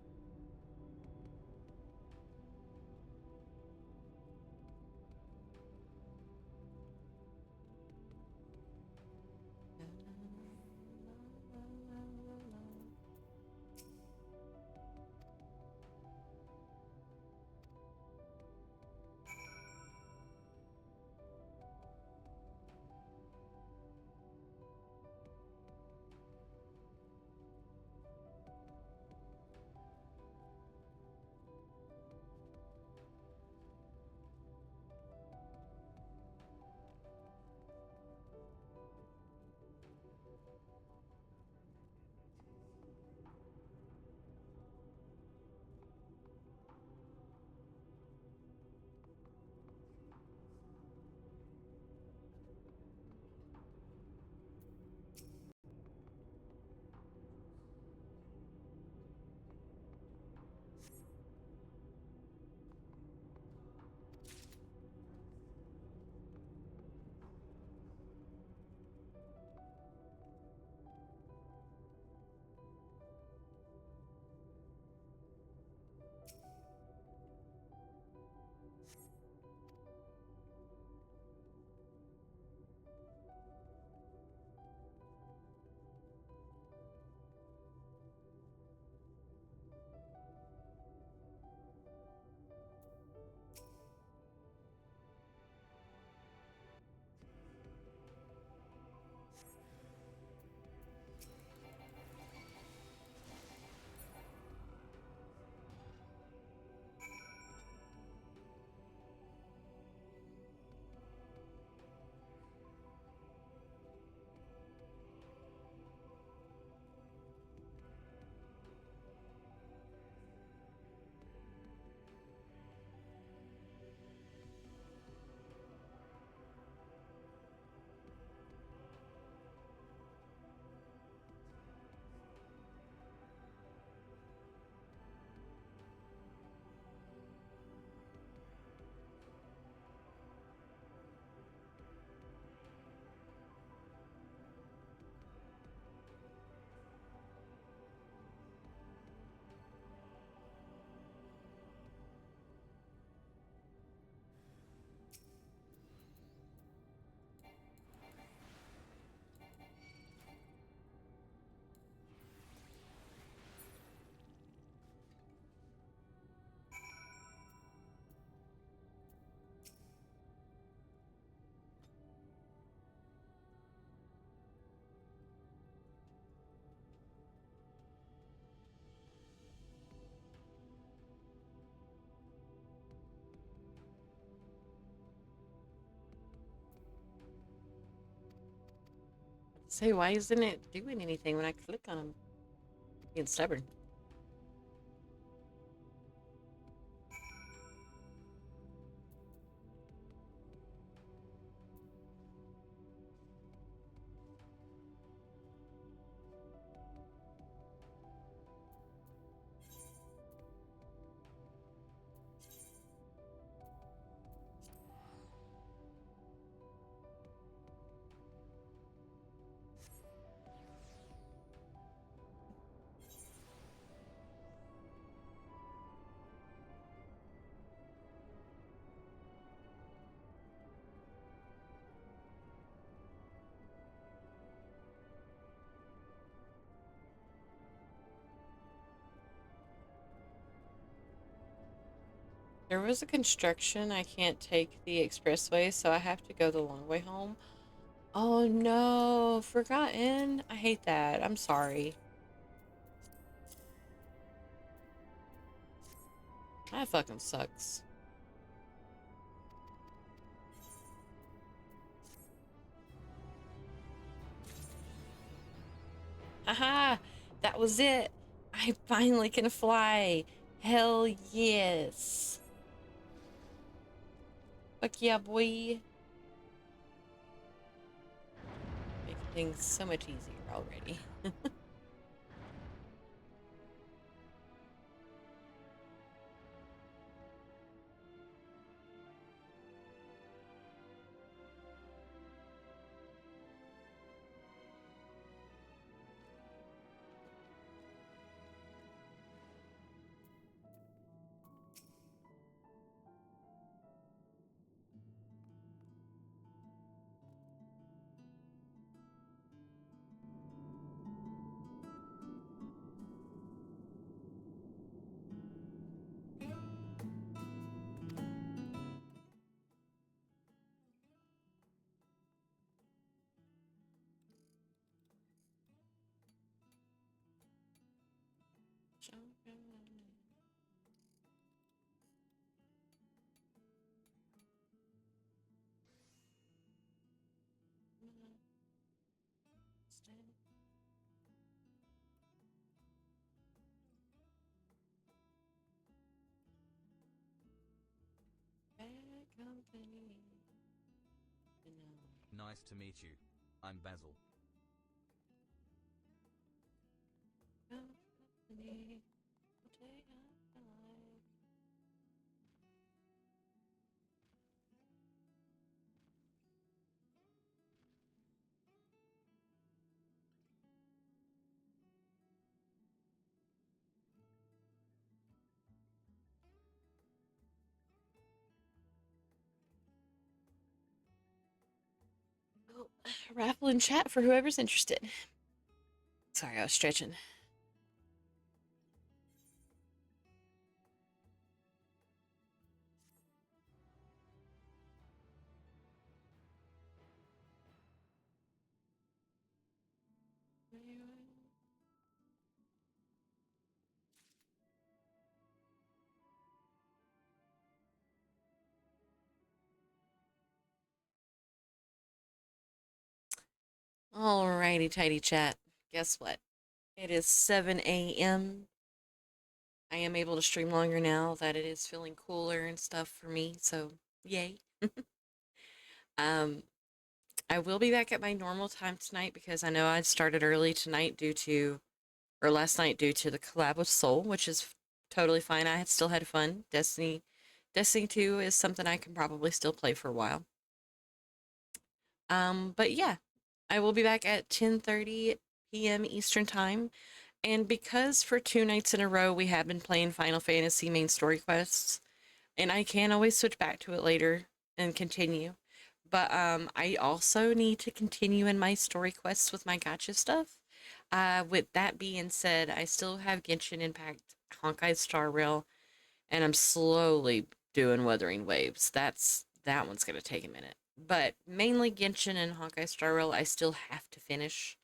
Say, why isn't it doing anything when I click on them? Being stubborn. There was a construction. I can't take the expressway, so I have to go the long way home. Oh no, forgotten. I hate that. I'm sorry. That fucking sucks. Haha! That was it! I finally can fly! Hell yes! Fuck yeah, boy! Making things so much easier already. Nice to meet you. I'm Basil. Oh, raffle in chat for whoever's interested. Sorry, I was stretching. Alrighty, tidy chat. Guess what? It is 7 a.m. I am able to stream longer now that it is feeling cooler and stuff for me, so yay. um, I will be back at my normal time tonight because I know I started early tonight or last night due to the collab with Soul, which is totally fine. I had still had fun. Destiny 2 is something I can probably still play for a while. But yeah, I will be back at 10:30 p.m. Eastern Time. And because for 2 nights in a row we have been playing Final Fantasy main story quests, and I can always switch back to it later and continue. But I also need to continue in my story quests with my gacha stuff. With that being said, I still have Genshin Impact, Honkai Star Rail, and I'm slowly doing Wuthering Waves. That one's gonna take a minute. But mainly Genshin and Honkai Star Rail I still have to finish.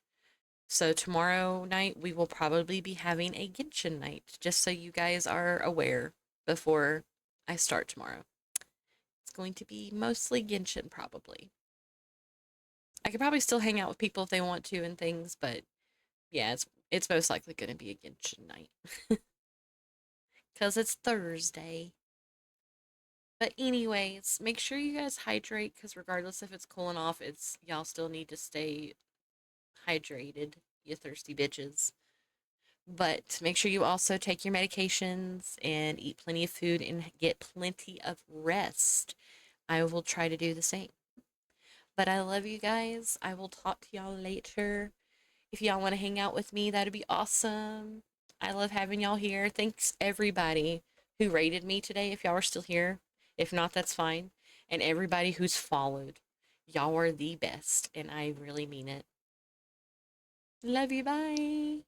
So tomorrow night we will probably be having a Genshin night, just so you guys are aware before I start tomorrow. It's going to be mostly Genshin probably. I could probably still hang out with people if they want to and things, but yeah, it's most likely going to be a Genshin night. Cuz it's Thursday. But anyways, make sure you guys hydrate cuz regardless if it's cooling off, y'all still need to stay hydrated, you thirsty bitches. But make sure you also take your medications and eat plenty of food and get plenty of rest. I will try to do the same. But I love you guys. I will talk to y'all later. If y'all want to hang out with me, that'd be awesome. I love having y'all here. Thanks everybody who rated me today, if y'all are still here. If not, that's fine. And everybody who's followed. Y'all are the best, and I really mean it. Love you, bye.